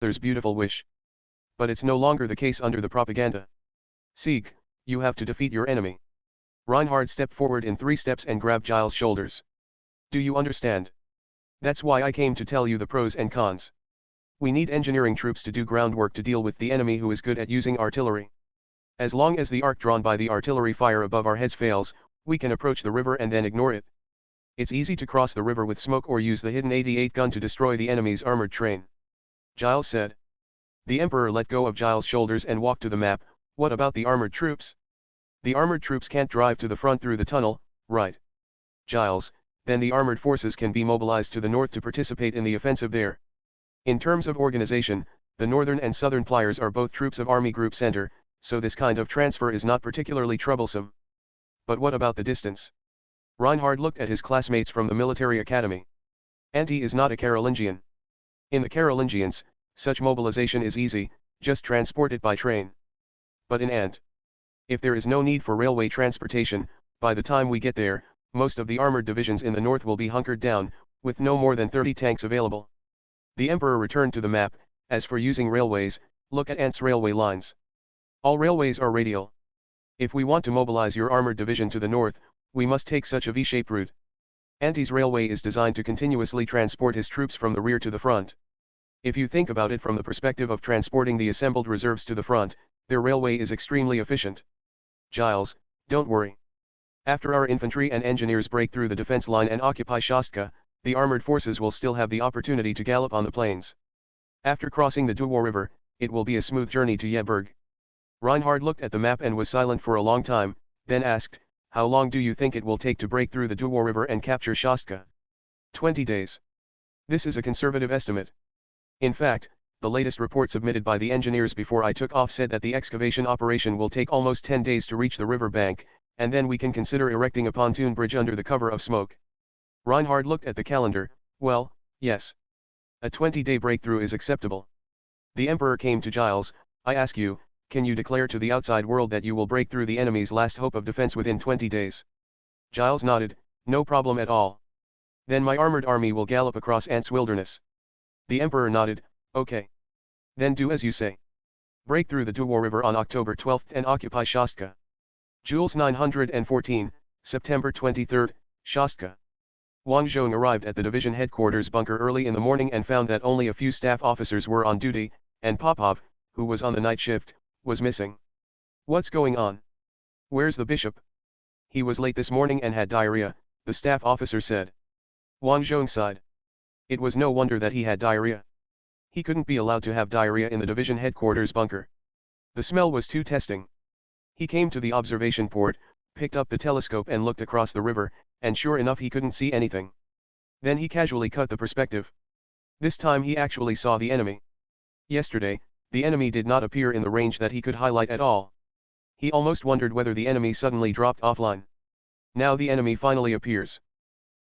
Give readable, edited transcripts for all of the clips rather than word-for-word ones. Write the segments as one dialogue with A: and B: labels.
A: There's beautiful wish. But it's no longer the case under the propaganda. Sieg, you have to defeat your enemy. Reinhard stepped forward in 3 steps and grabbed Giles' shoulders. Do you understand? That's why I came to tell you the pros and cons. We need engineering troops to do groundwork to deal with the enemy who is good at using artillery. As long as the arc drawn by the artillery fire above our heads fails, we can approach the river and then ignore it. It's easy to cross the river with smoke or use the hidden 88 gun to destroy the enemy's armored train. Giles said. The Emperor let go of Giles' shoulders and walked to the map. What about the armored troops? The armored troops can't drive to the front through the tunnel, right? Giles, then the armored forces can be mobilized to the north to participate in the offensive there. In terms of organization, the northern and southern pliers are both troops of Army Group Center, so this kind of transfer is not particularly troublesome. But what about the distance? Reinhard looked at his classmates from the military academy. Anti is not a Carolingian. In the Carolingians, such mobilization is easy, just transport it by train. But in Ant, if there is no need for railway transportation, by the time we get there, most of the armored divisions in the north will be hunkered down, with no more than 30 tanks available. The Emperor returned to the map. As for using railways, look at Ant's railway lines. All railways are radial. If we want to mobilize your armored division to the north, we must take such a V-shaped route. Anti's railway is designed to continuously transport his troops from the rear to the front. If you think about it from the perspective of transporting the assembled reserves to the front, their railway is extremely efficient. Giles, don't worry. After our infantry and engineers break through the defense line and occupy Shastka, the armored forces will still have the opportunity to gallop on the plains. After crossing the Duwar River, it will be a smooth journey to Yeburg. Reinhard looked at the map and was silent for a long time, then asked, how long do you think it will take to break through the Duwar River and capture Shastka? 20 days. This is a conservative estimate. In fact, the latest report submitted by the engineers before I took off said that the excavation operation will take almost 10 days to reach the river bank, and then we can consider erecting a pontoon bridge under the cover of smoke. Reinhard looked at the calendar. Well, yes. A 20-day breakthrough is acceptable. The Emperor came to Giles. I ask you, can you declare to the outside world that you will break through the enemy's last hope of defense within 20 days? Giles nodded. No problem at all. Then my armored army will gallop across Ant's wilderness. The Emperor nodded. Okay. Then do as you say. Break through the Duwar River on October 12 and occupy Shastka. Jules 914, September 23, Shastka. Wang Zhong arrived at the division headquarters bunker early in the morning and found that only a few staff officers were on duty, and Popov, who was on the night shift, was missing. What's going on? Where's the bishop? He was late this morning and had diarrhea, the staff officer said. Wang Zhong sighed. It was no wonder that he had diarrhea. He couldn't be allowed to have diarrhea in the division headquarters bunker. The smell was too testing. He came to the observation port, picked up the telescope and looked across the river, and sure enough he couldn't see anything. Then he casually cut the perspective. This time he actually saw the enemy. Yesterday, the enemy did not appear in the range that he could highlight at all. He almost wondered whether the enemy suddenly dropped offline. Now the enemy finally appears.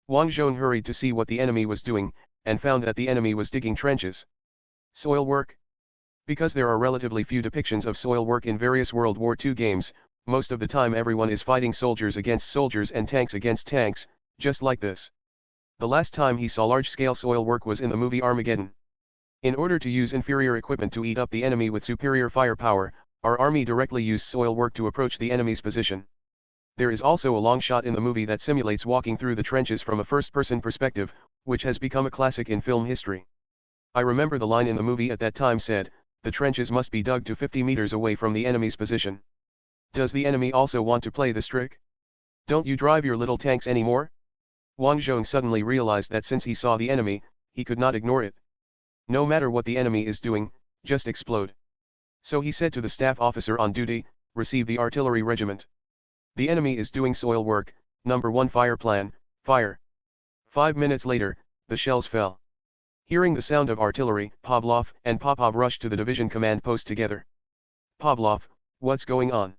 A: Wang Zhong hurried to see what the enemy was doing, and found that the enemy was digging trenches. Soil work? Because there are relatively few depictions of soil work in various World War II games, most of the time everyone is fighting soldiers against soldiers and tanks against tanks, just like this. The last time he saw large-scale soil work was in the movie Armageddon. In order to use inferior equipment to eat up the enemy with superior firepower, our army directly used soil work to approach the enemy's position. There is also a long shot in the movie that simulates walking through the trenches from a first-person perspective, which has become a classic in film history. I remember the line in the movie at that time said, the trenches must be dug to 50 meters away from the enemy's position. Does the enemy also want to play this trick? Don't you drive your little tanks anymore? Wang Zhong suddenly realized that since he saw the enemy, he could not ignore it. No matter what the enemy is doing, just explode. So he said to the staff officer on duty, receive the artillery regiment. The enemy is doing soil work, number 1 fire plan, fire. 5 minutes later, the shells fell. Hearing the sound of artillery, Pavlov and Popov rushed to the division command post together. Pavlov, what's going on?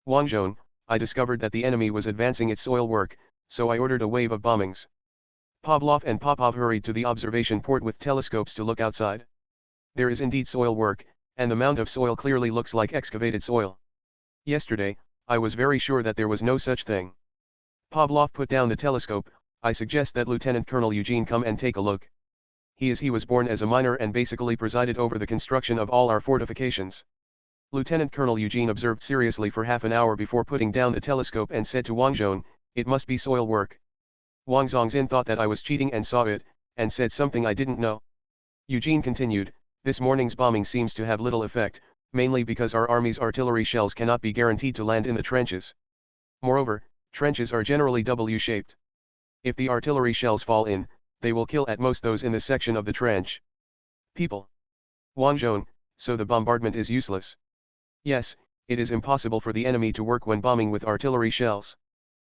A: Wang Zhong, I discovered that the enemy was advancing its soil work, so I ordered a wave of bombings. Pavlov and Popov hurried to the observation port with telescopes to look outside. There is indeed soil work, and the mound of soil clearly looks like excavated soil. Yesterday, I was very sure that there was no such thing. Pavlov put down the telescope. I suggest that Lieutenant Colonel Eugene come and take a look. He was born as a miner and basically presided over the construction of all our fortifications. Lieutenant Colonel Eugene observed seriously for half an hour before putting down the telescope and said to Wang Zhong, "It must be soil work." Wang Zhongxin thought that I was cheating and saw it, and said something I didn't know. Eugene continued, "This morning's bombing seems to have little effect, mainly because our army's artillery shells cannot be guaranteed to land in the trenches. Moreover, trenches are generally W-shaped. If the artillery shells fall in, they will kill at most those in the section of the trench. People. Wang Zhong, so the bombardment is useless. Yes, it is impossible for the enemy to work when bombing with artillery shells.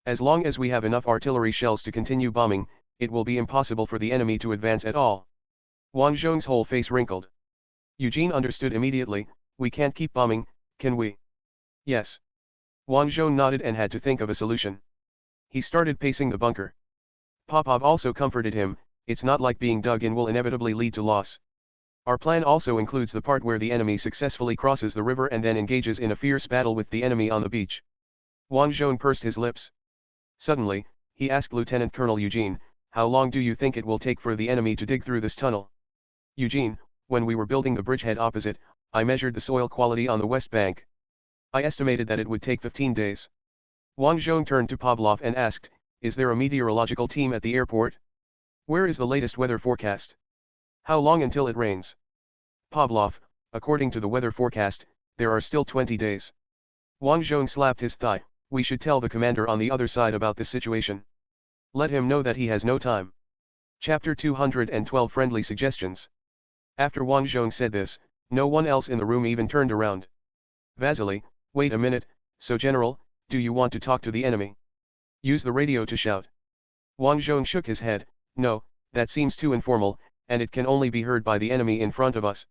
A: As long as we have enough artillery shells to continue bombing, it will be impossible for the enemy to advance at all." Wang Zhong's whole face wrinkled. Eugene understood immediately, "We can't keep bombing, can we?" "Yes." Wang Zhong nodded and had to think of a solution. He started pacing the bunker. Popov also comforted him, "It's not like being dug in will inevitably lead to loss. Our plan also includes the part where the enemy successfully crosses the river and then engages in a fierce battle with the enemy on the beach." Wang Zhong pursed his lips. Suddenly, he asked Lieutenant Colonel Eugene, "How long do you think it will take for the enemy to dig through this tunnel?" "Eugene, when we were building the bridgehead opposite, I measured the soil quality on the west bank. I estimated that it would take 15 days. Wang Zhong turned to Pavlov and asked, "Is there a meteorological team at the airport? Where is the latest weather forecast? How long until it rains?" Pavlov, "According to the weather forecast, there are still 20 days. Wang Zhong slapped his thigh, "We should tell the commander on the other side about this situation. Let him know that he has no time." Chapter 212 Friendly Suggestions. After Wang Zhong said this, no one else in the room even turned around. "Vasily, wait a minute, so General, do you want to talk to the enemy? Use the radio to shout." Wang Zhong shook his head, "No, that seems too informal, and it can only be heard by the enemy in front of us.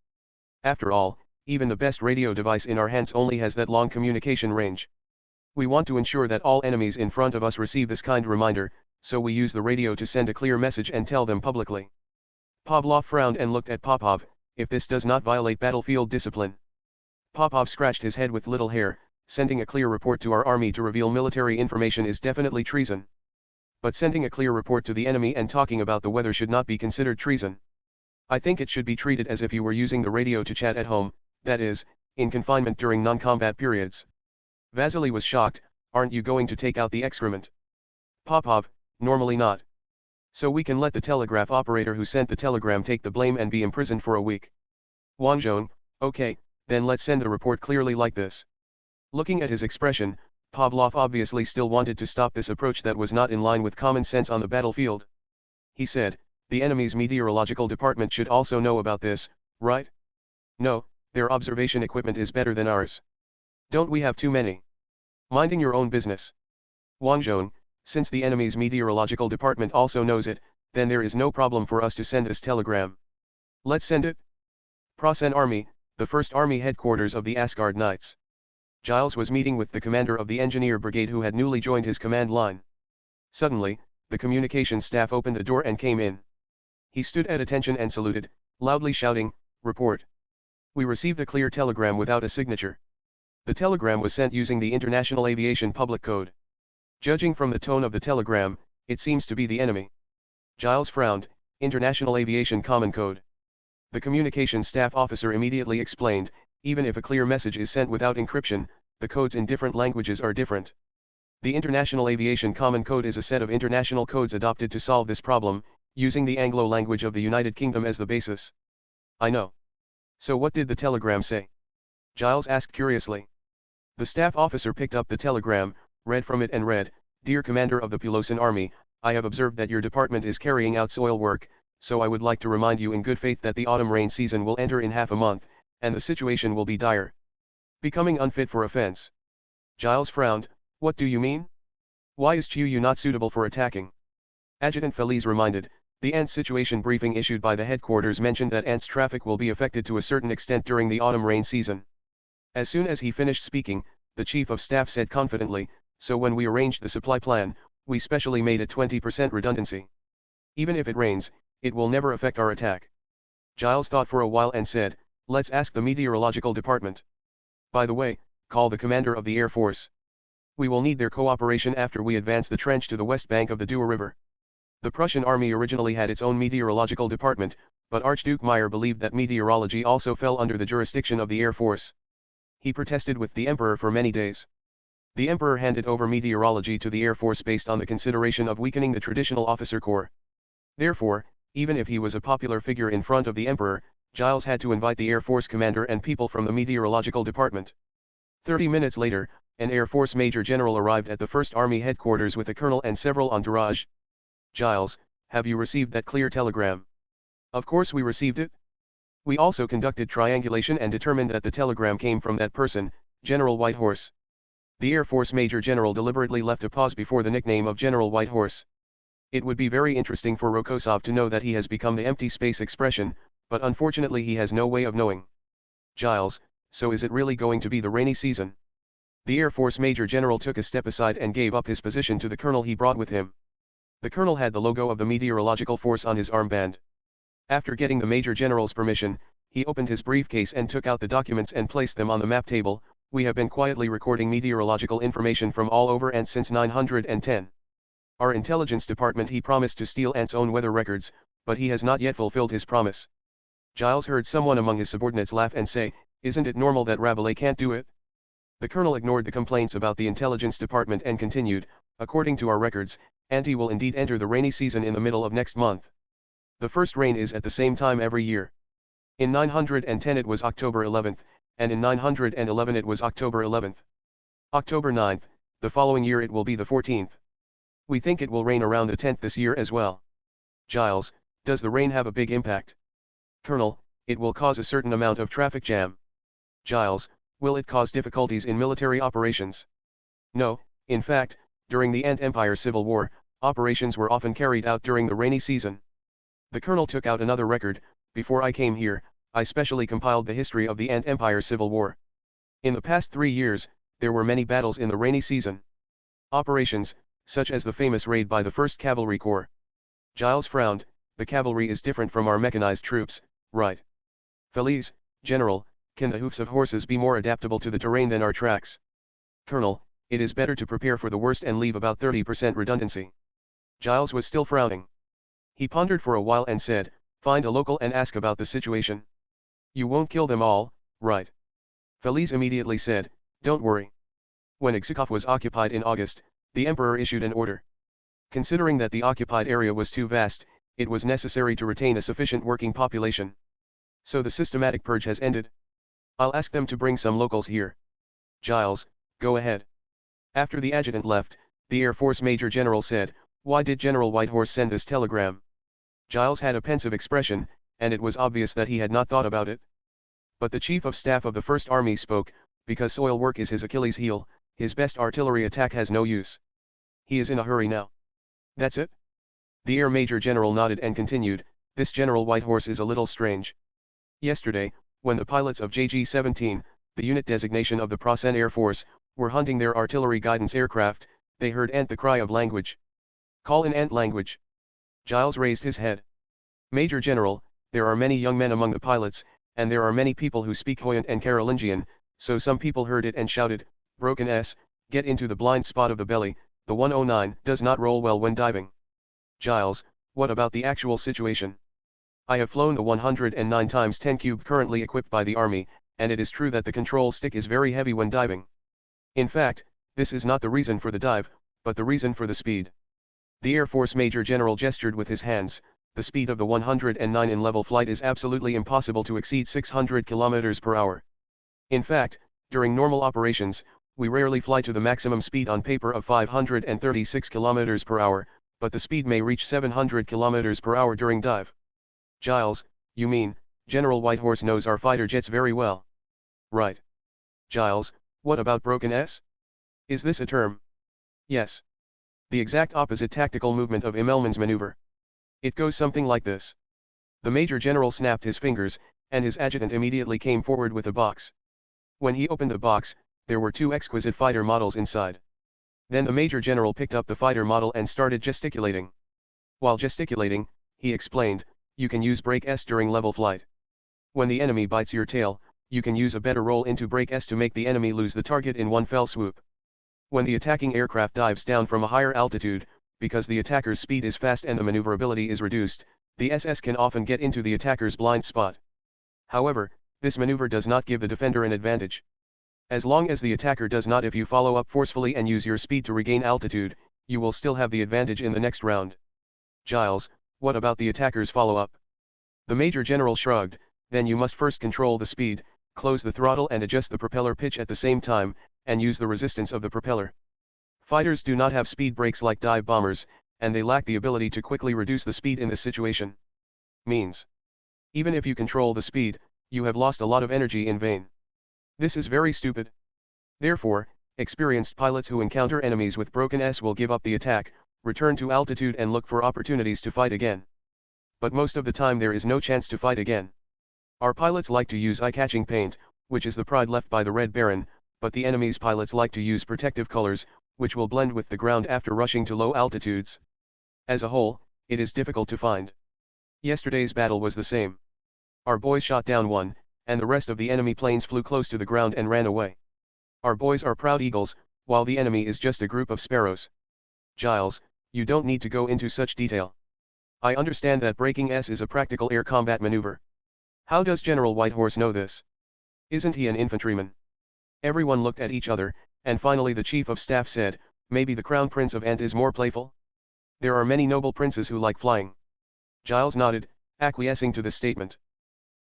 A: After all, even the best radio device in our hands only has that long communication range. We want to ensure that all enemies in front of us receive this kind reminder, so we use the radio to send a clear message and tell them publicly." Pavlov frowned and looked at Popov, "If this does not violate battlefield discipline." Popov scratched his head with little hair, "Sending a clear report to our army to reveal military information is definitely treason. But sending a clear report to the enemy and talking about the weather should not be considered treason. I think it should be treated as if you were using the radio to chat at home, that is, in confinement during non-combat periods." Vasily was shocked, "Aren't you going to take out the excrement?" Popov, "Normally not. So we can let the telegraph operator who sent the telegram take the blame and be imprisoned for a week." Wang Zhong, "Okay, then let's send the report clearly like this." Looking at his expression, Pavlov obviously still wanted to stop this approach that was not in line with common sense on the battlefield. He said, "The enemy's meteorological department should also know about this, right?" "No, their observation equipment is better than ours. Don't we have too many?" "Minding your own business." Wang Zhong, "Since the enemy's meteorological department also knows it, then there is no problem for us to send this telegram. Let's send it." Prasen Army, the 1st Army headquarters of the Asgard Knights. Giles was meeting with the commander of the engineer brigade who had newly joined his command line. Suddenly, the communications staff opened the door and came in. He stood at attention and saluted, loudly shouting, "Report. We received a clear telegram without a signature. The telegram was sent using the International Aviation Public Code. Judging from the tone of the telegram, it seems to be the enemy." Giles frowned, "International Aviation Common Code." The communications staff officer immediately explained, "Even if a clear message is sent without encryption, the codes in different languages are different. The International Aviation Common Code is a set of international codes adopted to solve this problem, using the Anglo language of the United Kingdom as the basis." "I know. So what did the telegram say?" Giles asked curiously. The staff officer picked up the telegram, read from it and read, "Dear Commander of the Pulosan Army, I have observed that your department is carrying out soil work, so I would like to remind you in good faith that the autumn rain season will enter in half a month, and the situation will be dire. Becoming unfit for offense." Giles frowned, "What do you mean? Why is Chiu not suitable for attacking?" Adjutant Feliz reminded, "The ants situation briefing issued by the headquarters mentioned that ants traffic will be affected to a certain extent during the autumn rain season." As soon as he finished speaking, the chief of staff said confidently, "So when we arranged the supply plan, we specially made a 20% redundancy. Even if it rains, it will never affect our attack." Giles thought for a while and said, "Let's ask the meteorological department. By the way, call the commander of the Air Force. We will need their cooperation after we advance the trench to the west bank of the Dua River." The Prussian army originally had its own meteorological department, But Archduke Meyer believed that meteorology also fell under the jurisdiction of the Air Force. He protested with the Emperor for many days. The Emperor handed over meteorology to the Air Force based on the consideration of weakening the traditional officer corps. Therefore, even if he was a popular figure in front of the Emperor, Giles had to invite the Air Force commander and people from the meteorological department. 30 minutes later, an Air Force Major General arrived at the 1st Army headquarters with a colonel and several entourage. "Giles, have you received that clear telegram?" "Of course we received it. We also conducted triangulation and determined that the telegram came from that person, General Whitehorse." The Air Force Major General deliberately left a pause before the nickname of General Whitehorse. It would be very interesting for Rokosov to know that he has become the empty space expression, but unfortunately he has no way of knowing. "Giles, so is it really going to be the rainy season?" The Air Force Major General took a step aside and gave up his position to the colonel he brought with him. The colonel had the logo of the meteorological force on his armband. After getting the Major General's permission, he opened his briefcase and took out the documents and placed them on the map table. "We have been quietly recording meteorological information from all over and since 910. Our intelligence department he promised to steal Ant's own weather records, but he has not yet fulfilled his promise." Giles heard someone among his subordinates laugh and say, "Isn't it normal that Rabelais can't do it?" The colonel ignored the complaints about the intelligence department and continued, "According to our records, Ant will indeed enter the rainy season in the middle of next month. The first rain is at the same time every year. In 910 it was October 11th, and in 911 it was October 11th. October 9th, the following year it will be the 14th. We think it will rain around the 10th this year as well." "Giles, does the rain have a big impact?" "Colonel, it will cause a certain amount of traffic jam." "Giles, will it cause difficulties in military operations?" "No, in fact, during the Ant Empire Civil War, operations were often carried out during the rainy season." The colonel took out another record. "Before I came here, I specially compiled the history of the Ant Empire Civil War. In the past 3 years, there were many battles in the rainy season. Operations, such as the famous raid by the 1st Cavalry Corps." Giles frowned. "The cavalry is different from our mechanized troops, right?" "Feliz, General, can the hoofs of horses be more adaptable to the terrain than our tracks?" "Colonel, it is better to prepare for the worst and leave about 30% redundancy." Giles was still frowning. He pondered for a while and said, "Find a local and ask about the situation." "You won't kill them all, right?" Feliz immediately said, "Don't worry." When Ixikov was occupied in August, the Emperor issued an order. Considering that the occupied area was too vast, it was necessary to retain a sufficient working population. So the systematic purge has ended. I'll ask them to bring some locals here. "Giles, go ahead." After the adjutant left, the Air Force Major General said, "Why did General Whitehorse send this telegram?" Giles had a pensive expression, and it was obvious that he had not thought about it. But the Chief of Staff of the First Army spoke, "Because soil work is his Achilles heel, his best artillery attack has no use. He is in a hurry now." "That's it?" The Air Major General nodded and continued, "This General Whitehorse is a little strange. Yesterday, when the pilots of JG-17, the unit designation of the Prasen Air Force, were hunting their artillery guidance aircraft, they heard Ant the cry of language. Call in Ant language." Giles raised his head. "Major General, there are many young men among the pilots, and there are many people who speak Hoyant and Carolingian, so some people heard it and shouted, 'Broken S, get into the blind spot of the belly, the 109 does not roll well when diving.'" "Giles, what about the actual situation?" "I have flown the 109 times 10 cube currently equipped by the Army, and it is true that the control stick is very heavy when diving. In fact, this is not the reason for the dive, but the reason for the speed." The Air Force Major General gestured with his hands. "The speed of the 109 in level flight is absolutely impossible to exceed 600 km per hour. In fact, during normal operations, we rarely fly to the maximum speed on paper of 536 km per hour, but the speed may reach 700 km per hour during dive." "Giles, you mean, General Whitehorse knows our fighter jets very well?" "Right." "Giles, what about broken S? Is this a term?" "Yes. The exact opposite tactical movement of Immelmann's maneuver. It goes something like this." The Major General snapped his fingers, and his adjutant immediately came forward with a box. When he opened the box, there were 2 exquisite fighter models inside. Then the Major General picked up the fighter model and started gesticulating. While gesticulating, he explained, "You can use brake S during level flight. When the enemy bites your tail, you can use a better roll into brake S to make the enemy lose the target in one fell swoop. When the attacking aircraft dives down from a higher altitude, because the attacker's speed is fast and the maneuverability is reduced, The SS can often get into the attacker's blind spot. However, this maneuver does not give the defender an advantage. As long as the attacker does not, if you follow up forcefully and use your speed to regain altitude, you will still have the advantage in the next round. Giles, what about the attacker's follow-up? The Major General shrugged. Then you must first control the speed, close the throttle and adjust the propeller pitch at the same time, and use the resistance of the propeller. Fighters do not have speed brakes like dive bombers, and they lack the ability to quickly reduce the speed in this situation. Means. Even if you control the speed, you have lost a lot of energy in vain. This is very stupid. Therefore, experienced pilots who encounter enemies with broken S will give up the attack, return to altitude and look for opportunities to fight again. But most of the time there is no chance to fight again. Our pilots like to use eye-catching paint, which is the pride left by the Red Baron, but the enemy's pilots like to use protective colors, which will blend with the ground after rushing to low altitudes. As a whole, it is difficult to find. Yesterday's battle was the same. Our boys shot down one, and the rest of the enemy planes flew close to the ground and ran away. Our boys are proud eagles, while the enemy is just a group of sparrows. Giles, you don't need to go into such detail. I understand that breaking S is a practical air combat maneuver. How does General Whitehorse know this? Isn't he an infantryman? Everyone looked at each other, and finally the Chief of Staff said, maybe the Crown Prince of Ant is more playful? There are many noble princes who like flying. Giles nodded, acquiescing to the statement.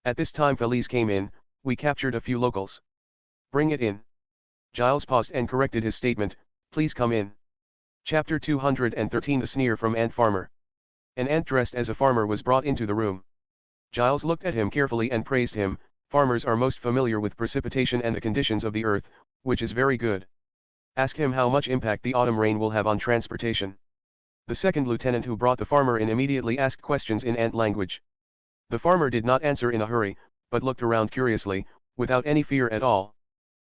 A: At this time Felice came in. We captured a few locals. Bring it in. Giles paused and corrected his statement, please come in. Chapter 213 The Sneer from Ant Farmer. An ant dressed as a farmer was brought into the room. Giles looked at him carefully and praised him. Farmers are most familiar with precipitation and the conditions of the earth, which is very good. Ask him how much impact the autumn rain will have on transportation. The second lieutenant who brought the farmer in immediately asked questions in ant language. The farmer did not answer in a hurry, but looked around curiously, without any fear at all.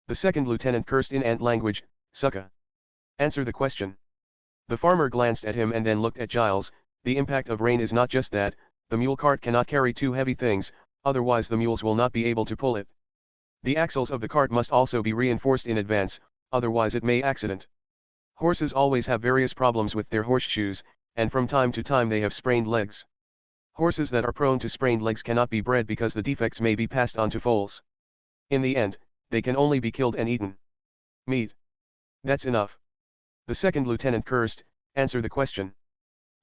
A: The second lieutenant cursed in ant language, Sucka. Answer the question. The farmer glanced at him and then looked at Giles. The impact of rain is not just that, the mule cart cannot carry two heavy things, otherwise the mules will not be able to pull it. The axles of the cart must also be reinforced in advance, otherwise it may accident. Horses always have various problems with their horseshoes, and from time to time they have sprained legs. Horses that are prone to sprained legs cannot be bred because the defects may be passed on to foals. In the end, they can only be killed and eaten. Meat. That's enough. The second lieutenant cursed, answer the question.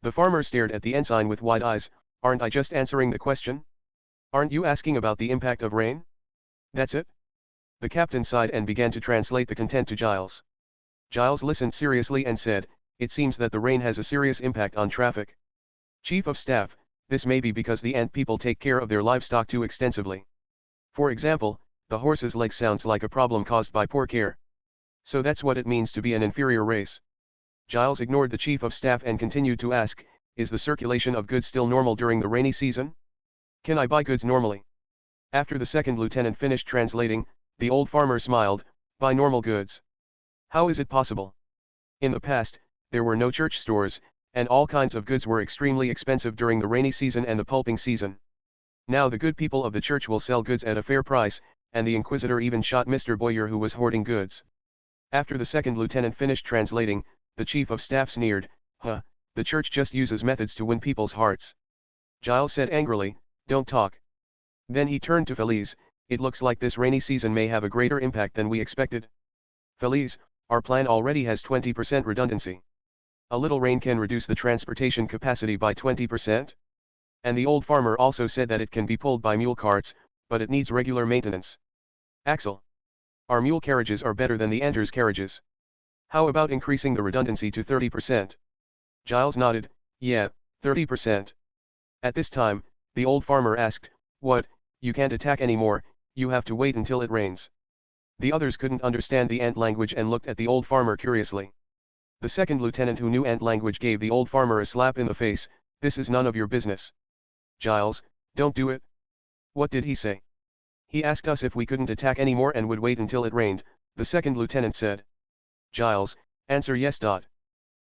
A: The farmer stared at the ensign with wide eyes, aren't I just answering the question? Aren't you asking about the impact of rain? That's it? The captain sighed and began to translate the content to Giles. Giles listened seriously and said, it seems that the rain has a serious impact on traffic. Chief of Staff, this may be because the ant people take care of their livestock too extensively. For example, the horse's leg sounds like a problem caused by poor care. So that's what it means to be an inferior race. Giles ignored the Chief of Staff and continued to ask, is the circulation of goods still normal during the rainy season? Can I buy goods normally? After the second lieutenant finished translating, the old farmer smiled, buy normal goods. How is it possible? In the past, there were no church stores, and all kinds of goods were extremely expensive during the rainy season and the pulping season. Now the good people of the church will sell goods at a fair price, and the Inquisitor even shot Mr. Boyer who was hoarding goods. After the second lieutenant finished translating, the Chief of Staff sneered, the church just uses methods to win people's hearts. Giles said angrily, don't talk. Then he turned to Felice, it looks like this rainy season may have a greater impact than we expected. Felice, our plan already has 20% redundancy. A little rain can reduce the transportation capacity by 20%. And the old farmer also said that it can be pulled by mule carts, but it needs regular maintenance. Axel. Our mule carriages are better than the Anters carriages. How about increasing the redundancy to 30%? Giles nodded, yeah, 30%. At this time, the old farmer asked, what, you can't attack anymore, you have to wait until it rains. The others couldn't understand the ant language and looked at the old farmer curiously. The second lieutenant who knew ant language gave the old farmer a slap in the face, this is none of your business. Giles, don't do it. What did he say? He asked us if we couldn't attack anymore and would wait until it rained, the second lieutenant said. Giles, answer yes.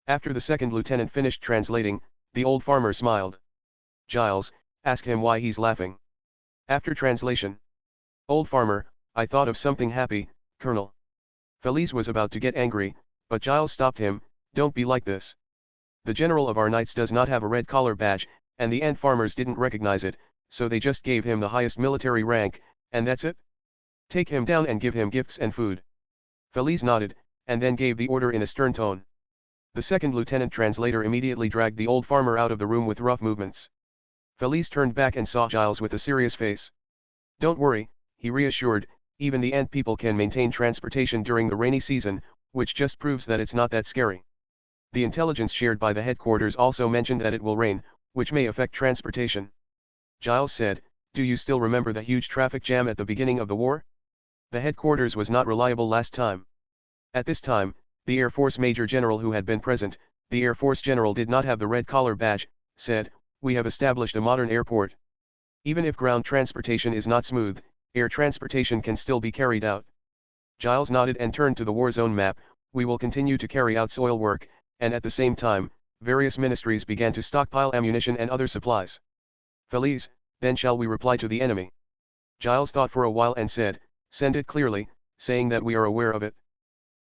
A: After the second lieutenant finished translating, the old farmer smiled. Giles, ask him why he's laughing. After translation. Old farmer, I thought of something happy, Colonel. Felice was about to get angry, but Giles stopped him, don't be like this. The general of our knights does not have a red collar badge, and the ant farmers didn't recognize it, so they just gave him the highest military rank, and that's it? Take him down and give him gifts and food. Feliz nodded, and then gave the order in a stern tone. The second lieutenant translator immediately dragged the old farmer out of the room with rough movements. Feliz turned back and saw Giles with a serious face. Don't worry, he reassured, even the ant people can maintain transportation during the rainy season, which just proves that it's not that scary. The intelligence shared by the headquarters also mentioned that it will rain, which may affect transportation. Giles said, do you still remember the huge traffic jam at the beginning of the war? The headquarters was not reliable last time. At this time, the Air Force Major General who had been present, the Air Force General did not have the red collar badge, said, we have established a modern airport. Even if ground transportation is not smooth, air transportation can still be carried out. Giles nodded and turned to the war zone map, we will continue to carry out soil work, and at the same time, various ministries began to stockpile ammunition and other supplies. Feliz, then shall we reply to the enemy? Giles thought for a while and said, send it clearly, saying that we are aware of it.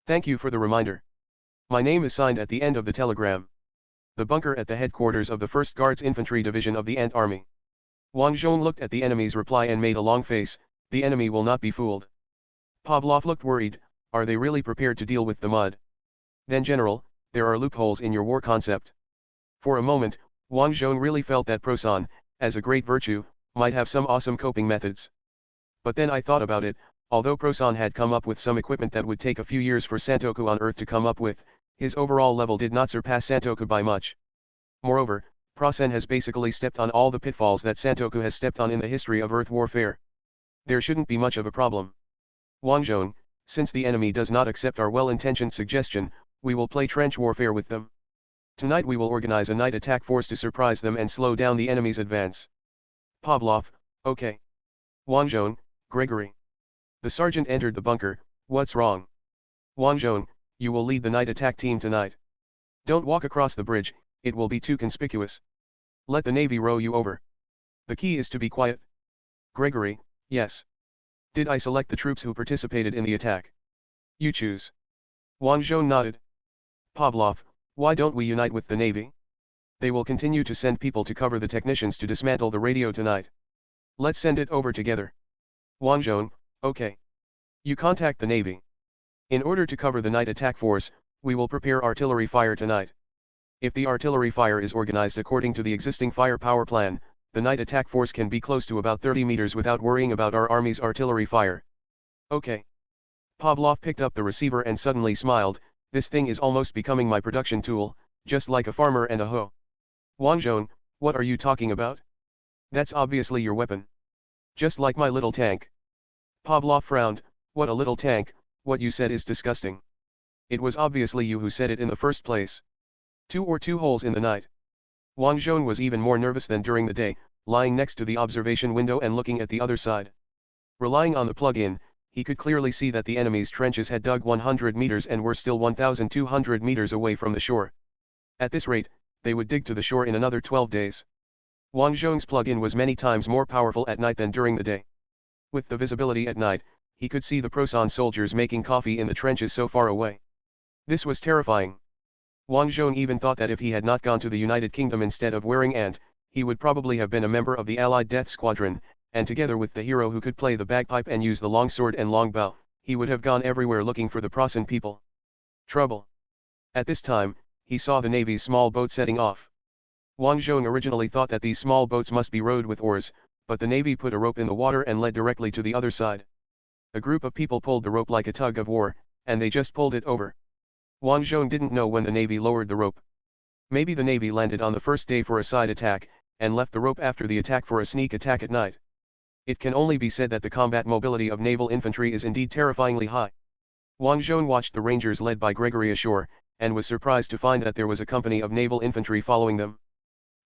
A: Thank you for the reminder. My name is signed at the end of the telegram. The bunker at the headquarters of the 1st Guards Infantry Division of the Ant Army. Wang Zhong looked at the enemy's reply and made a long face, the enemy will not be fooled. Pavlov looked worried, are they really prepared to deal with the mud? Then General, there are loopholes in your war concept. For a moment, Wang Zhong really felt that Prosan, as a great virtue, might have some awesome coping methods. But then I thought about it, although Prosan had come up with some equipment that would take a few years for Santoku on Earth to come up with, his overall level did not surpass Santoku by much. Moreover, Prosan has basically stepped on all the pitfalls that Santoku has stepped on in the history of Earth warfare. There shouldn't be much of a problem. Wang Zhong, since the enemy does not accept our well-intentioned suggestion, we will play trench warfare with them. Tonight we will organize a night attack force to surprise them and slow down the enemy's advance. Pavlov, okay. Wang Zhong, Gregory. The sergeant entered the bunker, what's wrong? Wang Zhong, you will lead the night attack team tonight. Don't walk across the bridge, it will be too conspicuous. Let the Navy row you over. The key is to be quiet. Gregory, yes. Did I select the troops who participated in the attack? You choose. Wang Zhong nodded. Pavlov, why don't we unite with the Navy? They will continue to send people to cover the technicians to dismantle the radio tonight. Let's send it over together. Wang Zhong, okay. You contact the Navy. In order to cover the night attack force, we will prepare artillery fire tonight. If the artillery fire is organized according to the existing firepower plan, the night attack force can be close to about 30 meters without worrying about our army's artillery fire. Okay. Pavlov picked up the receiver and suddenly smiled, this thing is almost becoming my production tool, just like a farmer and a hoe. Wang Zhong, what are you talking about? That's obviously your weapon. Just like my little tank. Pavlov frowned, what a little tank, what you said is disgusting. It was obviously you who said it in the first place. Two holes in the night. Wang Zhong was even more nervous than during the day, lying next to the observation window and looking at the other side. Relying on the plug-in, he could clearly see that the enemy's trenches had dug 100 meters and were still 1,200 meters away from the shore. At this rate, they would dig to the shore in another 12 days. Wang Zhong's plug-in was many times more powerful at night than during the day. With the visibility at night, he could see the Prosan soldiers making coffee in the trenches so far away. This was terrifying. Wang Zhong even thought that if he had not gone to the United Kingdom instead of wearing ant, he would probably have been a member of the Allied Death Squadron, and together with the hero who could play the bagpipe and use the long sword and long bow, he would have gone everywhere looking for the Prosan people. Trouble. At this time, he saw the Navy's small boat setting off. Wang Zhong originally thought that these small boats must be rowed with oars, but the Navy put a rope in the water and led directly to the other side. A group of people pulled the rope like a tug of war, and they just pulled it over. Wang Zhong didn't know when the Navy lowered the rope. Maybe the Navy landed on the first day for a side attack, and left the rope after the attack for a sneak attack at night. It can only be said that the combat mobility of naval infantry is indeed terrifyingly high. Wang Zhong watched the Rangers led by Gregory ashore, and was surprised to find that there was a company of naval infantry following them.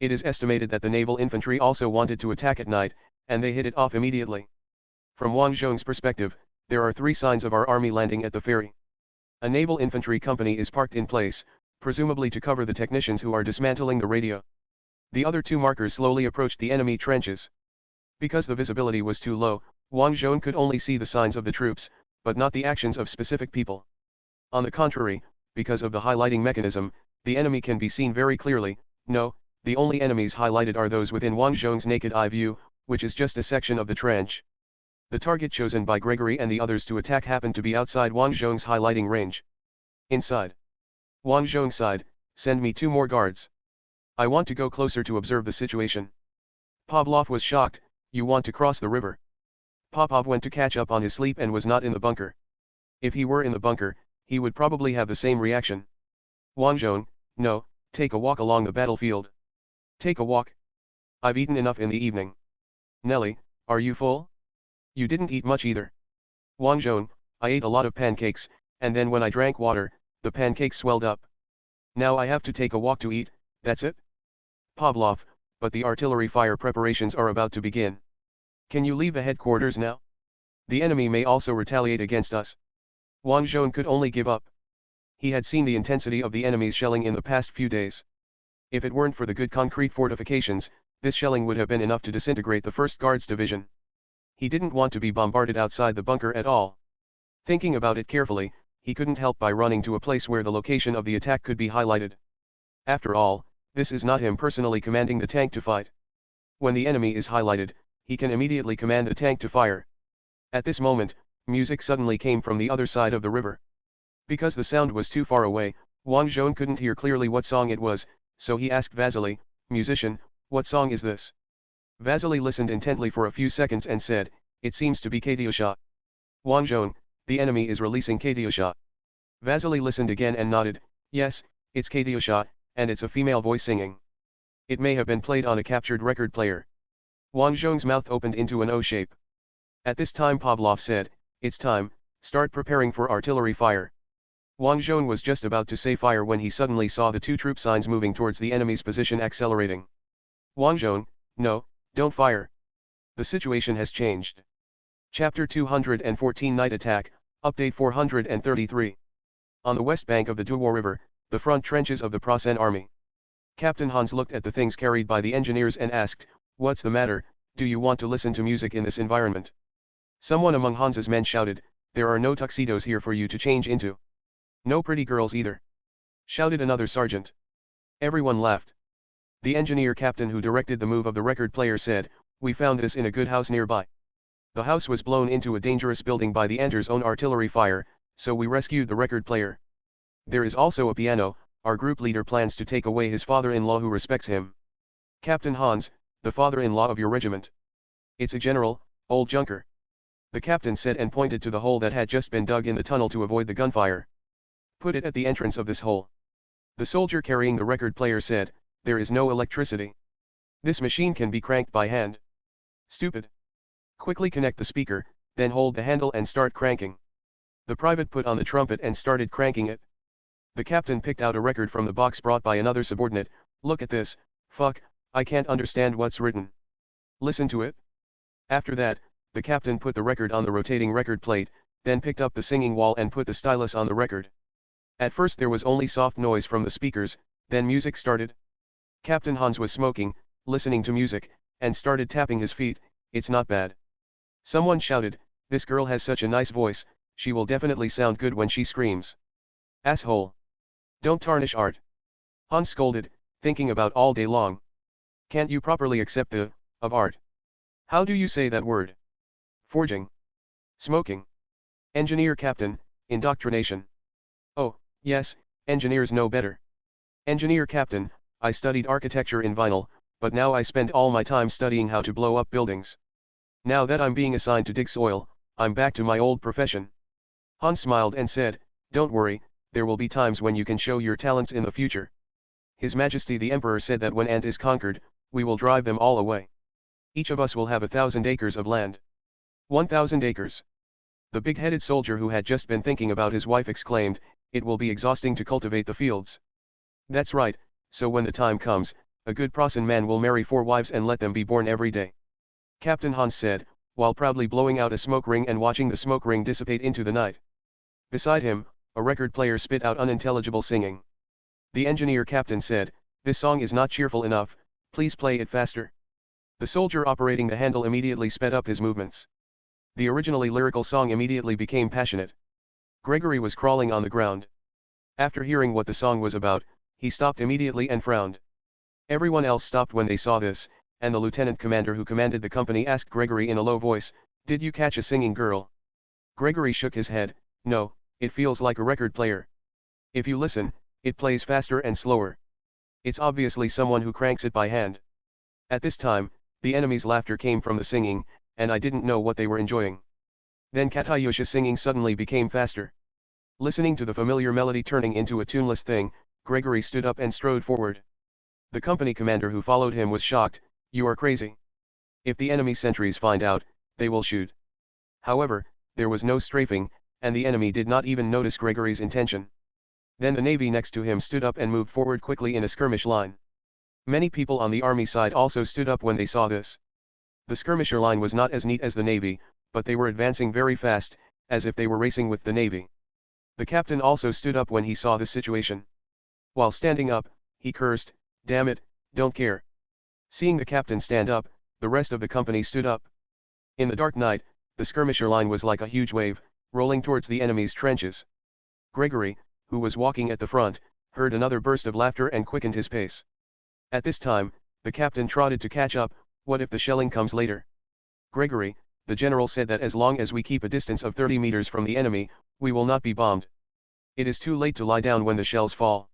A: It is estimated that the naval infantry also wanted to attack at night, and they hit it off immediately. From Wang Zhong's perspective, there are 3 signs of our army landing at the ferry. A naval infantry company is parked in place, presumably to cover the technicians who are dismantling the radio. The other 2 markers slowly approached the enemy trenches. Because the visibility was too low, Wang Zhong could only see the signs of the troops, but not the actions of specific people. On the contrary, because of the highlighting mechanism, the enemy can be seen very clearly. No, The only enemies highlighted are those within Wang Zhong's naked eye view, which is just a section of the trench. The target chosen by Gregory and the others to attack happened to be outside Wang Zhong's highlighting range. Inside. Wang Zhong sighed, "Send me 2 more guards. I want to go closer to observe the situation." Pavlov was shocked, "You want to cross the river?" Popov went to catch up on his sleep and was not in the bunker. If he were in the bunker, he would probably have the same reaction. Wang Zhong, "No, take a walk along the battlefield." "Take a walk? I've eaten enough in the evening." "Nelly, are you full? You didn't eat much either." Wang Zhong, "I ate a lot of pancakes, and then when I drank water, the pancakes swelled up. Now I have to take a walk to eat, that's it." Pavlov, "But the artillery fire preparations are about to begin. Can you leave the headquarters now? The enemy may also retaliate against us." Wang Zhong could only give up. He had seen the intensity of the enemy's shelling in the past few days. If it weren't for the good concrete fortifications, this shelling would have been enough to disintegrate the 1st Guards Division. He didn't want to be bombarded outside the bunker at all. Thinking about it carefully, he couldn't help by running to a place where the location of the attack could be highlighted. After all, this is not him personally commanding the tank to fight. When the enemy is highlighted, he can immediately command the tank to fire. At this moment, music suddenly came from the other side of the river. Because the sound was too far away, Wang Zhong couldn't hear clearly what song it was, so he asked Vasily, "Musician, what song is this?" Vasily listened intently for a few seconds and said, "It seems to be Katyusha." Wang Zhong, "The enemy is releasing Katyusha." Vasily listened again and nodded, "Yes, it's Katyusha, and it's a female voice singing. It may have been played on a captured record player." Wang Zhong's mouth opened into an O shape. At this time Pavlov said, "It's time, start preparing for artillery fire." Wang Zhong was just about to say fire when he suddenly saw the 2 troop signs moving towards the enemy's position accelerating. Wang Zhong, "No, don't fire. The situation has changed." Chapter 214 Night Attack, Update 433. On the west bank of the Duo River, the front trenches of the Prasen army. Captain Hans looked at the things carried by the engineers and asked, "What's the matter, do you want to listen to music in this environment?" Someone among Hans's men shouted, "There are no tuxedos here for you to change into. No pretty girls either," shouted another sergeant. Everyone laughed. The engineer captain who directed the move of the record player said, "We found this in a good house nearby. The house was blown into a dangerous building by the Enter's own artillery fire, so we rescued the record player. There is also a piano, our group leader plans to take away his father-in-law who respects him." "Captain Hans, the father-in-law of your regiment?" "It's a general, old Junker," the captain said and pointed to the hole that had just been dug in the tunnel to avoid the gunfire. "Put it at the entrance of this hole." The soldier carrying the record player said, "There is no electricity. This machine can be cranked by hand." "Stupid. Quickly connect the speaker, then hold the handle and start cranking." The private put on the trumpet and started cranking it. The captain picked out a record from the box brought by another subordinate. "Look at this, fuck, I can't understand what's written. Listen to it." After that, the captain put the record on the rotating record plate, then picked up the singing wall and put the stylus on the record. At first there was only soft noise from the speakers, then music started. Captain Hans was smoking, listening to music, and started tapping his feet. "It's not bad." Someone shouted, "This girl has such a nice voice, she will definitely sound good when she screams." "Asshole. Don't tarnish art." Hans scolded, "Thinking about all day long. Can't you properly accept the, of art? How do you say that word? Forging. Smoking. Engineer captain, indoctrination." "Oh, yes, engineers know better." "Engineer captain, I studied architecture in vinyl, but now I spend all my time studying how to blow up buildings. Now that I'm being assigned to dig soil, I'm back to my old profession." Hans smiled and said, "Don't worry, there will be times when you can show your talents in the future. His Majesty the Emperor said that when Ant is conquered, we will drive them all away. Each of us will have 1,000 acres of land." 1,000 acres. The big-headed soldier who had just been thinking about his wife exclaimed, "It will be exhausting to cultivate the fields." "That's right, so when the time comes, a good Prasen man will marry 4 wives and let them be born every day," Captain Hans said, while proudly blowing out a smoke ring and watching the smoke ring dissipate into the night. Beside him, a record player spit out unintelligible singing. The engineer captain said, "This song is not cheerful enough, please play it faster." The soldier operating the handle immediately sped up his movements. The originally lyrical song immediately became passionate. Gregory was crawling on the ground. After hearing what the song was about, he stopped immediately and frowned. Everyone else stopped when they saw this, and the lieutenant commander who commanded the company asked Gregory in a low voice, "Did you catch a singing girl?" Gregory shook his head, "No, it feels like a record player. If you listen, it plays faster and slower. It's obviously someone who cranks it by hand." At this time, the enemy's laughter came from the singing, and I didn't know what they were enjoying. Then Katyusha's singing suddenly became faster. Listening to the familiar melody turning into a tuneless thing, Gregory stood up and strode forward. The company commander who followed him was shocked. "You are crazy. If the enemy sentries find out, they will shoot." However, there was no strafing, and the enemy did not even notice Gregory's intention. Then the navy next to him stood up and moved forward quickly in a skirmish line. Many people on the army side also stood up when they saw this. The skirmisher line was not as neat as the navy, but they were advancing very fast, as if they were racing with the navy. The captain also stood up when he saw the situation. While standing up, he cursed, "Damn it, don't care." Seeing the captain stand up, the rest of the company stood up. In the dark night, the skirmisher line was like a huge wave, rolling towards the enemy's trenches. Gregory, who was walking at the front, heard another burst of laughter and quickened his pace. At this time, the captain trotted to catch up. "What if the shelling comes later?" "Gregory, the general said that as long as we keep a distance of 30 meters from the enemy, we will not be bombed. It is too late to lie down when the shells fall.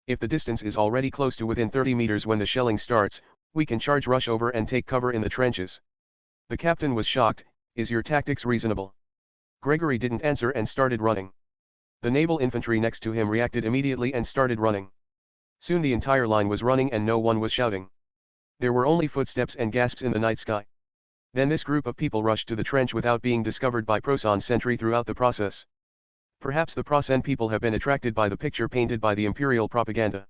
A: If the distance is already close to within 30 meters when the shelling starts, we can rush over and take cover in the trenches." The captain was shocked. "Is your tactics reasonable?" Gregory didn't answer and started running. The naval infantry next to him reacted immediately and started running. Soon the entire line was running and no one was shouting. There were only footsteps and gasps in the night sky. Then this group of people rushed to the trench without being discovered by Prosan's sentry throughout the process. Perhaps the Prosan people have been attracted by the picture painted by the imperial propaganda.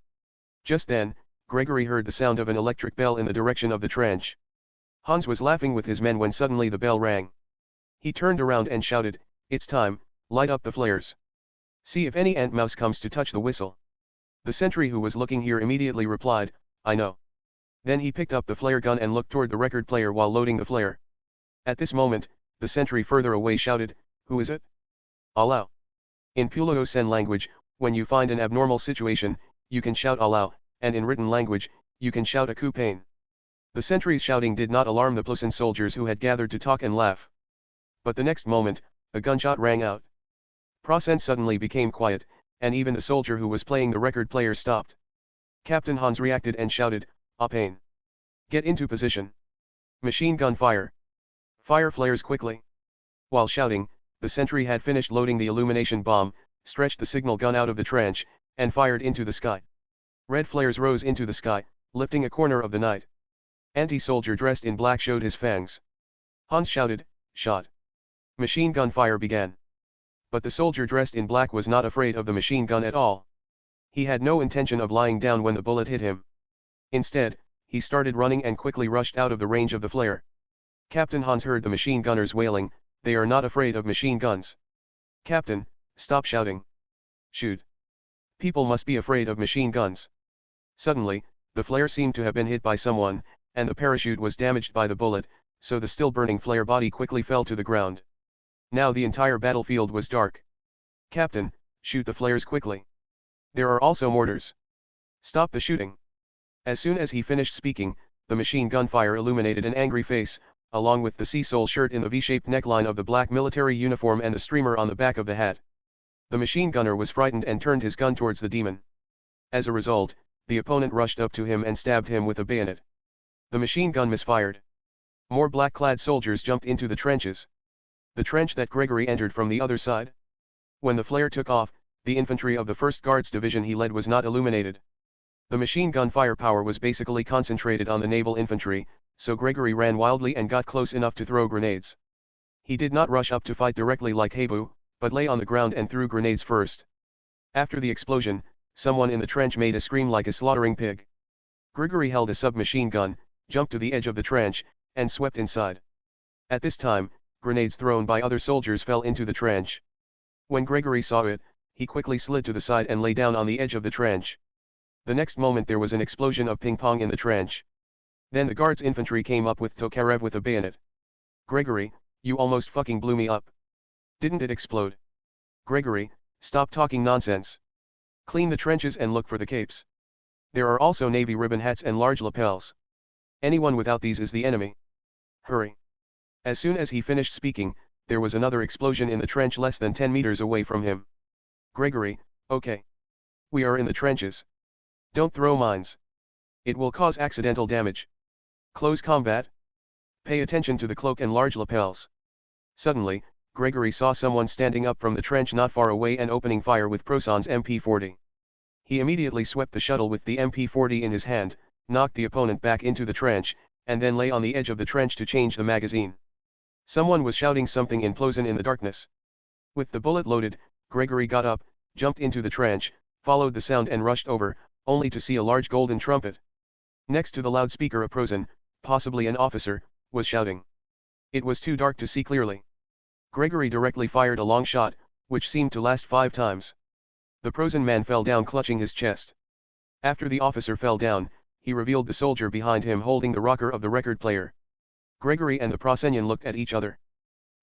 A: Just then, Gregory heard the sound of an electric bell in the direction of the trench. Hans was laughing with his men when suddenly the bell rang. He turned around and shouted, "It's time, light up the flares. See if any ant mouse comes to touch the whistle." The sentry who was looking here immediately replied, "I know." Then he picked up the flare gun and looked toward the record player while loading the flare. At this moment, the sentry further away shouted, "Who is it?" "Allah." In Pulo-Sen language, when you find an abnormal situation, you can shout Allah, and in written language, you can shout a coup pain. The sentry's shouting did not alarm the Plosan soldiers who had gathered to talk and laugh. But the next moment, a gunshot rang out. Prosan suddenly became quiet, and even the soldier who was playing the record player stopped. Captain Hans reacted and shouted, "Akin. Get into position. Machine gun fire. Fire flares quickly." While shouting, the sentry had finished loading the illumination bomb, stretched the signal gun out of the trench, and fired into the sky. Red flares rose into the sky, lifting a corner of the night. Anti-soldier dressed in black showed his fangs. Hans shouted, "Shot." Machine gun fire began. But the soldier dressed in black was not afraid of the machine gun at all. He had no intention of lying down when the bullet hit him. Instead, he started running and quickly rushed out of the range of the flare. Captain Hans heard the machine gunners wailing, "They are not afraid of machine guns." "Captain, stop shouting. Shoot. People must be afraid of machine guns." Suddenly, the flare seemed to have been hit by someone, and the parachute was damaged by the bullet, so the still burning flare body quickly fell to the ground. Now the entire battlefield was dark. "Captain, shoot the flares quickly. There are also mortars. Stop the shooting." As soon as he finished speaking, the machine gun fire illuminated an angry face, along with the sea-sole shirt in the V-shaped neckline of the black military uniform and the streamer on the back of the hat. The machine gunner was frightened and turned his gun towards the demon. As a result, the opponent rushed up to him and stabbed him with a bayonet. The machine gun misfired. More black-clad soldiers jumped into the trenches. The trench that Gregory entered from the other side. When the flare took off, the infantry of the 1st Guards Division he led was not illuminated. The machine gun firepower was basically concentrated on the naval infantry, so Gregory ran wildly and got close enough to throw grenades. He did not rush up to fight directly like Habu, but lay on the ground and threw grenades first. After the explosion, someone in the trench made a scream like a slaughtering pig. Gregory held a submachine gun, jumped to the edge of the trench, and swept inside. At this time, grenades thrown by other soldiers fell into the trench. When Gregory saw it, he quickly slid to the side and lay down on the edge of the trench. The next moment there was an explosion of ping-pong in the trench. Then the guards' infantry came up with Tokarev with a bayonet. "Gregory, you almost fucking blew me up. Didn't it explode? Gregory, stop talking nonsense. Clean the trenches and look for the capes." There are also navy ribbon hats and large lapels. Anyone without these is the enemy. Hurry. As soon as he finished speaking, there was another explosion in the trench less than 10 meters away from him. Gregory, okay. We are in the trenches. Don't throw mines. It will cause accidental damage. Close combat. Pay attention to the cloak and large lapels. Suddenly, Gregory saw someone standing up from the trench not far away and opening fire with Proson's MP40. He immediately swept the shuttle with the MP40 in his hand, knocked the opponent back into the trench, and then lay on the edge of the trench to change the magazine. Someone was shouting something in Plozin in the darkness. With the bullet loaded, Gregory got up, jumped into the trench, followed the sound and rushed over, only to see a large golden trumpet. Next to the loudspeaker a Prozon, possibly an officer, was shouting. It was too dark to see clearly. Gregory directly fired a long shot, which seemed to last 5 times. The Prozon man fell down clutching his chest. After the officer fell down, he revealed the soldier behind him holding the rocker of the record player. Gregory and the Prosenian looked at each other.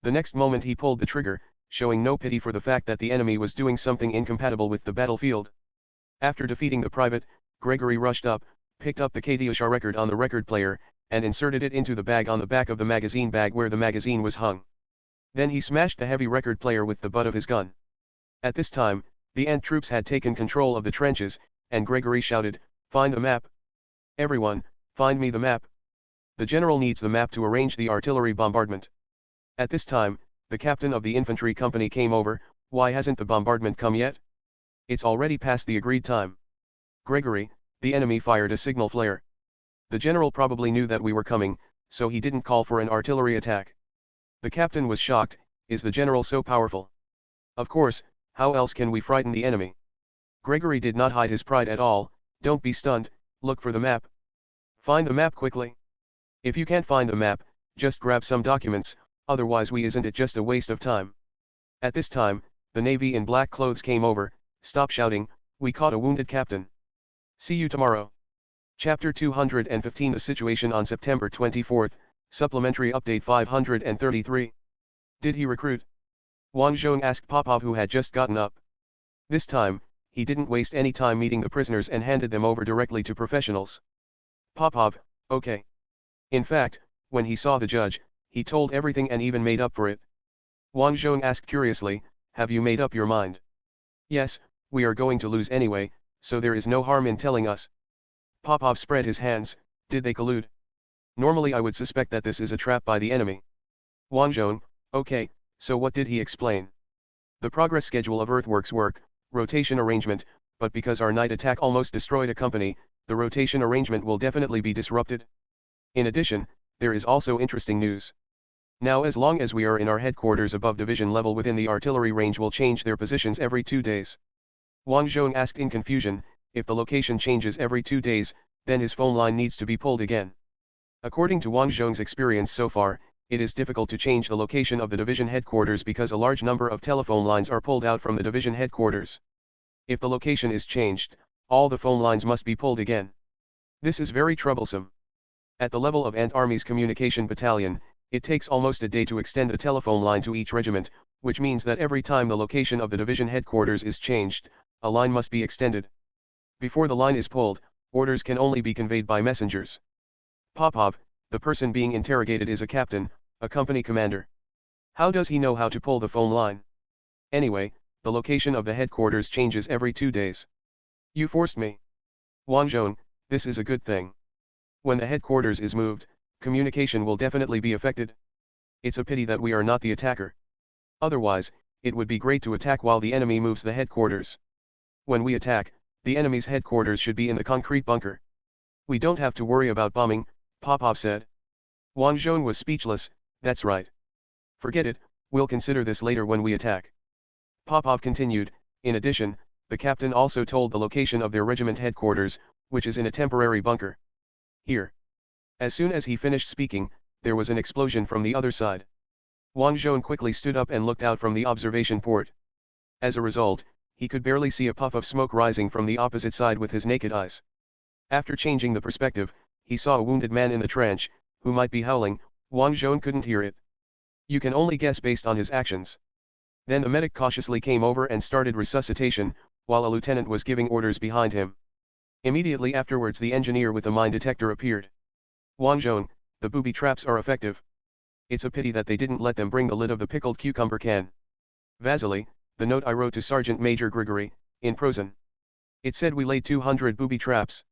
A: The next moment he pulled the trigger, showing no pity for the fact that the enemy was doing something incompatible with the battlefield. After defeating the private, Gregory rushed up, picked up the Katyusha record on the record player, and inserted it into the bag on the back of the magazine bag where the magazine was hung. Then he smashed the heavy record player with the butt of his gun. At this time, the Ant troops had taken control of the trenches, and Gregory shouted, "Find the map! Everyone, find me the map! The general needs the map to arrange the artillery bombardment." At this time, the captain of the infantry company came over. "Why hasn't the bombardment come yet? It's already past the agreed time." "Gregory, the enemy fired a signal flare. The general probably knew that we were coming, so he didn't call for an artillery attack." The captain was shocked. "Is the general so powerful?" "Of course, how else can we frighten the enemy?" Gregory did not hide his pride at all. "Don't be stunned, look for the map. Find the map quickly. If you can't find the map, just grab some documents, otherwise isn't it just a waste of time?" At this time, the navy in black clothes came over. "Stop shouting, we caught a wounded captain. See you tomorrow." Chapter 215 The situation on September 24th, Supplementary Update 533. "Did he recruit?" Wang Zhong asked Popov who had just gotten up. This time, he didn't waste any time meeting the prisoners and handed them over directly to professionals. Popov, okay. In fact, when he saw the judge, he told everything and even made up for it. Wang Zhong asked curiously, "Have you made up your mind?" "Yes, we are going to lose anyway, so there is no harm in telling us." Popov spread his hands. "Did they collude?" "Normally I would suspect that this is a trap by the enemy." Wang Zhong, okay, so what did he explain? "The progress schedule of earthworks work, rotation arrangement, but because our night attack almost destroyed a company, the rotation arrangement will definitely be disrupted. In addition, there is also interesting news. Now as long as we are in our headquarters above division level within the artillery range will change their positions every 2 days. Wang Zhong asked in confusion, "If the location changes every 2 days, then his phone line needs to be pulled again." According to Wang Zhong's experience so far, it is difficult to change the location of the division headquarters because a large number of telephone lines are pulled out from the division headquarters. If the location is changed, all the phone lines must be pulled again. This is very troublesome. At the level of Ant Army's communication battalion, it takes almost a day to extend a telephone line to each regiment, which means that every time the location of the division headquarters is changed, a line must be extended. Before the line is pulled, orders can only be conveyed by messengers. Popov, the person being interrogated is a captain, a company commander. How does he know how to pull the phone line? Anyway, the location of the headquarters changes every 2 days. You forced me. Wang Zhong, this is a good thing. When the headquarters is moved, communication will definitely be affected. It's a pity that we are not the attacker. Otherwise, it would be great to attack while the enemy moves the headquarters. When we attack, the enemy's headquarters should be in the concrete bunker. We don't have to worry about bombing, Popov said. Wang Zhong was speechless. That's right. Forget it, we'll consider this later when we attack. Popov continued, in addition, the captain also told the location of their regiment headquarters, which is in a temporary bunker. Here. As soon as he finished speaking, there was an explosion from the other side. Wang Zhong quickly stood up and looked out from the observation port. As a result, he could barely see a puff of smoke rising from the opposite side with his naked eyes. After changing the perspective, he saw a wounded man in the trench, who might be howling. Wang Zhong couldn't hear it. You can only guess based on his actions. Then the medic cautiously came over and started resuscitation, while a lieutenant was giving orders behind him. Immediately afterwards the engineer with the mine detector appeared. Wang Zhong, the booby traps are effective. It's a pity that they didn't let them bring the lid of the pickled cucumber can. Vasily, the note I wrote to Sergeant Major Grigory, in Prozan. It said we laid 200 booby traps.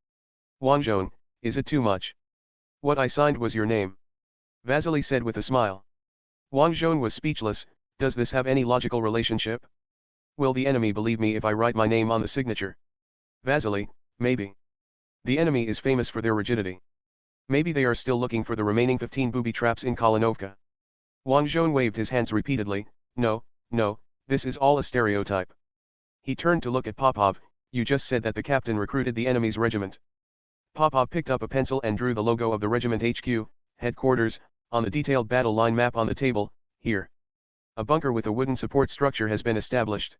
A: Wang Zhong, is it too much? What I signed was your name. Vasily said with a smile. Wang Zhong was speechless. Does this have any logical relationship? Will the enemy believe me if I write my name on the signature? Vasily, maybe. The enemy is famous for their rigidity. Maybe they are still looking for the remaining 15 booby traps in Kalinovka. Wang Zhong waved his hands repeatedly. No, no, this is all a stereotype. He turned to look at Popov. You just said that the captain recruited the enemy's regiment. Popov picked up a pencil and drew the logo of the regiment HQ, headquarters, on the detailed battle line map on the table. Here. A bunker with a wooden support structure has been established.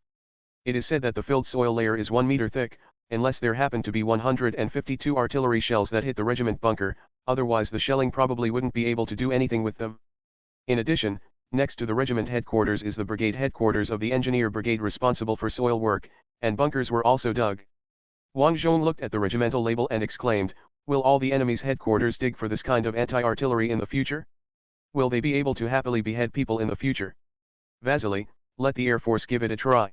A: It is said that the filled soil layer is 1 meter thick, unless there happen to be 152 artillery shells that hit the regiment bunker, otherwise the shelling probably wouldn't be able to do anything with them. In addition, next to the regiment headquarters is the brigade headquarters of the engineer brigade responsible for soil work, and bunkers were also dug. Wang Zhong looked at the regimental label and exclaimed, will all the enemy's headquarters dig for this kind of anti-artillery in the future? Will they be able to happily behead people in the future? Vasily, let the Air Force give it a try.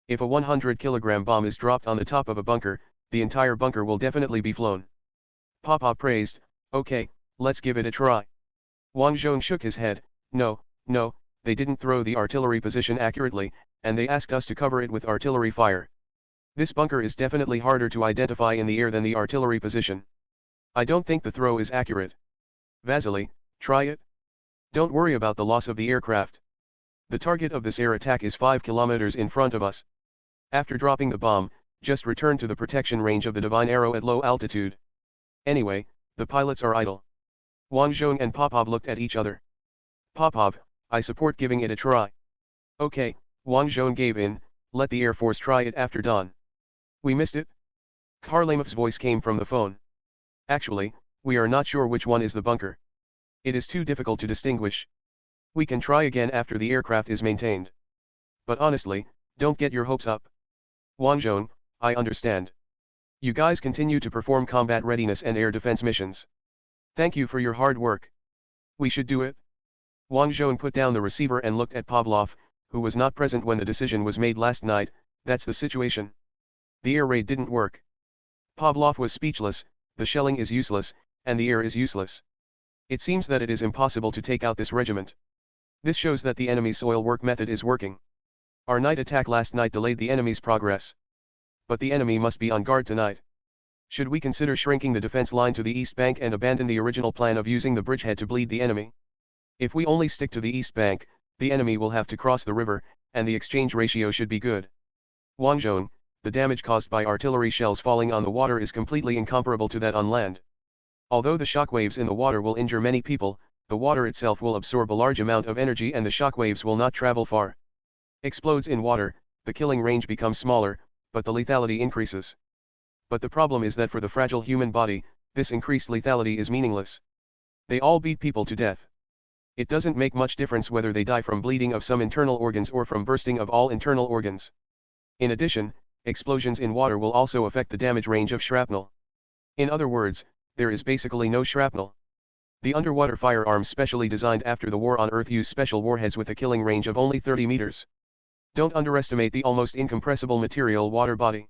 A: If a 100-kilogram bomb is dropped on the top of a bunker, the entire bunker will definitely be flown. Popov praised, okay, let's give it a try. Wang Zhong shook his head, no, they didn't throw the artillery position accurately, and they asked us to cover it with artillery fire. This bunker is definitely harder to identify in the air than the artillery position. I don't think the throw is accurate. Vasily, try it. Don't worry about the loss of the aircraft. The target of this air attack is 5 kilometers in front of us. After dropping the bomb, just return to the protection range of the Divine Arrow at low altitude. Anyway, the pilots are idle. Wang Zhong and Popov looked at each other. Popov, I support giving it a try. Okay, Wang Zhong gave in, let the Air Force try it after dawn. We missed it? Kharlamov's voice came from the phone. Actually, we are not sure which one is the bunker. It is too difficult to distinguish. We can try again after the aircraft is maintained. But honestly, don't get your hopes up. Wang Zhong, I understand. You guys continue to perform combat readiness and air defense missions. Thank you for your hard work. We should do it. Wang Zhong put down the receiver and looked at Pavlov, who was not present when the decision was made last night. That's the situation. The air raid didn't work. Pavlov was speechless. The shelling is useless, and the air is useless. It seems that it is impossible to take out this regiment. This shows that the enemy's soil work method is working. Our night attack last night delayed the enemy's progress. But the enemy must be on guard tonight. Should we consider shrinking the defense line to the east bank and abandon the original plan of using the bridgehead to bleed the enemy? If we only stick to the east bank, the enemy will have to cross the river, and the exchange ratio should be good. Wang Zhong, the damage caused by artillery shells falling on the water is completely incomparable to that on land. Although the shockwaves in the water will injure many people, the water itself will absorb a large amount of energy and the shockwaves will not travel far. Explodes in water, the killing range becomes smaller, but the lethality increases. But the problem is that for the fragile human body, this increased lethality is meaningless. They all beat people to death. It doesn't make much difference whether they die from bleeding of some internal organs or from bursting of all internal organs. In addition, explosions in water will also affect the damage range of shrapnel. In other words, there is basically no shrapnel. The underwater firearms specially designed after the war on Earth use special warheads with a killing range of only 30 meters. Don't underestimate the almost incompressible material water body.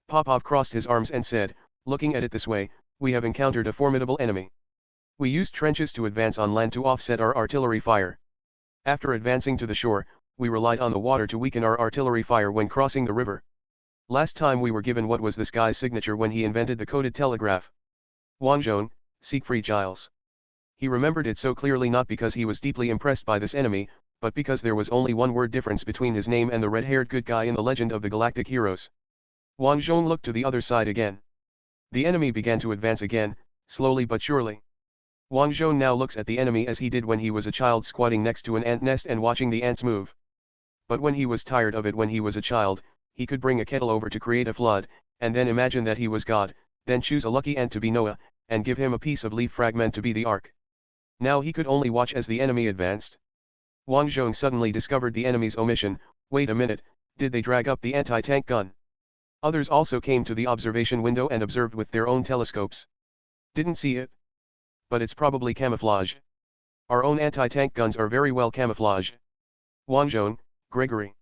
A: Popov crossed his arms and said, looking at it this way, we have encountered a formidable enemy. We used trenches to advance on land to offset our artillery fire. After advancing to the shore, we relied on the water to weaken our artillery fire when crossing the river. Last time we were given what was this guy's signature when he invented the coded telegraph. Wang Zhong, Siegfried Giles. He remembered it so clearly not because he was deeply impressed by this enemy, but because there was only one word difference between his name and the red-haired good guy in the legend of the galactic heroes. Wang Zhong looked to the other side again. The enemy began to advance again, slowly but surely. Wang Zhong now looks at the enemy as he did when he was a child squatting next to an ant nest and watching the ants move. But when he was tired of it when he was a child, he could bring a kettle over to create a flood, and then imagine that he was God, then choose a lucky ant to be Noah, and give him a piece of leaf fragment to be the ark. Now he could only watch as the enemy advanced. Wang Zhong suddenly discovered the enemy's omission. Wait a minute, did they drag up the anti-tank gun? Others also came to the observation window and observed with their own telescopes. Didn't see it. But it's probably camouflage. Our own anti-tank guns are very well camouflaged. Wang Zhong, Gregory.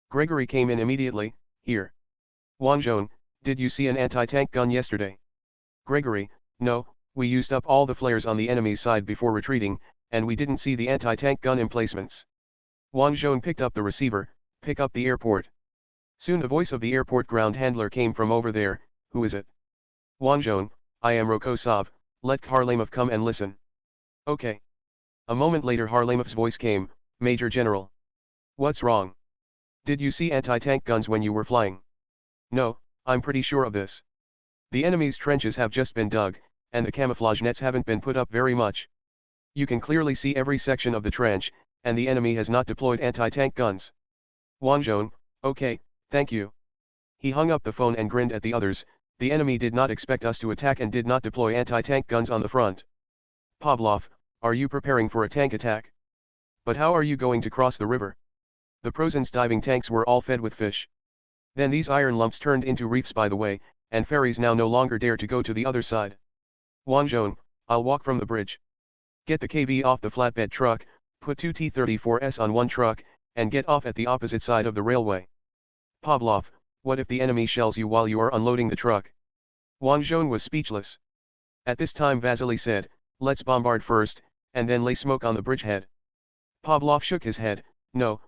A: Gregory came in immediately. Here. Wang Zhong, did you see an anti-tank gun yesterday? Gregory, no, we used up all the flares on the enemy's side before retreating, and we didn't see the anti-tank gun emplacements. Wang Zhong picked up the receiver. Pick up the airport. Soon the voice of the airport ground handler came from over there. Who is it? Wang Zhong, I am Rokosov, let Kharlamov come and listen. Okay. A moment later Kharlamov's voice came, Major General. What's wrong? Did you see anti-tank guns when you were flying? No, I'm pretty sure of this. The enemy's trenches have just been dug, and the camouflage nets haven't been put up very much. You can clearly see every section of the trench, and the enemy has not deployed anti-tank guns. Wang Zhong, okay, thank you. He hung up the phone and grinned at the others. The enemy did not expect us to attack and did not deploy anti-tank guns on the front. Pavlov, are you preparing for a tank attack? But how are you going to cross the river? The Prozin's diving tanks were all fed with fish. Then these iron lumps turned into reefs by the way, and ferries now no longer dare to go to the other side. Wang Zhong, I'll walk from the bridge. Get the KV off the flatbed truck, put two T-34s on one truck, and get off at the opposite side of the railway. Pavlov, what if the enemy shells you while you are unloading the truck? Wang Zhong was speechless. At this time Vasily said, let's bombard first, and then lay smoke on the bridgehead. Pavlov shook his head, no,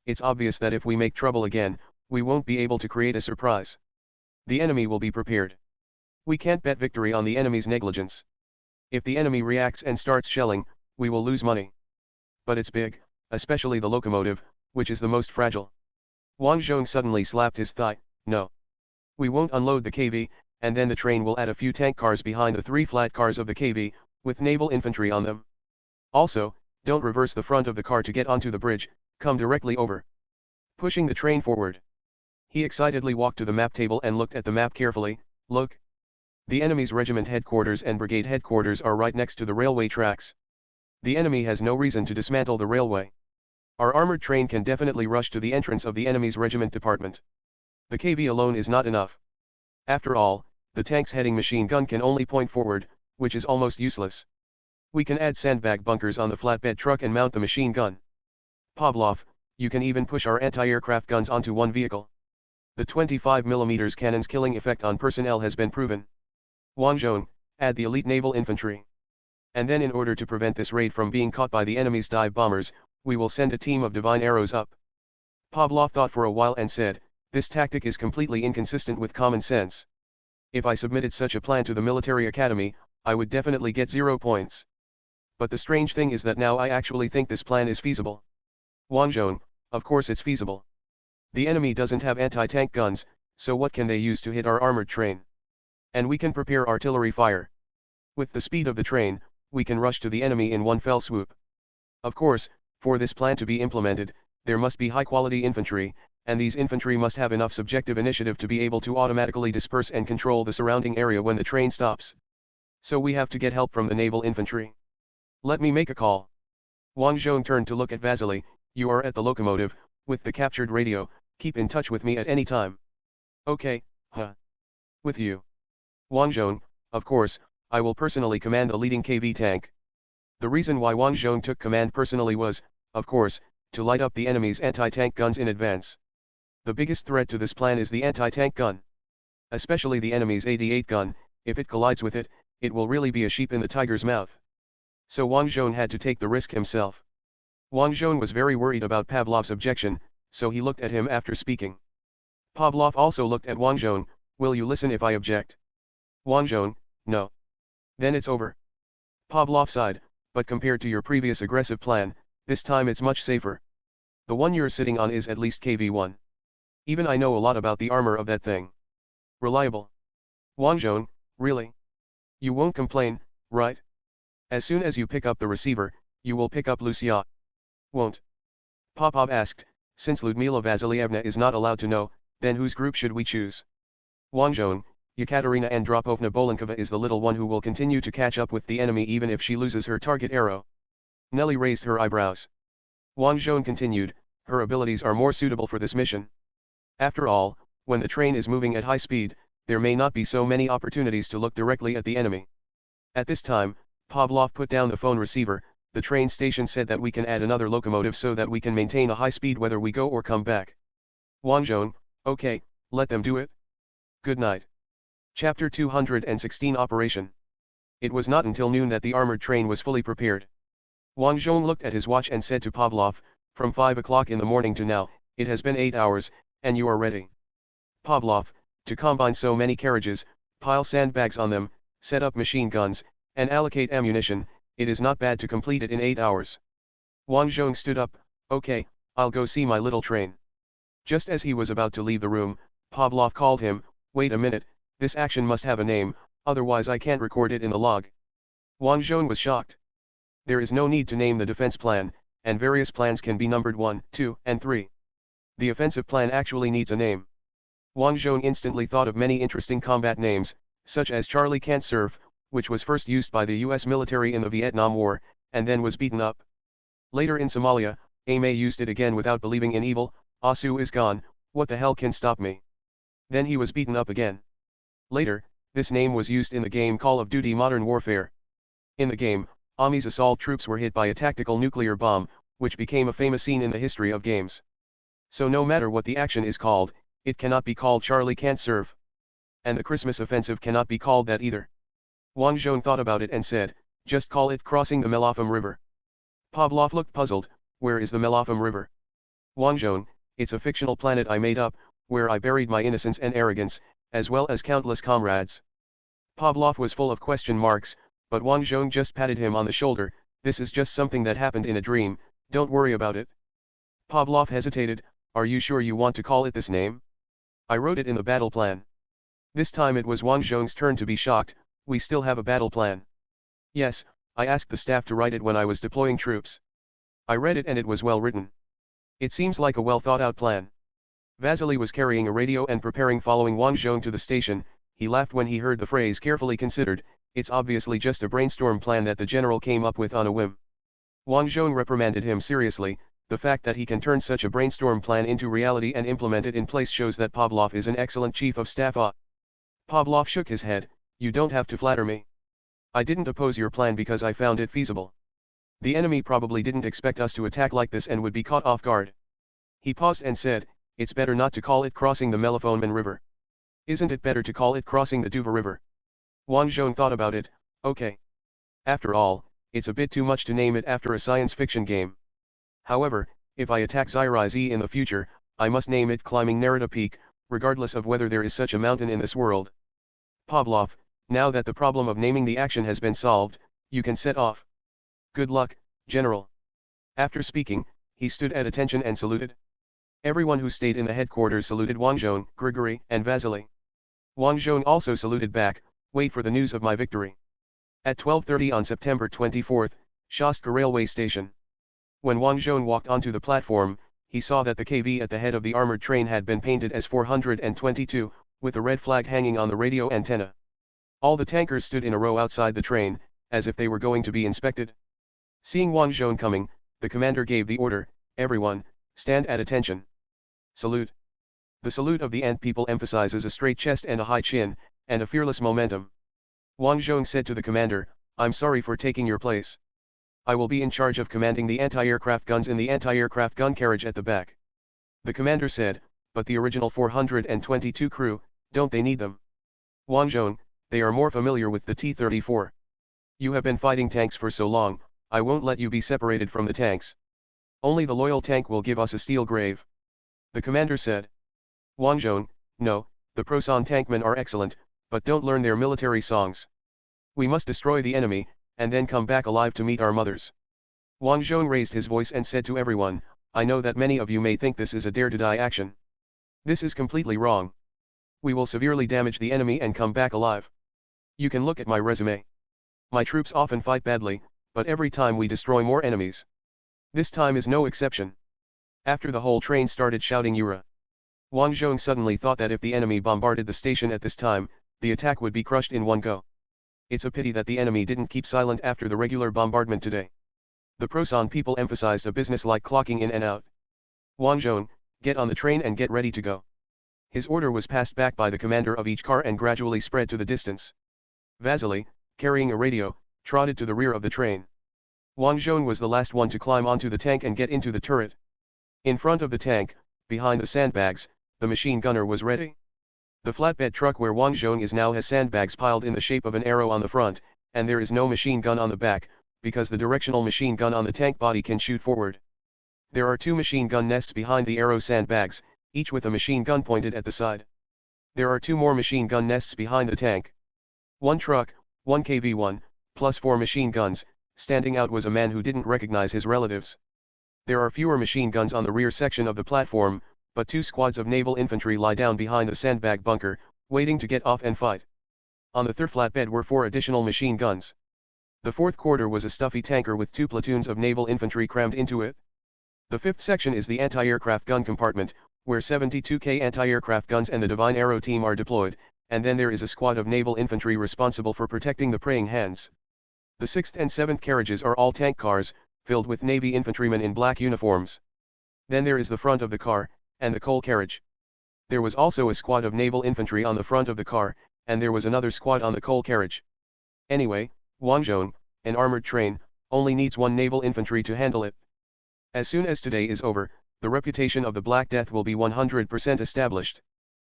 A: it's obvious that if we make trouble again, we won't be able to create a surprise. The enemy will be prepared. We can't bet victory on the enemy's negligence. If the enemy reacts and starts shelling, we will lose money. But it's big, especially the locomotive, which is the most fragile. Wang Zhong suddenly slapped his thigh, no. We won't unload the KV, and then the train will add a few tank cars behind the 3 flat cars of the KV, with naval infantry on them. Also, don't reverse the front of the car to get onto the bridge, come directly over. Pushing the train forward. He excitedly walked to the map table and looked at the map carefully. Look. The enemy's regiment headquarters and brigade headquarters are right next to the railway tracks. The enemy has no reason to dismantle the railway. Our armored train can definitely rush to the entrance of the enemy's regiment department. The KV alone is not enough. After all, the tank's heading machine gun can only point forward, which is almost useless. We can add sandbag bunkers on the flatbed truck and mount the machine gun. Pavlov, you can even push our anti-aircraft guns onto one vehicle. The 25mm cannon's killing effect on personnel has been proven. Wang Zhong, add the elite naval infantry. And then in order to prevent this raid from being caught by the enemy's dive bombers, we will send a team of divine arrows up. Pavlov thought for a while and said, this tactic is completely inconsistent with common sense. If I submitted such a plan to the military academy, I would definitely get 0 points. But the strange thing is that now I actually think this plan is feasible. Wang Zhong, of course it's feasible. The enemy doesn't have anti-tank guns, so what can they use to hit our armored train? And we can prepare artillery fire. With the speed of the train, we can rush to the enemy in one fell swoop. Of course, for this plan to be implemented, there must be high-quality infantry, and these infantry must have enough subjective initiative to be able to automatically disperse and control the surrounding area when the train stops. So we have to get help from the naval infantry. Let me make a call. Wang Zhong turned to look at Vasily. You are at the locomotive, with the captured radio, keep in touch with me at any time. Okay, With you. Wang Zhong, of course, I will personally command the leading KV tank. The reason why Wang Zhong took command personally was, of course, to light up the enemy's anti-tank guns in advance. The biggest threat to this plan is the anti-tank gun. Especially the enemy's 88 gun, if it collides with it, it will really be a sheep in the tiger's mouth. So Wang Zhong had to take the risk himself. Wang Zhong was very worried about Pavlov's objection, so he looked at him after speaking. Pavlov also looked at Wang Zhong, will you listen if I object? Wang Zhong, no. Then it's over. Pavlov sighed, but compared to your previous aggressive plan, this time it's much safer. The one you're sitting on is at least KV-1. Even I know a lot about the armor of that thing. Reliable. Wang Zhong, really? You won't complain, right? As soon as you pick up the receiver, you will pick up Lucia. Won't? Popov asked, since Ludmila Vasilievna is not allowed to know, then whose group should we choose? Wang Zhong, Yekaterina Andropovna Bolenkova is the little one who will continue to catch up with the enemy even if she loses her target arrow. Nelly raised her eyebrows. Wang Zhong continued, her abilities are more suitable for this mission. After all, When the train is moving at high speed, there may not be so many opportunities to look directly at the enemy. At this time, Pavlov put down the phone receiver. The train station said that we can add another locomotive so that we can maintain a high speed whether we go or come back. Wang Zhong, okay, let them do it. Good night. Chapter 216 Operation. It was not until noon that the armored train was fully prepared. Wang Zhong looked at his watch and said to Pavlov, from 5 o'clock in the morning to now, it has been 8 hours, and you are ready. Pavlov, to combine so many carriages, pile sandbags on them, set up machine guns, and allocate ammunition, it is not bad to complete it in 8 hours. Wang Zhong stood up, okay, I'll go see my little train. Just as he was about to leave the room, Pavlov called him, wait a minute, this action must have a name, otherwise I can't record it in the log. Wang Zhong was shocked. There is no need to name the defense plan, and various plans can be numbered 1, 2, and 3. The offensive plan actually needs a name. Wang Zhong instantly thought of many interesting combat names, such as Charlie Can't Serve, which was first used by the US military in the Vietnam War, and then was beaten up. Later in Somalia, Aimé used it again without believing in evil, Asu is gone, what the hell can stop me? Then he was beaten up again. Later, this name was used in the game Call of Duty Modern Warfare. In the game, Ami's assault troops were hit by a tactical nuclear bomb, which became a famous scene in the history of games. So no matter what the action is called, it cannot be called Charlie Can't Serve. And the Christmas offensive cannot be called that either. Wang Zhong thought about it and said, just call it Crossing the Melafam River. Pavlov looked puzzled, where is the Melafam River? Wang Zhong, it's a fictional planet I made up, where I buried my innocence and arrogance, as well as countless comrades. Pavlov was full of question marks, but Wang Zhong just patted him on the shoulder, this is just something that happened in a dream, don't worry about it. Pavlov hesitated, are you sure you want to call it this name? I wrote it in the battle plan. This time it was Wang Zhong's turn to be shocked, we still have a battle plan. Yes, I asked the staff to write it when I was deploying troops. I read it and it was well written. It seems like a well thought out plan. Vasily was carrying a radio and preparing following Wang Zhong to the station, he laughed when he heard the phrase carefully considered, it's obviously just a brainstorm plan that the general came up with on a whim. Wang Zhong reprimanded him seriously, the fact that he can turn such a brainstorm plan into reality and implement it in place shows that Pavlov is an excellent chief of staff. Pavlov shook his head, you don't have to flatter me. I didn't oppose your plan because I found it feasible. The enemy probably didn't expect us to attack like this and would be caught off guard. He paused and said, it's better not to call it crossing the Melafon River. Isn't it better to call it crossing the Duva River? Wang Zhong thought about it, okay. After all, it's a bit too much to name it after a science fiction game. However, if I attack Zyrize in the future, I must name it Climbing Narita Peak, regardless of whether there is such a mountain in this world. Pavlov, now that the problem of naming the action has been solved, you can set off. Good luck, General. After speaking, he stood at attention and saluted. Everyone who stayed in the headquarters saluted Wang Zhong, Grigory, and Vasily. Wang Zhong also saluted back, wait for the news of my victory. At 12:30 on September 24, Shastka railway station. When Wang Zhong walked onto the platform, he saw that the KV at the head of the armored train had been painted as 422, with a red flag hanging on the radio antenna. All the tankers stood in a row outside the train, as if they were going to be inspected. Seeing Wang Zhong coming, the commander gave the order, everyone, stand at attention. Salute. The salute of the Ant people emphasizes a straight chest and a high chin, and a fearless momentum. Wang Zhong said to the commander, I'm sorry for taking your place. I will be in charge of commanding the anti-aircraft guns in the anti-aircraft gun carriage at the back. The commander said, but the original 422 crew, don't they need them? Wang Zhong, they are more familiar with the T-34. You have been fighting tanks for so long, I won't let you be separated from the tanks. Only the loyal tank will give us a steel grave. The commander said. Wang Zhong, no, the Prosan tankmen are excellent, but don't learn their military songs. We must destroy the enemy, and then come back alive to meet our mothers. Wang Zhong raised his voice and said to everyone, I know that many of you may think this is a dare-to-die action. This is completely wrong. We will severely damage the enemy and come back alive. You can look at my resume. My troops often fight badly, but every time we destroy more enemies. This time is no exception. After the whole train started shouting Yura. Wang Zhong suddenly thought that if the enemy bombarded the station at this time, the attack would be crushed in one go. It's a pity that the enemy didn't keep silent after the regular bombardment today. The Prosan people emphasized a business-like clocking in and out. Wang Zhong, get on the train and get ready to go. His order was passed back by the commander of each car and gradually spread to the distance. Vasily, carrying a radio, trotted to the rear of the train. Wang Zhong was the last one to climb onto the tank and get into the turret. In front of the tank, behind the sandbags, the machine gunner was ready. The flatbed truck where Wang Zhong is now has sandbags piled in the shape of an arrow on the front, and there is no machine gun on the back, because the directional machine gun on the tank body can shoot forward. There are 2 machine gun nests behind the arrow sandbags, each with a machine gun pointed at the side. There are 2 more machine gun nests behind the tank. 1 truck, 1 KV-1, plus 4 machine guns. Standing out was a man who didn't recognize his relatives. There are fewer machine guns on the rear section of the platform, but 2 squads of naval infantry lie down behind the sandbag bunker, waiting to get off and fight. On the third flatbed were 4 additional machine guns. The fourth quarter was a stuffy tanker with 2 platoons of naval infantry crammed into it. The fifth section is the anti-aircraft gun compartment, where 72K anti-aircraft guns and the Divine Arrow team are deployed, and then there is a squad of naval infantry responsible for protecting the praying hands. The 6th and 7th carriages are all tank cars, filled with Navy infantrymen in black uniforms. Then there is the front of the car, and the coal carriage. There was also a squad of naval infantry on the front of the car, and there was another squad on the coal carriage. Anyway, Wang Zhong, an armored train, only needs 1 naval infantry to handle it. As soon as today is over, the reputation of the Black Death will be 100% established.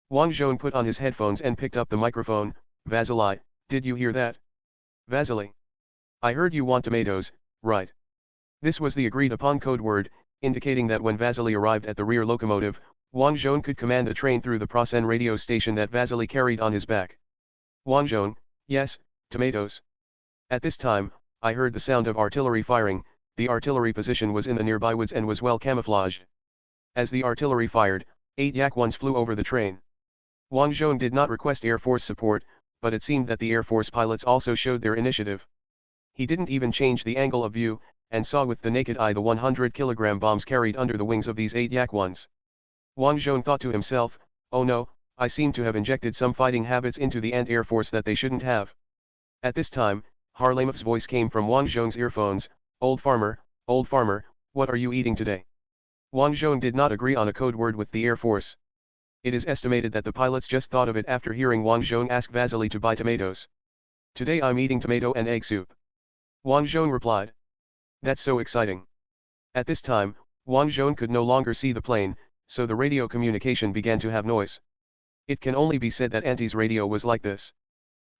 A: Wang Zhong put on his headphones and picked up the microphone. Vasily, did you hear that? Vasily. I heard you want tomatoes, right? This was the agreed upon code word, indicating that when Vasily arrived at the rear locomotive, Wang Zhong could command the train through the Prasen radio station that Vasily carried on his back. Wang Zhong, yes, tomatoes. At this time, I heard the sound of artillery firing. The artillery position was in the nearby woods and was well camouflaged. As the artillery fired, 8 Yak-1s flew over the train. Wang Zhong did not request Air Force support, but it seemed that the Air Force pilots also showed their initiative. He didn't even change the angle of view, and saw with the naked eye the 100-kilogram bombs carried under the wings of these 8 Yak-1s. Wang Zhong thought to himself, oh no, I seem to have injected some fighting habits into the Ant Air Force that they shouldn't have. At this time, Harlamov's voice came from Wang Zhong's earphones. Old farmer, what are you eating today? Wang Zhong did not agree on a code word with the Air Force. It is estimated that the pilots just thought of it after hearing Wang Zhong ask Vasily to buy tomatoes. Today I'm eating tomato and egg soup. Wang Zhong replied. That's so exciting. At this time, Wang Zhong could no longer see the plane, so the radio communication began to have noise. It can only be said that Anti's radio was like this.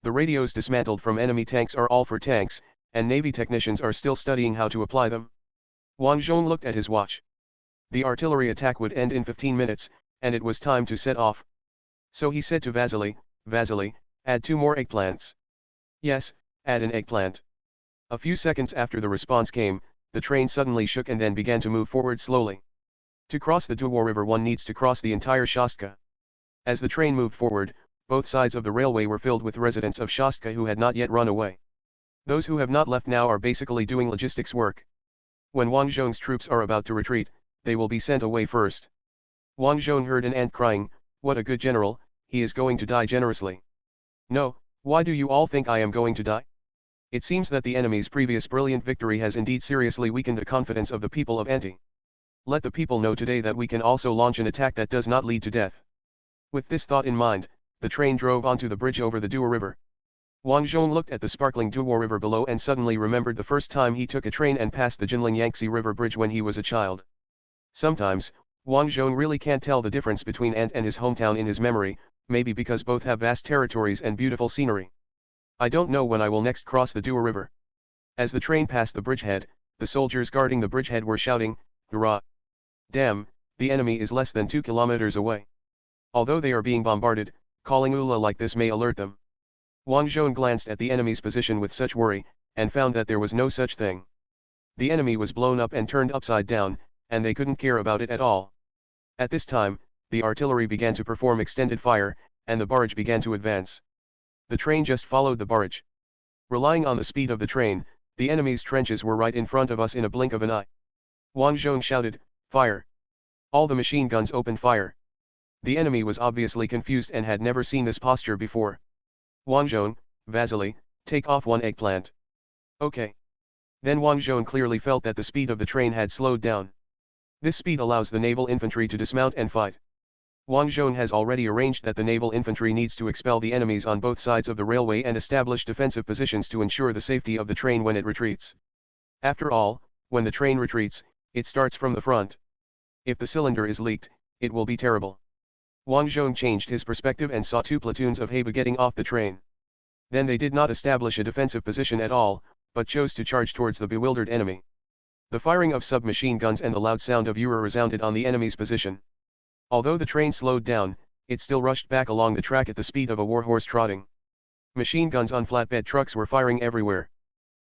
A: The radios dismantled from enemy tanks are all for tanks, and Navy technicians are still studying how to apply them. Wang Zhong looked at his watch. The artillery attack would end in 15 minutes, and it was time to set off. So he said to Vasily, Vasily, add 2 more eggplants. Yes, add an eggplant. A few seconds after the response came, the train suddenly shook and then began to move forward slowly. To cross the Duo River one needs to cross the entire Shostka. As the train moved forward, both sides of the railway were filled with residents of Shostka who had not yet run away. Those who have not left now are basically doing logistics work. When Wang Zhong's troops are about to retreat, they will be sent away first. Wang Zhong heard an ant crying, what a good general, he is going to die generously. No, why do you all think I am going to die? It seems that the enemy's previous brilliant victory has indeed seriously weakened the confidence of the people of Anti. Let the people know today that we can also launch an attack that does not lead to death. With this thought in mind, the train drove onto the bridge over the Duo River. Wang Zhong looked at the sparkling Duo River below and suddenly remembered the first time he took a train and passed the Jinling Yangtze River Bridge when he was a child. Sometimes, Wang Zhong really can't tell the difference between Ant and his hometown in his memory, maybe because both have vast territories and beautiful scenery. I don't know when I will next cross the Duo River. As the train passed the bridgehead, the soldiers guarding the bridgehead were shouting, hurrah! Damn, the enemy is less than 2 kilometers away. Although they are being bombarded, calling Ula like this may alert them. Wang Zhong glanced at the enemy's position with such worry, and found that there was no such thing. The enemy was blown up and turned upside down, and they couldn't care about it at all. At this time, the artillery began to perform extended fire, and the barrage began to advance. The train just followed the barrage. Relying on the speed of the train, the enemy's trenches were right in front of us in a blink of an eye. Wang Zhong shouted, fire! All the machine guns opened fire. The enemy was obviously confused and had never seen this posture before. Wang Zhong, Vasily, take off 1 eggplant. Okay. Then Wang Zhong clearly felt that the speed of the train had slowed down. This speed allows the naval infantry to dismount and fight. Wang Zhong has already arranged that the naval infantry needs to expel the enemies on both sides of the railway and establish defensive positions to ensure the safety of the train when it retreats. After all, when the train retreats, it starts from the front. If the cylinder is leaked, it will be terrible. Wang Zhong changed his perspective and saw two platoons of Heiba getting off the train. Then they did not establish a defensive position at all, but chose to charge towards the bewildered enemy. The firing of submachine guns and the loud sound of Ura resounded on the enemy's position. Although the train slowed down, it still rushed back along the track at the speed of a warhorse trotting. Machine guns on flatbed trucks were firing everywhere.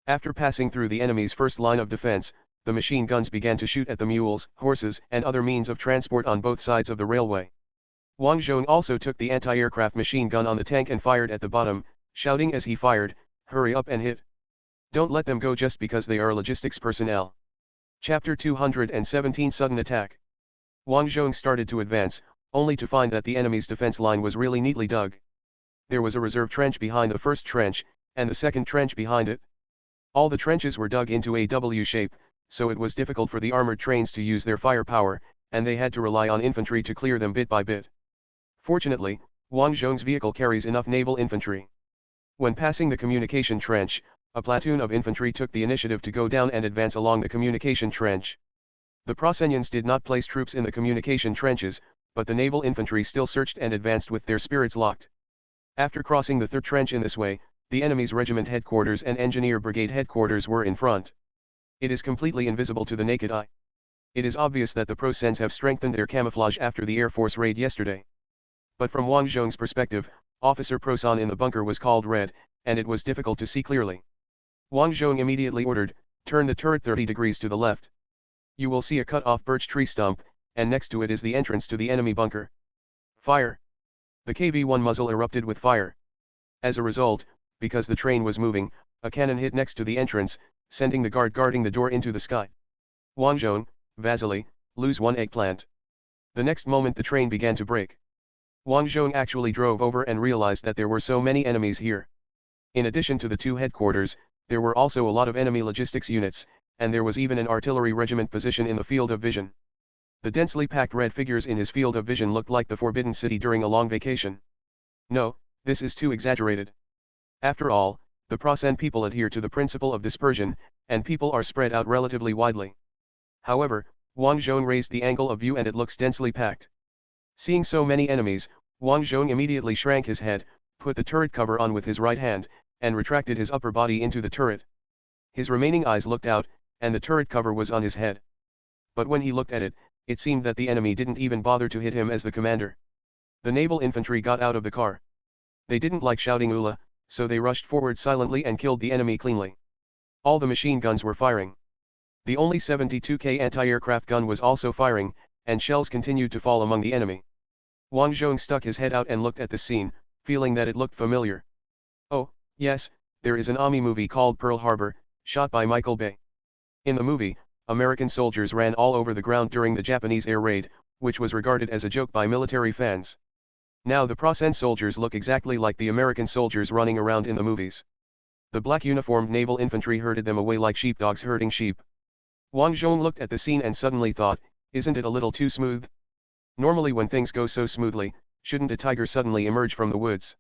A: After passing through the enemy's first line of defense, the machine guns began to shoot at the mules, horses, and other means of transport on both sides of the railway. Wang Zhong also took the anti-aircraft machine gun on the tank and fired at the bottom, shouting as he fired, "Hurry up and hit! Don't let them go just because they are logistics personnel." Chapter 217 Sudden Attack. Wang Zhong started to advance, only to find that the enemy's defense line was really neatly dug. There was a reserve trench behind the first trench, and the second trench behind it. All the trenches were dug into a W shape, so it was difficult for the armored trains to use their firepower, and they had to rely on infantry to clear them bit by bit. Fortunately, Wang Zhong's vehicle carries enough naval infantry. When passing the communication trench, a platoon of infantry took the initiative to go down and advance along the communication trench. The Prosenians did not place troops in the communication trenches, but the naval infantry still searched and advanced with their spirits locked. After crossing the third trench in this way, the enemy's regiment headquarters and engineer brigade headquarters were in front. It is completely invisible to the naked eye. It is obvious that the Prosens have strengthened their camouflage after the Air Force raid yesterday. But from Wang Zhong's perspective, Officer Prosan in the bunker was called red, and it was difficult to see clearly. Wang Zhong immediately ordered, "Turn the turret 30 degrees to the left. You will see a cut-off birch tree stump, and next to it is the entrance to the enemy bunker. Fire!" The KV-1 muzzle erupted with fire. As a result, because the train was moving, a cannon hit next to the entrance, sending the guard guarding the door into the sky. Wang Zhong, Vasily, lose one eggplant. The next moment the train began to break. Wang Zhong actually drove over and realized that there were so many enemies here. In addition to the two headquarters, there were also a lot of enemy logistics units, and there was even an artillery regiment position in the field of vision. The densely packed red figures in his field of vision looked like the Forbidden City during a long vacation. No, this is too exaggerated. After all, the Prosen people adhere to the principle of dispersion, and people are spread out relatively widely. However, Wang Zhong raised the angle of view and it looks densely packed. Seeing so many enemies, Wang Zhong immediately shrank his head, put the turret cover on with his right hand, and retracted his upper body into the turret. His remaining eyes looked out, and the turret cover was on his head. But when he looked at it, it seemed that the enemy didn't even bother to hit him as the commander. The naval infantry got out of the car. They didn't like shouting "Ula," so they rushed forward silently and killed the enemy cleanly. All the machine guns were firing. The only 72K anti-aircraft gun was also firing, and shells continued to fall among the enemy. Wang Zhong stuck his head out and looked at the scene, feeling that it looked familiar. Oh, yes, there is an army movie called Pearl Harbor, shot by Michael Bay. In the movie, American soldiers ran all over the ground during the Japanese air raid, which was regarded as a joke by military fans. Now the Prosen soldiers look exactly like the American soldiers running around in the movies. The black uniformed naval infantry herded them away like sheepdogs herding sheep. Wang Zhong looked at the scene and suddenly thought, isn't it a little too smooth? Normally when things go so smoothly, shouldn't a tiger suddenly emerge from the woods?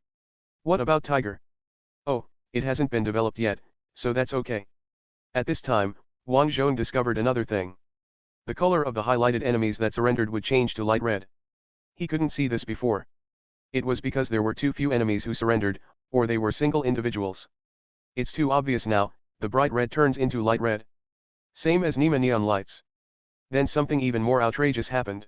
A: What about tiger? Oh, it hasn't been developed yet, so that's okay. At this time, Wang Zhong discovered another thing. The color of the highlighted enemies that surrendered would change to light red. He couldn't see this before. It was because there were too few enemies who surrendered, or they were single individuals. It's too obvious now, the bright red turns into light red. Same as neon lights. Then something even more outrageous happened.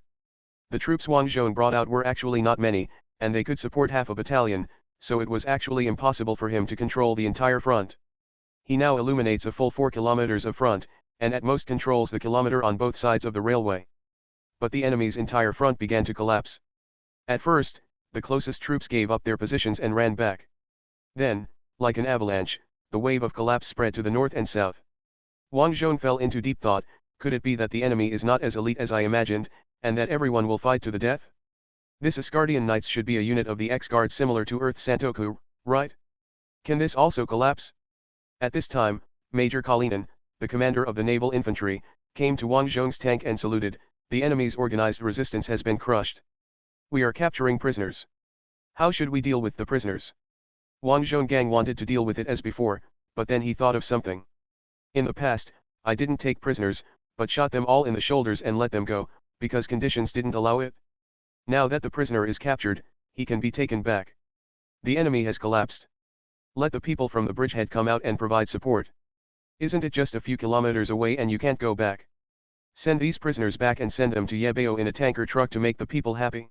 A: The troops Wang Zhong brought out were actually not many, and they could support half a battalion, so it was actually impossible for him to control the entire front. He now illuminates a full 4 kilometers of front, and at most controls the kilometer on both sides of the railway. But the enemy's entire front began to collapse. At first, the closest troops gave up their positions and ran back. Then, like an avalanche, the wave of collapse spread to the north and south. Wang Zhong fell into deep thought, could it be that the enemy is not as elite as I imagined, and that everyone will fight to the death? This Asgardian Knights should be a unit of the X-Guard similar to Earth's Santoku, right? Can this also collapse? At this time, Major Kalinin, the commander of the naval infantry, came to Wang Zhong's tank and saluted, the enemy's organized resistance has been crushed. We are capturing prisoners. How should we deal with the prisoners? Wang Zhong wanted to deal with it as before, but then he thought of something. In the past, I didn't take prisoners, but shot them all in the shoulders and let them go, because conditions didn't allow it. Now that the prisoner is captured, he can be taken back. The enemy has collapsed. Let the people from the bridgehead come out and provide support. Isn't it just a few kilometers away and you can't go back? Send these prisoners back and send them to Yebeo in a tanker truck to make the people happy.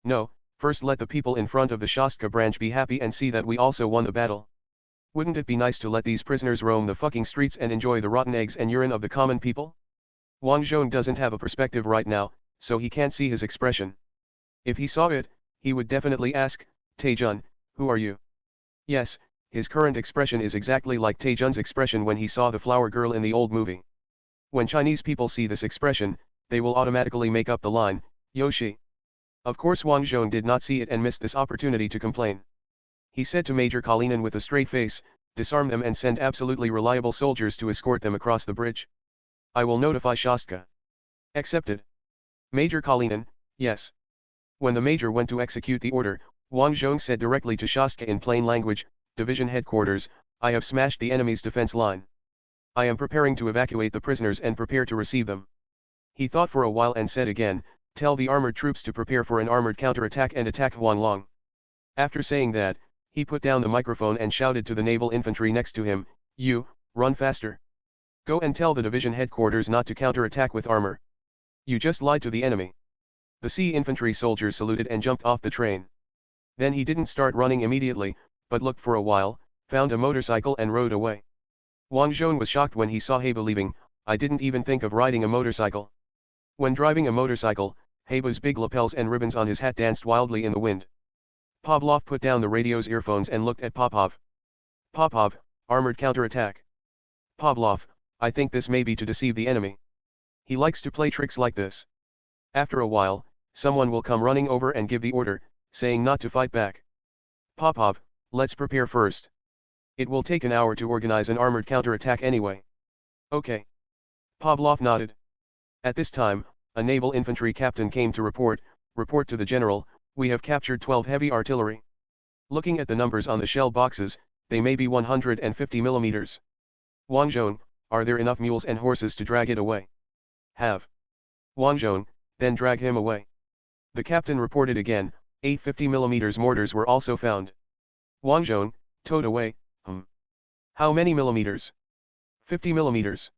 A: No, first let the people in front of the Shastka branch be happy and see that we also won the battle. Wouldn't it be nice to let these prisoners roam the fucking streets and enjoy the rotten eggs and urine of the common people? Wang Zhong doesn't have a perspective right now, so he can't see his expression. If he saw it, he would definitely ask, Taejun, who are you? Yes, his current expression is exactly like Taejun's expression when he saw the flower girl in the old movie. When Chinese people see this expression, they will automatically make up the line, Yoshi. Of course Wang Zhong did not see it and missed this opportunity to complain. He said to Major Kalinin with a straight face, disarm them and send absolutely reliable soldiers to escort them across the bridge. I will notify Shastka. Accepted. Major Kalinin, yes. When the major went to execute the order, Wang Zhong said directly to Shastka in plain language, Division Headquarters, I have smashed the enemy's defense line. I am preparing to evacuate the prisoners and prepare to receive them. He thought for a while and said again, tell the armored troops to prepare for an armored counterattack and attack Huanglong. After saying that, he put down the microphone and shouted to the naval infantry next to him, you, run faster. Go and tell the division headquarters not to counterattack with armor. You just lied to the enemy. The sea infantry soldiers saluted and jumped off the train. Then he didn't start running immediately, but looked for a while, found a motorcycle and rode away. Wang Zhong was shocked when he saw Heba leaving. I didn't even think of riding a motorcycle. When driving a motorcycle, Heba's big lapels and ribbons on his hat danced wildly in the wind. Pavlov put down the radio's earphones and looked at Popov. Popov, armored counterattack. Pavlov, I think this may be to deceive the enemy. He likes to play tricks like this. After a while, someone will come running over and give the order, saying not to fight back. Popov, let's prepare first. It will take an hour to organize an armored counterattack anyway. Okay. Pavlov nodded. At this time, a naval infantry captain came to report to the general, we have captured 12 heavy artillery. Looking at the numbers on the shell boxes, they may be 150 millimeters. Wang Zhong, are there enough mules and horses to drag it away? Have. Wang Zhong, then drag him away. The captain reported again, 8 50 millimeters mortars were also found. Wang Zhong, towed away, How many millimeters? 50 millimeters.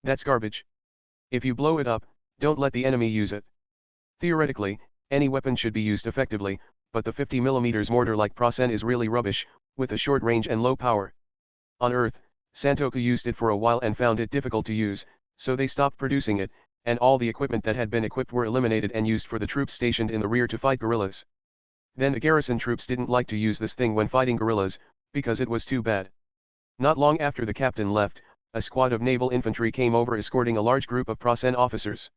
A: That's garbage. If you blow it up, don't let the enemy use it. Theoretically, any weapon should be used effectively, but the 50 millimeters mortar like Prasen is really rubbish, with a short range and low power. On Earth, Santoku used it for a while and found it difficult to use, so they stopped producing it, and all the equipment that had been equipped were eliminated and used for the troops stationed in the rear to fight guerrillas. Then the garrison troops didn't like to use this thing when fighting guerrillas, because it was too bad. Not long after the captain left, a squad of naval infantry came over escorting a large group of Prasen officers.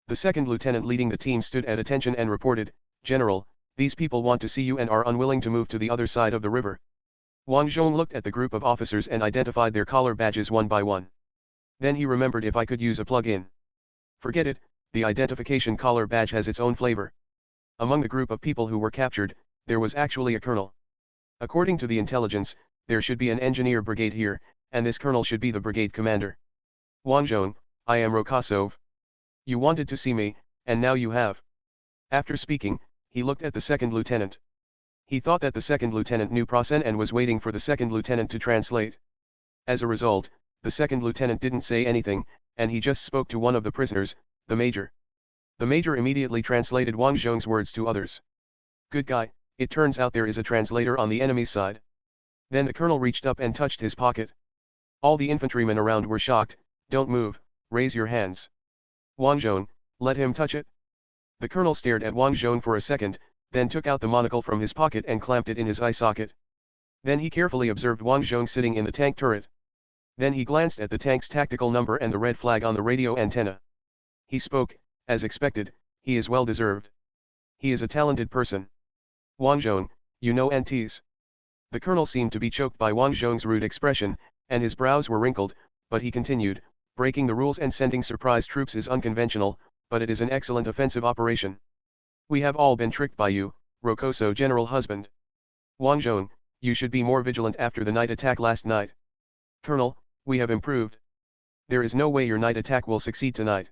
A: The second lieutenant leading the team stood at attention and reported, General, these people want to see you and are unwilling to move to the other side of the river. Wang Zhong looked at the group of officers and identified their collar badges one by one. Then he remembered if I could use a plug-in. Forget it, the identification collar badge has its own flavor. Among the group of people who were captured, there was actually a colonel. According to the intelligence, there should be an engineer brigade here, and this colonel should be the brigade commander. Wang Zhong, I am Rokasov. You wanted to see me, and now you have. After speaking, he looked at the second lieutenant. He thought that the second lieutenant knew Prasen and was waiting for the second lieutenant to translate. As a result, the second lieutenant didn't say anything, and he just spoke to one of the prisoners, the major. The major immediately translated Wang Zhong's words to others. Good guy, it turns out there is a translator on the enemy's side. Then the colonel reached up and touched his pocket. All the infantrymen around were shocked, don't move, raise your hands. Wang Zhong, let him touch it. The colonel stared at Wang Zhong for a second, then took out the monocle from his pocket and clamped it in his eye socket. Then he carefully observed Wang Zhong sitting in the tank turret. Then he glanced at the tank's tactical number and the red flag on the radio antenna. He spoke, as expected, he is well deserved. He is a talented person. Wang Zhong, you know NTs. The colonel seemed to be choked by Wang Zhong's rude expression, and his brows were wrinkled, but he continued, breaking the rules and sending surprise troops is unconventional, but it is an excellent offensive operation. We have all been tricked by you, Rocoso General Husband. Wang Zhong, you should be more vigilant after the night attack last night. Colonel, we have improved. There is no way your night attack will succeed tonight.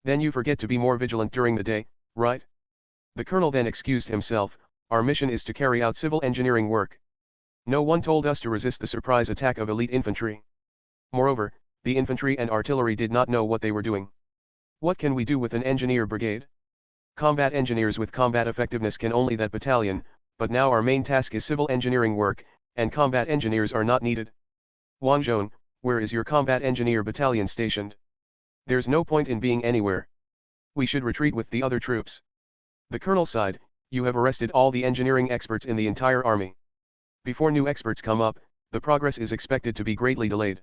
A: Then you forget to be more vigilant during the day, right? The colonel then excused himself. Our mission is to carry out civil engineering work. No one told us to resist the surprise attack of elite infantry. Moreover, the infantry and artillery did not know what they were doing. What can we do with an engineer brigade? Combat engineers with combat effectiveness can only that battalion, but now our main task is civil engineering work, and combat engineers are not needed. Wang Zhong, where is your combat engineer battalion stationed? There's no point in being anywhere. We should retreat with the other troops. The colonel sighed, you have arrested all the engineering experts in the entire army. Before new experts come up, the progress is expected to be greatly delayed.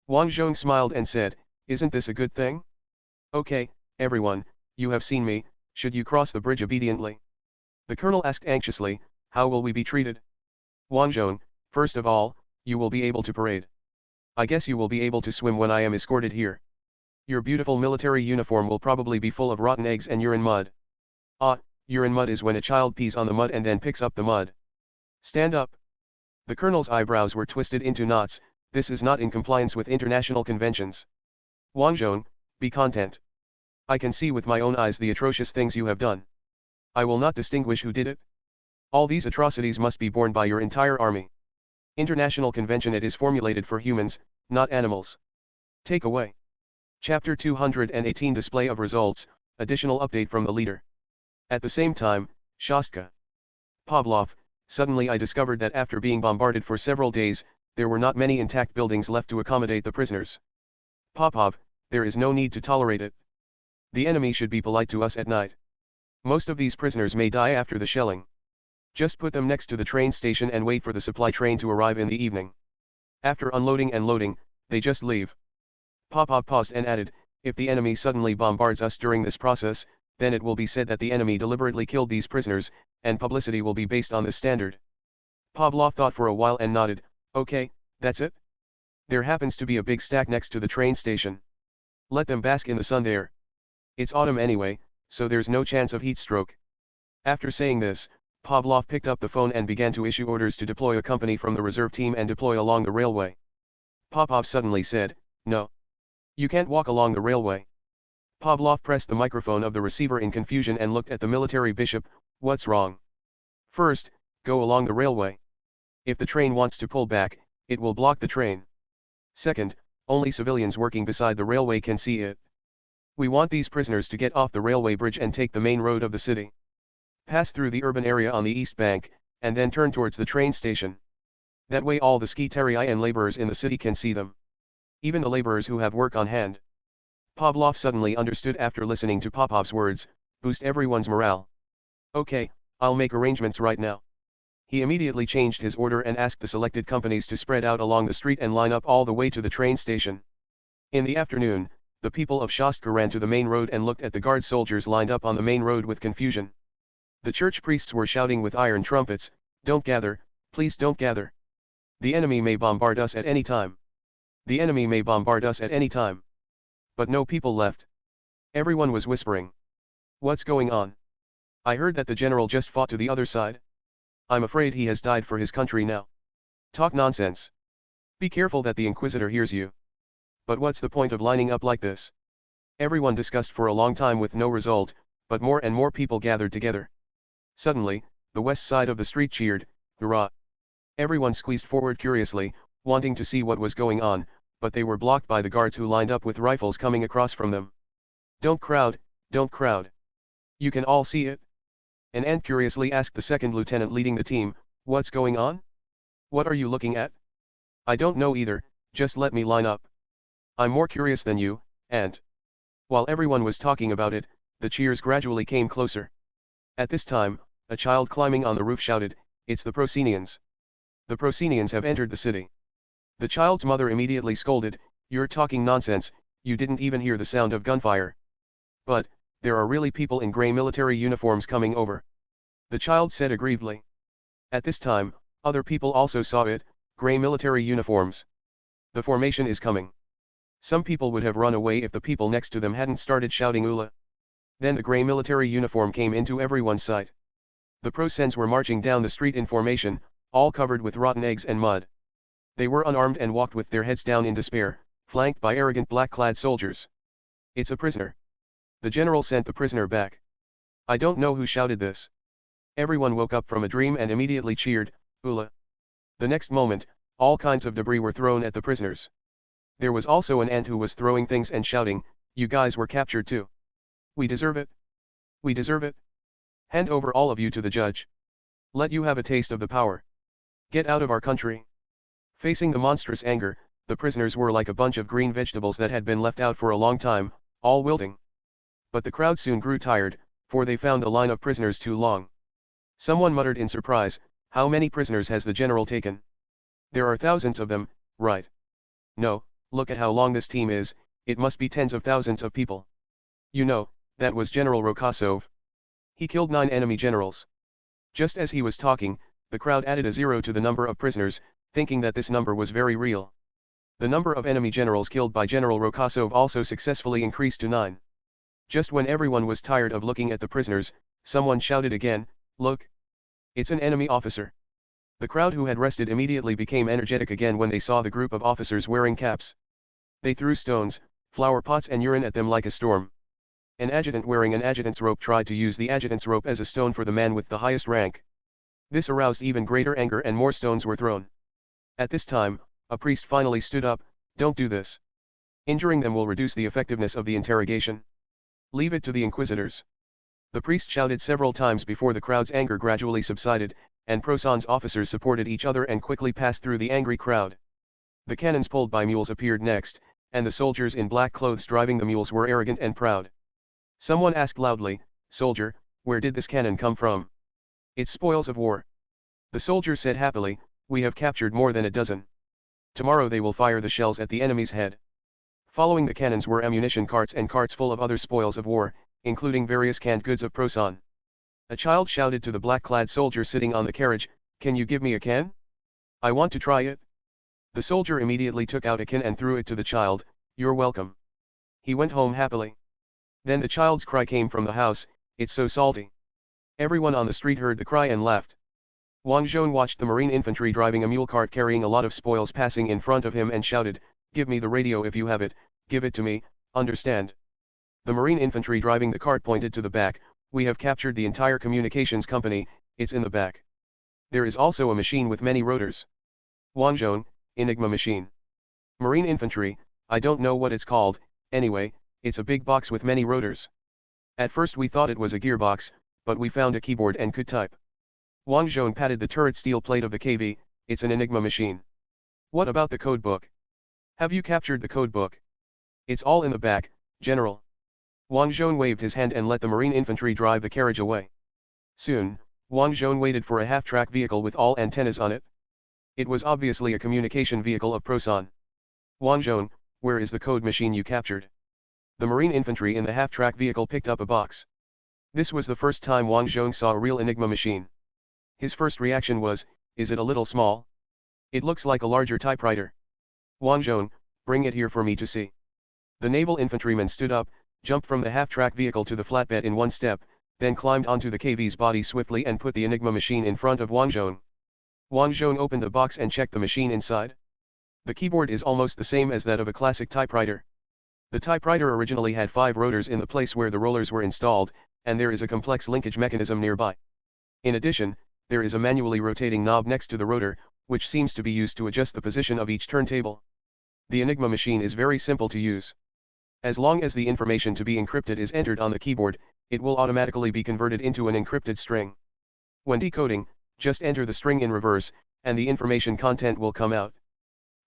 A: Wang Zhong smiled and said, isn't this a good thing? Okay, everyone, you have seen me, should you cross the bridge obediently? The colonel asked anxiously, how will we be treated? Wang Zhong, first of all, you will be able to parade. I guess you will be able to swim when I am escorted here. Your beautiful military uniform will probably be full of rotten eggs and urine mud. Ah, urine mud is when a child pees on the mud and then picks up the mud. Stand up. The colonel's eyebrows were twisted into knots. This is not in compliance with international conventions. Wang Zhong, be content. I can see with my own eyes the atrocious things you have done. I will not distinguish who did it. All these atrocities must be borne by your entire army. International convention, it is formulated for humans, not animals. Take away. Chapter 218 Display of Results, additional update from the leader. At the same time, Shostka. Pavlov, suddenly I discovered that after being bombarded for several days, there were not many intact buildings left to accommodate the prisoners. Popov, there is no need to tolerate it. The enemy should be polite to us at night. Most of these prisoners may die after the shelling. Just put them next to the train station and wait for the supply train to arrive in the evening. After unloading and loading, they just leave. Popov paused and added, if the enemy suddenly bombards us during this process, then it will be said that the enemy deliberately killed these prisoners, and publicity will be based on this standard. Pavlov thought for a while and nodded, okay, that's it. There happens to be a big stack next to the train station. Let them bask in the sun there. It's autumn anyway, so there's no chance of heat stroke. After saying this, Pavlov picked up the phone and began to issue orders to deploy a company from the reserve team and deploy along the railway. Popov suddenly said, no. You can't walk along the railway. Pavlov pressed the microphone of the receiver in confusion and looked at the military bishop, what's wrong? First, go along the railway. If the train wants to pull back, it will block the train. Second, only civilians working beside the railway can see it. We want these prisoners to get off the railway bridge and take the main road of the city. Pass through the urban area on the east bank, and then turn towards the train station. That way all the skiterii and laborers in the city can see them. Even the laborers who have work on hand. Pavlov suddenly understood after listening to Popov's words, boost everyone's morale. Okay, I'll make arrangements right now. He immediately changed his order and asked the selected companies to spread out along the street and line up all the way to the train station. In the afternoon, the people of Shostka ran to the main road and looked at the guard soldiers lined up on the main road with confusion. The church priests were shouting with iron trumpets, don't gather, please don't gather. The enemy may bombard us at any time. The enemy may bombard us at any time. But no people left. Everyone was whispering. What's going on? I heard that the general just fought to the other side. I'm afraid he has died for his country now. Talk nonsense. Be careful that the Inquisitor hears you. But what's the point of lining up like this? Everyone discussed for a long time with no result, but more and more people gathered together. Suddenly, the west side of the street cheered, hurrah! Everyone squeezed forward curiously, wanting to see what was going on, but they were blocked by the guards who lined up with rifles coming across from them. Don't crowd, don't crowd. You can all see it? An ant curiously asked the second lieutenant leading the team, what's going on? What are you looking at? I don't know either, just let me line up. I'm more curious than you, Ant. While everyone was talking about it, the cheers gradually came closer. At this time, a child climbing on the roof shouted, it's the Procenians. The Procenians have entered the city. The child's mother immediately scolded, you're talking nonsense, you didn't even hear the sound of gunfire. But, there are really people in grey military uniforms coming over. The child said aggrievedly. At this time, other people also saw it, grey military uniforms. The formation is coming. Some people would have run away if the people next to them hadn't started shouting Ula. Then the grey military uniform came into everyone's sight. The prosens were marching down the street in formation, all covered with rotten eggs and mud. They were unarmed and walked with their heads down in despair, flanked by arrogant black-clad soldiers. "It's a prisoner." The general sent the prisoner back. I don't know who shouted this. Everyone woke up from a dream and immediately cheered, "Ula." The next moment, all kinds of debris were thrown at the prisoners. There was also an ant who was throwing things and shouting, "You guys were captured too. We deserve it. We deserve it. Hand over all of you to the judge. Let you have a taste of the power. Get out of our country." Facing the monstrous anger, the prisoners were like a bunch of green vegetables that had been left out for a long time, all wilting. But the crowd soon grew tired, for they found the line of prisoners too long. Someone muttered in surprise, "How many prisoners has the general taken? There are thousands of them, right? No, look at how long this team is, it must be tens of thousands of people. You know, that was General Rokosov. He killed 9 enemy generals." Just as he was talking, the crowd added a 0 to the number of prisoners, thinking that this number was very real. The number of enemy generals killed by General Rokosov also successfully increased to 9. Just when everyone was tired of looking at the prisoners, someone shouted again, "Look! It's an enemy officer." The crowd who had rested immediately became energetic again when they saw the group of officers wearing caps. They threw stones, flower pots and urine at them like a storm. An adjutant wearing an adjutant's rope tried to use the adjutant's rope as a stone for the man with the highest rank. This aroused even greater anger and more stones were thrown. At this time, a priest finally stood up, "Don't do this. Injuring them will reduce the effectiveness of the interrogation. Leave it to the inquisitors." The priest shouted several times before the crowd's anger gradually subsided, and Proson's officers supported each other and quickly passed through the angry crowd. The cannons pulled by mules appeared next, and the soldiers in black clothes driving the mules were arrogant and proud. Someone asked loudly, "Soldier, where did this cannon come from?" "It's spoils of war." The soldier said happily, "We have captured more than a dozen. Tomorrow they will fire the shells at the enemy's head." Following the cannons were ammunition carts and carts full of other spoils of war, including various canned goods of Proson. A child shouted to the black-clad soldier sitting on the carriage, "Can you give me a can? I want to try it." The soldier immediately took out a can and threw it to the child, "You're welcome." He went home happily. Then the child's cry came from the house, "It's so salty." Everyone on the street heard the cry and laughed. Wang Zhong watched the marine infantry driving a mule cart carrying a lot of spoils passing in front of him and shouted, "Give me the radio if you have it, give it to me, understand?" The marine infantry driving the cart pointed to the back, "We have captured the entire communications company, it's in the back. There is also a machine with many rotors." Wang Zhong, Enigma machine. Marine infantry, I don't know what it's called, anyway, it's a big box with many rotors. At first we thought it was a gearbox, but we found a keyboard and could type. Wang Zhong patted the turret steel plate of the KV, "It's an Enigma machine." "What about the code book? Have you captured the code book?" "It's all in the back, General." Wang Zhong waved his hand and let the marine infantry drive the carriage away. Soon, Wang Zhong waited for a half-track vehicle with all antennas on it. It was obviously a communication vehicle of Proson. "Wang Zhong, where is the code machine you captured?" The marine infantry in the half-track vehicle picked up a box. This was the first time Wang Zhong saw a real Enigma machine. His first reaction was, "Is it a little small? It looks like a larger typewriter." "Wang Zhong, bring it here for me to see." The naval infantryman stood up, jumped from the half-track vehicle to the flatbed in one step, then climbed onto the KV's body swiftly and put the Enigma machine in front of Wang Zhong. Wang Zhong opened the box and checked the machine inside. The keyboard is almost the same as that of a classic typewriter. The typewriter originally had 5 rotors in the place where the rollers were installed, and there is a complex linkage mechanism nearby. In addition, there is a manually rotating knob next to the rotor, which seems to be used to adjust the position of each turntable. The Enigma machine is very simple to use. As long as the information to be encrypted is entered on the keyboard, it will automatically be converted into an encrypted string. When decoding, just enter the string in reverse, and the information content will come out.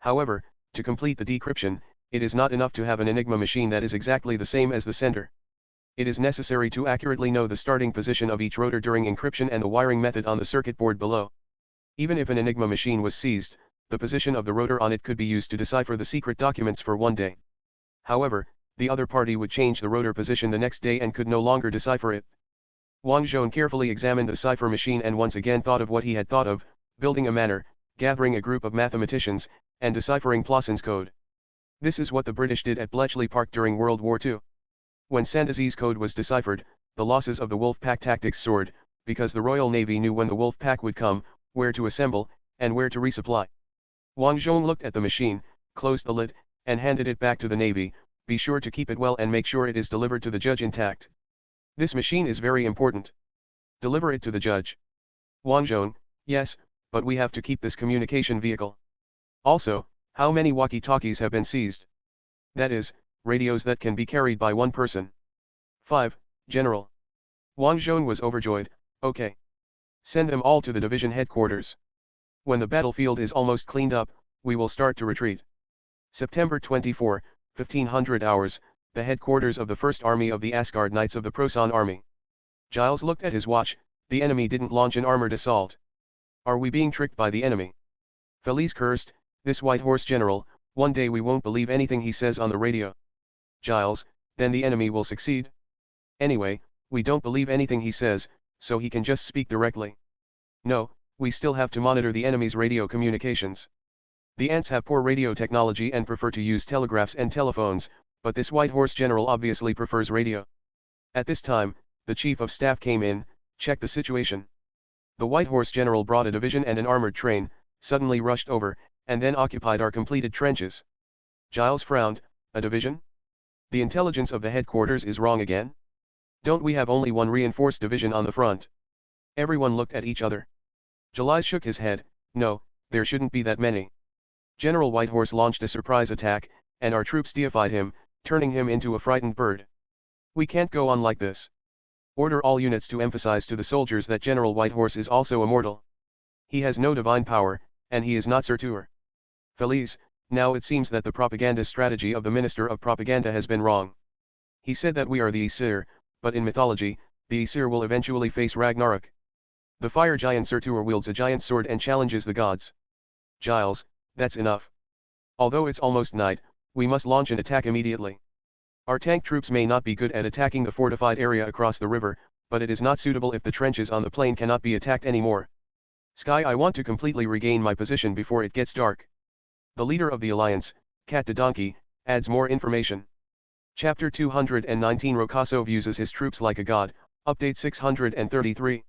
A: However, to complete the decryption, it is not enough to have an Enigma machine that is exactly the same as the sender. It is necessary to accurately know the starting position of each rotor during encryption and the wiring method on the circuit board below. Even if an Enigma machine was seized, the position of the rotor on it could be used to decipher the secret documents for one day. However, the other party would change the rotor position the next day and could no longer decipher it. Wang Zhong carefully examined the cipher machine and once again thought of what he had thought of, building a manor, gathering a group of mathematicians, and deciphering Plosson's code. This is what the British did at Bletchley Park during World War II. When Sandazi's code was deciphered, the losses of the wolf pack tactics soared, because the Royal Navy knew when the wolf pack would come, where to assemble, and where to resupply. Wang Zhong looked at the machine, closed the lid, and handed it back to the Navy. Be sure to keep it well and make sure it is delivered to the judge intact. This machine is very important. Deliver it to the judge. Wang Zhong, yes, but we have to keep this communication vehicle. Also, how many walkie-talkies have been seized? That is, radios that can be carried by one person. 5, General. Wang Zhong was overjoyed. Okay. Send them all to the division headquarters. When the battlefield is almost cleaned up, we will start to retreat. September 24, 1500 hours, the headquarters of the First Army of the Asgard Knights of the Prosan Army. Giles looked at his watch. The enemy didn't launch an armored assault. Are we being tricked by the enemy? Felice cursed, this White Horse General, one day we won't believe anything he says on the radio. Giles, then the enemy will succeed. Anyway, we don't believe anything he says, so he can just speak directly. No, we still have to monitor the enemy's radio communications. The ants have poor radio technology and prefer to use telegraphs and telephones, but this White Horse General obviously prefers radio. At this time, the Chief of Staff came in, checked the situation. The White Horse General brought a division and an armored train, suddenly rushed over, and then occupied our completed trenches. Giles frowned, a division? The intelligence of the headquarters is wrong again? Don't we have only one reinforced division on the front? Everyone looked at each other. Giles shook his head, no, there shouldn't be that many. General Whitehorse launched a surprise attack, and our troops deified him, turning him into a frightened bird. We can't go on like this. Order all units to emphasize to the soldiers that General Whitehorse is also immortal. He has no divine power, and he is not Surtur. Felice, now it seems that the propaganda strategy of the Minister of Propaganda has been wrong. He said that we are the Aesir, but in mythology, the Aesir will eventually face Ragnarok. The fire giant Surtur wields a giant sword and challenges the gods. Giles, that's enough. Although it's almost night, we must launch an attack immediately. Our tank troops may not be good at attacking the fortified area across the river, but it is not suitable if the trenches on the plain cannot be attacked anymore. Sky, I want to completely regain my position before it gets dark. The leader of the alliance, Cat the Donkey, adds more information. Chapter 219 Rokasov uses his troops like a god, update 633.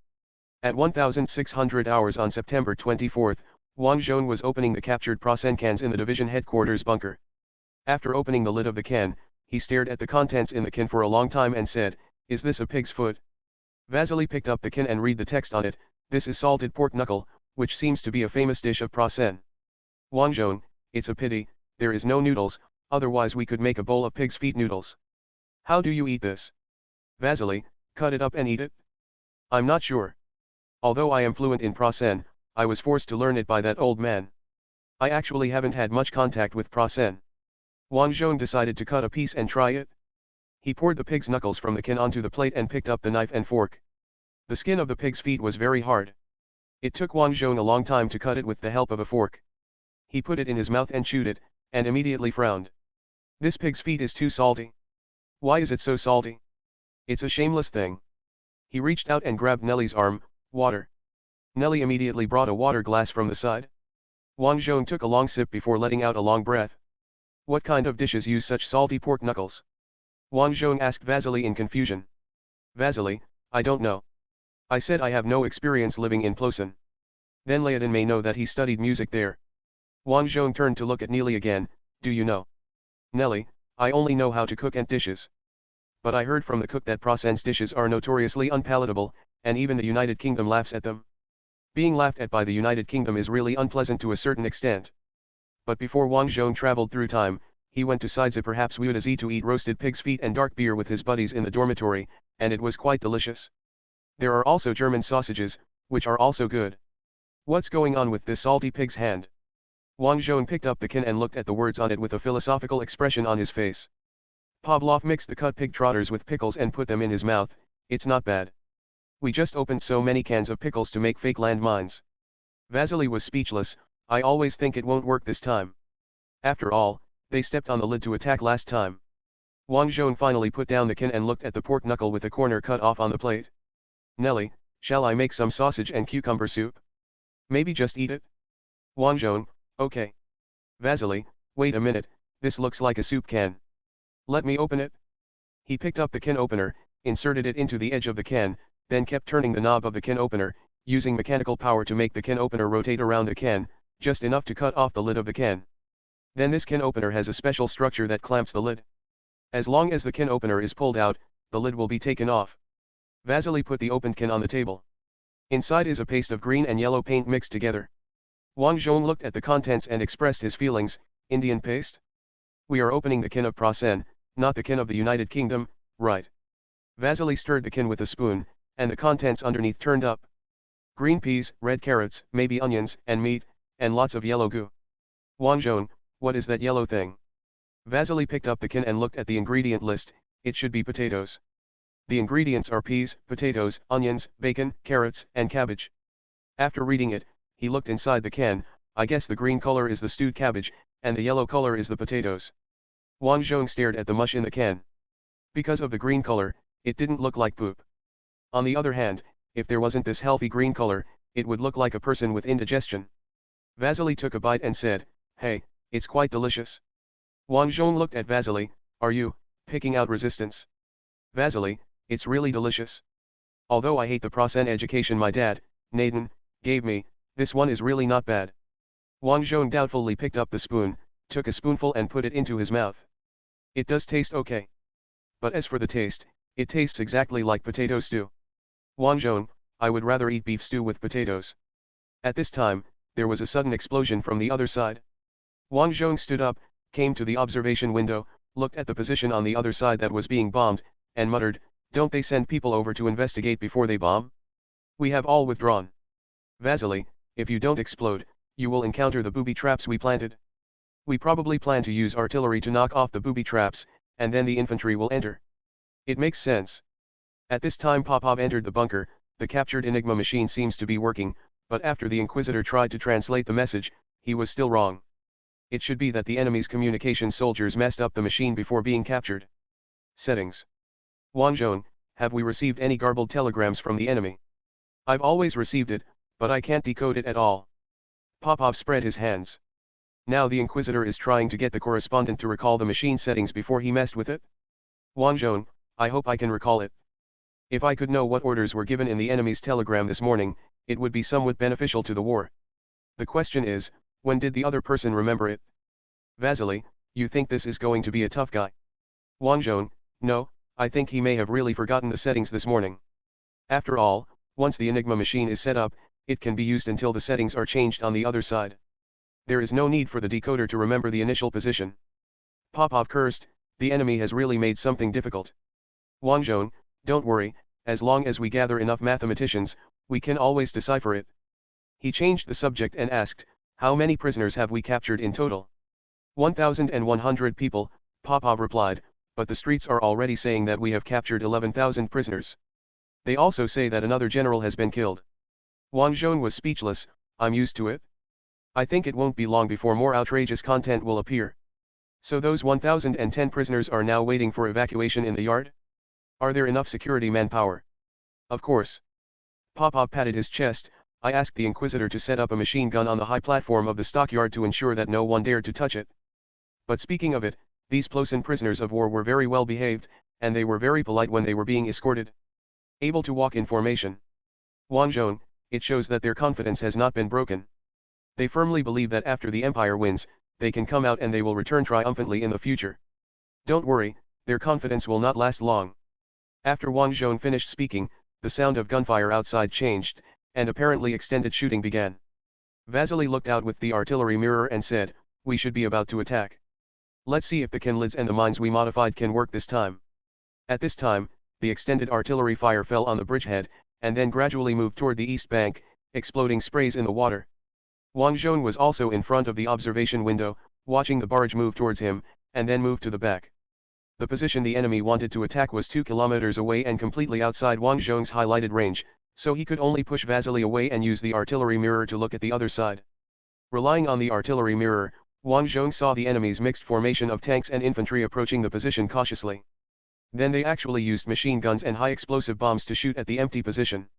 A: At 1600 hours on September 24, Wang Zhong was opening the captured Prosen cans in the division headquarters bunker. After opening the lid of the can, he stared at the contents in the can for a long time and said, "Is this a pig's foot?" Vasily picked up the can and read the text on it, "This is salted pork knuckle, which seems to be a famous dish of Prosen. Wang Zhong, it's a pity, there is no noodles, otherwise we could make a bowl of pig's feet noodles. How do you eat this?" Vasily, cut it up and eat it? I'm not sure. Although I am fluent in Prosen, I was forced to learn it by that old man. I actually haven't had much contact with Prosen. Wang Zhong decided to cut a piece and try it. He poured the pig's knuckles from the can onto the plate and picked up the knife and fork. The skin of the pig's feet was very hard. It took Wang Zhong a long time to cut it with the help of a fork. He put it in his mouth and chewed it, and immediately frowned. This pig's feet is too salty. Why is it so salty? It's a shameless thing. He reached out and grabbed Nellie's arm, water. Nellie immediately brought a water glass from the side. Wang Zhong took a long sip before letting out a long breath. What kind of dishes use such salty pork knuckles? Wang Zhong asked Vasily in confusion. Vasily, I don't know. I said I have no experience living in Plosen. Then Laodin may know that he studied music there. Wang Zhong turned to look at Nellie again, do you know? Nellie, I only know how to cook ant dishes. But I heard from the cook that Prosen's dishes are notoriously unpalatable, and even the United Kingdom laughs at them. Being laughed at by the United Kingdom is really unpleasant to a certain extent. But before Wang Zhong traveled through time, he went to Sidze perhaps Wudazi to eat roasted pig's feet and dark beer with his buddies in the dormitory, and it was quite delicious. There are also German sausages, which are also good. What's going on with this salty pig's hand? Wang Zhong picked up the can and looked at the words on it with a philosophical expression on his face. Pavlov mixed the cut pig trotters with pickles and put them in his mouth, it's not bad. We just opened so many cans of pickles to make fake landmines. Vasily was speechless, I always think it won't work this time. After all, they stepped on the lid to attack last time. Wang Zhong finally put down the can and looked at the pork knuckle with a corner cut off on the plate. Nellie, shall I make some sausage and cucumber soup? Maybe just eat it? Wang Zhong, okay. Vasily, wait a minute, this looks like a soup can. Let me open it. He picked up the can opener, inserted it into the edge of the can, then kept turning the knob of the can opener, using mechanical power to make the can opener rotate around the can, just enough to cut off the lid of the can. Then this can opener has a special structure that clamps the lid. As long as the can opener is pulled out, the lid will be taken off. Vasily put the opened can on the table. Inside is a paste of green and yellow paint mixed together. Wang Zhong looked at the contents and expressed his feelings. Indian paste? We are opening the can of Prasen, not the can of the United Kingdom, right? Vasily stirred the can with a spoon, and the contents underneath turned up. Green peas, red carrots, maybe onions, and meat, and lots of yellow goo. Wang Zhong, what is that yellow thing? Vasily picked up the can and looked at the ingredient list. It should be potatoes. The ingredients are peas, potatoes, onions, bacon, carrots, and cabbage. After reading it, he looked inside the can. I guess the green color is the stewed cabbage, and the yellow color is the potatoes. Wang Zhong stared at the mush in the can. Because of the green color, it didn't look like poop. On the other hand, if there wasn't this healthy green color, it would look like a person with indigestion. Vasily took a bite and said, "Hey, it's quite delicious." Wang Zhong looked at Vasily. Are you picking out resistance? Vasily, it's really delicious. Although I hate the Prasen education my dad, Naden, gave me, this one is really not bad. Wang Zhong doubtfully picked up the spoon, took a spoonful and put it into his mouth. It does taste okay. But as for the taste, it tastes exactly like potato stew. Wang Zhong, I would rather eat beef stew with potatoes. At this time, there was a sudden explosion from the other side. Wang Zhong stood up, came to the observation window, looked at the position on the other side that was being bombed, and muttered, "Don't they send people over to investigate before they bomb? We have all withdrawn. Vasily, if you don't explode, you will encounter the booby traps we planted. We probably plan to use artillery to knock off the booby traps, and then the infantry will enter. It makes sense." At this time Popov entered the bunker. The captured Enigma machine seems to be working, but after the Inquisitor tried to translate the message, he was still wrong. It should be that the enemy's communication soldiers messed up the machine before being captured. Settings. Wang Zhong, have we received any garbled telegrams from the enemy? I've always received it, but I can't decode it at all. Popov spread his hands. Now the Inquisitor is trying to get the correspondent to recall the machine settings before he messed with it? Wang Zhong, I hope I can recall it. If I could know what orders were given in the enemy's telegram this morning, it would be somewhat beneficial to the war. The question is, when did the other person remember it? Vasily, you think this is going to be a tough guy? Wang Zhong, no, I think he may have really forgotten the settings this morning. After all, once the Enigma machine is set up, it can be used until the settings are changed on the other side. There is no need for the decoder to remember the initial position. Popov cursed, the enemy has really made something difficult. Wang Zhong, don't worry, as long as we gather enough mathematicians, we can always decipher it. He changed the subject and asked, how many prisoners have we captured in total? 1,100 people, Popov replied, but the streets are already saying that we have captured 11,000 prisoners. They also say that another general has been killed. Wang Zhong was speechless. I'm used to it. I think it won't be long before more outrageous content will appear. So those 1,010 prisoners are now waiting for evacuation in the yard? Are there enough security manpower? Of course. Popov patted his chest. I asked the Inquisitor to set up a machine gun on the high platform of the stockyard to ensure that no one dared to touch it. But speaking of it, these Plosin prisoners of war were very well behaved, and they were very polite when they were being escorted. Able to walk in formation. Wang Zhong, it shows that their confidence has not been broken. They firmly believe that after the Empire wins, they can come out and they will return triumphantly in the future. Don't worry, their confidence will not last long. After Wang Zhong finished speaking, the sound of gunfire outside changed, and apparently extended shooting began. Vasily looked out with the artillery mirror and said, we should be about to attack. Let's see if the can lids and the mines we modified can work this time. At this time, the extended artillery fire fell on the bridgehead, and then gradually moved toward the east bank, exploding sprays in the water. Wang Zhong was also in front of the observation window, watching the barge move towards him, and then move to the back. The position the enemy wanted to attack was 2 kilometers away and completely outside Wang Zhong's highlighted range, so he could only push Vasily away and use the artillery mirror to look at the other side. Relying on the artillery mirror, Wang Zhong saw the enemy's mixed formation of tanks and infantry approaching the position cautiously. Then they actually used machine guns and high-explosive bombs to shoot at the empty position.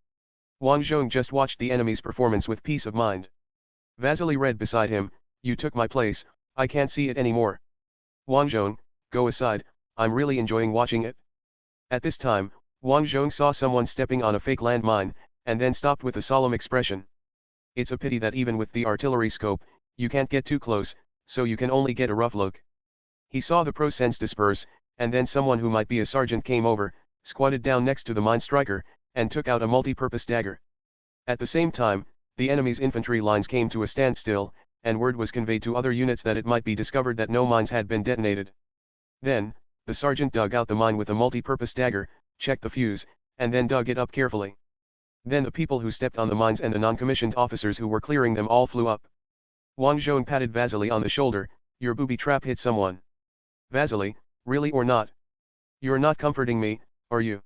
A: Wang Zhong just watched the enemy's performance with peace of mind. Vasily read beside him, you took my place, I can't see it anymore. Wang Zhong, go aside, I'm really enjoying watching it. At this time, Wang Zhong saw someone stepping on a fake landmine, and then stopped with a solemn expression. It's a pity that even with the artillery scope, you can't get too close, so you can only get a rough look. He saw the prosens disperse, and then someone who might be a sergeant came over, squatted down next to the mine striker, and took out a multi-purpose dagger. At the same time, the enemy's infantry lines came to a standstill, and word was conveyed to other units that it might be discovered that no mines had been detonated. Then, the sergeant dug out the mine with a multi-purpose dagger, checked the fuse, and then dug it up carefully. Then the people who stepped on the mines and the non-commissioned officers who were clearing them all flew up. Wang Zhong patted Vasily on the shoulder. Your booby trap hit someone. Vasily, really or not? You're not comforting me, are you?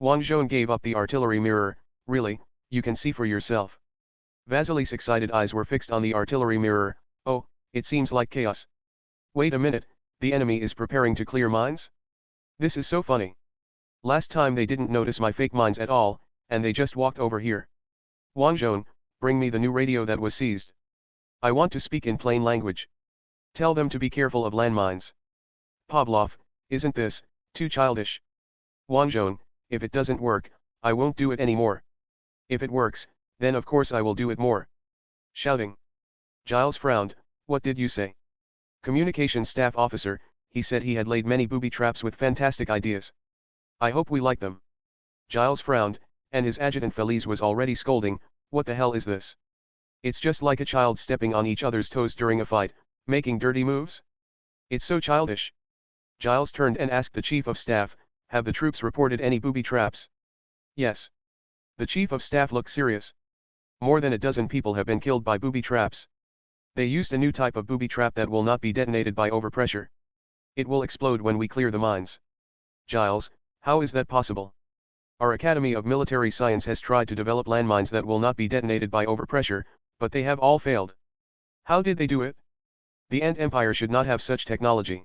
A: Wang Zhong gave up the artillery mirror. Really, you can see for yourself. Vasily's excited eyes were fixed on the artillery mirror. Oh, it seems like chaos. Wait a minute, the enemy is preparing to clear mines? This is so funny. Last time they didn't notice my fake mines at all, and they just walked over here. Wang Zhong, bring me the new radio that was seized. I want to speak in plain language. Tell them to be careful of landmines. Pavlov, isn't this too childish? Wang Zhong, if it doesn't work, I won't do it anymore. If it works, then of course I will do it more. Shouting. Giles frowned. What did you say? Communications staff officer, he said he had laid many booby traps with fantastic ideas. I hope we like them. Giles frowned, and his adjutant Feliz was already scolding. What the hell is this? It's just like a child stepping on each other's toes during a fight, making dirty moves. It's so childish. Giles turned and asked the chief of staff, have the troops reported any booby traps? Yes. The chief of staff looked serious. More than a dozen people have been killed by booby traps. They used a new type of booby trap that will not be detonated by overpressure. It will explode when we clear the mines. Giles, how is that possible? Our Academy of Military Science has tried to develop landmines that will not be detonated by overpressure, but they have all failed. How did they do it? The Ant Empire should not have such technology.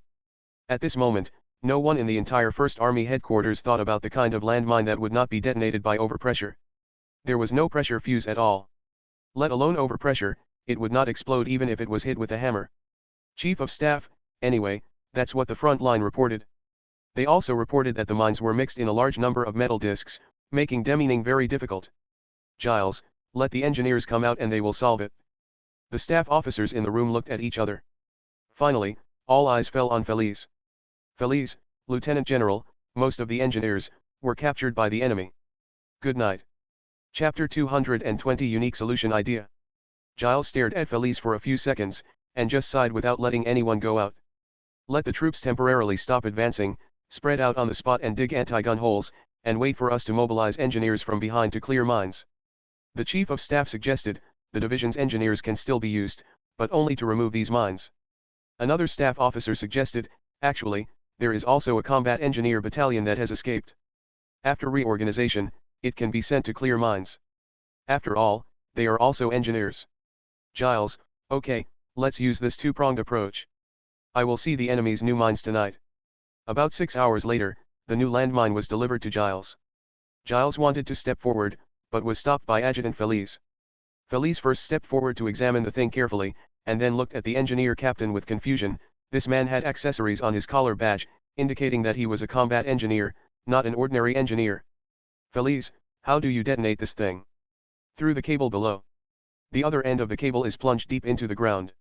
A: At this moment, no one in the entire First Army headquarters thought about the kind of landmine that would not be detonated by overpressure. There was no pressure fuse at all. Let alone overpressure, it would not explode even if it was hit with a hammer. Chief of Staff, anyway, that's what the front line reported. They also reported that the mines were mixed in a large number of metal discs, making demining very difficult. Giles, let the engineers come out and they will solve it. The staff officers in the room looked at each other. Finally, all eyes fell on Feliz. Feliz, Lieutenant General, most of the engineers, were captured by the enemy. Good night. Chapter 220 Unique Solution Idea. Giles stared at Feliz for a few seconds, and just sighed without letting anyone go out. Let the troops temporarily stop advancing, spread out on the spot and dig anti-gun holes, and wait for us to mobilize engineers from behind to clear mines. The Chief of Staff suggested, the division's engineers can still be used, but only to remove these mines. Another staff officer suggested, actually, there is also a combat engineer battalion that has escaped. After reorganization, it can be sent to clear mines. After all, they are also engineers. Giles, okay, let's use this two-pronged approach. I will see the enemy's new mines tonight. About 6 hours later, the new landmine was delivered to Giles. Giles wanted to step forward, but was stopped by Adjutant Feliz. Feliz first stepped forward to examine the thing carefully, and then looked at the engineer captain with confusion. This man had accessories on his collar badge, indicating that he was a combat engineer, not an ordinary engineer. Feliz, how do you detonate this thing? Through the cable below. The other end of the cable is plunged deep into the ground.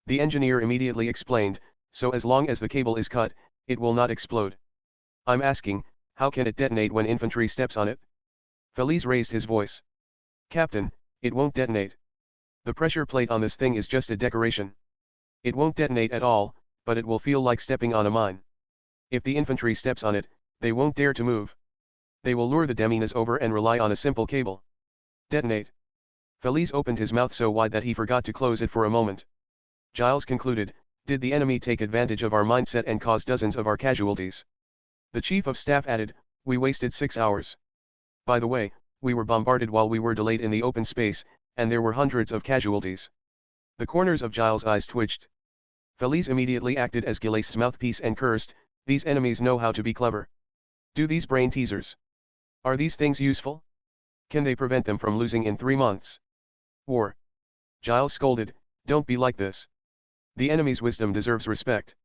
A: The engineer immediately explained, so as long as the cable is cut, it will not explode. I'm asking, how can it detonate when infantry steps on it? Feliz raised his voice. Captain, it won't detonate. The pressure plate on this thing is just a decoration. It won't detonate at all, but it will feel like stepping on a mine. If the infantry steps on it, they won't dare to move. They will lure the deminas over and rely on a simple cable. Detonate. Feliz opened his mouth so wide that he forgot to close it for a moment. Giles concluded, did the enemy take advantage of our mindset and cause dozens of our casualties? The Chief of Staff added, we wasted 6 hours. By the way, we were bombarded while we were delayed in the open space, and there were hundreds of casualties. The corners of Giles' eyes twitched. Feliz immediately acted as Gilas's mouthpiece and cursed, these enemies know how to be clever. Do these brain teasers? Are these things useful? Can they prevent them from losing in 3 months? War. Giles scolded, don't be like this. The enemy's wisdom deserves respect.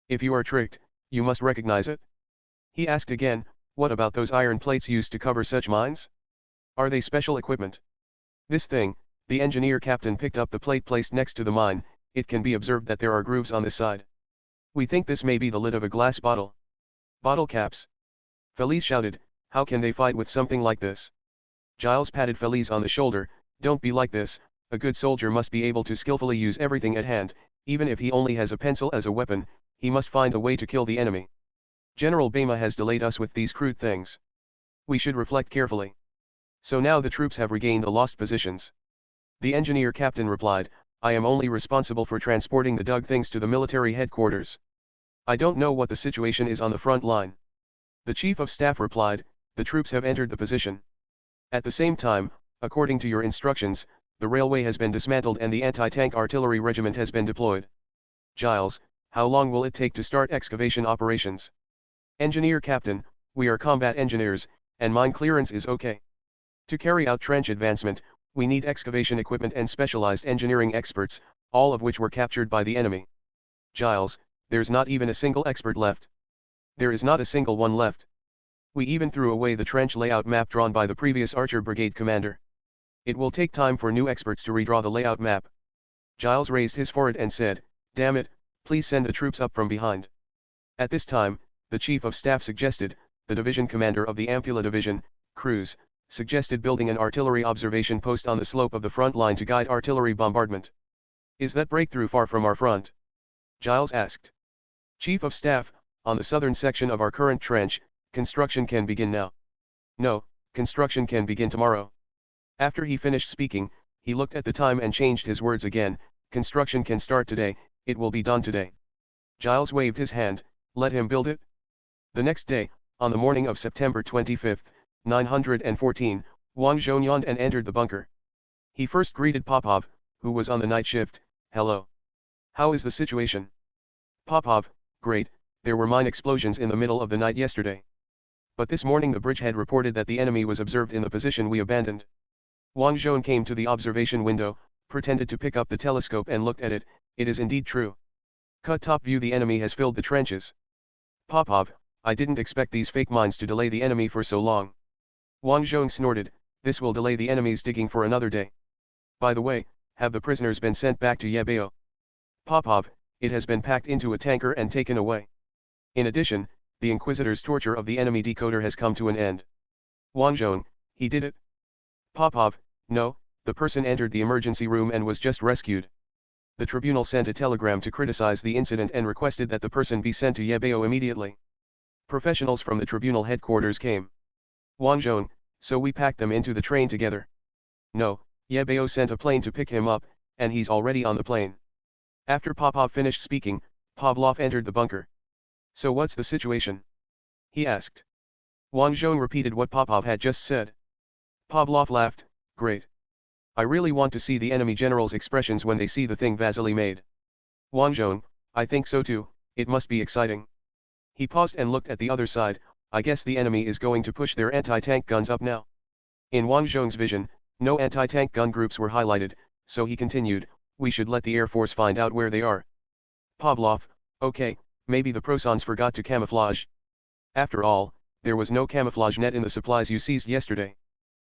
A: If you are tricked, you must recognize it. He asked again, What about those iron plates used to cover such mines? Are they special equipment? This thing, the engineer captain picked up the plate placed next to the mine. It can be observed that there are grooves on this side. We think this may be the lid of a glass bottle. Bottle caps. Felice shouted, how can they fight with something like this? Giles patted Felice on the shoulder, don't be like this, a good soldier must be able to skillfully use everything at hand, even if he only has a pencil as a weapon, he must find a way to kill the enemy. General Bema has delayed us with these crude things. We should reflect carefully. So now the troops have regained the lost positions. The engineer captain replied, I am only responsible for transporting the dug things to the military headquarters. I don't know what the situation is on the front line. The chief of staff replied, the troops have entered the position. At the same time, according to your instructions, the railway has been dismantled and the anti-tank artillery regiment has been deployed. Giles, how long will it take to start excavation operations? Engineer captain, we are combat engineers, and mine clearance is okay. To carry out trench advancement, we need excavation equipment and specialized engineering experts, all of which were captured by the enemy. Giles, there's not even a single expert left. There is not a single one left. We even threw away the trench layout map drawn by the previous Archer Brigade commander. It will take time for new experts to redraw the layout map. Giles raised his forehead and said, damn it, please send the troops up from behind. At this time, the chief of staff suggested, the division commander of the Amphula division, Cruz, suggested building an artillery observation post on the slope of the front line to guide artillery bombardment. Is that breakthrough far from our front? Giles asked. Chief of staff, on the southern section of our current trench, construction can begin now. No, construction can begin tomorrow. After he finished speaking, he looked at the time and changed his words again, construction can start today, it will be done today. Giles waved his hand, let him build it. The next day, on the morning of September 25, 914, Wang Zhong yawned and entered the bunker. He first greeted Popov, who was on the night shift, hello. How is the situation? Popov, great, there were mine explosions in the middle of the night yesterday. But this morning the bridgehead reported that the enemy was observed in the position we abandoned. Wang Zhong came to the observation window, pretended to pick up the telescope and looked at it, it is indeed true. Cut top view, the enemy has filled the trenches. Popov, I didn't expect these fake mines to delay the enemy for so long. Wang Zhong snorted, this will delay the enemy's digging for another day. By the way, have the prisoners been sent back to Yebeo? Popov, it has been packed into a tanker and taken away. In addition, the Inquisitor's torture of the enemy decoder has come to an end. Wang Zhong, he did it? Popov, no, the person entered the emergency room and was just rescued. The tribunal sent a telegram to criticize the incident and requested that the person be sent to Yebeo immediately. Professionals from the tribunal headquarters came. Wang Zhong, so we packed them into the train together. No, Yebeo sent a plane to pick him up, and he's already on the plane. After Popov finished speaking, Pavlov entered the bunker. So what's the situation? He asked. Wang Zhong repeated what Popov had just said. Pavlov laughed, great. I really want to see the enemy general's expressions when they see the thing Vasily made. Wang Zhong, I think so too, it must be exciting. He paused and looked at the other side, I guess the enemy is going to push their anti-tank guns up now. In Wang Zhong's vision, no anti-tank gun groups were highlighted, so he continued, we should let the Air Force find out where they are. Pavlov, okay, maybe the Prosons forgot to camouflage. After all, there was no camouflage net in the supplies you seized yesterday.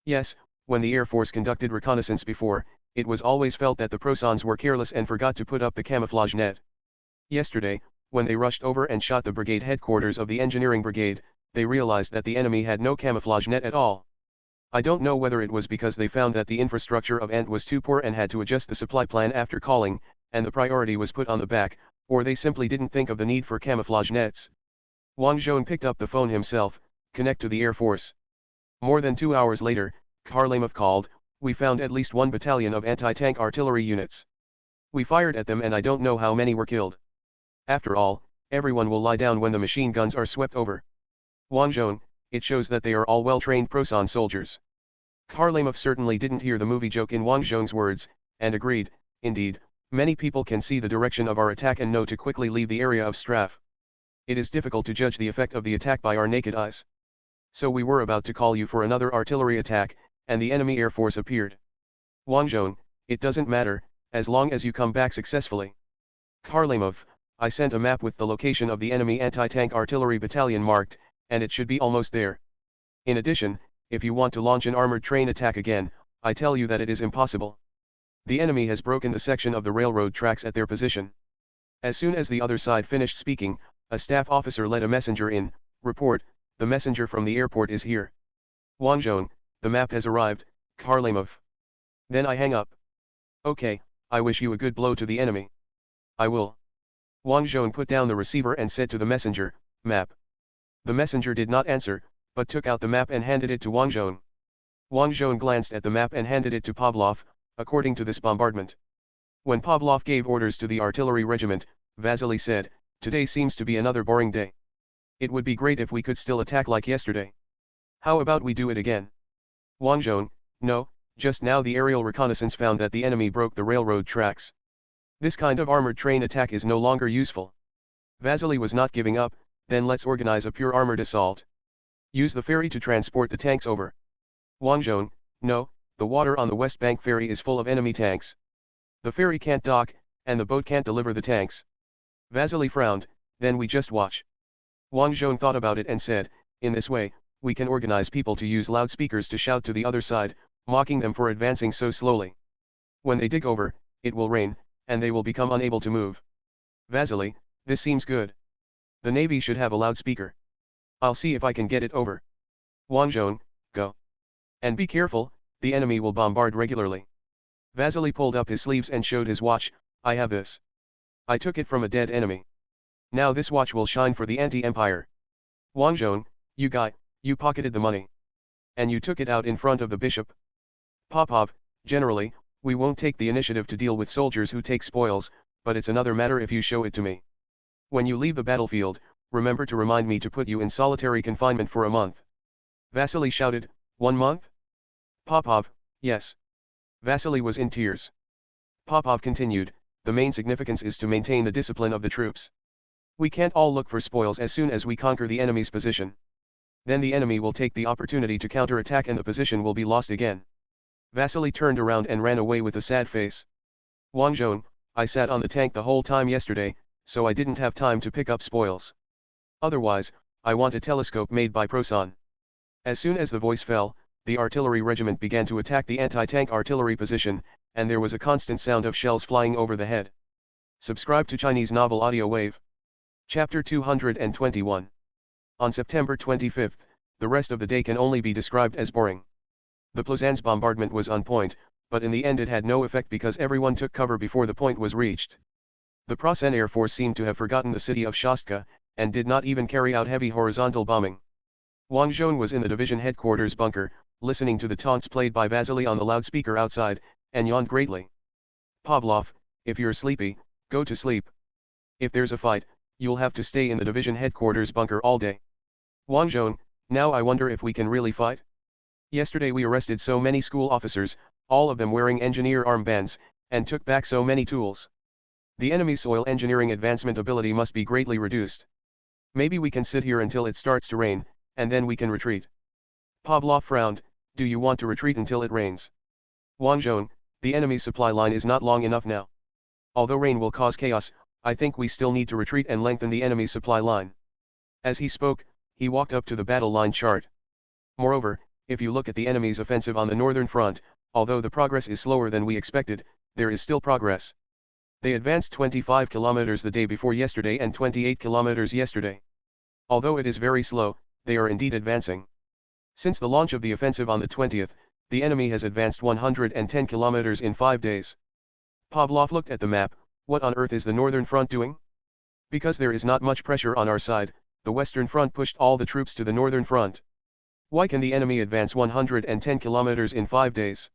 A: Yes, when the Air Force conducted reconnaissance before, it was always felt that the Prosons were careless and forgot to put up the camouflage net. Yesterday, when they rushed over and shot the brigade headquarters of the engineering brigade, they realized that the enemy had no camouflage net at all. I don't know whether it was because they found that the infrastructure of ANT was too poor and had to adjust the supply plan after calling, and the priority was put on the back, or they simply didn't think of the need for camouflage nets. Wang Zhong picked up the phone himself, connect to the Air Force. More than 2 hours later, Kharlamov called, we found at least 1 battalion of anti-tank artillery units. We fired at them and I don't know how many were killed. After all, everyone will lie down when the machine guns are swept over. Wang Zhong, it shows that they are all well-trained Proson soldiers. Kharlamov certainly didn't hear the movie joke in Wang Zhong's words, and agreed, indeed, many people can see the direction of our attack and know to quickly leave the area of strafe. It is difficult to judge the effect of the attack by our naked eyes. So we were about to call you for another artillery attack, and the enemy air force appeared. Wang Zhong, it doesn't matter, as long as you come back successfully. Kharlamov, I sent a map with the location of the enemy anti-tank artillery battalion marked, and it should be almost there. In addition, if you want to launch an armored train attack again, I tell you that it is impossible. The enemy has broken the section of the railroad tracks at their position. As soon as the other side finished speaking, a staff officer led a messenger in. Report, the messenger from the airport is here. Wang Zhong, the map has arrived, Kharlamov. Then I hang up. Okay, I wish you a good blow to the enemy. I will. Wang Zhong put down the receiver and said to the messenger, map. The messenger did not answer, but took out the map and handed it to Wang Zhong. Wang Zhong glanced at the map and handed it to Pavlov. According to this bombardment. When Pavlov gave orders to the artillery regiment, Vasily said, today seems to be another boring day. It would be great if we could still attack like yesterday. How about we do it again? Wang Zhong, no, just now the aerial reconnaissance found that the enemy broke the railroad tracks. This kind of armored train attack is no longer useful. Vasily was not giving up, then let's organize a pure armored assault. Use the ferry to transport the tanks over. Wang Zhong, no, the water on the West Bank ferry is full of enemy tanks. The ferry can't dock, and the boat can't deliver the tanks. Vasily frowned, then we just watch. Wang Zhong thought about it and said, in this way, we can organize people to use loudspeakers to shout to the other side, mocking them for advancing so slowly. When they dig over, it will rain, and they will become unable to move. Vasily, this seems good. The Navy should have a loudspeaker. I'll see if I can get it over. Wang Zhong, go. And be careful, the enemy will bombard regularly. Vasily pulled up his sleeves and showed his watch, I have this. I took it from a dead enemy. Now this watch will shine for the anti-empire. Wang Zhong, you guy, you pocketed the money. And you took it out in front of the bishop. Popov, generally, we won't take the initiative to deal with soldiers who take spoils, but it's another matter if you show it to me. When you leave the battlefield, remember to remind me to put you in solitary confinement for a month. Vasily shouted, 1 month? Popov, yes. Vasily was in tears. Popov continued, the main significance is to maintain the discipline of the troops. We can't all look for spoils as soon as we conquer the enemy's position. Then the enemy will take the opportunity to counterattack and the position will be lost again. Vasily turned around and ran away with a sad face. Wang Zhong, I sat on the tank the whole time yesterday, so I didn't have time to pick up spoils. Otherwise, I want a telescope made by Proson. As soon as the voice fell, the artillery regiment began to attack the anti-tank artillery position, and there was a constant sound of shells flying over the head. Subscribe to Chinese Novel Audiowave. Chapter 221. On September 25, the rest of the day can only be described as boring. The Plaisance bombardment was on point, but in the end it had no effect because everyone took cover before the point was reached. The Prussian Air Force seemed to have forgotten the city of Shostka, and did not even carry out heavy horizontal bombing. Wang Zhong was in the division headquarters bunker, listening to the taunts played by Vasily on the loudspeaker outside, and yawned greatly. Pavlov, if you're sleepy, go to sleep. If there's a fight, you'll have to stay in the division headquarters bunker all day. Wang Zhong, now I wonder if we can really fight? Yesterday we arrested so many school officers, all of them wearing engineer armbands, and took back so many tools. The enemy's soil engineering advancement ability must be greatly reduced. Maybe we can sit here until it starts to rain, and then we can retreat. Pavlov frowned, do you want to retreat until it rains? Wang Zhong, the enemy's supply line is not long enough now. Although rain will cause chaos, I think we still need to retreat and lengthen the enemy's supply line. As he spoke, he walked up to the battle line chart. Moreover, if you look at the enemy's offensive on the northern front, although the progress is slower than we expected, there is still progress. They advanced 25 kilometers the day before yesterday and 28 kilometers yesterday. Although it is very slow, they are indeed advancing. Since the launch of the offensive on the 20th, the enemy has advanced 110 kilometers in 5 days. Pavlov looked at the map, what on earth is the northern front doing? Because there is not much pressure on our side, the western front pushed all the troops to the northern front. Why can the enemy advance 110 kilometers in 5 days?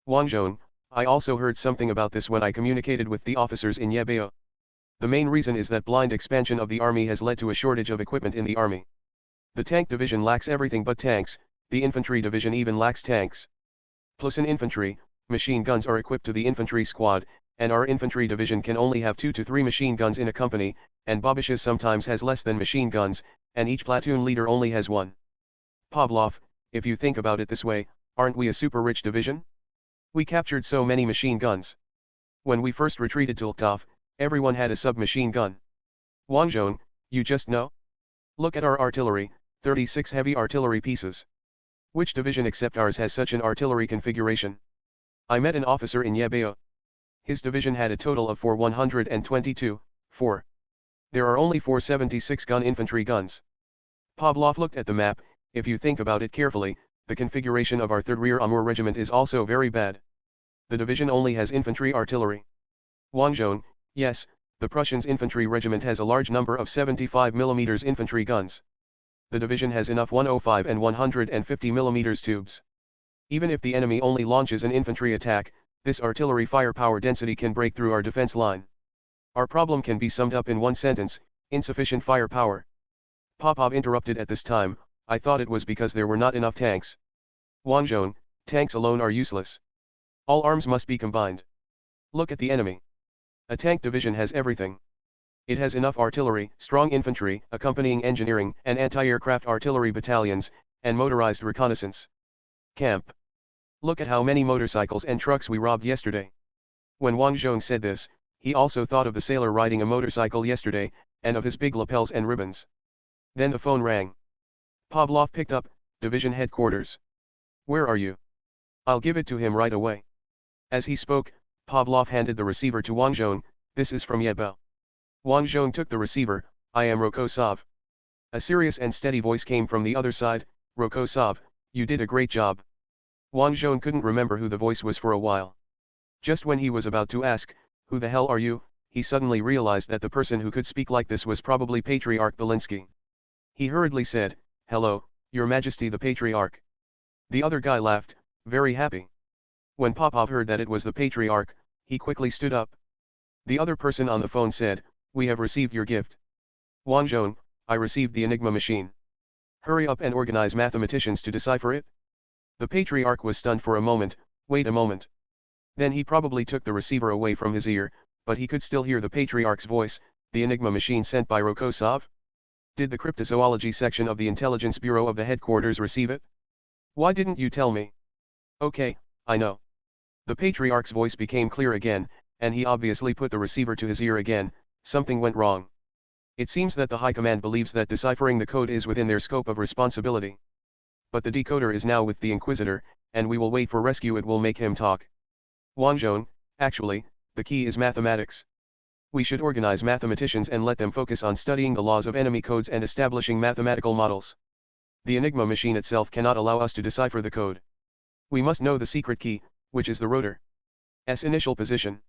A: Wang Zhong, I also heard something about this when I communicated with the officers in Yebeo. The main reason is that blind expansion of the army has led to a shortage of equipment in the army. The tank division lacks everything but tanks, the infantry division even lacks tanks. Plus in infantry, machine guns are equipped to the infantry squad, and our infantry division can only have 2 to 3 machine guns in a company, and Babisha sometimes has less than machine guns, and each platoon leader only has 1. Pavlov, if you think about it this way, aren't we a super rich division? We captured so many machine guns. When we first retreated to Ltov, everyone had a submachine gun. Wang Zhong, you just know? Look at our artillery, 36 heavy artillery pieces. Which division except ours has such an artillery configuration? I met an officer in Yebeo. His division had a total of 122, 4. There are only 476 gun infantry guns. Pavlov looked at the map. If you think about it carefully, the configuration of our 3rd Rear Amur Regiment is also very bad. The division only has infantry artillery. Wang Zhong, yes, the Prussians' infantry regiment has a large number of 75 mm infantry guns. The division has enough 105 and 150 mm tubes. Even if the enemy only launches an infantry attack, this artillery firepower density can break through our defense line. Our problem can be summed up in one sentence: insufficient firepower. Popov interrupted at this time. I thought it was because there were not enough tanks. Wang Zhong, tanks alone are useless. All arms must be combined. Look at the enemy. A tank division has everything. It has enough artillery, strong infantry, accompanying engineering, and anti-aircraft artillery battalions, and motorized reconnaissance camp. Look at how many motorcycles and trucks we robbed yesterday. When Wang Zhong said this, he also thought of the sailor riding a motorcycle yesterday, and of his big lapels and ribbons. Then the phone rang. Pavlov picked up. Division headquarters. Where are you? I'll give it to him right away. As he spoke, Pavlov handed the receiver to Wang Zhong. This is from Yebeo. Wang Zhong took the receiver. I am Rokosov. A serious and steady voice came from the other side. Rokosov, you did a great job. Wang Zhong couldn't remember who the voice was for a while. Just when he was about to ask, who the hell are you, he suddenly realized that the person who could speak like this was probably Patriarch Belinsky. He hurriedly said, Hello, Your Majesty the Patriarch. The other guy laughed, very happy. When Popov heard that it was the Patriarch, he quickly stood up. The other person on the phone said, We have received your gift. Wang Zhong, I received the Enigma machine. Hurry up and organize mathematicians to decipher it. The Patriarch was stunned for a moment. Wait a moment. Then he probably took the receiver away from his ear, but he could still hear the Patriarch's voice. The Enigma machine sent by Rokosov? Did the cryptozoology section of the Intelligence Bureau of the headquarters receive it? Why didn't you tell me? Okay, I know. The Patriarch's voice became clear again, and he obviously put the receiver to his ear again. Something went wrong. It seems that the High Command believes that deciphering the code is within their scope of responsibility. But the decoder is now with the Inquisitor, and we will wait for rescue. It will make him talk. Wang Zhong, actually, the key is mathematics. We should organize mathematicians and let them focus on studying the laws of enemy codes and establishing mathematical models. The Enigma machine itself cannot allow us to decipher the code. We must know the secret key, which is the rotor's initial position.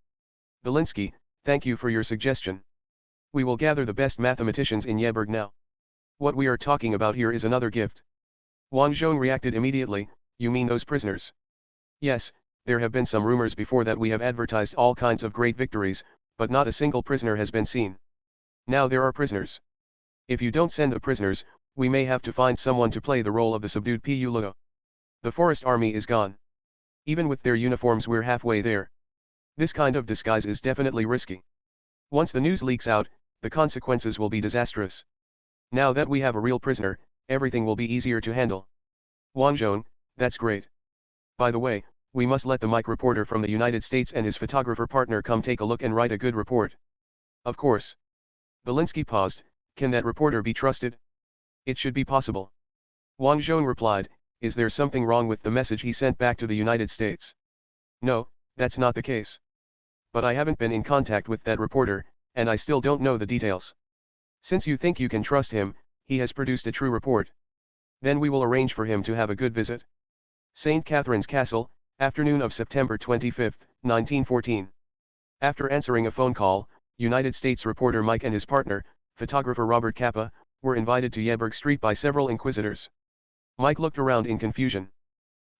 A: Belinsky, thank you for your suggestion. We will gather the best mathematicians in Yeberg now. What we are talking about here is another gift. Wang Zhong reacted immediately. You mean those prisoners? Yes, there have been some rumors before that we have advertised all kinds of great victories, but not a single prisoner has been seen. Now there are prisoners. If you don't send the prisoners, we may have to find someone to play the role of the subdued Pulugo. The forest army is gone. Even with their uniforms we're halfway there. This kind of disguise is definitely risky. Once the news leaks out, the consequences will be disastrous. Now that we have a real prisoner, everything will be easier to handle. Wang Zhong, that's great. By the way, we must let the Mike reporter from the United States and his photographer partner come take a look and write a good report. Of course. Belinsky paused. Can that reporter be trusted? It should be possible. Wang Zhong replied, Is there something wrong with the message he sent back to the United States? No, that's not the case. But I haven't been in contact with that reporter, and I still don't know the details. Since you think you can trust him, he has produced a true report. Then we will arrange for him to have a good visit. St. Catherine's Castle, afternoon of September 25, 1914. After answering a phone call, United States reporter Mike and his partner, photographer Robert Capa, were invited to Yeberg Street by several inquisitors. Mike looked around in confusion.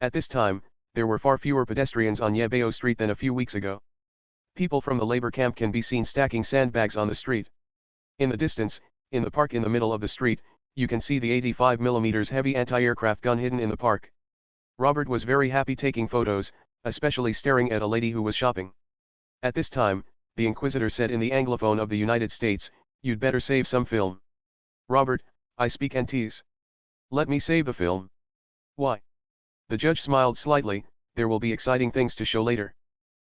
A: At this time, there were far fewer pedestrians on Yebeo Street than a few weeks ago. People from the labor camp can be seen stacking sandbags on the street. In the distance, in the park in the middle of the street, you can see the 85 mm heavy anti-aircraft gun hidden in the park. Robert was very happy taking photos, especially staring at a lady who was shopping. At this time, the inquisitor said in the Anglophone of the United States, You'd better save some film. Robert, I speak Antese. Let me save the film. Why? The judge smiled slightly. There will be exciting things to show later.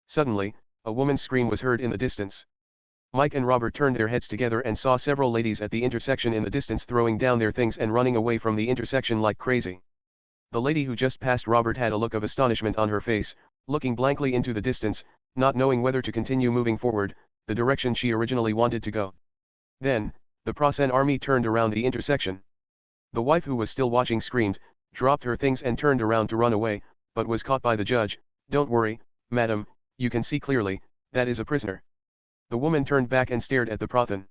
A: Suddenly, a woman's scream was heard in the distance. Mike and Robert turned their heads together and saw several ladies at the intersection in the distance throwing down their things and running away from the intersection like crazy. The lady who just passed Robert had a look of astonishment on her face, looking blankly into the distance, not knowing whether to continue moving forward, the direction she originally wanted to go. Then, the Prasen army turned around the intersection. The wife who was still watching screamed, dropped her things and turned around to run away, but was caught by the judge. "Don't worry, madam, you can see clearly, that is a prisoner." The woman turned back and stared at the Prathan.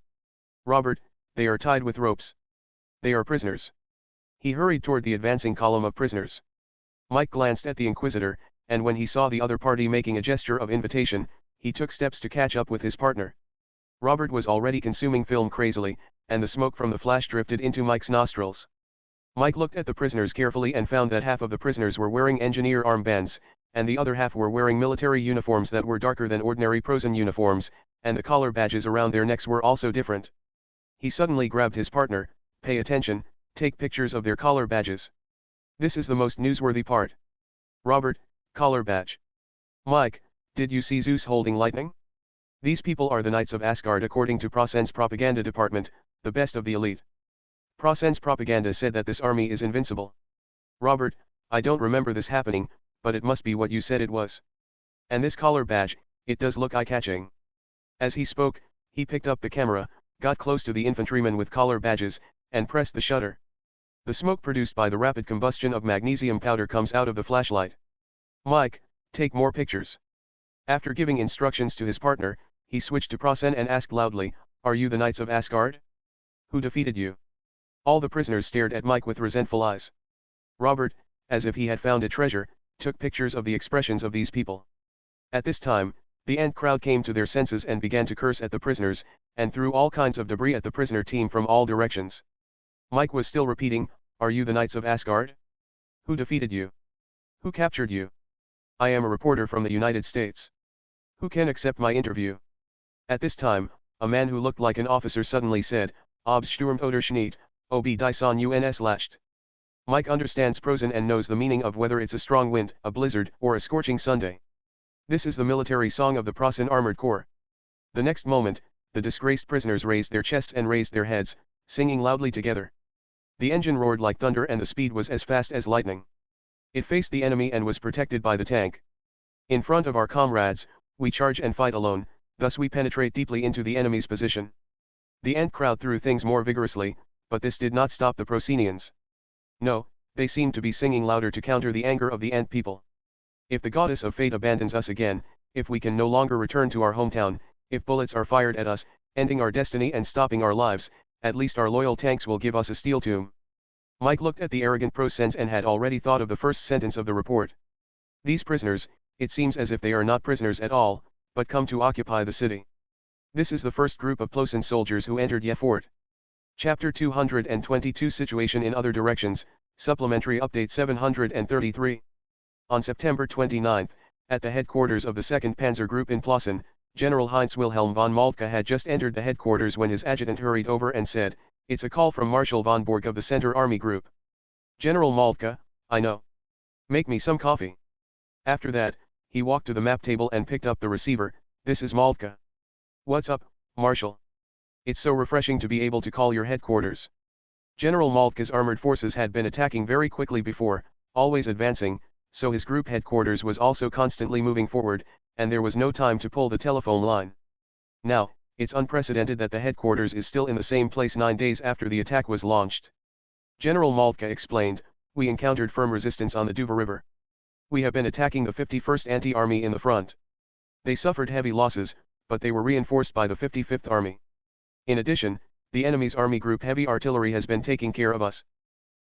A: "Robert, they are tied with ropes. They are prisoners." He hurried toward the advancing column of prisoners. Mike glanced at the inquisitor, and when he saw the other party making a gesture of invitation, he took steps to catch up with his partner. Robert was already consuming film crazily, and the smoke from the flash drifted into Mike's nostrils. Mike looked at the prisoners carefully and found that half of the prisoners were wearing engineer armbands, and the other half were wearing military uniforms that were darker than ordinary Prasen uniforms, and the collar badges around their necks were also different. He suddenly grabbed his partner. "Pay attention, take pictures of their collar badges. This is the most newsworthy part." "Robert, collar badge." "Mike, did you see Zeus holding lightning? These people are the Knights of Asgard according to Prasen's propaganda department, the best of the elite. Prasen's propaganda said that this army is invincible." "Robert, I don't remember this happening, but it must be what you said it was. And this collar badge, it does look eye-catching." As he spoke, he picked up the camera, got close to the infantrymen with collar badges, and pressed the shutter. The smoke produced by the rapid combustion of magnesium powder comes out of the flashlight. "Mike, take more pictures." After giving instructions to his partner, he switched to Prasen and asked loudly, "Are you the Knights of Asgard? Who defeated you?" All the prisoners stared at Mike with resentful eyes. Robert, as if he had found a treasure, took pictures of the expressions of these people. At this time, the ant crowd came to their senses and began to curse at the prisoners, and threw all kinds of debris at the prisoner team from all directions. Mike was still repeating, "Are you the Knights of Asgard? Who defeated you? Who captured you? I am a reporter from the United States. Who can accept my interview?" At this time, a man who looked like an officer suddenly said, "Obs Sturm oder Schneid, ob dies on uns lascht." Mike understands Prasen and knows the meaning of whether it's a strong wind, a blizzard, or a scorching Sunday. This is the military song of the Prasen Armored Corps. The next moment, the disgraced prisoners raised their chests and raised their heads, singing loudly together. The engine roared like thunder and the speed was as fast as lightning. It faced the enemy and was protected by the tank. In front of our comrades, we charge and fight alone, thus we penetrate deeply into the enemy's position. The ant crowd threw things more vigorously, but this did not stop the Prosenians. No, they seemed to be singing louder to counter the anger of the ant people. If the goddess of fate abandons us again, if we can no longer return to our hometown, if bullets are fired at us, ending our destiny and stopping our lives, at least our loyal tanks will give us a steel tomb. Mike looked at the arrogant Prosens and had already thought of the first sentence of the report. These prisoners, it seems as if they are not prisoners at all, but come to occupy the city. This is the first group of Plosen soldiers who entered Yefort. Chapter 222 Situation in Other Directions, Supplementary Update 733. On September 29, at the headquarters of the 2nd Panzer Group in Plosen, General Heinz Wilhelm von Moltke had just entered the headquarters when his adjutant hurried over and said, "It's a call from Marshal von Borg of the Center Army Group." "General Moltke, I know. Make me some coffee." After that, he walked to the map table and picked up the receiver. "This is Moltke." "What's up, Marshal? It's so refreshing to be able to call your headquarters." General Moltke's armored forces had been attacking very quickly before, always advancing, so his group headquarters was also constantly moving forward, and there was no time to pull the telephone line. Now, it's unprecedented that the headquarters is still in the same place 9 days after the attack was launched. General Moltke explained, "We encountered firm resistance on the Duva River. We have been attacking the 51st Anti-Army in the front. They suffered heavy losses, but they were reinforced by the 55th Army. In addition, the enemy's army group heavy artillery has been taking care of us.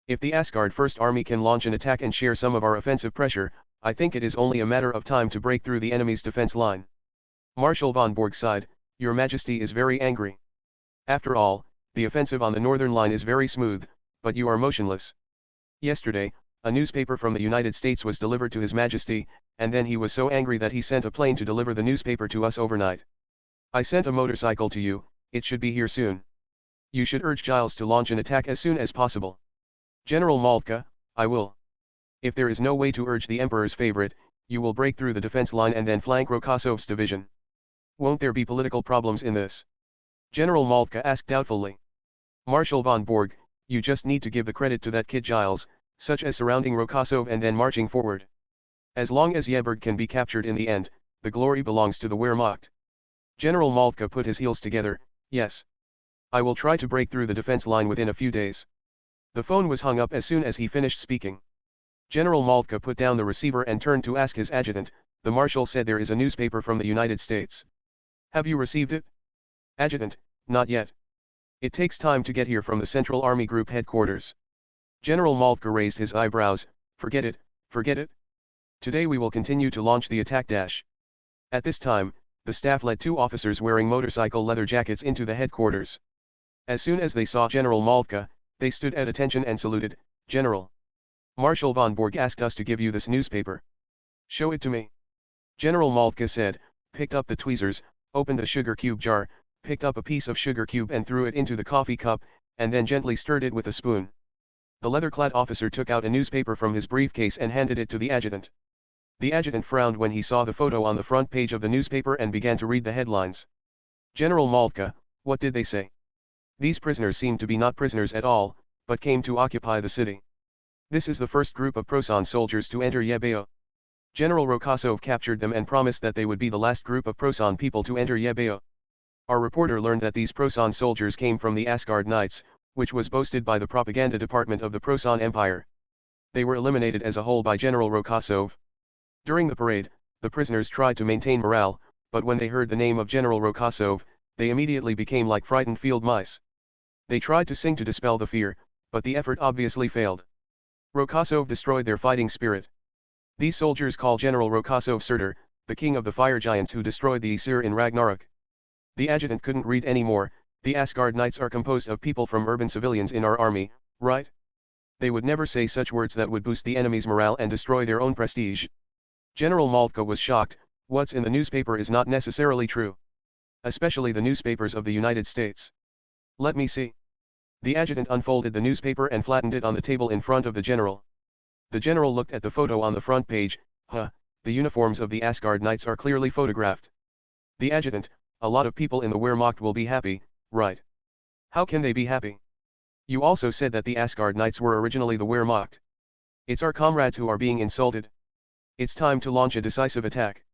A: If the Asgard 1st Army can launch an attack and share some of our offensive pressure, I think it is only a matter of time to break through the enemy's defense line." Marshal von Borg sighed, "Your Majesty is very angry. After all, the offensive on the northern line is very smooth, but you are motionless. Yesterday, a newspaper from the United States was delivered to His Majesty, and then he was so angry that he sent a plane to deliver the newspaper to us overnight. I sent a motorcycle to you, it should be here soon. You should urge Giles to launch an attack as soon as possible." "General Moltke, I will. If there is no way to urge the Emperor's favorite, you will break through the defense line and then flank Rokosov's division." Won't there be political problems in this? General Moltke asked doubtfully. Marshal von Borg, you just need to give the credit to that kid Giles, such as surrounding Rokosov and then marching forward. As long as Yeberg can be captured in the end, the glory belongs to the Wehrmacht. General Moltke put his heels together. Yes. I will try to break through the defense line within a few days. The phone was hung up as soon as he finished speaking. General Moltke put down the receiver and turned to ask his adjutant. The marshal said there is a newspaper from the United States. Have you received it? Adjutant, not yet. It takes time to get here from the Central Army Group headquarters. General Moltke raised his eyebrows. Forget it, forget it. Today we will continue to launch the attack dash. At this time, the staff led two officers wearing motorcycle leather jackets into the headquarters. As soon as they saw General Moltke, they stood at attention and saluted. General. Marshal von Borg asked us to give you this newspaper. Show it to me. General Moltke said, picked up the tweezers, opened a sugar cube jar, picked up a piece of sugar cube and threw it into the coffee cup, and then gently stirred it with a spoon. The leather-clad officer took out a newspaper from his briefcase and handed it to the adjutant. The adjutant frowned when he saw the photo on the front page of the newspaper and began to read the headlines. General Moltke, what did they say? These prisoners seemed to be not prisoners at all, but came to occupy the city. This is the first group of Prosan soldiers to enter Yebeo. General Rokosov captured them and promised that they would be the last group of Prosan people to enter Yebeo. Our reporter learned that these Prosan soldiers came from the Asgard Knights, which was boasted by the propaganda department of the Prosan Empire. They were eliminated as a whole by General Rokosov. During the parade, the prisoners tried to maintain morale, but when they heard the name of General Rokosov, they immediately became like frightened field mice. They tried to sing to dispel the fear, but the effort obviously failed. Rokosov destroyed their fighting spirit. These soldiers call General Rokosov Surtur, the king of the fire giants who destroyed the Aesir in Ragnarok. The adjutant couldn't read anymore. The Asgard Knights are composed of people from urban civilians in our army, right? They would never say such words that would boost the enemy's morale and destroy their own prestige. General Moltke was shocked. What's in the newspaper is not necessarily true. Especially the newspapers of the United States. Let me see. The adjutant unfolded the newspaper and flattened it on the table in front of the general. The general looked at the photo on the front page. The uniforms of the Asgard Knights are clearly photographed. The adjutant, a lot of people in the Wehrmacht will be happy, right? How can they be happy? You also said that the Asgard Knights were originally the Wehrmacht. It's our comrades who are being insulted. It's time to launch a decisive attack.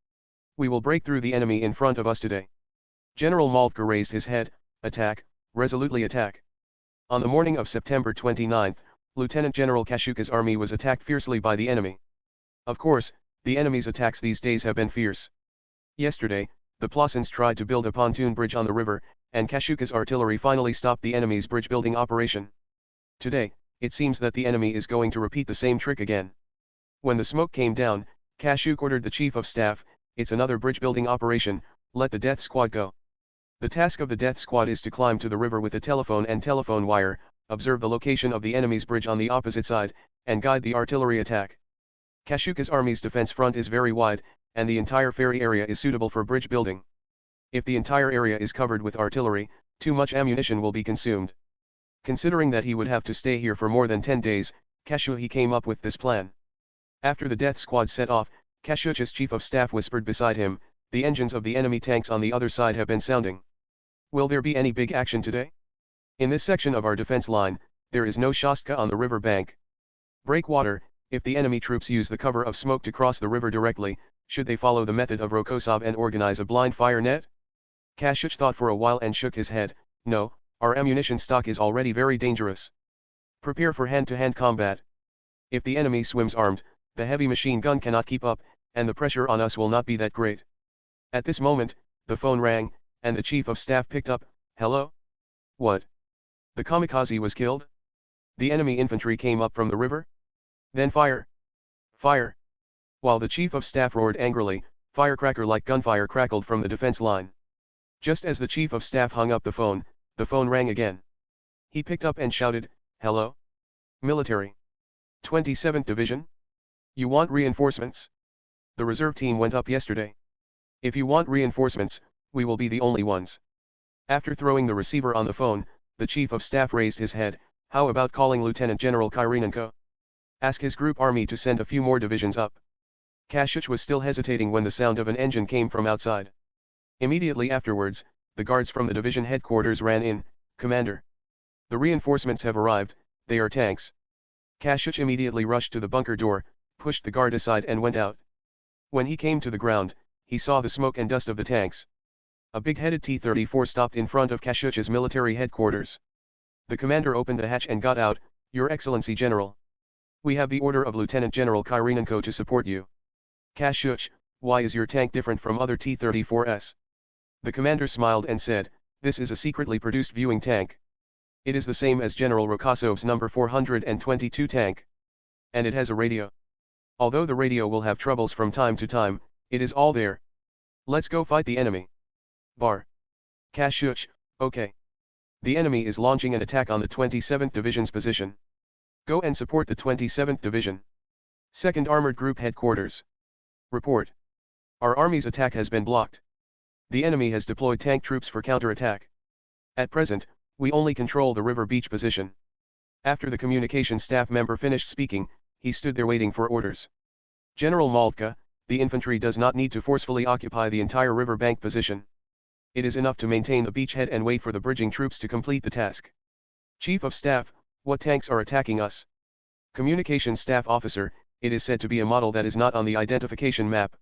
A: We will break through the enemy in front of us today. General Moltke raised his head. Attack, resolutely attack. On the morning of September 29, Lieutenant General Kashuka's army was attacked fiercely by the enemy. Of course, the enemy's attacks these days have been fierce. Yesterday, the Plossins tried to build a pontoon bridge on the river, and Kashuka's artillery finally stopped the enemy's bridge-building operation. Today, it seems that the enemy is going to repeat the same trick again. When the smoke came down, Kashuk ordered the chief of staff, it's another bridge-building operation, let the death squad go. The task of the death squad is to climb to the river with a telephone and telephone wire, observe the location of the enemy's bridge on the opposite side, and guide the artillery attack. Kashuka's army's defense front is very wide, and the entire ferry area is suitable for bridge building. If the entire area is covered with artillery, too much ammunition will be consumed. Considering that he would have to stay here for more than 10 days, Kashuhi came up with this plan. After the death squad set off, Kashuch's chief of staff whispered beside him, the engines of the enemy tanks on the other side have been sounding. Will there be any big action today? In this section of our defense line, there is no Shostka on the river bank. Breakwater, if the enemy troops use the cover of smoke to cross the river directly, should they follow the method of Rokosov and organize a blind fire net? Kashuch thought for a while and shook his head. No, our ammunition stock is already very dangerous. Prepare for hand-to-hand combat. If the enemy swims armed, the heavy machine gun cannot keep up, and the pressure on us will not be that great. At this moment, the phone rang, and the chief of staff picked up. Hello? What? The kamikaze was killed? The enemy infantry came up from the river? Then fire! Fire! While the chief of staff roared angrily, firecracker like gunfire crackled from the defense line. Just as the chief of staff hung up the phone rang again. He picked up and shouted, Hello? Military. 27th Division? You want reinforcements? The reserve team went up yesterday. If you want reinforcements, we will be the only ones. After throwing the receiver on the phone, the chief of staff raised his head. How about calling Lieutenant General Kyrenenko? Ask his group army to send a few more divisions up. Kashuch was still hesitating when the sound of an engine came from outside. Immediately afterwards, the guards from the division headquarters ran in. "Commander, the reinforcements have arrived, they are tanks." Kashyuch immediately rushed to the bunker door, pushed the guard aside and went out. When he came to the ground, he saw the smoke and dust of the tanks. A big-headed T-34 stopped in front of Kashyuch's military headquarters. The commander opened the hatch and got out. "Your Excellency General. We have the order of Lieutenant General Kyrenenko to support you." "Kashyuch, why is your tank different from other T-34s?" The commander smiled and said, "This is a secretly produced viewing tank. It is the same as General Rokosov's number 422 tank. And it has a radio. Although the radio will have troubles from time to time, it is all there. Let's go fight the enemy." Bar. Kashyuch, okay. The enemy is launching an attack on the 27th Division's position. Go and support the 27th Division. 2nd Armored Group Headquarters. Report. Our army's attack has been blocked. The enemy has deployed tank troops for counterattack. At present, we only control the river beach position. After the communication staff member finished speaking, he stood there waiting for orders. "General Maltka, the infantry does not need to forcefully occupy the entire river bank position. It is enough to maintain the beachhead and wait for the bridging troops to complete the task." "Chief of Staff, what tanks are attacking us?" Communications Staff Officer, it is said to be a model that is not on the identification map.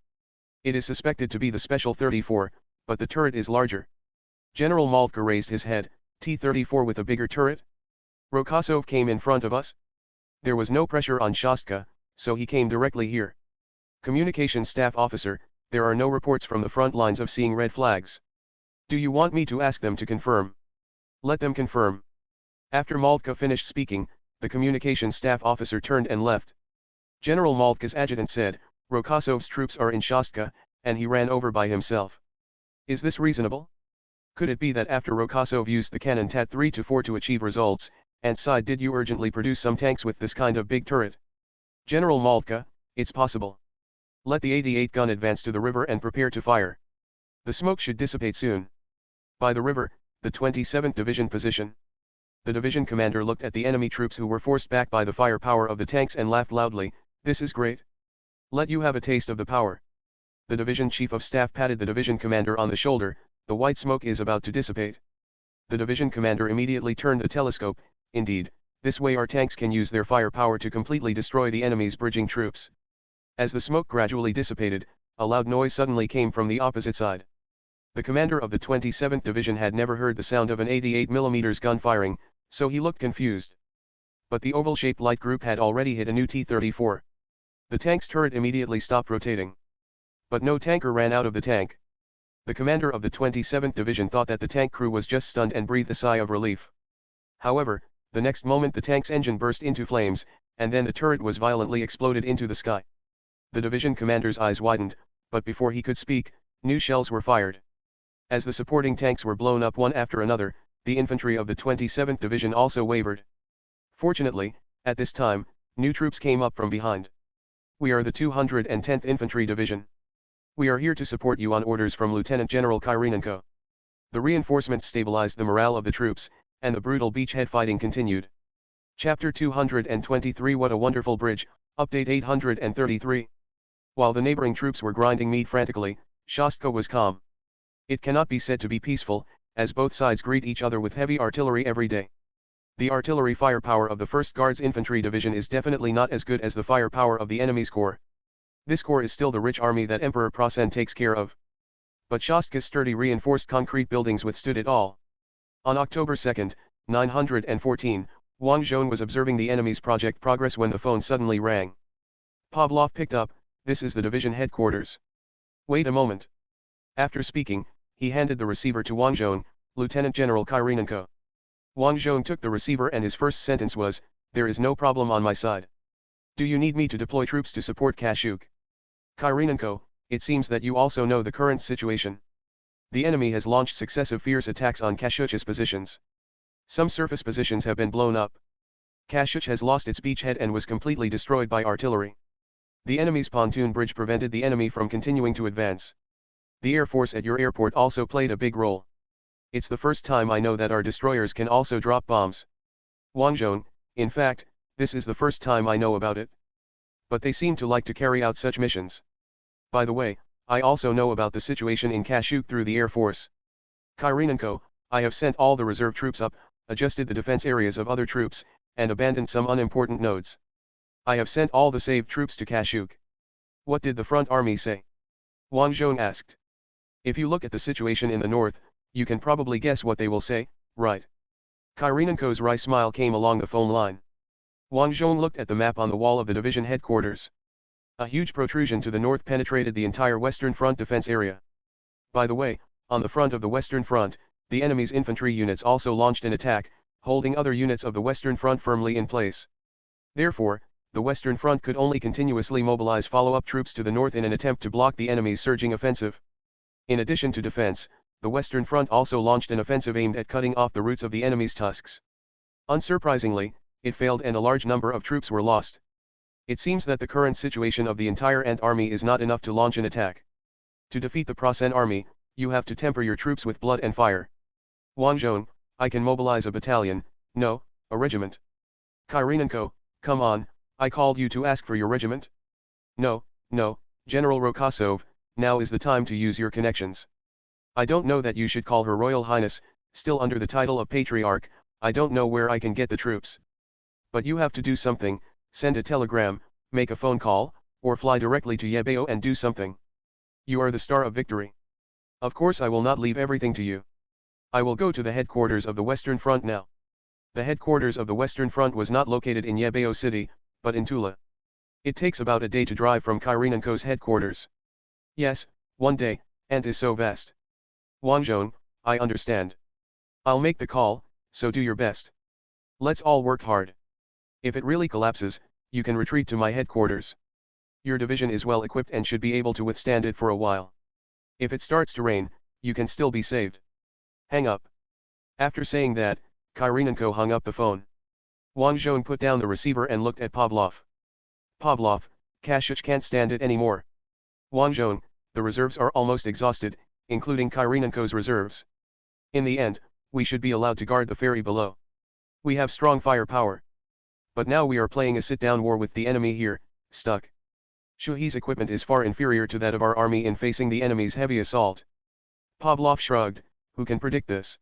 A: It is suspected to be the Special 34, but the turret is larger. General Maltka raised his head. "T-34 with a bigger turret? Rokosov came in front of us? There was no pressure on Shostka, so he came directly here." Communications Staff Officer, there are no reports from the front lines of seeing red flags. "Do you want me to ask them to confirm?" "Let them confirm." After Maltka finished speaking, the communications staff officer turned and left. General Maltka's adjutant said, "Rokosov's troops are in Shostka, and he ran over by himself. Is this reasonable? Could it be that after Rokosov used the cannon TAT-3 to 4 to achieve results, and sighed, did you urgently produce some tanks with this kind of big turret?" General Maltka, it's possible. Let the 88 gun advance to the river and prepare to fire. The smoke should dissipate soon. By the river, the 27th Division position. The division commander looked at the enemy troops who were forced back by the firepower of the tanks and laughed loudly. "This is great. Let you have a taste of the power." The division chief of staff patted the division commander on the shoulder. "The white smoke is about to dissipate." The division commander immediately turned the telescope. "Indeed, this way our tanks can use their firepower to completely destroy the enemy's bridging troops." As the smoke gradually dissipated, a loud noise suddenly came from the opposite side. The commander of the 27th Division had never heard the sound of an 88mm gun firing, so he looked confused. But the oval-shaped light group had already hit a new T-34. The tank's turret immediately stopped rotating. But no tanker ran out of the tank. The commander of the 27th Division thought that the tank crew was just stunned and breathed a sigh of relief. However, the next moment the tank's engine burst into flames, and then the turret was violently exploded into the sky. The division commander's eyes widened, but before he could speak, new shells were fired. As the supporting tanks were blown up one after another, the infantry of the 27th Division also wavered. Fortunately, at this time, new troops came up from behind. "We are the 210th Infantry Division. We are here to support you on orders from Lieutenant General Kyrenenko." The reinforcements stabilized the morale of the troops, and the brutal beachhead fighting continued. Chapter 223 What a Wonderful Bridge, Update 833. While the neighboring troops were grinding meat frantically, Shostka was calm. It cannot be said to be peaceful, as both sides greet each other with heavy artillery every day. The artillery firepower of the 1st Guards Infantry Division is definitely not as good as the firepower of the enemy's corps. This corps is still the rich army that Emperor Prasen takes care of. But Shostka's sturdy reinforced concrete buildings withstood it all. On October 2, 914, Wang Zhong was observing the enemy's project progress when the phone suddenly rang. Pavlov picked up. "This is the division headquarters." "Wait a moment." After speaking, he handed the receiver to Wang Zhong. "Lieutenant General Kyrenenko." Wang Zhong took the receiver and his first sentence was, "There is no problem on my side. Do you need me to deploy troops to support Kashyuk?" "Kyrenenko, it seems that you also know the current situation. The enemy has launched successive fierce attacks on Kashyuk's positions. Some surface positions have been blown up. Kashyuk has lost its beachhead and was completely destroyed by artillery. The enemy's pontoon bridge prevented the enemy from continuing to advance. The Air Force at your airport also played a big role. It's the first time I know that our destroyers can also drop bombs. Wang Zhong, in fact, this is the first time I know about it. But they seem to like to carry out such missions. By the way, I also know about the situation in Kashuk through the Air Force. Kyrenenko, I have sent all the reserve troops up, adjusted the defense areas of other troops, and abandoned some unimportant nodes. I have sent all the saved troops to Kashuk. What did the front army say? Wang Zhong asked. If you look at the situation in the north, you can probably guess what they will say, right? Kyrenenko's wry smile came along the phone line. Wang Zhong looked at the map on the wall of the division headquarters. A huge protrusion to the north penetrated the entire Western Front defense area. By the way, on the front of the Western Front, the enemy's infantry units also launched an attack, holding other units of the Western Front firmly in place. Therefore, the Western Front could only continuously mobilize follow-up troops to the north in an attempt to block the enemy's surging offensive. In addition to defense, the Western Front also launched an offensive aimed at cutting off the roots of the enemy's tusks. Unsurprisingly, it failed and a large number of troops were lost. It seems that the current situation of the entire Ant army is not enough to launch an attack. To defeat the Prasen army, you have to temper your troops with blood and fire. Wang Zhong, I can mobilize a battalion, no, a regiment. Kyrenenko, come on, I called you to ask for your regiment? No, General Rokosov, now is the time to use your connections. I don't know that you should call her Royal Highness, still under the title of Patriarch, I don't know where I can get the troops. But you have to do something, send a telegram, make a phone call, or fly directly to Yebeo and do something. You are the star of victory. Of course I will not leave everything to you. I will go to the headquarters of the Western Front now. The headquarters of the Western Front was not located in Yebeo City, but in Tula. It takes about a day to drive from Kyrenenko's headquarters. Yes, 1 day, and is so vast. Wang Zhong, I understand. I'll make the call, so do your best. Let's all work hard. If it really collapses, you can retreat to my headquarters. Your division is well equipped and should be able to withstand it for a while. If it starts to rain, you can still be saved. Hang up. After saying that, Kyrenenko hung up the phone. Wang Zhong put down the receiver and looked at Pavlov. Pavlov, Kashuk can't stand it anymore. Wang Zhong, the reserves are almost exhausted, including Kyrenenko's reserves. In the end, we should be allowed to guard the ferry below. We have strong firepower. But now we are playing a sit-down war with the enemy here, stuck. Shuhi's equipment is far inferior to that of our army in facing the enemy's heavy assault. Pavlov shrugged, who can predict this?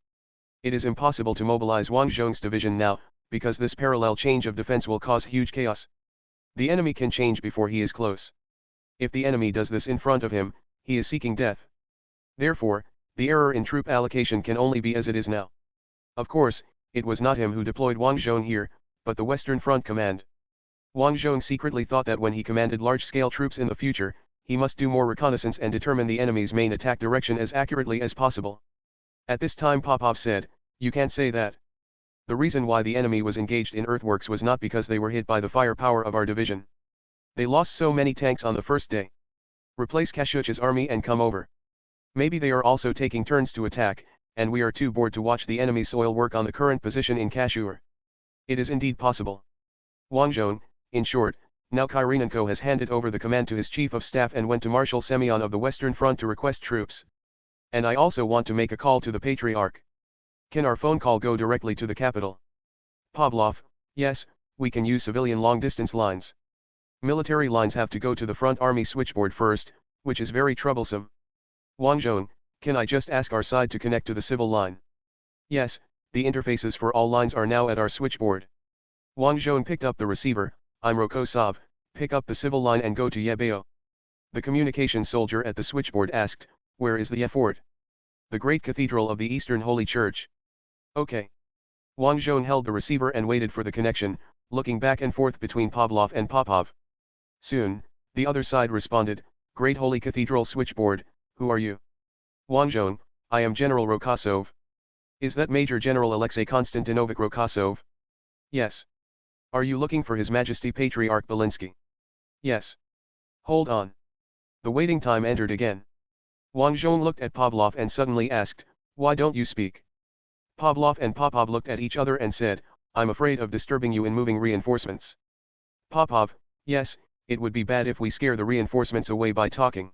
A: It is impossible to mobilize Wang Zhong's division now, because this parallel change of defense will cause huge chaos. The enemy can change before he is close. If the enemy does this in front of him, he is seeking death. Therefore, the error in troop allocation can only be as it is now. Of course, it was not him who deployed Wang Zhong here, but the Western Front Command. Wang Zhong secretly thought that when he commanded large-scale troops in the future, he must do more reconnaissance and determine the enemy's main attack direction as accurately as possible. At this time Popov said, "You can't say that. The reason why the enemy was engaged in earthworks was not because they were hit by the firepower of our division. They lost so many tanks on the first day. Replace Kashuk's army and come over. Maybe they are also taking turns to attack, and we are too bored to watch the enemy's soil work on the current position in Kashur. It is indeed possible." Wang Zhong, in short, now Kyrenenko has handed over the command to his chief of staff and went to Marshal Semyon of the Western Front to request troops. And I also want to make a call to the Patriarch. Can our phone call go directly to the capital? Pavlov, yes, we can use civilian long-distance lines. Military lines have to go to the front army switchboard first, which is very troublesome. Wang Zhong, can I just ask our side to connect to the civil line? Yes, the interfaces for all lines are now at our switchboard. Wang Zhong picked up the receiver, I'm Rokosov, pick up the civil line and go to Yebeo. The communication soldier at the switchboard asked, where is the Yefort? The great cathedral of the Eastern Holy Church. Okay. Wang Zhong held the receiver and waited for the connection, looking back and forth between Pavlov and Popov. Soon, the other side responded, Great Holy Cathedral switchboard, who are you? Wang Zhong, I am General Rokosov. Is that Major General Alexei Konstantinovich Rokosov? Yes. Are you looking for His Majesty Patriarch Belinsky? Yes. Hold on. The waiting time entered again. Wang Zhong looked at Pavlov and suddenly asked, why don't you speak? Pavlov and Popov looked at each other and said, I'm afraid of disturbing you in moving reinforcements. Popov, yes, it would be bad if we scare the reinforcements away by talking.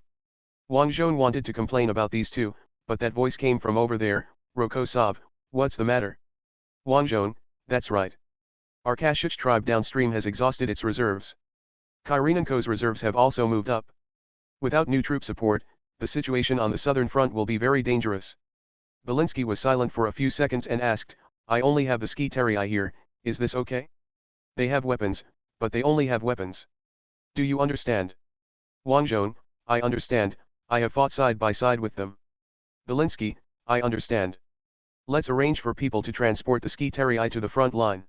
A: Wang Zhong wanted to complain about these two, but that voice came from over there, Rokosov, what's the matter? Wang Zhong, that's right. Our Kashuk tribe downstream has exhausted its reserves. Kyrenenko's reserves have also moved up. Without new troop support, the situation on the southern front will be very dangerous. Belinsky was silent for a few seconds and asked, I only have the ski terii here, is this okay? They have weapons, but they only have weapons. Do you understand? Wang Zhong, I understand, I have fought side by side with them. Belinsky, I understand. Let's arrange for people to transport the ski terii to the front line.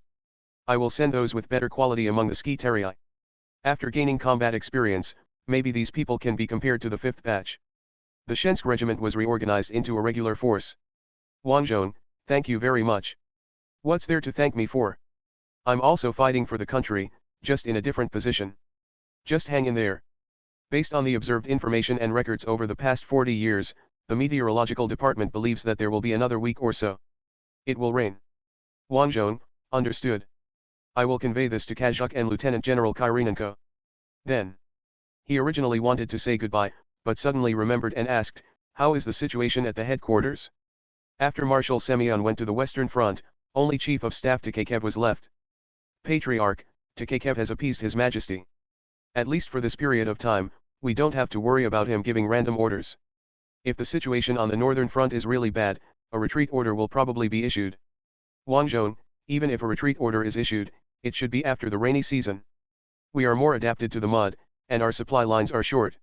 A: I will send those with better quality among the ski terii. After gaining combat experience, maybe these people can be compared to the 5th batch. The Shensk regiment was reorganized into a regular force. Wang Zhong, thank you very much. What's there to thank me for? I'm also fighting for the country, just in a different position. Just hang in there. Based on the observed information and records over the past 40 years, the meteorological department believes that there will be another week or so. It will rain. Wang Zhong, understood. I will convey this to Kazhuk and Lieutenant General Kyrenenko. Then. He originally wanted to say goodbye, but suddenly remembered and asked, how is the situation at the headquarters? After Marshal Semyon went to the Western Front, only Chief of Staff Tkachev was left. Patriarch, Tkachev has appeased His Majesty. At least for this period of time, we don't have to worry about him giving random orders. If the situation on the northern front is really bad, a retreat order will probably be issued. Wang Zhong, even if a retreat order is issued, it should be after the rainy season. We are more adapted to the mud, and our supply lines are short.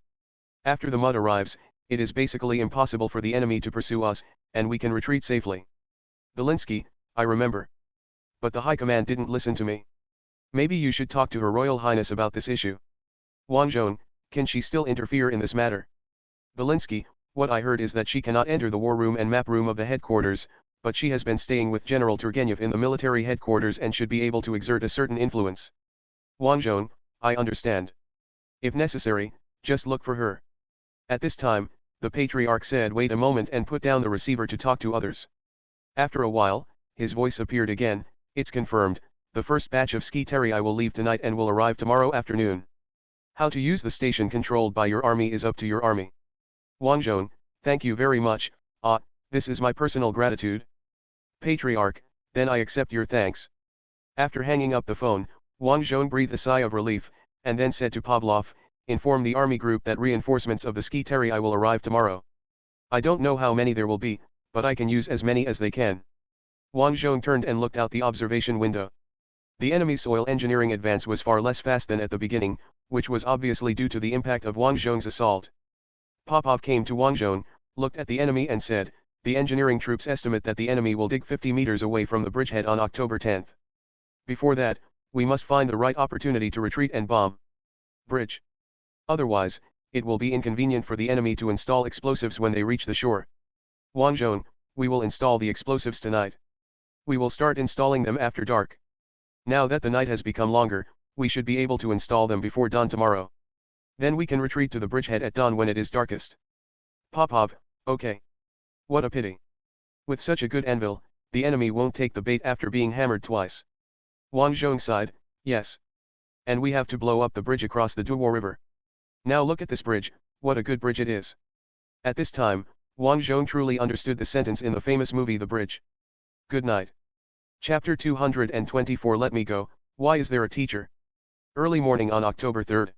A: After the mud arrives, it is basically impossible for the enemy to pursue us, and we can retreat safely. Belinsky, I remember. But the High Command didn't listen to me. Maybe you should talk to Her Royal Highness about this issue. Wang Zhong, can she still interfere in this matter? Belinsky, what I heard is that she cannot enter the war room and map room of the headquarters, but she has been staying with General Turgenev in the military headquarters and should be able to exert a certain influence. Wang Zhong, I understand. If necessary, just look for her. At this time, the Patriarch said wait a moment and put down the receiver to talk to others. After a while, his voice appeared again, it's confirmed, the first batch of ski terii will leave tonight and will arrive tomorrow afternoon. How to use the station controlled by your army is up to your army. Wang Zhong, thank you very much, this is my personal gratitude. Patriarch, then I accept your thanks. After hanging up the phone, Wang Zhong breathed a sigh of relief, and then said to Pavlov, inform the army group that reinforcements of the ski terii will arrive tomorrow. I don't know how many there will be, but I can use as many as they can. Wang Zhong turned and looked out the observation window. The enemy's soil engineering advance was far less fast than at the beginning, which was obviously due to the impact of Wang Zhong's assault. Popov came to Wang Zhong, looked at the enemy and said, the engineering troops estimate that the enemy will dig 50 meters away from the bridgehead on October 10th. Before that, we must find the right opportunity to retreat and bomb bridge. Otherwise, it will be inconvenient for the enemy to install explosives when they reach the shore. Wang Zhong, we will install the explosives tonight. We will start installing them after dark. Now that the night has become longer, we should be able to install them before dawn tomorrow. Then we can retreat to the bridgehead at dawn when it is darkest. Popov, okay. What a pity. With such a good anvil, the enemy won't take the bait after being hammered twice. Wang Zhong sighed, yes. And we have to blow up the bridge across the Duo River. Now look at this bridge, what a good bridge it is. At this time, Wang Zhong truly understood the sentence in the famous movie The Bridge. Good night. Chapter 224 Let me go, why is there a teacher? Early morning on October 3rd.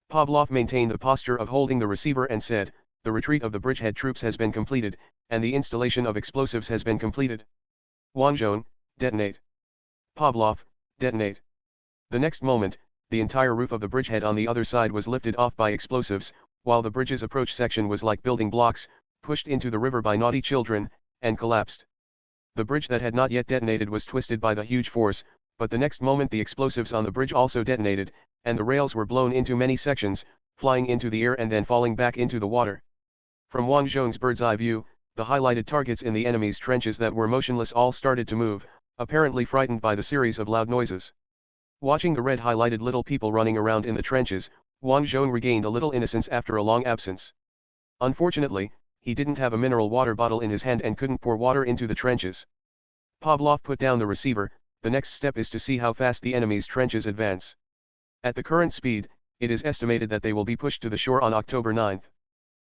A: Pavlov maintained the posture of holding the receiver and said, the retreat of the bridgehead troops has been completed, and the installation of explosives has been completed. Wang Zhong, detonate. Pavlov, detonate. The next moment, the entire roof of the bridgehead on the other side was lifted off by explosives, while the bridge's approach section was like building blocks, pushed into the river by naughty children, and collapsed. The bridge that had not yet detonated was twisted by the huge force, but the next moment the explosives on the bridge also detonated, and the rails were blown into many sections, flying into the air and then falling back into the water. From Wang Zhong's bird's eye view, the highlighted targets in the enemy's trenches that were motionless all started to move, apparently frightened by the series of loud noises. Watching the red highlighted little people running around in the trenches, Wang Zhong regained a little innocence after a long absence. Unfortunately, he didn't have a mineral water bottle in his hand and couldn't pour water into the trenches. Pavlov put down the receiver, the next step is to see how fast the enemy's trenches advance. At the current speed, it is estimated that they will be pushed to the shore on October 9th.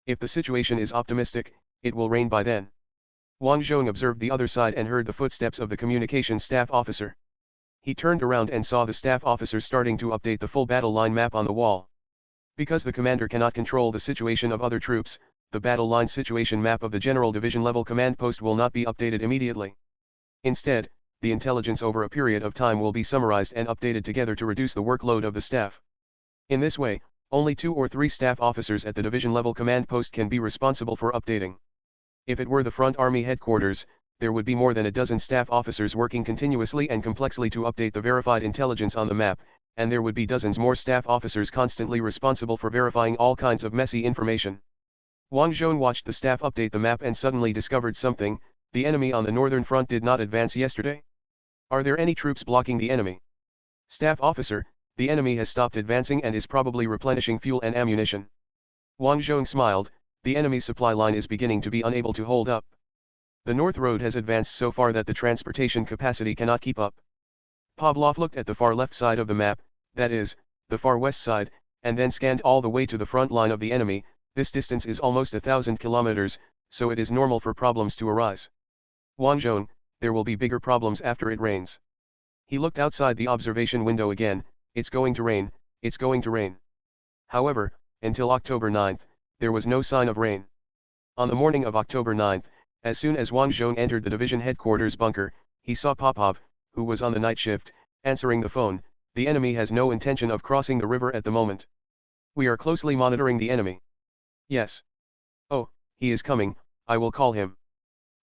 A: If the situation is optimistic, it will rain by then. Wang Zhong observed the other side and heard the footsteps of the communications staff officer. He turned around and saw the staff officer starting to update the full battle line map on the wall. Because the commander cannot control the situation of other troops, the battle line situation map of the general division level command post will not be updated immediately. Instead, the intelligence over a period of time will be summarized and updated together to reduce the workload of the staff. In this way, only 2 or 3 staff officers at the division level command post can be responsible for updating. If it were the front army headquarters, there would be more than a dozen staff officers working continuously and complexly to update the verified intelligence on the map, and there would be dozens more staff officers constantly responsible for verifying all kinds of messy information. Wang Zhong watched the staff update the map and suddenly discovered something: the enemy on the northern front did not advance yesterday. Are there any troops blocking the enemy? Staff officer, the enemy has stopped advancing and is probably replenishing fuel and ammunition. Wang Zhong smiled, the enemy's supply line is beginning to be unable to hold up. The north road has advanced so far that the transportation capacity cannot keep up. Pavlov looked at the far left side of the map, that is, the far west side, and then scanned all the way to the front line of the enemy. This distance is almost 1,000 kilometers, so it is normal for problems to arise. Wang Zhong, there will be bigger problems after it rains. He looked outside the observation window again. It's going to rain, it's going to rain. However, until October 9th, there was no sign of rain. On the morning of October 9th, as soon as Wang Zhong entered the division headquarters bunker, he saw Popov, who was on the night shift, answering the phone. The enemy has no intention of crossing the river at the moment. We are closely monitoring the enemy. Yes. Oh, he is coming, I will call him.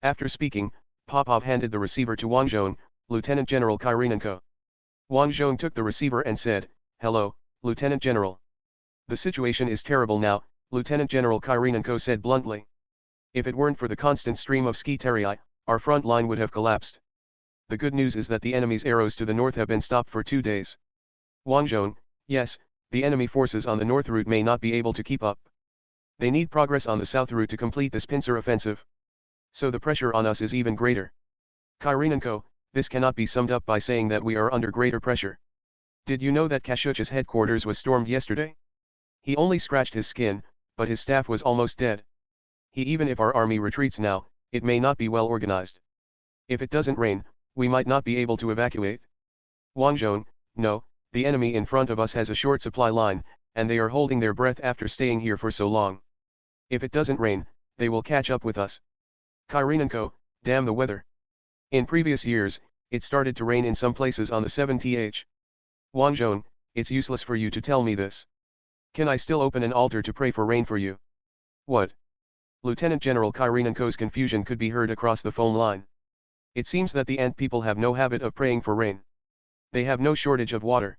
A: After speaking, Popov handed the receiver to Wang Zhong. Lieutenant General Kyrenenko. Wang Zhong took the receiver and said, "Hello, Lieutenant General." "The situation is terrible now," Lieutenant General Kyrenenko said bluntly. "If it weren't for the constant stream of Skiterii, our front line would have collapsed. The good news is that the enemy's arrows to the north have been stopped for 2 days. Wang Zhong, yes, the enemy forces on the north route may not be able to keep up. They need progress on the south route to complete this pincer offensive. So the pressure on us is even greater. Kyrenenko, this cannot be summed up by saying that we are under greater pressure. Did you know that Kashuch's headquarters was stormed yesterday? He only scratched his skin, but his staff was almost dead. Even if our army retreats now, it may not be well organized. If it doesn't rain, we might not be able to evacuate." Wang Zhong, no, the enemy in front of us has a short supply line, and they are holding their breath after staying here for so long. If it doesn't rain, they will catch up with us. Kyrenenko, damn the weather. In previous years, it started to rain in some places on the 7th. Wang Zhong, it's useless for you to tell me this. Can I still open an altar to pray for rain for you? What? Lieutenant General Kyrenenko's confusion could be heard across the phone line. It seems that the Ant people have no habit of praying for rain. They have no shortage of water.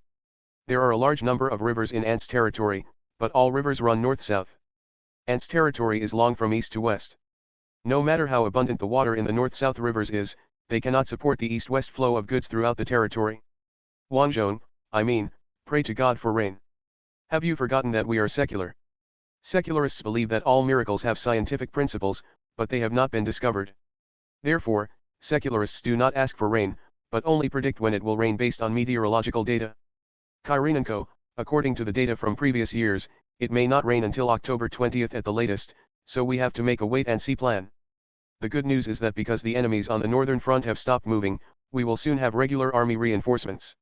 A: There are a large number of rivers in Ant's territory, but all rivers run north-south. Ant's territory is long from east to west. No matter how abundant the water in the north-south rivers is, they cannot support the east-west flow of goods throughout the territory. Wang Zhong, I mean, pray to God for rain. Have you forgotten that we are secular? Secularists believe that all miracles have scientific principles, but they have not been discovered. Therefore, secularists do not ask for rain, but only predict when it will rain based on meteorological data. Kyrenenko, according to the data from previous years, it may not rain until October 20th at the latest, so we have to make a wait-and-see plan. The good news is that because the enemies on the northern front have stopped moving, we will soon have regular army reinforcements.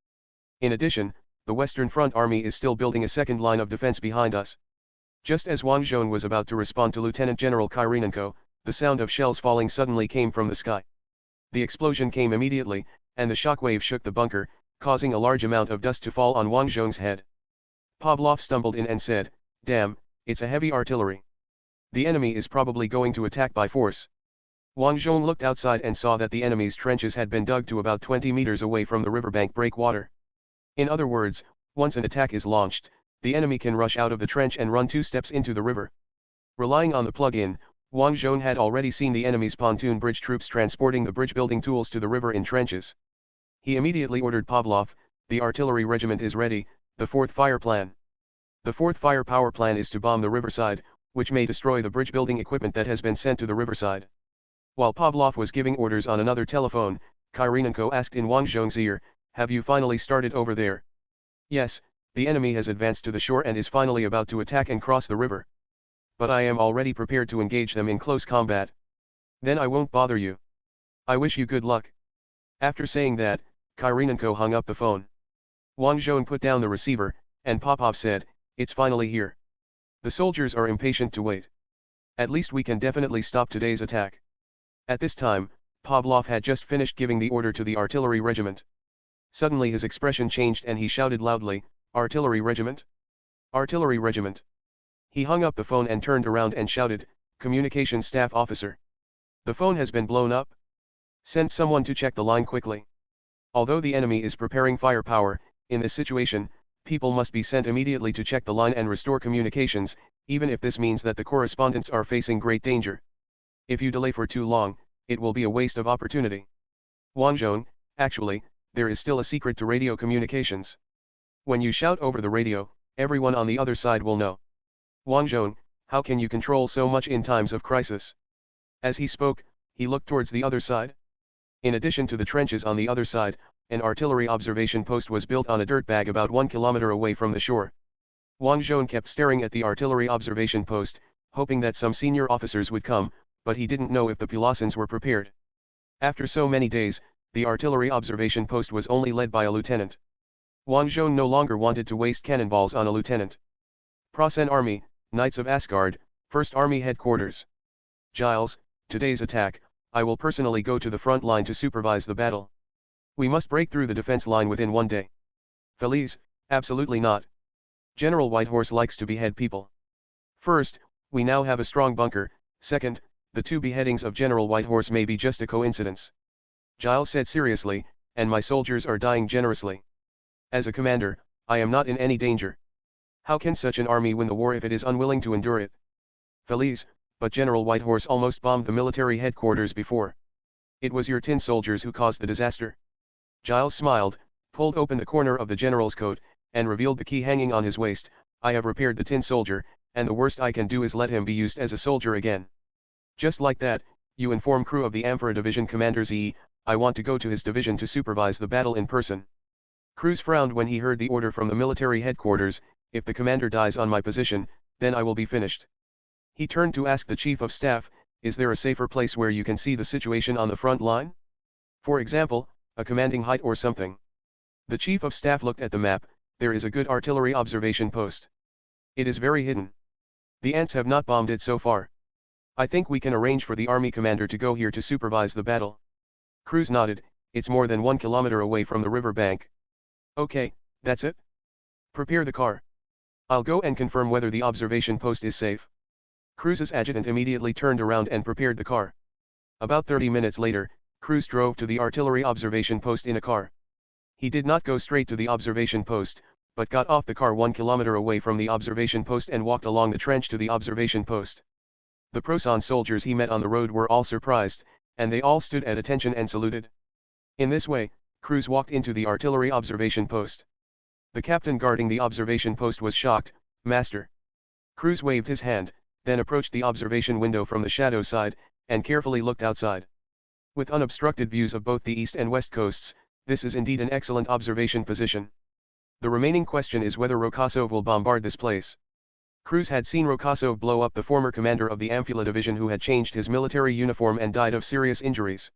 A: In addition, the Western Front army is still building a second line of defense behind us. Just as Wang Zhong was about to respond to Lieutenant General Kyrenenko, the sound of shells falling suddenly came from the sky. The explosion came immediately, and the shockwave shook the bunker, causing a large amount of dust to fall on Wang Zhong's head. Pavlov stumbled in and said, "Damn, it's a heavy artillery. The enemy is probably going to attack by force." Wang Zhong looked outside and saw that the enemy's trenches had been dug to about 20 meters away from the riverbank breakwater. In other words, once an attack is launched, the enemy can rush out of the trench and run 2 steps into the river. Relying on the plug-in, Wang Zhong had already seen the enemy's pontoon bridge troops transporting the bridge-building tools to the river in trenches. He immediately ordered Pavlov, "The artillery regiment is ready, the 4th fire plan. The 4th firepower plan is to bomb the riverside, which may destroy the bridge-building equipment that has been sent to the riverside." While Pavlov was giving orders on another telephone, Kyrenenko asked in Wang Zhong's ear, "Have you finally started over there?" "Yes, the enemy has advanced to the shore and is finally about to attack and cross the river. But I am already prepared to engage them in close combat. Then I won't bother you. I wish you good luck." After saying that, Kyrenenko hung up the phone. Wang Zhong put down the receiver, and Popov said, "It's finally here. The soldiers are impatient to wait. At least we can definitely stop today's attack. At this time, Pavlov had just finished giving the order to the artillery regiment. Suddenly his expression changed and he shouted loudly, "Artillery regiment? Artillery regiment!" He hung up the phone and turned around and shouted, "Communications staff officer. The phone has been blown up. Send someone to check the line quickly." Although the enemy is preparing firepower, in this situation, people must be sent immediately to check the line and restore communications, even if this means that the correspondents are facing great danger. If you delay for too long, it will be a waste of opportunity. Wang Zhong, actually, there is still a secret to radio communications. When you shout over the radio, everyone on the other side will know. Wang Zhong, how can you control so much in times of crisis? As he spoke, he looked towards the other side. In addition to the trenches on the other side, an artillery observation post was built on a dirt bag about 1 kilometer away from the shore. Wang Zhong kept staring at the artillery observation post, hoping that some senior officers would come, but he didn't know if the Pulasans were prepared. After so many days, the artillery observation post was only led by a lieutenant. Wang Zhong no longer wanted to waste cannonballs on a lieutenant. Prasen Army, Knights of Asgard, 1st Army Headquarters. Giles, today's attack, I will personally go to the front line to supervise the battle. We must break through the defense line within 1 day. Feliz, absolutely not. General Whitehorse likes to behead people. First, we now have a strong bunker. Second, the 2 beheadings of General Whitehorse may be just a coincidence. Giles said seriously, and my soldiers are dying generously. As a commander, I am not in any danger. How can such an army win the war if it is unwilling to endure it? Feliz, but General Whitehorse almost bombed the military headquarters before. It was your tin soldiers who caused the disaster. Giles smiled, pulled open the corner of the general's coat, and revealed the key hanging on his waist. I have repaired the tin soldier, and the worst I can do is let him be used as a soldier again. Just like that, you inform crew of the Amphora Division Commander Z. I want to go to his division to supervise the battle in person. Cruz frowned when he heard the order from the military headquarters, if the commander dies on my position, then I will be finished. He turned to ask the chief of staff, is there a safer place where you can see the situation on the front line? For example, a commanding height or something. The chief of staff looked at the map. There is a good artillery observation post. It is very hidden. The ants have not bombed it so far. I think we can arrange for the army commander to go here to supervise the battle. Cruz nodded, it's more than 1 kilometer away from the river bank. Okay, that's it. Prepare the car. I'll go and confirm whether the observation post is safe. Cruz's adjutant immediately turned around and prepared the car. About 30 minutes later, Cruz drove to the artillery observation post in a car. He did not go straight to the observation post, but got off the car 1 kilometer away from the observation post and walked along the trench to the observation post. The Prosan soldiers he met on the road were all surprised, and they all stood at attention and saluted. In this way, Cruz walked into the artillery observation post. The captain guarding the observation post was shocked. Master. Cruz waved his hand, then approached the observation window from the shadow side, and carefully looked outside. With unobstructed views of both the east and west coasts, this is indeed an excellent observation position. The remaining question is whether Rokosov will bombard this place. Cruz had seen Rokosov blow up the former commander of the Amphora division who had changed his military uniform and died of serious injuries.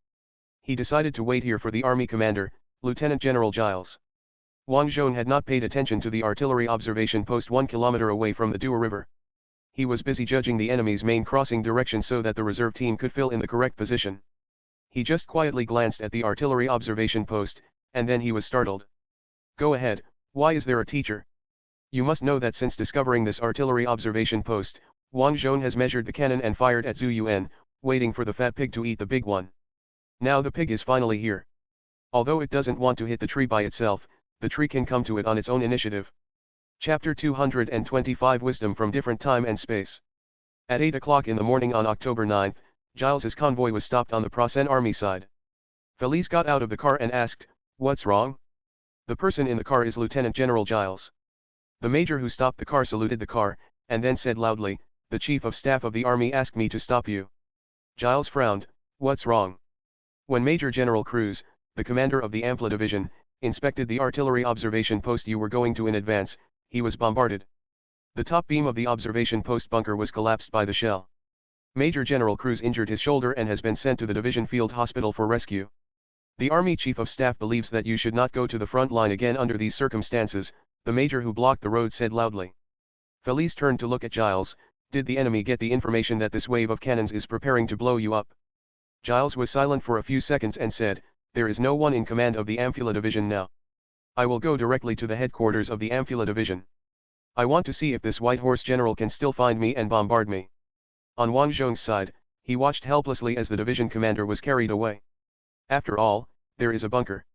A: He decided to wait here for the army commander, Lieutenant General Giles. Wang Zhong had not paid attention to the artillery observation post 1 kilometer away from the Dua River. He was busy judging the enemy's main crossing direction so that the reserve team could fill in the correct position. He just quietly glanced at the artillery observation post, and then he was startled. Go ahead, why is there a teacher? You must know that since discovering this artillery observation post, Wang Zhong has measured the cannon and fired at Zhu Yuan, waiting for the fat pig to eat the big one. Now the pig is finally here. Although it doesn't want to hit the tree by itself, the tree can come to it on its own initiative. Chapter 225 Wisdom from Different Time and Space. At 8 o'clock in the morning on October 9, Giles's convoy was stopped on the Prasen army side. Feliz got out of the car and asked, "What's wrong?" The person in the car is Lieutenant General Giles. The major who stopped the car saluted the car, and then said loudly, "The chief of staff of the army asked me to stop you." Giles frowned, "What's wrong?" When Major General Cruz, the commander of the Amphora division, inspected the artillery observation post you were going to in advance, he was bombarded. The top beam of the observation post bunker was collapsed by the shell. Major General Cruz injured his shoulder and has been sent to the division field hospital for rescue. The Army Chief of Staff believes that you should not go to the front line again under these circumstances, the major who blocked the road said loudly. Feliz turned to look at Giles, Did the enemy get the information that this wave of cannons is preparing to blow you up? Giles was silent for a few seconds and said, there is no one in command of the Amphila Division now. I will go directly to the headquarters of the Amphila Division. I want to see if this White Horse General can still find me and bombard me. On Wang Zhong's side, he watched helplessly as the division commander was carried away. After all, there is a bunker.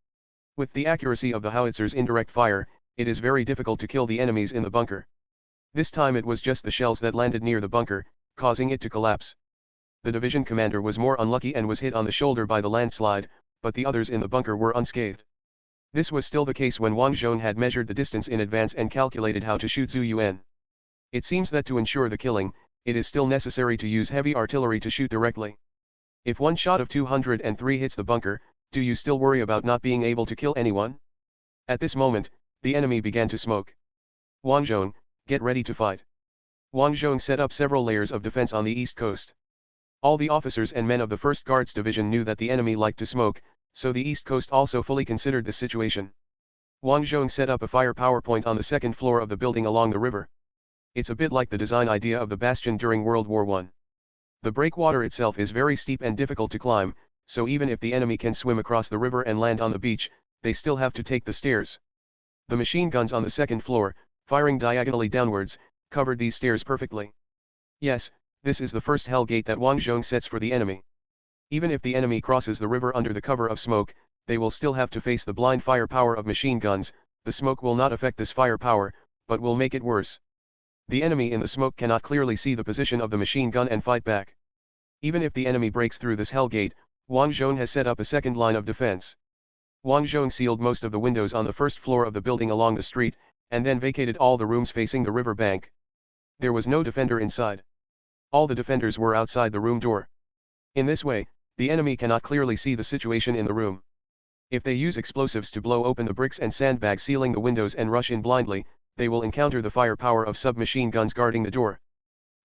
A: With the accuracy of the howitzer's indirect fire, it is very difficult to kill the enemies in the bunker. This time it was just the shells that landed near the bunker, causing it to collapse. The division commander was more unlucky and was hit on the shoulder by the landslide, but the others in the bunker were unscathed. This was still the case when Wang Zhong had measured the distance in advance and calculated how to shoot Zhu Yuan. It seems that to ensure the killing, it is still necessary to use heavy artillery to shoot directly. If one shot of 203 hits the bunker, do you still worry about not being able to kill anyone? At this moment, the enemy began to smoke. Wang Zhong, get ready to fight. Wang Zhong set up several layers of defense on the east coast. All the officers and men of the 1st Guards Division knew that the enemy liked to smoke, so the east coast also fully considered the situation. Wang Zhong set up a firepower point on the 2nd floor of the building along the river. It's a bit like the design idea of the bastion during World War I. The breakwater itself is very steep and difficult to climb, so even if the enemy can swim across the river and land on the beach, they still have to take the stairs. The machine guns on the 2nd floor, firing diagonally downwards, covered these stairs perfectly. Yes, this is the first hell gate that Wang Zhong sets for the enemy. Even if the enemy crosses the river under the cover of smoke, they will still have to face the blind firepower of machine guns. The smoke will not affect this firepower, but will make it worse. The enemy in the smoke cannot clearly see the position of the machine gun and fight back. Even if the enemy breaks through this hell gate, Wang Zhong has set up a second line of defense. Wang Zhong sealed most of the windows on the 1st floor of the building along the street, and then vacated all the rooms facing the river bank. There was no defender inside. All the defenders were outside the room door. In this way, the enemy cannot clearly see the situation in the room. If they use explosives to blow open the bricks and sandbags sealing the windows and rush in blindly, they will encounter the firepower of submachine guns guarding the door.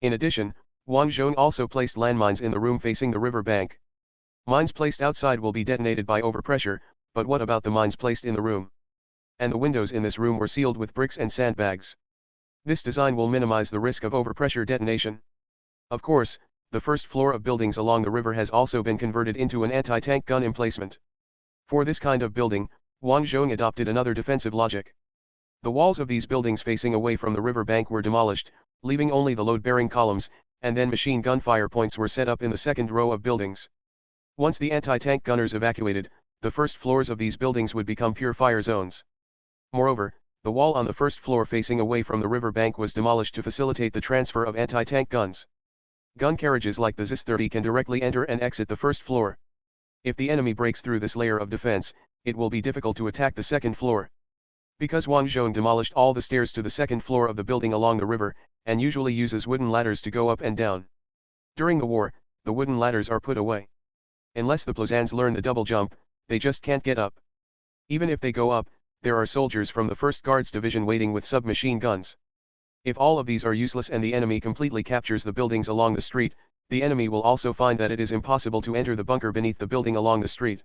A: In addition, Wang Zhong also placed landmines in the room facing the river bank. Mines placed outside will be detonated by overpressure, but what about the mines placed in the room? And the windows in this room were sealed with bricks and sandbags. This design will minimize the risk of overpressure detonation. Of course, the 1st floor of buildings along the river has also been converted into an anti-tank gun emplacement. For this kind of building, Wang Zhong adopted another defensive logic. The walls of these buildings facing away from the river bank were demolished, leaving only the load-bearing columns, and then machine gun fire points were set up in the 2nd row of buildings. Once the anti-tank gunners evacuated, the 1st floors of these buildings would become pure fire zones. Moreover, the wall on the 1st floor facing away from the river bank was demolished to facilitate the transfer of anti-tank guns. Gun carriages like the ZIS-30 can directly enter and exit the 1st floor. If the enemy breaks through this layer of defense, it will be difficult to attack the 2nd floor. Because Wang Zhong demolished all the stairs to the 2nd floor of the building along the river, and usually uses wooden ladders to go up and down. During the war, the wooden ladders are put away. Unless the Plozans learn the double jump, they just can't get up. Even if they go up, there are soldiers from the 1st Guards Division waiting with submachine guns. If all of these are useless and the enemy completely captures the buildings along the street, the enemy will also find that it is impossible to enter the bunker beneath the building along the street.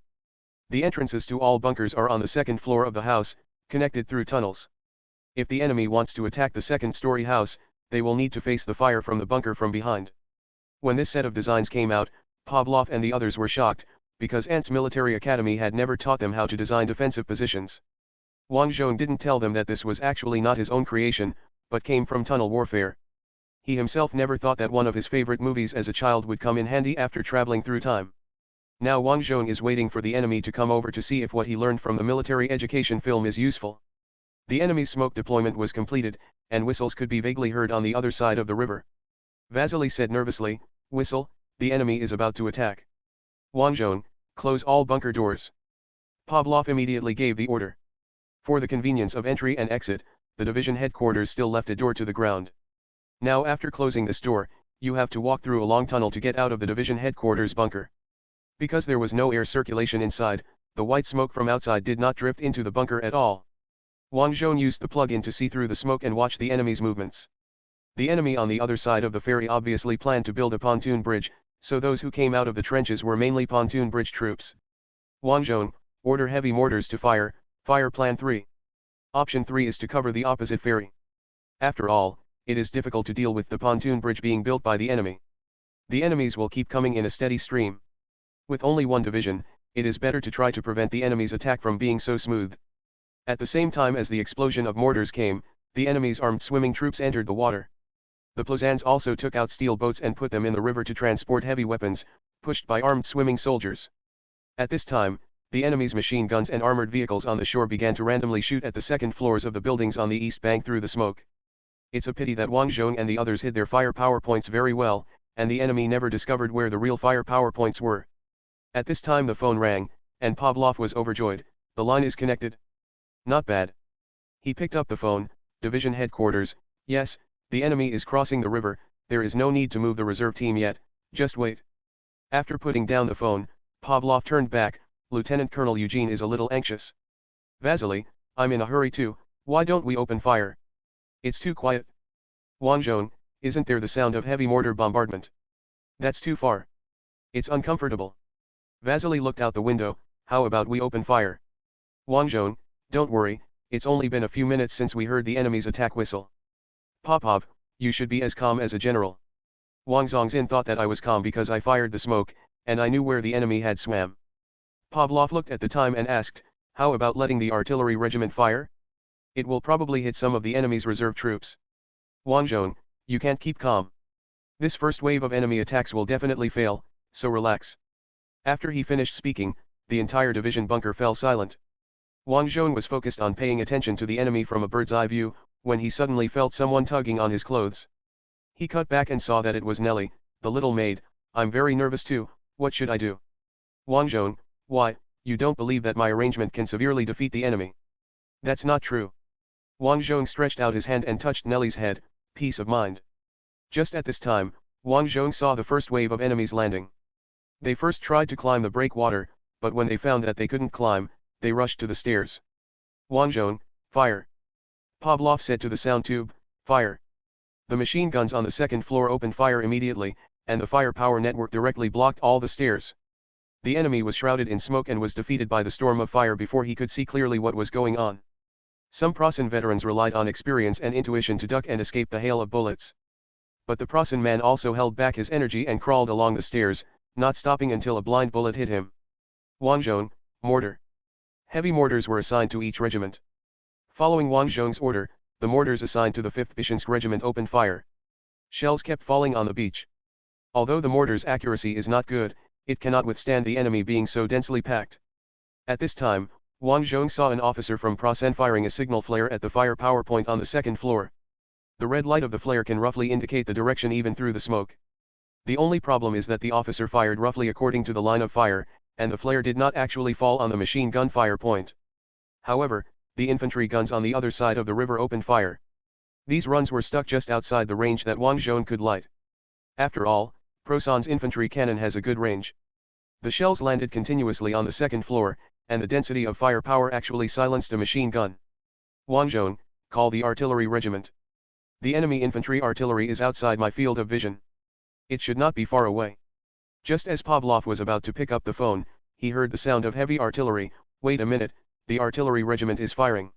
A: The entrances to all bunkers are on the 2nd floor of the house, connected through tunnels. If the enemy wants to attack the 2nd-story house, they will need to face the fire from the bunker from behind. When this set of designs came out, Pavlov and the others were shocked, because Ant's military academy had never taught them how to design defensive positions. Wang Zhong didn't tell them that this was actually not his own creation, but came from tunnel warfare. He himself never thought that one of his favorite movies as a child would come in handy after traveling through time. Now Wang Zhong is waiting for the enemy to come over to see if what he learned from the military education film is useful. The enemy's smoke deployment was completed, and whistles could be vaguely heard on the other side of the river. Vasily said nervously, "Whistle, the enemy is about to attack." Wang Zhong, close all bunker doors. Pavlov immediately gave the order. For the convenience of entry and exit, the division headquarters still left a door to the ground. Now after closing this door, you have to walk through a long tunnel to get out of the division headquarters bunker. Because there was no air circulation inside, the white smoke from outside did not drift into the bunker at all. Wang Zhong used the plug-in to see through the smoke and watch the enemy's movements. The enemy on the other side of the ferry obviously planned to build a pontoon bridge, so those who came out of the trenches were mainly pontoon bridge troops. Wang Zhong, order heavy mortars to fire, fire plan 3. Option 3 is to cover the opposite ferry. After all, it is difficult to deal with the pontoon bridge being built by the enemy. The enemies will keep coming in a steady stream. With only one division, it is better to try to prevent the enemy's attack from being so smooth. At the same time as the explosion of mortars came, the enemy's armed swimming troops entered the water. The Plozans also took out steel boats and put them in the river to transport heavy weapons, pushed by armed swimming soldiers. At this time, the enemy's machine guns and armored vehicles on the shore began to randomly shoot at the second floors of the buildings on the east bank through the smoke. It's a pity that Wang Zhong and the others hid their firepower points very well, and the enemy never discovered where the real firepower points were. At this time the phone rang, and Pavlov was overjoyed. The line is connected. Not bad. He picked up the phone. Division headquarters. Yes, the enemy is crossing the river, there is no need to move the reserve team yet, just wait. After putting down the phone, Pavlov turned back. Lieutenant Colonel Eugene is a little anxious. Vasily, I'm in a hurry too, why don't we open fire? It's too quiet. Wang Zhong, isn't there the sound of heavy mortar bombardment? That's too far. It's uncomfortable. Vasily looked out the window. How about we open fire? Wang Zhong, don't worry, it's only been a few minutes since we heard the enemy's attack whistle. Popov, you should be as calm as a general. Wang Zhongzin thought that I was calm because I fired the smoke, and I knew where the enemy had swam. Pavlov looked at the time and asked, how about letting the artillery regiment fire? It will probably hit some of the enemy's reserve troops. Wang Zhong, you can't keep calm. This first wave of enemy attacks will definitely fail, so relax. After he finished speaking, the entire division bunker fell silent. Wang Zhong was focused on paying attention to the enemy from a bird's eye view, when he suddenly felt someone tugging on his clothes. He cut back and saw that it was Nelly, the little maid. I'm very nervous too, what should I do? Wang Zhong, why, you don't believe that my arrangement can severely defeat the enemy? That's not true. Wang Zhong stretched out his hand and touched Nelly's head. Peace of mind. Just at this time, Wang Zhong saw the first wave of enemies landing. They first tried to climb the breakwater, but when they found that they couldn't climb, they rushed to the stairs. Wang Zhong, fire. Pavlov said to the sound tube, fire. The machine guns on the second floor opened fire immediately, and the firepower network directly blocked all the stairs. The enemy was shrouded in smoke and was defeated by the storm of fire before he could see clearly what was going on. Some Prasen veterans relied on experience and intuition to duck and escape the hail of bullets. But the Prasen man also held back his energy and crawled along the stairs, not stopping until a blind bullet hit him. Wang Zhong, mortar. Heavy mortars were assigned to each regiment. Following Wang Zhong's order, the mortars assigned to the 5th Bishensк Regiment opened fire. Shells kept falling on the beach. Although the mortar's accuracy is not good, it cannot withstand the enemy being so densely packed. At this time, Wang Zhong saw an officer from Prasen firing a signal flare at the firepower point on the second floor. The red light of the flare can roughly indicate the direction even through the smoke. The only problem is that the officer fired roughly according to the line of fire, and the flare did not actually fall on the machine gun fire point. However, the infantry guns on the other side of the river opened fire. These runs were stuck just outside the range that Wang Zhong could light. After all, Prasen's infantry cannon has a good range. The shells landed continuously on the second floor, and the density of firepower actually silenced a machine gun. Wang Zhong, call the artillery regiment. The enemy infantry artillery is outside my field of vision. It should not be far away. Just as Pavlov was about to pick up the phone, he heard the sound of heavy artillery. Wait a minute, the artillery regiment is firing.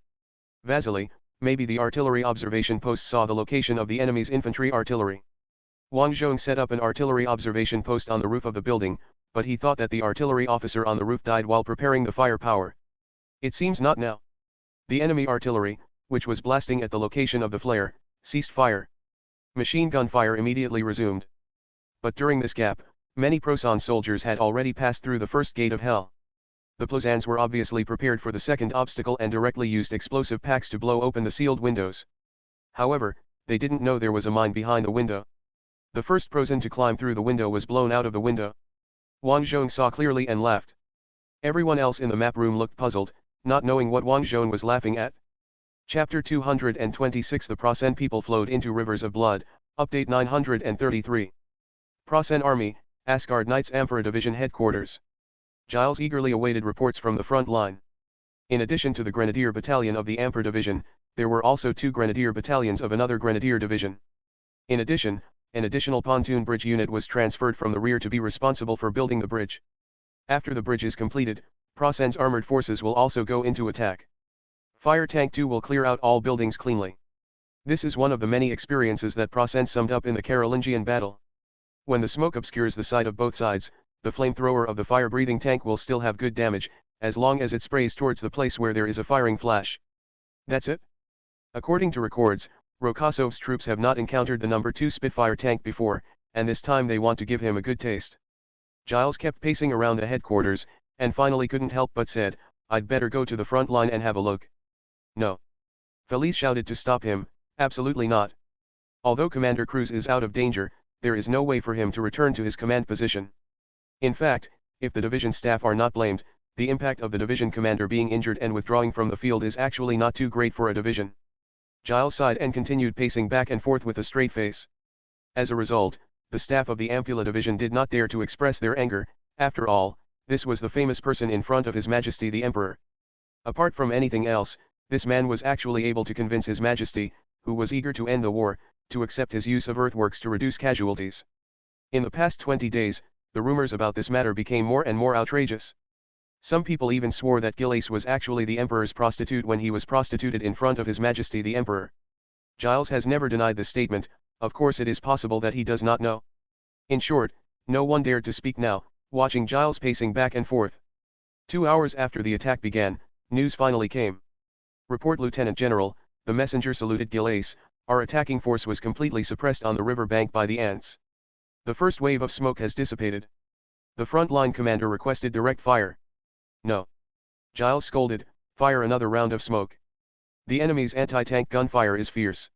A: Vasily, maybe the artillery observation post saw the location of the enemy's infantry artillery. Wang Zhong set up an artillery observation post on the roof of the building, but he thought that the artillery officer on the roof died while preparing the firepower. It seems not now. The enemy artillery, which was blasting at the location of the flare, ceased fire. Machine gun fire immediately resumed. But during this gap, many Prasen soldiers had already passed through the first gate of hell. The Plozans were obviously prepared for the second obstacle and directly used explosive packs to blow open the sealed windows. However, they didn't know there was a mine behind the window. The first Prasen to climb through the window was blown out of the window. Wang Zhong saw clearly and laughed. Everyone else in the map room looked puzzled, not knowing what Wang Zhong was laughing at. Chapter 226 The Prasen people flowed into rivers of blood. Update 933. Prasen Army, Asgard Knights Amphora Division Headquarters. Giles eagerly awaited reports from the front line. In addition to the Grenadier Battalion of the Amphora Division, there were also 2 Grenadier Battalions of another Grenadier Division. In addition, an additional pontoon bridge unit was transferred from the rear to be responsible for building the bridge. After the bridge is completed, Prasen's armored forces will also go into attack. Fire Tank 2 will clear out all buildings cleanly. This is one of the many experiences that Prasen summed up in the Carolingian battle. When the smoke obscures the sight of both sides, the flamethrower of the fire-breathing tank will still have good damage, as long as it sprays towards the place where there is a firing flash. That's it? According to records, Rokosov's troops have not encountered the number 2 Spitfire tank before, and this time they want to give him a good taste. Giles kept pacing around the headquarters, and finally couldn't help but said, "I'd better go to the front line and have a look." "No." Felice shouted to stop him, "Absolutely not. Although Commander Cruz is out of danger, there is no way for him to return to his command position. In fact, if the division staff are not blamed, the impact of the division commander being injured and withdrawing from the field is actually not too great for a division." Giles sighed and continued pacing back and forth with a straight face. As a result, the staff of the Ampulla division did not dare to express their anger. After all, this was the famous person in front of His Majesty the Emperor. Apart from anything else, this man was actually able to convince His Majesty, who was eager to end the war, to accept his use of earthworks to reduce casualties. In the past 20 days, the rumors about this matter became more and more outrageous. Some people even swore that Giles was actually the Emperor's prostitute when he was prostituted in front of His Majesty the Emperor. Giles has never denied this statement. Of course it is possible that he does not know. In short, no one dared to speak now, watching Giles pacing back and forth. 2 hours after the attack began, news finally came. "Report, Lieutenant General," the messenger saluted Giles. "Our attacking force was completely suppressed on the river bank by the ants. The first wave of smoke has dissipated. The front-line commander requested direct fire." "No." Giles scolded, "Fire another round of smoke. The enemy's anti-tank gunfire is fierce.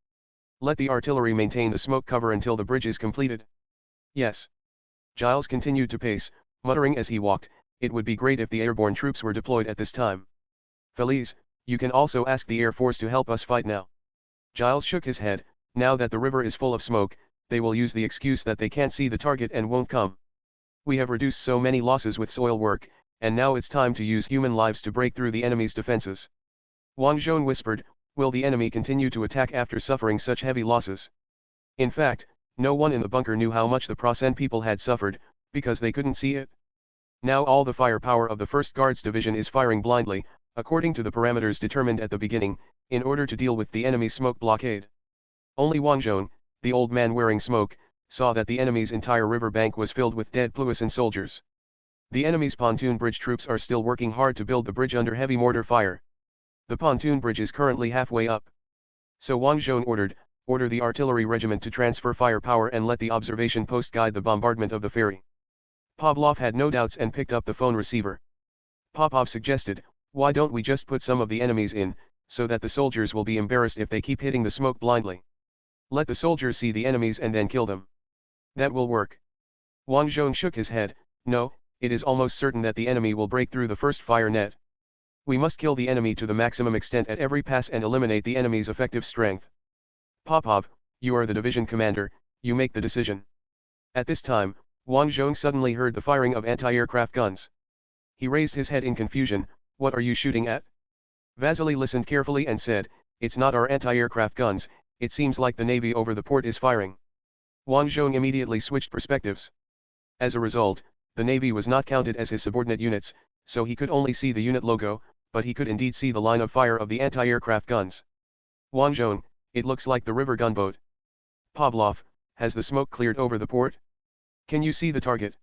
A: Let the artillery maintain the smoke cover until the bridge is completed." "Yes." Giles continued to pace, muttering as he walked, "It would be great if the airborne troops were deployed at this time. Felice, you can also ask the Air Force to help us fight now." Giles shook his head. "Now that the river is full of smoke, they will use the excuse that they can't see the target and won't come. We have reduced so many losses with soil work, and now it's time to use human lives to break through the enemy's defenses." Wang Zhong whispered, "Will the enemy continue to attack after suffering such heavy losses?" In fact, no one in the bunker knew how much the Prasen people had suffered, because they couldn't see it. Now all the firepower of the 1st Guards Division is firing blindly, according to the parameters determined at the beginning, in order to deal with the enemy's smoke blockade. Only Wang Zhong, the old man wearing smoke, saw that the enemy's entire river bank was filled with dead Pluisan soldiers. The enemy's pontoon bridge troops are still working hard to build the bridge under heavy mortar fire. The pontoon bridge is currently halfway up. So Wang Zhong order the artillery regiment to transfer firepower and let the observation post guide the bombardment of the ferry. Pavlov had no doubts and picked up the phone receiver. Popov suggested, "Why don't we just put some of the enemies in, so that the soldiers will be embarrassed if they keep hitting the smoke blindly. Let the soldiers see the enemies and then kill them. That will work." Wang Zhong shook his head, "No, it is almost certain that the enemy will break through the first fire net. We must kill the enemy to the maximum extent at every pass and eliminate the enemy's effective strength. Popov, you are the division commander, you make the decision." At this time, Wang Zhong suddenly heard the firing of anti-aircraft guns. He raised his head in confusion. "What are you shooting at?" Vasily listened carefully and said, "It's not our anti-aircraft guns, it seems like the Navy over the port is firing." Wang Zhong immediately switched perspectives. As a result, the Navy was not counted as his subordinate units, so he could only see the unit logo, but he could indeed see the line of fire of the anti-aircraft guns. "Wang Zhong, it looks like the river gunboat." "Pavlov, has the smoke cleared over the port? Can you see the target?"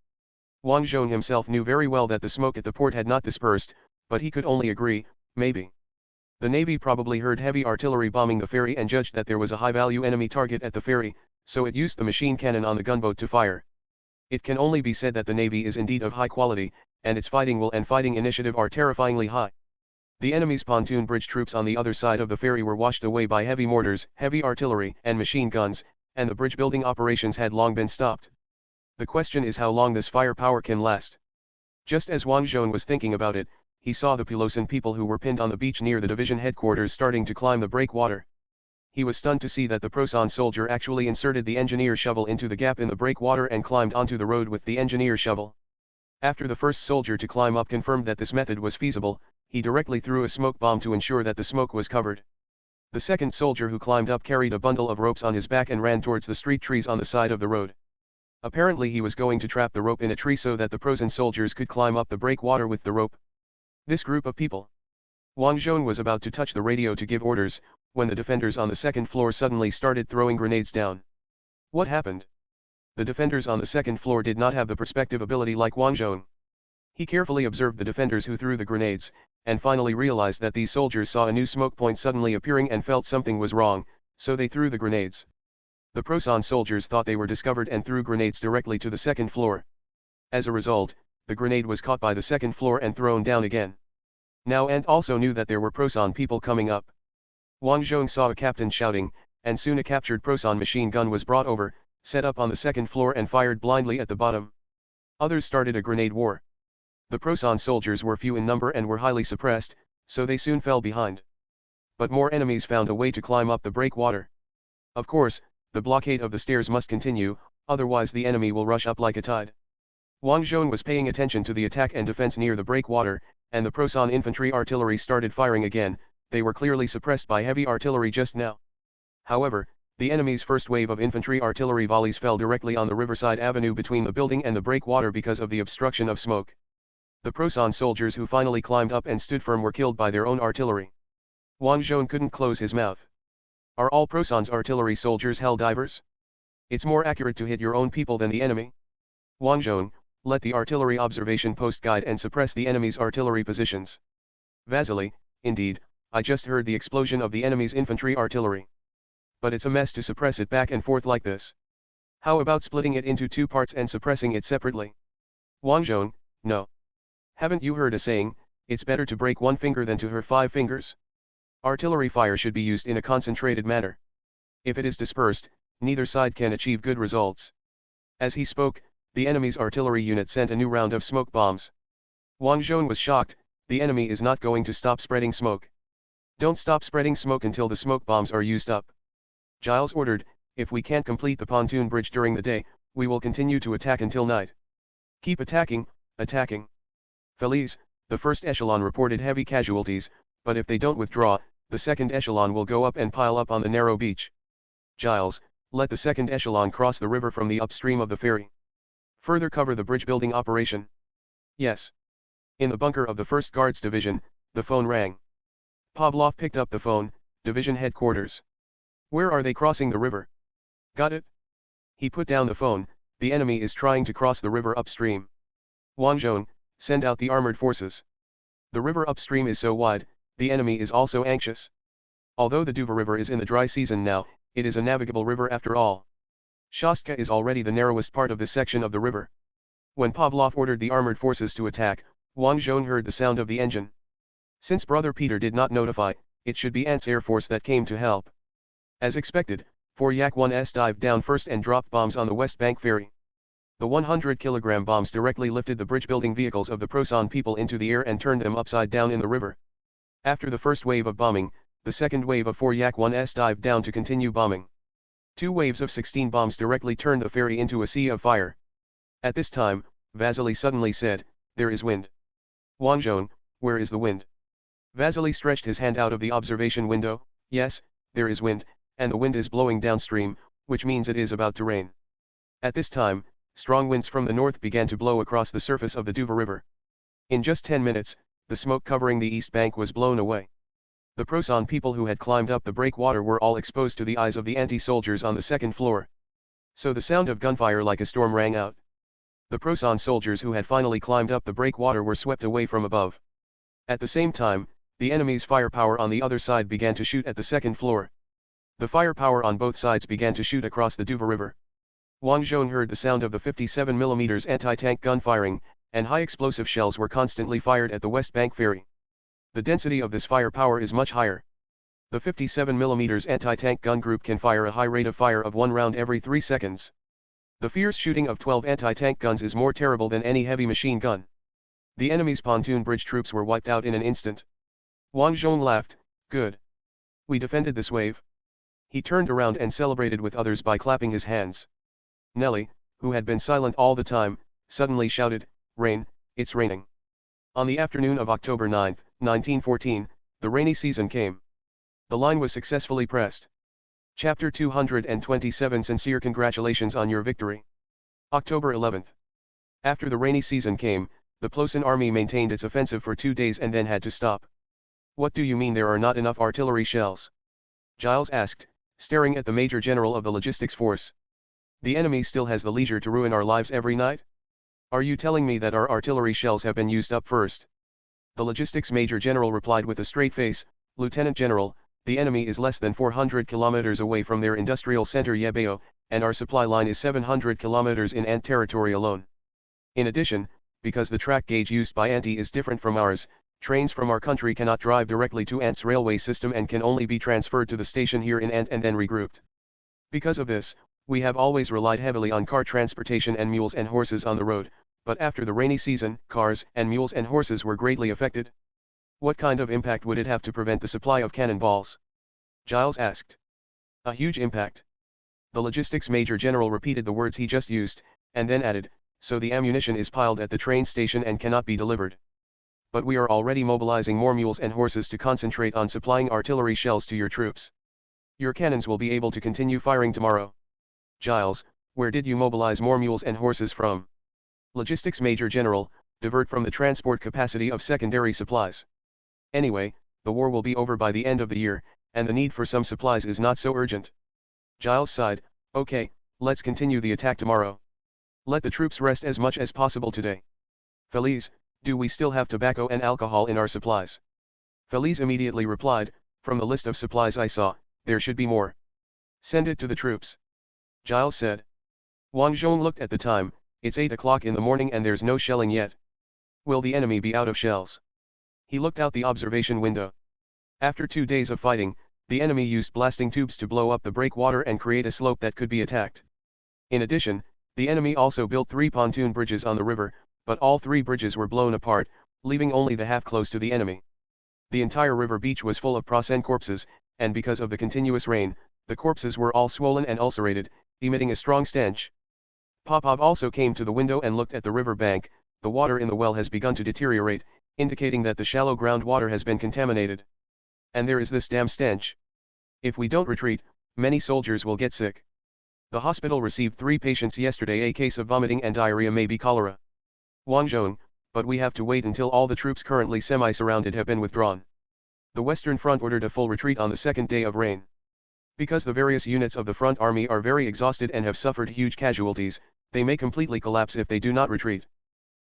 A: Wang Zhong himself knew very well that the smoke at the port had not dispersed, but he could only agree, maybe. The Navy probably heard heavy artillery bombing the ferry and judged that there was a high-value enemy target at the ferry, so it used the machine cannon on the gunboat to fire. It can only be said that the Navy is indeed of high quality, and its fighting will and fighting initiative are terrifyingly high. The enemy's pontoon bridge troops on the other side of the ferry were washed away by heavy mortars, heavy artillery, and machine guns, and the bridge building operations had long been stopped. The question is how long this firepower can last. Just as Wang Zhong was thinking about it, he saw the Pluosan people who were pinned on the beach near the division headquarters starting to climb the breakwater. He was stunned to see that the Prosan soldier actually inserted the engineer shovel into the gap in the breakwater and climbed onto the road with the engineer shovel. After the first soldier to climb up confirmed that this method was feasible, he directly threw a smoke bomb to ensure that the smoke was covered. The second soldier who climbed up carried a bundle of ropes on his back and ran towards the street trees on the side of the road. Apparently he was going to trap the rope in a tree so that the Prosan soldiers could climb up the breakwater with the rope. This group of people. Wang Zhong was about to touch the radio to give orders, when the defenders on the second floor suddenly started throwing grenades down. What happened? The defenders on the second floor did not have the perspective ability like Wang Zhong. He carefully observed the defenders who threw the grenades, and finally realized that these soldiers saw a new smoke point suddenly appearing and felt something was wrong, so they threw the grenades. The Prosan soldiers thought they were discovered and threw grenades directly to the second floor. As a result, the grenade was caught by the second floor and thrown down again. Now Ant also knew that there were Prosan people coming up. Wang Zhong saw a captain shouting, and soon a captured Prosan machine gun was brought over, set up on the second floor and fired blindly at the bottom. Others started a grenade war. The Prosan soldiers were few in number and were highly suppressed, so they soon fell behind. But more enemies found a way to climb up the breakwater. Of course, the blockade of the stairs must continue, otherwise the enemy will rush up like a tide. Wang Zhong was paying attention to the attack and defense near the breakwater, and the Prosan infantry artillery started firing again. They were clearly suppressed by heavy artillery just now. However, the enemy's first wave of infantry artillery volleys fell directly on the riverside avenue between the building and the breakwater because of the obstruction of smoke. The Prosan soldiers who finally climbed up and stood firm were killed by their own artillery. Wang Zhong couldn't close his mouth. Are all Prosan's artillery soldiers hell divers? It's more accurate to hit your own people than the enemy. Wang Zhong, let the artillery observation post guide and suppress the enemy's artillery positions. Vasily, indeed, I just heard the explosion of the enemy's infantry artillery. But it's a mess to suppress it back and forth like this. How about splitting it into two parts and suppressing it separately? Wang Zhong, no. Haven't you heard a saying, it's better to break one finger than to hurt 5 fingers? Artillery fire should be used in a concentrated manner. If it is dispersed, neither side can achieve good results. As he spoke, the enemy's artillery unit sent a new round of smoke bombs. Wang Zhong was shocked. The enemy is not going to stop spreading smoke. Don't stop spreading smoke until the smoke bombs are used up. Giles ordered, if we can't complete the pontoon bridge during the day, we will continue to attack until night. Keep attacking, attacking. Feliz, the first echelon reported heavy casualties, but if they don't withdraw, the second echelon will go up and pile up on the narrow beach. Giles, let the second echelon cross the river from the upstream of the ferry. Further cover the bridge building operation. Yes. In the bunker of the 1st Guards Division, the phone rang. Pavlov picked up the phone, division headquarters. Where are they crossing the river? Got it? He put down the phone. The enemy is trying to cross the river upstream. Wang Zhong, send out the armored forces. The river upstream is so wide, the enemy is also anxious. Although the Duva River is in the dry season now, it is a navigable river after all. Shostka is already the narrowest part of this section of the river. When Pavlov ordered the armored forces to attack, Wang Zhong heard the sound of the engine. Since Brother Peter did not notify, it should be Ant's Air Force that came to help. As expected, 4 Yak-1s dived down first and dropped bombs on the West Bank ferry. The 100-kilogram bombs directly lifted the bridge-building vehicles of the Prosan people into the air and turned them upside down in the river. After the first wave of bombing, the second wave of 4 Yak-1s dived down to continue bombing. 2 waves of 16 bombs directly turned the ferry into a sea of fire. At this time, Vasily suddenly said, there is wind. Wang Zhong, where is the wind? Vasily stretched his hand out of the observation window. Yes, there is wind, and the wind is blowing downstream, which means it is about to rain. At this time, strong winds from the north began to blow across the surface of the Duva River. In just 10 minutes, the smoke covering the east bank was blown away. The Prosan people who had climbed up the breakwater were all exposed to the eyes of the anti-soldiers on the second floor. So the sound of gunfire like a storm rang out. The Prosan soldiers who had finally climbed up the breakwater were swept away from above. At the same time, the enemy's firepower on the other side began to shoot at the second floor. The firepower on both sides began to shoot across the Duva River. Wang Zhong heard the sound of the 57mm anti-tank gun firing, and high explosive shells were constantly fired at the West Bank ferry. The density of this firepower is much higher. The 57mm anti-tank gun group can fire a high rate of fire of 1 round every 3 seconds. The fierce shooting of 12 anti-tank guns is more terrible than any heavy machine gun. The enemy's pontoon bridge troops were wiped out in an instant. Wang Zhong laughed, good. We defended this wave. He turned around and celebrated with others by clapping his hands. Nelly, who had been silent all the time, suddenly shouted, rain, it's raining. On the afternoon of October 9, 1914, the rainy season came. The line was successfully pressed. Chapter 227 Sincere congratulations on your victory. October 11. After the rainy season came, the Plosin army maintained its offensive for 2 days and then had to stop. What do you mean there are not enough artillery shells? Giles asked, staring at the Major General of the logistics force. The enemy still has the leisure to ruin our lives every night? Are you telling me that our artillery shells have been used up first? The logistics Major General replied with a straight face, Lieutenant General, the enemy is less than 400 kilometers away from their industrial center Yebeo, and our supply line is 700 kilometers in Ant territory alone. In addition, because the track gauge used by Anti is different from ours, trains from our country cannot drive directly to Ant's railway system and can only be transferred to the station here in Ant and then regrouped. Because of this, we have always relied heavily on car transportation and mules and horses on the road, but after the rainy season, cars and mules and horses were greatly affected. What kind of impact would it have to prevent the supply of cannonballs? Giles asked. A huge impact. The logistics Major General repeated the words he just used, and then added, so the ammunition is piled at the train station and cannot be delivered. But we are already mobilizing more mules and horses to concentrate on supplying artillery shells to your troops. Your cannons will be able to continue firing tomorrow. Giles, where did you mobilize more mules and horses from? Logistics Major General, divert from the transport capacity of secondary supplies. Anyway, the war will be over by the end of the year, and the need for some supplies is not so urgent. Giles sighed, okay, let's continue the attack tomorrow. Let the troops rest as much as possible today. Feliz, do we still have tobacco and alcohol in our supplies? Feliz immediately replied, from the list of supplies I saw, there should be more. Send it to the troops. Giles said. Wang Zhong looked at the time, it's 8 o'clock in the morning and there's no shelling yet. Will the enemy be out of shells? He looked out the observation window. After 2 days of fighting, the enemy used blasting tubes to blow up the breakwater and create a slope that could be attacked. In addition, the enemy also built 3 pontoon bridges on the river, but all 3 bridges were blown apart, leaving only the half close to the enemy. The entire river beach was full of Prasen corpses, and because of the continuous rain, the corpses were all swollen and ulcerated, emitting a strong stench. Popov also came to the window and looked at the river bank. The water in the well has begun to deteriorate, indicating that the shallow groundwater has been contaminated. And there is this damn stench. If we don't retreat, many soldiers will get sick. The hospital received 3 patients yesterday. A case of vomiting and diarrhea may be cholera. Wang Zhong, but we have to wait until all the troops currently semi-surrounded have been withdrawn. The Western Front ordered a full retreat on the 2nd day of rain. Because the various units of the front army are very exhausted and have suffered huge casualties, they may completely collapse if they do not retreat.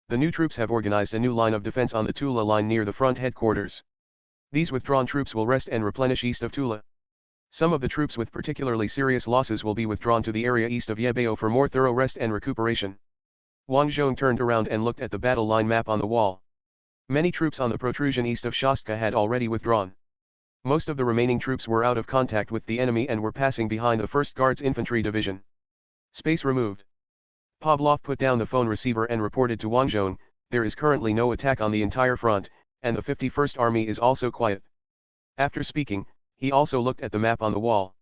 A: The new troops have organized a new line of defense on the Tula line near the front headquarters. These withdrawn troops will rest and replenish east of Tula. Some of the troops with particularly serious losses will be withdrawn to the area east of Yebeo for more thorough rest and recuperation. Wang Zhong turned around and looked at the battle line map on the wall. Many troops on the protrusion east of Shostka had already withdrawn. Most of the remaining troops were out of contact with the enemy and were passing behind the 1st Guards Infantry Division. Space removed. Pavlov put down the phone receiver and reported to Wang Zhong, there is currently no attack on the entire front, and the 51st Army is also quiet. After speaking, he also looked at the map on the wall.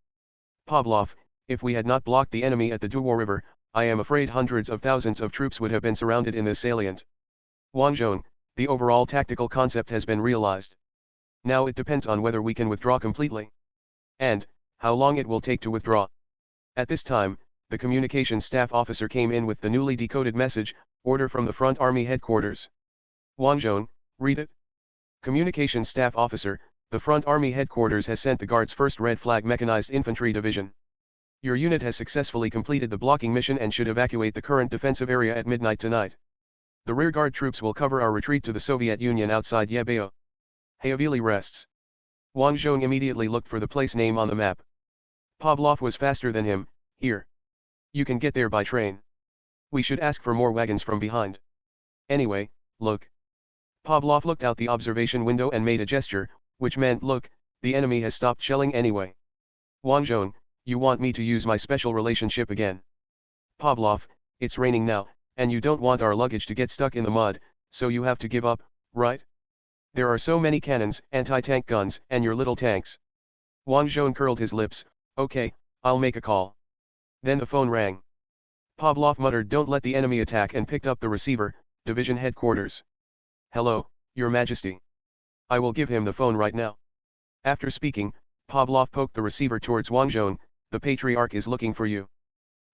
A: Pavlov, if we had not blocked the enemy at the Duwar River, I am afraid hundreds of thousands of troops would have been surrounded in this salient. Wang Zhong, the overall tactical concept has been realized. Now it depends on whether we can withdraw completely. And, how long it will take to withdraw. At this time, the communications staff officer came in with the newly decoded message, order from the front army headquarters. Wang Zhong, read it. Communications staff officer, the front army headquarters has sent the Guards 1st Red Flag Mechanized Infantry Division. Your unit has successfully completed the blocking mission and should evacuate the current defensive area at midnight tonight. The rearguard troops will cover our retreat to the Soviet Union outside Yebeo. Hayavili rests. Wang Zhong immediately looked for the place name on the map. Pavlov was faster than him. Here. You can get there by train. We should ask for more wagons from behind. Anyway, look. Pavlov looked out the observation window and made a gesture, which meant look, the enemy has stopped shelling anyway. Wang Zhong, you want me to use my special relationship again? Pavlov, it's raining now, and you don't want our luggage to get stuck in the mud, so you have to give up, right? There are so many cannons, anti-tank guns, and your little tanks. Wang Zhong curled his lips, okay, I'll make a call. Then the phone rang. Pavlov muttered don't let the enemy attack and picked up the receiver, division headquarters. Hello, Your Majesty. I will give him the phone right now. After speaking, Pavlov poked the receiver towards Wang Zhong, the Patriarch is looking for you.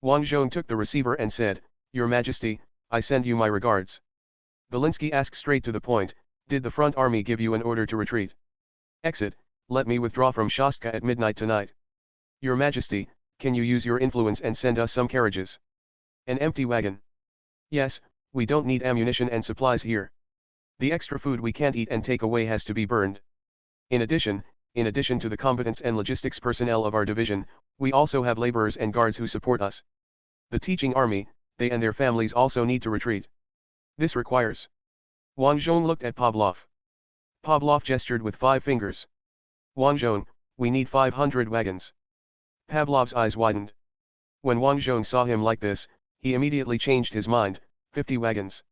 A: Wang Zhong took the receiver and said, Your Majesty, I send you my regards. Belinsky asked straight to the point, did the front army give you an order to retreat? Exit, let me withdraw from Shastka at midnight tonight. Your Majesty, can you use your influence and send us some carriages? An empty wagon. Yes, we don't need ammunition and supplies here. The extra food we can't eat and take away has to be burned. In addition to the combatants and logistics personnel of our division, we also have laborers and guards who support us. The teaching army, they and their families also need to retreat. This requires. Wang Zhong looked at Pavlov. Pavlov gestured with 5 fingers. Wang Zhong, we need 500 wagons. Pavlov's eyes widened. When Wang Zhong saw him like this, he immediately changed his mind, 50 wagons.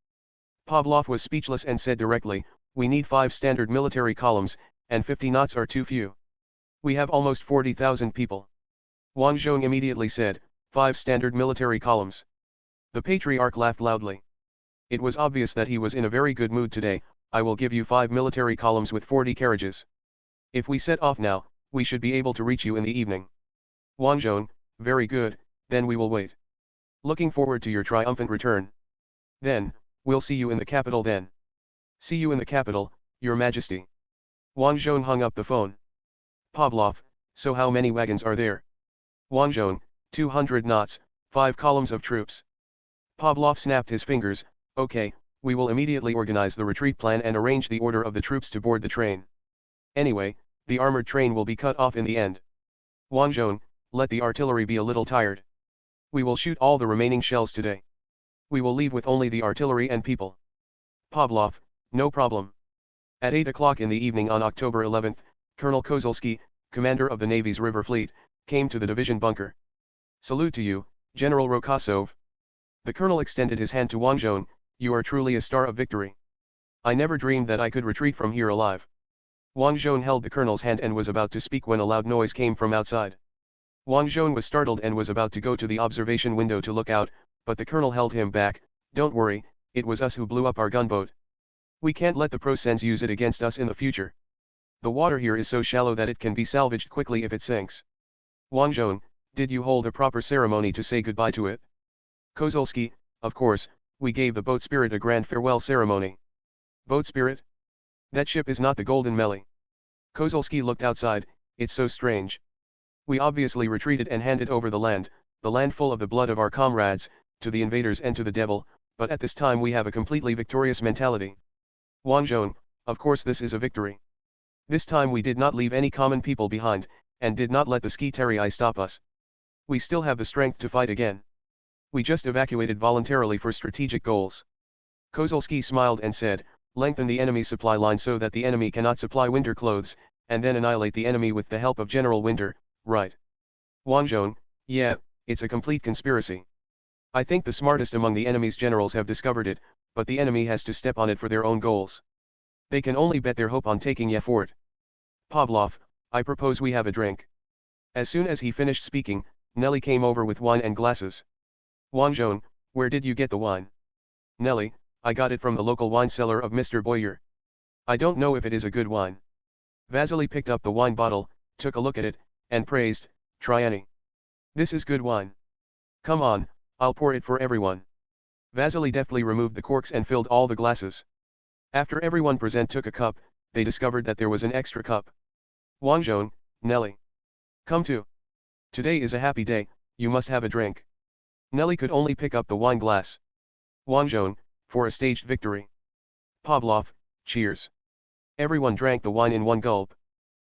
A: Pavlov was speechless and said directly, we need 5 standard military columns, and 50 knots are too few. We have almost 40,000 people. Wang Zhong immediately said, 5 standard military columns. The patriarch laughed loudly. It was obvious that he was in a very good mood today. I will give you 5 military columns with 40 carriages. If we set off now, we should be able to reach you in the evening. Wang Zhong, very good, then we will wait. Looking forward to your triumphant return. Then, we'll see you in the capital then. See you in the capital, Your Majesty. Wang Zhong hung up the phone. Pavlov, so how many wagons are there? Wang Zhong, 200 knots, 5 columns of troops. Pavlov snapped his fingers, okay, we will immediately organize the retreat plan and arrange the order of the troops to board the train. Anyway, the armored train will be cut off in the end. Wang Zhong, let the artillery be a little tired. We will shoot all the remaining shells today. We will leave with only the artillery and people. Pavlov, no problem. At 8 o'clock in the evening on October 11th, Colonel Kozlsky, commander of the Navy's river fleet, came to the division bunker. Salute to you, General Rokosov. The colonel extended his hand to Wang Zhong, you are truly a star of victory. I never dreamed that I could retreat from here alive. Wang Zhong held the colonel's hand and was about to speak when a loud noise came from outside. Wang Zhong was startled and was about to go to the observation window to look out, but the colonel held him back. Don't worry, it was us who blew up our gunboat. We can't let the Prosens use it against us in the future. The water here is so shallow that it can be salvaged quickly if it sinks. Wang Zhong, did you hold a proper ceremony to say goodbye to it? Kozlsky, of course, we gave the boat Spirit a grand farewell ceremony. Boat Spirit? That ship is not the Golden Melee. Kozlsky looked outside, it's so strange. We obviously retreated and handed over the land full of the blood of our comrades, to the invaders and to the devil, but at this time we have a completely victorious mentality. Wang Zhong, of course this is a victory. This time we did not leave any common people behind, and did not let the Skitarii stop us. We still have the strength to fight again. We just evacuated voluntarily for strategic goals. Kozlsky smiled and said, lengthen the enemy's supply line so that the enemy cannot supply winter clothes, and then annihilate the enemy with the help of General Winter, right? Wang Zhong, yeah, it's a complete conspiracy. I think the smartest among the enemy's generals have discovered it, but the enemy has to step on it for their own goals. They can only bet their hope on taking Ye fort. Pavlov, I propose we have a drink. As soon as he finished speaking, Nelly came over with wine and glasses. Wang Zhong, where did you get the wine? Nelly, I got it from the local wine cellar of Mr. Boyer. I don't know if it is a good wine. Vasily picked up the wine bottle, took a look at it, and praised, try any. This is good wine. Come on, I'll pour it for everyone. Vasily deftly removed the corks and filled all the glasses. After everyone present took a cup, they discovered that there was an extra cup. Wang Zhong, Nelly. Come too. Today is a happy day, you must have a drink. Nelly could only pick up the wine glass. Wang Zhong, for a staged victory. Pavlov, cheers. Everyone drank the wine in one gulp.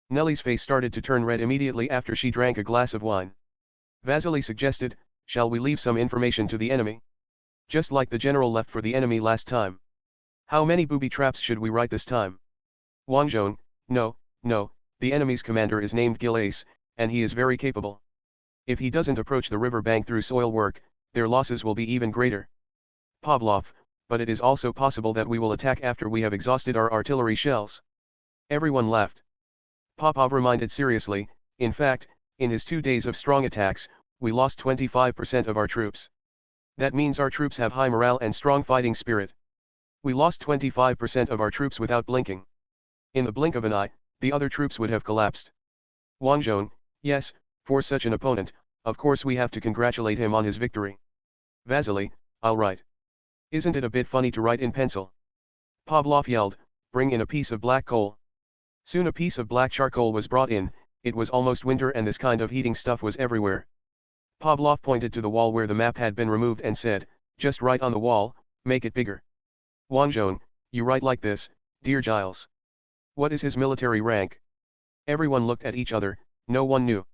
A: Nelly's face started to turn red immediately after she drank a glass of wine. Vasily suggested, shall we leave some information to the enemy? Just like the general left for the enemy last time. How many booby traps should we write this time? Wang Zhong, no, the enemy's commander is named Gilace, and he is very capable. If he doesn't approach the river bank through soil work, their losses will be even greater. Pavlov, but it is also possible that we will attack after we have exhausted our artillery shells. Everyone laughed. Popov reminded seriously, in fact, in his 2 days of strong attacks, we lost 25% of our troops. That means our troops have high morale and strong fighting spirit. We lost 25% of our troops without blinking. In the blink of an eye, the other troops would have collapsed. Wang Zhong, yes, for such an opponent, of course we have to congratulate him on his victory. Vasily, I'll write. Isn't it a bit funny to write in pencil? Pavlov yelled, bring in a piece of black coal. Soon a piece of black charcoal was brought in. It was almost winter and this kind of heating stuff was everywhere. Pavlov pointed to the wall where the map had been removed and said, "Just write on the wall, make it bigger." "Wang Zhong, you write like this, dear Giles." "What is his military rank?" Everyone looked at each other, no one knew.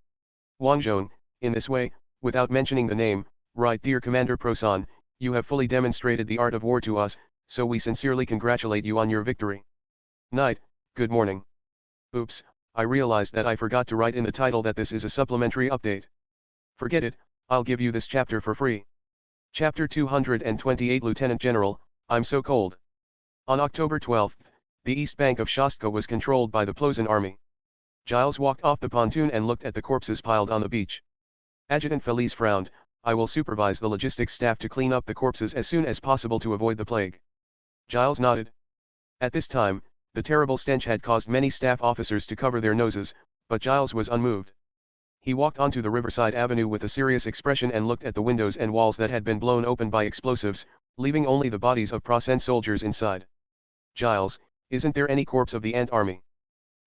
A: "Wang Zhong, in this way, without mentioning the name, write dear Commander Prosan, you have fully demonstrated the art of war to us, so we sincerely congratulate you on your victory. Night, good morning." Oops, I realized that I forgot to write in the title that this is a supplementary update. Forget it, I'll give you this chapter for free. Chapter 228 Lieutenant General, I'm so cold. On October 12th, the east bank of Shostka was controlled by the Plozin army. Giles walked off the pontoon and looked at the corpses piled on the beach. Adjutant Felice frowned. "I will supervise the logistics staff to clean up the corpses as soon as possible to avoid the plague." Giles nodded. At this time, the terrible stench had caused many staff officers to cover their noses, but Giles was unmoved. He walked onto the Riverside Avenue with a serious expression and looked at the windows and walls that had been blown open by explosives, leaving only the bodies of Prasen soldiers inside. "Giles, isn't there any corpse of the Ant Army?"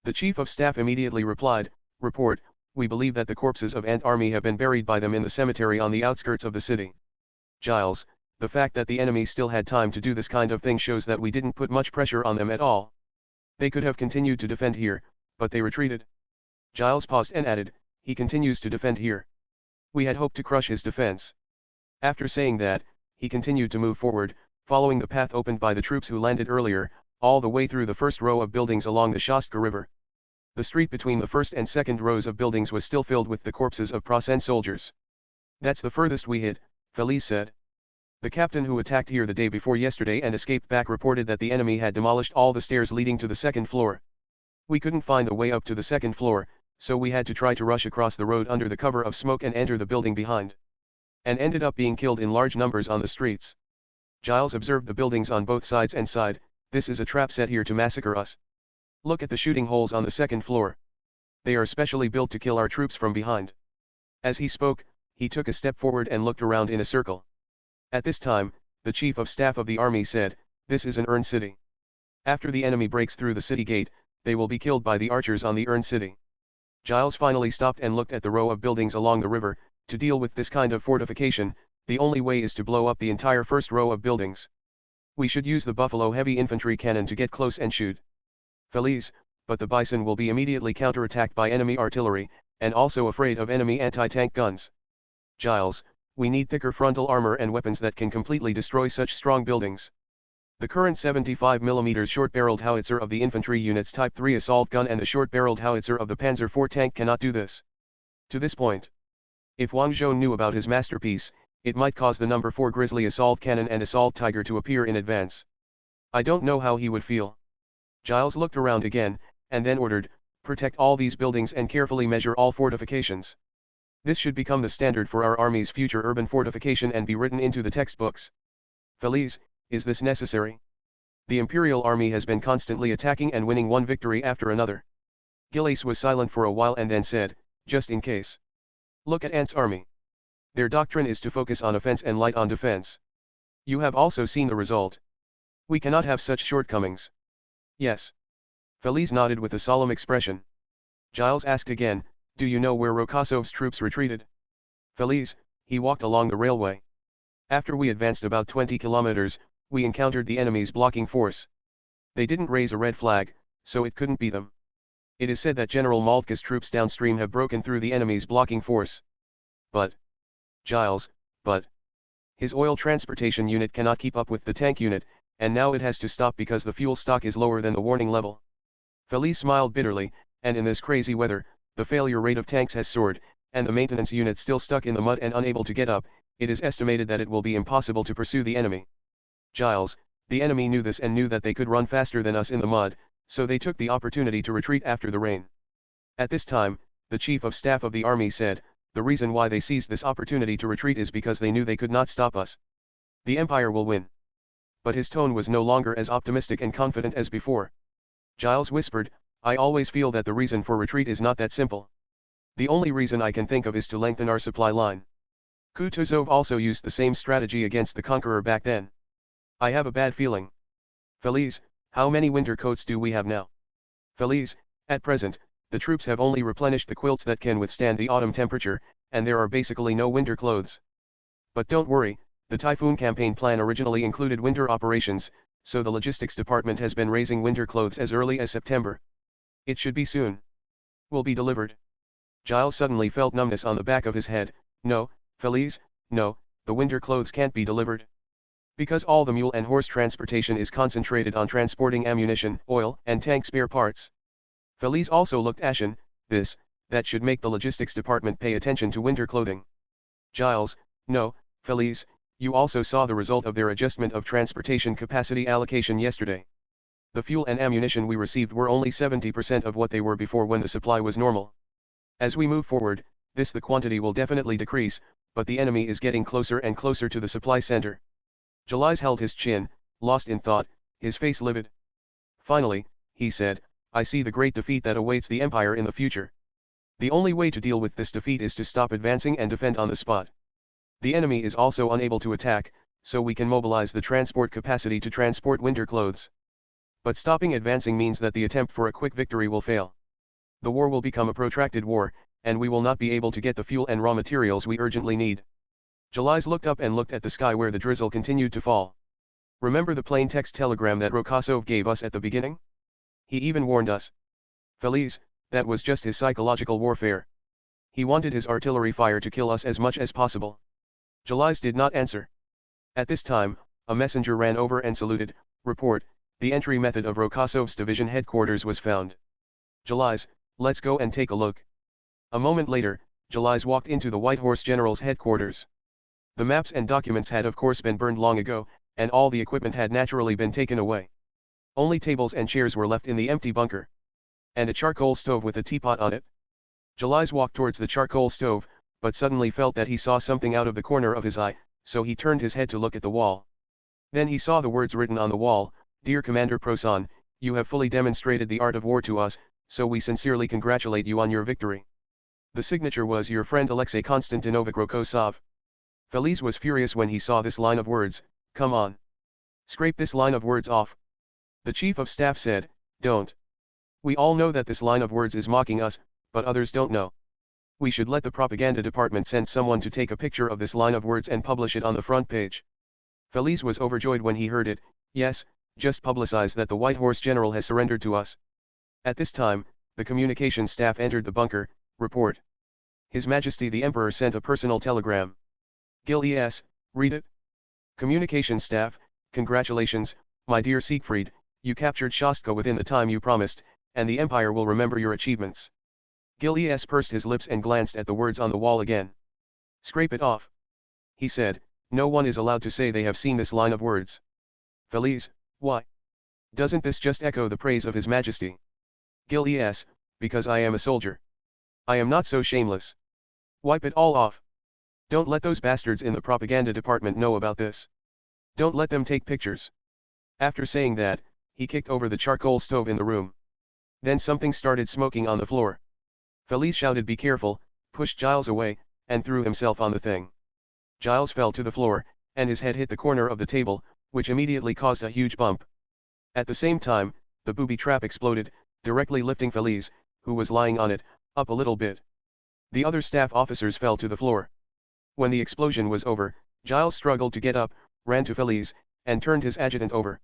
A: The Chief of Staff immediately replied, "Report, we believe that the corpses of Ant Army have been buried by them in the cemetery on the outskirts of the city." "Giles, the fact that the enemy still had time to do this kind of thing shows that we didn't put much pressure on them at all. They could have continued to defend here, but they retreated." Giles paused and added, "He continues to defend here. We had hoped to crush his defense." After saying that, he continued to move forward, following the path opened by the troops who landed earlier, all the way through the first row of buildings along the Shostka River. The street between the first and second rows of buildings was still filled with the corpses of Prasen soldiers. "That's the furthest we hit," Felice said. "The captain who attacked here the day before yesterday and escaped back reported that the enemy had demolished all the stairs leading to the second floor. We couldn't find the way up to the second floor, so we had to try to rush across the road under the cover of smoke and enter the building behind. And ended up being killed in large numbers on the streets." Giles observed the buildings on both sides and sighed, "This is a trap set here to massacre us. Look at the shooting holes on the second floor. They are specially built to kill our troops from behind." As he spoke, he took a step forward and looked around in a circle. At this time, the Chief of Staff of the army said, "This is an Urn city. After the enemy breaks through the city gate, they will be killed by the archers on the Urn city." Giles finally stopped and looked at the row of buildings along the river. "To deal with this kind of fortification, the only way is to blow up the entire first row of buildings. We should use the Buffalo heavy infantry cannon to get close and shoot." "Felice, but the Bison will be immediately counterattacked by enemy artillery, and also afraid of enemy anti-tank guns." "Giles, we need thicker frontal armor and weapons that can completely destroy such strong buildings. The current 75mm short-barreled howitzer of the infantry unit's Type 3 assault gun and the short-barreled howitzer of the Panzer IV tank cannot do this." To this point, if Wang Zhong knew about his masterpiece, it might cause the No. 4 Grizzly assault cannon and assault tiger to appear in advance. I don't know how he would feel. Giles looked around again, and then ordered, "Protect all these buildings and carefully measure all fortifications. This should become the standard for our army's future urban fortification and be written into the textbooks." "Felice, is this necessary? The Imperial Army has been constantly attacking and winning one victory after another." Gilles was silent for a while and then said, "Just in case. Look at Ant's army. Their doctrine is to focus on offense and light on defense. You have also seen the result. We cannot have such shortcomings." "Yes." Felice nodded with a solemn expression. Giles asked again, "Do you know where Rokosov's troops retreated?" "Felice, he walked along the railway. After we advanced about 20 kilometers, we encountered the enemy's blocking force. They didn't raise a red flag, so it couldn't be them. It is said that General Moltke's troops downstream have broken through the enemy's blocking force. But, Giles, his oil transportation unit cannot keep up with the tank unit, and now it has to stop because the fuel stock is lower than the warning level." Felice smiled bitterly, "And in this crazy weather, the failure rate of tanks has soared, and the maintenance unit still stuck in the mud and unable to get up. It is estimated that it will be impossible to pursue the enemy." "Giles, the enemy knew this and knew that they could run faster than us in the mud, so they took the opportunity to retreat after the rain." At this time, the Chief of Staff of the army said, "The reason why they seized this opportunity to retreat is because they knew they could not stop us. The Empire will win." But his tone was no longer as optimistic and confident as before. Giles whispered, "I always feel that the reason for retreat is not that simple. The only reason I can think of is to lengthen our supply line. Kutuzov also used the same strategy against the Conqueror back then. I have a bad feeling. Felice, how many winter coats do we have now?" "Felice, At present, the troops have only replenished the quilts that can withstand the autumn temperature, and there are basically no winter clothes. But don't worry, the Typhoon campaign plan originally included winter operations, so the logistics department has been raising winter clothes as early as September. It should be soon. Will be delivered. Giles suddenly felt numbness on the back of his head. No, Feliz, no, the winter clothes can't be delivered. Because all the mule and horse transportation is concentrated on transporting ammunition, oil, and tank spare parts. Feliz also looked ashen. That should make the logistics department pay attention to winter clothing. Giles, no, Feliz, you also saw the result of their adjustment of transportation capacity allocation yesterday. The fuel and ammunition we received were only 70% of what they were before when the supply was normal. As we move forward, the quantity will definitely decrease, but the enemy is getting closer and closer to the supply center. Giles held his chin, lost in thought, his face livid. Finally, he said, I see the great defeat that awaits the Empire in the future. The only way to deal with this defeat is to stop advancing and defend on the spot. The enemy is also unable to attack, so we can mobilize the transport capacity to transport winter clothes. But stopping advancing means that the attempt for a quick victory will fail. The war will become a protracted war, and we will not be able to get the fuel and raw materials we urgently need. Giles looked up and looked at the sky where the drizzle continued to fall. Remember the plain text telegram that Rokosov gave us at the beginning? He even warned us. Feliz, that was just his psychological warfare. He wanted his artillery fire to kill us as much as possible. Giles did not answer. At this time, a messenger ran over and saluted. Report, the entry method of Rokosov's division headquarters was found. Giles, let's go and take a look. A moment later, Giles walked into the White Horse General's headquarters. The maps and documents had of course been burned long ago, and all the equipment had naturally been taken away. Only tables and chairs were left in the empty bunker. And a charcoal stove with a teapot on it. Giles walked towards the charcoal stove, but suddenly felt that he saw something out of the corner of his eye, so he turned his head to look at the wall. Then he saw the words written on the wall, Dear Commander Prosan, you have fully demonstrated the art of war to us, so we sincerely congratulate you on your victory. The signature was your friend Alexei Konstantinovich Rokosov. Feliz was furious when he saw this line of words. Come on. Scrape this line of words off. The Chief of Staff said, Don't. We all know that this line of words is mocking us, but others don't know. We should let the propaganda department send someone to take a picture of this line of words and publish it on the front page. Feliz was overjoyed when he heard it. Yes, just publicize that the White Horse General has surrendered to us. At this time, the communication staff entered the bunker. Report. His Majesty the Emperor sent a personal telegram. Gil E.S., read it. Communication staff, congratulations, my dear Siegfried, you captured Shostka within the time you promised, and the Empire will remember your achievements. Gil E.S. pursed his lips and glanced at the words on the wall again. Scrape it off. He said, no one is allowed to say they have seen this line of words. Feliz, why? Doesn't this just echo the praise of His Majesty? Gil E.S., because I am a soldier. I am not so shameless. Wipe it all off. Don't let those bastards in the propaganda department know about this. Don't let them take pictures. After saying that, he kicked over the charcoal stove in the room. Then something started smoking on the floor. Feliz shouted be careful, pushed Giles away, and threw himself on the thing. Giles fell to the floor, and his head hit the corner of the table, which immediately caused a huge bump. At the same time, the booby trap exploded, directly lifting Feliz, who was lying on it, up a little bit. The other staff officers fell to the floor. When the explosion was over, Giles struggled to get up, ran to Feliz, and turned his adjutant over.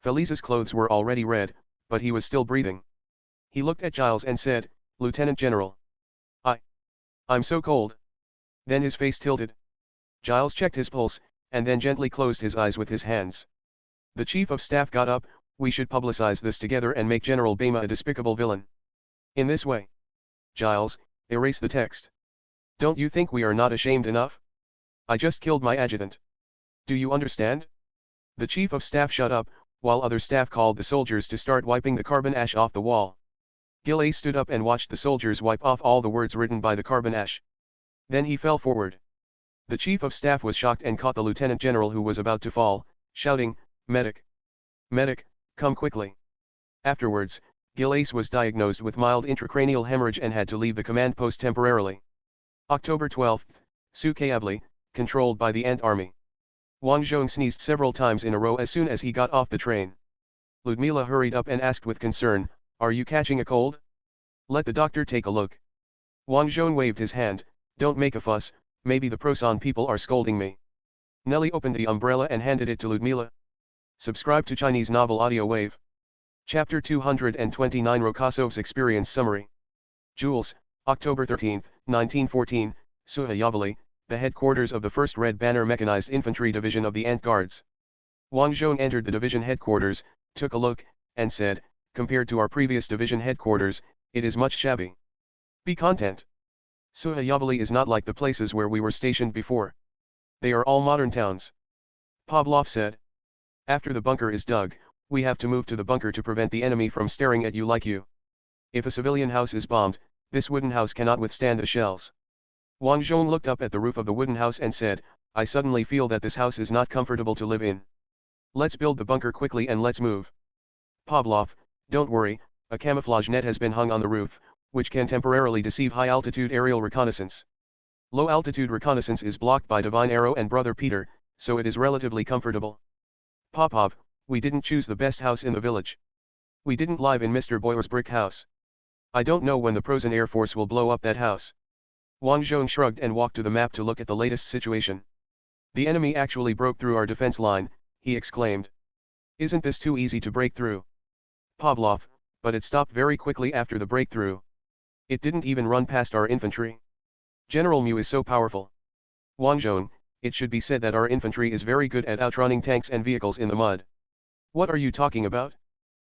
A: Feliz's clothes were already red, but he was still breathing. He looked at Giles and said, Lieutenant General. I'm so cold. Then his face tilted. Giles checked his pulse, and then gently closed his eyes with his hands. The Chief of Staff got up. We should publicize this together and make General Bema a despicable villain. In this way. Giles, erase the text. Don't you think we are not ashamed enough? I just killed my adjutant. Do you understand? The Chief of Staff shut up, while other staff called the soldiers to start wiping the carbon ash off the wall. Gil A stood up and watched the soldiers wipe off all the words written by the carbon ash. Then he fell forward. The Chief of Staff was shocked and caught the Lieutenant General who was about to fall, shouting, Medic! Medic, come quickly! Afterwards, Gil Ace was diagnosed with mild intracranial hemorrhage and had to leave the command post temporarily. October 12, Sukhayavli, controlled by the Ant Army. Wang Zhong sneezed several times in a row as soon as he got off the train. Ludmila hurried up and asked with concern, Are you catching a cold? Let the doctor take a look. Wang Zhong waved his hand, don't make a fuss, maybe the Prosan people are scolding me. Nelly opened the umbrella and handed it to Ludmila. Subscribe to Chinese Novel Audiowave. Chapter 229 Rokosov's Experience Summary. Jules, October 13, 1914, Sukhayavali, the headquarters of the 1st Red Banner Mechanized Infantry Division of the Ant Guards. Wang Zhong entered the division headquarters, took a look, and said, compared to our previous division headquarters, it is much shabby. Be content. Sukhayavali is not like the places where we were stationed before. They are all modern towns. Pavlov said. After the bunker is dug, we have to move to the bunker to prevent the enemy from staring at you like you. If a civilian house is bombed, this wooden house cannot withstand the shells. Wang Zhong looked up at the roof of the wooden house and said, I suddenly feel that this house is not comfortable to live in. Let's build the bunker quickly and let's move. Pavlov, don't worry, a camouflage net has been hung on the roof, which can temporarily deceive high-altitude aerial reconnaissance. Low-altitude reconnaissance is blocked by Divine Arrow and Brother Peter, so it is relatively comfortable. Popov, we didn't choose the best house in the village. We didn't live in Mr. Boyle's brick house. I don't know when the Prosan Air Force will blow up that house. Wang Zhong shrugged and walked to the map to look at the latest situation. The enemy actually broke through our defense line, he exclaimed. Isn't this too easy to break through? Pavlov, but it stopped very quickly after the breakthrough. It didn't even run past our infantry. General Mu is so powerful. Wang Zhong, it should be said that our infantry is very good at outrunning tanks and vehicles in the mud. What are you talking about?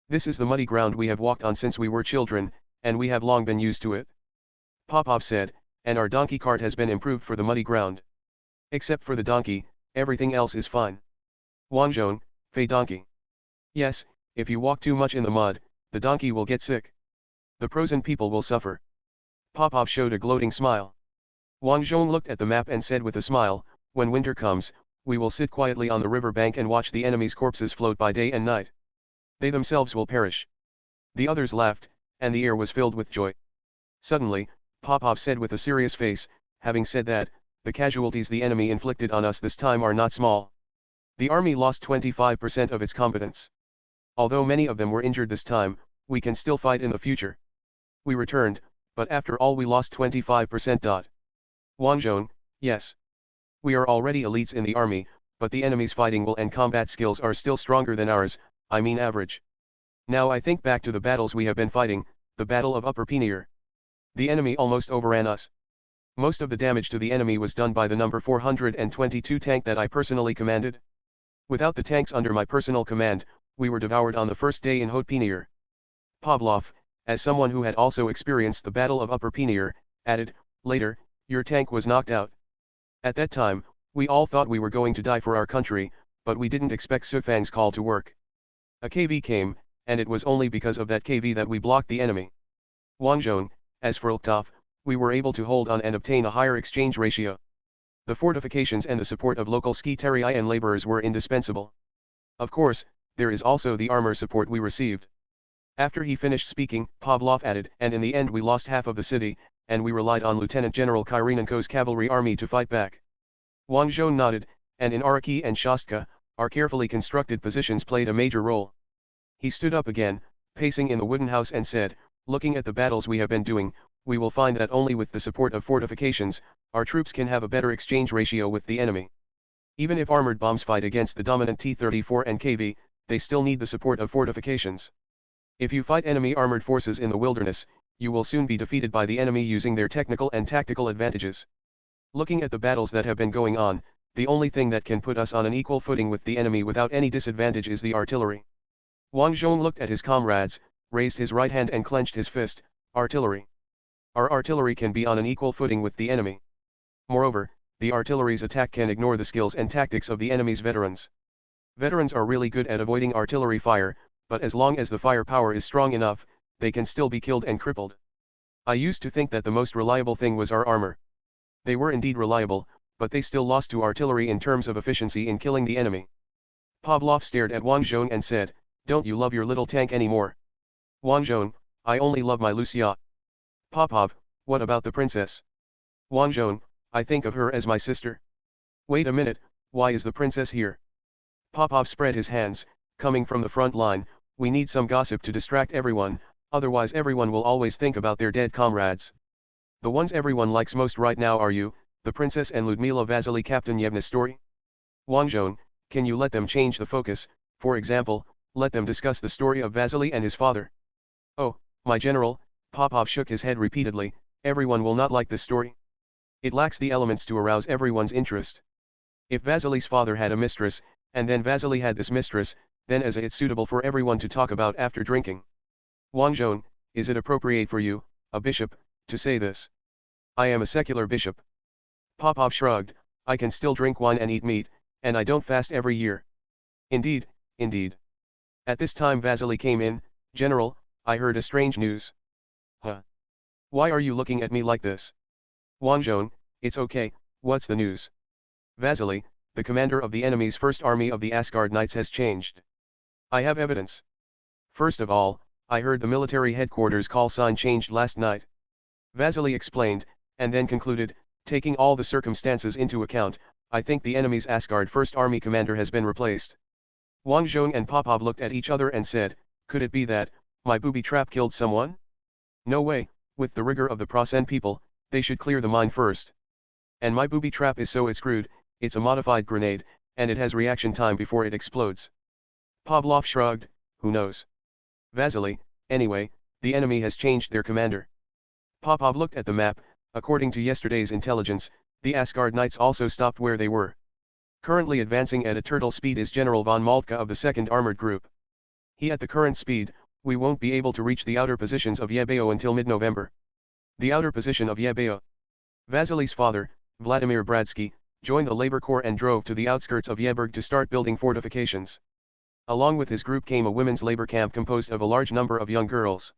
A: This is the muddy ground we have walked on since we were children, and we have long been used to it. Popov said, and our donkey cart has been improved for the muddy ground. Except for the donkey, everything else is fine. Wang Zhong, Fei donkey. Yes, if you walk too much in the mud, the donkey will get sick. The Prosan people will suffer. Popov showed a gloating smile. Wang Zhong looked at the map and said with a smile, when winter comes, we will sit quietly on the river bank and watch the enemy's corpses float by day and night. They themselves will perish. The others laughed, and the air was filled with joy. Suddenly, Popov said with a serious face, having said that, the casualties the enemy inflicted on us this time are not small. The army lost 25% of its combatants. Although many of them were injured this time, we can still fight in the future. We returned, but after all we lost 25%. Wang Zhong, yes. We are already elites in the army, but the enemy's fighting will and combat skills are still stronger than ours, I mean average. Now I think back to the battles we have been fighting, the Battle of Upper Penier. The enemy almost overran us. Most of the damage to the enemy was done by the number 422 tank that I personally commanded. Without the tanks under my personal command, we were devoured on the first day in Haute Penier. Pavlov, as someone who had also experienced the Battle of Upper Penier, added, later, your tank was knocked out. At that time, we all thought we were going to die for our country, but we didn't expect Sufang's call to work. A KV came, and it was only because of that KV that we blocked the enemy. Wang Zhong, as for Luftwaffe, we were able to hold on and obtain a higher exchange ratio. The fortifications and the support of local skiterii and laborers were indispensable. Of course, there is also the armor support we received. After he finished speaking, Pavlov added, and in the end we lost half of the city, and we relied on Lieutenant General Kyrenenko's cavalry army to fight back. Wang Zhong nodded, and in Araki and Shostka, our carefully constructed positions played a major role. He stood up again, pacing in the wooden house and said, looking at the battles we have been doing, we will find that only with the support of fortifications, our troops can have a better exchange ratio with the enemy. Even if armored bombs fight against the dominant T-34 and KV, they still need the support of fortifications. If you fight enemy armored forces in the wilderness, you will soon be defeated by the enemy using their technical and tactical advantages. Looking at the battles that have been going on, the only thing that can put us on an equal footing with the enemy without any disadvantage is the artillery. Wang Zhong looked at his comrades, raised his right hand and clenched his fist, artillery. Our artillery can be on an equal footing with the enemy. Moreover, the artillery's attack can ignore the skills and tactics of the enemy's veterans. Veterans are really good at avoiding artillery fire, but as long as the firepower is strong enough, they can still be killed and crippled. I used to think that the most reliable thing was our armor. They were indeed reliable, but they still lost to artillery in terms of efficiency in killing the enemy. Pavlov stared at Wang Zhong and said, don't you love your little tank anymore? Wang Zhong, I only love my Lucia. Popov, what about the princess? Wang Zhong, I think of her as my sister. Wait a minute, why is the princess here? Popov spread his hands, coming from the front line, we need some gossip to distract everyone, Otherwise everyone will always think about their dead comrades. The ones everyone likes most right now are you, the princess and Ludmila Vasily Kaptanyevna's story. Wang Zhong, can you let them change the focus, for example, let them discuss the story of Vasily and his father? Oh, my general, Popov shook his head repeatedly, everyone will not like this story. It lacks the elements to arouse everyone's interest. If Vasily's father had a mistress, and then Vasily had this mistress, then it's suitable for everyone to talk about after drinking. Wang Zhong, is it appropriate for you, a bishop, to say this? I am a secular bishop. Popov shrugged, I can still drink wine and eat meat, and I don't fast every year. Indeed, indeed. At this time Vasily came in, General, I heard a strange news. Huh? Why are you looking at me like this? Wang Zhong, it's okay, what's the news? Vasily, the commander of the enemy's first army of the Asgard Knights has changed. I have evidence. First of all, I heard the military headquarters call sign changed last night. Vasily explained, and then concluded, taking all the circumstances into account, I think the enemy's Asgard First Army commander has been replaced. Wang Zhong and Popov looked at each other and said, could it be that, my booby trap killed someone? No way, with the rigor of the Prasen people, they should clear the mine first. And my booby trap is so screwed, it's a modified grenade, and it has reaction time before it explodes. Pavlov shrugged, who knows? Vasily, anyway, the enemy has changed their commander. Popov looked at the map, according to yesterday's intelligence, the Asgard Knights also stopped where they were. Currently advancing at a turtle speed is General von Moltke of the 2nd Armored Group. At the current speed, we won't be able to reach the outer positions of Yebeo until mid-November. The outer position of Yebeo. Vasily's father, Vladimir Bradsky, joined the labor corps and drove to the outskirts of Yeberg to start building fortifications. Along with his group came a women's labor camp composed of a large number of young girls.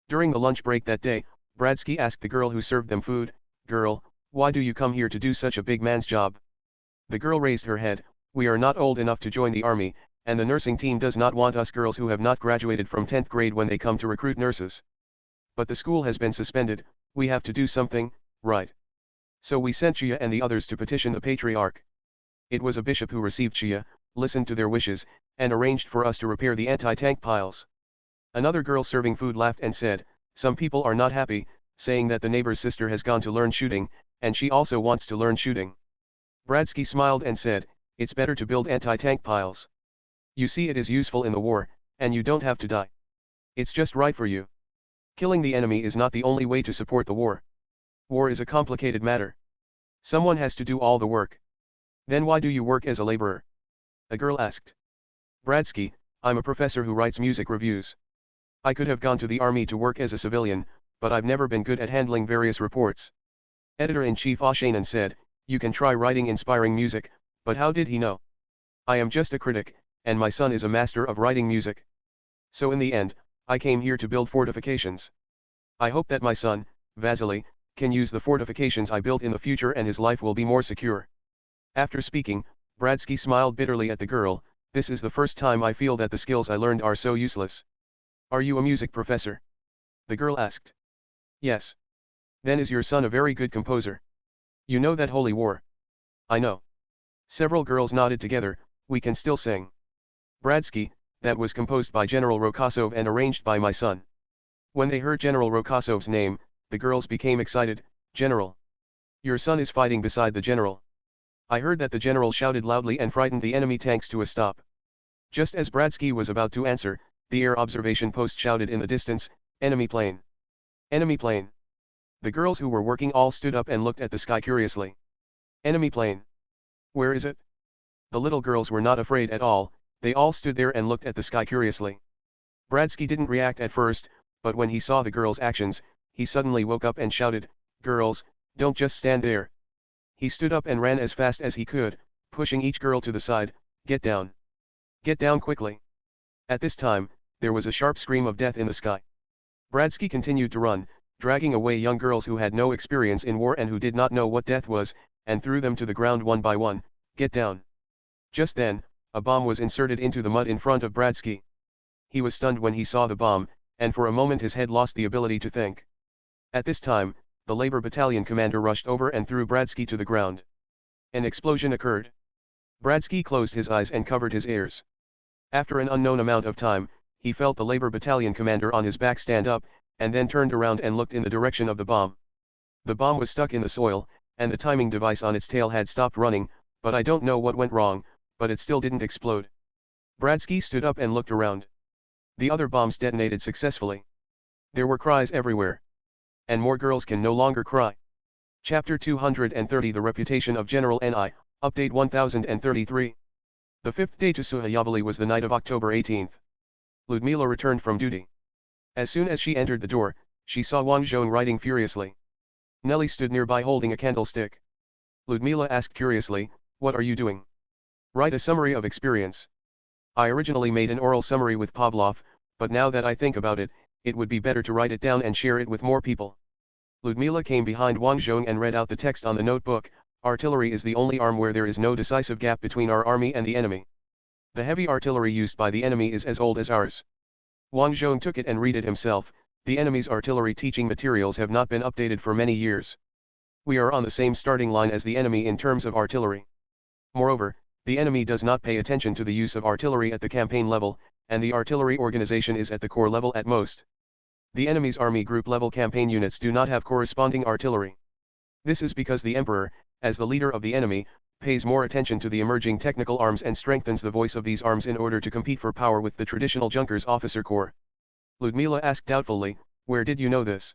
A: During the lunch break that day, Bradsky asked the girl who served them food, "Girl, why do you come here to do such a big man's job?" The girl raised her head, "We are not old enough to join the army, and the nursing team does not want us girls who have not graduated from 10th grade when they come to recruit nurses. But the school has been suspended, we have to do something, right? So we sent Chia and the others to petition the patriarch. It was a bishop who received Chia, listened to their wishes, and arranged for us to repair the anti-tank piles." Another girl serving food laughed and said, "Some people are not happy, saying that the neighbor's sister has gone to learn shooting, and she also wants to learn shooting." Bradsky smiled and said, "It's better to build anti-tank piles. You see, it is useful in the war, and you don't have to die. It's just right for you. Killing the enemy is not the only way to support the war. War is a complicated matter. Someone has to do all the work. Then why do you work as a laborer?" A girl asked. Bradsky, "I'm a professor who writes music reviews. I could have gone to the army to work as a civilian, but I've never been good at handling various reports." Editor-in-chief Oshanin said, "You can try writing inspiring music, but how did he know? I am just a critic, and my son is a master of writing music. So in the end, I came here to build fortifications. I hope that my son, Vasily, can use the fortifications I built in the future and his life will be more secure." After speaking, Bradsky smiled bitterly at the girl, "This is the first time I feel that the skills I learned are so useless." "Are you a music professor?" the girl asked. "Yes. Then is your son a very good composer? You know that Holy War?" "I know." Several girls nodded together, "We can still sing." Bradsky, "That was composed by General Rokosov and arranged by my son." When they heard General Rokosov's name, the girls became excited, "General! Your son is fighting beside the general." I heard that the general shouted loudly and frightened the enemy tanks to a stop. Just as Bradsky was about to answer, the air observation post shouted in the distance, "Enemy plane! Enemy plane!" The girls who were working all stood up and looked at the sky curiously. "Enemy plane! Where is it?" The little girls were not afraid at all, they all stood there and looked at the sky curiously. Bradsky didn't react at first, but when he saw the girls' actions, he suddenly woke up and shouted, "Girls, don't just stand there." He stood up and ran as fast as he could, pushing each girl to the side, "Get down! Get down quickly!" At this time, there was a sharp scream of death in the sky. Bradsky continued to run, dragging away young girls who had no experience in war and who did not know what death was, and threw them to the ground one by one, "Get down!" Just then, a bomb was inserted into the mud in front of Bradsky. He was stunned when he saw the bomb, and for a moment his head lost the ability to think. At this time, the labor battalion commander rushed over and threw Bradsky to the ground. An explosion occurred. Bradsky closed his eyes and covered his ears. After an unknown amount of time, he felt the labor battalion commander on his back stand up, and then turned around and looked in the direction of the bomb. The bomb was stuck in the soil, and the timing device on its tail had stopped running, but I don't know what went wrong, but it still didn't explode. Bradsky stood up and looked around. The other bombs detonated successfully. There were cries everywhere. And more girls can no longer cry. Chapter 230 The Reputation of General Ni, Update 1033. The fifth day to Suhayavali was the night of October 18th. Ludmila returned from duty. As soon as she entered the door, she saw Wang Zhong writing furiously. Nelly stood nearby holding a candlestick. Ludmila asked curiously, "What are you doing?" "Write a summary of experience." "I originally made an oral summary with Pavlov, but now that I think about it, it would be better to write it down and share it with more people." Ludmila came behind Wang Zhong and read out the text on the notebook. "Artillery is the only arm where there is no decisive gap between our army and the enemy. The heavy artillery used by the enemy is as old as ours." Wang Zhong took it and read it himself. "The enemy's artillery teaching materials have not been updated for many years. We are on the same starting line as the enemy in terms of artillery. Moreover, the enemy does not pay attention to the use of artillery at the campaign level, and the artillery organization is at the corps level at most. The enemy's army group level campaign units do not have corresponding artillery. This is because the emperor, as the leader of the enemy, pays more attention to the emerging technical arms and strengthens the voice of these arms in order to compete for power with the traditional Junkers officer corps." Ludmila asked doubtfully, "Where did you know this?"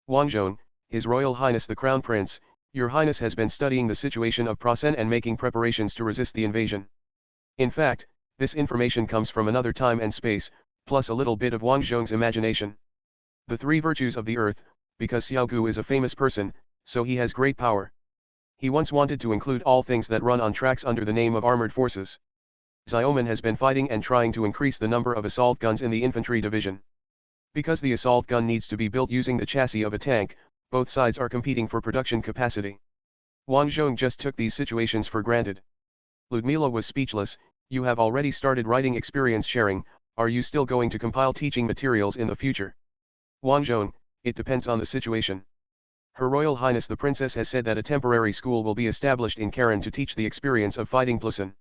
A: Wang Zhong, "His Royal Highness the Crown Prince, your Highness has been studying the situation of Prasen and making preparations to resist the invasion. In fact, this information comes from another time and space, plus a little bit of Wang Zhong's imagination. The three virtues of the earth, because Xiao Gu is a famous person, so he has great power. He once wanted to include all things that run on tracks under the name of armored forces. Xiaoman has been fighting and trying to increase the number of assault guns in the infantry division. Because the assault gun needs to be built using the chassis of a tank, both sides are competing for production capacity." Wang Zhong just took these situations for granted. Ludmila was speechless. "You have already started writing experience sharing, are you still going to compile teaching materials in the future?" Wang Zhong, "It depends on the situation. Her Royal Highness the Princess has said that a temporary school will be established in Karen to teach the experience of fighting Plusen."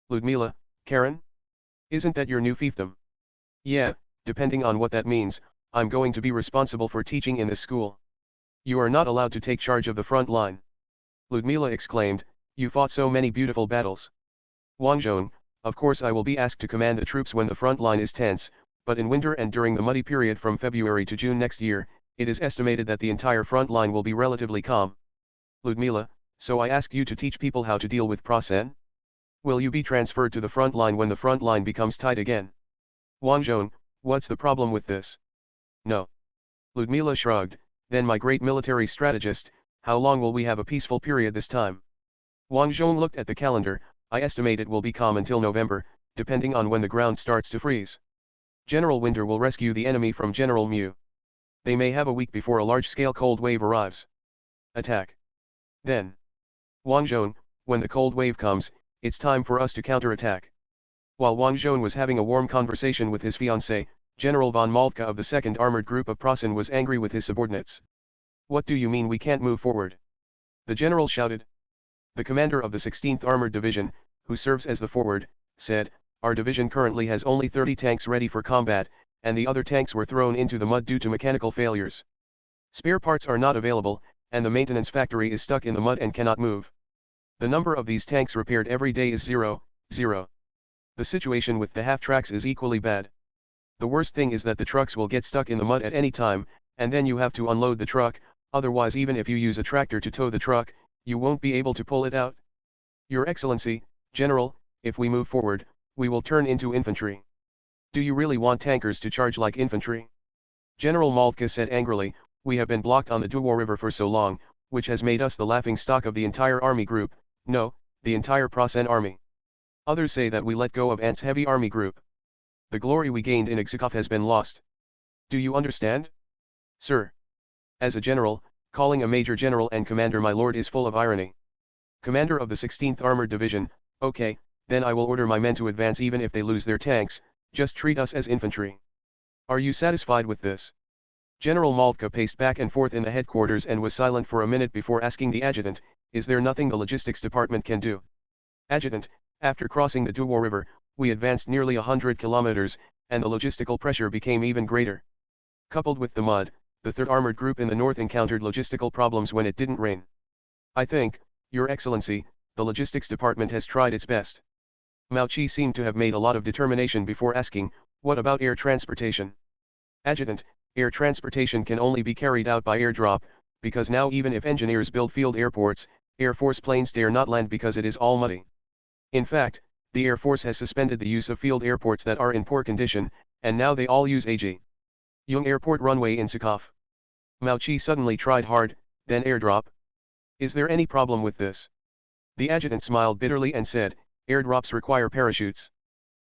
A: Ludmila, "Karen? Isn't that your new fiefdom?" "Yeah, depending on what that means, I'm going to be responsible for teaching in this school." "You are not allowed to take charge of the front line." Ludmila exclaimed, "You fought so many beautiful battles." Wang Zhong, "Of course I will be asked to command the troops when the front line is tense, but in winter and during the muddy period from February to June next year, it is estimated that the entire front line will be relatively calm." Ludmila, "So I ask you to teach people how to deal with Prasen? Will you be transferred to the front line when the front line becomes tight again?" Wang Zhong, "What's the problem with this?" "No." Ludmila shrugged, "Then my great military strategist, how long will we have a peaceful period this time?" Wang Zhong looked at the calendar. "I estimate it will be calm until November, depending on when the ground starts to freeze. General Winter will rescue the enemy from General Mu. They may have a week before a large-scale cold wave arrives. Attack. Then. Wang Zhong, when the cold wave comes, it's time for us to counterattack." While Wang Zhong was having a warm conversation with his fiancée, General von Moltke of the 2nd Armored Group of Prasen was angry with his subordinates. "What do you mean we can't move forward?" the general shouted. The commander of the 16th Armored Division, who serves as the forward, said, "Our division currently has only 30 tanks ready for combat, and the other tanks were thrown into the mud due to mechanical failures. Spare parts are not available, and the maintenance factory is stuck in the mud and cannot move. The number of these tanks repaired every day is 0. The situation with the half-tracks is equally bad. The worst thing is that the trucks will get stuck in the mud at any time, and then you have to unload the truck, otherwise even if you use a tractor to tow the truck, you won't be able to pull it out. Your Excellency, General, if we move forward, we will turn into infantry. Do you really want tankers to charge like infantry?" General Moltke said angrily, "We have been blocked on the Duo River for so long, which has made us the laughing stock of the entire army group, no, the entire Prasen army. Others say that we let go of Ant's heavy army group. The glory we gained in Exekov has been lost. Do you understand?" "Sir." As a general, calling a major general and commander my lord is full of irony. "Commander of the 16th Armored Division, okay, then I will order my men to advance even if they lose their tanks, just treat us as infantry. Are you satisfied with this?" General Moltke paced back and forth in the headquarters and was silent for a minute before asking the adjutant, "Is there nothing the logistics department can do?" "Adjutant, after crossing the Duo River, we advanced nearly 100 kilometers, and the logistical pressure became even greater. Coupled with the mud, the 3rd Armored Group in the north encountered logistical problems when it didn't rain. I think, Your Excellency, the logistics department has tried its best. Mao Qi seemed to have made a lot of determination before asking, what about air transportation? Adjutant, air transportation can only be carried out by airdrop, because now even if engineers build field airports, Air Force planes dare not land because it is all muddy. In fact, the Air Force has suspended the use of field airports that are in poor condition, and now they all use AG. Yung Airport runway in Sakov. Mao Qi suddenly tried hard, then airdrop. Is there any problem with this? The adjutant smiled bitterly and said, airdrops require parachutes.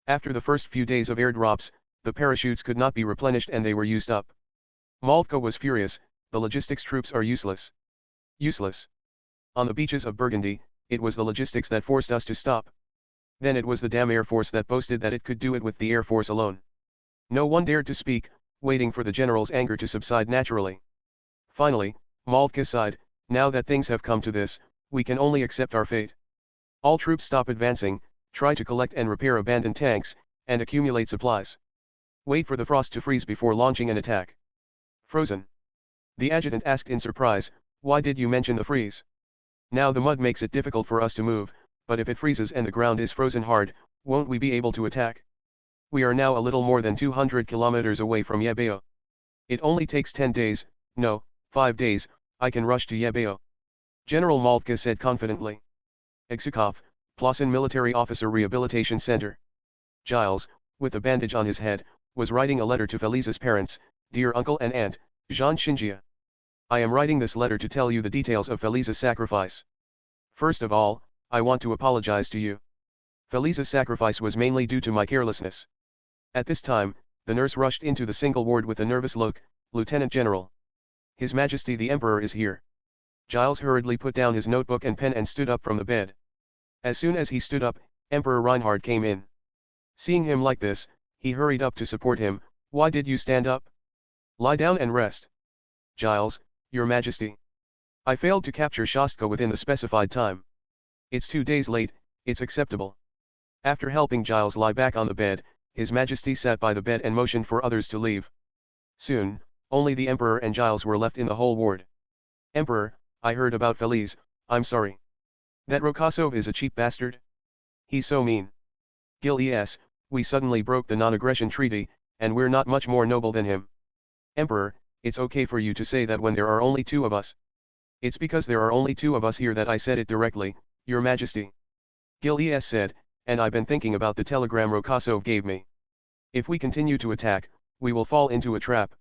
A: After the first few days of airdrops, the parachutes could not be replenished and they were used up. Moltke was furious, the logistics troops are useless. Useless. On the beaches of Burgundy, it was the logistics that forced us to stop. Then it was the damn Air Force that boasted that it could do it with the Air Force alone. No one dared to speak, waiting for the general's anger to subside naturally. Finally, Moltke sighed, now that things have come to this, we can only accept our fate. All troops stop advancing, try to collect and repair abandoned tanks, and accumulate supplies. Wait for the frost to freeze before launching an attack. Frozen. The adjutant asked in surprise, why did you mention the freeze? Now the mud makes it difficult for us to move, but if it freezes and the ground is frozen hard, won't we be able to attack? We are now a little more than 200 kilometers away from Yebeo. It only takes 10 days, no, 5 days, I can rush to Yebeo. General Moltke said confidently. Exukov, Plausen Military Officer Rehabilitation Center. Giles, with a bandage on his head, was writing a letter to Felice's parents, dear uncle and aunt, Jean Shinjia. I am writing this letter to tell you the details of Felice's sacrifice. First of all, I want to apologize to you. Felice's sacrifice was mainly due to my carelessness. At this time, the nurse rushed into the single ward with a nervous look, Lieutenant General. His Majesty the Emperor is here. Giles hurriedly put down his notebook and pen and stood up from the bed. As soon as he stood up, Emperor Reinhard came in. Seeing him like this, he hurried up to support him. Why did you stand up? Lie down and rest. Giles, Your Majesty. I failed to capture Shostka within the specified time. It's 2 days late, it's acceptable. After helping Giles lie back on the bed, His Majesty sat by the bed and motioned for others to leave. Soon, only the Emperor and Giles were left in the whole ward. Emperor, I heard about Felice, I'm sorry. That Rokosov is a cheap bastard? He's so mean. Gil es, we suddenly broke the non-aggression treaty, and we're not much more noble than him. Emperor, it's okay for you to say that when there are only 2 of us. It's because there are only 2 of us here that I said it directly, Your Majesty. Gil es said, and I've been thinking about the telegram Rokosov gave me. If we continue to attack, we will fall into a trap.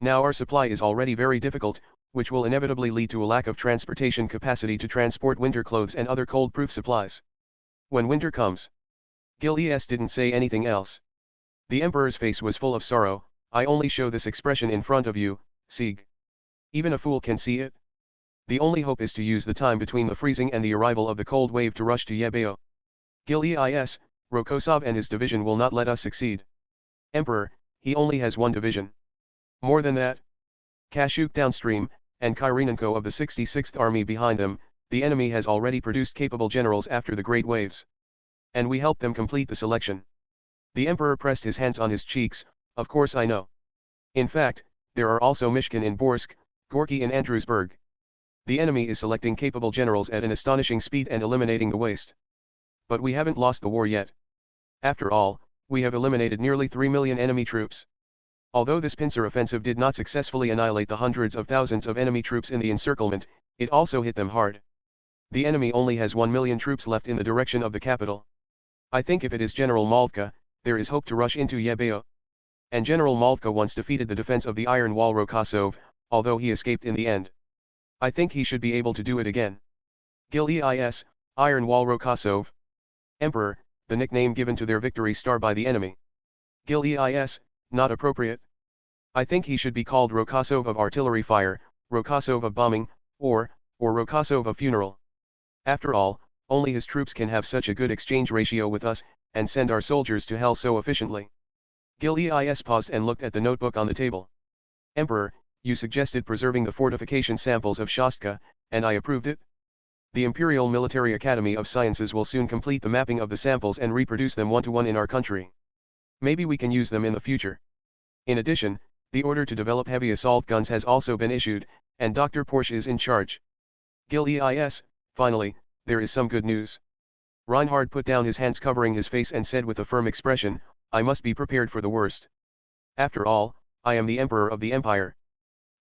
A: Now our supply is already very difficult, which will inevitably lead to a lack of transportation capacity to transport winter clothes and other cold-proof supplies. When winter comes. Gil es didn't say anything else. The Emperor's face was full of sorrow. I only show this expression in front of you, Sieg. Even a fool can see it. The only hope is to use the time between the freezing and the arrival of the cold wave to rush to Yebeo. Gil es, Rokosov and his division will not let us succeed. Emperor, he only has 1 division. More than that. Kashuk downstream, and Kyrenenko of the 66th Army behind them, the enemy has already produced capable generals after the great waves. And we helped them complete the selection. The Emperor pressed his hands on his cheeks. Of course I know. In fact, there are also Mishkin in Borsk, Gorky in Andrewsburg. The enemy is selecting capable generals at an astonishing speed and eliminating the waste. But we haven't lost the war yet. After all, we have eliminated nearly 3 million enemy troops. Although this pincer offensive did not successfully annihilate the hundreds of thousands of enemy troops in the encirclement, it also hit them hard. The enemy only has 1 million troops left in the direction of the capital. I think if it is General Moltke, there is hope to rush into Yebeo. And General Moltke once defeated the defense of the Iron Wall Rokosov, although he escaped in the end. I think he should be able to do it again. Gil es, Iron Wall Rokosov. Emperor, the nickname given to their victory star by the enemy. Gil es, not appropriate. I think he should be called Rokosov of artillery fire, Rokosov of bombing, or Rokosov of funeral. After all, only his troops can have such a good exchange ratio with us, and send our soldiers to hell so efficiently. Gil es paused and looked at the notebook on the table. Emperor, you suggested preserving the fortification samples of Shostka, and I approved it. The Imperial Military Academy of Sciences will soon complete the mapping of the samples and reproduce them 1-to-1 in our country. Maybe we can use them in the future. In addition, the order to develop heavy assault guns has also been issued, and Dr. Porsche is in charge. Gil EIS, finally, there is some good news. Reinhard put down his hands covering his face and said with a firm expression, I must be prepared for the worst. After all, I am the Emperor of the Empire.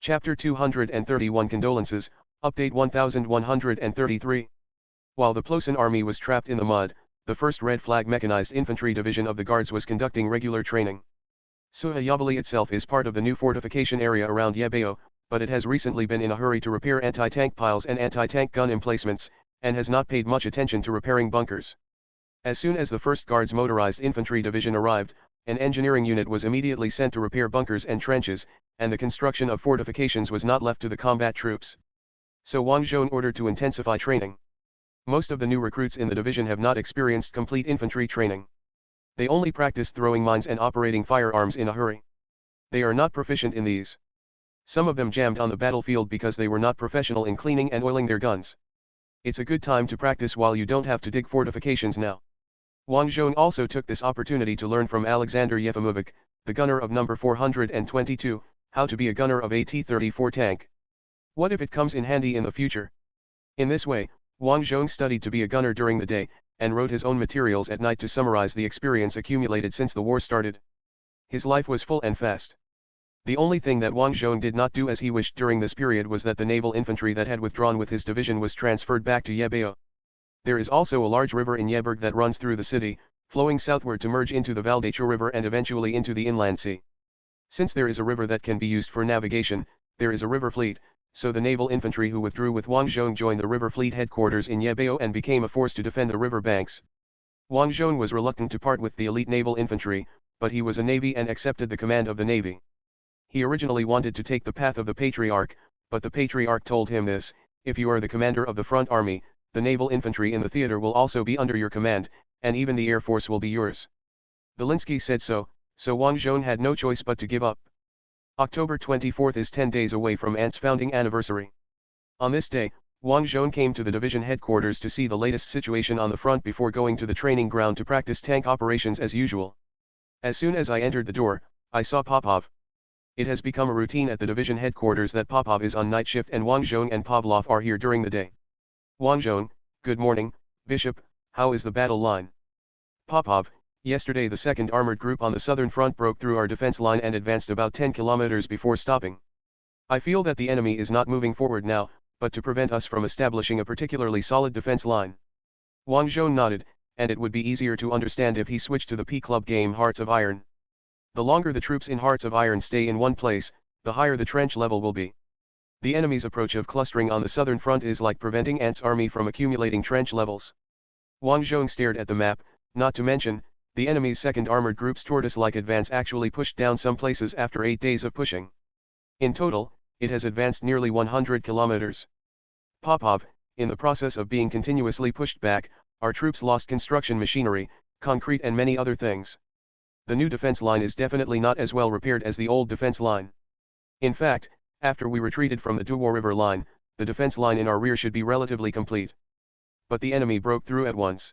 A: Chapter 231 Condolences, Update 1133. While the Plosin army was trapped in the mud, the 1st Red Flag Mechanized Infantry Division of the Guards was conducting regular training. Suhayavali itself is part of the new fortification area around Yebeo, but it has recently been in a hurry to repair anti-tank piles and anti-tank gun emplacements, and has not paid much attention to repairing bunkers. As soon as the 1st Guards Motorized Infantry Division arrived, an engineering unit was immediately sent to repair bunkers and trenches, and the construction of fortifications was not left to the combat troops. So Wang Zhong ordered to intensify training. Most of the new recruits in the division have not experienced complete infantry training. They only practiced throwing mines and operating firearms in a hurry. They are not proficient in these. Some of them jammed on the battlefield because they were not professional in cleaning and oiling their guns. It's a good time to practice while you don't have to dig fortifications now. Wang Zhong also took this opportunity to learn from Alexander Yefimovich, the gunner of number 422, how to be a gunner of a T-34 tank. What if it comes in handy in the future? In this way, Wang Zhong studied to be a gunner during the day, and wrote his own materials at night to summarize the experience accumulated since the war started. His life was full and fast. The only thing that Wang Zhong did not do as he wished during this period was that the naval infantry that had withdrawn with his division was transferred back to Yebeo. There is also a large river in Yeberg that runs through the city, flowing southward to merge into the Valdecho River and eventually into the inland sea. Since there is a river that can be used for navigation, there is a river fleet, so the naval infantry who withdrew with Wang Zhong joined the river fleet headquarters in Yebeo and became a force to defend the river banks. Wang Zhong was reluctant to part with the elite naval infantry, but he was a navy and accepted the command of the navy. He originally wanted to take the path of the patriarch, but the patriarch told him this, if you are the commander of the front army, the naval infantry in the theater will also be under your command, and even the air force will be yours. Belinsky said so Wang Zhong had no choice but to give up. October 24th is 10 days away from Ant's founding anniversary. On this day, Wang Zhong came to the division headquarters to see the latest situation on the front before going to the training ground to practice tank operations as usual. As soon as I entered the door, I saw Popov. It has become a routine at the division headquarters that Popov is on night shift and Wang Zhong and Pavlov are here during the day. Wang Zhong, good morning, Bishop, how is the battle line? Popov, yesterday the 2nd Armored Group on the southern front broke through our defense line and advanced about 10 kilometers before stopping. I feel that the enemy is not moving forward now, but to prevent us from establishing a particularly solid defense line. Wang Zhong nodded, and it would be easier to understand if he switched to the P-Club game Hearts of Iron. The longer the troops in Hearts of Iron stay in one place, the higher the trench level will be. The enemy's approach of clustering on the southern front is like preventing Ant's army from accumulating trench levels. Wang Zhong stared at the map, not to mention, the enemy's 2nd Armored Group's tortoise-like advance actually pushed down some places after 8 days of pushing. In total, it has advanced nearly 100 kilometers. Popov, in the process of being continuously pushed back, our troops lost construction machinery, concrete and many other things. The new defense line is definitely not as well repaired as the old defense line. In fact, after we retreated from the Duo River line, the defense line in our rear should be relatively complete. But the enemy broke through at once.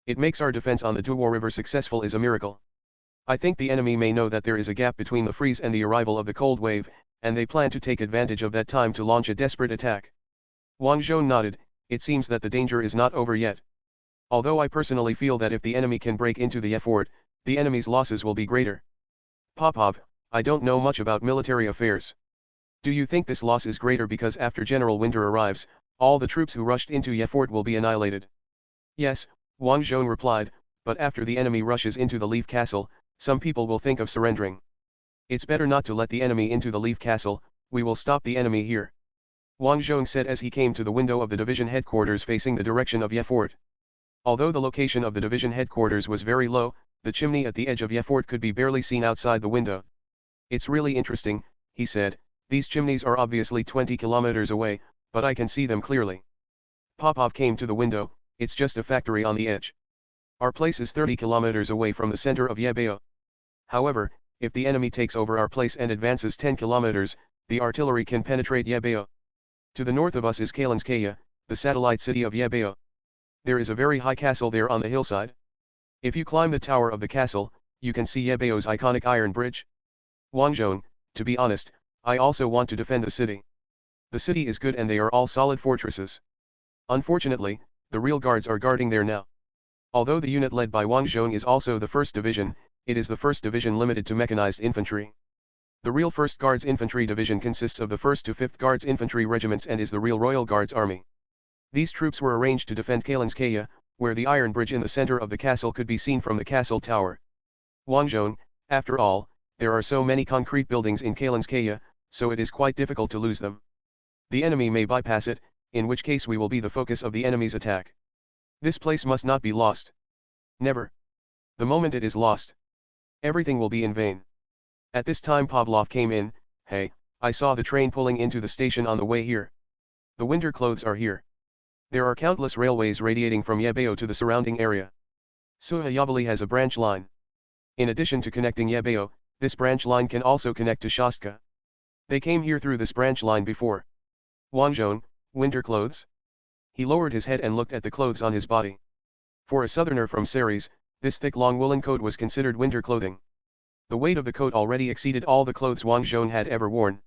A: It makes our defense on the Duo River successful is a miracle. I think the enemy may know that there is a gap between the freeze and the arrival of the cold wave, and they plan to take advantage of that time to launch a desperate attack. Wang Zhong nodded, it seems that the danger is not over yet. Although I personally feel that if the enemy can break into the fort, the enemy's losses will be greater. Popov, I don't know much about military affairs. Do you think this loss is greater because after General Winter arrives, all the troops who rushed into Yefort will be annihilated? Yes, Wang Zhong replied, but after the enemy rushes into the Leaf Castle, some people will think of surrendering. It's better not to let the enemy into the Leaf Castle, we will stop the enemy here. Wang Zhong said as he came to the window of the division headquarters facing the direction of Yefort. Although the location of the division headquarters was very low, the chimney at the edge of Yefort could be barely seen outside the window. It's really interesting, he said, these chimneys are obviously 20 kilometers away, but I can see them clearly. Popov came to the window, it's just a factory on the edge. Our place is 30 kilometers away from the center of Yebeo. However, if the enemy takes over our place and advances 10 kilometers, the artillery can penetrate Yebeo. To the north of us is Kalinskaya, the satellite city of Yebeo. There is a very high castle there on the hillside. If you climb the tower of the castle, you can see Yebeo's iconic iron bridge? Wang Zhong, to be honest, I also want to defend the city. The city is good and they are all solid fortresses. Unfortunately, the real guards are guarding there now. Although the unit led by Wang Zhong is also the 1st Division, it is the 1st Division limited to mechanized infantry. The real 1st Guards Infantry Division consists of the 1st to 5th Guards Infantry Regiments and is the real Royal Guards Army. These troops were arranged to defend Kalinskaya, where the iron bridge in the center of the castle could be seen from the castle tower. Wang Zhong, after all, there are so many concrete buildings in Kalinskaya, so it is quite difficult to lose them. The enemy may bypass it, in which case we will be the focus of the enemy's attack. This place must not be lost. Never. The moment it is lost, everything will be in vain. At this time Pavlov came in. Hey, I saw the train pulling into the station on the way here. The winter clothes are here. There are countless railways radiating from Yebeo to the surrounding area. Suhayavali has a branch line. In addition to connecting Yebeo, this branch line can also connect to Shastka. They came here through this branch line before. Wang Zhong, winter clothes? He lowered his head and looked at the clothes on his body. For a southerner from Ceres, this thick long woolen coat was considered winter clothing. The weight of the coat already exceeded all the clothes Wang Zhong had ever worn.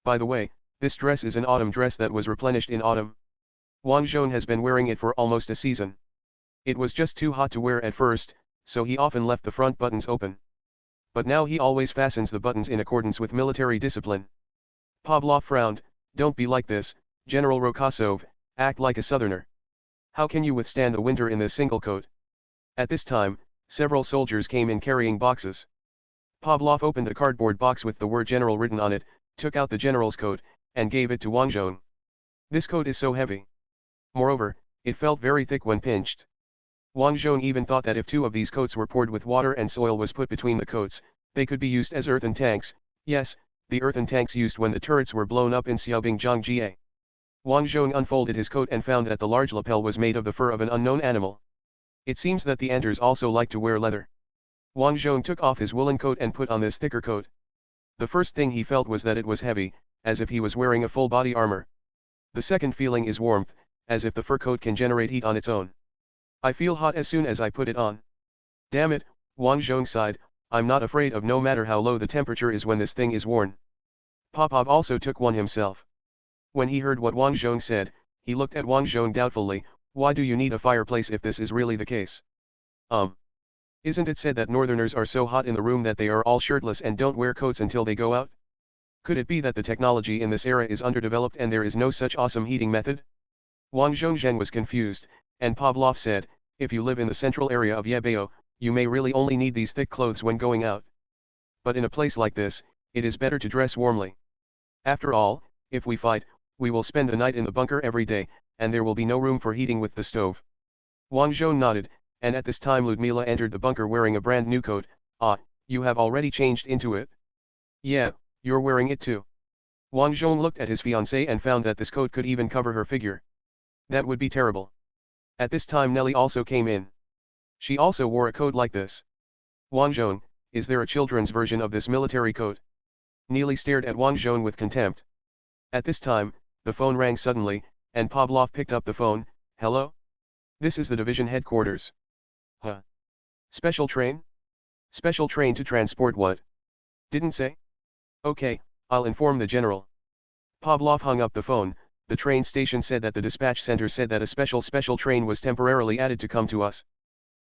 A: By the way, this dress is an autumn dress that was replenished in autumn. Wang Zhong has been wearing it for almost a season. It was just too hot to wear at first, so he often left the front buttons open. But now he always fastens the buttons in accordance with military discipline. Pavlov frowned. Don't be like this, General Rokosov, act like a southerner. How can you withstand the winter in this single coat? At this time, several soldiers came in carrying boxes. Pavlov opened a cardboard box with the word general written on it, took out the general's coat, and gave it to Wang Zhong. This coat is so heavy. Moreover, it felt very thick when pinched. Wang Zhong even thought that if 2 of these coats were poured with water and soil was put between the coats, they could be used as earthen tanks. Yes, the earthen tanks used when the turrets were blown up in Xiaobing Zhongjie. Wang Zhong unfolded his coat and found that the large lapel was made of the fur of an unknown animal. It seems that the Enders also like to wear leather. Wang Zhong took off his woolen coat and put on this thicker coat. The first thing he felt was that it was heavy, as if he was wearing a full body armor. The second feeling is warmth, as if the fur coat can generate heat on its own. I feel hot as soon as I put it on. Damn it, Wang Zhong sighed, I'm not afraid of no matter how low the temperature is when this thing is worn. Popov also took one himself. When he heard what Wang Zhong said, he looked at Wang Zhong doubtfully. Why do you need a fireplace if this is really the case? Isn't it said that northerners are so hot in the room that they are all shirtless and don't wear coats until they go out? Could it be that the technology in this era is underdeveloped and there is no such awesome heating method? Wang Zhongzhen was confused, and Pavlov said, if you live in the central area of Yebeo, you may really only need these thick clothes when going out. But in a place like this, it is better to dress warmly. After all, if we fight, we will spend the night in the bunker every day, and there will be no room for heating with the stove. Wang Zhong nodded, and at this time Ludmila entered the bunker wearing a brand new coat. Ah, you have already changed into it? Yeah, you're wearing it too. Wang Zhong looked at his fiancée and found that this coat could even cover her figure. That would be terrible. At this time Nelly also came in. She also wore a coat like this. Wang Zhong, is there a children's version of this military coat? Neely stared at Wang Zhong with contempt. At this time, the phone rang suddenly, and Pavlov picked up the phone. Hello? This is the division headquarters. Huh? Special train? Special train to transport what? Didn't say? Okay, I'll inform the general. Pavlov hung up the phone. The train station said that the dispatch center said that a special train was temporarily added to come to us.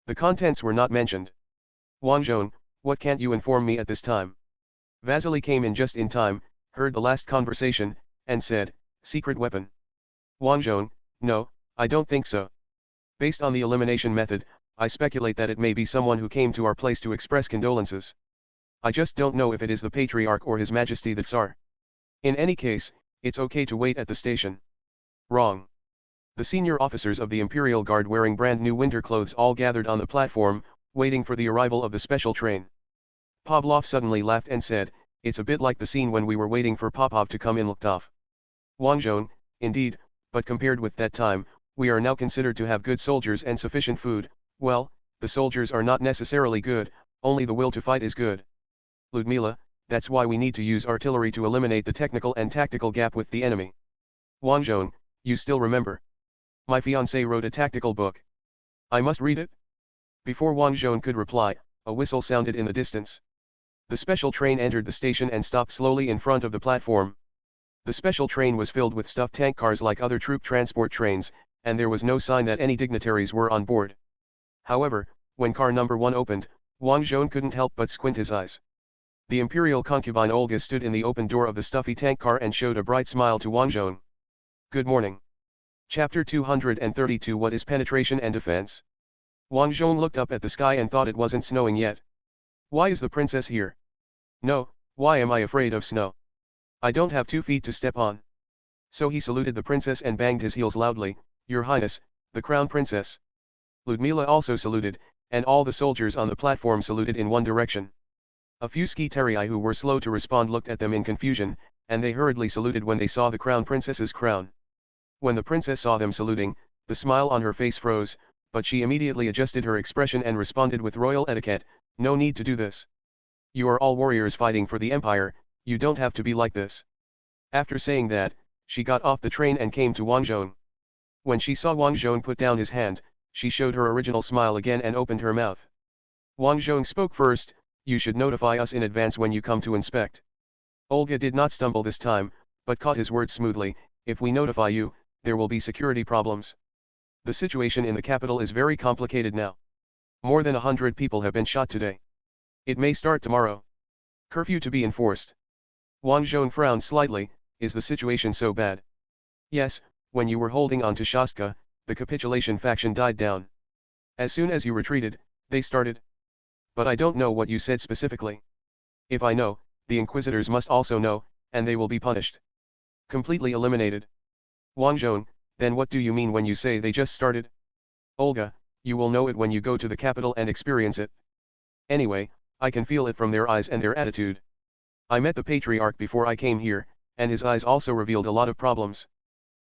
A: The contents were not mentioned. Wang Zhong, what can't you inform me at this time? Vasily came in just in time, heard the last conversation, and said, secret weapon. Wang Zhong, no, I don't think so. Based on the elimination method, I speculate that it may be someone who came to our place to express condolences. I just don't know if it is the Patriarch or His Majesty the Tsar. In any case, it's okay to wait at the station. Wrong. The senior officers of the Imperial Guard wearing brand new winter clothes all gathered on the platform, waiting for the arrival of the special train. Pavlov suddenly laughed and said, it's a bit like the scene when we were waiting for Popov to come in looked off. Wang Zhong, indeed, but compared with that time, we are now considered to have good soldiers and sufficient food. Well, the soldiers are not necessarily good, only the will to fight is good. Ludmila, that's why we need to use artillery to eliminate the technical and tactical gap with the enemy. Wang Zhong, you still remember? My fiancé wrote a tactical book. I must read it? Before Wang Zhong could reply, A whistle sounded in the distance. The special train entered the station and stopped slowly in front of the platform. The special train was filled with stuffed tank cars like other troop transport trains, and there was no sign that any dignitaries were on board. However, when car number 1 opened, Wang Zhong couldn't help but squint his eyes. The imperial concubine Olga stood in the open door of the stuffy tank car and showed a bright smile to Wang Zhong. Good morning. Chapter 232 What is penetration and defense? Wang Zhong looked up at the sky and thought it wasn't snowing yet. Why is the princess here? No, why am I afraid of snow? I don't have 2 feet to step on. So he saluted the princess and banged his heels loudly, Your Highness, the crown princess. Ludmila also saluted, and all the soldiers on the platform saluted in one direction. A few skiterii who were slow to respond looked at them in confusion, and they hurriedly saluted when they saw the crown princess's crown. When the princess saw them saluting, the smile on her face froze, but she immediately adjusted her expression and responded with royal etiquette, No need to do this. You are all warriors fighting for the empire, you don't have to be like this. After saying that, she got off the train and came to Wang Zhong. When she saw Wang Zhong put down his hand, she showed her original smile again and opened her mouth. Wang Zhong spoke first, You should notify us in advance when you come to inspect. Olga did not stumble this time, but caught his words smoothly, If we notify you, there will be security problems. The situation in the capital is very complicated now. More than 100 people have been shot today. It may start tomorrow. Curfew to be enforced. Wang Zhong frowned slightly, Is the situation so bad? Yes, when you were holding on to Shastka, the capitulation faction died down. As soon as you retreated, they started. But I don't know what you said specifically. If I know, the inquisitors must also know, and they will be punished. Completely eliminated. Wang Zhong, then what do you mean when you say they just started? Olga, you will know it when you go to the capital and experience it. Anyway, I can feel it from their eyes and their attitude. I met the patriarch before I came here, and his eyes also revealed a lot of problems.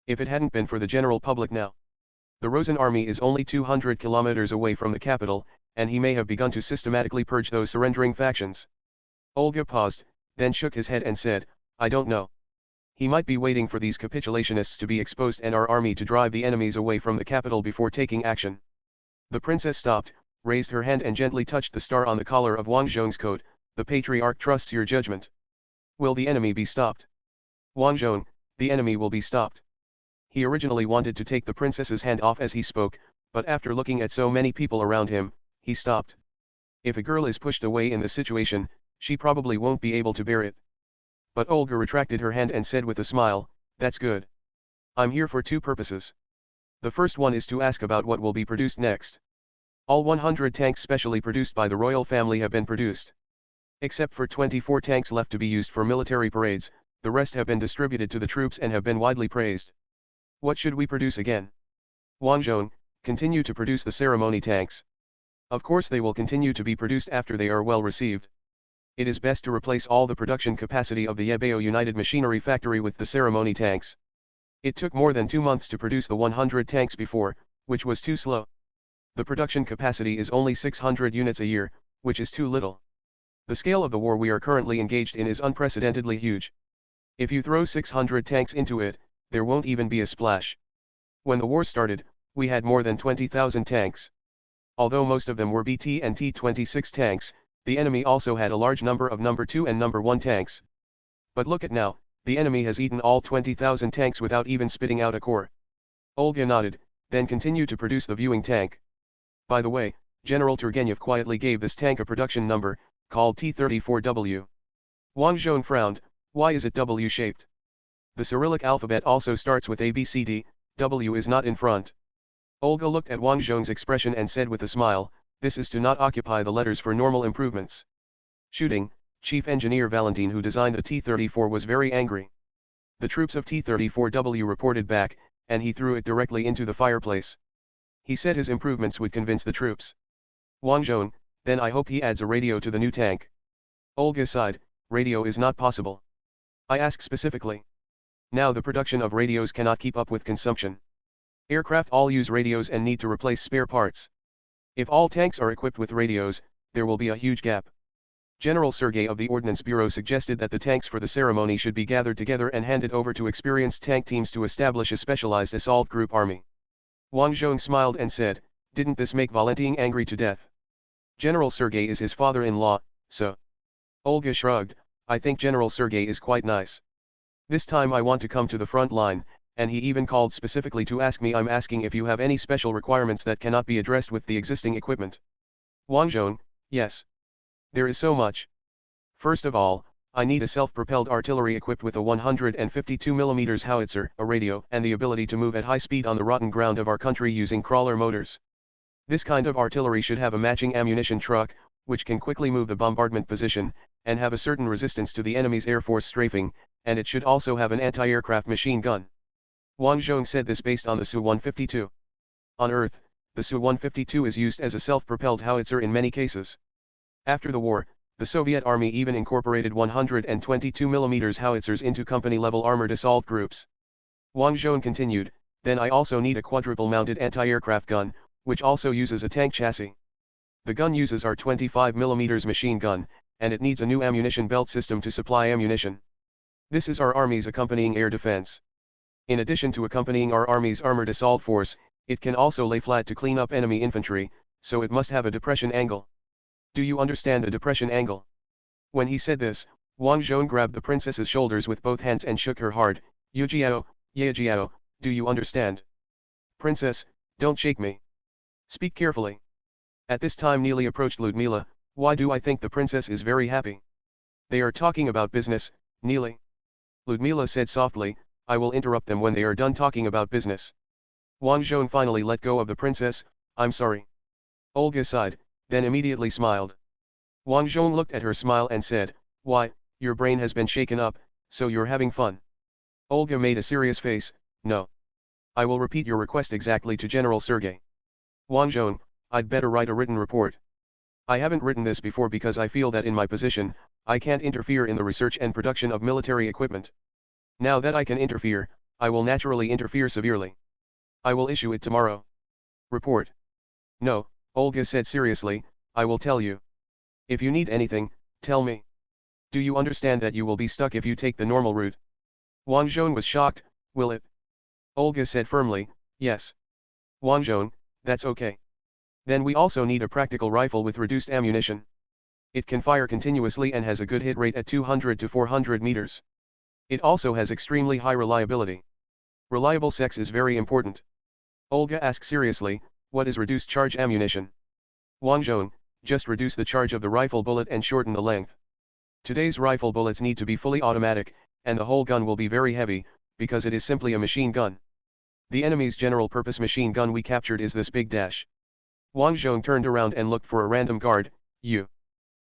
A: If it hadn't been for the general public now. The Rosen army is only 200 kilometers away from the capital, and he may have begun to systematically purge those surrendering factions. Olga paused, then shook his head and said, I don't know. He might be waiting for these capitulationists to be exposed and our army to drive the enemies away from the capital before taking action. The princess stopped, raised her hand and gently touched the star on the collar of Wang Zhong's coat, The patriarch trusts your judgment. Will the enemy be stopped? Wang Zhong, the enemy will be stopped. He originally wanted to take the princess's hand off as he spoke, but after looking at so many people around him, he stopped. If a girl is pushed away in this situation, she probably won't be able to bear it. But Olga retracted her hand and said with a smile, That's good. I'm here for 2 purposes. The first one is to ask about what will be produced next. All 100 tanks specially produced by the royal family have been produced. Except for 24 tanks left to be used for military parades, the rest have been distributed to the troops and have been widely praised. What should we produce again? Wang Zhong, continue to produce the ceremony tanks. Of course they will continue to be produced after they are well received. It is best to replace all the production capacity of the Yebeo United Machinery Factory with the ceremony tanks. It took more than 2 months to produce the 100 tanks before, which was too slow. The production capacity is only 600 units a year, which is too little. The scale of the war we are currently engaged in is unprecedentedly huge. If you throw 600 tanks into it, there won't even be a splash. When the war started, we had more than 20,000 tanks. Although most of them were BT and T-26 tanks, the enemy also had a large number of number 2 and number 1 tanks. But look at now, the enemy has eaten all 20,000 tanks without even spitting out a core. Olga nodded, then continued to produce the viewing tank. By the way, General Turgenev quietly gave this tank a production number, called T-34W. Wang Zhong frowned, why is it W-shaped? The Cyrillic alphabet also starts with A B C D, W is not in front. Olga looked at Wang Zhong's expression and said with a smile, This is to not occupy the letters for normal improvements. Shooting, Chief Engineer Valentin who designed the T-34 was very angry. The troops of T-34W reported back, and he threw it directly into the fireplace. He said his improvements would convince the troops. Wang Zhong, then I hope he adds a radio to the new tank. Olga sighed, radio is not possible. I ask specifically. Now the production of radios cannot keep up with consumption. Aircraft all use radios and need to replace spare parts. If all tanks are equipped with radios, there will be a huge gap. General Sergei of the Ordnance Bureau suggested that the tanks for the ceremony should be gathered together and handed over to experienced tank teams to establish a specialized assault group army. Wang Zhong smiled and said, Didn't this make Valentin angry to death? General Sergei is his father-in-law, so. Olga shrugged, I think General Sergei is quite nice. This time I want to come to the front line, and he even called specifically to ask me. I'm asking if you have any special requirements that cannot be addressed with the existing equipment. Wang Zhong, yes. There is so much. First of all, I need a self-propelled artillery equipped with a 152mm howitzer, a radio, and the ability to move at high speed on the rotten ground of our country using crawler motors. This kind of artillery should have a matching ammunition truck, which can quickly move the bombardment position, and have a certain resistance to the enemy's air force strafing, and it should also have an anti-aircraft machine gun. Wang Zhong said this based on the Su-152. On Earth, the Su-152 is used as a self-propelled howitzer in many cases. After the war, the Soviet Army even incorporated 122mm howitzers into company-level armored assault groups. Wang Zhong continued, then I also need a quadruple-mounted anti-aircraft gun, which also uses a tank chassis. The gun uses our 25mm machine gun, and it needs a new ammunition belt system to supply ammunition. This is our Army's accompanying air defense. In addition to accompanying our Army's armored assault force, it can also lay flat to clean up enemy infantry, so it must have a depression angle. Do you understand the depression angle? When he said this, Wang Zhong grabbed the princess's shoulders with both hands and shook her hard. Yujiao, Yejiao, do you understand? Princess, don't shake me. Speak carefully. At this time Neely approached Ludmila. Why do I think the princess is very happy? They are talking about business, Neely. Ludmila said softly, I will interrupt them when they are done talking about business. Wang Zhong finally let go of the princess. I'm sorry. Olga sighed, then immediately smiled. Wang Zhong looked at her smile and said, why, your brain has been shaken up, so you're having fun. Olga made a serious face. No. I will repeat your request exactly to General Sergei. Wang Zhong, I'd better write a written report. I haven't written this before because I feel that in my position, I can't interfere in the research and production of military equipment. Now that I can interfere, I will naturally interfere severely. I will issue it tomorrow. Report. No, Olga said seriously, I will tell you. If you need anything, tell me. Do you understand that you will be stuck if you take the normal route? Wang Zhong was shocked. Will it? Olga said firmly, yes. Wang Zhong, that's okay. Then we also need a practical rifle with reduced ammunition. It can fire continuously and has a good hit rate at 200 to 400 meters. It also has extremely high reliability. Reliable sex is very important. Olga asked seriously, what is reduced charge ammunition? Wang Zhong, just reduce the charge of the rifle bullet and shorten the length. Today's rifle bullets need to be fully automatic, and the whole gun will be very heavy, because it is simply a machine gun. The enemy's general-purpose machine gun we captured is this big dash. Wang Zhong turned around and looked for a random guard. You.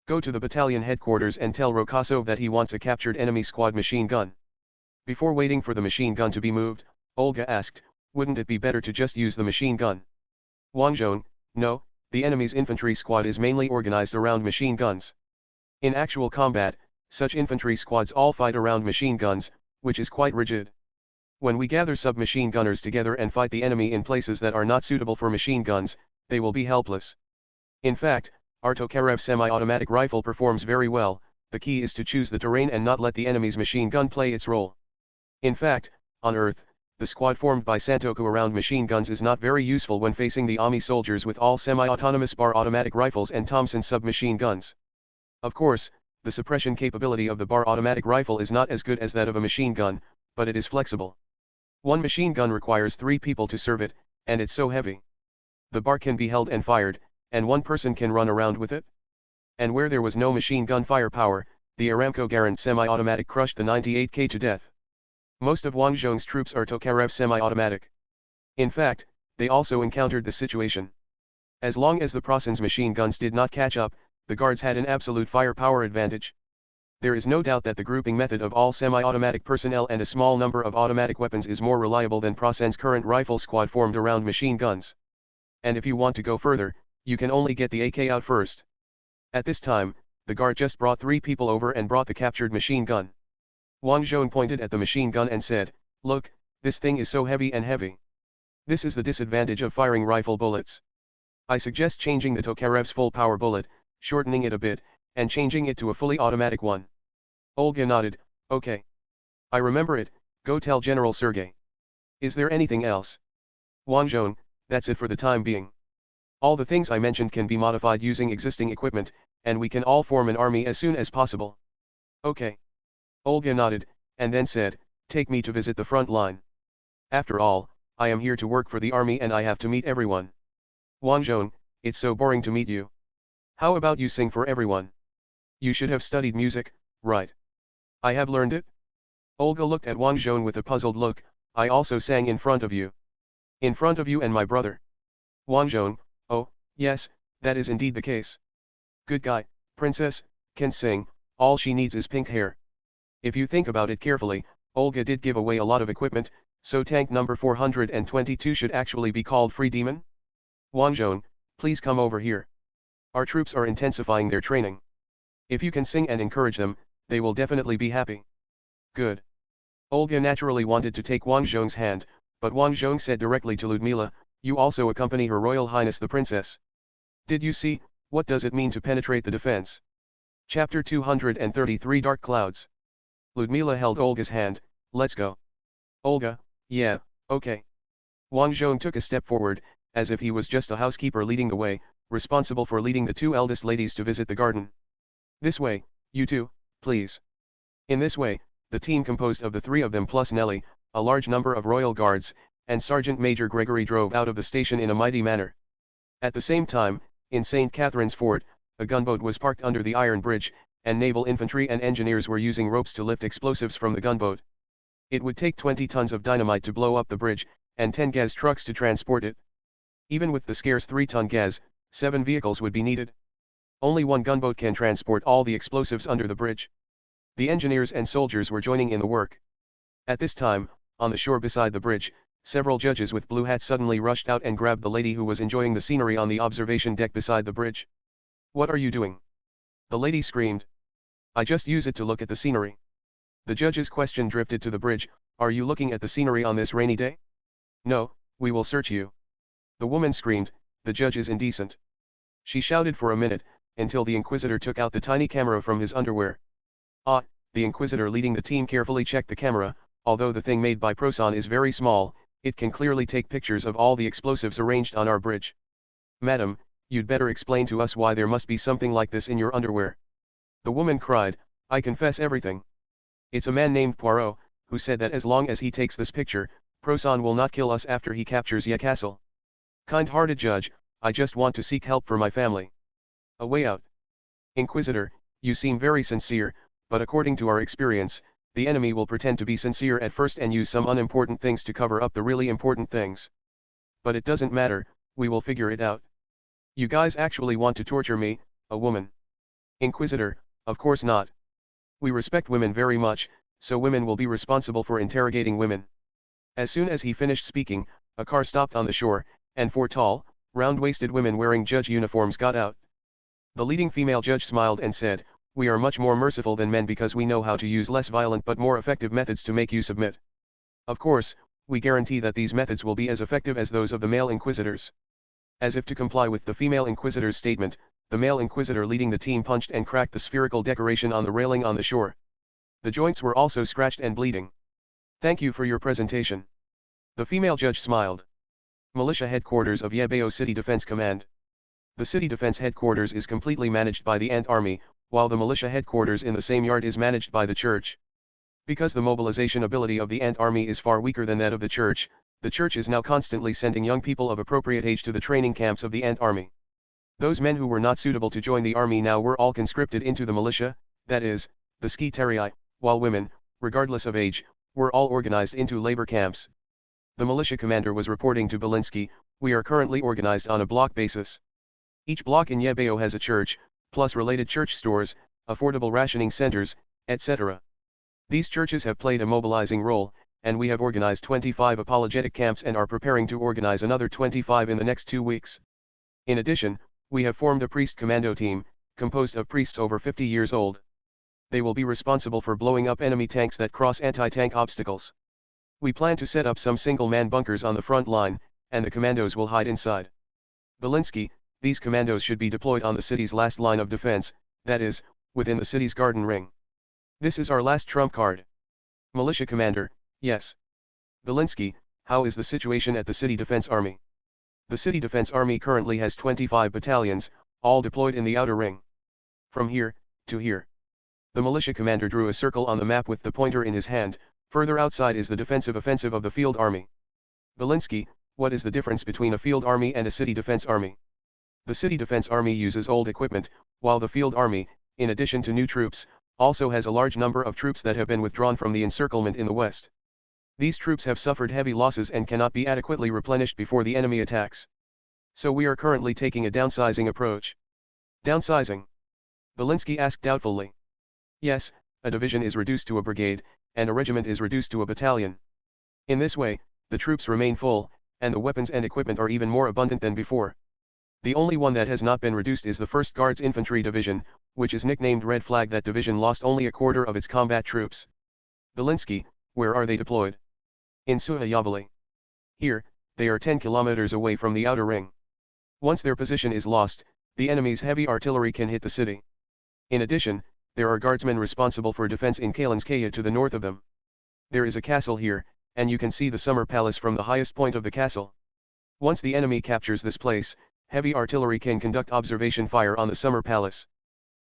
A: Go to the battalion headquarters and tell Rokasov that he wants a captured enemy squad machine gun. Before waiting for the machine gun to be moved, Olga asked, wouldn't it be better to just use the machine gun? Wang Zhong, no, the enemy's infantry squad is mainly organized around machine guns. In actual combat, such infantry squads all fight around machine guns, which is quite rigid. When we gather submachine gunners together and fight the enemy in places that are not suitable for machine guns, they will be helpless. In fact, our Tokarev semi-automatic rifle performs very well. The key is to choose the terrain and not let the enemy's machine gun play its role. In fact, on Earth, the squad formed by Santoku around machine guns is not very useful when facing the Army soldiers with all semi-autonomous bar automatic rifles and Thompson submachine guns. Of course, the suppression capability of the bar automatic rifle is not as good as that of a machine gun, but it is flexible. One machine gun requires 3 people to serve it, and it's so heavy. The bar can be held and fired, and one person can run around with it. And where there was no machine gun firepower, the Aramco Garand semi-automatic crushed the 98K to death. Most of Wang Zhong's troops are Tokarev semi-automatic. In fact, they also encountered the situation. As long as the Prasan's machine guns did not catch up, the guards had an absolute firepower advantage. There is no doubt that the grouping method of all semi-automatic personnel and a small number of automatic weapons is more reliable than Prasan's current rifle squad formed around machine guns. And if you want to go further, you can only get the AK out first. At this time, the guard just brought 3 people over and brought the captured machine gun. Wang Zhong pointed at the machine gun and said, look, this thing is so heavy and heavy. This is the disadvantage of firing rifle bullets. I suggest changing the Tokarev's full power bullet, shortening it a bit, and changing it to a fully automatic one. Olga nodded, okay. I remember it, go tell General Sergei. Is there anything else? Wang Zhong, that's it for the time being. All the things I mentioned can be modified using existing equipment, and we can all form an army as soon as possible. Okay. Olga nodded, and then said, take me to visit the front line. After all, I am here to work for the army and I have to meet everyone. Wang Zhong, it's so boring to meet you. How about you sing for everyone? You should have studied music, right? I have learned it. Olga looked at Wang Zhong with a puzzled look. I also sang in front of you. In front of you and my brother. Wang Zhong, oh, yes, that is indeed the case. Good guy, princess, can sing, all she needs is pink hair. If you think about it carefully, Olga did give away a lot of equipment, so tank number 422 should actually be called Free Demon? Wang Zhong, please come over here. Our troops are intensifying their training. If you can sing and encourage them, they will definitely be happy. Good. Olga naturally wanted to take Wang Zhong's hand, but Wang Zhong said directly to Ludmila, you also accompany Her Royal Highness the Princess. Did you see, what does it mean to penetrate the defense? Chapter 233 Dark Clouds. Ludmila held Olga's hand, let's go. Olga, yeah, okay. Wang Zhong took a step forward, as if he was just a housekeeper leading the way, responsible for leading the two eldest ladies to visit the garden. This way, you two, please. In this way, the team composed of the three of them plus Nelly, a large number of royal guards, and Sergeant Major Gregory drove out of the station in a mighty manner. At the same time, in St. Catherine's Fort, a gunboat was parked under the iron bridge, and naval infantry and engineers were using ropes to lift explosives from the gunboat. It would take 20 tons of dynamite to blow up the bridge, and 10 gas trucks to transport it. Even with the scarce 3-ton gas, 7 vehicles would be needed. Only one gunboat can transport all the explosives under the bridge. The engineers and soldiers were joining in the work. At this time, on the shore beside the bridge, several judges with blue hats suddenly rushed out and grabbed the lady who was enjoying the scenery on the observation deck beside the bridge. What are you doing? The lady screamed. I just use it to look at the scenery. The judge's question drifted to the bridge, are you looking at the scenery on this rainy day? No, we will search you. The woman screamed, the judge is indecent. She shouted for a minute, until the inquisitor took out the tiny camera from his underwear. Ah, the inquisitor leading the team carefully checked the camera, although the thing made by Proson is very small, it can clearly take pictures of all the explosives arranged on our bridge. Madam, you'd better explain to us why there must be something like this in your underwear. The woman cried, I confess everything. It's a man named Poirot, who said that as long as he takes this picture, Proson will not kill us after he captures Ye Castle. Kind-hearted judge, I just want to seek help for my family. A way out. Inquisitor, you seem very sincere, but according to our experience, the enemy will pretend to be sincere at first and use some unimportant things to cover up the really important things. But it doesn't matter, we will figure it out. You guys actually want to torture me, a woman? Inquisitor, of course not. We respect women very much, so women will be responsible for interrogating women. As soon as he finished speaking, a car stopped on the shore, and 4 tall, round-waisted women wearing judge uniforms got out. The leading female judge smiled and said, we are much more merciful than men because we know how to use less violent but more effective methods to make you submit. Of course, we guarantee that these methods will be as effective as those of the male inquisitors. As if to comply with the female inquisitor's statement, the male inquisitor leading the team punched and cracked the spherical decoration on the railing on the shore. The joints were also scratched and bleeding. Thank you for your presentation. The female judge smiled. Militia Headquarters of Yebeo City Defense Command. The City Defense Headquarters is completely managed by the Ant Army, while the militia headquarters in the same yard is managed by the Church. Because the mobilization ability of the Ant Army is far weaker than that of the Church is now constantly sending young people of appropriate age to the training camps of the Ant Army. Those men who were not suitable to join the army now were all conscripted into the militia, that is, the Skitarii, while women, regardless of age, were all organized into labor camps. The militia commander was reporting to Belinsky, we are currently organized on a block basis. Each block in Yebeo has a church, plus related church stores, affordable rationing centers, etc. These churches have played a mobilizing role, and we have organized 25 apologetic camps and are preparing to organize another 25 in the next 2 weeks. In addition, we have formed a priest commando team, composed of priests over 50 years old. They will be responsible for blowing up enemy tanks that cross anti-tank obstacles. We plan to set up some single-man bunkers on the front line, and the commandos will hide inside. Belinsky, these commandos should be deployed on the city's last line of defense, that is, within the city's garden ring. This is our last trump card. Militia commander, yes. Belinsky, how is the situation at the city defense army? The city defense army currently has 25 battalions, all deployed in the outer ring. From here, to here. The militia commander drew a circle on the map with the pointer in his hand. Further outside is the defensive offensive of the field army. Belinsky, what is the difference between a field army and a city defense army? The city defense army uses old equipment, while the field army, in addition to new troops, also has a large number of troops that have been withdrawn from the encirclement in the west. These troops have suffered heavy losses and cannot be adequately replenished before the enemy attacks. So we are currently taking a downsizing approach. Downsizing? Belinsky asked doubtfully. Yes, a division is reduced to a brigade, and a regiment is reduced to a battalion. In this way, the troops remain full, and the weapons and equipment are even more abundant than before. The only one that has not been reduced is the 1st Guards Infantry Division, which is nicknamed Red Flag. That division lost only a quarter of its combat troops. Belinsky, where are they deployed? In Sukhayavali. Here, they are 10 kilometers away from the outer ring. Once their position is lost, the enemy's heavy artillery can hit the city. In addition, there are guardsmen responsible for defense in Kalinskaya to the north of them. There is a castle here, and you can see the summer palace from the highest point of the castle. Once the enemy captures this place, heavy artillery can conduct observation fire on the summer palace.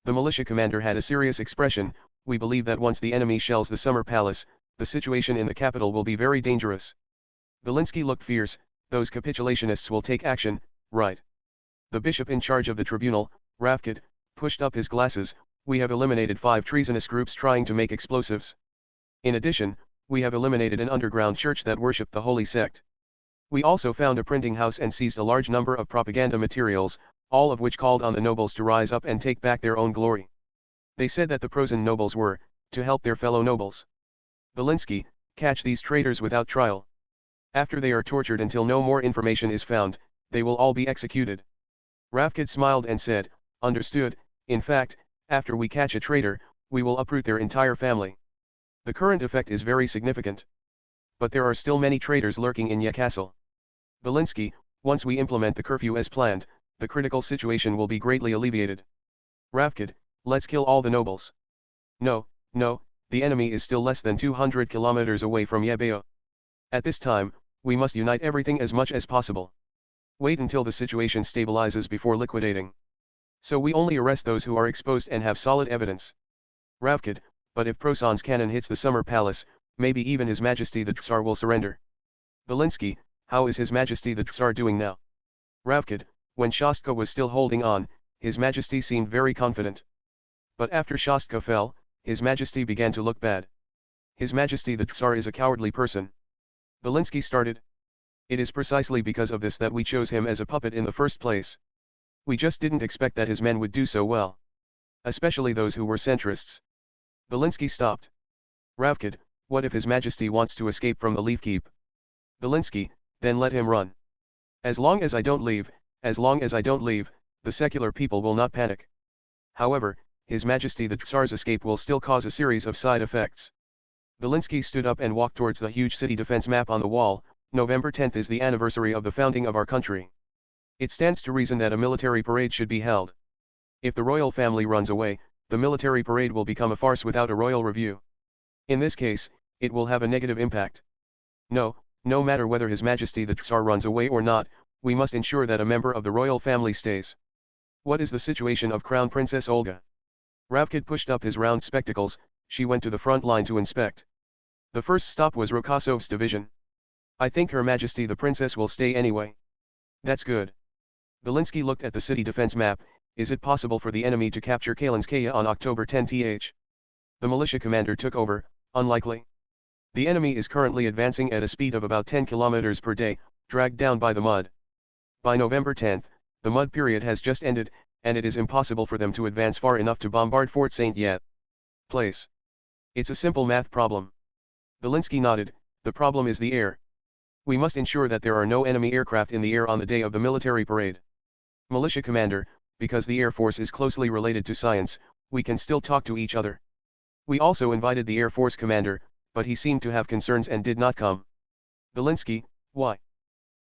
A: The militia commander had a serious expression. We believe that once the enemy shells the summer palace, the situation in the capital will be very dangerous. Belinsky looked fierce. Those capitulationists will take action, right? The bishop in charge of the tribunal, Ravkad, pushed up his glasses. We have eliminated 5 treasonous groups trying to make explosives. In addition, we have eliminated an underground church that worshipped the holy sect. We also found a printing house and seized a large number of propaganda materials, all of which called on the nobles to rise up and take back their own glory. They said that the Prosen nobles were, to help their fellow nobles. Belinsky, catch these traitors without trial. After they are tortured until no more information is found, they will all be executed. Ravkad smiled and said, understood. In fact, after we catch a traitor, we will uproot their entire family. The current effect is very significant. But there are still many traitors lurking in Ye Castle. Belinsky, once we implement the curfew as planned, the critical situation will be greatly alleviated. Ravkad, let's kill all the nobles. No, the enemy is still less than 200 kilometers away from Yebeo. At this time, we must unite everything as much as possible. Wait until the situation stabilizes before liquidating. So we only arrest those who are exposed and have solid evidence. Ravkad, but if Prosan's cannon hits the summer palace, maybe even His Majesty the Tsar will surrender. Belinsky, how is His Majesty the Tsar doing now? Ravkad, when Shostka was still holding on, His Majesty seemed very confident. But after Shostka fell, His Majesty began to look bad. His Majesty the Tsar is a cowardly person. Belinsky started. It is precisely because of this that we chose him as a puppet in the first place. We just didn't expect that his men would do so well. Especially those who were centrists. Belinsky stopped. Ravkad, what if His Majesty wants to escape from the Leaf Keep? Belinsky, then let him run. As long as I don't leave, the secular people will not panic. However, His Majesty the Tsar's escape will still cause a series of side effects. Belinsky stood up and walked towards the huge city defense map on the wall. November 10th is the anniversary of the founding of our country. It stands to reason that a military parade should be held. If the royal family runs away, the military parade will become a farce without a royal review. In this case, it will have a negative impact. No matter whether His Majesty the Tsar runs away or not, we must ensure that a member of the royal family stays. What is the situation of Crown Princess Olga? Ravkad pushed up his round spectacles. She went to the front line to inspect. The first stop was Rokosov's division. I think Her Majesty the Princess will stay anyway. That's good. Belinsky looked at the city defense map. Is it possible for the enemy to capture Kalinskaya on October 10th? The militia commander took over. Unlikely. The enemy is currently advancing at a speed of about 10 kilometers per day, dragged down by the mud. By November 10th, the mud period has just ended, and it is impossible for them to advance far enough to bombard Fort Saint Yet. Place. It's a simple math problem. Belinsky nodded. The problem is the air. We must ensure that there are no enemy aircraft in the air on the day of the military parade. Militia commander, because the Air Force is closely related to science, we can still talk to each other. We also invited the Air Force commander, but he seemed to have concerns and did not come. Belinsky, why?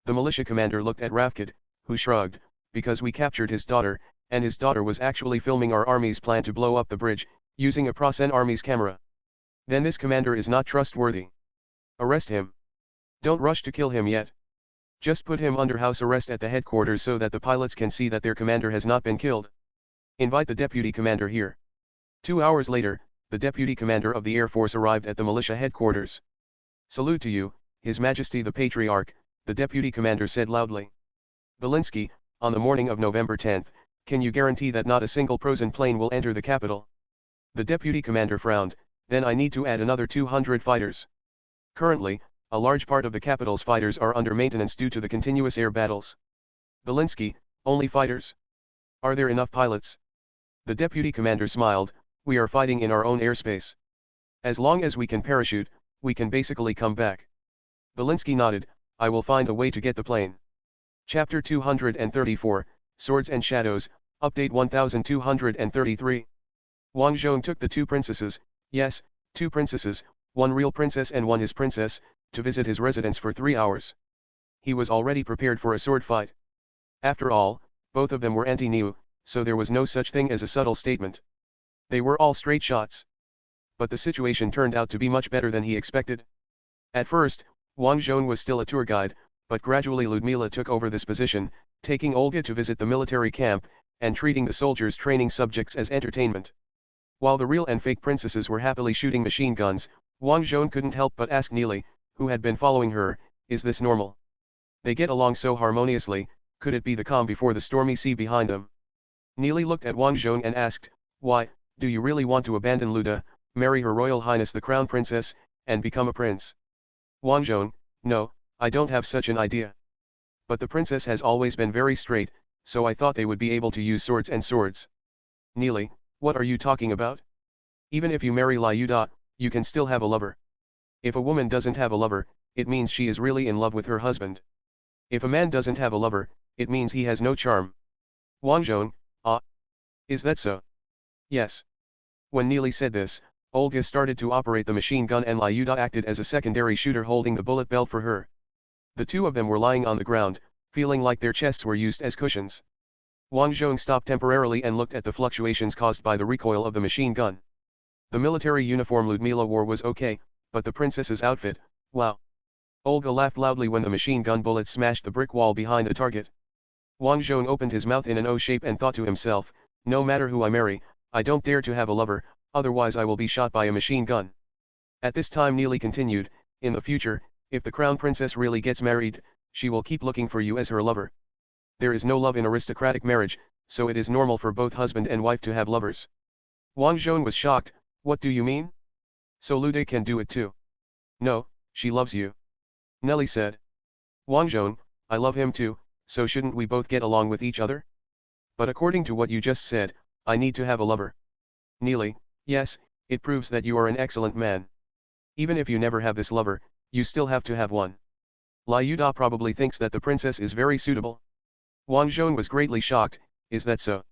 A: The militia commander looked at Ravkad, who shrugged, because we captured his daughter, and his daughter was actually filming our army's plan to blow up the bridge, using a Prosen army's camera. Then this commander is not trustworthy. Arrest him. Don't rush to kill him yet. Just put him under house arrest at the headquarters so that the pilots can see that their commander has not been killed. Invite the deputy commander here. 2 hours later, the deputy commander of the Air Force arrived at the militia headquarters. Salute to you, His Majesty the Patriarch, the deputy commander said loudly. Belinsky, on the morning of November 10, can you guarantee that not a single Prosen plane will enter the capital? The deputy commander frowned. Then I need to add another 200 fighters. Currently, a large part of the capital's fighters are under maintenance due to the continuous air battles. Belinsky, only fighters? Are there enough pilots? The deputy commander smiled. We are fighting in our own airspace. As long as we can parachute, we can basically come back. Belinsky nodded. I will find a way to get the plane. Chapter 234, Swords and Shadows, Update 1233. Wang Zhong took the 2 princesses, yes, 2 princesses, one real princess and one his princess, to visit his residence for 3 hours. He was already prepared for a sword fight. After all, both of them were anti-Niu, so there was no such thing as a subtle statement. They were all straight shots. But the situation turned out to be much better than he expected. At first, Wang Zhong was still a tour guide, but gradually Ludmila took over this position, taking Olga to visit the military camp, and treating the soldiers' training subjects as entertainment. While the real and fake princesses were happily shooting machine guns, Wang Zhong couldn't help but ask Neely, who had been following her, is this normal? They get along so harmoniously, could it be the calm before the stormy sea behind them? Neely looked at Wang Zhong and asked, why, do you really want to abandon Luda, marry Her Royal Highness the Crown Princess, and become a prince? Wang Zhong, no, I don't have such an idea. But the princess has always been very straight, so I thought they would be able to use swords and swords. Neely, what are you talking about? Even if you marry Liu Da, you can still have a lover. If a woman doesn't have a lover, it means she is really in love with her husband. If a man doesn't have a lover, it means he has no charm. Wang Zhong, is that so? Yes. When Neely said this, Olga started to operate the machine gun and Liu Da acted as a secondary shooter holding the bullet belt for her. The 2 of them were lying on the ground, feeling like their chests were used as cushions. Wang Zhong stopped temporarily and looked at the fluctuations caused by the recoil of the machine gun. The military uniform Ludmila wore was okay, but the princess's outfit, wow. Olga laughed loudly when the machine gun bullet smashed the brick wall behind the target. Wang Zhong opened his mouth in an O shape and thought to himself, no matter who I marry, I don't dare to have a lover, otherwise I will be shot by a machine gun. At this time Neely continued, in the future, if the crown princess really gets married, she will keep looking for you as her lover. There is no love in aristocratic marriage, so it is normal for both husband and wife to have lovers. Wang Zhong was shocked, what do you mean? So Lude can do it too? No, she loves you. Nelly said. Wang Zhong, I love him too, so shouldn't we both get along with each other? But according to what you just said, I need to have a lover. Neely, yes, it proves that you are an excellent man. Even if you never have this lover, you still have to have one. Liu Da probably thinks that the princess is very suitable. Wang Zhong was greatly shocked, is that so?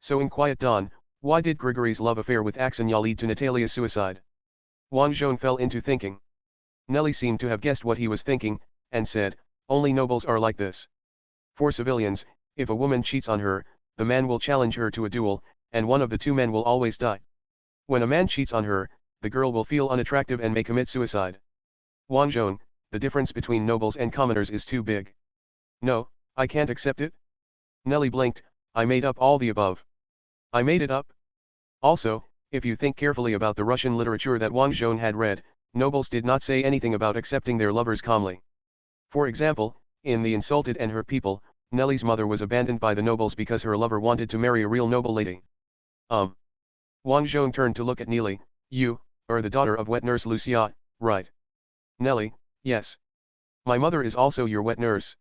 A: So in Quiet Dawn, why did Grigory's love affair with Aksanya lead to Natalia's suicide? Wang Zhong fell into thinking. Nelly seemed to have guessed what he was thinking, and said, only nobles are like this. For civilians, if a woman cheats on her, the man will challenge her to a duel, and one of the 2 men will always die. When a man cheats on her, the girl will feel unattractive and may commit suicide. Wang Zhong, the difference between nobles and commoners is too big. No, I can't accept it. Nelly blinked, I made up all the above. I made it up. Also, if you think carefully about the Russian literature that Wang Zhong had read, nobles did not say anything about accepting their lovers calmly. For example, in The Insulted and Her People, Nelly's mother was abandoned by the nobles because her lover wanted to marry a real noble lady. Wang Zhong turned to look at Neely, you, are the daughter of wet nurse Lucia, right? Nelly, yes. My mother is also your wet nurse.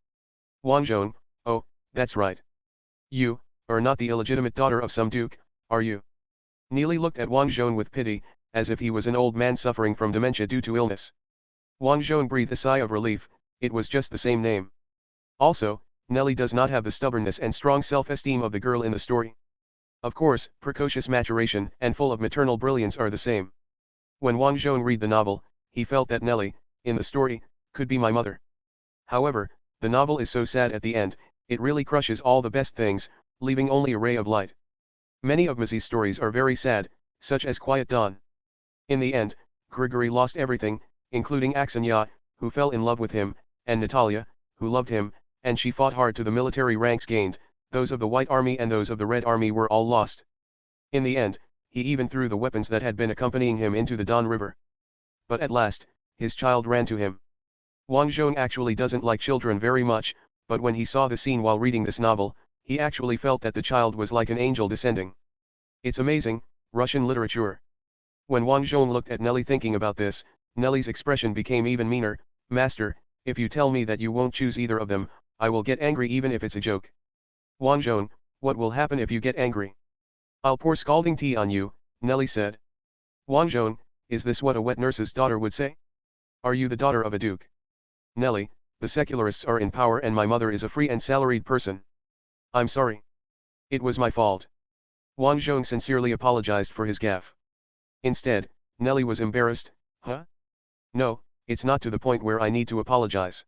A: Wang Zhong, oh, that's right. You, are not the illegitimate daughter of some duke, are you? Neely looked at Wang Zhong with pity, as if he was an old man suffering from dementia due to illness. Wang Zhong breathed a sigh of relief, it was just the same name. Also, Nelly does not have the stubbornness and strong self-esteem of the girl in the story. Of course, precocious maturation and full of maternal brilliance are the same. When Wang Zhong read the novel, he felt that Nelly, in the story, could be my mother. However, the novel is so sad at the end, it really crushes all the best things, leaving only a ray of light. Many of Mazzy's stories are very sad, such as Quiet Dawn. In the end, Grigory lost everything, including Aksanya, who fell in love with him, and Natalia, who loved him, and she fought hard to the military ranks gained, those of the White Army and those of the Red Army were all lost. In the end, he even threw the weapons that had been accompanying him into the Don River. But at last, his child ran to him. Wang Zhong actually doesn't like children very much, but when he saw the scene while reading this novel, he actually felt that the child was like an angel descending. It's amazing, Russian literature. When Wang Zhong looked at Nelly thinking about this, Nelly's expression became even meaner. Master, if you tell me that you won't choose either of them, I will get angry even if it's a joke. Wang Zhong, what will happen if you get angry? I'll pour scalding tea on you, Nelly said. Wang Zhong, is this what a wet nurse's daughter would say? Are you the daughter of a duke? Nelly, the secularists are in power and my mother is a free and salaried person. I'm sorry. It was my fault. Wang Zhong sincerely apologized for his gaffe. Instead, Nelly was embarrassed. Huh? No, it's not to the point where I need to apologize.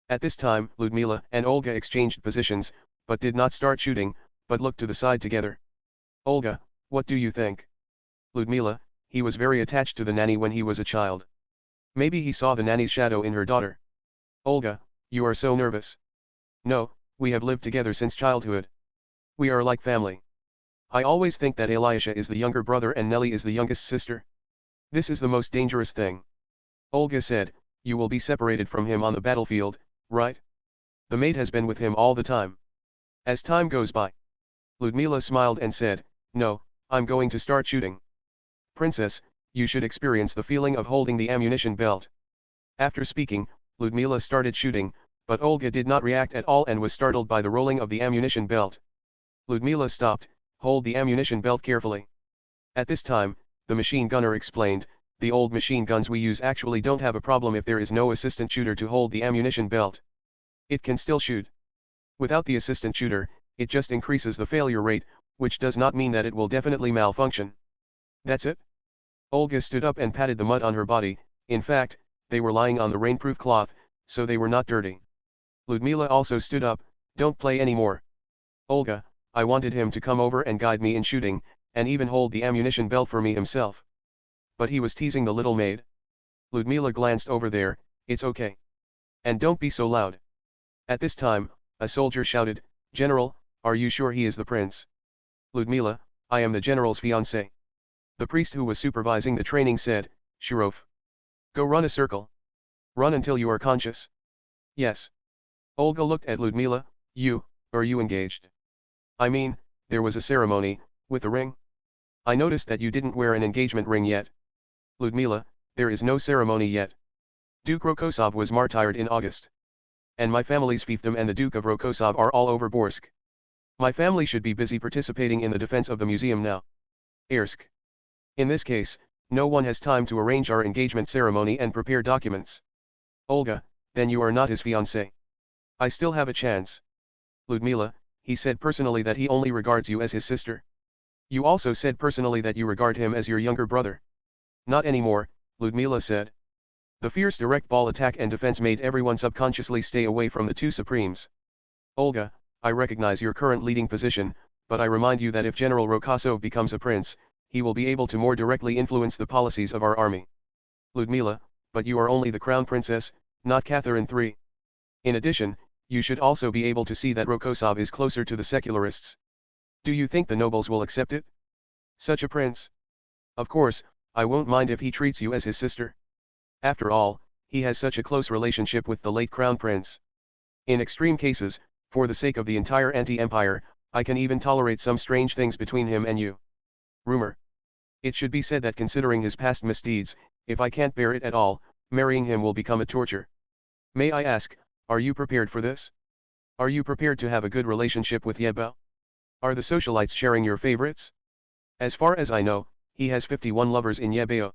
A: At this time, Ludmila and Olga exchanged positions, but did not start shooting, but looked to the side together. Olga, what do you think? Ludmila, he was very attached to the nanny when he was a child. Maybe he saw the nanny's shadow in her daughter. Olga, you are so nervous. No, we have lived together since childhood. We are like family. I always think that Elisha is the younger brother and Nelly is the youngest sister. This is the most dangerous thing. Olga said, you will be separated from him on the battlefield, right? The maid has been with him all the time. As time goes by. Ludmila smiled and said, no, I'm going to start shooting. Princess, you should experience the feeling of holding the ammunition belt. After speaking, Ludmila started shooting, but Olga did not react at all and was startled by the rolling of the ammunition belt. Ludmila stopped, hold the ammunition belt carefully. At this time, the machine gunner explained, the old machine guns we use actually don't have a problem if there is no assistant shooter to hold the ammunition belt. It can still shoot. Without the assistant shooter, it just increases the failure rate, which does not mean that it will definitely malfunction. That's it? Olga stood up and patted the mud on her body. In fact, they were lying on the rainproof cloth, so they were not dirty. Ludmila also stood up, don't play anymore. Olga, I wanted him to come over and guide me in shooting, and even hold the ammunition belt for me himself. But he was teasing the little maid. Ludmila glanced over there, it's okay. And don't be so loud. At this time, a soldier shouted, General, are you sure he is the prince? Ludmila, I am the general's fiancé. The priest who was supervising the training said, Shirov. Go run a circle. Run until you are conscious. Yes. Olga looked at Ludmila, are you engaged? I mean, there was a ceremony, with the ring. I noticed that you didn't wear an engagement ring yet. Ludmila, there is no ceremony yet. Duke Rokosov was martyred in August. And my family's fiefdom and the Duke of Rokosov are all over Borsk. My family should be busy participating in the defense of the museum now. Ersk. In this case, no one has time to arrange our engagement ceremony and prepare documents. Olga, then you are not his fiancé. I still have a chance. Ludmila, he said personally that he only regards you as his sister. You also said personally that you regard him as your younger brother. Not anymore, Ludmila said. The fierce direct ball attack and defense made everyone subconsciously stay away from the two supremes. Olga, I recognize your current leading position, but I remind you that if General Rokosov becomes a prince, he will be able to more directly influence the policies of our army. Ludmila, but you are only the crown princess, not Catherine III. In addition, you should also be able to see that Rokosov is closer to the secularists. Do you think the nobles will accept it? Such a prince? Of course, I won't mind if he treats you as his sister. After all, he has such a close relationship with the late crown prince. In extreme cases, for the sake of the entire anti-empire, I can even tolerate some strange things between him and you. Rumor. It should be said that considering his past misdeeds, if I can't bear it at all, marrying him will become a torture. May I ask, are you prepared for this? Are you prepared to have a good relationship with Yeba? Are the socialites sharing your favorites? As far as I know, he has 51 lovers in Yebeo.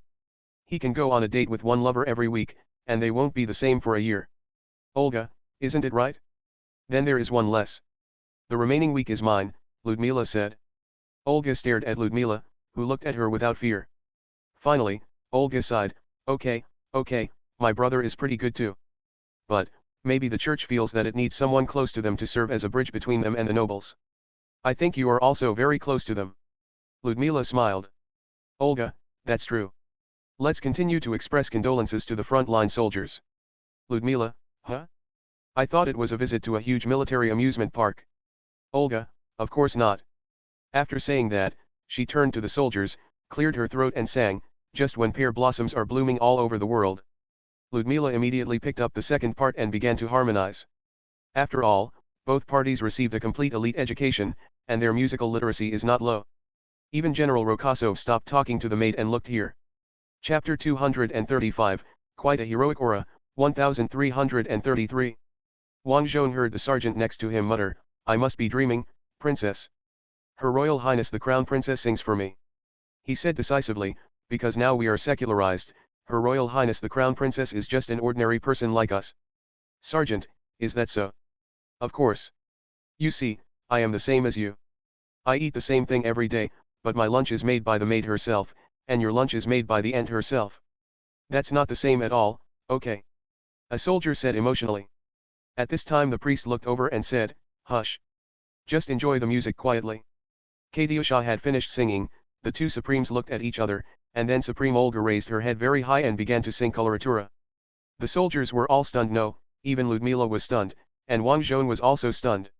A: He can go on a date with one lover every week, and they won't be the same for a year. Olga, isn't it right? Then there is one less. The remaining week is mine, Ludmila said. Olga stared at Ludmila, who looked at her without fear. Finally, Olga sighed, okay, my brother is pretty good too. But, maybe the church feels that it needs someone close to them to serve as a bridge between them and the nobles. I think you are also very close to them. Ludmila smiled. Olga, that's true. Let's continue to express condolences to the front-line soldiers. Ludmila, huh? I thought it was a visit to a huge military amusement park. Olga, of course not. After saying that, she turned to the soldiers, cleared her throat and sang, just when pear blossoms are blooming all over the world. Ludmila immediately picked up the second part and began to harmonize. After all, both parties received a complete elite education, and their musical literacy is not low. Even General Rokosov stopped talking to the maid and looked here. Chapter 235, quite a heroic aura, 1333. Wang Zhong heard the sergeant next to him mutter, I must be dreaming, princess. Her Royal Highness the Crown Princess sings for me. He said decisively, because now we are secularized, Her Royal Highness the Crown Princess is just an ordinary person like us. Sergeant, is that so? Of course. You see, I am the same as you. I eat the same thing every day, but my lunch is made by the maid herself, and your lunch is made by the aunt herself. That's not the same at all, okay? A soldier said emotionally. At this time the priest looked over and said, hush. Just enjoy the music quietly. Katiosha had finished singing, the two supremes looked at each other, and then Supreme Olga raised her head very high and began to sing coloratura. The soldiers were all stunned. No, even Ludmila was stunned, and Wang Zhong was also stunned.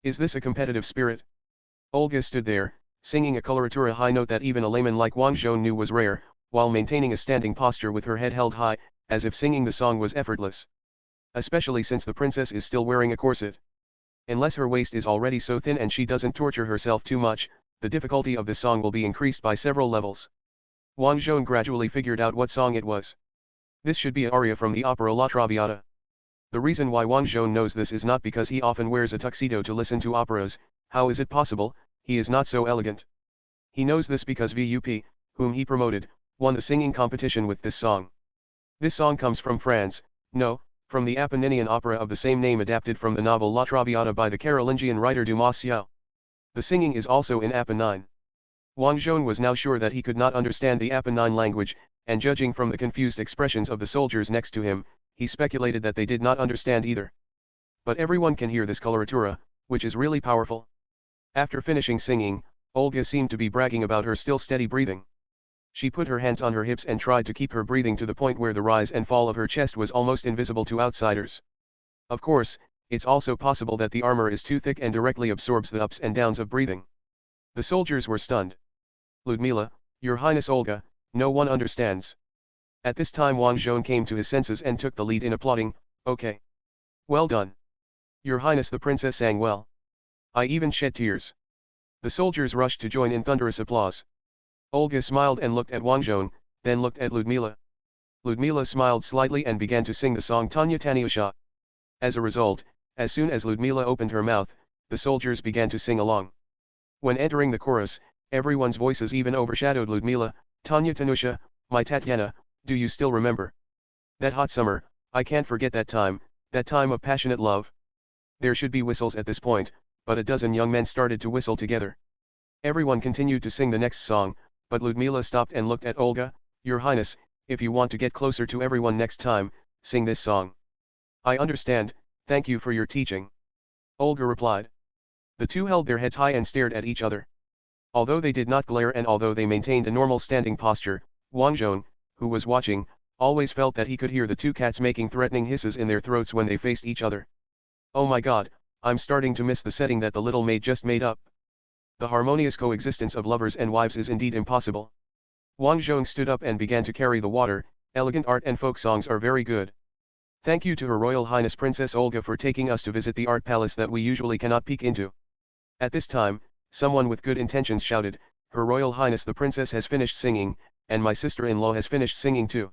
A: Is this a competitive spirit? Olga stood there, singing a coloratura high note that even a layman like Wang Zhong knew was rare, while maintaining a standing posture with her head held high, as if singing the song was effortless. Especially since the princess is still wearing a corset. Unless her waist is already so thin and she doesn't torture herself too much, the difficulty of this song will be increased by several levels. Wang Zhong gradually figured out what song it was. This should be an aria from the opera La Traviata. The reason why Wang Zhong knows this is not because he often wears a tuxedo to listen to operas. How is it possible? He is not so elegant. He knows this because VUP, whom he promoted, won the singing competition with this song. This song comes from France, no, from the Apenninian opera of the same name adapted from the novel La Traviata by the Carolingian writer Dumas Xiao. The singing is also in Apennine. Wang Zhong was now sure that he could not understand the Apennine language, and judging from the confused expressions of the soldiers next to him, he speculated that they did not understand either. But everyone can hear this coloratura, which is really powerful. After finishing singing, Olga seemed to be bragging about her still steady breathing. She put her hands on her hips and tried to keep her breathing to the point where the rise and fall of her chest was almost invisible to outsiders. Of course, it's also possible that the armor is too thick and directly absorbs the ups and downs of breathing. The soldiers were stunned. Ludmila, Your Highness Olga, no one understands. At this time Wang Zhong came to his senses and took the lead in applauding, okay. Well done. Your Highness the Princess sang well. I even shed tears. The soldiers rushed to join in thunderous applause. Olga smiled and looked at Wang Zhong, then looked at Ludmila. Ludmila smiled slightly and began to sing the song Tanya Tanyusha. As a result, as soon as Ludmila opened her mouth, the soldiers began to sing along. When entering the chorus, everyone's voices even overshadowed Ludmila. Tanya Tanusha, my Tatyana, do you still remember? That hot summer, I can't forget that time of passionate love. There should be whistles at this point, but a dozen young men started to whistle together. Everyone continued to sing the next song, but Ludmila stopped and looked at Olga. Your Highness, if you want to get closer to everyone next time, sing this song. I understand, thank you for your teaching. Olga replied. The two held their heads high and stared at each other. Although they did not glare and although they maintained a normal standing posture, Wang Zhong, who was watching, always felt that he could hear the two cats making threatening hisses in their throats when they faced each other. Oh my god, I'm starting to miss the setting that the little maid just made up. The harmonious coexistence of lovers and wives is indeed impossible. Wang Zhong stood up and began to carry the water. Elegant art and folk songs are very good. Thank you to Her Royal Highness Princess Olga for taking us to visit the art palace that we usually cannot peek into. At this time, someone with good intentions shouted, Her Royal Highness the Princess has finished singing, and my sister-in-law has finished singing too.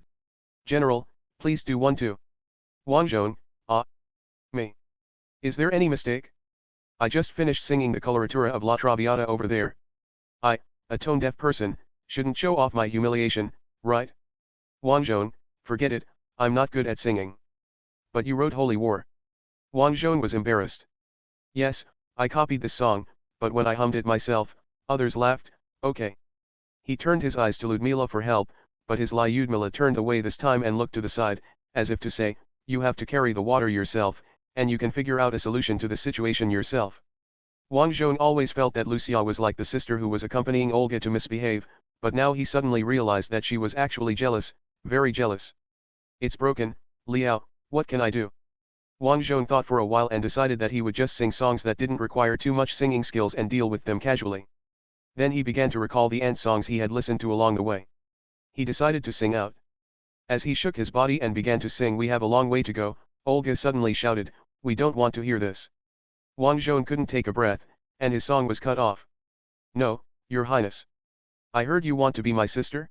A: General, please do one too. Wang Zhong, me. Is there any mistake? I just finished singing the coloratura of La Traviata over there. I, a tone-deaf person, shouldn't show off my humiliation, right? Wang Zhong, forget it, I'm not good at singing. But you wrote Holy War. Wang Zhong was embarrassed. Yes, I copied this song, but when I hummed it myself, others laughed. Okay. He turned his eyes to Ludmila for help, but his Lyudmila turned away this time and looked to the side, as if to say, you have to carry the water yourself, and you can figure out a solution to the situation yourself. Wang Zhong always felt that Lucia was like the sister who was accompanying Olga to misbehave, but now he suddenly realized that she was actually jealous, very jealous. It's broken, Liao, what can I do? Wang Zhong thought for a while and decided that he would just sing songs that didn't require too much singing skills and deal with them casually. Then he began to recall the ant songs he had listened to along the way. He decided to sing out. As he shook his body and began to sing "We Have a Long Way to Go," Olga suddenly shouted, "We don't want to hear this." Wang Zhong couldn't take a breath, and his song was cut off. "No, Your Highness. I heard you want to be my sister?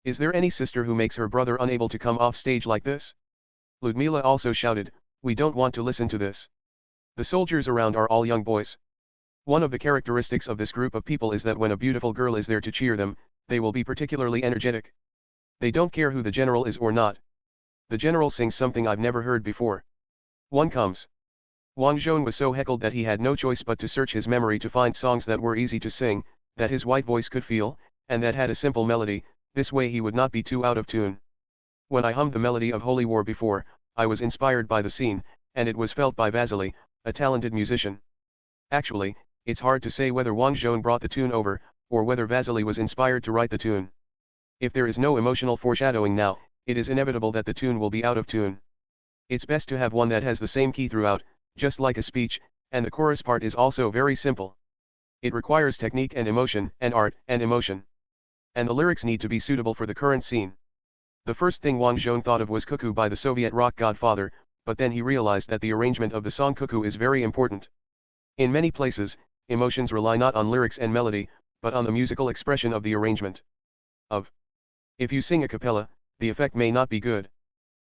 A: Is there any sister who makes her brother unable to come off stage like this?" Ludmila also shouted, "We don't want to listen to this. The soldiers around are all young boys. One of the characteristics of this group of people is that when a beautiful girl is there to cheer them, they will be particularly energetic. They don't care who the general is or not. The general sings something I've never heard before. One comes." Wang Zhong was so heckled that he had no choice but to search his memory to find songs that were easy to sing, that his white voice could feel, and that had a simple melody, this way he would not be too out of tune. "When I hummed the melody of Holy War before, I was inspired by the scene, and it was felt by Vasily, a talented musician." Actually, it's hard to say whether Wang Zhong brought the tune over, or whether Vasily was inspired to write the tune. If there is no emotional foreshadowing now, it is inevitable that the tune will be out of tune. It's best to have one that has the same key throughout, just like a speech, and the chorus part is also very simple. It requires technique and emotion, and art, and emotion. And the lyrics need to be suitable for the current scene. The first thing Wang Zhong thought of was Cuckoo by the Soviet rock Godfather, but then he realized that the arrangement of the song Cuckoo is very important. In many places, emotions rely not on lyrics and melody, but on the musical expression of the arrangement. If you sing a cappella, the effect may not be good.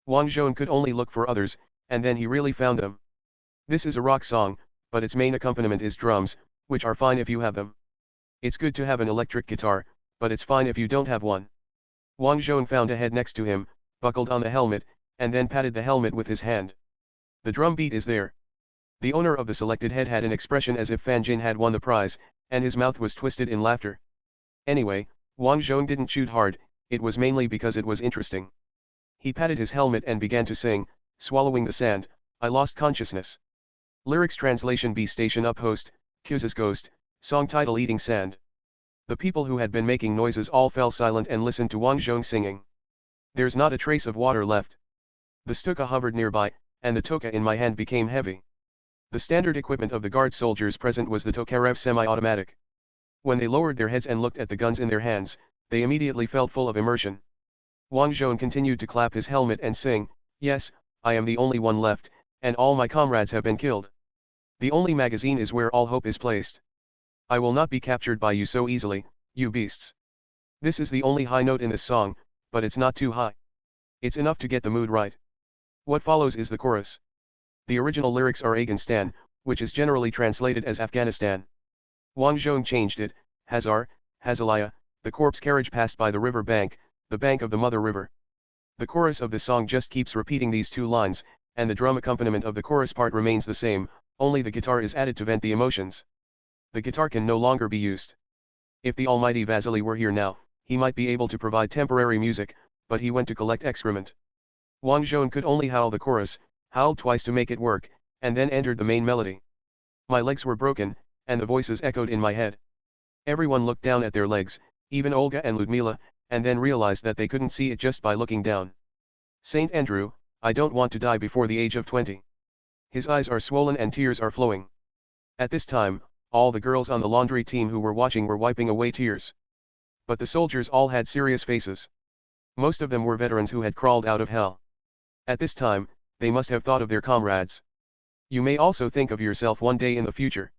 A: Wang Zhong could only look for others, and then he really found them. This is a rock song, but its main accompaniment is drums, which are fine if you have them. It's good to have an electric guitar, but it's fine if you don't have one. Wang Zhong found a head next to him, buckled on the helmet, and then patted the helmet with his hand. The drum beat is there. The owner of the selected head had an expression as if Fan Jin had won the prize, and his mouth was twisted in laughter. Anyway, Wang Zhong didn't shoot hard, it was mainly because it was interesting. He patted his helmet and began to sing, "Swallowing the Sand, I Lost Consciousness." Lyrics translation: B station up host, Q's ghost, song title Eating Sand. The people who had been making noises all fell silent and listened to Wang Zhong singing. "There's not a trace of water left. The stuka hovered nearby, and the toka in my hand became heavy." The standard equipment of the guard soldiers present was the Tokarev semi-automatic. When they lowered their heads and looked at the guns in their hands, they immediately felt full of immersion. Wang Zhong continued to clap his helmet and sing, "Yes, I am the only one left, and all my comrades have been killed. The only magazine is where all hope is placed. I will not be captured by you so easily, you beasts." This is the only high note in this song, but it's not too high. It's enough to get the mood right. What follows is the chorus. The original lyrics are Afghanistan, which is generally translated as Afghanistan. Wang Zhong changed it, Hazar, Hazalaya, the corpse carriage passed by the river bank, the bank of the mother river. The chorus of the song just keeps repeating these two lines, and the drum accompaniment of the chorus part remains the same, only the guitar is added to vent the emotions. The guitar can no longer be used. If the almighty Vasily were here now, he might be able to provide temporary music, but he went to collect excrement. Wang Zhong could only howl the chorus, howled twice to make it work, and then entered the main melody. My legs were broken, and the voices echoed in my head. Everyone looked down at their legs, even Olga and Ludmila, and then realized that they couldn't see it just by looking down. "Saint Andrew, I don't want to die before the age of 20. His eyes are swollen and tears are flowing." At this time, all the girls on the laundry team who were watching were wiping away tears. But the soldiers all had serious faces. Most of them were veterans who had crawled out of hell. At this time, they must have thought of their comrades. You may also think of yourself one day in the future.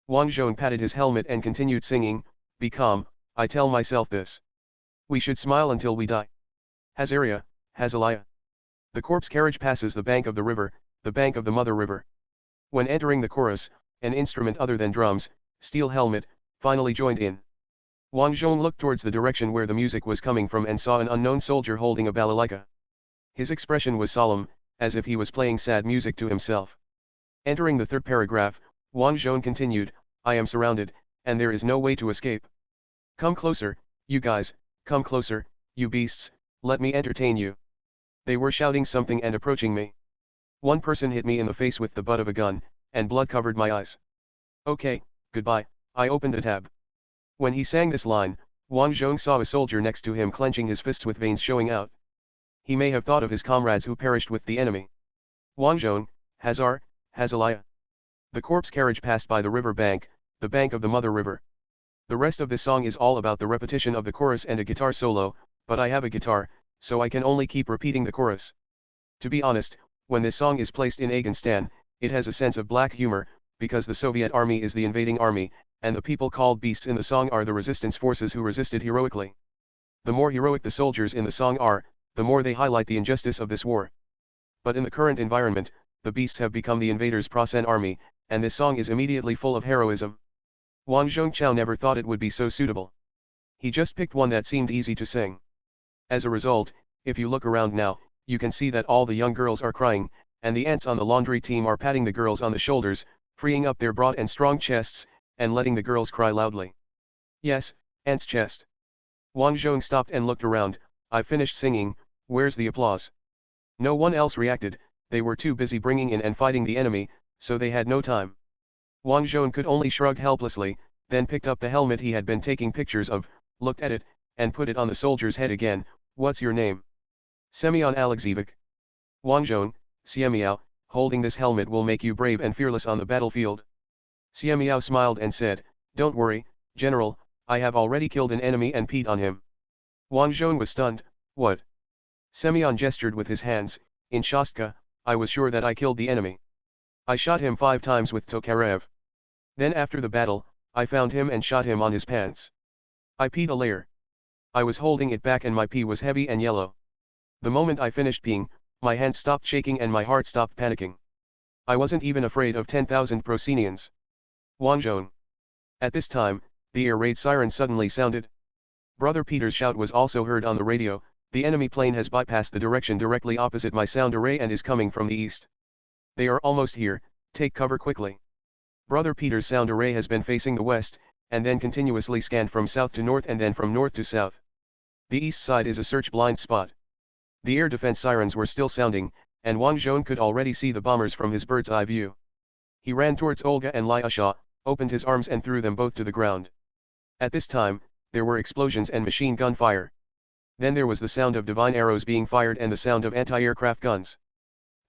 A: Wang Zhong patted his helmet and continued singing, "Be calm, I tell myself this. We should smile until we die. Hazaria, Hazalaya." The corpse carriage passes the bank of the river, the bank of the mother river. When entering the chorus, an instrument other than drums, steel helmet, finally joined in. Wang Zhong looked towards the direction where the music was coming from and saw an unknown soldier holding a balalaika. His expression was solemn, as if he was playing sad music to himself. Entering the third paragraph, Wang Zhong continued, "I am surrounded, and there is no way to escape. Come closer, you guys, come closer, you beasts, let me entertain you." They were shouting something and approaching me. One person hit me in the face with the butt of a gun, and blood covered my eyes. "Okay, goodbye," I opened a tab. When he sang this line, Wang Zhong saw a soldier next to him clenching his fists with veins showing out. He may have thought of his comrades who perished with the enemy. "Wang Zhong, Hazar, Hazalaya. The corpse carriage passed by the river bank, the bank of the mother river. The rest of this song is all about the repetition of the chorus and a guitar solo, but I have a guitar, so I can only keep repeating the chorus. To be honest, when this song is placed in Afghanistan, it has a sense of black humor, because the Soviet army is the invading army, and the people called beasts in the song are the resistance forces who resisted heroically. The more heroic the soldiers in the song are, the more they highlight the injustice of this war. But in the current environment, the beasts have become the invaders' Prasen army, and this song is immediately full of heroism. Wang Zhong never thought it would be so suitable. He just picked one that seemed easy to sing. As a result, if you look around now, you can see that all the young girls are crying, and the ants on the laundry team are patting the girls on the shoulders, freeing up their broad and strong chests, and letting the girls cry loudly. Yes, ants' chest. Wang Zhong stopped and looked around. "I've finished singing, where's the applause?" No one else reacted, they were too busy bringing in and fighting the enemy, so they had no time. Wang Zhong could only shrug helplessly, then picked up the helmet he had been taking pictures of, looked at it, and put it on the soldier's head again. "What's your name?" "Semyon Alexeyevich." "Wang Zhong, Siemiao, holding this helmet will make you brave and fearless on the battlefield." Siemiao smiled and said, "Don't worry, General, I have already killed an enemy and peed on him." Wang Zhong was stunned. "What?" Semyon gestured with his hands. "In Shostka, I was sure that I killed the enemy. I shot him 5 times with Tokarev. Then after the battle, I found him and shot him on his pants. I peed a layer. I was holding it back and my pee was heavy and yellow. The moment I finished peeing, my hand stopped shaking and my heart stopped panicking. I wasn't even afraid of 10,000 Prosenians." Wang Zhong. At this time, the air raid siren suddenly sounded. Brother Peter's shout was also heard on the radio. "The enemy plane has bypassed the direction directly opposite my sound array and is coming from the east. They are almost here, take cover quickly." Brother Peter's sound array has been facing the west, and then continuously scanned from south to north and then from north to south. The east side is a search blind spot. The air defense sirens were still sounding, and Wang Zhong could already see the bombers from his bird's eye view. He ran towards Olga and Lyasha, opened his arms and threw them both to the ground. At this time, there were explosions and machine gun fire. Then there was the sound of divine arrows being fired and the sound of anti-aircraft guns.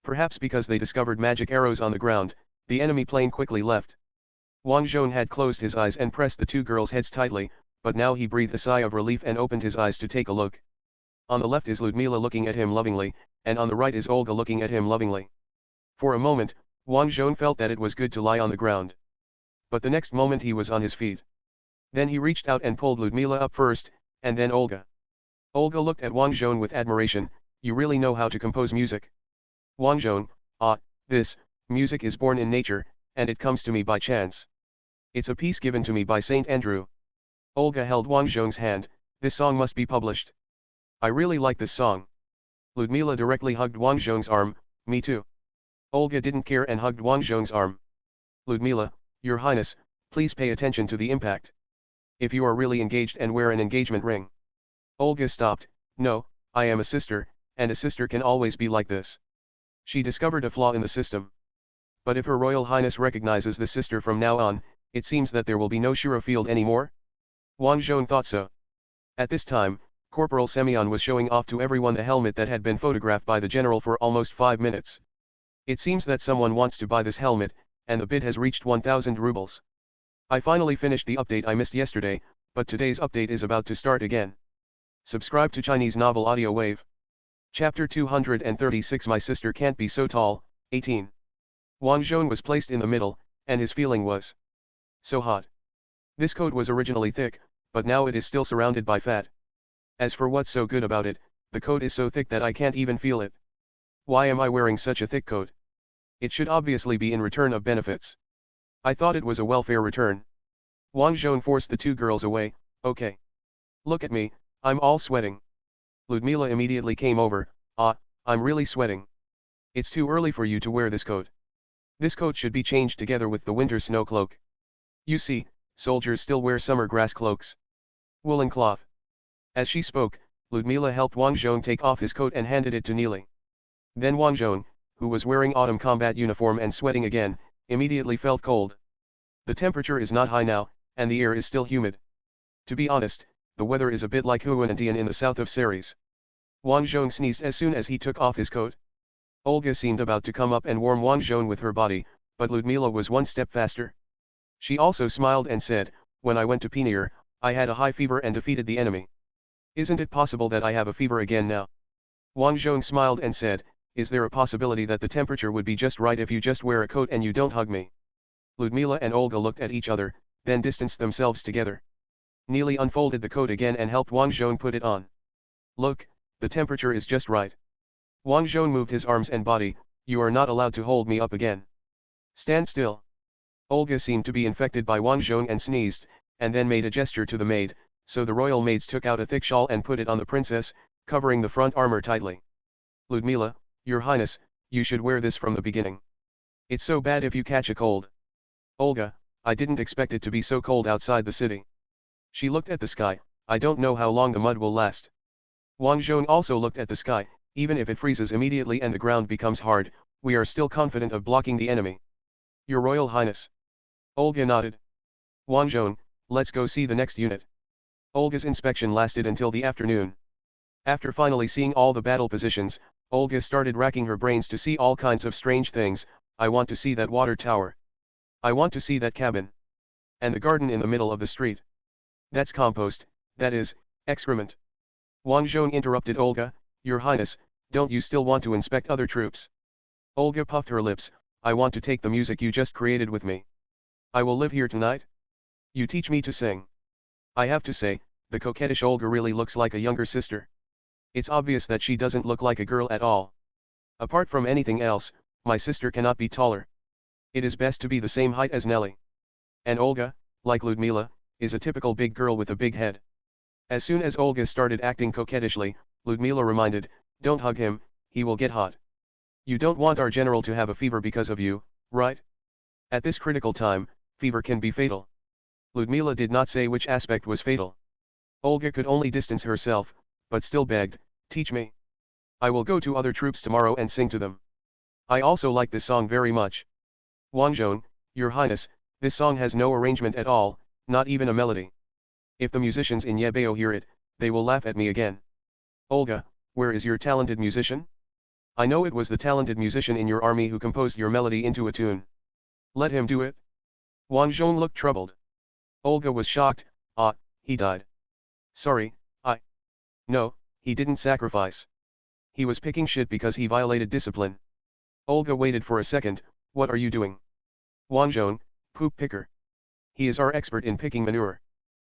A: Perhaps because they discovered magic arrows on the ground, the enemy plane quickly left. Wang Zhong had closed his eyes and pressed the two girls' heads tightly, but now he breathed a sigh of relief and opened his eyes to take a look. On the left is Ludmila looking at him lovingly, and on the right is Olga looking at him lovingly. For a moment, Wang Zhong felt that it was good to lie on the ground. But the next moment he was on his feet. Then he reached out and pulled Ludmila up first, and then Olga. Olga looked at Wang Zhong with admiration. "You really know how to compose music." Wang Zhong, this music is born in nature, and it comes to me by chance. It's a piece given to me by Saint Andrew." Olga held Wang Zhong's hand. "This song must be published. I really like this song." Ludmila directly hugged Wang Zhong's arm. "Me too." Olga didn't care and hugged Wang Zhong's arm. "Ludmila, Your Highness, please pay attention to the impact. If you are really engaged and wear an engagement ring." Olga stopped. "No, I am a sister, and a sister can always be like this." She discovered a flaw in the system. But if Her Royal Highness recognizes the sister from now on, it seems that there will be no Shura field anymore? Wang Zhong thought so. At this time, Corporal Semyon was showing off to everyone the helmet that had been photographed by the general for almost 5 minutes. "It seems that someone wants to buy this helmet, and the bid has reached 1,000 rubles. I finally finished the update I missed yesterday, but today's update is about to start again. Subscribe to Chinese Novel Audiowave. Chapter 236 My Sister Can't Be So Tall, 18. Wang Zhong was placed in the middle, and his feeling was so hot. This coat was originally thick, but now it is still surrounded by fat. As for what's so good about it, the coat is so thick that I can't even feel it. Why am I wearing such a thick coat? It should obviously be in return of benefits. I thought it was a welfare return." Wang Zhong forced the two girls away. "Okay. Look at me, I'm all sweating." Ludmila immediately came over. I'm really sweating. It's too early for you to wear this coat. This coat should be changed together with the winter snow cloak. You see, soldiers still wear summer grass cloaks. Woolen cloth." As she spoke, Ludmila helped Wang Zhong take off his coat and handed it to Neely. Then Wang Zhong, who was wearing autumn combat uniform and sweating again, immediately felt cold. The temperature is not high now, and the air is still humid. To be honest, the weather is a bit like Huantian in the south of Ceres. Wang Zhong sneezed as soon as he took off his coat. Olga seemed about to come up and warm Wang Zhong with her body, but Ludmila was one step faster. She also smiled and said, when I went to Pioneer, I had a high fever and defeated the enemy. Isn't it possible that I have a fever again now? Wang Zhong smiled and said, is there a possibility that the temperature would be just right if you just wear a coat and you don't hug me? Ludmila and Olga looked at each other, then distanced themselves together. Neely unfolded the coat again and helped Wang Zhong put it on. Look, the temperature is just right. Wang Zhong moved his arms and body, you are not allowed to hold me up again. Stand still. Olga seemed to be infected by Wang Zhong and sneezed, and then made a gesture to the maid, so the royal maids took out a thick shawl and put it on the princess, covering the front armor tightly. Ludmila, Your Highness, you should wear this from the beginning. It's so bad if you catch a cold. Olga, I didn't expect it to be so cold outside the city. She looked at the sky, I don't know how long the mud will last. Wang Zhong also looked at the sky, even if it freezes immediately and the ground becomes hard, we are still confident of blocking the enemy. Your Royal Highness. Olga nodded. Wang Zhong, let's go see the next unit. Olga's inspection lasted until the afternoon. After finally seeing all the battle positions, Olga started racking her brains to see all kinds of strange things. I want to see that water tower. I want to see that cabin. And the garden in the middle of the street. That's compost, that is, excrement. Wang Zhong interrupted Olga, Your Highness, don't you still want to inspect other troops? Olga puffed her lips, I want to take the music you just created with me. I will live here tonight. You teach me to sing. I have to say, the coquettish Olga really looks like a younger sister. It's obvious that she doesn't look like a girl at all. Apart from anything else, my sister cannot be taller. It is best to be the same height as Nelly. And Olga, like Ludmila, is a typical big girl with a big head. As soon as Olga started acting coquettishly, Ludmila reminded, don't hug him, he will get hot. You don't want our general to have a fever because of you, right? At this critical time, fever can be fatal. Ludmila did not say which aspect was fatal. Olga could only distance herself, but still begged, teach me. I will go to other troops tomorrow and sing to them. I also like this song very much. Wang Zhong, Your Highness, this song has no arrangement at all, not even a melody. If the musicians in Yebeo hear it, they will laugh at me again. Olga, where is your talented musician? I know it was the talented musician in your army who composed your melody into a tune. Let him do it. Wang Zhong looked troubled. Olga was shocked, he died. Sorry, No, he didn't sacrifice. He was picking shit because he violated discipline. Olga waited for a second, what are you doing? Wang Zhong, poop picker. He is our expert in picking manure.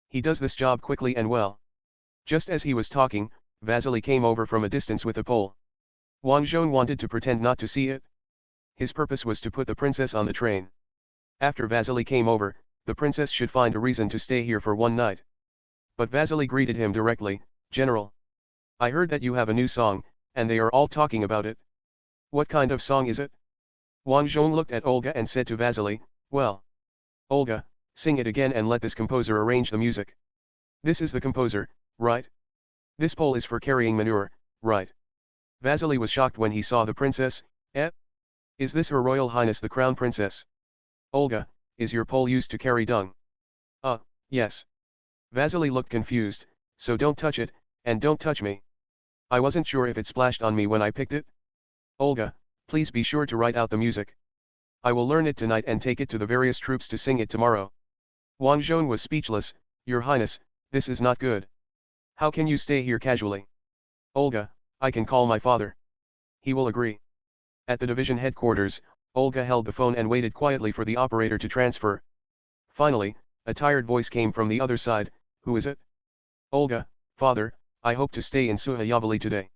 A: He does this job quickly and well. Just as he was talking, Vasily came over from a distance with a pole. Wang Zhong wanted to pretend not to see it. His purpose was to put the princess on the train. After Vasily came over, the princess should find a reason to stay here for one night. But Vasily greeted him directly, General. I heard that you have a new song, and they are all talking about it. What kind of song is it? Wang Zhong looked at Olga and said to Vasily, well. Olga, sing it again and let this composer arrange the music. This is the composer, right? This pole is for carrying manure, right? Vasily was shocked when he saw the princess, Is this Her Royal Highness the Crown Princess? Olga, is your pole used to carry dung? Yes. Vasily looked confused, so don't touch it, and don't touch me. I wasn't sure if it splashed on me when I picked it. Olga, please be sure to write out the music. I will learn it tonight and take it to the various troops to sing it tomorrow. Wang Zhong was speechless, Your Highness, this is not good. How can you stay here casually? Olga, I can call my father. He will agree. At the division headquarters, Olga held the phone and waited quietly for the operator to transfer. Finally, a tired voice came from the other side, who is it? Olga, father, I hope to stay in Sukhayavali today.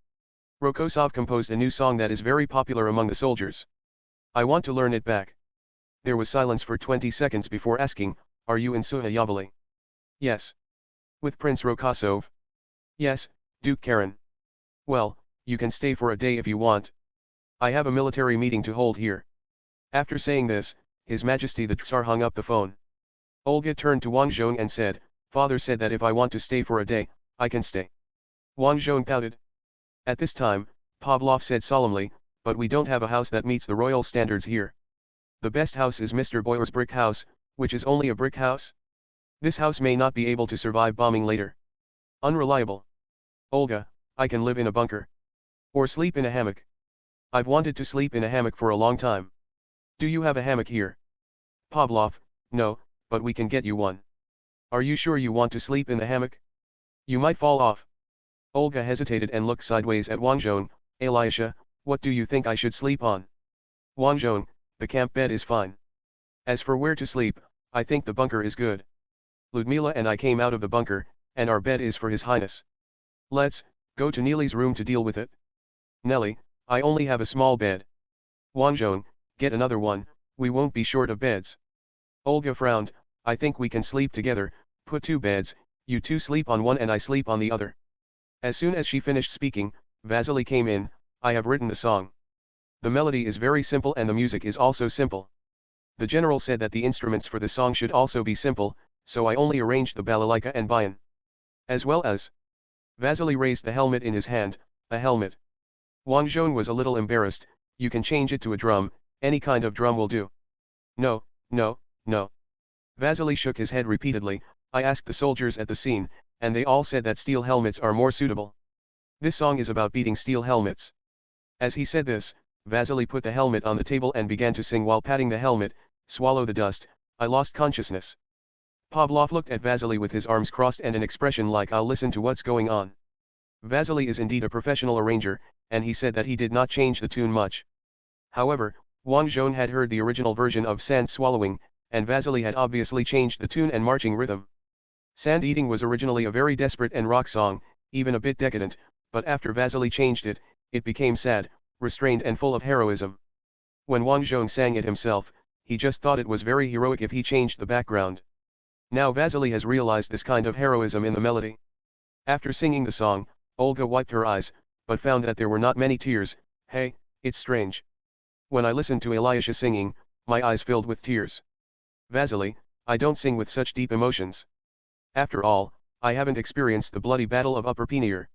A: Rokosov composed a new song that is very popular among the soldiers. I want to learn it back. There was silence for 20 seconds before asking, are you in Sukhayavali? Yes. With Prince Rokosov? Yes, Duke Karen. Well, you can stay for a day if you want. I have a military meeting to hold here. After saying this, His Majesty the Tsar hung up the phone. Olga turned to Wang Zhong and said, Father said that if I want to stay for a day, I can stay. Wang Zhong pouted. At this time, Pavlov said solemnly, but we don't have a house that meets the royal standards here. The best house is Mr. Boyer's brick house, which is only a brick house. This house may not be able to survive bombing later. Unreliable. Olga, I can live in a bunker. Or sleep in a hammock. I've wanted to sleep in a hammock for a long time. Do you have a hammock here? Pavlov, no, but we can get you one. Are you sure you want to sleep in the hammock? You might fall off. Olga hesitated and looked sideways at Wang Zhong. Alyosha, what do you think I should sleep on? Wang Zhong, the camp bed is fine. As for where to sleep, I think the bunker is good. Ludmila and I came out of the bunker, and our bed is for His Highness. Let's go to Nelly's room to deal with it. Nelly, I only have a small bed. Wang Zhong, get another one, we won't be short of beds. Olga frowned, I think we can sleep together, put two beds, you two sleep on one and I sleep on the other. As soon as she finished speaking, Vasily came in, I have written the song. The melody is very simple and the music is also simple. The general said that the instruments for the song should also be simple, so I only arranged the balalaika and bayan. As well as. Vasily raised the helmet in his hand, a helmet. Wang Zhong was a little embarrassed, you can change it to a drum, any kind of drum will do. No, no, no. Vasily shook his head repeatedly, I asked the soldiers at the scene, and they all said that steel helmets are more suitable. This song is about beating steel helmets. As he said this, Vasily put the helmet on the table and began to sing while patting the helmet, swallow the dust, I lost consciousness. Pavlov looked at Vasily with his arms crossed and an expression like I'll listen to what's going on. Vasily is indeed a professional arranger, and he said that he did not change the tune much. However, Wang Zhong had heard the original version of Sand Swallowing, and Vasily had obviously changed the tune and marching rhythm. Sand Eating was originally a very desperate and rock song, even a bit decadent, but after Vasily changed it, it became sad, restrained and full of heroism. When Wang Zhong sang it himself, he just thought it was very heroic if he changed the background. Now Vasily has realized this kind of heroism in the melody. After singing the song, Olga wiped her eyes, but found that there were not many tears. Hey, it's strange. When I listened to Alyosha singing, my eyes filled with tears. Vasily, I don't sing with such deep emotions. After all, I haven't experienced the bloody battle of Upper Penier.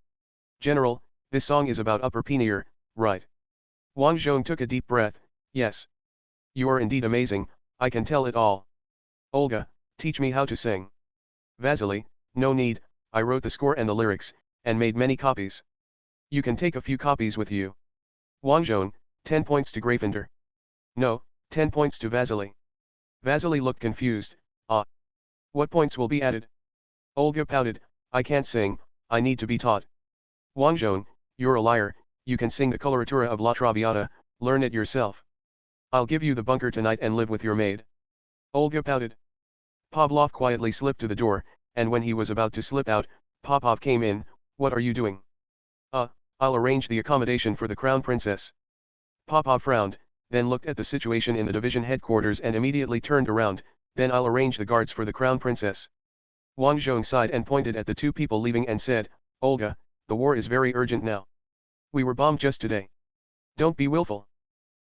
A: General, this song is about Upper Penier, right? Wang Zhong took a deep breath, yes. You are indeed amazing, I can tell it all. Olga, teach me how to sing. Vasily, no need, I wrote the score and the lyrics, and made many copies. You can take a few copies with you. Wang Zhong, 10 points to Gravender. No, 10 points to Vasily. Vasily looked confused, ah. What points will be added? Olga pouted, I can't sing, I need to be taught. Wang Zhong, you're a liar, you can sing the coloratura of La Traviata, learn it yourself. I'll give you the bunker tonight and live with your maid. Olga pouted. Pavlov quietly slipped to the door, and when he was about to slip out, Popov came in, what are you doing? I'll arrange the accommodation for the crown princess. Popov frowned, then looked at the situation in the division headquarters and immediately turned around, then I'll arrange the guards for the crown princess. Wang Zhong sighed and pointed at the two people leaving and said, Olga, the war is very urgent now. We were bombed just today. Don't be willful.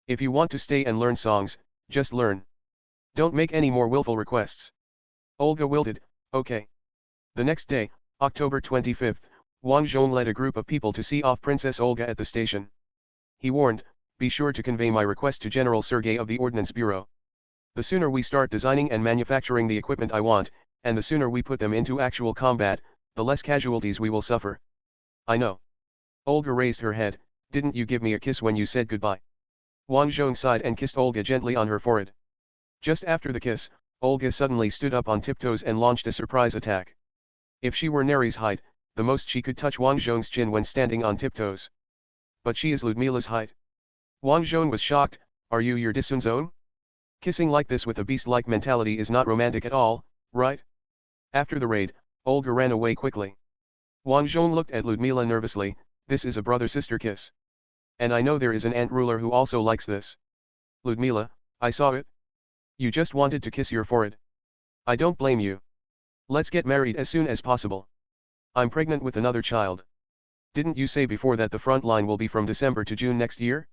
A: If you want to stay and learn songs, just learn. Don't make any more willful requests. Olga wilted, okay. The next day, October 25th, Wang Zhong led a group of people to see off Princess Olga at the station. He warned, be sure to convey my request to General Sergei of the Ordnance Bureau. The sooner we start designing and manufacturing the equipment I want, and the sooner we put them into actual combat, the less casualties we will suffer. I know. Olga raised her head, didn't you give me a kiss when you said goodbye? Wang Zhong sighed and kissed Olga gently on her forehead. Just after the kiss, Olga suddenly stood up on tiptoes and launched a surprise attack. If she were Neri's height, the most she could touch Wang Zhong's chin when standing on tiptoes. But she is Ludmila's height. Wang Zhong was shocked, are you your Disunzone? Kissing like this with a beast-like mentality is not romantic at all, right? After the raid, Olga ran away quickly. Wang Zhong looked at Ludmila nervously, this is a brother-sister kiss. And I know there is an ant ruler who also likes this. Ludmila, I saw it. You just wanted to kiss your forehead. I don't blame you. Let's get married as soon as possible. I'm pregnant with another child. Didn't you say before that the front line will be from December to June next year?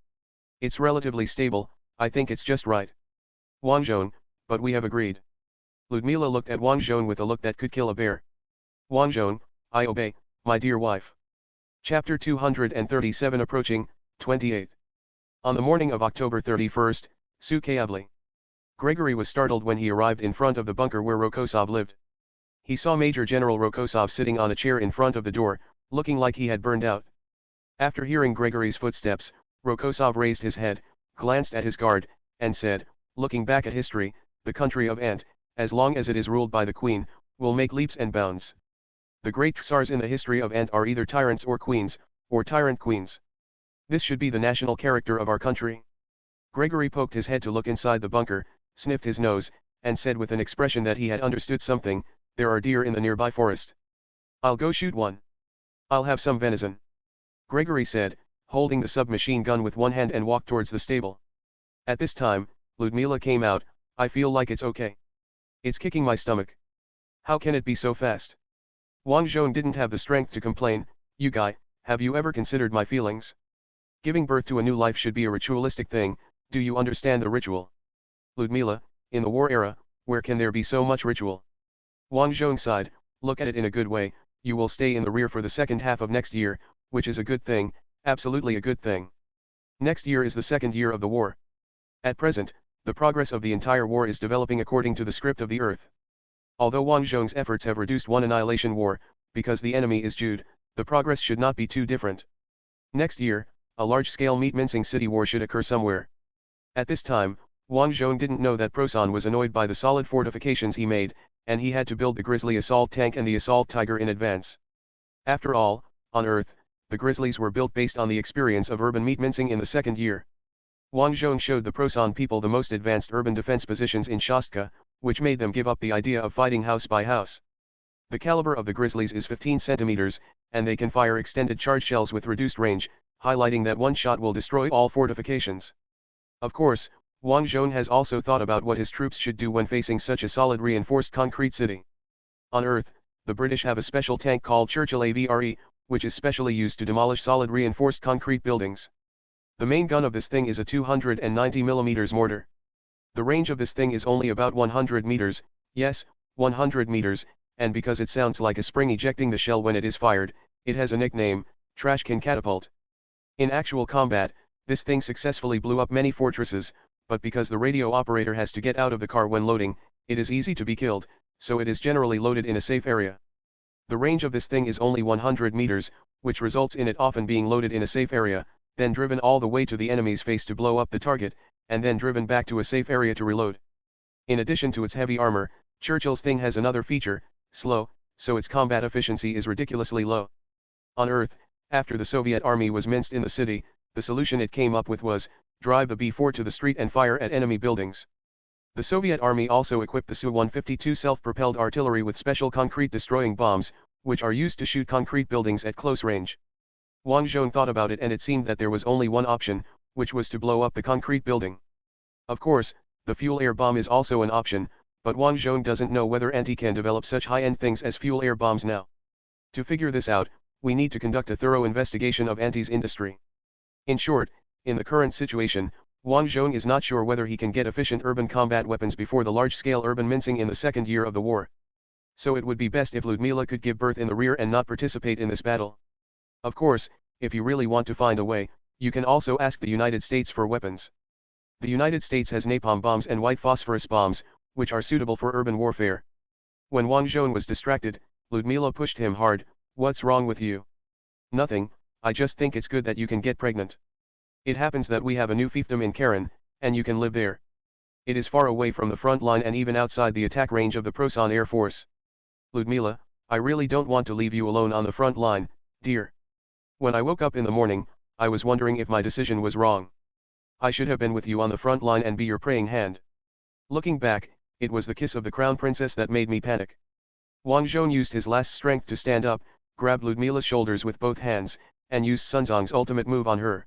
A: It's relatively stable, I think it's just right. Wang Zhong, but we have agreed. Ludmila looked at Wang Zhong with a look that could kill a bear. Wang Zhong, I obey, my dear wife. Chapter 237 approaching, 28. On the morning of October 31st, Sukhayavli. Gregory was startled when he arrived in front of the bunker where Rokosov lived. He saw Major General Rokosov sitting on a chair in front of the door, looking like he had burned out. After hearing Gregory's footsteps, Rokosov raised his head, glanced at his guard, and said, looking back at history, the country of Ant, as long as it is ruled by the queen, will make leaps and bounds. The great tsars in the history of Ant are either tyrants or queens, or tyrant queens. This should be the national character of our country. Gregory poked his head to look inside the bunker, sniffed his nose, and said with an expression that he had understood something, there are deer in the nearby forest. I'll go shoot one. I'll have some venison. Gregory said, holding the submachine gun with one hand and walked towards the stable. At this time, Ludmila came out. I feel like it's okay. It's kicking my stomach. How can it be so fast? Wang Zhong didn't have the strength to complain. You guy, have you ever considered my feelings? Giving birth to a new life should be a ritualistic thing. Do you understand the ritual? Ludmila, in the war era, where can there be so much ritual? Wang Zhong sighed, look at it in a good way, you will stay in the rear for the second half of next year, which is a good thing, absolutely a good thing. Next year is the second year of the war. At present, the progress of the entire war is developing according to the script of the earth. Although Wang Zhong's efforts have reduced one annihilation war, because the enemy is Jude, the progress should not be too different. Next year, a large-scale meat-mincing city war should occur somewhere. At this time, Wang Zhong didn't know that Prosan was annoyed by the solid fortifications he made, and he had to build the Grizzly assault tank and the assault tiger in advance. After all, on Earth, the Grizzlies were built based on the experience of urban meat-mincing in the second year. Wang Zhong showed the Prosan people the most advanced urban defense positions in Shastka, which made them give up the idea of fighting house by house. The caliber of the Grizzlies is 15 centimeters, and they can fire extended charge shells with reduced range, highlighting that one shot will destroy all fortifications. Of course, Wang Zhong has also thought about what his troops should do when facing such a solid reinforced concrete city. On Earth, the British have a special tank called Churchill AVRE, which is specially used to demolish solid reinforced concrete buildings. The main gun of this thing is a 290mm mortar. The range of this thing is only about 100 meters, yes, 100 meters, and because it sounds like a spring ejecting the shell when it is fired, it has a nickname, Trashcan Catapult. In actual combat, this thing successfully blew up many fortresses, but because the radio operator has to get out of the car when loading, it is easy to be killed, so it is generally loaded in a safe area. The range of this thing is only 100 meters, which results in it often being loaded in a safe area, then driven all the way to the enemy's face to blow up the target, and then driven back to a safe area to reload. In addition to its heavy armor, Churchill's thing has another feature, slow, so its combat efficiency is ridiculously low. On Earth, after the Soviet army was minced in the city, the solution it came up with was, drive the B-4 to the street and fire at enemy buildings. The Soviet army also equipped the Su-152 self-propelled artillery with special concrete destroying bombs, which are used to shoot concrete buildings at close range. Wang Zhong thought about it and it seemed that there was only one option, which was to blow up the concrete building. Of course, the fuel-air bomb is also an option, but Wang Zhong doesn't know whether Anti can develop such high-end things as fuel-air bombs now. To figure this out, we need to conduct a thorough investigation of Anti's industry. In short, in the current situation, Wang Zhong is not sure whether he can get efficient urban combat weapons before the large-scale urban mincing in the second year of the war. So it would be best if Ludmila could give birth in the rear and not participate in this battle. Of course, if you really want to find a way, you can also ask the United States for weapons. The United States has napalm bombs and white phosphorus bombs, which are suitable for urban warfare. When Wang Zhong was distracted, Ludmila pushed him hard. What's wrong with you? Nothing, I just think it's good that you can get pregnant. It happens that we have a new fiefdom in Karen, and you can live there. It is far away from the front line and even outside the attack range of the Prosan Air Force. Ludmila, I really don't want to leave you alone on the front line, dear. When I woke up in the morning, I was wondering if my decision was wrong. I should have been with you on the front line and be your praying hand. Looking back, it was the kiss of the crown princess that made me panic. Wang Zhong used his last strength to stand up, grabbed Ludmila's shoulders with both hands, and used Sunzong's ultimate move on her.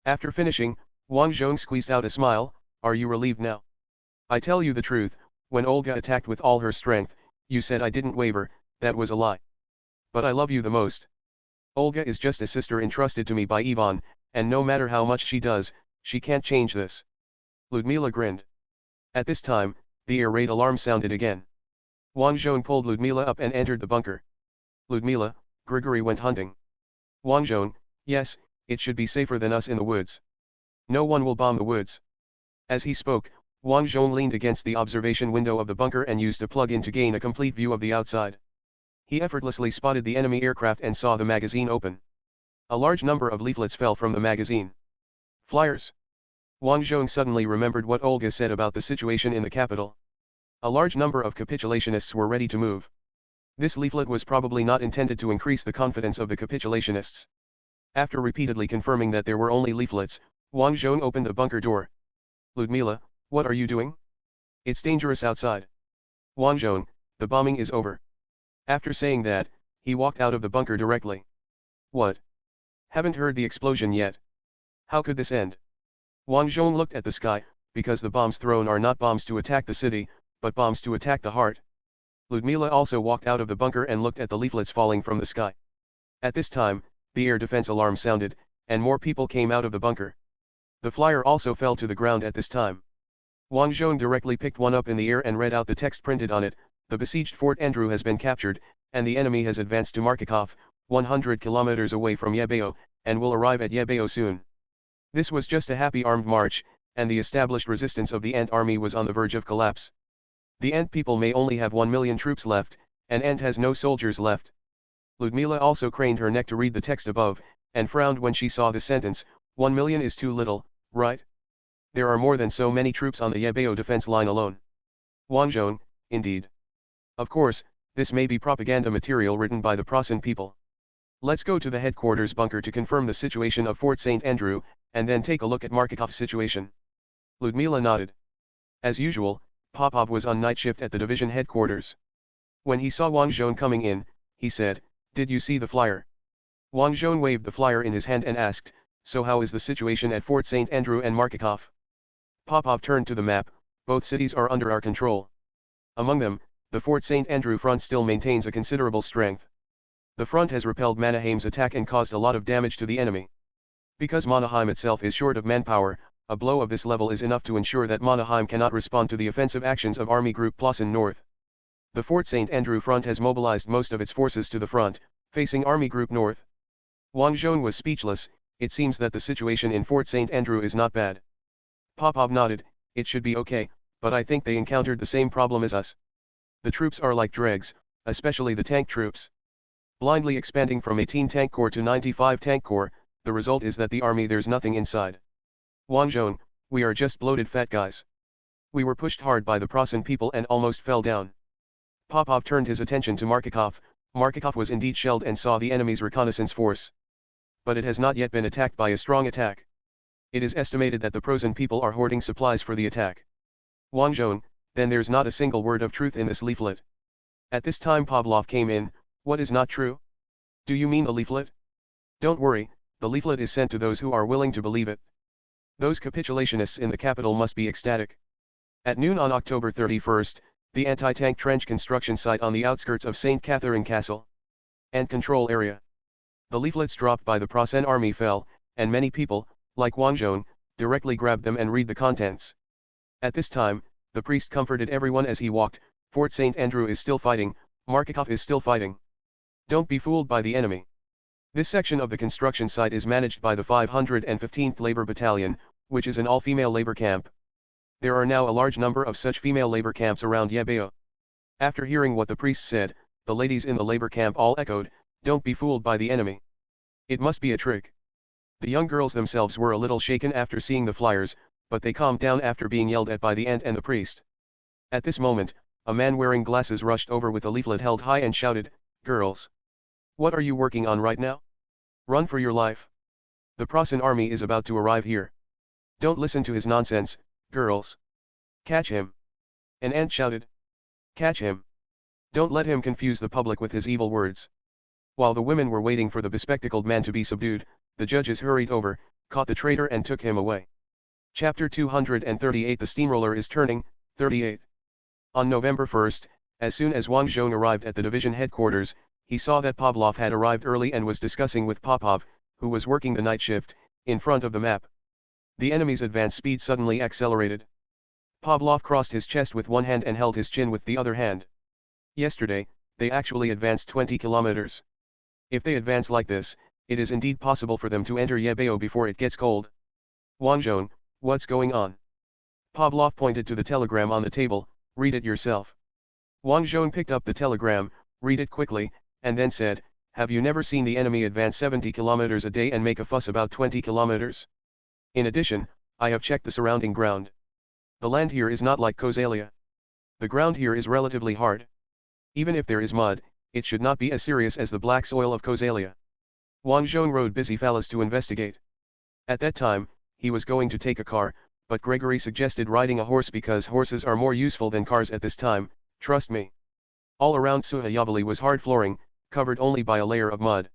A: After finishing, Wang Zhong squeezed out a smile. Are you relieved now? I tell you the truth, when Olga attacked with all her strength, you said I didn't waver, that was a lie. But I love you the most. Olga is just a sister entrusted to me by Ivan, and no matter how much she does, she can't change this. Ludmila grinned. At this time, the air raid alarm sounded again. Wang Zhong pulled Ludmila up and entered the bunker. Ludmila, Grigory went hunting. Wang Zhong, yes, it should be safer than us in the woods. No one will bomb the woods. As he spoke, Wang Zhong leaned against the observation window of the bunker and used a plug-in to gain a complete view of the outside. He effortlessly spotted the enemy aircraft and saw the magazine open. A large number of leaflets fell from the magazine. Flyers. Wang Zhong suddenly remembered what Olga said about the situation in the capital. A large number of capitulationists were ready to move. This leaflet was probably not intended to increase the confidence of the capitulationists. After repeatedly confirming that there were only leaflets, Wang Zhong opened the bunker door. Ludmila, what are you doing? It's dangerous outside. Wang Zhong, the bombing is over. After saying that, he walked out of the bunker directly. What? Haven't heard the explosion yet. How could this end? Wang Zhong looked at the sky, because the bombs thrown are not bombs to attack the city, but bombs to attack the heart. Ludmila also walked out of the bunker and looked at the leaflets falling from the sky. At this time, the air defense alarm sounded, and more people came out of the bunker. The flyer also fell to the ground at this time. Wang Zhong directly picked one up in the air and read out the text printed on it: the besieged Fort Andrew has been captured, and the enemy has advanced to Markakov, 100 kilometers away from Yebeo, and will arrive at Yebeo soon. This was just a happy armed march, and the established resistance of the Ant army was on the verge of collapse. The Ant people may only have 1 million troops left, and Ant has no soldiers left. Ludmila also craned her neck to read the text above, and frowned when she saw the sentence: 1 million is too little, right? There are more than so many troops on the Yebeo defense line alone. Wang Zhong, indeed. Of course, this may be propaganda material written by the Prasen people. Let's go to the headquarters bunker to confirm the situation of Fort St. Andrew, and then take a look at Markakov's situation. Ludmila nodded. As usual, Popov was on night shift at the division headquarters. When he saw Wang Zhong coming in, he said, "Did you see the flyer?" Wang Zhong waved the flyer in his hand and asked, "So how is the situation at Fort St. Andrew and Markakov?" Popov turned to the map. "Both cities are under our control. Among them, the Fort St. Andrew front still maintains a considerable strength. The front has repelled Mannerheim's attack and caused a lot of damage to the enemy. Because Mannerheim itself is short of manpower, a blow of this level is enough to ensure that Mannerheim cannot respond to the offensive actions of Army Group Plassen North. The Fort St. Andrew front has mobilized most of its forces to the front, facing Army Group North." Wang Zhong was speechless. It seems that the situation in Fort St. Andrew is not bad. Popov nodded. "It should be okay, but I think they encountered the same problem as us. The troops are like dregs, especially the tank troops. Blindly expanding from 18 tank corps to 95 tank corps, the result is that the army there's nothing inside. Wang Zhong, we are just bloated fat guys. We were pushed hard by the Prasen people and almost fell down." Popov turned his attention to Markakov. Markakov was indeed shelled and saw the enemy's reconnaissance force. But it has not yet been attacked by a strong attack. It is estimated that the Prasen people are hoarding supplies for the attack. Wang Zhong, then there's not a single word of truth in this leaflet. At this time Pavlov came in. "What is not true? Do you mean the leaflet?" "Don't worry, the leaflet is sent to those who are willing to believe it. Those capitulationists in the capital must be ecstatic." At noon on October 31st, the anti-tank trench construction site on the outskirts of St. Catherine Castle and control area. The leaflets dropped by the Prasen army fell, and many people, like Wang Zhong, directly grabbed them and read the contents. At this time, the priest comforted everyone as he walked. "Fort St. Andrew is still fighting, Markakov is still fighting. Don't be fooled by the enemy. This section of the construction site is managed by the 515th Labor Battalion, which is an all-female labor camp. There are now a large number of such female labor camps around Yebeo." After hearing what the priest said, the ladies in the labor camp all echoed, "Don't be fooled by the enemy. It must be a trick." The young girls themselves were a little shaken after seeing the flyers, but they calmed down after being yelled at by the ant and the priest. At this moment, a man wearing glasses rushed over with a leaflet held high and shouted, "Girls! What are you working on right now? Run for your life. The Prasen army is about to arrive here. Don't listen to his nonsense, girls. Catch him." An ant shouted. "Catch him. Don't let him confuse the public with his evil words." While the women were waiting for the bespectacled man to be subdued, the judges hurried over, caught the traitor and took him away. Chapter 238 The Steamroller is Turning, 38. On November 1st, as soon as Wang Zhong arrived at the division headquarters, he saw that Pavlov had arrived early and was discussing with Popov, who was working the night shift, in front of the map. The enemy's advance speed suddenly accelerated. Pavlov crossed his chest with one hand and held his chin with the other hand. Yesterday, they actually advanced 20 kilometers. If they advance like this, it is indeed possible for them to enter Yebeo before it gets cold. "Wang Zhong, what's going on?" Pavlov pointed to the telegram on the table. "Read it yourself." Wang Zhong picked up the telegram, read it quickly, and then said, "Have you never seen the enemy advance 70 kilometers a day and make a fuss about 20 kilometers? In addition, I have checked the surrounding ground. The land here is not like Kosalia. The ground here is relatively hard. Even if there is mud, it should not be as serious as the black soil of Kosalia. Wang Zhong rode Busy-Phallus to investigate. At that time, he was going to take a car, but Gregory suggested riding a horse because horses are more useful than cars at this time, trust me. All around Suhayavali was hard flooring, covered only by a layer of mud.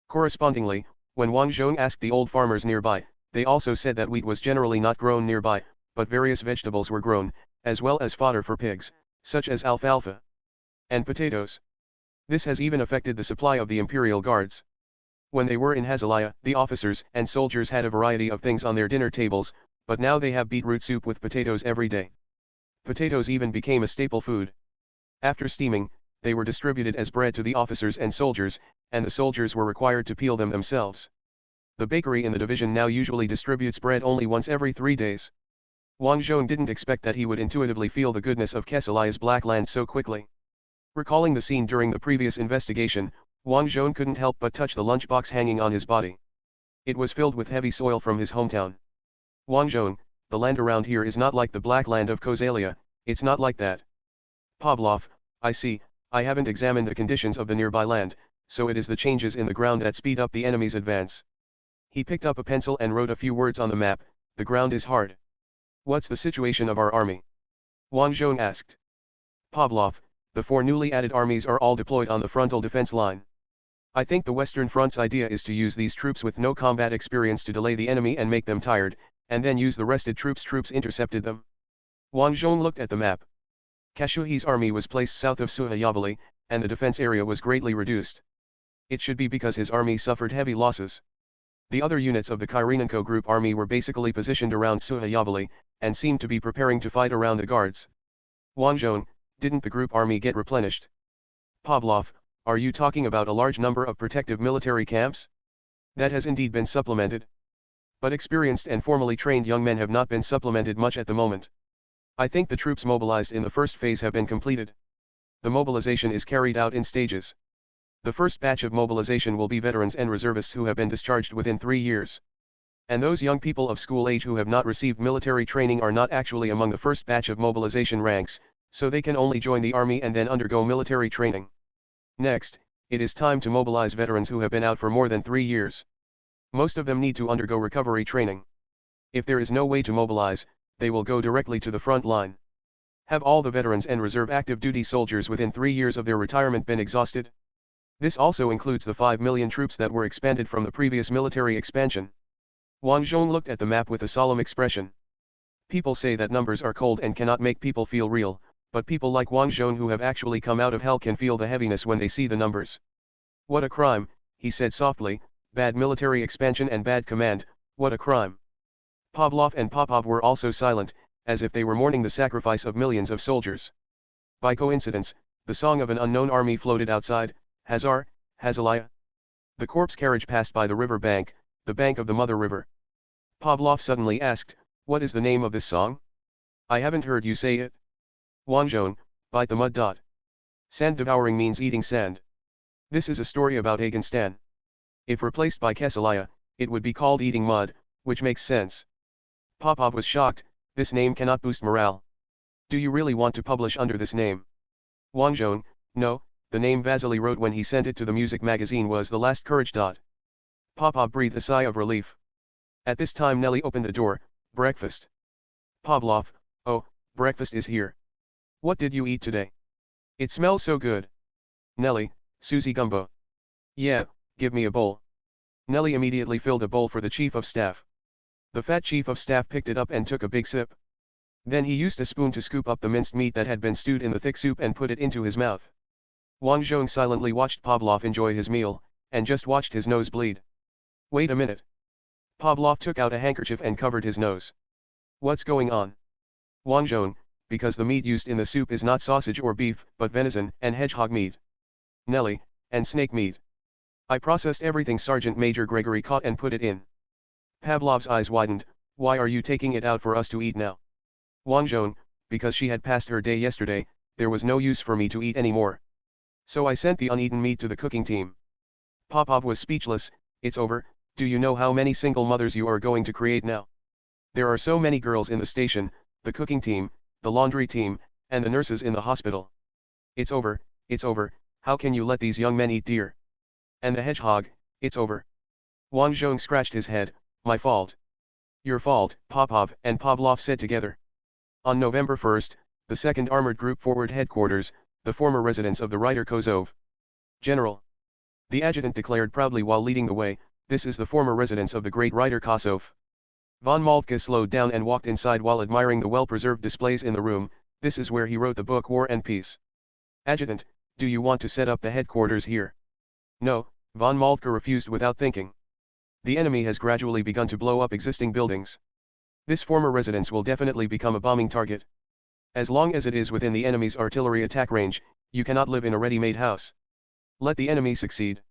A: Correspondingly, when Wang Zhong asked the old farmers nearby, they also said that wheat was generally not grown nearby, but various vegetables were grown, as well as fodder for pigs, such as alfalfa and potatoes. This has even affected the supply of the imperial guards. When they were in Hazalaya, the officers and soldiers had a variety of things on their dinner tables, but now they have beetroot soup with potatoes every day. Potatoes even became a staple food. After steaming, they were distributed as bread to the officers and soldiers, and the soldiers were required to peel them themselves. The bakery in the division now usually distributes bread only once every 3 days. Wang Zhong didn't expect that he would intuitively feel the goodness of Kesalaya's black land so quickly. Recalling the scene during the previous investigation, Wang Zhong couldn't help but touch the lunchbox hanging on his body. It was filled with heavy soil from his hometown. Wang Zhong, the land around here is not like the black land of Kosalia, it's not like that. Pavlov, I see, I haven't examined the conditions of the nearby land, so it is the changes in the ground that speed up the enemy's advance. He picked up a pencil and wrote a few words on the map. The ground is hard. What's the situation of our army? Wang Zhong asked. Pavlov, the 4 newly added armies are all deployed on the frontal defense line. I think the Western Front's idea is to use these troops with no combat experience to delay the enemy and make them tired, and then use the rested troops intercepted them. Wang Zhong looked at the map. Kashuhi's army was placed south of Suhayavali, and the defense area was greatly reduced. It should be because his army suffered heavy losses. The other units of the Kyrenenko group army were basically positioned around Suhayavali, and seemed to be preparing to fight around the guards. Wang Zhong, didn't the group army get replenished? Pavlov, are you talking about a large number of protective military camps? That has indeed been supplemented. But experienced and formally trained young men have not been supplemented much at the moment. I think the troops mobilized in the first phase have been completed. The mobilization is carried out in stages. The first batch of mobilization will be veterans and reservists who have been discharged within 3 years. And those young people of school age who have not received military training are not actually among the first batch of mobilization ranks, so they can only join the army and then undergo military training. Next, it is time to mobilize veterans who have been out for more than 3 years. Most of them need to undergo recovery training. If there is no way to mobilize, they will go directly to the front line. Have all the veterans and reserve active duty soldiers within 3 years of their retirement been exhausted? This also includes the 5 million troops that were expanded from the previous military expansion. Wang Zhong looked at the map with a solemn expression. People say that numbers are cold and cannot make people feel real, but people like Wang Zhong who have actually come out of hell can feel the heaviness when they see the numbers. What a crime, he said softly, bad military expansion and bad command, what a crime. Pavlov and Popov were also silent, as if they were mourning the sacrifice of millions of soldiers. By coincidence, the song of an unknown army floated outside, Hazar, Hazalaya. The corpse carriage passed by the river bank, the bank of the Mother River. Pavlov suddenly asked, what is the name of this song? I haven't heard you say it. Wang Zhong, bite the mud. Sand devouring means eating sand. This is a story about Akin. If replaced by Kesalaya, it would be called eating mud, which makes sense. Popov was shocked, this name cannot boost morale. Do you really want to publish under this name? Wang Zhong, no, the name Vasily wrote when he sent it to the music magazine was the last courage. Popov breathed a sigh of relief. At this time Nelly opened the door, breakfast. Pavlov, oh, breakfast is here. What did you eat today? It smells so good. Nelly, Susie gumbo. Yeah, give me a bowl. Nelly immediately filled a bowl for the chief of staff. The fat chief of staff picked it up and took a big sip. Then he used a spoon to scoop up the minced meat that had been stewed in the thick soup and put it into his mouth. Wang Zhong silently watched Pavlov enjoy his meal, and just watched his nose bleed. Wait a minute. Pavlov took out a handkerchief and covered his nose. What's going on? Wang Zhong, because the meat used in the soup is not sausage or beef, but venison and hedgehog meat. Nelly, and snake meat. I processed everything Sergeant Major Gregory. Gregory caught and put it in. Pavlov's eyes widened, why are you taking it out for us to eat now? Wang Zhong, because she had passed her day yesterday, there was no use for me to eat anymore. So I sent the uneaten meat to the cooking team. Popov was speechless, it's over, do you know how many single mothers you are going to create now? There are so many girls in the station, the cooking team, the laundry team, and the nurses in the hospital. It's over, how can you let these young men eat deer? And the hedgehog, it's over. Wang Zhong scratched his head, my fault. Your fault, Popov and Pavlov said together. On November 1st, the 2nd Armored Group Forward Headquarters, the former residence of the writer Kozov. General. The adjutant declared proudly while leading the way, this is the former residence of the great writer Kosov. Von Moltke slowed down and walked inside while admiring the well-preserved displays in the room, this is where he wrote the book War and Peace. Adjutant, do you want to set up the headquarters here? No, von Moltke refused without thinking. The enemy has gradually begun to blow up existing buildings. This former residence will definitely become a bombing target. As long as it is within the enemy's artillery attack range, you cannot live in a ready-made house. Let the enemy succeed.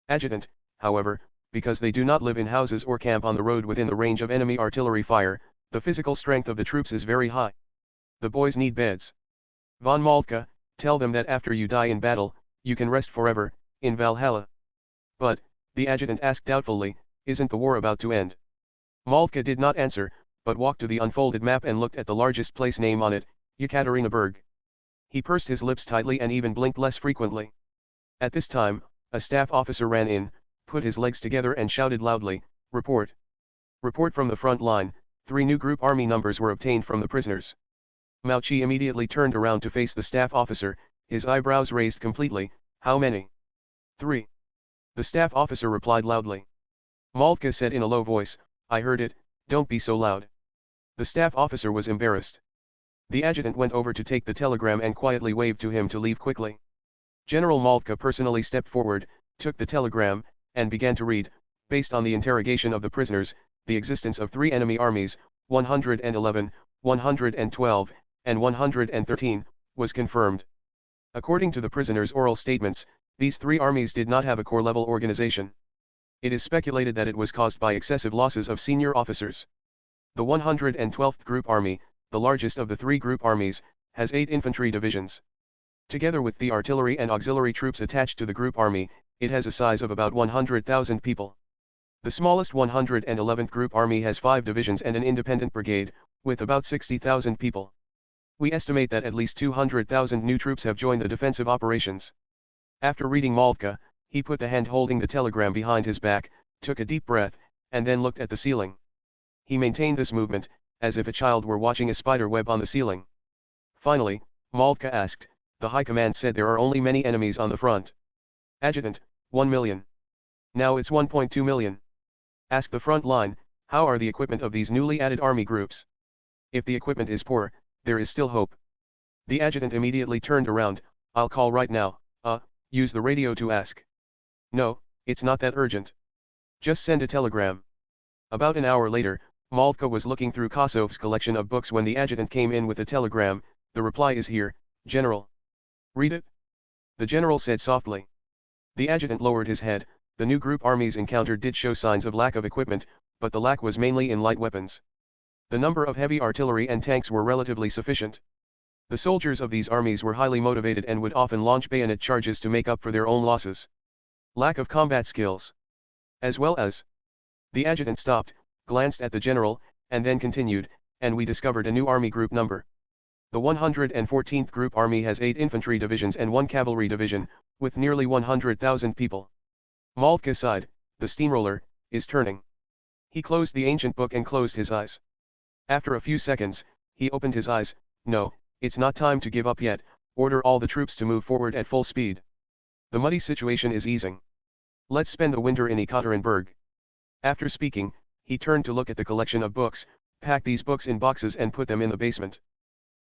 A: Adjutant, however, because they do not live in houses or camp on the road within the range of enemy artillery fire, the physical strength of the troops is very high. The boys need beds. Von Moltke, tell them that after you die in battle, you can rest forever, in Valhalla. But, the adjutant asked doubtfully, isn't the war about to end? Moltke did not answer, but walked to the unfolded map and looked at the largest place name on it, Yekaterinburg. He pursed his lips tightly and even blinked less frequently. At this time, a staff officer ran in, put his legs together and shouted loudly, report. Report from the front line, 3 new group army numbers were obtained from the prisoners. Mao Chi immediately turned around to face the staff officer, his eyebrows raised completely, how many? 3. The staff officer replied loudly. Moltke said in a low voice, I heard it, don't be so loud. The staff officer was embarrassed. The adjutant went over to take the telegram and quietly waved to him to leave quickly. General Moltke personally stepped forward, took the telegram, and began to read, based on the interrogation of the prisoners, the existence of 3 enemy armies, 111, 112, and 113, was confirmed. According to the prisoners' oral statements, these 3 armies did not have a corps-level organization. It is speculated that it was caused by excessive losses of senior officers. The 112th Group Army, the largest of the 3 group armies, has 8 infantry divisions. Together with the artillery and auxiliary troops attached to the group army, it has a size of about 100,000 people. The smallest 111th Group Army has 5 divisions and an independent brigade, with about 60,000 people. We estimate that at least 200,000 new troops have joined the defensive operations. After reading Moltke, he put the hand holding the telegram behind his back, took a deep breath, and then looked at the ceiling. He maintained this movement, as if a child were watching a spider web on the ceiling. Finally, Moltke asked, the High Command said there are only many enemies on the front. Adjutant, 1 million. Now it's 1.2 million. Ask the front line, how are the equipment of these newly added army groups? If the equipment is poor, there is still hope. The adjutant immediately turned around, I'll call right now, use the radio to ask. No, it's not that urgent. Just send a telegram. About an hour later, Moltke was looking through Kosov's collection of books when the adjutant came in with a telegram, the reply is here, General. Read it? The general said softly. The adjutant lowered his head, the new group armies encountered did show signs of lack of equipment, but the lack was mainly in light weapons. The number of heavy artillery and tanks were relatively sufficient. The soldiers of these armies were highly motivated and would often launch bayonet charges to make up for their own losses. Lack of combat skills. As well as. The adjutant stopped, glanced at the general, and then continued, and we discovered a new army group number. The 114th Group Army has 8 infantry divisions and 1 cavalry division, with nearly 100,000 people. Moltke sighed, the steamroller, is turning. He closed the ancient book and closed his eyes. After a few seconds, he opened his eyes, no, it's not time to give up yet, order all the troops to move forward at full speed. The muddy situation is easing. Let's spend the winter in Ekaterinburg. After speaking, he turned to look at the collection of books, pack these books in boxes and put them in the basement.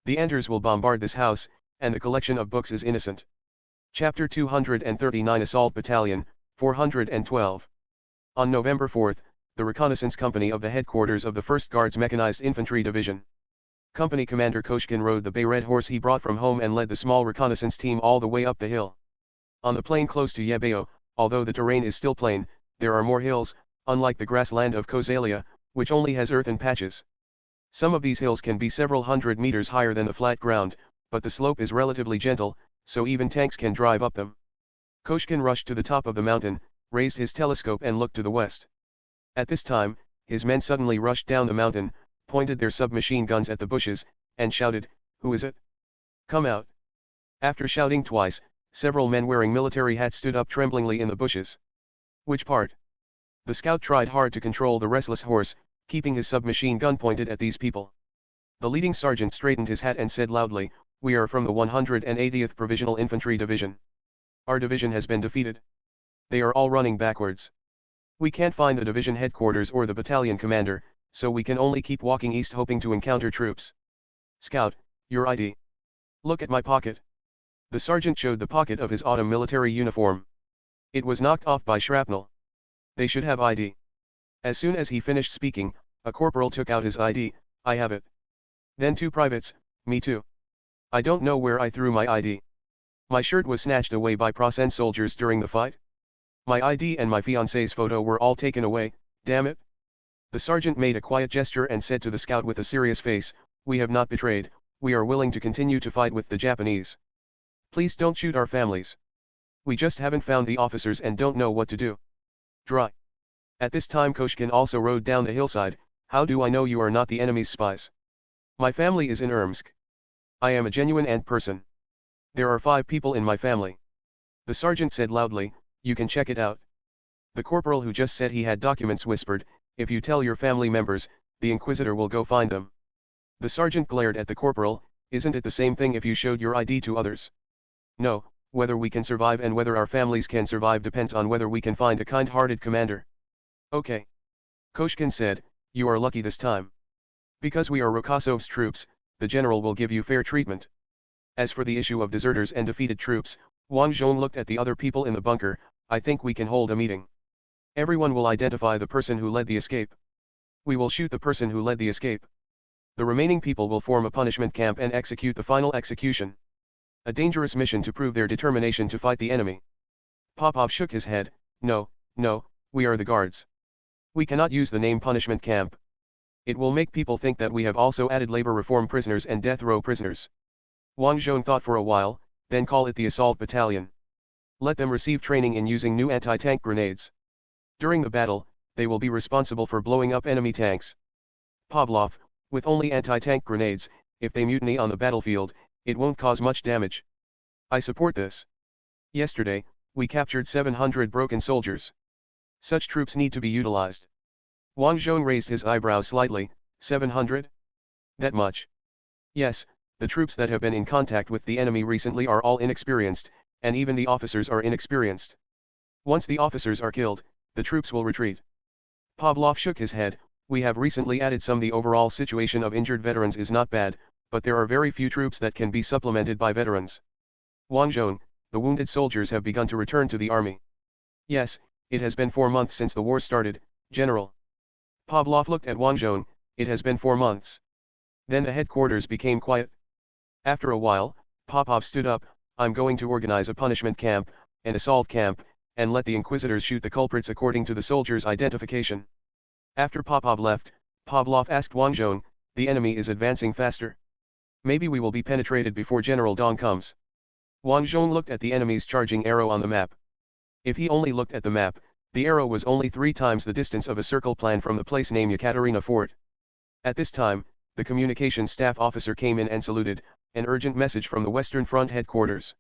A: The Anders will bombard this house, and the collection of books is innocent. Chapter 239 Assault Battalion, 412. On November 4, the reconnaissance company of the headquarters of the 1st Guards Mechanized Infantry Division. Company Commander Koshkin rode the bay red horse he brought from home and led the small reconnaissance team all the way up the hill. On the plain close to Yebeo, although the terrain is still plain, there are more hills, unlike the grassland of Kozalia, which only has earthen patches. Some of these hills can be several hundred meters higher than the flat ground, but the slope is relatively gentle, so even tanks can drive up them. Koshkin rushed to the top of the mountain, raised his telescope and looked to the west. At this time, his men suddenly rushed down the mountain, pointed their submachine guns at the bushes, and shouted, "Who is it? Come out." After shouting twice, several men wearing military hats stood up tremblingly in the bushes. "Which part?" The scout tried hard to control the restless horse, keeping his submachine gun pointed at these people. The leading sergeant straightened his hat and said loudly, "We are from the 180th Provisional Infantry Division. Our division has been defeated. They are all running backwards. We can't find the division headquarters or the battalion commander, so we can only keep walking east hoping to encounter troops. Scout, your ID. Look at my pocket." The sergeant showed the pocket of his autumn military uniform. It was knocked off by shrapnel. "They should have ID." As soon as he finished speaking, a corporal took out his ID. "I have it." Then two privates, "Me too. I don't know where I threw my ID. My shirt was snatched away by Prasen soldiers during the fight. My ID and my fiancée's photo were all taken away, damn it." The sergeant made a quiet gesture and said to the scout with a serious face, "We have not betrayed, we are willing to continue to fight with the Japanese. Please don't shoot our families. We just haven't found the officers and don't know what to do." Dry. At this time Koshkin also rode down the hillside. "How do I know you are not the enemy's spies? My family is in Irmsk. I am a genuine Ant person. There are 5 people in my family." The sergeant said loudly, "You can check it out." The corporal who just said he had documents whispered, "If you tell your family members, the Inquisitor will go find them." The sergeant glared at the corporal, "Isn't it the same thing if you showed your ID to others?" "No, whether we can survive and whether our families can survive depends on whether we can find a kind-hearted commander." "Okay." Koshkin said, "You are lucky this time. Because we are Rokosov's troops, the general will give you fair treatment. As for the issue of deserters and defeated troops," Wang Zhong looked at the other people in the bunker, "I think we can hold a meeting. Everyone will identify the person who led the escape. We will shoot the person who led the escape. The remaining people will form a punishment camp and execute the final execution. A dangerous mission to prove their determination to fight the enemy." Popov shook his head, No, we are the guards. We cannot use the name punishment camp. It will make people think that we have also added labor reform prisoners and death row prisoners." Wang Zhong thought for a while, then call it the assault battalion. Let them receive training in using new anti-tank grenades. During the battle, they will be responsible for blowing up enemy tanks. Pavlov, with only anti-tank grenades, if they mutiny on the battlefield, it won't cause much damage. I support this. Yesterday, we captured 700 broken soldiers. Such troops need to be utilized. Wang Zhong raised his eyebrows slightly, 700? That much? Yes, the troops that have been in contact with the enemy recently are all inexperienced, and even the officers are inexperienced. Once the officers are killed, the troops will retreat. Pavlov shook his head, we have recently added some. The overall situation of injured veterans is not bad, but there are very few troops that can be supplemented by veterans. Wang Zhong, the wounded soldiers have begun to return to the army. Yes, it has been 4 months since the war started, General. Pavlov looked at Wang Zhong, it has been 4 months. Then the headquarters became quiet. After a while, Popov stood up, I'm going to organize a punishment camp, an assault camp, and let the inquisitors shoot the culprits according to the soldiers' identification. After Popov left, Pavlov asked Wang Zhong, the enemy is advancing faster. Maybe we will be penetrated before General Dong comes. Wang Zhong looked at the enemy's charging arrow on the map. If he only looked at the map, the arrow was only 3 times the distance of a circle plan from the place named Yekaterina Fort. At this time, the communications staff officer came in and saluted, an urgent message from the Western Front headquarters.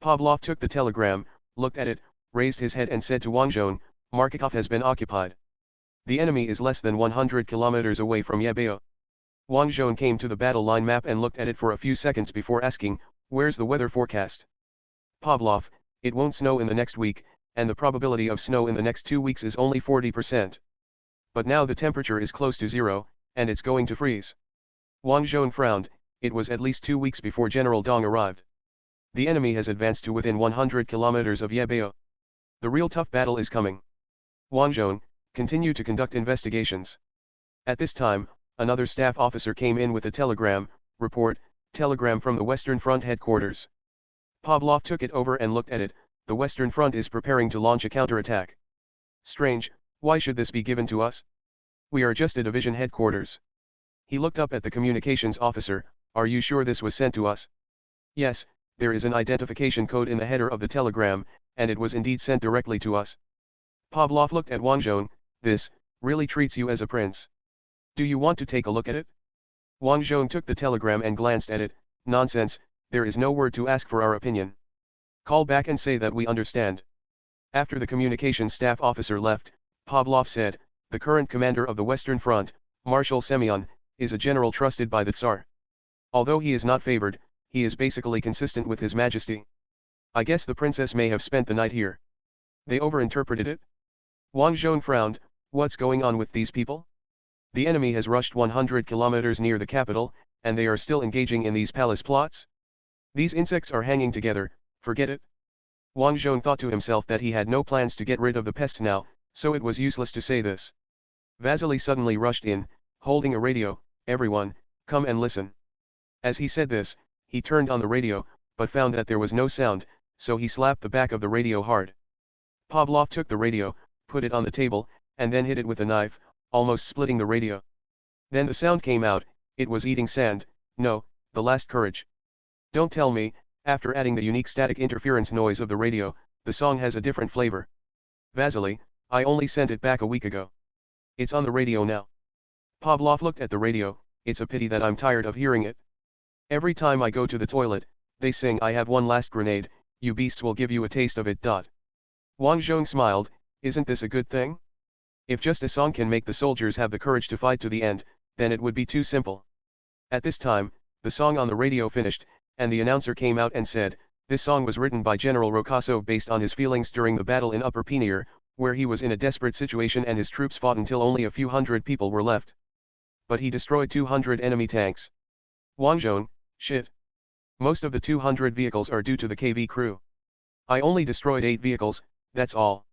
A: Pavlov took the telegram, looked at it, raised his head and said to Wang Zhong, Markakov has been occupied. The enemy is less than 100 kilometers away from Yebeo. Wang Zhong came to the battle line map and looked at it for a few seconds before asking, where's the weather forecast? Pavlov, it won't snow in the next week, and the probability of snow in the next 2 weeks is only 40%. But now the temperature is close to 0, and it's going to freeze. Wang Zhong frowned, it was at least 2 weeks before General Dong arrived. The enemy has advanced to within 100 kilometers of Yebeo. The real tough battle is coming. Wang Zhong, continue to conduct investigations. At this time, another staff officer came in with a telegram, report, telegram from the Western Front headquarters. Pavlov took it over and looked at it, the Western Front is preparing to launch a counterattack. Strange, why should this be given to us? We are just a division headquarters. He looked up at the communications officer, are you sure this was sent to us? Yes, there is an identification code in the header of the telegram, and it was indeed sent directly to us. Pavlov looked at Wang Zhong, this, really treats you as a prince. Do you want to take a look at it? Wang Zhong took the telegram and glanced at it. Nonsense, there is no word to ask for our opinion. Call back and say that we understand. After the communications staff officer left, Pavlov said, the current commander of the Western Front, Marshal Semyon, is a general trusted by the Tsar. Although he is not favored, he is basically consistent with His Majesty. I guess the princess may have spent the night here. They overinterpreted it? Wang Zhong frowned. What's going on with these people? The enemy has rushed 100 kilometers near the capital, and they are still engaging in these palace plots? These insects are hanging together, forget it. Wang Zhong thought to himself that he had no plans to get rid of the pest now, so it was useless to say this. Vasily suddenly rushed in, holding a radio. Everyone, come and listen. As he said this, he turned on the radio, but found that there was no sound, so he slapped the back of the radio hard. Pavlov took the radio, put it on the table, and then hit it with a knife, almost splitting the radio. Then the sound came out. It was eating sand. No, the last courage. Don't tell me, after adding the unique static interference noise of the radio, the song has a different flavor. Vasily, I only sent it back a week ago. It's on the radio now. Pavlov looked at the radio. It's a pity that I'm tired of hearing it. Every time I go to the toilet, they sing I have one last grenade, you beasts will give you a taste of it. Wang Zhong smiled. Isn't this a good thing? If just a song can make the soldiers have the courage to fight to the end, then it would be too simple. At this time, the song on the radio finished, and the announcer came out and said, this song was written by General Rokosov based on his feelings during the battle in Upper Penier, where he was in a desperate situation and his troops fought until only a few hundred people were left. But he destroyed 200 enemy tanks. Wang Zhong, shit. Most of the 200 vehicles are due to the KV crew. I only destroyed 8 vehicles, that's all.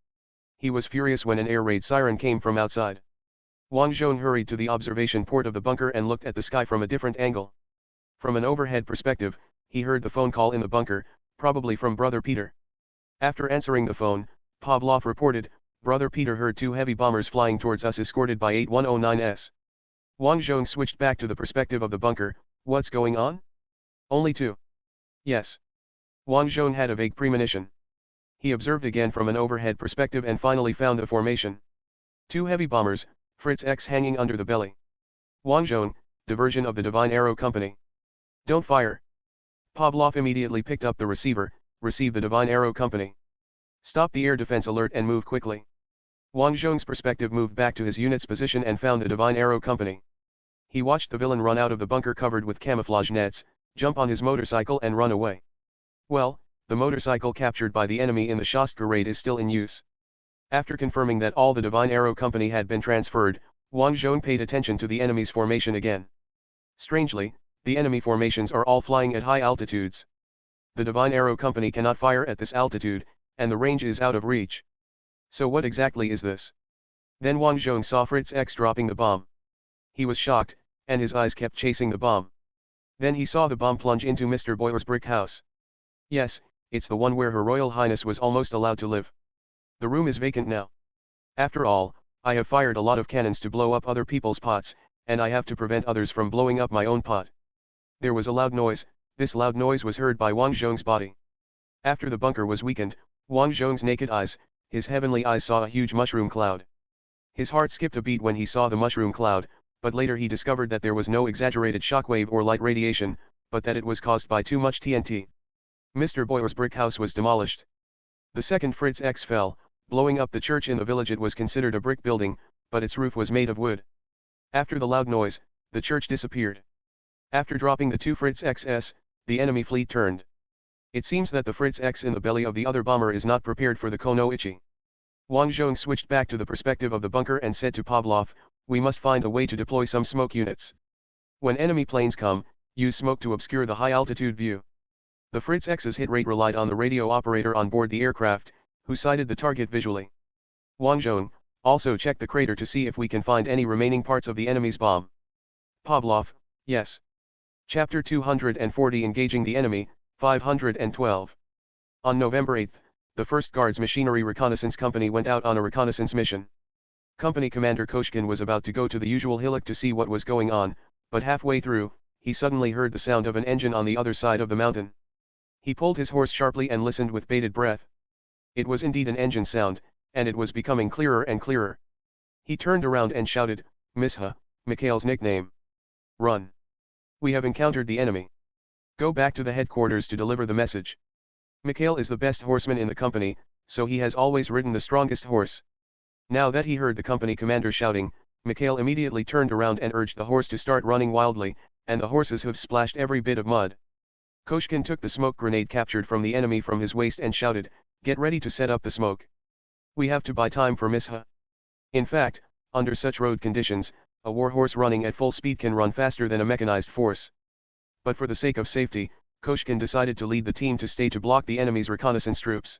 A: He was furious when an air raid siren came from outside. Wang Zhong hurried to the observation port of the bunker and looked at the sky from a different angle. From an overhead perspective, he heard the phone call in the bunker, probably from Brother Peter. After answering the phone, Pavlov reported, Brother Peter heard 2 heavy bombers flying towards us escorted by 8109s. Wang Zhong switched back to the perspective of the bunker. What's going on? Only 2. Yes. Wang Zhong had a vague premonition. He observed again from an overhead perspective and finally found the formation. 2 heavy bombers, Fritz X hanging under the belly. Wang Zhong, diversion of the Divine Arrow Company. Don't fire. Pavlov immediately picked up the receiver, receive the Divine Arrow Company. Stop the air defense alert and move quickly. Wang Zhong's perspective moved back to his unit's position and found the Divine Arrow Company. He watched the villain run out of the bunker covered with camouflage nets, jump on his motorcycle and run away. Well, the motorcycle captured by the enemy in the Shostka raid is still in use. After confirming that all the Divine Arrow Company had been transferred, Wang Zhong paid attention to the enemy's formation again. Strangely, the enemy formations are all flying at high altitudes. The Divine Arrow Company cannot fire at this altitude, and the range is out of reach. So what exactly is this? Then Wang Zhong saw Fritz X dropping the bomb. He was shocked, and his eyes kept chasing the bomb. Then he saw the bomb plunge into Mr. Boyle's brick house. Yes, it's the one where Her Royal Highness was almost allowed to live. The room is vacant now. After all, I have fired a lot of cannons to blow up other people's pots, and I have to prevent others from blowing up my own pot. There was a loud noise. This loud noise was heard by Wang Zhong's body. After the bunker was weakened, Wang Zhong's naked eyes, his heavenly eyes saw a huge mushroom cloud. His heart skipped a beat when he saw the mushroom cloud, but later he discovered that there was no exaggerated shockwave or light radiation, but that it was caused by too much TNT. Mr. Boyle's brick house was demolished. The second Fritz X fell, blowing up the church in the village. It was considered a brick building, but its roof was made of wood. After the loud noise, the church disappeared. After dropping the 2 Fritz XS, the enemy fleet turned. It seems that the Fritz X in the belly of the other bomber is not prepared for the Konoichi. Wang Zhong switched back to the perspective of the bunker and said to Pavlov, we must find a way to deploy some smoke units. When enemy planes come, use smoke to obscure the high-altitude view. The Fritz X's hit rate relied on the radio operator on board the aircraft, who sighted the target visually. Wang Zhong, also check the crater to see if we can find any remaining parts of the enemy's bomb. Pavlov, yes. Chapter 240 Engaging the Enemy, 512. On November 8, the 1st Guards Machinery Reconnaissance Company went out on a reconnaissance mission. Company Commander Koshkin was about to go to the usual hillock to see what was going on, but halfway through, he suddenly heard the sound of an engine on the other side of the mountain. He pulled his horse sharply and listened with bated breath. It was indeed an engine sound, and it was becoming clearer and clearer. He turned around and shouted, Misha, Mikhail's nickname. Run. We have encountered the enemy. Go back to the headquarters to deliver the message. Mikhail is the best horseman in the company, so he has always ridden the strongest horse. Now that he heard the company commander shouting, Mikhail immediately turned around and urged the horse to start running wildly, and the horse's hooves splashed every bit of mud. Koshkin took the smoke grenade captured from the enemy from his waist and shouted, "Get ready to set up the smoke. We have to buy time for Misha." In fact, under such road conditions, a war horse running at full speed can run faster than a mechanized force. But for the sake of safety, Koshkin decided to lead the team to stay to block the enemy's reconnaissance troops.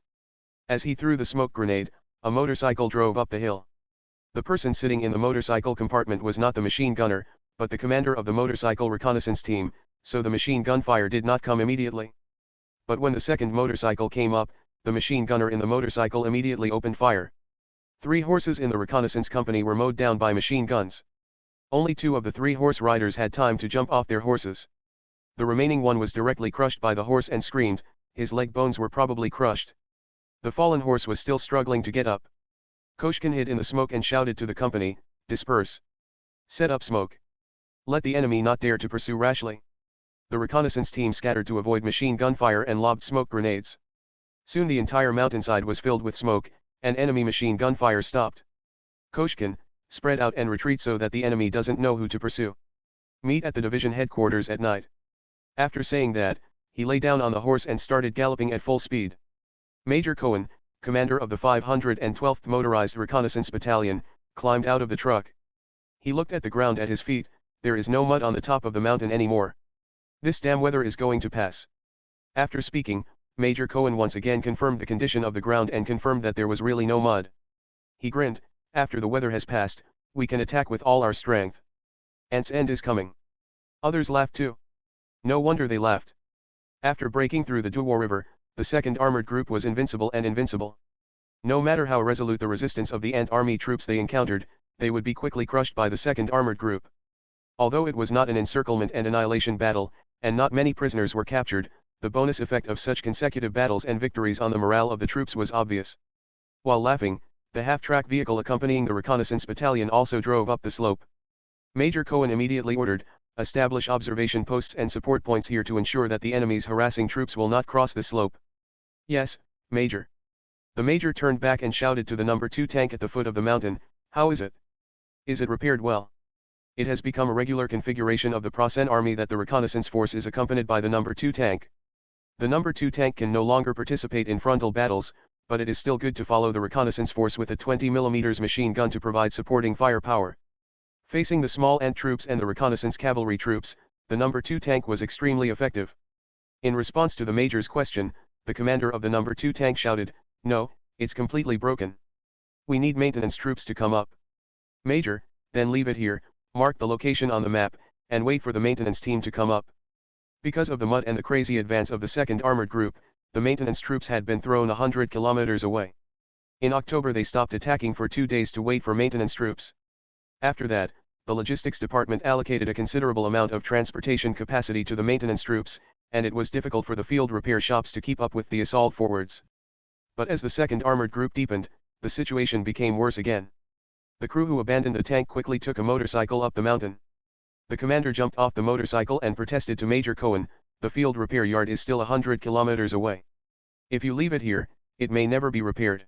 A: As he threw the smoke grenade, a motorcycle drove up the hill. The person sitting in the motorcycle compartment was not the machine gunner, but the commander of the motorcycle reconnaissance team, so the machine gun fire did not come immediately. But when the second motorcycle came up, the machine gunner in the motorcycle immediately opened fire. 3 horses in the reconnaissance company were mowed down by machine guns. Only 2 of the 3 horse riders had time to jump off their horses. The remaining one was directly crushed by the horse and screamed, his leg bones were probably crushed. The fallen horse was still struggling to get up. Koshkin hid in the smoke and shouted to the company, "Disperse. Set up smoke. Let the enemy not dare to pursue rashly." The reconnaissance team scattered to avoid machine gun fire and lobbed smoke grenades. Soon the entire mountainside was filled with smoke, and enemy machine gun fire stopped. Koshkin, spread out and retreat so that the enemy doesn't know who to pursue. Meet at the division headquarters at night. After saying that, he lay down on the horse and started galloping at full speed. Major Cohen, commander of the 512th Motorized Reconnaissance Battalion, climbed out of the truck. He looked at the ground at his feet. There is no mud on the top of the mountain anymore. This damn weather is going to pass. After speaking, Major Cohen once again confirmed the condition of the ground and confirmed that there was really no mud. He grinned, "After the weather has passed, we can attack with all our strength. Ant's end is coming." Others laughed too. No wonder they laughed. After breaking through the Duwar River, the 2nd Armored Group was invincible and invincible. No matter how resolute the resistance of the Ant Army troops they encountered, they would be quickly crushed by the 2nd Armored Group. Although it was not an encirclement and annihilation battle, and not many prisoners were captured, the bonus effect of such consecutive battles and victories on the morale of the troops was obvious. While laughing, the half-track vehicle accompanying the reconnaissance battalion also drove up the slope. Major Cohen immediately ordered, "Establish observation posts and support points here to ensure that the enemy's harassing troops will not cross the slope." "Yes, Major." The Major turned back and shouted to the No. 2 tank at the foot of the mountain, "How is it? Is it repaired well?" It has become a regular configuration of the Prasen army that the reconnaissance force is accompanied by the No. 2 tank. The No. 2 tank can no longer participate in frontal battles, but it is still good to follow the reconnaissance force with a 20mm machine gun to provide supporting firepower. Facing the small Ant troops and the reconnaissance cavalry troops, the No. 2 tank was extremely effective. In response to the Major's question, the commander of the No. 2 tank shouted, "No, it's completely broken. We need maintenance troops to come up." "Major, then leave it here, mark the location on the map, and wait for the maintenance team to come up." Because of the mud and the crazy advance of the 2nd Armored Group, the maintenance troops had been thrown 100 kilometers away. In October they stopped attacking for 2 days to wait for maintenance troops. After that, the logistics department allocated a considerable amount of transportation capacity to the maintenance troops, and it was difficult for the field repair shops to keep up with the assault forwards. But as the 2nd Armored Group deepened, the situation became worse again. The crew who abandoned the tank quickly took a motorcycle up the mountain. The commander jumped off the motorcycle and protested to Major Cohen, "The field repair yard is still 100 kilometers away. If you leave it here, it may never be repaired.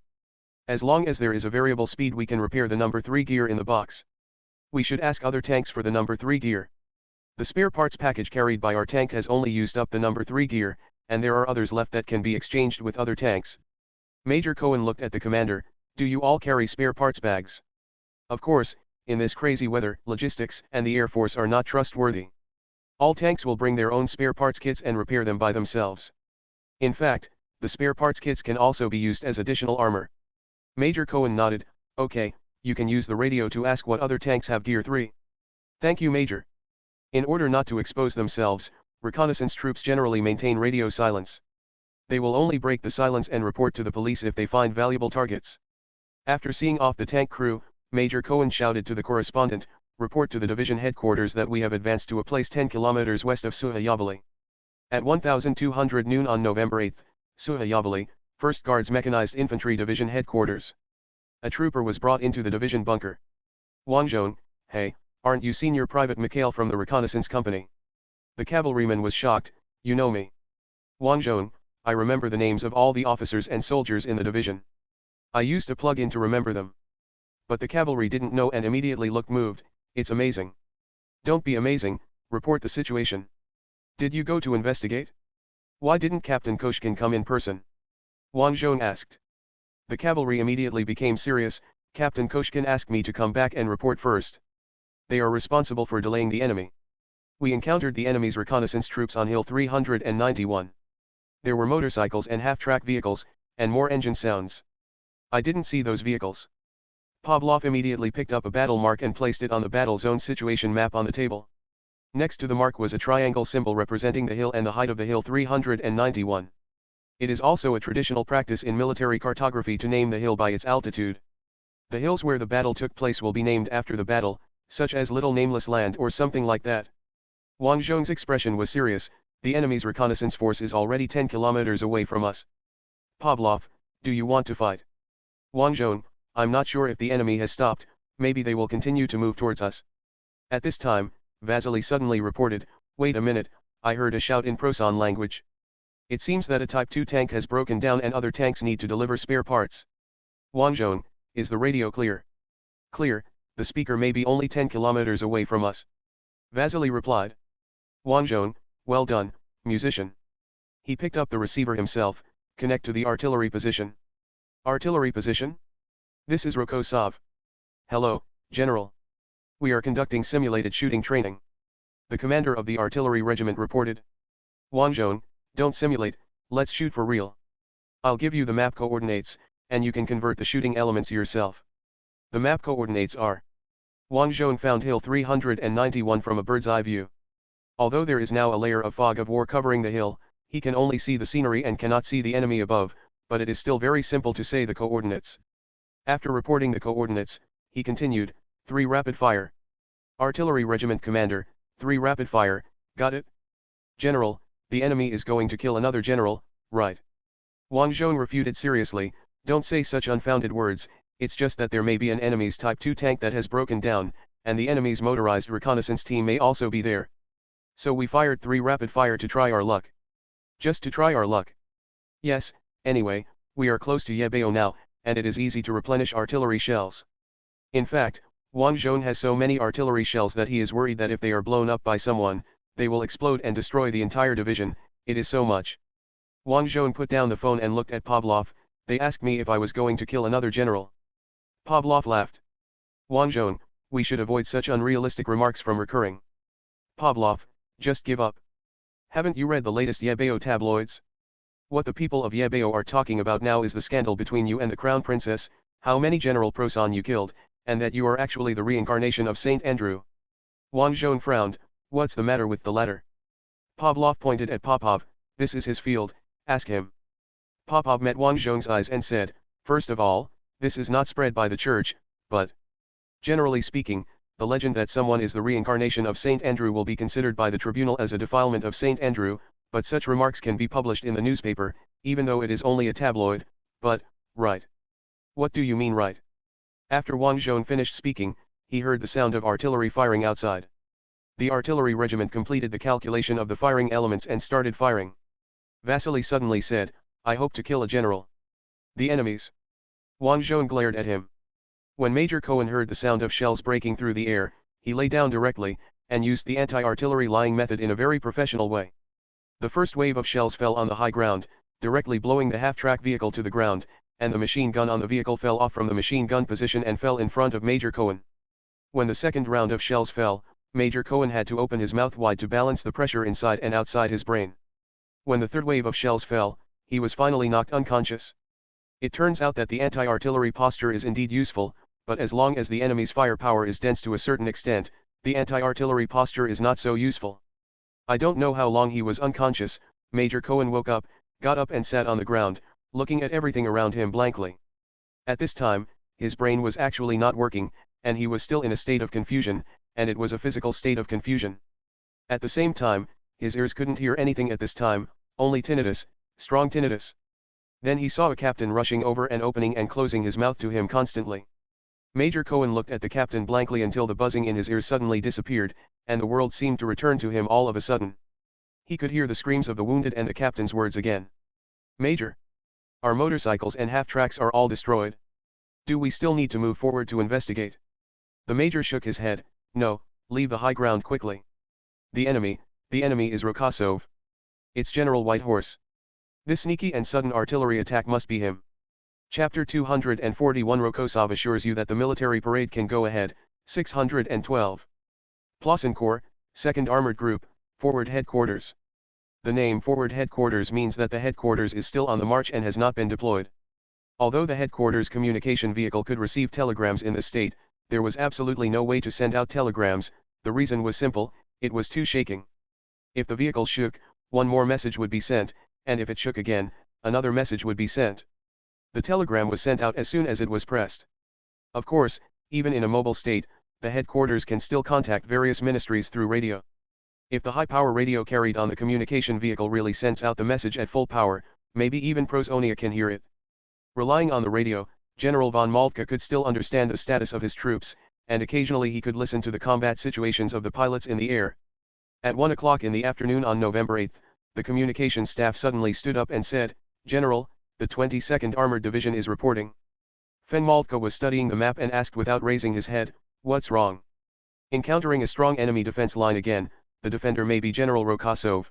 A: As long as there is a variable speed we can repair the No. 3 gear in the box. We should ask other tanks for the No. 3 gear. The spare parts package carried by our tank has only used up the No. 3 gear, and there are others left that can be exchanged with other tanks." Major Cohen looked at the commander, "Do you all carry spare parts bags?" Of course, in this crazy weather, logistics and the Air Force are not trustworthy. All tanks will bring their own spare parts kits and repair them by themselves. In fact, the spare parts kits can also be used as additional armor. Major Cohen nodded, "Okay, you can use the radio to ask what other tanks have Gear 3. "Thank you, Major." In order not to expose themselves, reconnaissance troops generally maintain radio silence. They will only break the silence and report to the police if they find valuable targets. After seeing off the tank crew, Major Cohen shouted to the correspondent, "Report to the division headquarters that we have advanced to a place 10 kilometers west of Suhayavali." At 1200 noon on November 8, Suhayavali, 1st Guards Mechanized Infantry Division Headquarters. A trooper was brought into the division bunker. "Wang Zhong, hey, Aren't you Senior Private Mikhail from the reconnaissance company? The cavalryman was shocked. You know me. Wang Zhong, I remember the names of all the officers and soldiers in the division. I used a plug-in to remember them. But the cavalry didn't know and immediately looked moved. It's amazing. Don't be amazing, report the situation. Did you go to investigate? Why didn't Captain Koshkin come in person? Wang Zhong asked. The cavalry immediately became serious. Captain Koshkin asked me to come back and report first. They are responsible for delaying the enemy. We encountered the enemy's reconnaissance troops on Hill 391. There were motorcycles and half-track vehicles, and more engine sounds. I didn't see those vehicles. Pavlov immediately picked up a battle mark and placed it on the battle zone situation map on the table. Next to the mark was a triangle symbol representing the hill and the height of the hill 391. It is also a traditional practice in military cartography to name the hill by its altitude. The hills where the battle took place will be named after the battle, such as Little Nameless Land or something like that. Wang Zhong's expression was serious. The enemy's reconnaissance force is already 10 kilometers away from us. Pavlov, do you want to fight? Wang Zhong, I'm not sure if the enemy has stopped, maybe they will continue to move towards us. At this time, Vasily suddenly reported, wait a minute, I heard a shout in Prosan language. It seems that a Type 2 tank has broken down and other tanks need to deliver spare parts. Wang Zhong, is the radio clear? Clear, the speaker may be only 10 kilometers away from us. Vasily replied. Wang Zhong, well done, musician. He picked up the receiver himself, connect to the artillery position. Artillery position? This is Rokosov. Hello, General. We are conducting simulated shooting training. The commander of the artillery regiment reported. Wang Zhong, don't simulate, let's shoot for real. I'll give you the map coordinates, and you can convert the shooting elements yourself. The map coordinates are. Wang Zhong found Hill 391 from a bird's eye view. Although there is now a layer of fog of war covering the hill, he can only see the scenery and cannot see the enemy above, but it is still very simple to say the coordinates. After reporting the coordinates, he continued, 3 rapid fire. Artillery regiment commander, 3 rapid fire, got it? General, the enemy is going to kill another general, right? Wang Zhong refuted seriously, don't say such unfounded words, it's just that there may be an enemy's Type 2 tank that has broken down, and the enemy's motorized reconnaissance team may also be there. So we fired 3 rapid fire to try our luck. Just to try our luck. Yes, anyway, we are close to Yebeo now, and it is easy to replenish artillery shells. In fact, Wang Zhong has so many artillery shells that he is worried that if they are blown up by someone, they will explode and destroy the entire division, it is so much. Wang Zhong put down the phone and looked at Pavlov, they asked me if I was going to kill another general. Pavlov laughed. Wang Zhong, we should avoid such unrealistic remarks from recurring. Pavlov, just give up. Haven't you read the latest Yebeo tabloids? What the people of Yebeo are talking about now is the scandal between you and the crown princess, how many General Prosan you killed, and that you are actually the reincarnation of Saint Andrew. Wang Zhong frowned, what's the matter with the latter? Pavlov pointed at Popov, this is his field, ask him. Popov met Wang Zhong's eyes and said, first of all, this is not spread by the church, but, generally speaking, the legend that someone is the reincarnation of Saint Andrew will be considered by the tribunal as a defilement of Saint Andrew, but such remarks can be published in the newspaper, even though it is only a tabloid, but, right. What do you mean right? After Wang Zhong finished speaking, he heard the sound of artillery firing outside. The artillery regiment completed the calculation of the firing elements and started firing. Vasily suddenly said, I hope to kill a general. The enemies. Wang Zhong glared at him. When Major Cohen heard the sound of shells breaking through the air, he lay down directly, and used the anti-artillery lying method in a very professional way. The first wave of shells fell on the high ground, directly blowing the half-track vehicle to the ground, and the machine gun on the vehicle fell off from the machine gun position and fell in front of Major Cohen. When the second round of shells fell, Major Cohen had to open his mouth wide to balance the pressure inside and outside his brain. When the third wave of shells fell, he was finally knocked unconscious. It turns out that the anti-artillery posture is indeed useful, but as long as the enemy's firepower is dense to a certain extent, the anti-artillery posture is not so useful. I don't know how long he was unconscious. Major Cohen woke up, got up and sat on the ground, looking at everything around him blankly. At this time, his brain was actually not working, and he was still in a state of confusion, and it was a physical state of confusion. At the same time, his ears couldn't hear anything at this time, only tinnitus, strong tinnitus. Then he saw a captain rushing over and opening and closing his mouth to him constantly. Major Cohen looked at the captain blankly until the buzzing in his ears suddenly disappeared, and the world seemed to return to him all of a sudden. He could hear the screams of the wounded and the captain's words again. Major! Our motorcycles and half-tracks are all destroyed. Do we still need to move forward to investigate? The major shook his head. No, leave the high ground quickly. The enemy is Rokosov. It's General Whitehorse. This sneaky and sudden artillery attack must be him. Chapter 241 Rokosov assures you that the military parade can go ahead. 612. Plossin Corps, 2nd Armored Group, Forward Headquarters. The name Forward Headquarters means that the headquarters is still on the march and has not been deployed. Although the headquarters communication vehicle could receive telegrams in the state, there was absolutely no way to send out telegrams. The reason was simple, it was too shaking. If the vehicle shook, one more message would be sent, and if it shook again, another message would be sent. The telegram was sent out as soon as it was pressed. Of course, even in a mobile state, the headquarters can still contact various ministries through radio. If the high-power radio carried on the communication vehicle really sends out the message at full power, maybe even Prosonia can hear it. Relying on the radio, General von Moltke could still understand the status of his troops, and occasionally he could listen to the combat situations of the pilots in the air. At 1 o'clock in the afternoon on November 8, the communications staff suddenly stood up and said, "General, the 22nd Armored Division is reporting." Von Moltke was studying the map and asked without raising his head, "What's wrong?" Encountering a strong enemy defense line again, the defender may be General Rokosov.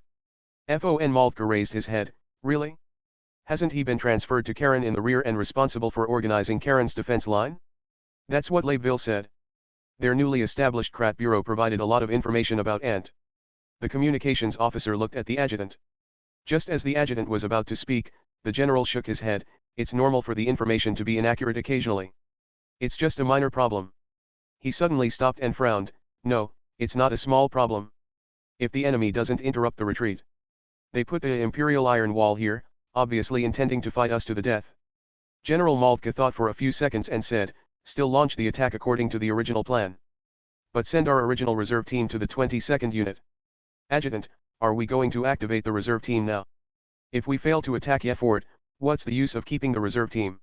A: Von Moltke raised his head. Really? Hasn't he been transferred to Karen in the rear and responsible for organizing Karen's defense line? That's what Labeville said. Their newly established Krat Bureau provided a lot of information about Ant. The communications officer looked at the adjutant. Just as the adjutant was about to speak, the general shook his head. It's normal for the information to be inaccurate occasionally. It's just a minor problem. He suddenly stopped and frowned. No, it's not a small problem. If the enemy doesn't interrupt the retreat. They put the Imperial Iron Wall here, obviously intending to fight us to the death. General Moltke thought for a few seconds and said, "Still launch the attack according to the original plan. But send our original reserve team to the 22nd Unit." Adjutant, are we going to activate the reserve team now? If we fail to attack Yefort, what's the use of keeping the reserve team?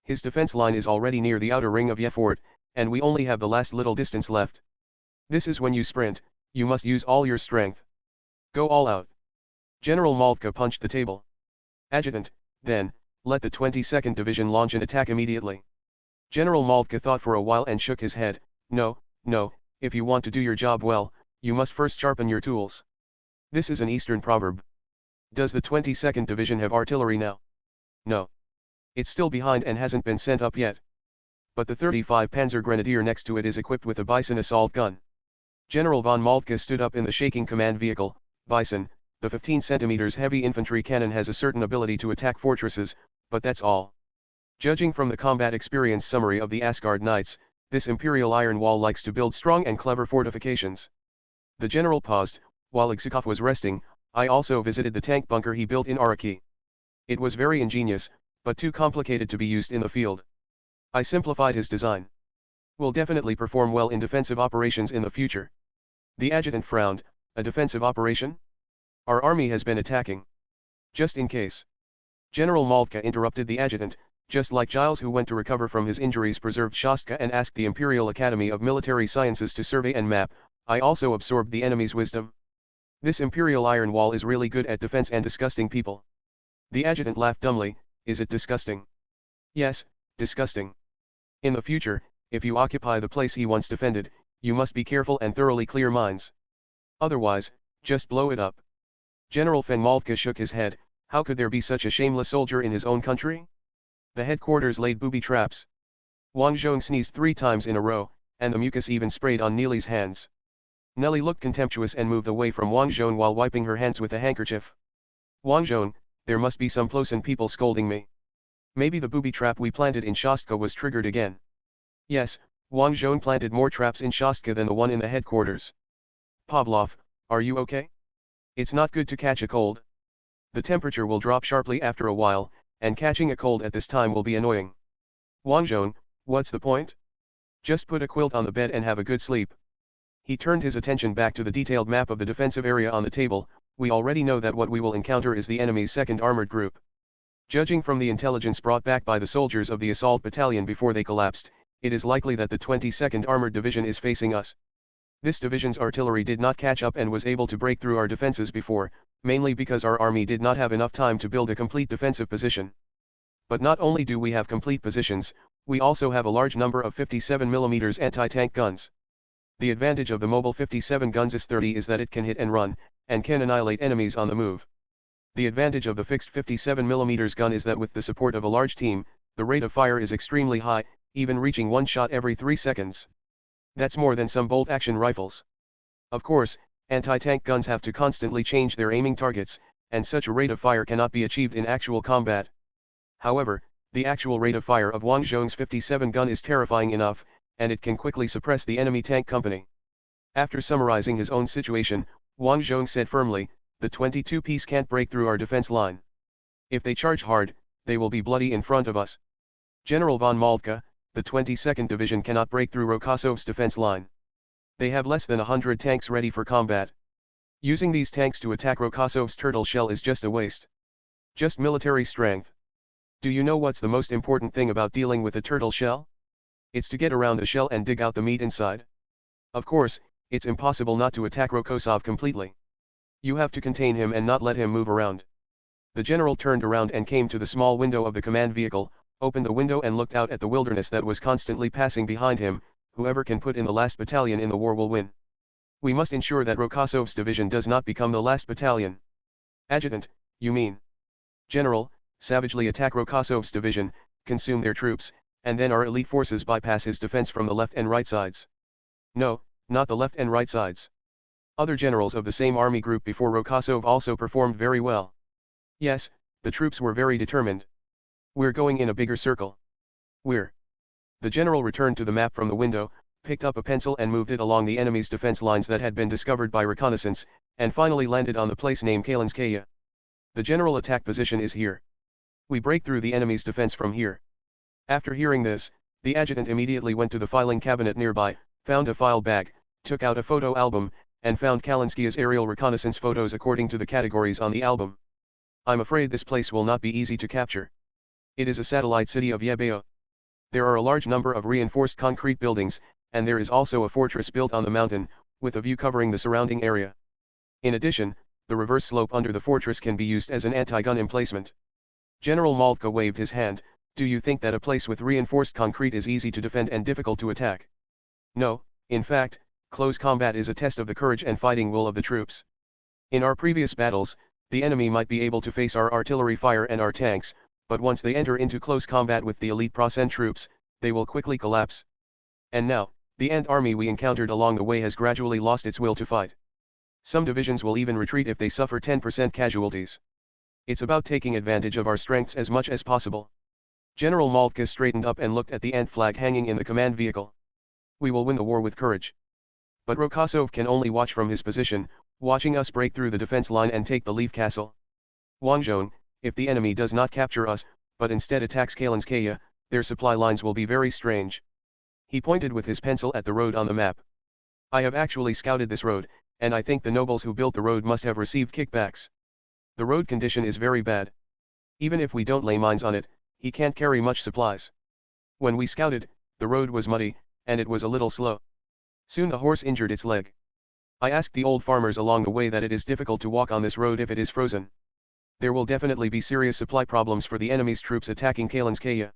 A: His defense line is already near the outer ring of Yefort, and we only have the last little distance left. This is when you sprint, you must use all your strength. Go all out. General Moltke punched the table. Adjutant, then, let the 22nd Division launch an attack immediately. General Moltke thought for a while and shook his head. No, if you want to do your job well, you must first sharpen your tools. This is an Eastern proverb. Does the 22nd Division have artillery now? No. It's still behind and hasn't been sent up yet. But the 35 Panzer Grenadier next to it is equipped with a Bison assault gun. General von Moltke stood up in the shaking command vehicle. Bison, the 15 cm heavy infantry cannon has a certain ability to attack fortresses, but that's all. Judging from the combat experience summary of the Asgard Knights, this Imperial Iron Wall likes to build strong and clever fortifications. The general paused. While Igsukov was resting, I also visited the tank bunker he built in Araki. It was very ingenious, but too complicated to be used in the field. I simplified his design. Will definitely perform well in defensive operations in the future. The adjutant frowned. A defensive operation? Our army has been attacking. Just in case. General Moltke interrupted the adjutant, just like Giles who went to recover from his injuries preserved Shostka and asked the Imperial Academy of Military Sciences to survey and map. I also absorbed the enemy's wisdom. This Imperial Iron Wall is really good at defense and disgusting people. The adjutant laughed dumbly. Is it disgusting? Yes, disgusting. In the future, if you occupy the place he once defended, you must be careful and thoroughly clear mines. Otherwise, just blow it up. General von Moltke shook his head. How could there be such a shameless soldier in his own country? The headquarters laid booby traps. Wang Zhong sneezed 3 times in a row, and the mucus even sprayed on Neely's hands. Nelly looked contemptuous and moved away from Wang Zhong while wiping her hands with a handkerchief. Wang Zhong, there must be some Plosin people scolding me. Maybe the booby trap we planted in Shostka was triggered again. Yes, Wang Zhong planted more traps in Shostka than the one in the headquarters. Pavlov, are you okay? It's not good to catch a cold. The temperature will drop sharply after a while, and catching a cold at this time will be annoying. Wang Zhong, what's the point? Just put a quilt on the bed and have a good sleep. He turned his attention back to the detailed map of the defensive area on the table. We already know that what we will encounter is the enemy's 2nd Armored Group. Judging from the intelligence brought back by the soldiers of the assault battalion before they collapsed, it is likely that the 22nd Armored Division is facing us. This division's artillery did not catch up and was able to break through our defenses before, mainly because our army did not have enough time to build a complete defensive position. But not only do we have complete positions, we also have a large number of 57mm anti-tank guns. The advantage of the mobile 57 guns is that it can hit and run, and can annihilate enemies on the move. The advantage of the fixed 57mm gun is that with the support of a large team, the rate of fire is extremely high, even reaching one shot every 3 seconds. That's more than some bolt-action rifles. Of course, anti-tank guns have to constantly change their aiming targets, and such a rate of fire cannot be achieved in actual combat. However, the actual rate of fire of Wang Zhong's 57 gun is terrifying enough, and it can quickly suppress the enemy tank company. After summarizing his own situation, Wang Zhong said firmly, "The 22-piece can't break through our defense line. If they charge hard, they will be bloody in front of us. General von Moltke, the 22nd Division cannot break through Rokosov's defense line. They have less than 100 tanks ready for combat. Using these tanks to attack Rokosov's turtle shell is just a waste. Just military strength. Do you know what's the most important thing about dealing with a turtle shell? It's to get around the shell and dig out the meat inside. Of course, it's impossible not to attack Rokosov completely. You have to contain him and not let him move around." The general turned around and came to the small window of the command vehicle, opened the window and looked out at the wilderness that was constantly passing behind him. "Whoever can put in the last battalion in the war will win. We must ensure that Rokosov's division does not become the last battalion." "Adjutant, you mean?" "General, savagely attack Rokosov's division, consume their troops, and then our elite forces bypass his defense from the left and right sides." "No, not the left and right sides. Other generals of the same army group before Rokosov also performed very well. Yes, the troops were very determined. We're going in a bigger circle. We're..." The general returned to the map from the window, picked up a pencil and moved it along the enemy's defense lines that had been discovered by reconnaissance, and finally landed on the place named Kalinskaya. "The general attack position is here. We break through the enemy's defense from here." After hearing this, the adjutant immediately went to the filing cabinet nearby, found a file bag, took out a photo album, and found Kalinskaya's aerial reconnaissance photos according to the categories on the album. "I'm afraid this place will not be easy to capture. It is a satellite city of Yebeo. There are a large number of reinforced concrete buildings, and there is also a fortress built on the mountain, with a view covering the surrounding area. In addition, the reverse slope under the fortress can be used as an anti-gun emplacement." General Moltke waved his hand. "Do you think that a place with reinforced concrete is easy to defend and difficult to attack?" "No, in fact, close combat is a test of the courage and fighting will of the troops. In our previous battles, the enemy might be able to face our artillery fire and our tanks, but once they enter into close combat with the elite Prasen troops, they will quickly collapse. And now, the Ant army we encountered along the way has gradually lost its will to fight. Some divisions will even retreat if they suffer 10% casualties. It's about taking advantage of our strengths as much as possible." General Moltke straightened up and looked at the Ant flag hanging in the command vehicle. "We will win the war with courage. But Rokosov can only watch from his position, watching us break through the defense line and take the Leaf Castle. Wang Zhong, if the enemy does not capture us, but instead attacks Kalinskaya, their supply lines will be very strange." He pointed with his pencil at the road on the map. "I have actually scouted this road, and I think the nobles who built the road must have received kickbacks. The road condition is very bad. Even if we don't lay mines on it, he can't carry much supplies. When we scouted, the road was muddy, and it was a little slow. Soon the horse injured its leg. I asked the old farmers along the way that it is difficult to walk on this road if it is frozen. There will definitely be serious supply problems for the enemy's troops attacking Kalinskaya."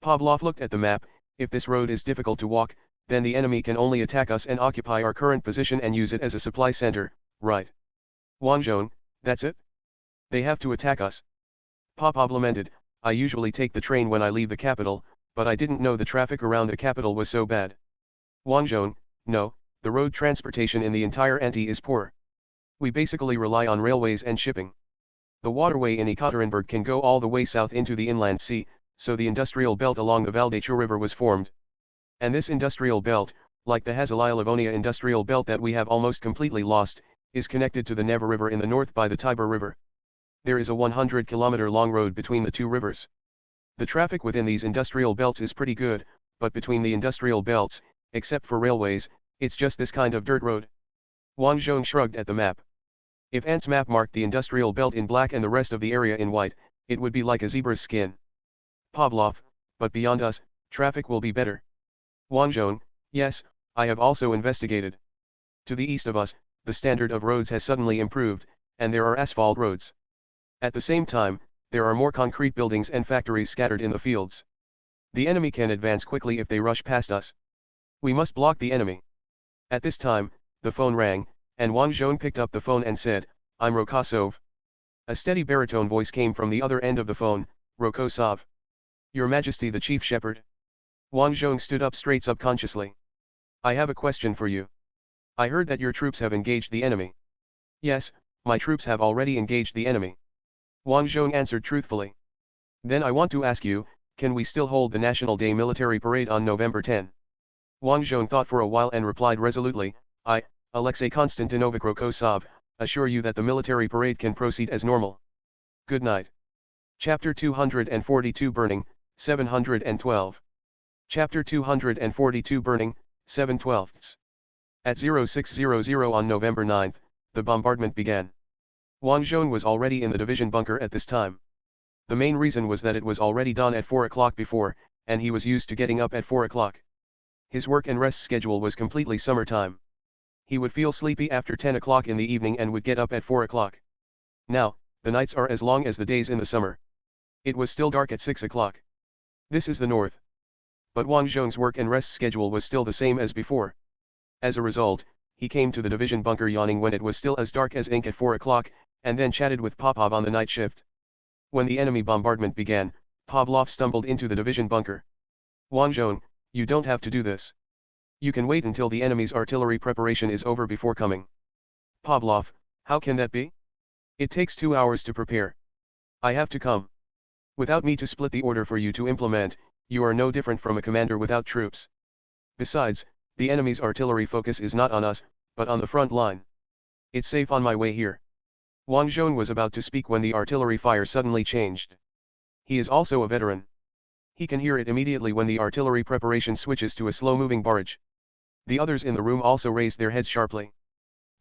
A: Pavlov looked at the map. "If this road is difficult to walk, then the enemy can only attack us and occupy our current position and use it as a supply center, right?" "Wang Zhong, that's it? They have to attack us." Popov lamented. "I usually take the train when I leave the capital, but I didn't know the traffic around the capital was so bad." "Wang Zhong, no, the road transportation in the entire Anti is poor. We basically rely on railways and shipping. The waterway in Ekaterinburg can go all the way south into the inland sea, so the industrial belt along the Valdechu River was formed. And this industrial belt, like the Hazalaya-Livonia industrial belt that we have almost completely lost, is connected to the Neva River in the north by the Tiber River. There is a 100-kilometer-long road between the two rivers. The traffic within these industrial belts is pretty good, but between the industrial belts, except for railways, it's just this kind of dirt road." Wang Zhong shrugged at the map. "If Ant's map marked the industrial belt in black and the rest of the area in white, it would be like a zebra's skin." Pavlov, "But beyond us, traffic will be better. Wang Zhong, yes, I have also investigated. To the east of us, the standard of roads has suddenly improved, and there are asphalt roads. At the same time, there are more concrete buildings and factories scattered in the fields. The enemy can advance quickly if they rush past us. We must block the enemy. At this time, the phone rang, and Wang Zhong picked up the phone and said, I'm Rokosov. A steady baritone voice came from the other end of the phone, Rokosov. Your Majesty the Chief Shepherd. Wang Zhong stood up straight subconsciously. I have a question for you. I heard that your troops have engaged the enemy. Yes, my troops have already engaged the enemy. Wang Zhong answered truthfully. Then I want to ask you, can we still hold the National Day military parade on November 10? Wang Zhong thought for a while and replied resolutely, I, Alexei Konstantinovich Rokosov, assure you that the military parade can proceed as normal. Good night. Chapter 242 Burning, 712. Chapter 242 Burning, 7/12. At 0600 on November 9, the bombardment began. Wang Zhong was already in the division bunker at this time. The main reason was that it was already dawn at 4 o'clock before, and he was used to getting up at 4 o'clock. His work and rest schedule was completely summertime. He would feel sleepy after 10 o'clock in the evening and would get up at 4 o'clock. Now, the nights are as long as the days in the summer. It was still dark at 6 o'clock. This is the north. But Wang Zhong's work and rest schedule was still the same as before. As a result, he came to the division bunker yawning when it was still as dark as ink at 4 o'clock, and then chatted with Popov on the night shift. When the enemy bombardment began, Pavlov stumbled into the division bunker. Wang Zhong, you don't have to do this. You can wait until the enemy's artillery preparation is over before coming. Pavlov, how can that be? It takes 2 hours to prepare. I have to come. Without me to split the order for you to implement, you are no different from a commander without troops. Besides, the enemy's artillery focus is not on us, but on the front line. It's safe on my way here. Wang Zhong was about to speak when the artillery fire suddenly changed. He is also a veteran. He can hear it immediately when the artillery preparation switches to a slow-moving barrage. The others in the room also raised their heads sharply.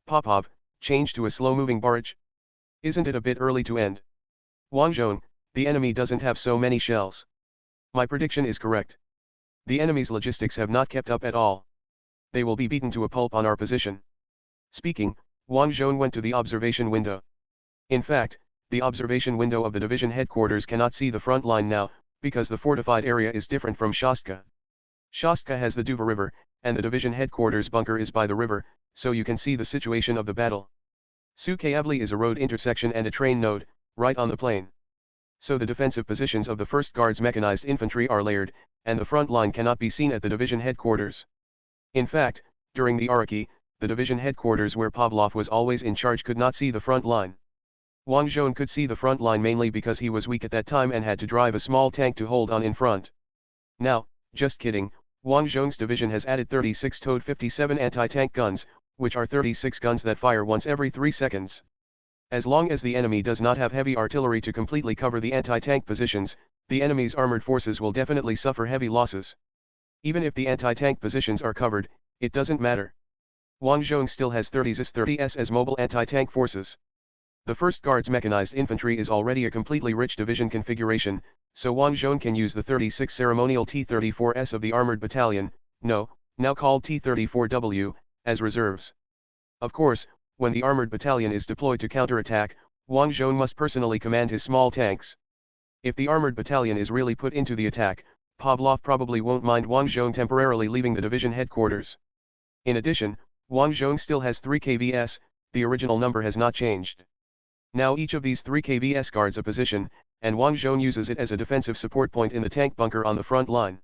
A: Popov, change to a slow-moving barrage? Isn't it a bit early to end? Wang Zhong, the enemy doesn't have so many shells. My prediction is correct. The enemy's logistics have not kept up at all. They will be beaten to a pulp on our position. Speaking, Wang Zhong went to the observation window. In fact, the observation window of the division headquarters cannot see the front line now, because the fortified area is different from Shostka. Shostka has the Duva River, and the division headquarters bunker is by the river, so you can see the situation of the battle. Sukhayavli is a road intersection and a train node, right on the plain. So the defensive positions of the 1st Guards mechanized infantry are layered, and the front line cannot be seen at the division headquarters. In fact, during the Araki, the division headquarters where Pavlov was always in charge could not see the front line. Wang Zhong could see the front line mainly because he was weak at that time and had to drive a small tank to hold on in front. Now, just kidding, Wang Zhong's division has added 36 towed 57 anti-tank guns, which are 36 guns that fire once every 3 seconds. As long as the enemy does not have heavy artillery to completely cover the anti-tank positions, the enemy's armored forces will definitely suffer heavy losses. Even if the anti-tank positions are covered, it doesn't matter. Wang Zhong still has 30s as mobile anti-tank forces. The 1st Guards mechanized infantry is already a completely rich division configuration, so Wang Zhong can use the 36 ceremonial T-34s of the armored battalion, now called T-34W, as reserves. Of course, when the armored battalion is deployed to counterattack, Wang Zhong must personally command his small tanks. If the armored battalion is really put into the attack, Pavlov probably won't mind Wang Zhong temporarily leaving the division headquarters. In addition, Wang Zhong still has 3 KVS, the original number has not changed. Now each of these 3 KVS guards a position, and Wang Zhong uses it as a defensive support point in the tank bunker on the front line.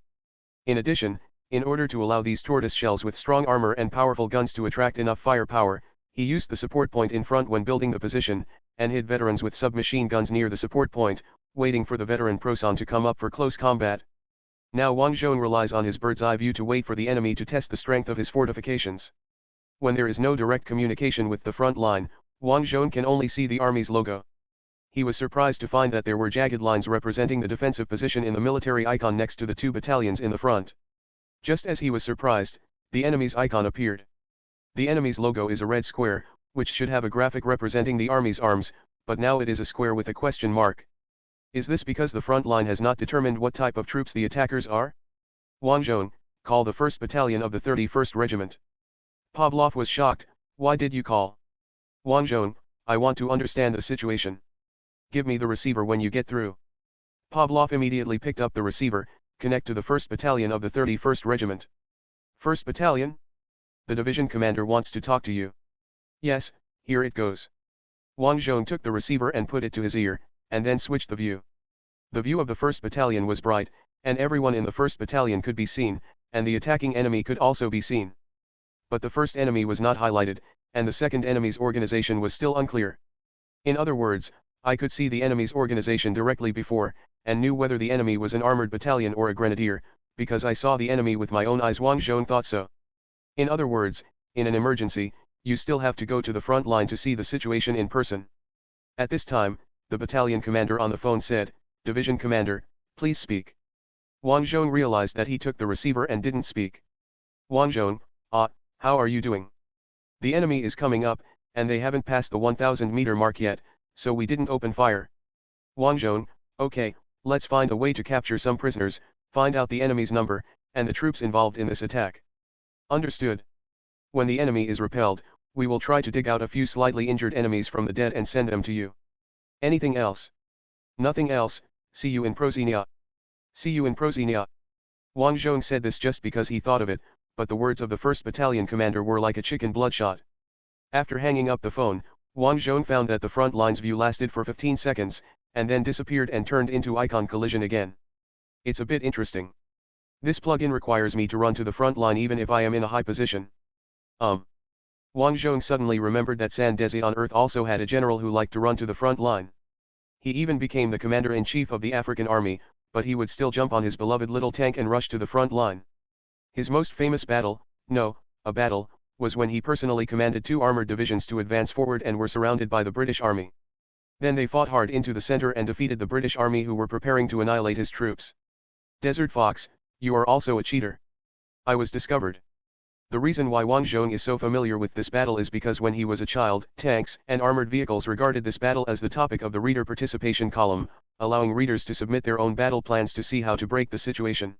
A: In addition, in order to allow these tortoise shells with strong armor and powerful guns to attract enough firepower, he used the support point in front when building the position, and hid veterans with submachine guns near the support point, waiting for the veteran Proson to come up for close combat. Now Wang Zhong relies on his bird's eye view to wait for the enemy to test the strength of his fortifications. When there is no direct communication with the front line, Wang Zhong can only see the army's logo. He was surprised to find that there were jagged lines representing the defensive position in the military icon next to the 2 battalions in the front. Just as he was surprised, the enemy's icon appeared. The enemy's logo is a red square, which should have a graphic representing the army's arms, but now it is a square with a question mark. Is this because the front line has not determined what type of troops the attackers are? Wang Zhong, call the 1st Battalion of the 31st Regiment. Pavlov was shocked. Why did you call? Wang Zhong, I want to understand the situation. Give me the receiver when you get through. Pavlov immediately picked up the receiver. Connect to the 1st Battalion of the 31st Regiment. 1st Battalion? The division commander wants to talk to you. Yes, here it goes. Wang Zhong took the receiver and put it to his ear, and then switched the view. The view of the 1st Battalion was bright, and everyone in the 1st Battalion could be seen, and the attacking enemy could also be seen. But the first enemy was not highlighted, and the second enemy's organization was still unclear. In other words, I could see the enemy's organization directly before, and knew whether the enemy was an armored battalion or a grenadier, because I saw the enemy with my own eyes. Wang Zhong thought so. In other words, in an emergency, you still have to go to the front line to see the situation in person. At this time, the battalion commander on the phone said, Division Commander, please speak. Wang Zhong realized that he took the receiver and didn't speak. Wang Zhong, how are you doing? The enemy is coming up, and they haven't passed the 1,000-meter mark yet, so we didn't open fire. Wang Zhong, okay, let's find a way to capture some prisoners, find out the enemy's number, and the troops involved in this attack. Understood. When the enemy is repelled, we will try to dig out a few slightly injured enemies from the dead and send them to you. Anything else? Nothing else. See you in Prosinia. See you in Prosinia. Wang Zhong said this just because he thought of it, but the words of the 1st Battalion commander were like a chicken bloodshot. After hanging up the phone, Wang Zhong found that the front line's view lasted for 15 seconds, and then disappeared and turned into icon collision again. It's a bit interesting. This plugin requires me to run to the front line even if I am in a high position. Wang Zhong suddenly remembered that San Desi on Earth also had a general who liked to run to the front line. He even became the commander-in-chief of the African army, but he would still jump on his beloved little tank and rush to the front line. His most famous battle, was when he personally commanded 2 armored divisions to advance forward and were surrounded by the British army. Then they fought hard into the center and defeated the British army who were preparing to annihilate his troops. Desert Fox, you are also a cheater. I was discovered. The reason why Wang Zhong is so familiar with this battle is because when he was a child, tanks and armored vehicles regarded this battle as the topic of the reader participation column, allowing readers to submit their own battle plans to see how to break the situation.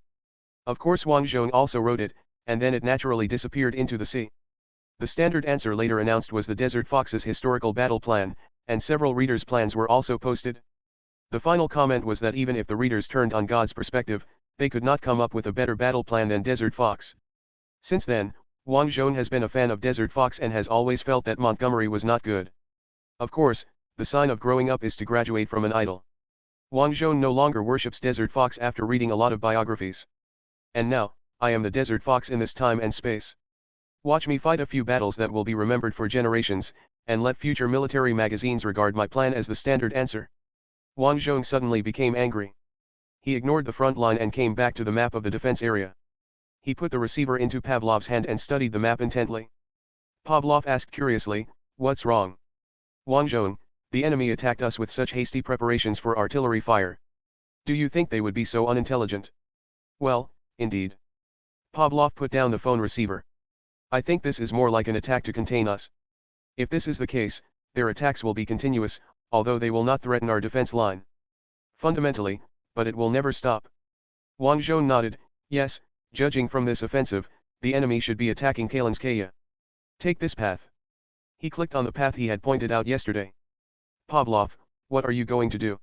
A: Of course Wang Zhong also wrote it, and then it naturally disappeared into the sea. The standard answer later announced was the Desert Fox's historical battle plan, and several readers' plans were also posted. The final comment was that even if the readers turned on God's perspective, they could not come up with a better battle plan than Desert Fox. Since then, Wang Zhong has been a fan of Desert Fox and has always felt that Montgomery was not good. Of course, the sign of growing up is to graduate from an idol. Wang Zhong no longer worships Desert Fox after reading a lot of biographies. And now, I am the Desert Fox in this time and space. Watch me fight a few battles that will be remembered for generations, and let future military magazines regard my plan as the standard answer. Wang Zhong suddenly became angry. He ignored the front line and came back to the map of the defense area. He put the receiver into Pavlov's hand and studied the map intently. Pavlov asked curiously, what's wrong? Wang Zhong, the enemy attacked us with such hasty preparations for artillery fire. Do you think they would be so unintelligent? Well, indeed. Pavlov put down the phone receiver. I think this is more like an attack to contain us. If this is the case, their attacks will be continuous, although they will not threaten our defense line. Fundamentally, but it will never stop. Wang Zhong nodded, yes, judging from this offensive, the enemy should be attacking Kalinskaya. Take this path. He clicked on the path he had pointed out yesterday. Pavlov, what are you going to do?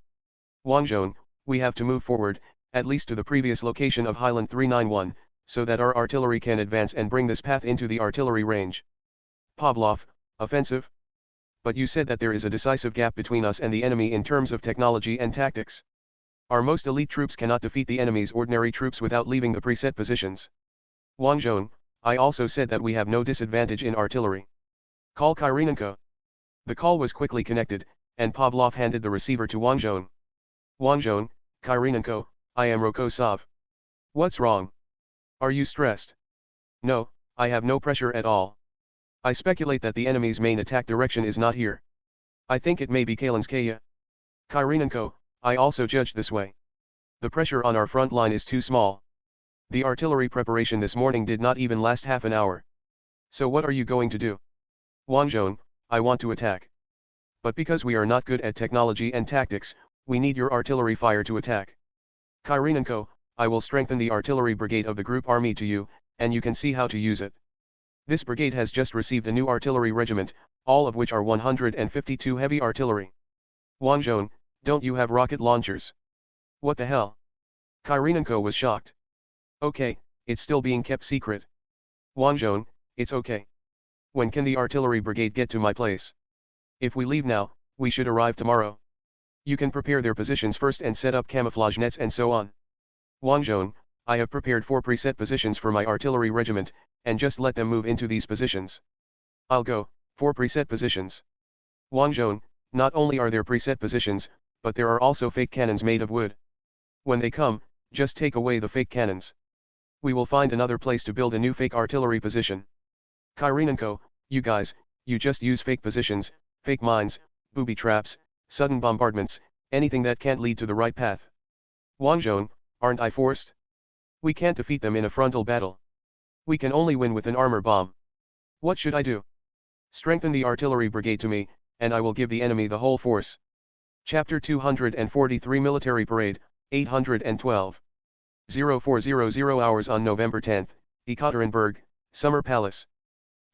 A: Wang Zhong, we have to move forward, at least to the previous location of Highland 391, so that our artillery can advance and bring this path into the artillery range. Pavlov, offensive? But you said that there is a decisive gap between us and the enemy in terms of technology and tactics. Our most elite troops cannot defeat the enemy's ordinary troops without leaving the preset positions. Wang Zhong, I also said that we have no disadvantage in artillery. Call Kyrenenko. The call was quickly connected, and Pavlov handed the receiver to Wang Zhong. Wang Zhong, Kyrenenko, I am Rokosov. What's wrong? Are you stressed? No, I have no pressure at all. I speculate that the enemy's main attack direction is not here. I think it may be Kalinskaya. Kyrenenko, I also judged this way. The pressure on our front line is too small. The artillery preparation this morning did not even last half an hour. So what are you going to do? Wang Zhong, I want to attack. But because we are not good at technology and tactics, we need your artillery fire to attack. Kyrenenko, I will strengthen the artillery brigade of the group army to you, and you can see how to use it. This brigade has just received a new artillery regiment, all of which are 152 heavy artillery. Wang Zhong, don't you have rocket launchers? What the hell? Kyrienko was shocked. Okay, it's still being kept secret. Wang Zhong, it's okay. When can the artillery brigade get to my place? If we leave now, we should arrive tomorrow. You can prepare their positions first and set up camouflage nets and so on. Wang Zhong, I have prepared 4 preset positions for my artillery regiment, and just let them move into these positions. I'll go, 4 preset positions. Wang Zhong, not only are there preset positions, but there are also fake cannons made of wood. When they come, just take away the fake cannons. We will find another place to build a new fake artillery position. Kyrienko, you guys, you just use fake positions, fake mines, booby traps, sudden bombardments, anything that can't lead to the right path. Wang Zhong, aren't I forced? We can't defeat them in a frontal battle. We can only win with an armor bomb. What should I do? Strengthen the artillery brigade to me, and I will give the enemy the whole force. Chapter 243 Military Parade, 812. 0400 hours on November 10, Ekaterinburg, Summer Palace.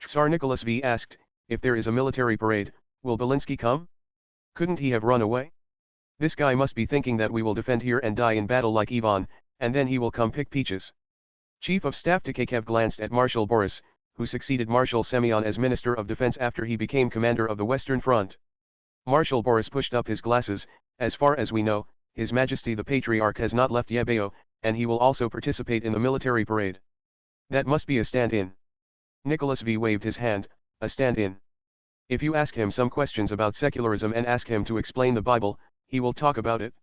A: Tsar Nicholas V asked, if there is a military parade, will Belinsky come? Couldn't he have run away? This guy must be thinking that we will defend here and die in battle like Ivan, and then he will come pick peaches. Chief of Staff Tikachev glanced at Marshal Boris, who succeeded Marshal Semyon as Minister of Defense after he became commander of the Western Front. Marshal Boris pushed up his glasses. As far as we know, His Majesty the Patriarch has not left Yebeo, and he will also participate in the military parade. That must be a stand-in. Nicholas V waved his hand, a stand-in. If you ask him some questions about secularism and ask him to explain the Bible, he will talk about it.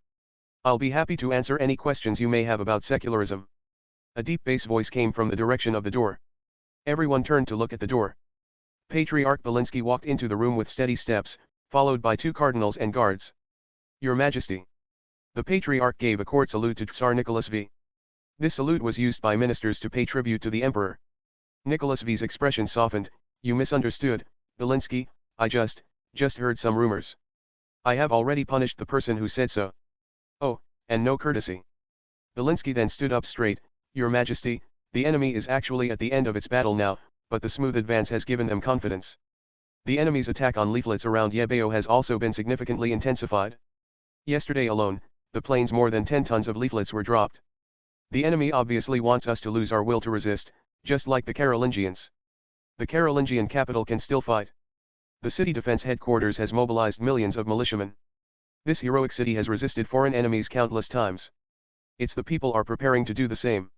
A: I'll be happy to answer any questions you may have about secularism. A deep bass voice came from the direction of the door. Everyone turned to look at the door. Patriarch Belinsky walked into the room with steady steps, followed by 2 cardinals and guards. Your Majesty. The Patriarch gave a court salute to Tsar Nicholas V. This salute was used by ministers to pay tribute to the Emperor. Nicholas V's expression softened. You misunderstood, Belinsky, I just heard some rumors. I have already punished the person who said so. Oh, and no courtesy. Belinsky then stood up straight. Your Majesty, the enemy is actually at the end of its battle now, but the smooth advance has given them confidence. The enemy's attack on leaflets around Yebeo has also been significantly intensified. Yesterday alone, the planes more than 10 tons of leaflets were dropped. The enemy obviously wants us to lose our will to resist, just like the Carolingians. The Carolingian capital can still fight. The city defense headquarters has mobilized millions of militiamen. This heroic city has resisted foreign enemies countless times. It's the people are preparing to do the same.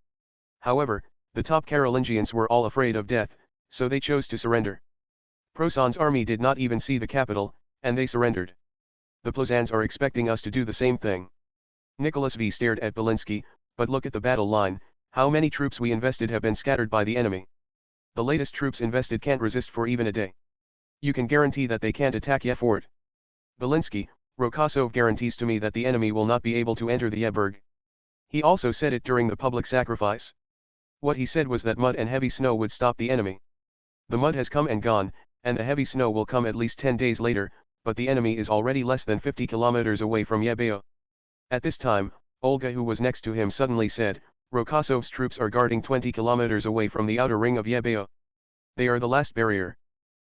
A: However, the top Carolingians were all afraid of death, so they chose to surrender. Proson's army did not even see the capital, and they surrendered. The Plozans are expecting us to do the same thing. Nicholas V stared at Belinsky, but look at the battle line, how many troops we invested have been scattered by the enemy. The latest troops invested can't resist for even a day. You can guarantee that they can't attack Yefort. Belinsky, Rokosov guarantees to me that the enemy will not be able to enter the Yeberg. He also said it during the public sacrifice. What he said was that mud and heavy snow would stop the enemy. The mud has come and gone, and the heavy snow will come at least 10 days later, but the enemy is already less than 50 kilometers away from Yebeo. At this time, Olga, who was next to him, suddenly said, Rokosov's troops are guarding 20 kilometers away from the outer ring of Yebeo. They are the last barrier.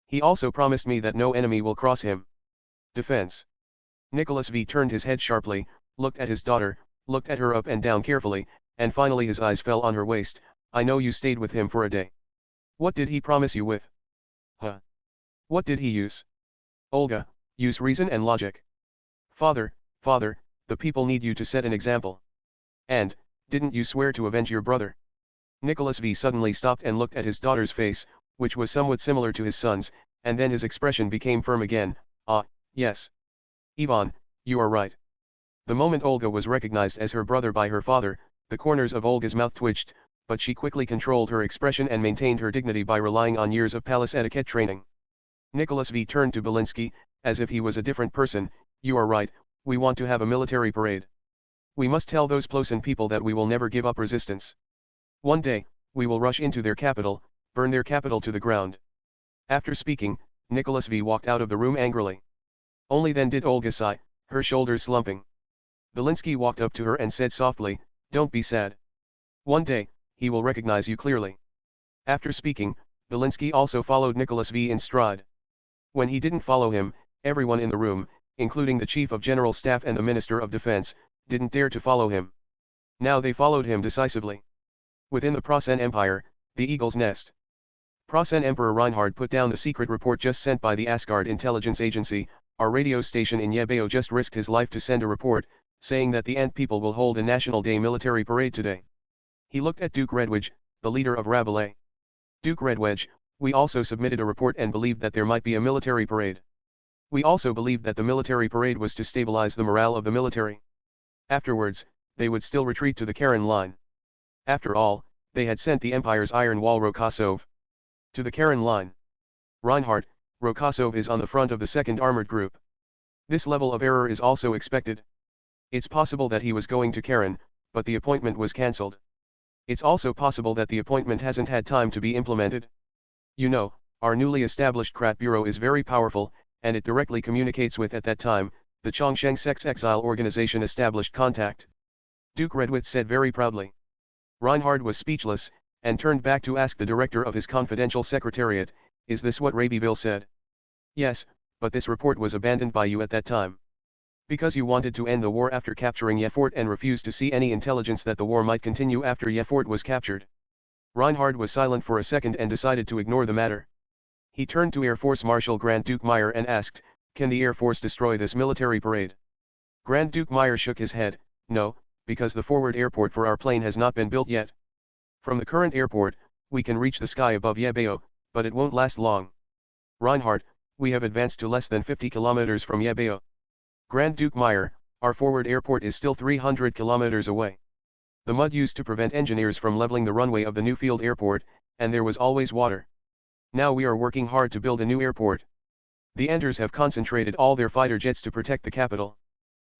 A: He also promised me that no enemy will cross him. Defense. Nicholas V turned his head sharply, looked at his daughter, looked at her up and down carefully, and finally his eyes fell on her waist. I know you stayed with him for a day. What did he promise you with? Huh? What did he use? Olga, use reason and logic. Father, the people need you to set an example. And, didn't you swear to avenge your brother? Nicholas V suddenly stopped and looked at his daughter's face, which was somewhat similar to his son's, and then his expression became firm again. Ah, yes. Ivan, you are right. The moment Olga was recognized as her brother by her father, the corners of Olga's mouth twitched, but she quickly controlled her expression and maintained her dignity by relying on years of palace etiquette training. Nicholas V turned to Belinsky, as if he was a different person. You are right, we want to have a military parade. We must tell those Plosan people that we will never give up resistance. One day, we will rush into their capital, burn their capital to the ground. After speaking, Nicholas V walked out of the room angrily. Only then did Olga sigh, her shoulders slumping. Belinsky walked up to her and said softly, Don't be sad. One day, he will recognize you clearly. After speaking, Belinsky also followed Nicholas V in stride. When he didn't follow him, everyone in the room, including the Chief of General Staff and the Minister of Defense, didn't dare to follow him. Now they followed him decisively. Within the Prussian Empire, the Eagle's Nest. Prussian Emperor Reinhard put down the secret report just sent by the Asgard intelligence agency. Our radio station in Yebeo just risked his life to send a report, saying that the Ant people will hold a National Day military parade today. He looked at Duke Redwedge, the leader of Rabelais. Duke Redwedge, we also submitted a report and believed that there might be a military parade. We also believed that the military parade was to stabilize the morale of the military. Afterwards, they would still retreat to the Karen line. After all, they had sent the Empire's iron wall Rokosov to the Karen line. Reinhardt, Rokosov is on the front of the 2nd Armored Group. This level of error is also expected. It's possible that he was going to Karen, but the appointment was cancelled. It's also possible that the appointment hasn't had time to be implemented. You know, our newly established Krat Bureau is very powerful, and it directly communicates with, at that time, the Chongsheng Sex Exile Organization established contact. Duke Redwitz said very proudly. Reinhard was speechless, and turned back to ask the director of his confidential secretariat, is this what Rabyville said? Yes, but this report was abandoned by you at that time. Because you wanted to end the war after capturing Yefort and refused to see any intelligence that the war might continue after Yefort was captured. Reinhard was silent for a second and decided to ignore the matter. He turned to Air Force Marshal Grand Duke Meyer and asked, can the Air Force destroy this military parade? Grand Duke Meyer shook his head, no, because the forward airport for our plane has not been built yet. From the current airport, we can reach the sky above Yebeo, but it won't last long. Reinhard, we have advanced to less than 50 kilometers from Yebeo. Grand Duke Meyer, our forward airport is still 300 kilometers away. The mud used to prevent engineers from leveling the runway of the new field airport, and there was always water. Now we are working hard to build a new airport. The Anders have concentrated all their fighter jets to protect the capital.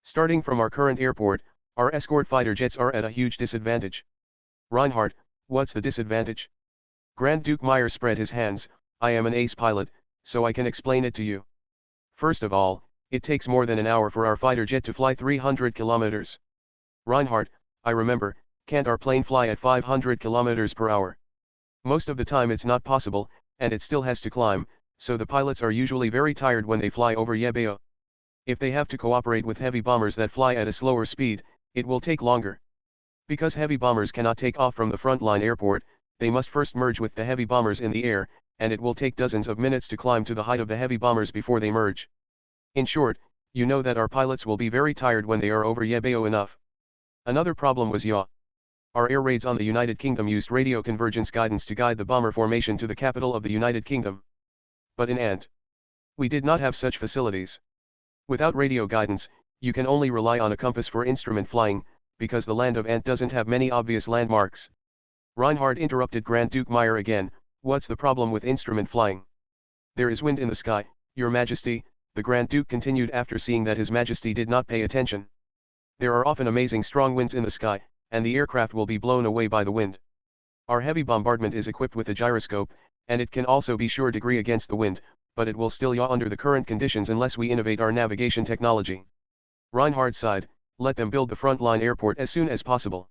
A: Starting from our current airport, our escort fighter jets are at a huge disadvantage. Reinhard, what's the disadvantage? Grand Duke Meyer spread his hands, I am an ace pilot, so I can explain it to you. First of all, it takes more than an hour for our fighter jet to fly 300 kilometers. Reinhard, I remember, can't our plane fly at 500 kilometers per hour? Most of the time it's not possible, and it still has to climb, so the pilots are usually very tired when they fly over Yebeo. If they have to cooperate with heavy bombers that fly at a slower speed, it will take longer. Because heavy bombers cannot take off from the frontline airport, they must first merge with the heavy bombers in the air, and it will take dozens of minutes to climb to the height of the heavy bombers before they merge. In short, you know that our pilots will be very tired when they are over Yebeo enough. Another problem was yaw. Our air raids on the United Kingdom used radio convergence guidance to guide the bomber formation to the capital of the United Kingdom. But in Ant, we did not have such facilities. Without radio guidance, you can only rely on a compass for instrument flying, because the land of Ant doesn't have many obvious landmarks. Reinhard interrupted Grand Duke Meyer again, what's the problem with instrument flying? There is wind in the sky, Your Majesty, the Grand Duke continued after seeing that His Majesty did not pay attention. There are often amazing strong winds in the sky, and the aircraft will be blown away by the wind. Our heavy bombardment is equipped with a gyroscope, and it can also be sure degree against the wind, but it will still yaw under the current conditions unless we innovate our navigation technology. Reinhard sighed, let them build the frontline airport as soon as possible.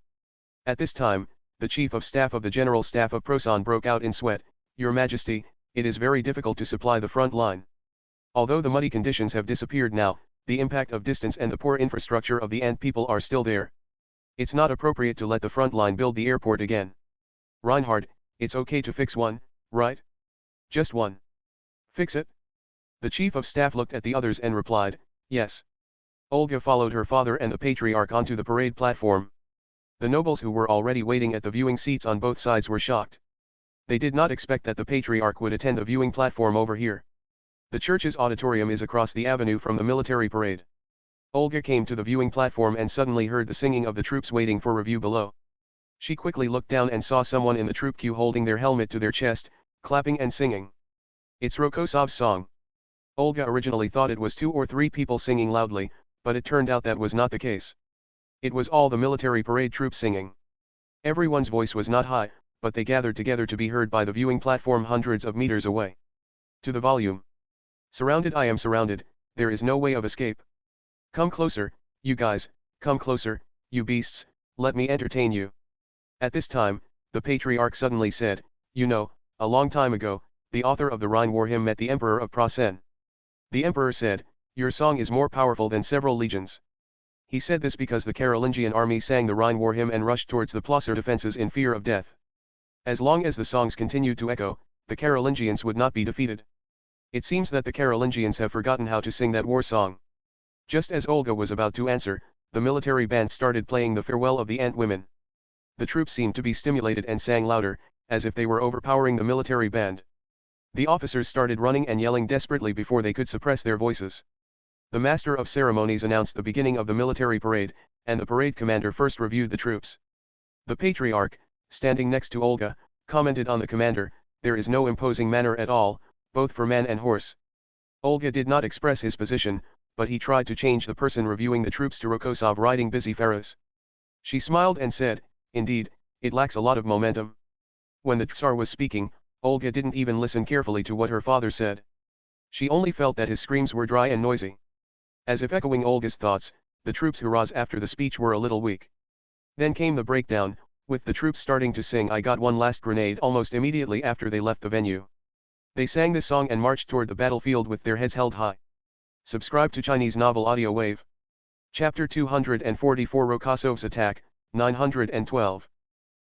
A: At this time, the Chief of Staff of the General Staff of Prosan broke out in sweat, Your Majesty, it is very difficult to supply the front line. Although the muddy conditions have disappeared now, the impact of distance and the poor infrastructure of the Ant people are still there. It's not appropriate to let the front line build the airport again. Reinhard, it's okay to fix one, right? Just one. Fix it? The Chief of Staff looked at the others and replied, yes. Olga followed her father and the patriarch onto the parade platform. The nobles who were already waiting at the viewing seats on both sides were shocked. They did not expect that the patriarch would attend the viewing platform over here. The church's auditorium is across the avenue from the military parade. Olga came to the viewing platform and suddenly heard the singing of the troops waiting for review below. She quickly looked down and saw someone in the troop queue holding their helmet to their chest, clapping and singing. It's Rokosov's song. Olga originally thought it was 2 or 3 people singing loudly, but it turned out that was not the case. It was all the military parade troops singing. Everyone's voice was not high, but they gathered together to be heard by the viewing platform hundreds of meters away. To the volume. Surrounded, I am surrounded, there is no way of escape. Come closer, you guys, come closer, you beasts, Let me entertain you. At this time, the patriarch suddenly said, you know, a long time ago, the author of the Rhine war hymn met the emperor of Prasen. The emperor said, your song is more powerful than several legions. He said this because the Carolingian army sang the Rhine war hymn and rushed towards the Placer defenses in fear of death. As long as the songs continued to echo, the Carolingians would not be defeated. It seems that the Carolingians have forgotten how to sing that war song. Just as Olga was about to answer, the military band started playing the Farewell of the Ant Women. The troops seemed to be stimulated and sang louder, as if they were overpowering the military band. The officers started running and yelling desperately before they could suppress their voices. The master of ceremonies announced the beginning of the military parade, and the parade commander first reviewed the troops. The patriarch, standing next to Olga, commented on the commander, there is no imposing manner at all, both for man and horse. Olga did not express his position, but he tried to change the person reviewing the troops to Rokosov riding busy Ferris. She smiled and said, indeed, it lacks a lot of momentum. When the Tsar was speaking, Olga didn't even listen carefully to what her father said. She only felt that his screams were dry and noisy. As if echoing Olga's thoughts, the troops' hurrahs after the speech were a little weak. Then came the breakdown, with the troops starting to sing I Got One Last Grenade almost immediately after they left the venue. They sang this song and marched toward the battlefield with their heads held high. Subscribe to Chinese Novel Audiowave. Chapter 244 Rokosov's Attack, 912.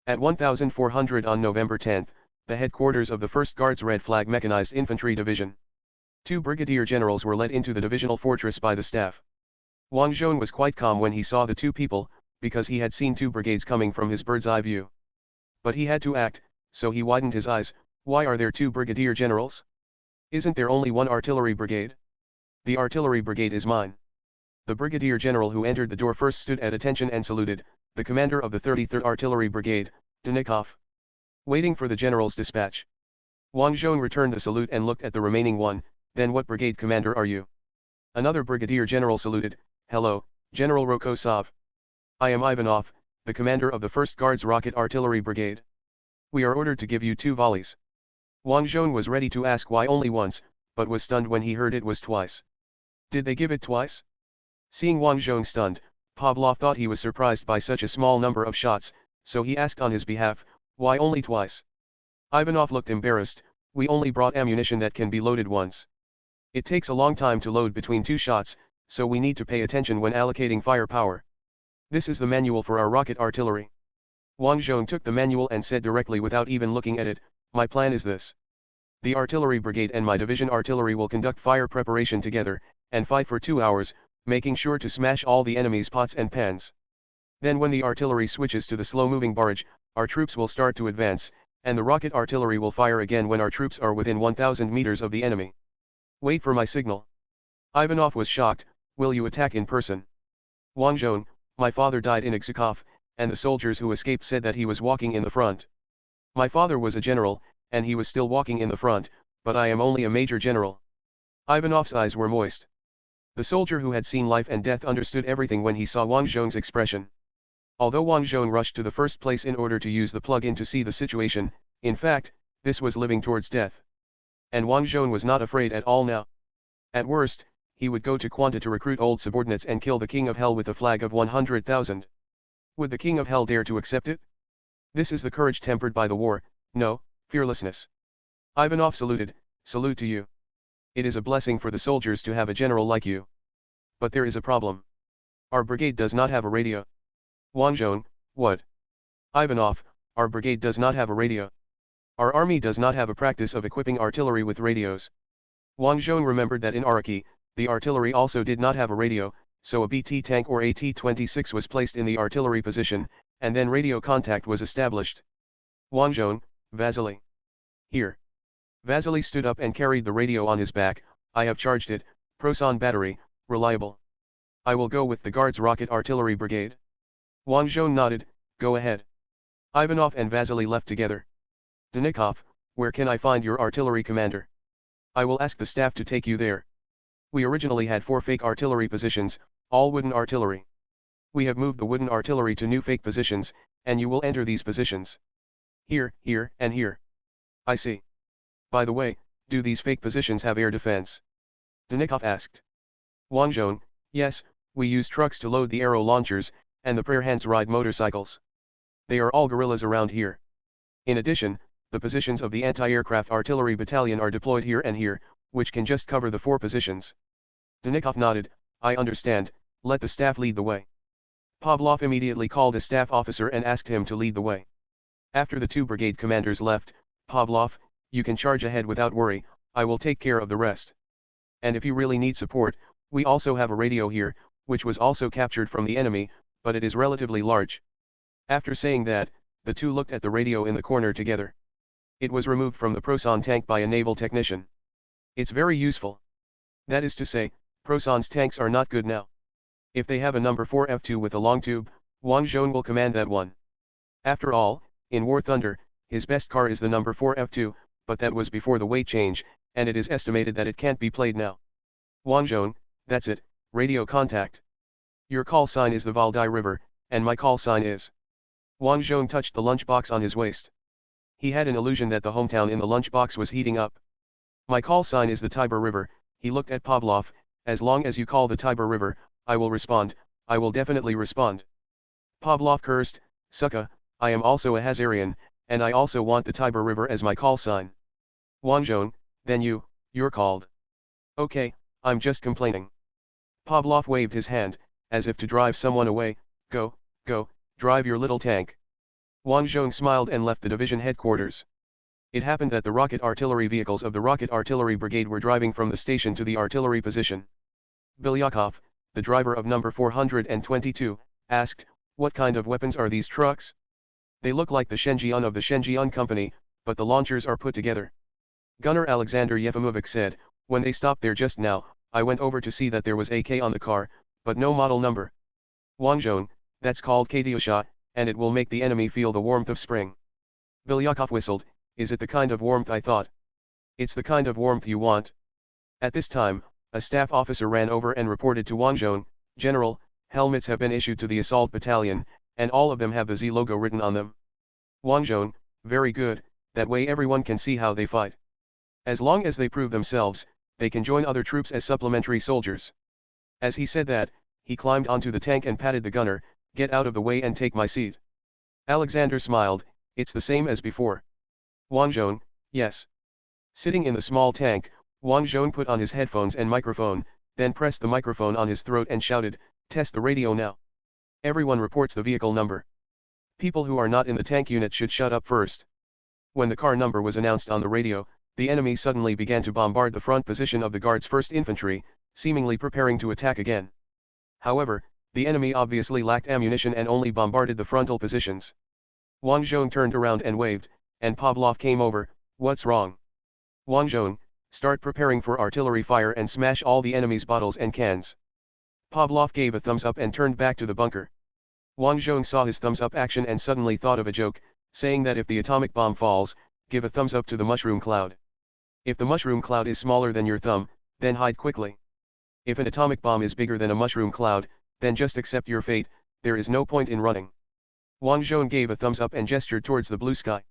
A: At 1400 on November 10, the headquarters of the 1st Guards Red Flag Mechanized Infantry Division. 2 brigadier generals were led into the divisional fortress by the staff. Wang Zhong was quite calm when he saw the 2 people, because he had seen 2 brigades coming from his bird's-eye view. But he had to act, so he widened his eyes. Why are there 2 brigadier generals? Isn't there only 1 artillery brigade? The artillery brigade is mine. The brigadier general who entered the door first stood at attention and saluted, the commander of the 33rd Artillery Brigade, Denikov. Waiting for the general's dispatch. Wang Zhong returned the salute and looked at the remaining one. Then what brigade commander are you? Another brigadier general saluted, hello, General Rokosov. I am Ivanov, the commander of the 1st Guards Rocket Artillery Brigade. We are ordered to give you 2 volleys. Wang Zhong was ready to ask why only once, but was stunned when he heard it was twice. Did they give it twice? Seeing Wang Zhong stunned, Pavlov thought he was surprised by such a small number of shots, so he asked on his behalf, why only twice? Ivanov looked embarrassed, we only brought ammunition that can be loaded once. It takes a long time to load between 2 shots, so we need to pay attention when allocating firepower. This is the manual for our rocket artillery. Wang Zhong took the manual and said directly without even looking at it, my plan is this. The artillery brigade and my division artillery will conduct fire preparation together, and fight for 2 hours, making sure to smash all the enemy's pots and pans. Then when the artillery switches to the slow-moving barrage, our troops will start to advance, and the rocket artillery will fire again when our troops are within 1,000 meters of the enemy. Wait for my signal. Ivanov was shocked, will you attack in person? Wang Zhong, my father died in Iksukov, and the soldiers who escaped said that he was walking in the front. My father was a general, and he was still walking in the front, but I am only a major general. Ivanov's eyes were moist. The soldier who had seen life and death understood everything when he saw Wang Zhong's expression. Although Wang Zhong rushed to the first place in order to use the plug-in to see the situation, in fact, this was living towards death. And Wang Zhong was not afraid at all now. At worst, he would go to Quanta to recruit old subordinates and kill the King of Hell with a flag of 100,000. Would the King of Hell dare to accept it? This is the courage tempered by the war, no, fearlessness. Ivanov saluted, salute to you. It is a blessing for the soldiers to have a general like you. But there is a problem. Our brigade does not have a radio. Wang Zhong, what? Ivanov, our brigade does not have a radio. Our army does not have a practice of equipping artillery with radios. Wang Zhong remembered that in Araki, the artillery also did not have a radio, so a BT tank or AT-26 was placed in the artillery position, and then radio contact was established. Wang Zhong, Vasily. Here. Vasily stood up and carried the radio on his back, I have charged it, Proton battery, reliable. I will go with the Guards Rocket Artillery Brigade. Wang Zhong nodded, go ahead. Ivanov and Vasily left together. Denikov, where can I find your artillery commander? I will ask the staff to take you there. We originally had 4 fake artillery positions, all wooden artillery. We have moved the wooden artillery to new fake positions, and you will enter these positions. Here, here, and here. I see. By the way, do these fake positions have air defense? Denikov asked. Wang Zhong, yes, we use trucks to load the arrow launchers, And the prayer hands ride motorcycles. They are all guerrillas around here. In addition, the positions of the anti-aircraft artillery battalion are deployed here and here, which can just cover the 4 positions. Denikov nodded, I understand, let the staff lead the way. Pavlov immediately called a staff officer and asked him to lead the way. After the 2 brigade commanders left, Pavlov, you can charge ahead without worry, I will take care of the rest. And if you really need support, we also have a radio here, which was also captured from the enemy, but it is relatively large. After saying that, the 2 looked at the radio in the corner together. It was removed from the Proson tank by a naval technician. It's very useful. That is to say, Proson's tanks are not good now. If they have a number 4 F2 with a long tube, Wang Zhong will command that one. After all, in War Thunder, his best car is the number 4 F2, but that was before the weight change, and it is estimated that it can't be played now. Wang Zhong, that's it, radio contact. Your call sign is the Valdai River, and my call sign is. Wang Zhong touched the lunchbox on his waist. He had an illusion that the hometown in the lunchbox was heating up. My call sign is the Tiber River, he looked at Pavlov, as long as you call the Tiber River, I will respond, I will definitely respond. Pavlov cursed, Sucka, I am also a Hazarian, and I also want the Tiber River as my call sign. Wang Zhong, then you're called. Okay, I'm just complaining. Pavlov waved his hand, as if to drive someone away, go, drive your little tank. Wang Zhong smiled and left the division headquarters. It happened that the rocket artillery vehicles of the Rocket Artillery Brigade were driving from the station to the artillery position. Bilyakov, the driver of number 422, asked, what kind of weapons are these trucks? They look like the Shenjian of the Shenjian Company, but the launchers are put together. Gunner Alexander Yefimovich said, when they stopped there just now, I went over to see that there was AK on the car, but no model number. Wang Zhong, that's called Katyusha, and it will make the enemy feel the warmth of spring. Bilyakov whistled, is it the kind of warmth I thought? It's the kind of warmth you want. At this time, a staff officer ran over and reported to Wang Zhong, General, helmets have been issued to the assault battalion, and all of them have the Z logo written on them. Wang Zhong, very good, that way everyone can see how they fight. As long as they prove themselves, they can join other troops as supplementary soldiers. As he said that, he climbed onto the tank and patted the gunner, get out of the way and take my seat. Alexander smiled, it's the same as before. Wang Zhong, yes. Sitting in the small tank, Wang Zhong put on his headphones and microphone, then pressed the microphone on his throat and shouted, test the radio now. Everyone reports the vehicle number. People who are not in the tank unit should shut up first. When the car number was announced on the radio, the enemy suddenly began to bombard the front position of the Guards' 1st Infantry, seemingly preparing to attack again. However, the enemy obviously lacked ammunition and only bombarded the frontal positions. Wang Zhong turned around and waved, and Pavlov came over, what's wrong? Wang Zhong, start preparing for artillery fire and smash all the enemy's bottles and cans. Pavlov gave a thumbs up and turned back to the bunker. Wang Zhong saw his thumbs up action and suddenly thought of a joke, saying that if the atomic bomb falls, give a thumbs up to the mushroom cloud. If the mushroom cloud is smaller than your thumb, then hide quickly. If an atomic bomb is bigger than a mushroom cloud, then just accept your fate, there is no point in running. Wang Zhong gave a thumbs up and gestured towards the blue sky.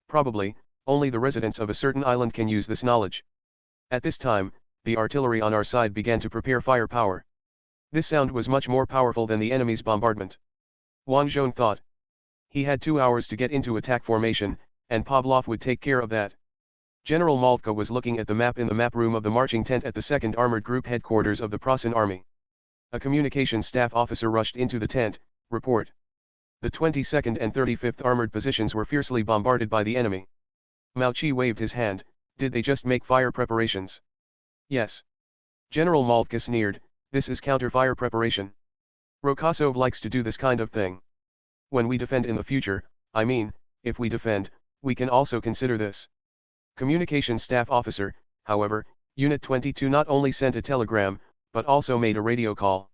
A: Probably, only the residents of a certain island can use this knowledge. At this time, the artillery on our side began to prepare firepower. This sound was much more powerful than the enemy's bombardment. Wang Zhong thought. He had 2 hours to get into attack formation, and Pavlov would take care of that. General Maltka was looking at the map in the map room of the marching tent at the 2nd Armored Group headquarters of the Prussian Army. A communications staff officer rushed into the tent, report. The 22nd and 35th Armored positions were fiercely bombarded by the enemy. Mao Chi waved his hand, did they just make fire preparations? Yes. General Maltka sneered, this is counter-fire preparation. Rokosov likes to do this kind of thing. When we defend in the future, I mean, if we defend, we can also consider this. Communications staff officer, however, Unit 22 not only sent a telegram, but also made a radio call.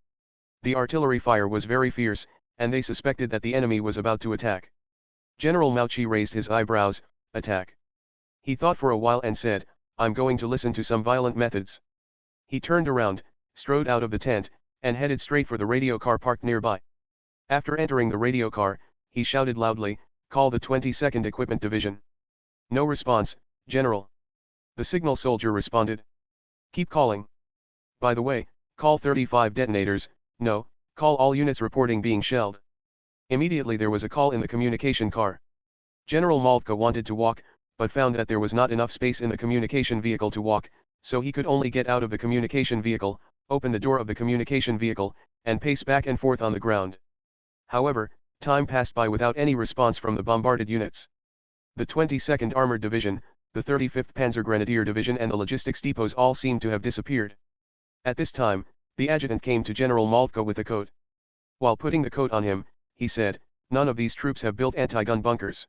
A: The artillery fire was very fierce, and they suspected that the enemy was about to attack. General Mao Chi raised his eyebrows, attack. He thought for a while and said, I'm going to listen to some violent methods. He turned around, strode out of the tent, and headed straight for the radio car parked nearby. After entering the radio car, he shouted loudly, call the 22nd Equipment Division. No response, General. The signal soldier responded. Keep calling. By the way, call 35 detonators, no, Call all units reporting being shelled. Immediately there was a call in the communication car. General Moltke wanted to walk, but found that there was not enough space in the communication vehicle to walk, so he could only get out of the communication vehicle, open the door of the communication vehicle, and pace back and forth on the ground. However, time passed by without any response from the bombarded units. The 22nd Armored Division, the 35th Panzer Grenadier Division and the logistics depots all seemed to have disappeared. At this time, the adjutant came to General Moltke with the coat. While putting the coat on him, he said, "None of these troops have built anti-gun bunkers.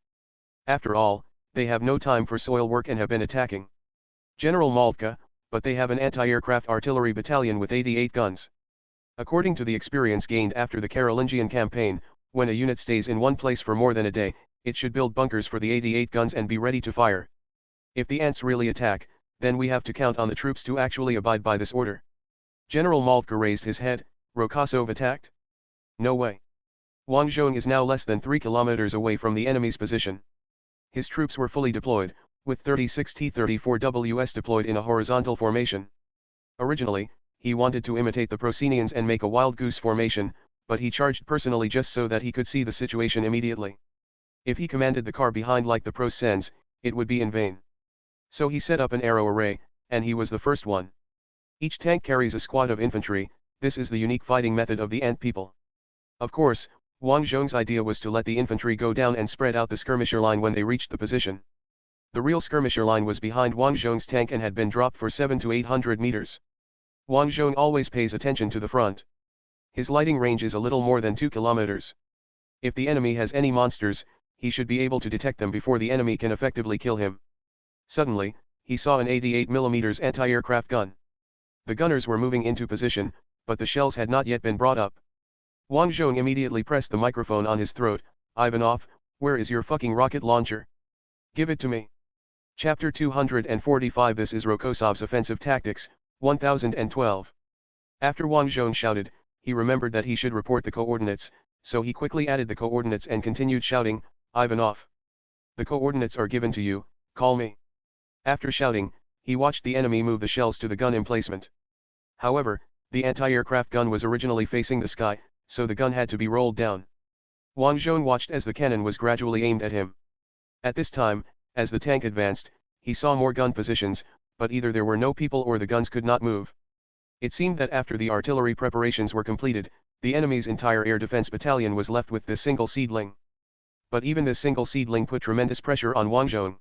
A: After all, they have no time for soil work and have been attacking. General Moltke, but they have an anti-aircraft artillery battalion with 88 guns. According to the experience gained after the Carolingian campaign, when a unit stays in one place for more than a day, it should build bunkers for the 88 guns and be ready to fire. If the ants really attack, then we have to count on the troops to actually abide by this order." General Moltke raised his head. "Rokosov attacked? No way. Wang Zhong is now less than 3 kilometers away from the enemy's position. His troops were fully deployed, with 36 T-34Ws deployed in a horizontal formation. Originally, he wanted to imitate the Procenians and make a wild goose formation, but he charged personally just so that he could see the situation immediately. If he commanded the car behind like the Procens, it would be in vain. So he set up an arrow array, and he was the first one. Each tank carries a squad of infantry. This is the unique fighting method of the ant people. Of course, Wang Zhong's idea was to let the infantry go down and spread out the skirmisher line when they reached the position. The real skirmisher line was behind Wang Zhong's tank and had been dropped for 700 to 800 meters. Wang Zhong always pays attention to the front. His lighting range is a little more than 2 kilometers. If the enemy has any monsters, he should be able to detect them before the enemy can effectively kill him. Suddenly, he saw an 88mm anti-aircraft gun. The gunners were moving into position, but the shells had not yet been brought up. Wang Zhong immediately pressed the microphone on his throat. "Ivanov, where is your fucking rocket launcher? Give it to me." Chapter 245. This is Rokosov's offensive tactics, 1012. After Wang Zhong shouted, he remembered that he should report the coordinates, so he quickly added the coordinates and continued shouting, "Ivanov. The coordinates are given to you, call me." After shouting, he watched the enemy move the shells to the gun emplacement. However, the anti-aircraft gun was originally facing the sky, so the gun had to be rolled down. Wang Zhong watched as the cannon was gradually aimed at him. At this time, as the tank advanced, he saw more gun positions, but either there were no people or the guns could not move. It seemed that after the artillery preparations were completed, the enemy's entire air defense battalion was left with this single seedling. But even this single seedling put tremendous pressure on Wang Zhong.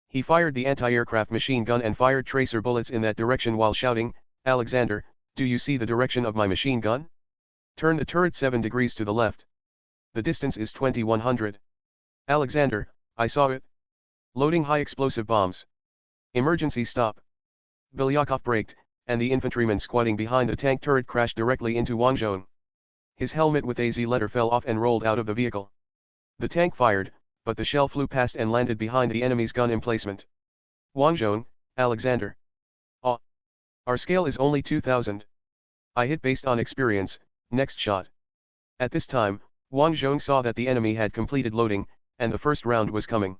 A: He fired the anti-aircraft machine gun and fired tracer bullets in that direction while shouting, "Alexander, do you see the direction of my machine gun? Turn the turret 7 degrees to the left. The distance is 2100. Alexander, I saw it. Loading high explosive bombs. Emergency stop." Bilyakov braked, and the infantryman squatting behind the tank turret crashed directly into Wang Zhong. His helmet with AZ letter fell off and rolled out of the vehicle. The tank fired, but the shell flew past and landed behind the enemy's gun emplacement. "Wang Zhong, Alexander. Ah. Our scale is only 2000. I hit based on experience, next shot." At this time, Wang Zhong saw that the enemy had completed loading, and the first round was coming.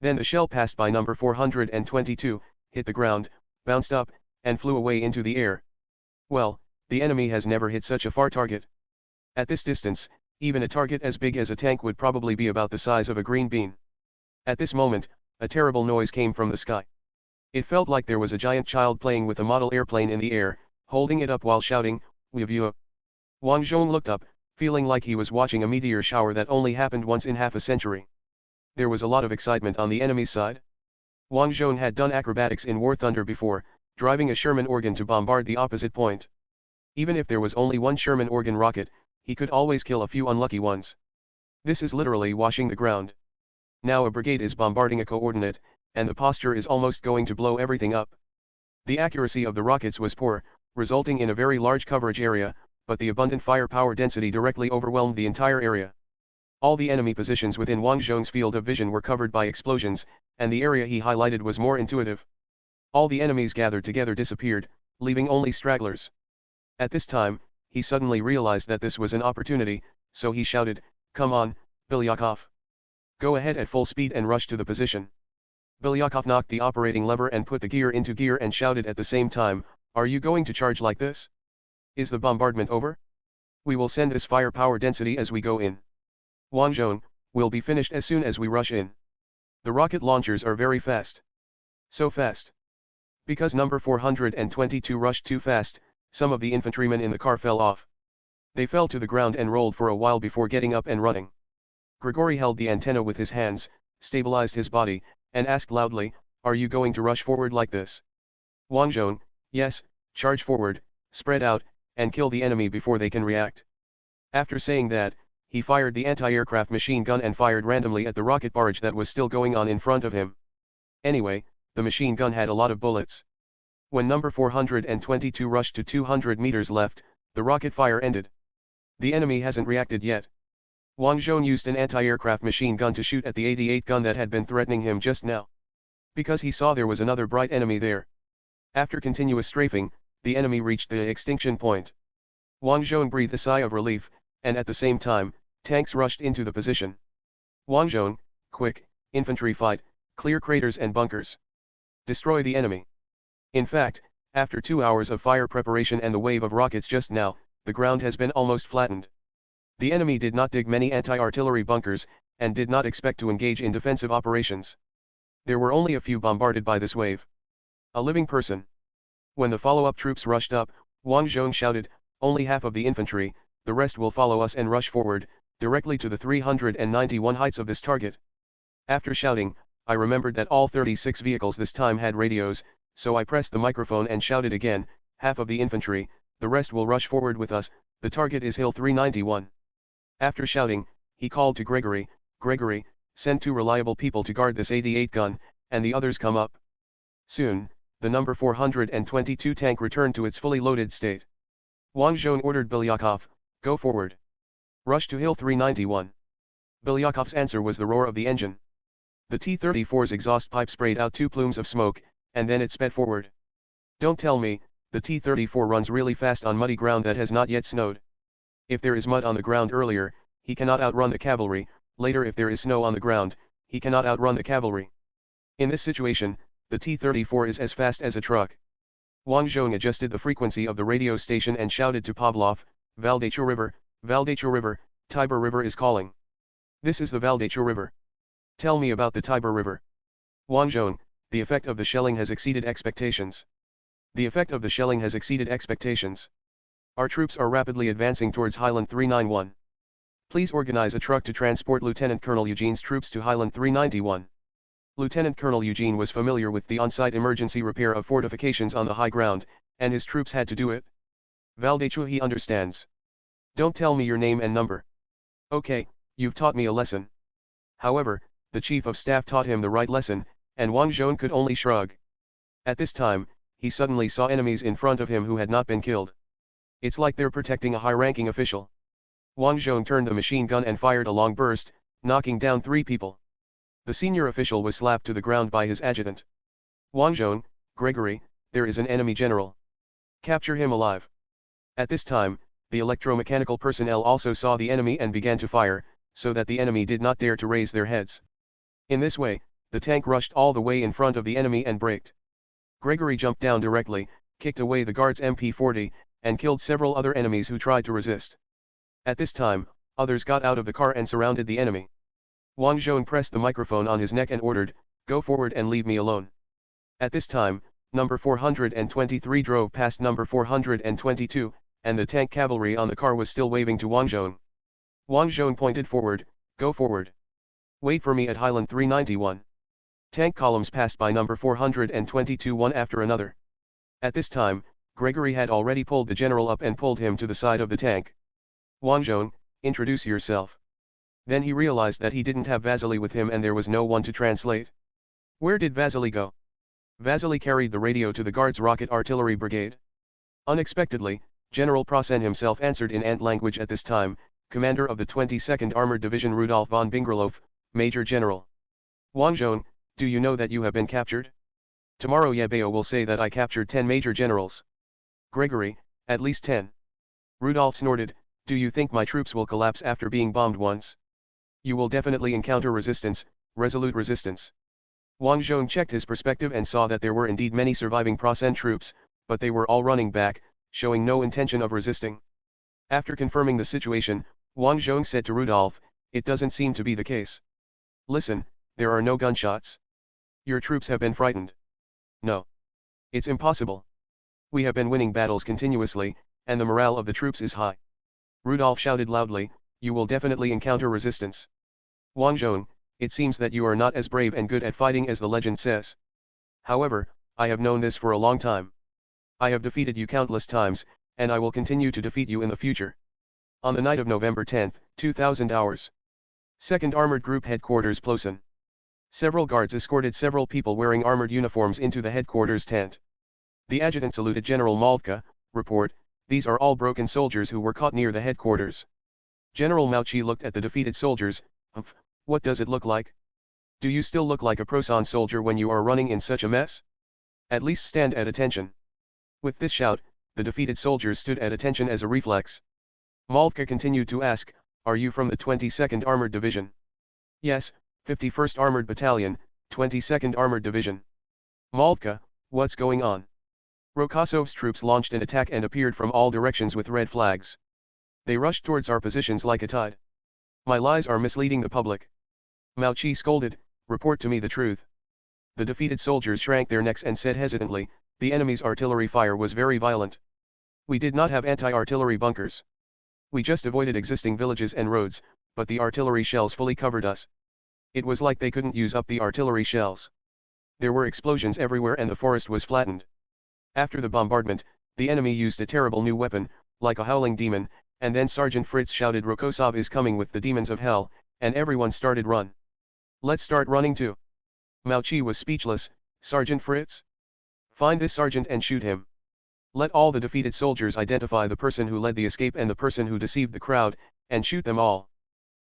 A: Then the shell passed by number 422, hit the ground, bounced up, and flew away into the air. Well, the enemy has never hit such a far target. At this distance, even a target as big as a tank would probably be about the size of a green bean. At this moment, a terrible noise came from the sky. It felt like there was a giant child playing with a model airplane in the air, holding it up while shouting, "We've you." Wang Zhong looked up, feeling like he was watching a meteor shower that only happened once in half a century. There was a lot of excitement on the enemy's side. Wang Zhong had done acrobatics in War Thunder before, driving a Sherman organ to bombard the opposite point. Even if there was only one Sherman organ rocket, he could always kill a few unlucky ones. This is literally washing the ground. Now a brigade is bombarding a coordinate, and the posture is almost going to blow everything up. The accuracy of the rockets was poor, resulting in a very large coverage area, but the abundant firepower density directly overwhelmed the entire area. All the enemy positions within Wang Zhong's field of vision were covered by explosions, and the area he highlighted was more intuitive. All the enemies gathered together disappeared, leaving only stragglers. At this time, he suddenly realized that this was an opportunity, so he shouted, "Come on, Bilyakov. Go ahead at full speed and rush to the position." Bilyakov knocked the operating lever and put the gear into gear and shouted at the same time, "Are you going to charge like this? Is the bombardment over?" We will send this firepower density as we go in. Wang Zhong, will be finished as soon as we rush in. The rocket launchers are very fast. So fast. Because number 422 rushed too fast, some of the infantrymen in the car fell off. They fell to the ground and rolled for a while before getting up and running. Grigory held the antenna with his hands, stabilized his body, and asked loudly, "Are you going to rush forward like this?" Wang Zhong, "Yes, charge forward, spread out, and kill the enemy before they can react." After saying that, he fired the anti-aircraft machine gun and fired randomly at the rocket barrage that was still going on in front of him. Anyway, the machine gun had a lot of bullets. When number 422 rushed to 200 meters left, the rocket fire ended. The enemy hasn't reacted yet. Wang Zhong used an anti-aircraft machine gun to shoot at the 88 gun that had been threatening him just now. Because he saw there was another bright enemy there. After continuous strafing, the enemy reached the extinction point. Wang Zhong breathed a sigh of relief, and at the same time, tanks rushed into the position. Wang Zhong, quick, infantry fight, clear craters and bunkers. Destroy the enemy. In fact, after 2 hours of fire preparation and the wave of rockets just now, the ground has been almost flattened. The enemy did not dig many anti-artillery bunkers, and did not expect to engage in defensive operations. There were only a few bombarded by this wave. A living person. When the follow-up troops rushed up, Wang Zhong shouted, "Only half of the infantry, the rest will follow us and rush forward, directly to the 391 heights of this target." After shouting, I remembered that all 36 vehicles this time had radios, so I pressed the microphone and shouted again, "Half of the infantry, the rest will rush forward with us, the target is Hill 391. After shouting, he called to Gregory, "Gregory, send 2 reliable people to guard this 88 gun, and the others come up." Soon, the number 422 tank returned to its fully loaded state. Wang Zhong ordered Belyakhov, "Go forward. Rush to Hill 391. Belyakov's answer was the roar of the engine. The T-34's exhaust pipe sprayed out 2 plumes of smoke, and then it sped forward. Don't tell me, the T-34 runs really fast on muddy ground that has not yet snowed. If there is mud on the ground earlier, he cannot outrun the cavalry, later if there is snow on the ground, he cannot outrun the cavalry. In this situation, the T-34 is as fast as a truck." Wang Zhong adjusted the frequency of the radio station and shouted to Pavlov, "Valdacha River, Tiber River is calling. This is the Valdacha River. Tell me about the Tiber River." Wang Zhong, "The effect of the shelling has exceeded expectations. The effect of the shelling has exceeded expectations. Our troops are rapidly advancing towards Highland 391. Please organize a truck to transport Lieutenant Colonel Eugene's troops to Highland 391. Lieutenant Colonel Eugene was familiar with the on-site emergency repair of fortifications on the high ground, and his troops had to do it. Valdacha he understands. Don't tell me your name and number. Okay, you've taught me a lesson." However, the chief of staff taught him the right lesson, and Wang Zhong could only shrug. At this time, he suddenly saw enemies in front of him who had not been killed. It's like they're protecting a high-ranking official. Wang Zhong turned the machine gun and fired a long burst, knocking down 3 people. The senior official was slapped to the ground by his adjutant. "Wang Zhong, Gregory, there is an enemy general. Capture him alive." At this time, the electromechanical personnel also saw the enemy and began to fire, so that the enemy did not dare to raise their heads. In this way, the tank rushed all the way in front of the enemy and braked. Gregory jumped down directly, kicked away the guard's MP40, and killed several other enemies who tried to resist. At this time, others got out of the car and surrounded the enemy. Wang Zhong pressed the microphone on his neck and ordered, "Go forward and leave me alone." At this time, number 423 drove past number 422, and the tank cavalry on the car was still waving to Wang Zhong. Wang Zhong pointed forward, "Go forward. Wait for me at Highland 391. Tank columns passed by number 422 one after another. At this time, Gregory had already pulled the general up and pulled him to the side of the tank. "Wang Zhong, introduce yourself." Then he realized that he didn't have Vasily with him and there was no one to translate. Where did Vasily go? Vasily carried the radio to the Guards Rocket Artillery Brigade. Unexpectedly, General Prosen himself answered in Ant language at this time, "Commander of the 22nd Armored Division Rudolf von Bingerlof, Major General." "Wang Zhong, do you know that you have been captured? Tomorrow Yabao will say that I captured 10 major generals." "Gregory, at least 10. Rudolf snorted, "Do you think my troops will collapse after being bombed once? You will definitely encounter resistance, resolute resistance." Wang Zhong checked his perspective and saw that there were indeed many surviving Prosen troops, but they were all running back, showing no intention of resisting. After confirming the situation, Wang Zhong said to Rudolph, "It doesn't seem to be the case. Listen, there are no gunshots. Your troops have been frightened." "No. It's impossible. We have been winning battles continuously, and the morale of the troops is high." Rudolph shouted loudly, "You will definitely encounter resistance. Wang Zhong, it seems that you are not as brave and good at fighting as the legend says. However, I have known this for a long time. I have defeated you countless times, and I will continue to defeat you in the future." On the night of November 10, 2000 hours. 2nd Armored Group Headquarters Plosen. Several guards escorted several people wearing armored uniforms into the headquarters tent. The adjutant saluted General Maltka, report, "These are all broken soldiers who were caught near the headquarters." General Mauchi looked at the defeated soldiers, "Humph, what does it look like? Do you still look like a Prosan soldier when you are running in such a mess? At least stand at attention." With this shout, the defeated soldiers stood at attention as a reflex. Maltka continued to ask, "Are you from the 22nd Armored Division?" "Yes, 51st Armored Battalion, 22nd Armored Division." "Maltka, what's going on?" Rokosov's troops launched an attack and appeared from all directions with red flags. They rushed towards our positions like a tide. My lies are misleading the public. Mauchi scolded, "Report to me the truth." The defeated soldiers shrank their necks and said hesitantly, "The enemy's artillery fire was very violent. We did not have anti-artillery bunkers. We just avoided existing villages and roads, but the artillery shells fully covered us. It was like they couldn't use up the artillery shells. There were explosions everywhere and the forest was flattened. After the bombardment, the enemy used a terrible new weapon, like a howling demon, and then Sergeant Fritz shouted, 'Rokosov is coming with the demons of hell,' and everyone started run. Let's start running too." Mauchi was speechless. "Sergeant Fritz? Find this sergeant and shoot him. Let all the defeated soldiers identify the person who led the escape and the person who deceived the crowd, and shoot them all.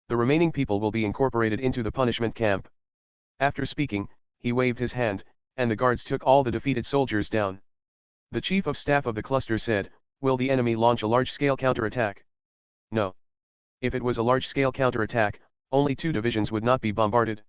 A: The remaining people will be incorporated into the punishment camp." After speaking, he waved his hand, and the guards took all the defeated soldiers down. The chief of staff of the cluster said, "Will the enemy launch a large-scale counterattack?" "No. If it was a large-scale counterattack, only 2 divisions would not be bombarded."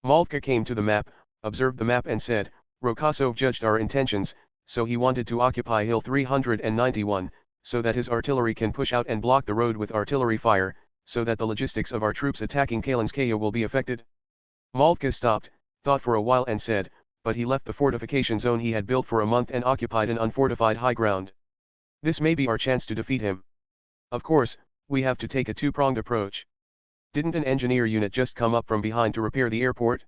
A: Maltka came to the map, observed the map and said, "Rokosov judged our intentions, so he wanted to occupy Hill 391, so that his artillery can push out and block the road with artillery fire, so that the logistics of our troops attacking Kalinskaya will be affected." Maltka stopped, thought for a while and said, "But he left the fortification zone he had built for a month and occupied an unfortified high ground. This may be our chance to defeat him. Of course, we have to take a 2-pronged approach. Didn't an engineer unit just come up from behind to repair the airport?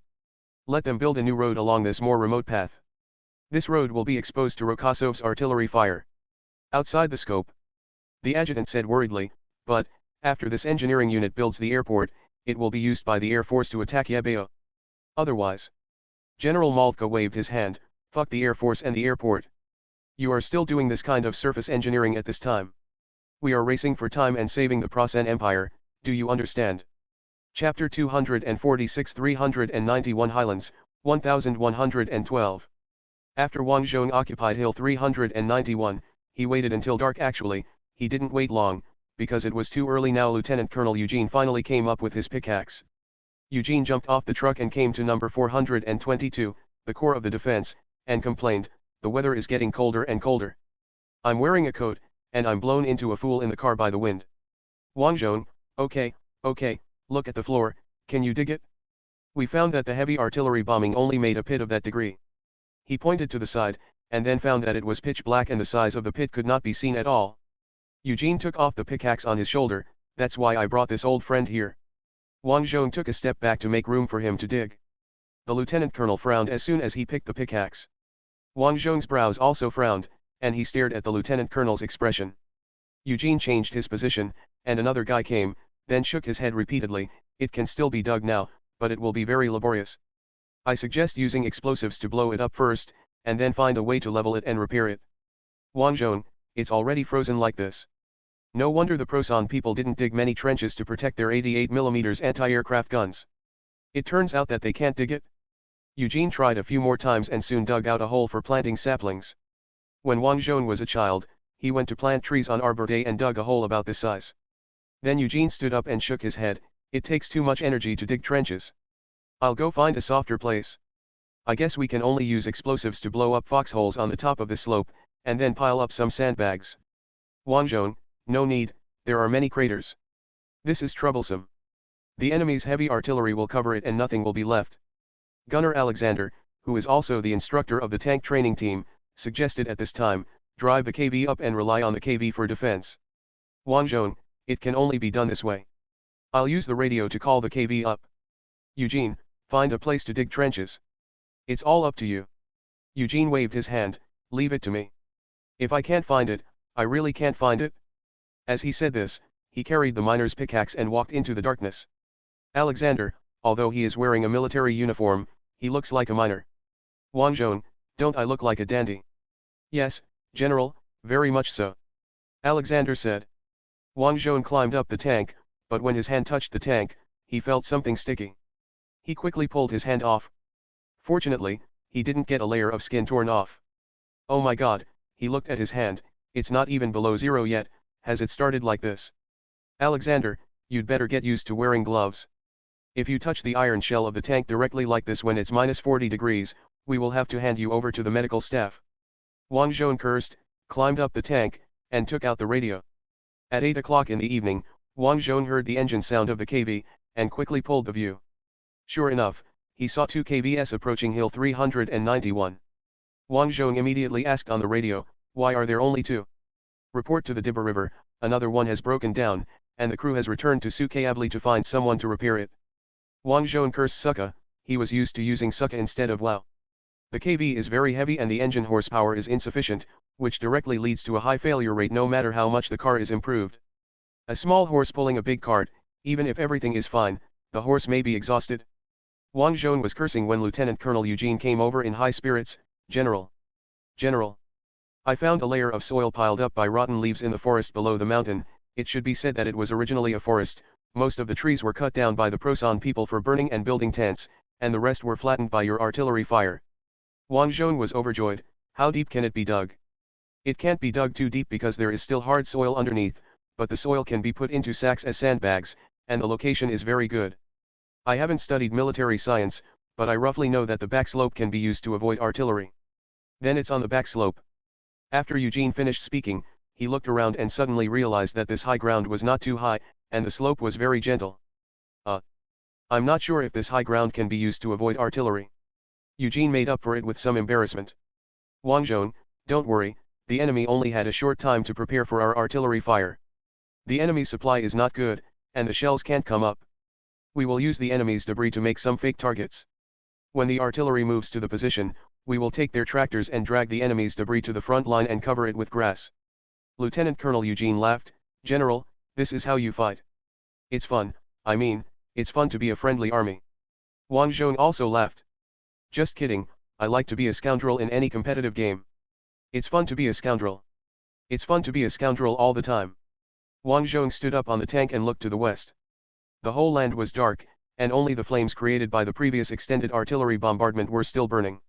A: Let them build a new road along this more remote path. This road will be exposed to Rokosov's artillery fire. Outside the scope." The adjutant said worriedly, "But, after this engineering unit builds the airport, it will be used by the Air Force to attack Yebeo. Otherwise." General Maltka waved his hand, "Fuck the Air Force and the airport. You are still doing this kind of surface engineering at this time. We are racing for time and saving the Prosan Empire, do you understand?" Chapter 246 391 Highlands, 1112. After Wang Zhong occupied Hill 391, he waited until dark. Actually, he didn't wait long, because it was too early now. Lieutenant Colonel Eugene finally came up with his pickaxe. Eugene jumped off the truck and came to number 422, the core of the defense, and complained, "The weather is getting colder and colder. I'm wearing a coat, and I'm blown into a fool in the car by the wind." Wang Zhong, okay, look at the floor, can you dig it? We found that the heavy artillery bombing only made a pit of that degree. He pointed to the side, and then found that it was pitch black and the size of the pit could not be seen at all. Eugene took off the pickaxe on his shoulder, "That's why I brought this old friend here." Wang Zhong took a step back to make room for him to dig. The lieutenant colonel frowned as soon as he picked the pickaxe. Wang Zhong's brows also frowned, and he stared at the lieutenant colonel's expression. Eugene changed his position, and another guy came, then shook his head repeatedly, "It can still be dug now, but it will be very laborious. I suggest using explosives to blow it up first, and then find a way to level it and repair it." Wang Zhong, "It's already frozen like this. No wonder the Prosan people didn't dig many trenches to protect their 88mm anti-aircraft guns. It turns out that they can't dig it." Eugene tried a few more times and soon dug out a hole for planting saplings. When Wang Zhong was a child, he went to plant trees on Arbor Day and dug a hole about this size. Then Eugene stood up and shook his head, "It takes too much energy to dig trenches. I'll go find a softer place. I guess we can only use explosives to blow up foxholes on the top of the slope, and then pile up some sandbags." Wang Zhong, "No need, There are many craters. This is troublesome. The enemy's heavy artillery will cover it and nothing will be left. Gunner Alexander, who is also the instructor of the tank training team, suggested at this time, drive the KV up and rely on the KV for defense. Wang Zhong, it can only be done this way. I'll use the radio to call the KV up. Eugene, find a place to dig trenches. It's all up to you. Eugene waved his hand, leave it to me. If I can't find it, I really can't find it. As he said this, he carried the miner's pickaxe and walked into the darkness. Alexander, although he is wearing a military uniform, he looks like a miner. Wang Zhong, don't I look like a dandy? Yes, General, very much so. Alexander said. Wang Zhong climbed up the tank, but when his hand touched the tank, he felt something sticky. He quickly pulled his hand off. Fortunately, he didn't get a layer of skin torn off. Oh my god, he looked at his hand, it's not even below zero yet, has it started like this? Alexander, you'd better get used to wearing gloves. If you touch the iron shell of the tank directly like this when it's minus 40 degrees, we will have to hand you over to the medical staff. Wang Zhong cursed, climbed up the tank, and took out the radio. At 8 o'clock in the evening, Wang Zhong heard the engine sound of the KV, and quickly pulled the view. Sure enough, he saw 2 KVs approaching Hill 391. Wang Zhong immediately asked on the radio, why are there only 2? Report to the Dibba River, another one has broken down, and the crew has returned to Sukayabli to find someone to repair it. Wang Zhong cursed Sukkah, he was used to using Sukkah instead of Wow. The KV is very heavy and the engine horsepower is insufficient, which directly leads to a high failure rate no matter how much the car is improved. A small horse pulling a big cart, even if everything is fine, the horse may be exhausted. Wang Zhong was cursing when Lieutenant Colonel Eugene came over in high spirits. General. General. I found a layer of soil piled up by rotten leaves in the forest below the mountain. It should be said that it was originally a forest. Most of the trees were cut down by the Prosan people for burning and building tents, and the rest were flattened by your artillery fire. Wang Zhong was overjoyed. How deep can it be dug? It can't be dug too deep because there is still hard soil underneath, but the soil can be put into sacks as sandbags, and the location is very good. I haven't studied military science, but I roughly know that the back slope can be used to avoid artillery. Then it's on the back slope. After Eugene finished speaking, he looked around and suddenly realized that this high ground was not too high, and the slope was very gentle. I'm not sure if this high ground can be used to avoid artillery. Eugene made up for it with some embarrassment. Wang Zhong, don't worry, the enemy only had a short time to prepare for our artillery fire. The enemy's supply is not good, and the shells can't come up. We will use the enemy's debris to make some fake targets. When the artillery moves to the position, we will take their tractors and drag the enemy's debris to the front line and cover it with grass. Lieutenant Colonel Eugene laughed. General, this is how you fight. It's fun, I mean, it's fun to be a friendly army. Wang Zhong also laughed. Just kidding, I like to be a scoundrel in any competitive game. It's fun to be a scoundrel. It's fun to be a scoundrel all the time. Wang Zhong stood up on the tank and looked to the west. The whole land was dark, and only the flames created by the previous extended artillery bombardment were still burning.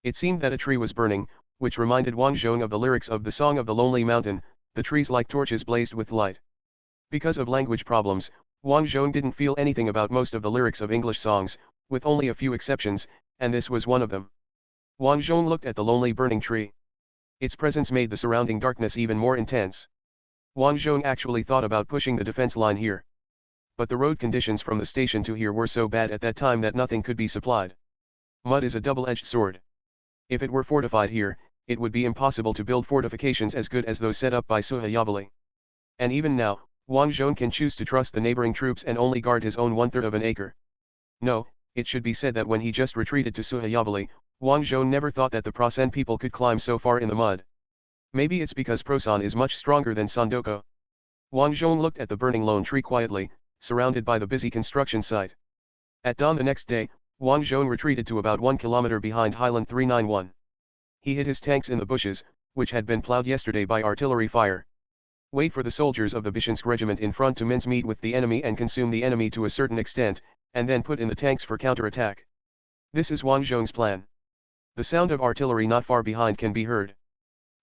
A: It seemed that a tree was burning, which reminded Wang Zhong of the lyrics of the Song of the Lonely Mountain, the trees like torches blazed with light. Because of language problems, Wang Zhong didn't feel anything about most of the lyrics of English songs, with only a few exceptions, and this was one of them. Wang Zhong looked at the lonely burning tree. Its presence made the surrounding darkness even more intense. Wang Zhong actually thought about pushing the defense line here. But the road conditions from the station to here were so bad at that time that nothing could be supplied. Mud is a double-edged sword. If it were fortified here, it would be impossible to build fortifications as good as those set up by Suhayavali. And even now, Wang Zhong can choose to trust the neighboring troops and only guard his own one-third of an acre. No, it should be said that when he just retreated to Suhayavali, Wang Zhong never thought that the Prasan people could climb so far in the mud. Maybe it's because Prosan is much stronger than Sandoko. Wang Zhong looked at the burning lone tree quietly, surrounded by the busy construction site. At dawn the next day, Wang Zhong retreated to about 1 kilometer behind Highland 391. He hid his tanks in the bushes, which had been plowed yesterday by artillery fire. Wait for the soldiers of the Bishinsk regiment in front to mince meat with the enemy and consume the enemy to a certain extent, and then put in the tanks for counterattack. This is Wang Zhong's plan. The sound of artillery not far behind can be heard.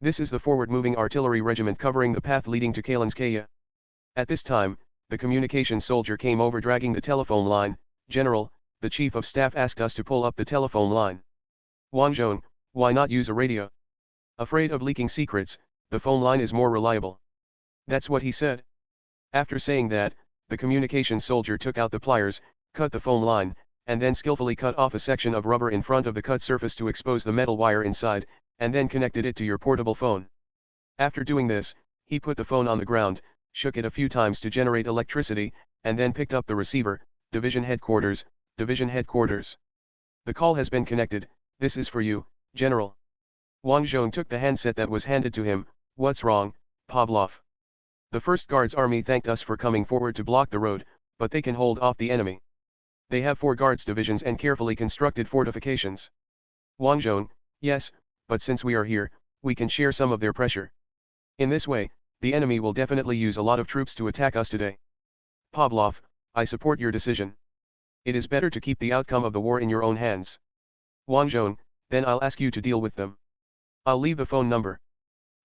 A: This is the forward-moving artillery regiment covering the path leading to Kalinskaya. At this time, the communications soldier came over dragging the telephone line. General, the chief of staff asked us to pull up the telephone line. Wang Zhong, why not use a radio? Afraid of leaking secrets, the phone line is more reliable. That's what he said. After saying that, the communications soldier took out the pliers, cut the phone line, and then skillfully cut off a section of rubber in front of the cut surface to expose the metal wire inside, and then connected it to your portable phone. After doing this, he put the phone on the ground, shook it a few times to generate electricity, and then picked up the receiver. Division headquarters, division headquarters. The call has been connected, this is for you, General. Wang Zhong took the handset that was handed to him. What's wrong, Pavlov? The 1st Guards Army thanked us for coming forward to block the road, but they can hold off the enemy. They have 4 guards divisions and carefully constructed fortifications. Wang Zhong, yes, but since we are here, we can share some of their pressure. In this way, the enemy will definitely use a lot of troops to attack us today. Pavlov, I support your decision. It is better to keep the outcome of the war in your own hands. Wang Zhong, then I'll ask you to deal with them. I'll leave the phone number.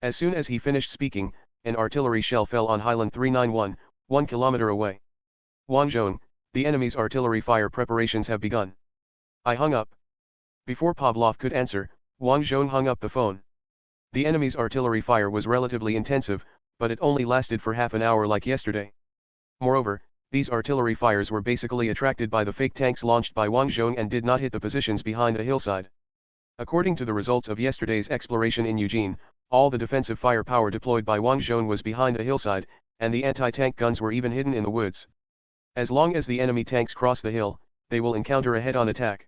A: As soon as he finished speaking, an artillery shell fell on Highland 391, 1 kilometer away. Wang Zhong, the enemy's artillery fire preparations have begun. I hung up. Before Pavlov could answer, Wang Zhong hung up the phone. The enemy's artillery fire was relatively intensive, but it only lasted for half an hour like yesterday. Moreover, these artillery fires were basically attracted by the fake tanks launched by Wang Zhong and did not hit the positions behind the hillside. According to the results of yesterday's exploration in Eugene, all the defensive firepower deployed by Wang Zhong was behind the hillside, and the anti-tank guns were even hidden in the woods. As long as the enemy tanks cross the hill, they will encounter a head-on attack.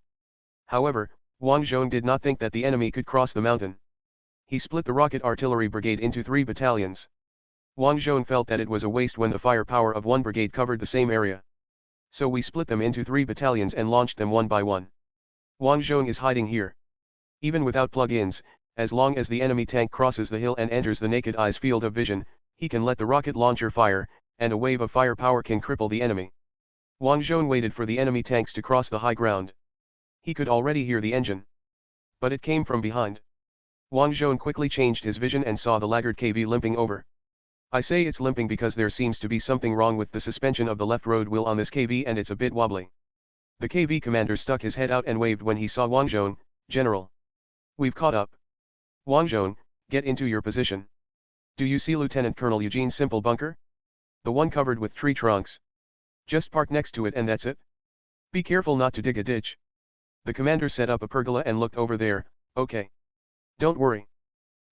A: However, Wang Zhong did not think that the enemy could cross the mountain. He split the rocket artillery brigade into 3 battalions. Wang Zhong felt that it was a waste when the firepower of 1 brigade covered the same area. So we split them into 3 battalions and launched them one by one. Wang Zhong is hiding here. Even without plug-ins, as long as the enemy tank crosses the hill and enters the naked eye's field of vision, he can let the rocket launcher fire, and a wave of firepower can cripple the enemy. Wang Zhong waited for the enemy tanks to cross the high ground. He could already hear the engine. But it came from behind. Wang Zhong quickly changed his vision and saw the laggard KV limping over. I say it's limping because there seems to be something wrong with the suspension of the left road wheel on this KV and it's a bit wobbly. The KV commander stuck his head out and waved when he saw Wang Zhong. General. We've caught up. Wang Zhong, get into your position. Do you see Lieutenant Colonel Eugene's simple bunker? The one covered with tree trunks. Just park next to it and that's it. Be careful not to dig a ditch. The commander set up a pergola and looked over there. Okay. Don't worry.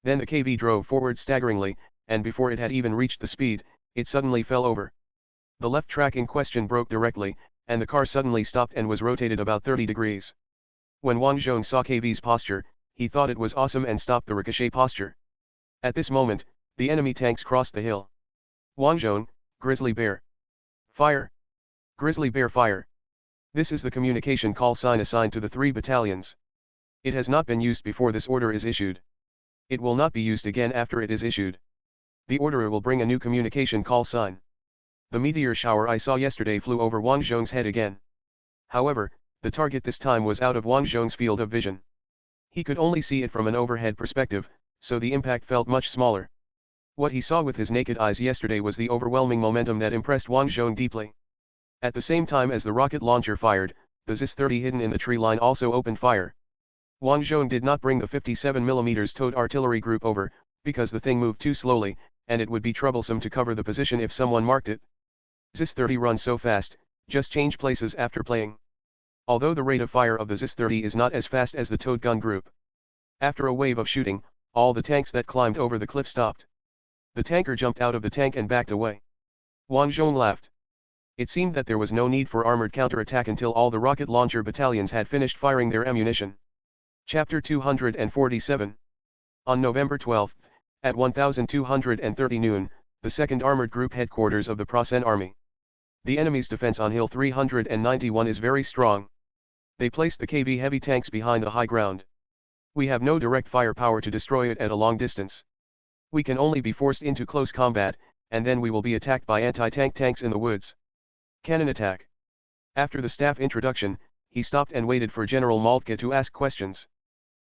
A: Then the KV drove forward staggeringly, and before it had even reached the speed, it suddenly fell over. The left track in question broke directly, and the car suddenly stopped and was rotated about 30 degrees. When Wang Zhong saw KV's posture, he thought it was awesome and stopped the ricochet posture. At this moment, the enemy tanks crossed the hill. Wang Zhong, Grizzly Bear. Fire. Grizzly Bear fire. This is the communication call sign assigned to the 3 battalions. It has not been used before this order is issued. It will not be used again after it is issued. The orderer will bring a new communication call sign. The meteor shower I saw yesterday flew over Wang Zhong's head again. However, the target this time was out of Wang Zhong's field of vision. He could only see it from an overhead perspective, so the impact felt much smaller. What he saw with his naked eyes yesterday was the overwhelming momentum that impressed Wang Zhong deeply. At the same time as the rocket launcher fired, the ZIS-30 hidden in the tree line also opened fire. Wang Zhong did not bring the 57mm towed artillery group over, because the thing moved too slowly, and it would be troublesome to cover the position if someone marked it. ZIS-30 runs so fast, just change places after playing. Although the rate of fire of the ZIS-30 is not as fast as the towed gun group. After a wave of shooting, all the tanks that climbed over the cliff stopped. The tanker jumped out of the tank and backed away. Wang Zhong laughed. It seemed that there was no need for armored counterattack until all the rocket launcher battalions had finished firing their ammunition. Chapter 247. On November 12, at 1230 noon, the 2nd Armored Group headquarters of the Prasen Army. The enemy's defense on Hill 391 is very strong. They placed the KV heavy tanks behind the high ground. We have no direct firepower to destroy it at a long distance. We can only be forced into close combat, and then we will be attacked by anti-tank tanks in the woods. Cannon attack. After the staff introduction, he stopped and waited for General Maltka to ask questions.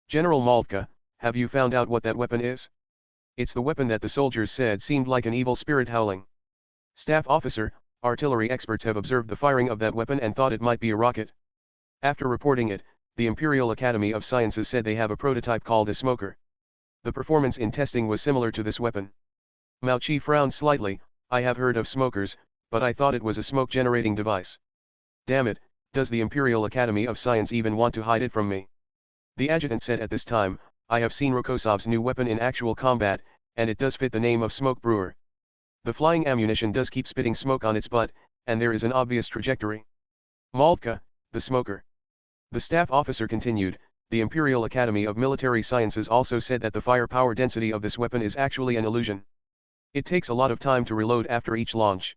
A: General Maltka, have you found out what that weapon is? It's the weapon that the soldiers said seemed like an evil spirit howling. Staff officer, artillery experts have observed the firing of that weapon and thought it might be a rocket. After reporting it, the Imperial Academy of Sciences said they have a prototype called a smoker. The performance in testing was similar to this weapon. Mao Chi frowned slightly. I have heard of smokers, but I thought it was a smoke-generating device. Damn it, does the Imperial Academy of Science even want to hide it from me? The adjutant said at this time, I have seen Rokosov's new weapon in actual combat, and it does fit the name of smoke brewer. The flying ammunition does keep spitting smoke on its butt, and there is an obvious trajectory. Maltka, the smoker. The staff officer continued, the Imperial Academy of Military Sciences also said that the firepower density of this weapon is actually an illusion. It takes a lot of time to reload after each launch.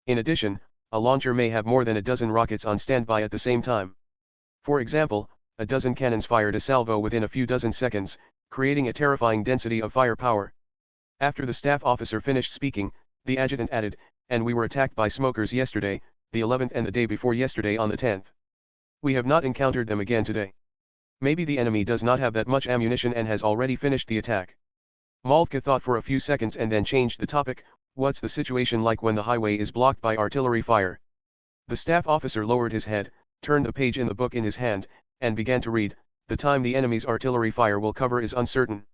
A: In addition, a launcher may have more than a dozen rockets on standby at the same time. For example, a dozen cannons fired a salvo within a few dozen seconds, creating a terrifying density of firepower. After the staff officer finished speaking, the adjutant added, and we were attacked by smokers yesterday, the 11th and the day before yesterday on the 10th. We have not encountered them again today. Maybe the enemy does not have that much ammunition and has already finished the attack. Maltka thought for a few seconds and then changed the topic, what's the situation like when the highway is blocked by artillery fire? The staff officer lowered his head, turned the page in the book in his hand, and began to read, the time the enemy's artillery fire will cover is uncertain.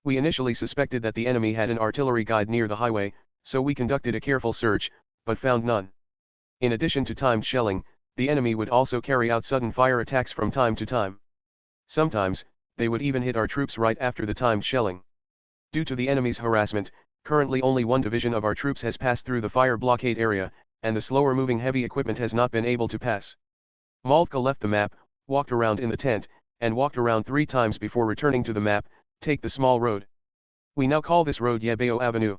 A: We initially suspected that the enemy had an artillery guide near the highway, so we conducted a careful search, but found none. In addition to timed shelling, the enemy would also carry out sudden fire attacks from time to time. Sometimes, they would even hit our troops right after the timed shelling. Due to the enemy's harassment, currently only one division of our troops has passed through the fire blockade area, and the slower-moving heavy equipment has not been able to pass. Maltka left the map, walked around in the tent, and walked around 3 times before returning to the map, take the small road. We now call this road Yebeo Avenue.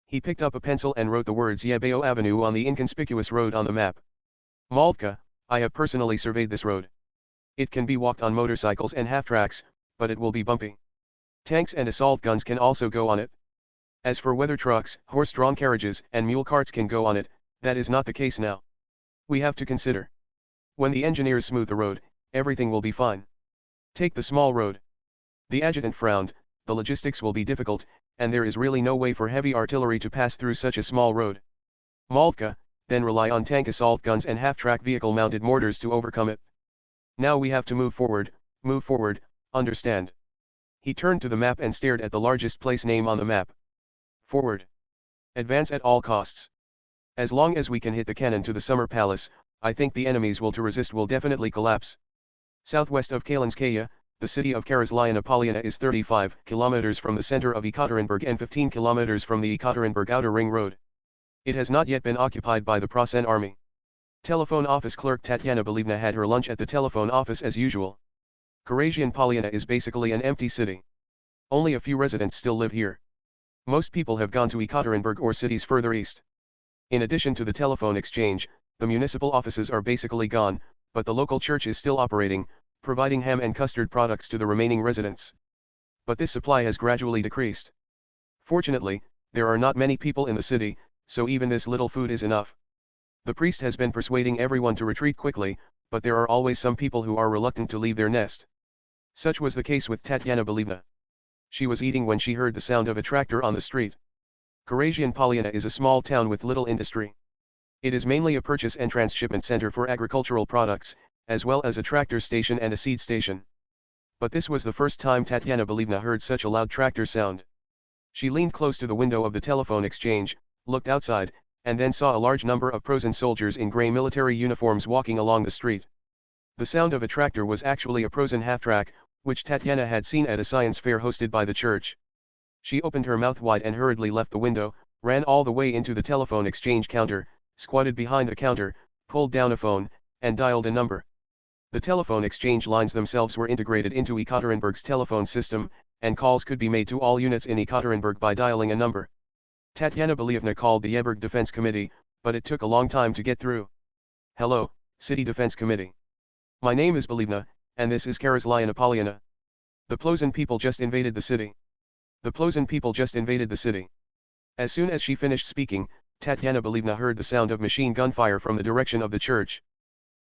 A: He picked up a pencil and wrote the words Yebeo Avenue on the inconspicuous road on the map. Maltka, I have personally surveyed this road. It can be walked on motorcycles and half-tracks, but it will be bumpy. Tanks and assault guns can also go on it. As for whether trucks, horse-drawn carriages, and mule carts can go on it, that is not the case now. We have to consider. When the engineers smooth the road, everything will be fine. Take the small road. The adjutant frowned, the logistics will be difficult, and there is really no way for heavy artillery to pass through such a small road. Maltka, then rely on tank assault guns and half-track vehicle-mounted mortars to overcome it. Now we have to move forward, understand? He turned to the map and stared at the largest place name on the map. Forward. Advance at all costs. As long as we can hit the cannon to the Summer Palace, I think the enemies will to resist will definitely collapse. Southwest of Kalinskaya, the city of Karaslyana Polyana is 35 kilometers from the center of Ekaterinburg and 15 kilometers from the Ekaterinburg Outer Ring Road. It has not yet been occupied by the Prasen army. Telephone office clerk Tatyana Believna had her lunch at the telephone office as usual. Karasian Polyana is basically an empty city. Only a few residents still live here. Most people have gone to Ekaterinburg or cities further east. In addition to the telephone exchange, the municipal offices are basically gone, but the local church is still operating, providing ham and custard products to the remaining residents. But this supply has gradually decreased. Fortunately, there are not many people in the city, so even this little food is enough. The priest has been persuading everyone to retreat quickly, but there are always some people who are reluctant to leave their nest. Such was the case with Tatyana Believna. She was eating when she heard the sound of a tractor on the street. Karasian Polyana is a small town with little industry. It is mainly a purchase and transshipment center for agricultural products, as well as a tractor station and a seed station. But this was the first time Tatyana Believna heard such a loud tractor sound. She leaned close to the window of the telephone exchange, looked outside, and then saw a large number of Prosen soldiers in grey military uniforms walking along the street. The sound of a tractor was actually a Prosen half-track, which Tatyana had seen at a science fair hosted by the church. She opened her mouth wide and hurriedly left the window, ran all the way into the telephone exchange counter, squatted behind the counter, pulled down a phone, and dialed a number. The telephone exchange lines themselves were integrated into Ekaterinburg's telephone system, and calls could be made to all units in Ekaterinburg by dialing a number. Tatyana Believna called the Yeberg Defense Committee, but it took a long time to get through. Hello, City Defense Committee. My name is Believna, and this is Karaslyana Polyana. The Plosen people just invaded the city. The Plosen people just invaded the city. As soon as she finished speaking, Tatyana Believna heard the sound of machine gun fire from the direction of the church.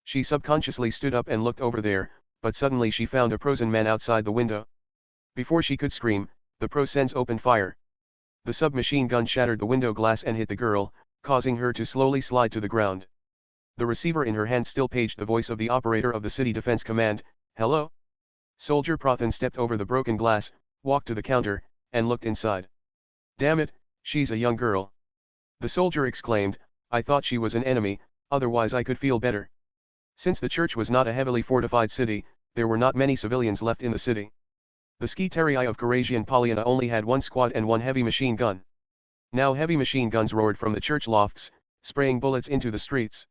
A: She subconsciously stood up and looked over there, but suddenly she found a Prosen man outside the window. Before she could scream, the Prosens opened fire. The submachine gun shattered the window glass and hit the girl, causing her to slowly slide to the ground. The receiver in her hand still paged the voice of the operator of the City Defense Command. Hello? Soldier Prothan stepped over the broken glass, walked to the counter, and looked inside. Damn it, she's a young girl. The soldier exclaimed, I thought she was an enemy, otherwise I could feel better. Since the church was not a heavily fortified city, there were not many civilians left in the city. The Skiterii of Karasian Polyana only had one squad and one heavy machine gun. Now heavy machine guns roared from the church lofts, spraying bullets into the streets.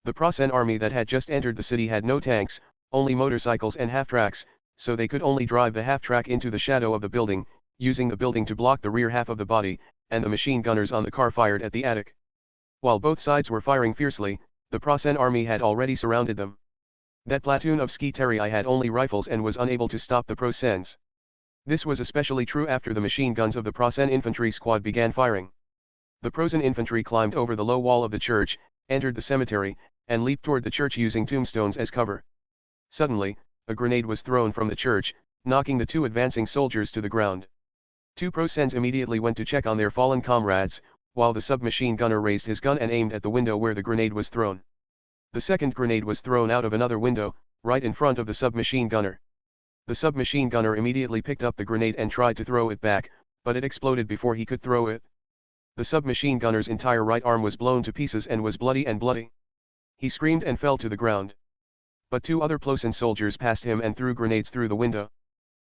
A: The Prasen army that had just entered the city had no tanks, only motorcycles and half-tracks, so they could only drive the half-track into the shadow of the building, using the building to block the rear half of the body, and the machine gunners on the car fired at the attic. While both sides were firing fiercely, the Prasen army had already surrounded them. That platoon of Skiterii had only rifles and was unable to stop the Prosens. This was especially true after the machine guns of the Prasen infantry squad began firing. The Prosen infantry climbed over the low wall of the church, entered the cemetery, and leaped toward the church using tombstones as cover. Suddenly, a grenade was thrown from the church, knocking the two advancing soldiers to the ground. Two Prosens immediately went to check on their fallen comrades, while the submachine gunner raised his gun and aimed at the window where the grenade was thrown. The second grenade was thrown out of another window, right in front of the submachine gunner. The submachine gunner immediately picked up the grenade and tried to throw it back, but it exploded before he could throw it. The submachine gunner's entire right arm was blown to pieces and was bloody. He screamed and fell to the ground. But two other Plosen soldiers passed him and threw grenades through the window.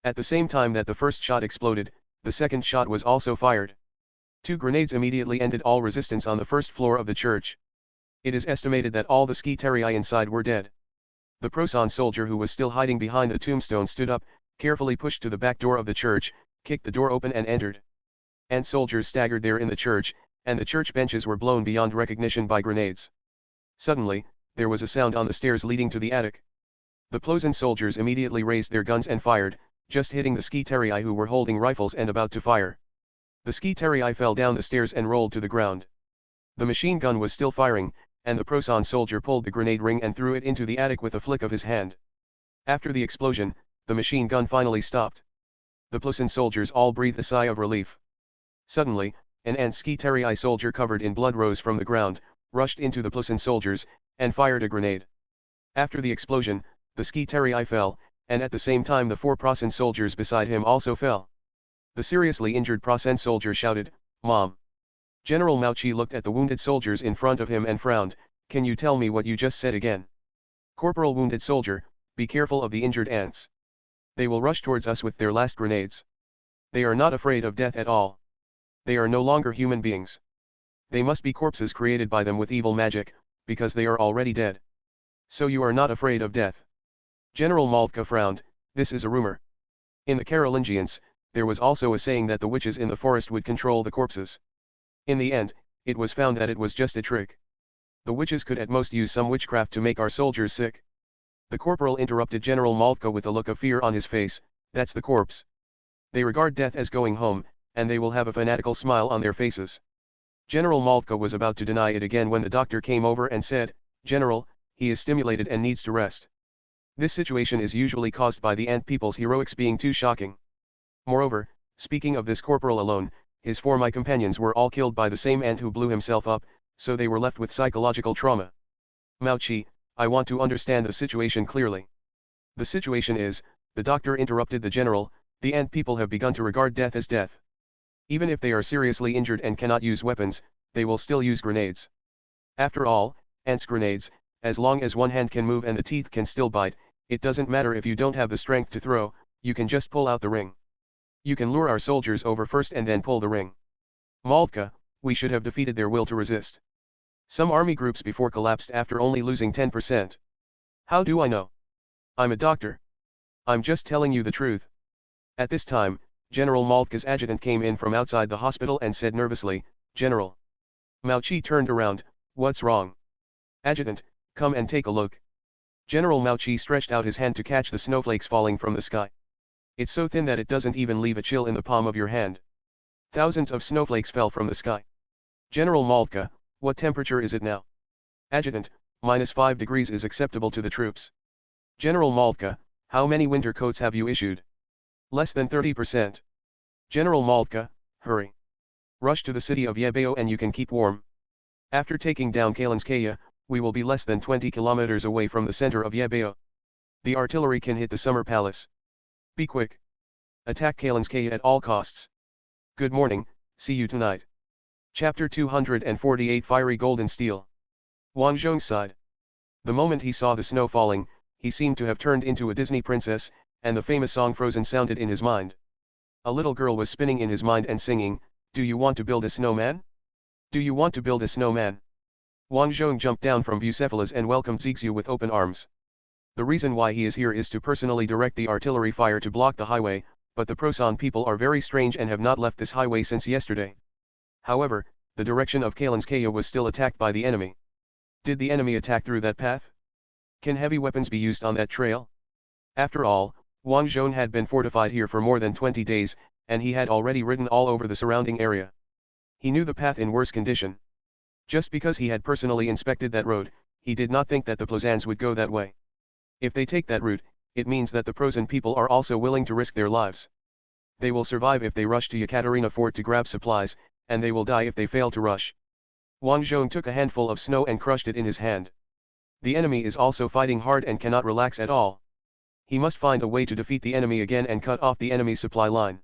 A: At the same time that the first shot exploded, the second shot was also fired. Two grenades immediately ended all resistance on the first floor of the church. It is estimated that all the Skiterii inside were dead. The Prosen soldier who was still hiding behind the tombstone stood up, carefully pushed to the back door of the church, kicked the door open and entered. And soldiers staggered there in the church, and the church benches were blown beyond recognition by grenades. Suddenly, there was a sound on the stairs leading to the attic. The Plosen soldiers immediately raised their guns and fired, just hitting the Skiterii who were holding rifles and about to fire. The Skiterii fell down the stairs and rolled to the ground. The machine gun was still firing, and the Prosen soldier pulled the grenade ring and threw it into the attic with a flick of his hand. After the explosion, the machine gun finally stopped. The Plosen soldiers all breathed a sigh of relief. Suddenly, an Skiterii soldier covered in blood rose from the ground, rushed into the Plosen soldiers, and fired a grenade. After the explosion, the Skiterii fell, and at the same time the four Prosen soldiers beside him also fell. The seriously injured Prosen soldier shouted, "Mom!" General Mauchi looked at the wounded soldiers in front of him and frowned, "Can you tell me what you just said again?" "Corporal wounded soldier, be careful of the injured ants. They will rush towards us with their last grenades. They are not afraid of death at all. They are no longer human beings. They must be corpses created by them with evil magic, because they are already dead. So you are not afraid of death." General Maltka frowned, "This is a rumor. In the Carolingians, there was also a saying that the witches in the forest would control the corpses. In the end, it was found that it was just a trick. The witches could at most use some witchcraft to make our soldiers sick." The corporal interrupted General Maltka with a look of fear on his face, "That's the corpse. They regard death as going home, and they will have a fanatical smile on their faces." General Maltka was about to deny it again when the doctor came over and said, "General, he is stimulated and needs to rest. This situation is usually caused by the ant people's heroics being too shocking. Moreover, speaking of this corporal alone, his four companions were all killed by the same ant who blew himself up, so they were left with psychological trauma. Mauchi, I want to understand the situation clearly." "The situation is," the doctor interrupted the general, "the ant people have begun to regard death as death. Even if they are seriously injured and cannot use weapons, they will still use grenades. After all, ants grenades, as long as one hand can move and the teeth can still bite, it doesn't matter if you don't have the strength to throw, you can just pull out the ring. You can lure our soldiers over first and then pull the ring. Maltka, we should have defeated their will to resist. Some army groups before collapsed after only losing 10%. How do I know? I'm a doctor. I'm just telling you the truth." At this time, General Maltka's adjutant came in from outside the hospital and said nervously, "General." Mauchi turned around, "What's wrong?" "Adjutant, come and take a look." General Mauchi stretched out his hand to catch the snowflakes falling from the sky. It's so thin that it doesn't even leave a chill in the palm of your hand. Thousands of snowflakes fell from the sky. "General Maltka, what temperature is it now?" "Adjutant, -5 degrees is acceptable to the troops." "General Maltka, how many winter coats have you issued?" "Less than 30%. "General Maltka, hurry. Rush to the city of Yebeo and you can keep warm. After taking down Kalinskaya, we will be less than 20 kilometers away from the center of Yebeo. The artillery can hit the summer palace. Be quick. Attack Kalinskaya at all costs. Good morning, see you tonight." Chapter 248 Fiery Golden Steel. Wang Zhong sighed. The moment he saw the snow falling, he seemed to have turned into a Disney princess, and the famous song Frozen sounded in his mind. A little girl was spinning in his mind and singing, "Do you want to build a snowman? Do you want to build a snowman?" Wang Zhong jumped down from Bucephalus and welcomed Zixu with open arms. The reason why he is here is to personally direct the artillery fire to block the highway, but the Prosan people are very strange and have not left this highway since yesterday. However, the direction of Kalinskaya was still attacked by the enemy. Did the enemy attack through that path? Can heavy weapons be used on that trail? After all, Wang Zhong had been fortified here for more than 20 days, and he had already ridden all over the surrounding area. He knew the path in worse condition. Just because he had personally inspected that road, he did not think that the Plozans would go that way. If they take that route, it means that the Prosan people are also willing to risk their lives. They will survive if they rush to Yekaterina Fort to grab supplies, and they will die if they fail to rush. Wang Zhong took a handful of snow and crushed it in his hand. The enemy is also fighting hard and cannot relax at all. He must find a way to defeat the enemy again and cut off the enemy's supply line.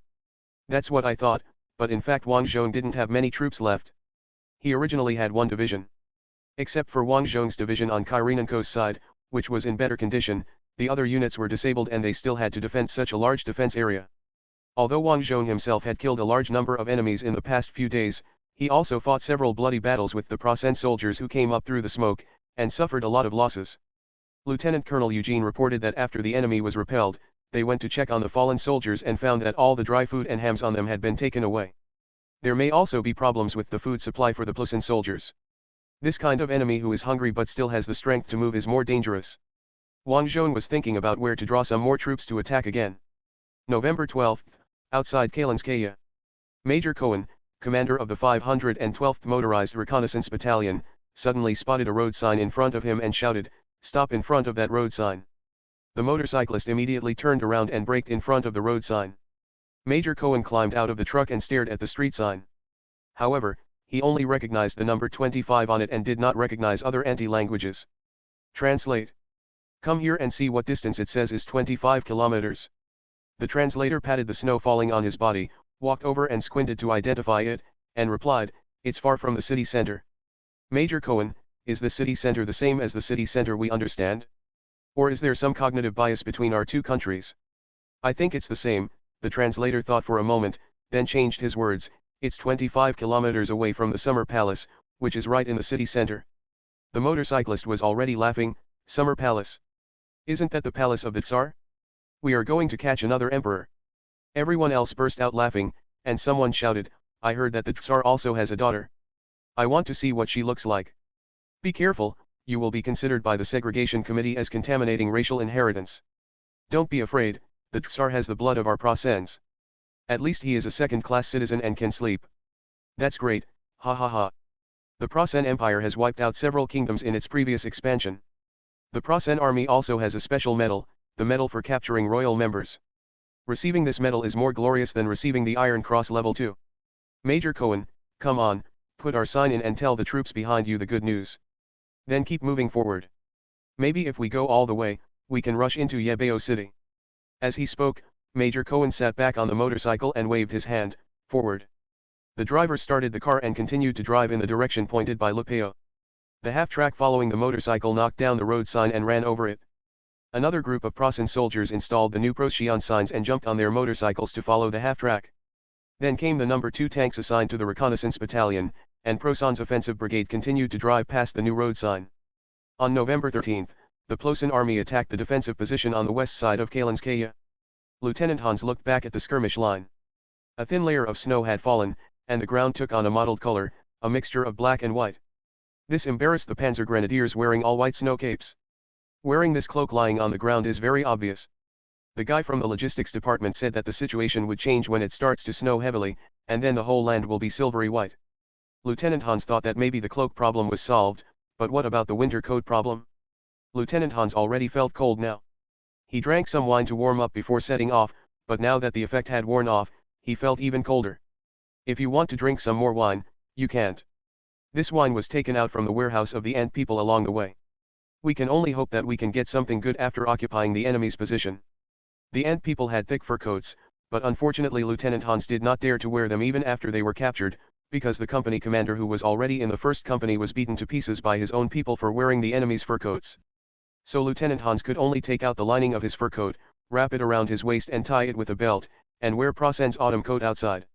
A: That's what I thought, but in fact Wang Zhong didn't have many troops left. He originally had one division. Except for Wang Zhong's division on Kyrenenko's side, which was in better condition, the other units were disabled and they still had to defend such a large defense area. Although Wang Zhong himself had killed a large number of enemies in the past few days, he also fought several bloody battles with the Prosan soldiers who came up through the smoke, and suffered a lot of losses. Lieutenant Colonel Eugene reported that after the enemy was repelled, they went to check on the fallen soldiers and found that all the dry food and hams on them had been taken away. There may also be problems with the food supply for the Prosan soldiers. This kind of enemy who is hungry but still has the strength to move is more dangerous. Wang Zhong was thinking about where to draw some more troops to attack again. November 12th. Outside Kalinskaya. Major Cohen, commander of the 512th Motorized Reconnaissance Battalion, suddenly spotted a road sign in front of him and shouted, "Stop in front of that road sign." The motorcyclist immediately turned around and braked in front of the road sign. Major Cohen climbed out of the truck and stared at the street sign. However, he only recognized the number 25 on it and did not recognize other anti-languages. Translate. Come here and see what distance it says is 25 kilometers. The translator patted the snow falling on his body, walked over and squinted to identify it, and replied, "It's far from the city center." Major Cohen, is the city center the same as the city center we understand? Or is there some cognitive bias between our two countries? I think it's the same, the translator thought for a moment, then changed his words, "It's 25 kilometers away from the Summer Palace, which is right in the city center." The motorcyclist was already laughing. Summer Palace. Isn't that the palace of the Tsar? We are going to catch another emperor. Everyone else burst out laughing, and someone shouted, "I heard that the Tsar also has a daughter. I want to see what she looks like." Be careful, you will be considered by the segregation committee as contaminating racial inheritance. Don't be afraid, the Tsar has the blood of our Prosens. At least he is a second-class citizen and can sleep. That's great, ha ha ha. The Prosen Empire has wiped out several kingdoms in its previous expansion. The Prosen army also has a special medal, the medal for capturing royal members. Receiving this medal is more glorious than receiving the Iron Cross level 2. Major Cohen, come on, put our sign in and tell the troops behind you the good news. Then keep moving forward. Maybe if we go all the way, we can rush into Yebeo City. As he spoke, Major Cohen sat back on the motorcycle and waved his hand, forward. The driver started the car and continued to drive in the direction pointed by Lupeo. The half-track following the motorcycle knocked down the road sign and ran over it. Another group of Prosen soldiers installed the new Proscian signs and jumped on their motorcycles to follow the half-track. Then came the number 2 tanks assigned to the reconnaissance battalion, and Prosan's offensive brigade continued to drive past the new road sign. On November 13th, the Plosen army attacked the defensive position on the west side of Kalinskaya. Lieutenant Hans looked back at the skirmish line. A thin layer of snow had fallen, and the ground took on a mottled color, a mixture of black and white. This embarrassed the Panzer Grenadiers wearing all white snow capes. Wearing this cloak lying on the ground is very obvious. The guy from the logistics department said that the situation would change when it starts to snow heavily, and then the whole land will be silvery white. Lieutenant Hans thought that maybe the cloak problem was solved, but what about the winter coat problem? Lieutenant Hans already felt cold now. He drank some wine to warm up before setting off, but now that the effect had worn off, he felt even colder. If you want to drink some more wine, you can't. This wine was taken out from the warehouse of the ant people along the way. We can only hope that we can get something good after occupying the enemy's position. The ant people had thick fur coats, but unfortunately Lieutenant Hans did not dare to wear them even after they were captured, because the company commander who was already in the first company was beaten to pieces by his own people for wearing the enemy's fur coats. So Lieutenant Hans could only take out the lining of his fur coat, wrap it around his waist and tie it with a belt, and wear Prasen's autumn coat outside.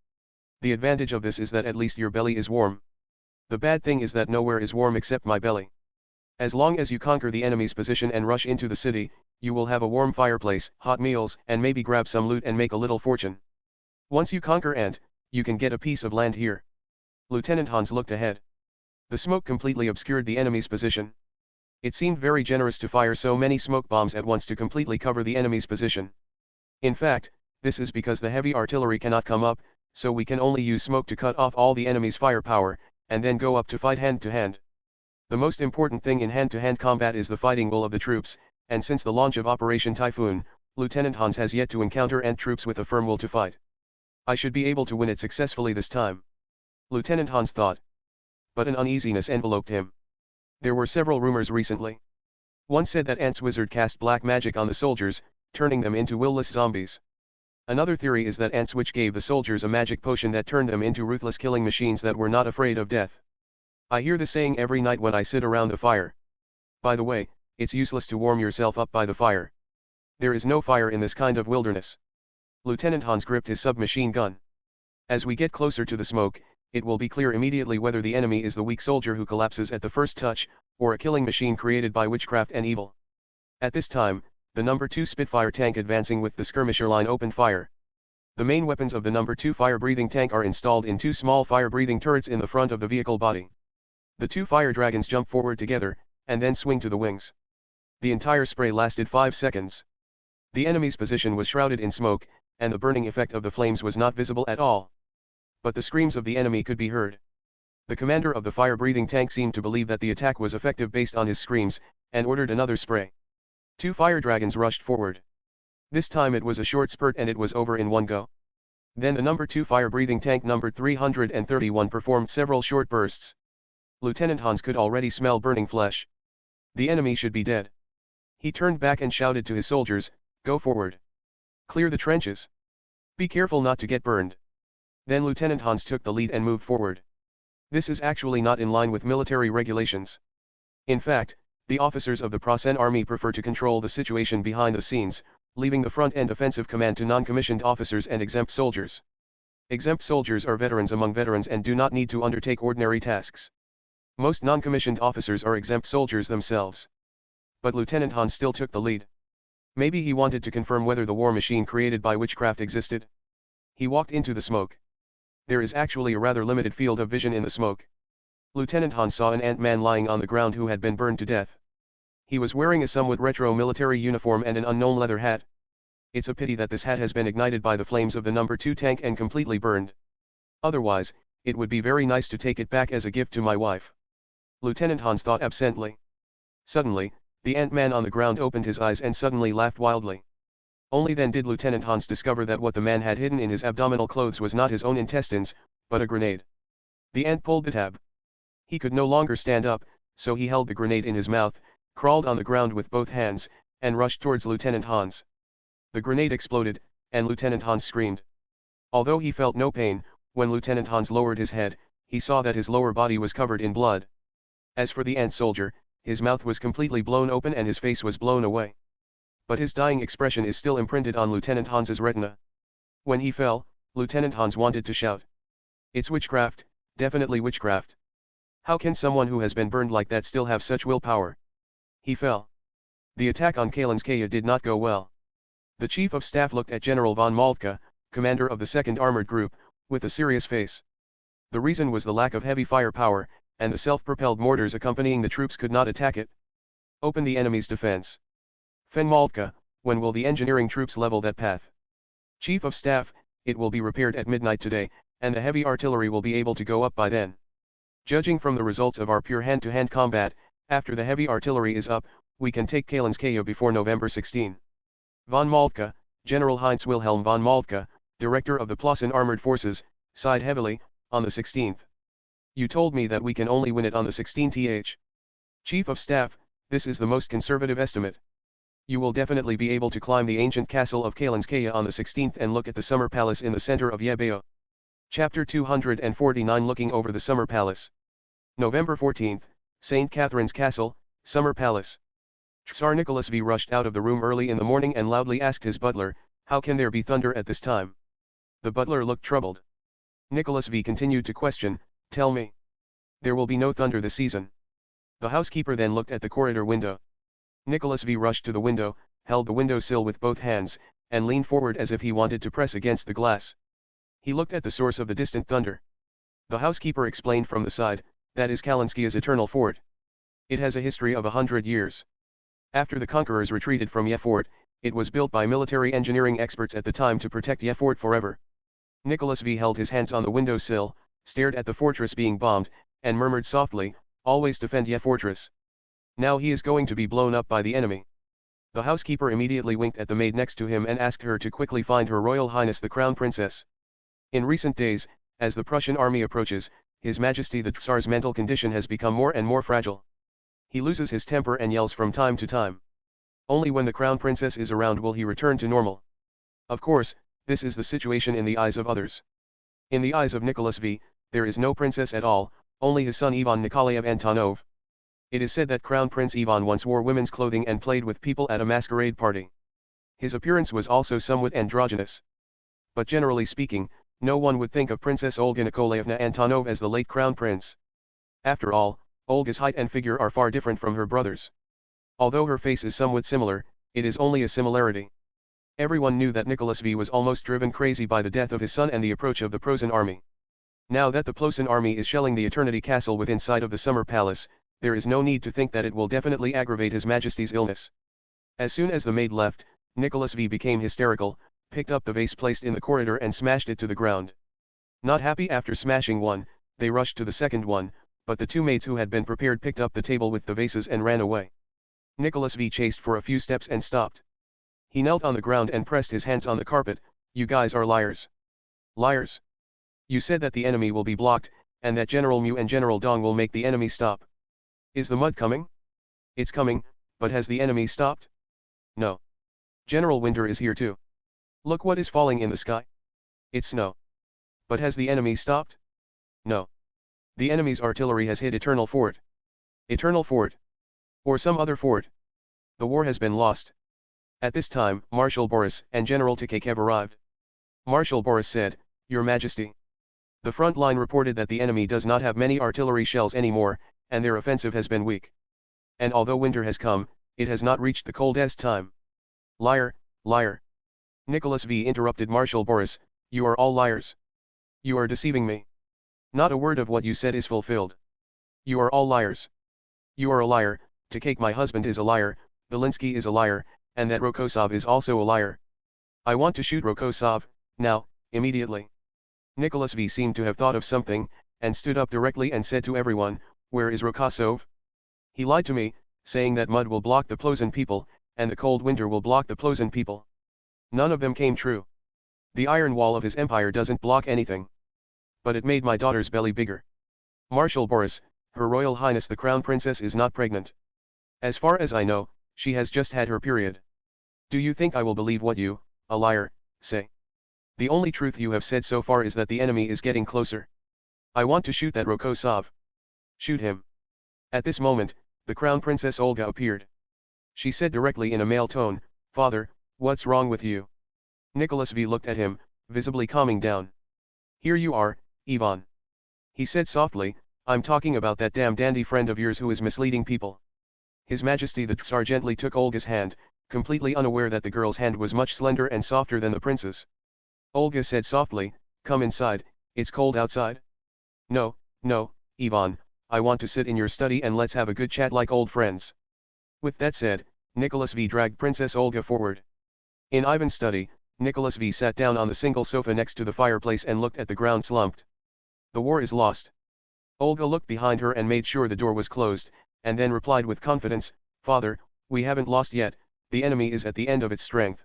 A: The advantage of this is that at least your belly is warm. The bad thing is that nowhere is warm except my belly. As long as you conquer the enemy's position and rush into the city, you will have a warm fireplace, hot meals, and maybe grab some loot and make a little fortune. Once you conquer Ant, you can get a piece of land here. Lieutenant Hans looked ahead. The smoke completely obscured the enemy's position. It seemed very generous to fire so many smoke bombs at once to completely cover the enemy's position. In fact, this is because the heavy artillery cannot come up, so we can only use smoke to cut off all the enemy's firepower, and then go up to fight hand to hand. The most important thing in hand-to-hand combat is the fighting will of the troops, and since the launch of Operation Typhoon, Lieutenant Hans has yet to encounter Ant troops with a firm will to fight. I should be able to win it successfully this time. Lieutenant Hans thought. But an uneasiness enveloped him. There were several rumors recently. One said that Ant's wizard cast black magic on the soldiers, turning them into willless zombies. Another theory is that Ant's witch gave the soldiers a magic potion that turned them into ruthless killing machines that were not afraid of death. I hear the saying every night when I sit around the fire. By the way, it's useless to warm yourself up by the fire. There is no fire in this kind of wilderness. Lieutenant Hans gripped his submachine gun. As we get closer to the smoke, it will be clear immediately whether the enemy is the weak soldier who collapses at the first touch, or a killing machine created by witchcraft and evil. At this time, the No. 2 Spitfire tank advancing with the skirmisher line opened fire. The main weapons of the No. 2 fire-breathing tank are installed in two small fire-breathing turrets in the front of the vehicle body. The two fire dragons jump forward together, and then swing to the wings. The entire spray lasted 5 seconds. The enemy's position was shrouded in smoke, and the burning effect of the flames was not visible at all. But the screams of the enemy could be heard. The commander of the fire-breathing tank seemed to believe that the attack was effective based on his screams, and ordered another spray. Two fire dragons rushed forward. This time it was a short spurt and it was over in one go. Then the No. 2 fire-breathing tank No. 331 performed several short bursts. Lieutenant Hans could already smell burning flesh. The enemy should be dead. He turned back and shouted to his soldiers, "Go forward. Clear the trenches. Be careful not to get burned." Then Lieutenant Hans took the lead and moved forward. This is actually not in line with military regulations. In fact, the officers of the Prasen army prefer to control the situation behind the scenes, leaving the front-end offensive command to non-commissioned officers and exempt soldiers. Exempt soldiers are veterans among veterans and do not need to undertake ordinary tasks. Most non-commissioned officers are exempt soldiers themselves. But Lieutenant Hans still took the lead. Maybe he wanted to confirm whether the war machine created by witchcraft existed. He walked into the smoke. There is actually a rather limited field of vision in the smoke. Lieutenant Hans saw an ant-man lying on the ground who had been burned to death. He was wearing a somewhat retro military uniform and an unknown leather hat. It's a pity that this hat has been ignited by the flames of the No. 2 tank and completely burned. Otherwise, it would be very nice to take it back as a gift to my wife. Lieutenant Hans thought absently. Suddenly, the ant-man on the ground opened his eyes and suddenly laughed wildly. Only then did Lieutenant Hans discover that what the man had hidden in his abdominal clothes was not his own intestines, but a grenade. The ant pulled the tab. He could no longer stand up, so he held the grenade in his mouth, crawled on the ground with both hands, and rushed towards Lieutenant Hans. The grenade exploded, and Lieutenant Hans screamed. Although he felt no pain, when Lieutenant Hans lowered his head, he saw that his lower body was covered in blood. As for the ant soldier, his mouth was completely blown open and his face was blown away. But his dying expression is still imprinted on Lieutenant Hans's retina. When he fell, Lieutenant Hans wanted to shout. It's witchcraft, definitely witchcraft. How can someone who has been burned like that still have such willpower? He fell. The attack on Kalinskaya did not go well. The chief of staff looked at General von Moltke, commander of the 2nd Armored Group, with a serious face. The reason was the lack of heavy firepower, and the self-propelled mortars accompanying the troops could not attack it. Open the enemy's defense. Von Moltke, when will the engineering troops level that path? Chief of Staff, it will be repaired at midnight today, and the heavy artillery will be able to go up by then. Judging from the results of our pure hand-to-hand combat, after the heavy artillery is up, we can take Kalinskaya before November 16. Von Moltke, General Heinz Wilhelm von Moltke, director of the Plassen Armored Forces, sighed heavily, on the 16th. You told me that we can only win it on the 16th. Chief of Staff, this is the most conservative estimate. You will definitely be able to climb the ancient castle of Kalinskaya on the 16th and look at the summer palace in the center of Yebeo. Chapter 249 Looking over the Summer Palace. November 14th, St. Catherine's Castle, Summer Palace. Tsar Nicholas V rushed out of the room early in the morning and loudly asked his butler, "How can there be thunder at this time?" The butler looked troubled. Nicholas V continued to question, "Tell me. There will be no thunder this season." The housekeeper then looked at the corridor window. Nicholas V rushed to the window, held the window sill with both hands, and leaned forward as if he wanted to press against the glass. He looked at the source of the distant thunder. The housekeeper explained from the side, "That is Kalinskia's eternal fort. It has a history of 100 years. After the conquerors retreated from Yefort, it was built by military engineering experts at the time to protect Yefort forever." Nicholas V held his hands on the window sill, stared at the fortress being bombed, and murmured softly, "Always defend Yefortress. Now he is going to be blown up by the enemy." The housekeeper immediately winked at the maid next to him and asked her to quickly find Her Royal Highness the Crown Princess. In recent days, as the Prussian army approaches, His Majesty the Tsar's mental condition has become more and more fragile. He loses his temper and yells from time to time. Only when the Crown Princess is around will he return to normal. Of course, this is the situation in the eyes of others. In the eyes of Nicholas V, there is no princess at all, only his son Ivan Nikolaev Antonov. It is said that Crown Prince Ivan once wore women's clothing and played with people at a masquerade party. His appearance was also somewhat androgynous. But generally speaking, no one would think of Princess Olga Nikolaevna Antonov as the late Crown Prince. After all, Olga's height and figure are far different from her brother's. Although her face is somewhat similar, it is only a similarity. Everyone knew that Nicholas V was almost driven crazy by the death of his son and the approach of the Prussian army. Now that the Prussian army is shelling the Eternity Castle within sight of the Summer Palace, there is no need to think that it will definitely aggravate His Majesty's illness. As soon as the maid left, Nicholas V became hysterical, picked up the vase placed in the corridor and smashed it to the ground. Not happy after smashing one, they rushed to the second one, but the two maids who had been prepared picked up the table with the vases and ran away. Nicholas V chased for a few steps and stopped. He knelt on the ground and pressed his hands on the carpet. "You guys are liars. Liars. You said that the enemy will be blocked, and that General Mu and General Dong will make the enemy stop. Is the mud coming? It's coming, but has the enemy stopped? No. General Winter is here too. Look what is falling in the sky. It's snow. But has the enemy stopped? No. The enemy's artillery has hit Eternal Fort. Eternal Fort. Or some other fort. The war has been lost." At this time, Marshal Boris and General Tikakev arrived. Marshal Boris said, "Your Majesty. The front line reported that the enemy does not have many artillery shells anymore, and their offensive has been weak. And although winter has come, it has not reached the coldest time." "Liar, liar." Nicholas V interrupted Marshal Boris, "You are all liars. You are deceiving me. Not a word of what you said is fulfilled. You are all liars. You are a liar, Tikake my husband is a liar, Belinsky is a liar, and that Rokosov is also a liar. I want to shoot Rokosov, now, immediately." Nicholas V seemed to have thought of something, and stood up directly and said to everyone, "Where is Rokosov? He lied to me, saying that mud will block the Plozin people, and the cold winter will block the Plozin people. None of them came true. The iron wall of his empire doesn't block anything. But it made my daughter's belly bigger. Marshal Boris, Her Royal Highness the Crown Princess is not pregnant. As far as I know, she has just had her period. Do you think I will believe what you, a liar, say? The only truth you have said so far is that the enemy is getting closer. I want to shoot that Rokosov. Shoot him." At this moment, the Crown Princess Olga appeared. She said directly in a male tone, "Father, what's wrong with you?" Nicholas V looked at him, visibly calming down. "Here you are, Ivan," he said softly, "I'm talking about that damn dandy friend of yours who is misleading people." His Majesty the Tsar gently took Olga's hand, completely unaware that the girl's hand was much slender and softer than the prince's. Olga said softly, "Come inside, it's cold outside." "No, no, Ivan, I want to sit in your study and let's have a good chat like old friends." With that said, Nicholas V dragged Princess Olga forward. In Ivan's study, Nicholas V sat down on the single sofa next to the fireplace and looked at the ground slumped. "The war is lost." Olga looked behind her and made sure the door was closed, and then replied with confidence, "Father, we haven't lost yet, the enemy is at the end of its strength.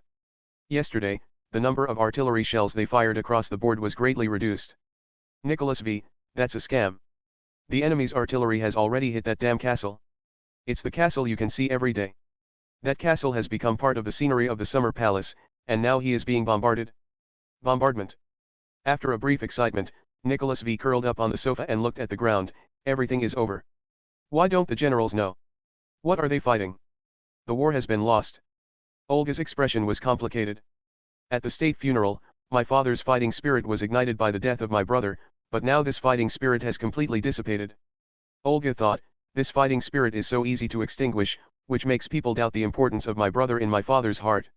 A: Yesterday, the number of artillery shells they fired across the board was greatly reduced." Nicholas V, "That's a scam. The enemy's artillery has already hit that damn castle. It's the castle you can see every day. That castle has become part of the scenery of the Summer Palace, and now he is being bombarded." "Bombardment? After a brief excitement, Nicholas V curled up on the sofa and looked at the ground. Everything is over. Why don't the generals know? What are they fighting? The war has been lost. Olga's expression was complicated. At the state funeral, my father's fighting spirit was ignited by the death of my brother, but now this fighting spirit has completely dissipated. Olga thought, this fighting spirit is so easy to extinguish, which makes people doubt the importance of my brother in my father's heart.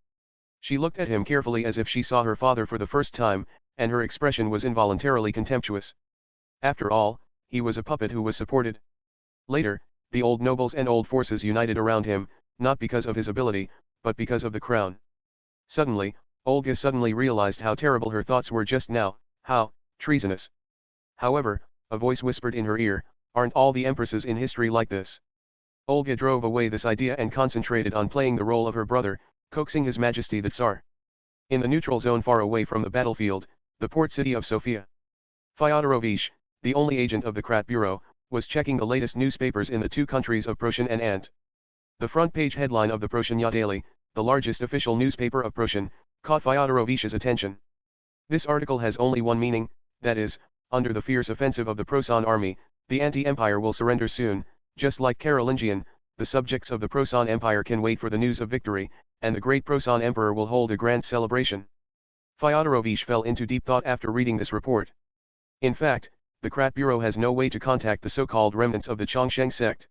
A: She looked at him carefully as if she saw her father for the first time, and her expression was involuntarily contemptuous. After all, he was a puppet who was supported. Later, the old nobles and old forces united around him, not because of his ability, but because of the crown. Suddenly, Olga suddenly realized how terrible her thoughts were just now, how treasonous. However, a voice whispered in her ear, aren't all the empresses in history like this? Olga drove away this idea and concentrated on playing the role of her brother, coaxing His Majesty the Tsar. In the neutral zone far away from the battlefield, the port city of Sofia, Fyodorovich, the only agent of the Krat Bureau, was checking the latest newspapers in the two countries of Prussia and Ant. The front page headline of the Prussian Daily, the largest official newspaper of Prussia, caught Fyodorovich's attention. This article has only one meaning, that is, under the fierce offensive of the Prosan army, the anti-empire will surrender soon. Just like Carolingian, the subjects of the Prosan Empire can wait for the news of victory, and the great Prosan Emperor will hold a grand celebration. Fyodorovich fell into deep thought after reading this report. In fact, the Krat Bureau has no way to contact the so-called remnants of the Chongsheng sect.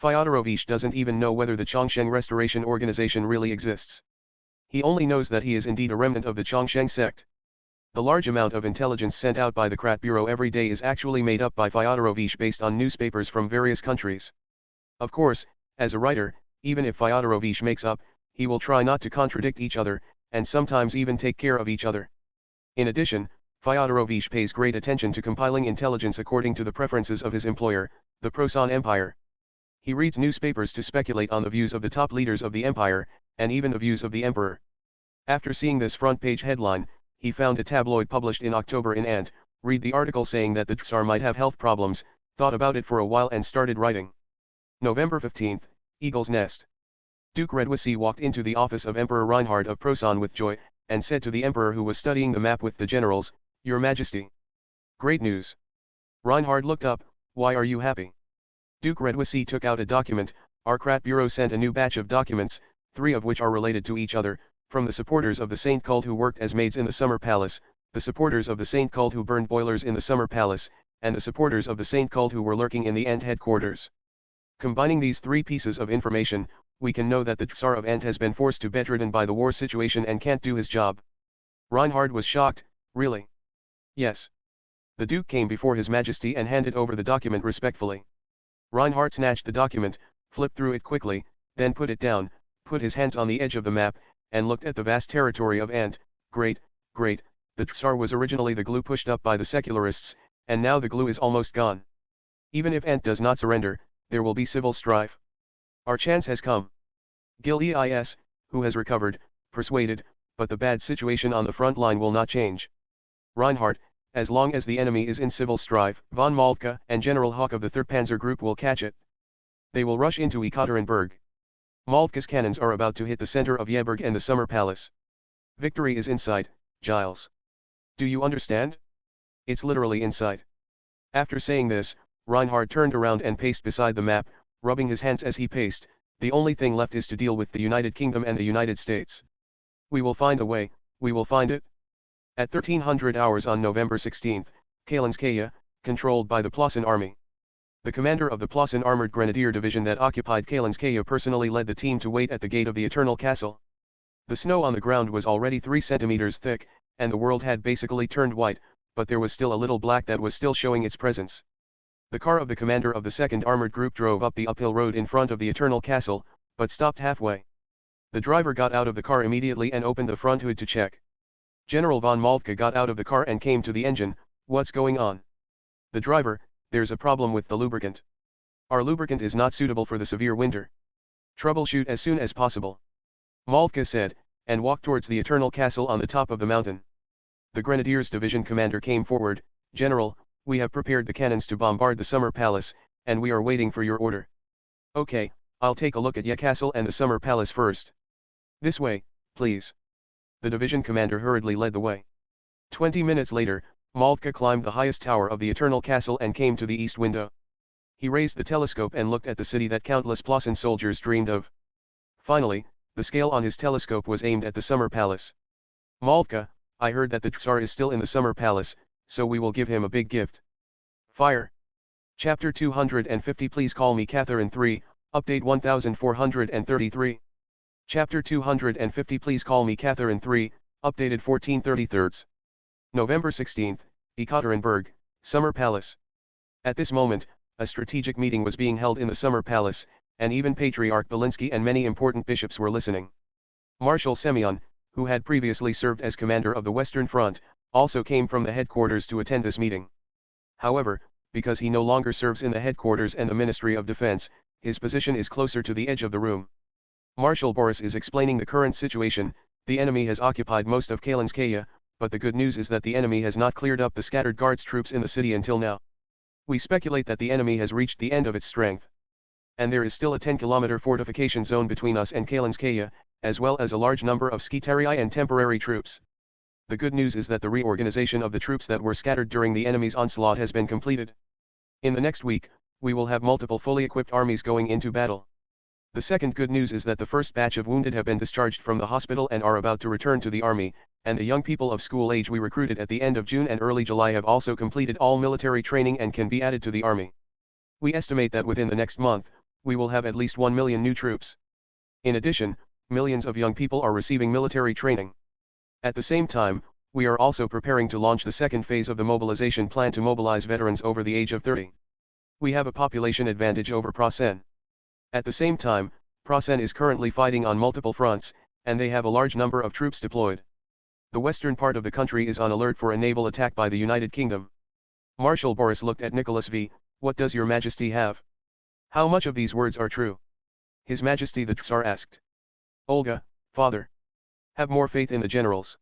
A: Fyodorovich doesn't even know whether the Chongsheng Restoration Organization really exists. He only knows that he is indeed a remnant of the Chongsheng sect. The large amount of intelligence sent out by the Krat Bureau every day is actually made up by Fyodorovich based on newspapers from various countries. Of course, as a writer, even if Fyodorovich makes up, he will try not to contradict each other, and sometimes even take care of each other. In addition, Fyodorovich pays great attention to compiling intelligence according to the preferences of his employer, the Prosan Empire. He reads newspapers to speculate on the views of the top leaders of the empire, and even the views of the emperor. After seeing this front page headline, he found a tabloid published in October in Ant, read the article saying that the Tsar might have health problems, thought about it for a while and started writing. November 15, Eagle's Nest. Duke Redwissy walked into the office of Emperor Reinhard of Prosan with joy, and said to the emperor who was studying the map with the generals, Your Majesty. Great news. Reinhard looked up, why are you happy? Duke Redwissy took out a document. Our Krat Bureau sent a new batch of documents, 3 of which are related to each other, from the supporters of the Saint cult who worked as maids in the Summer Palace, the supporters of the Saint cult who burned boilers in the Summer Palace, and the supporters of the Saint cult who were lurking in the Ant headquarters. Combining these 3 pieces of information, we can know that the Tsar of Ant has been forced to bedridden by the war situation and can't do his job. Reinhard was shocked, really? Yes. The Duke came before His Majesty and handed over the document respectfully. Reinhard snatched the document, flipped through it quickly, then put it down, put his hands on the edge of the map, and looked at the vast territory of Ant. Great, great, the Tsar was originally the glue pushed up by the secularists, and now the glue is almost gone. Even if Ant does not surrender, there will be civil strife. Our chance has come. Gil Eis, who has recovered, persuaded, but the bad situation on the front line will not change. Reinhard, as long as the enemy is in civil strife, von Moltke and General Hawk of the 3rd Panzer Group will catch it. They will rush into Ekaterinburg. Moltke's cannons are about to hit the center of Yeburg and the Summer Palace. Victory is in sight, Giles. Do you understand? It's literally in sight. After saying this, Reinhard turned around and paced beside the map, rubbing his hands as he paced. The only thing left is to deal with the United Kingdom and the United States. We will find a way, we will find it. At 1300 hours on November 16, Kalinskaya, controlled by the Plassen army. The commander of the Plassen Armored Grenadier Division that occupied Kalinskaya personally led the team to wait at the gate of the Eternal Castle. The snow on the ground was already 3 centimeters thick, and the world had basically turned white, but there was still a little black that was still showing its presence. The car of the commander of the 2nd Armored Group drove up the uphill road in front of the Eternal Castle, but stopped halfway. The driver got out of the car immediately and opened the front hood to check. General von Moltke got out of the car and came to the engine. What's going on? The driver, there's a problem with the lubricant. Our lubricant is not suitable for the severe winter. Troubleshoot as soon as possible. Moltke said, and walked towards the Eternal Castle on the top of the mountain. The Grenadiers Division commander came forward. General, we have prepared the cannons to bombard the Summer Palace, and we are waiting for your order. Okay, I'll take a look at Ye Castle and the Summer Palace first. This way, please. The division commander hurriedly led the way. 20 minutes later, Maltka climbed the highest tower of the Eternal Castle and came to the east window. He raised the telescope and looked at the city that countless Plasan soldiers dreamed of. Finally, the scale on his telescope was aimed at the Summer Palace. Maltka, I heard that the Tsar is still in the Summer Palace, so we will give him a big gift. Fire. Chapter 250 Please call me Catherine 3, Update 1433. Chapter 250 Please call me Catherine 3, updated 1433. November 16, Ekaterinburg, Summer Palace. At this moment, a strategic meeting was being held in the Summer Palace, and even Patriarch Belinsky and many important bishops were listening. Marshal Semyon, who had previously served as commander of the Western Front, also came from the headquarters to attend this meeting. However, because he no longer serves in the headquarters and the Ministry of Defense, his position is closer to the edge of the room. Marshal Boris is explaining the current situation. The enemy has occupied most of Kalinskaya, but the good news is that the enemy has not cleared up the scattered Guards troops in the city until now. We speculate that the enemy has reached the end of its strength. And there is still a 10-kilometer fortification zone between us and Kalinskaya, as well as a large number of skitarii and temporary troops. The good news is that the reorganization of the troops that were scattered during the enemy's onslaught has been completed. In the next week, we will have multiple fully equipped armies going into battle. The second good news is that the first batch of wounded have been discharged from the hospital and are about to return to the army, and the young people of school age we recruited at the end of June and early July have also completed all military training and can be added to the army. We estimate that within the next month, we will have at least 1 million new troops. In addition, millions of young people are receiving military training. At the same time, we are also preparing to launch the second phase of the mobilization plan to mobilize veterans over the age of 30. We have a population advantage over Prasen. At the same time, Prasen is currently fighting on multiple fronts, and they have a large number of troops deployed. The western part of the country is on alert for a naval attack by the United Kingdom. Marshal Boris looked at Nicholas V. What does your majesty have? How much of these words are true? His Majesty the Tsar asked. Olga, father. Have more faith in the generals.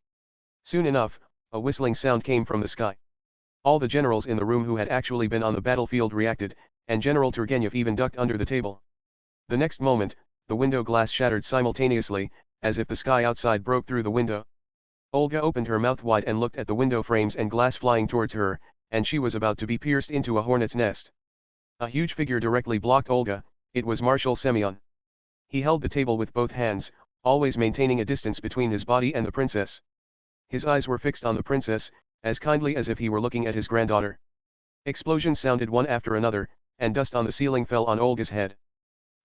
A: Soon enough, a whistling sound came from the sky. All the generals in the room who had actually been on the battlefield reacted, and General Turgenev even ducked under the table. The next moment, the window glass shattered simultaneously, as if the sky outside broke through the window. Olga opened her mouth wide and looked at the window frames and glass flying towards her, and she was about to be pierced into a hornet's nest. A huge figure directly blocked Olga. It was Marshal Semyon. He held the table with both hands, always maintaining a distance between his body and the princess. His eyes were fixed on the princess, as kindly as if he were looking at his granddaughter. Explosions sounded one after another, and dust on the ceiling fell on Olga's head.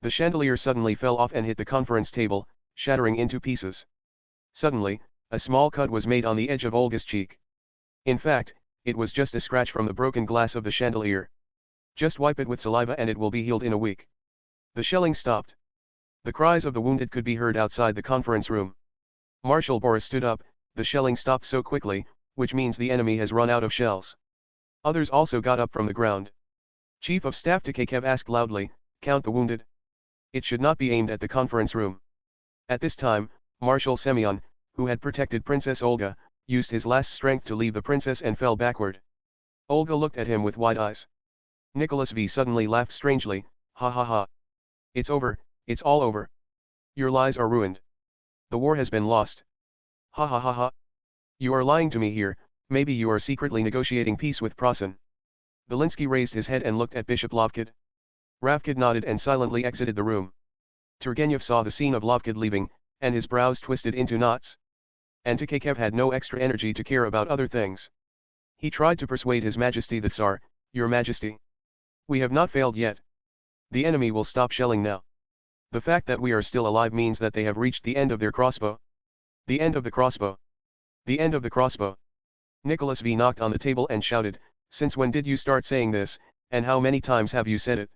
A: The chandelier suddenly fell off and hit the conference table, shattering into pieces. Suddenly, a small cut was made on the edge of Olga's cheek. In fact, it was just a scratch from the broken glass of the chandelier. Just wipe it with saliva and it will be healed in a week. The shelling stopped. The cries of the wounded could be heard outside the conference room. Marshal Boris stood up. The shelling stopped so quickly, which means the enemy has run out of shells. Others also got up from the ground. Chief of Staff Tkachev asked loudly, count the wounded. It should not be aimed at the conference room. At this time, Marshal Semyon, who had protected Princess Olga, used his last strength to leave the princess and fell backward. Olga looked at him with wide eyes. Nicholas V suddenly laughed strangely, ha ha ha. It's over, it's all over. Your lies are ruined. The war has been lost. Ha ha ha ha. You are lying to me here. Maybe you are secretly negotiating peace with Prasen. Belinsky raised his head and looked at Bishop Lovkid. Ravkid nodded and silently exited the room. Turgenev saw the scene of Lovkid leaving, and his brows twisted into knots. And Tkachev had no extra energy to care about other things. He tried to persuade His Majesty the Tsar, Your Majesty. We have not failed yet. The enemy will stop shelling now. The fact that we are still alive means that they have reached the end of their crossbow. The end of the crossbow. The end of the crossbow. Nicholas V knocked on the table and shouted, Since when did you start saying this, and how many times have you said it?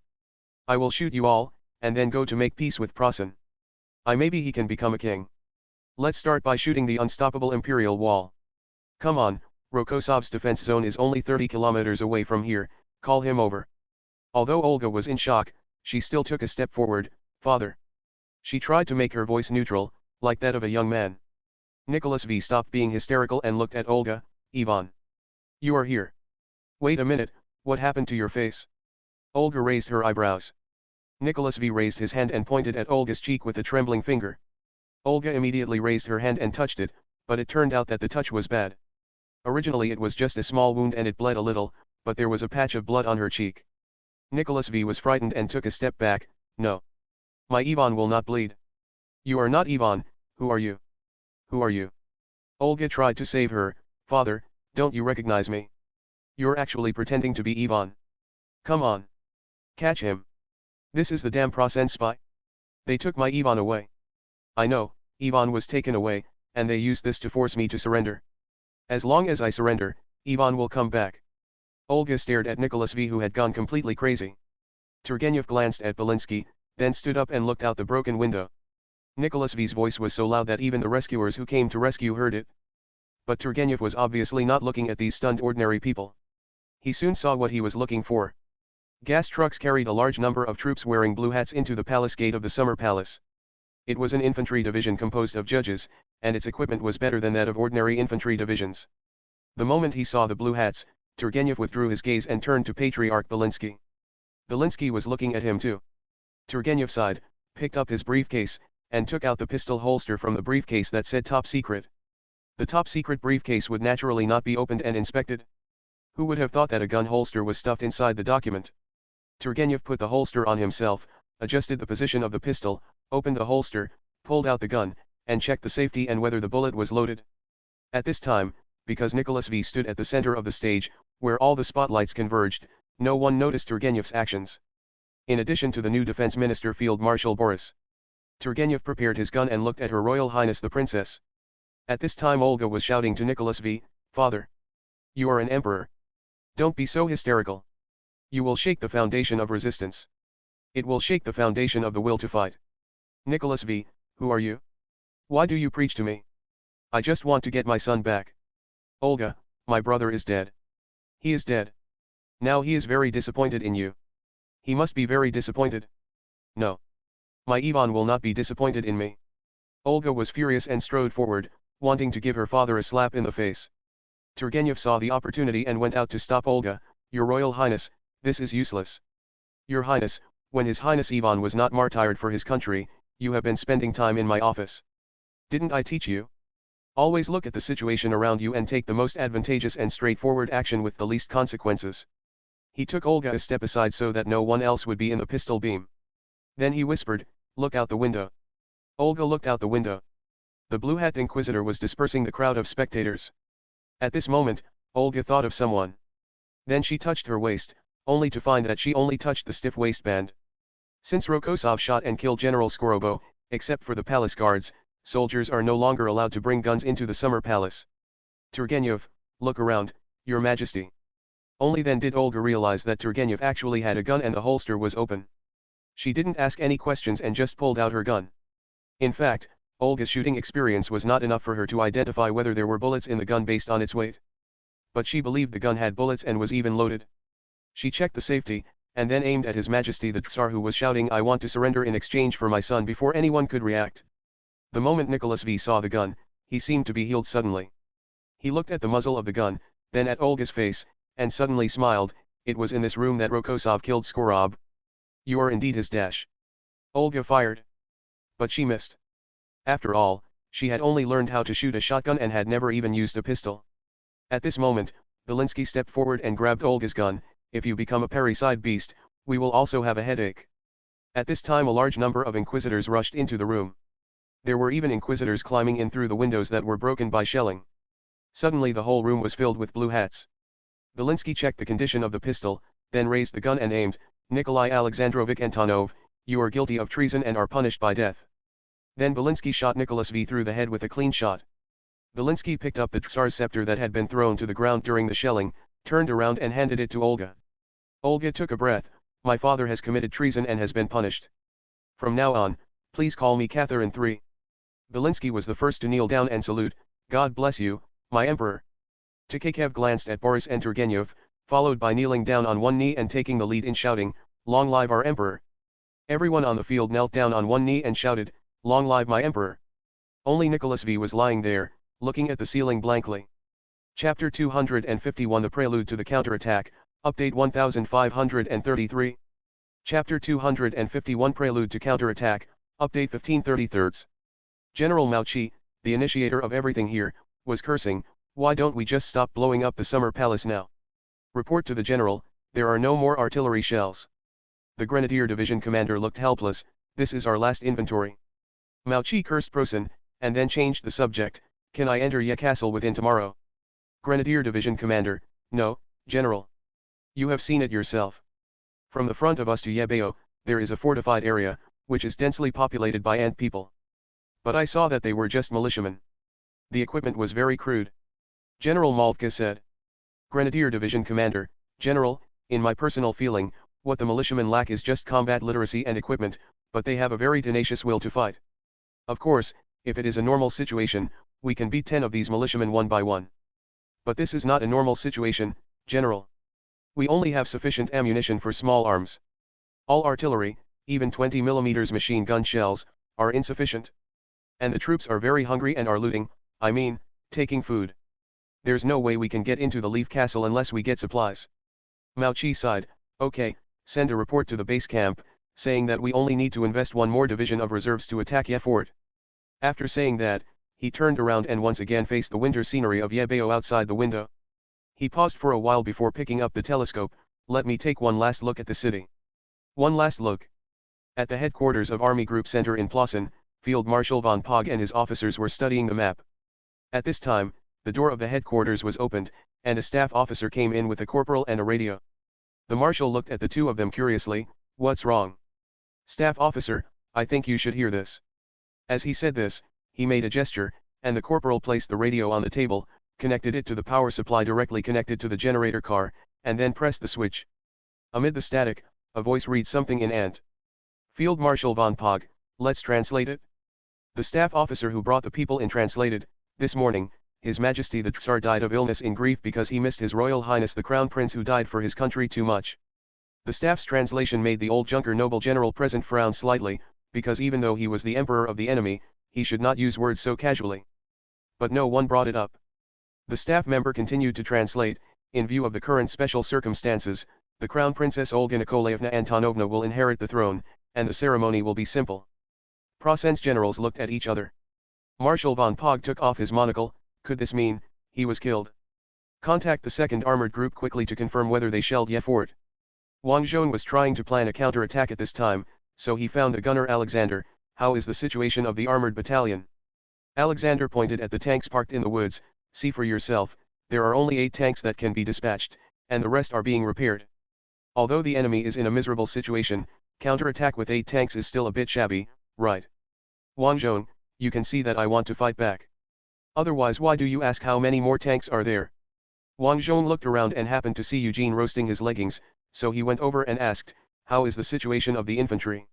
A: I will shoot you all, and then go to make peace with Prasen. Maybe he can become a king. Let's start by shooting the unstoppable imperial wall. Come on, Rokosov's defense zone is only 30 kilometers away from here, call him over. Although Olga was in shock, she still took a step forward, Father. She tried to make her voice neutral, like that of a young man. Nicholas V stopped being hysterical and looked at Olga, Ivan. You are here. Wait a minute, what happened to your face? Olga raised her eyebrows. Nicholas V raised his hand and pointed at Olga's cheek with a trembling finger. Olga immediately raised her hand and touched it, but it turned out that the touch was bad. Originally it was just a small wound and it bled a little, but there was a patch of blood on her cheek. Nicholas V was frightened and took a step back. No. My Ivan will not bleed. You are not Ivan, who are you? Who are you? Olga tried to save her. Father, don't you recognize me? You're actually pretending to be Ivan. Come on. Catch him. This is the damn Prasen spy. They took my Ivan away. I know, Ivan was taken away, and they used this to force me to surrender. As long as I surrender, Ivan will come back. Olga stared at Nicholas V, who had gone completely crazy. Turgenev glanced at Belinsky, then stood up and looked out the broken window. Nicholas V's voice was so loud that even the rescuers who came to rescue heard it. But Turgenev was obviously not looking at these stunned ordinary people. He soon saw what he was looking for. Gas trucks carried a large number of troops wearing blue hats into the palace gate of the summer palace. It was an infantry division composed of judges, and its equipment was better than that of ordinary infantry divisions. The moment he saw the blue hats, Turgenev withdrew his gaze and turned to Patriarch Belinsky. Belinsky was looking at him too. Turgenev sighed, picked up his briefcase, and took out the pistol holster from the briefcase that said top secret. The top secret briefcase would naturally not be opened and inspected. Who would have thought that a gun holster was stuffed inside the document? Turgenev put the holster on himself, adjusted the position of the pistol, opened the holster, pulled out the gun, and checked the safety and whether the bullet was loaded. At this time, because Nicholas V stood at the center of the stage, where all the spotlights converged, no one noticed Turgenev's actions. In addition to the new defense minister Field Marshal Boris, Turgenev prepared his gun and looked at Her Royal Highness the Princess. At this time Olga was shouting to Nicholas V, Father. You are an emperor. Don't be so hysterical. You will shake the foundation of resistance. It will shake the foundation of the will to fight. Nicholas V, who are you? Why do you preach to me? I just want to get my son back. Olga, my brother is dead. He is dead. Now he is very disappointed in you. He must be very disappointed. No. My Ivan will not be disappointed in me. Olga was furious and strode forward, wanting to give her father a slap in the face. Turgenev saw the opportunity and went out to stop Olga. Your Royal Highness, this is useless. Your Highness, when His Highness Ivan was not martyred for his country, you have been spending time in my office. Didn't I teach you? Always look at the situation around you and take the most advantageous and straightforward action with the least consequences. He took Olga a step aside so that no one else would be in the pistol beam. Then he whispered, look out the window. Olga looked out the window. The blue-hat inquisitor was dispersing the crowd of spectators. At this moment, Olga thought of someone. Then she touched her waist, only to find that she only touched the stiff waistband. Since Rokosov shot and killed General Skorobo, except for the palace guards, soldiers are no longer allowed to bring guns into the summer palace. Turgenev, look around, Your Majesty. Only then did Olga realize that Turgenev actually had a gun and the holster was open. She didn't ask any questions and just pulled out her gun. In fact, Olga's shooting experience was not enough for her to identify whether there were bullets in the gun based on its weight. But she believed the gun had bullets and was even loaded. She checked the safety, and then aimed at His Majesty the Tsar, who was shouting, I want to surrender in exchange for my son, before anyone could react. The moment Nicholas V saw the gun, he seemed to be healed suddenly. He looked at the muzzle of the gun, then at Olga's face, and suddenly smiled. It was in this room that Rokosov killed Skorob. You are indeed his dash. Olga fired. But she missed. After all, she had only learned how to shoot a shotgun and had never even used a pistol. At this moment, Belinsky stepped forward and grabbed Olga's gun. If you become a parricide beast, we will also have a headache. At this time a large number of inquisitors rushed into the room. There were even inquisitors climbing in through the windows that were broken by shelling. Suddenly the whole room was filled with blue hats. Belinsky checked the condition of the pistol, then raised the gun and aimed. Nikolai Alexandrovich Antonov, you are guilty of treason and are punished by death. Then Belinsky shot Nicholas V through the head with a clean shot. Belinsky picked up the Tsar's scepter that had been thrown to the ground during the shelling, turned around and handed it to Olga. Olga took a breath. My father has committed treason and has been punished. From now on, please call me Catherine III. Belinsky was the first to kneel down and salute. God bless you, my emperor. Tukayev glanced at Boris and Turgenev, followed by kneeling down on one knee and taking the lead in shouting, Long live our emperor. Everyone on the field knelt down on one knee and shouted, Long live my emperor. Only Nicholas V was lying there, looking at the ceiling blankly. Chapter 251 The Prelude to the Counterattack, Update 1533. Chapter 251 Prelude to Counterattack, Update 1533. General Mao Qi, the initiator of everything here, was cursing. Why don't we just stop blowing up the summer palace now? Report to the general, there are no more artillery shells. The Grenadier Division commander looked helpless, this is our last inventory. Mao Qi cursed Prosen, and then changed the subject, can I enter Ye Castle within tomorrow? Grenadier Division commander, no, general. You have seen it yourself. From the front of us to Yebeo, there is a fortified area, which is densely populated by ant people. But I saw that they were just militiamen. The equipment was very crude. General Maltka said. Grenadier Division commander, general, in my personal feeling, what the militiamen lack is just combat literacy and equipment, but they have a very tenacious will to fight. Of course, if it is a normal situation, we can beat 10 of these militiamen one by one. But this is not a normal situation, general. We only have sufficient ammunition for small arms. All artillery, even 20mm machine gun shells, are insufficient. And the troops are very hungry and are looting, I mean, taking food. There's no way we can get into the Leaf Castle unless we get supplies. Mao Qi sighed, okay, send a report to the base camp, saying that we only need to invest one more division of reserves to attack Ye Fort. After saying that, he turned around and once again faced the winter scenery of Yebeo outside the window. He paused for a while before picking up the telescope, let me take one last look at the city. One last look. At the headquarters of Army Group Center in Plassen, Field Marshal von Pogge and his officers were studying the map. At this time, the door of the headquarters was opened, and a staff officer came in with a corporal and a radio. The marshal looked at the two of them curiously, what's wrong? Staff officer, I think you should hear this. As he said this, he made a gesture, and the corporal placed the radio on the table, connected it to the power supply directly connected to the generator car, and then pressed the switch. Amid the static, a voice read something in Ant. Field Marshal von Pogge, let's translate it. The staff officer who brought the people in translated, this morning, His Majesty the Tsar died of illness in grief because he missed His Royal Highness the Crown Prince who died for his country too much. The staff's translation made the old Junker noble general present frown slightly, because even though he was the emperor of the enemy, he should not use words so casually. But no one brought it up. The staff member continued to translate, in view of the current special circumstances, the Crown Princess Olga Nikolaevna Antonovna will inherit the throne, and the ceremony will be simple. Prosen's generals looked at each other. Marshal von Pogge took off his monocle, could this mean, he was killed? Contact the 2nd Armored Group quickly to confirm whether they shelled Ye Fort. Wang Zhong was trying to plan a counter-attack at this time, so he found the gunner Alexander, how is the situation of the armored battalion? Alexander pointed at the tanks parked in the woods, see for yourself, there are only 8 tanks that can be dispatched, and the rest are being repaired. Although the enemy is in a miserable situation, counter-attack with 8 tanks is still a bit shabby, right? Wang Zhong, you can see that I want to fight back. Otherwise why do you ask how many more tanks are there? Wang Zhong looked around and happened to see Eugene roasting his leggings, so he went over and asked, how is the situation of the infantry?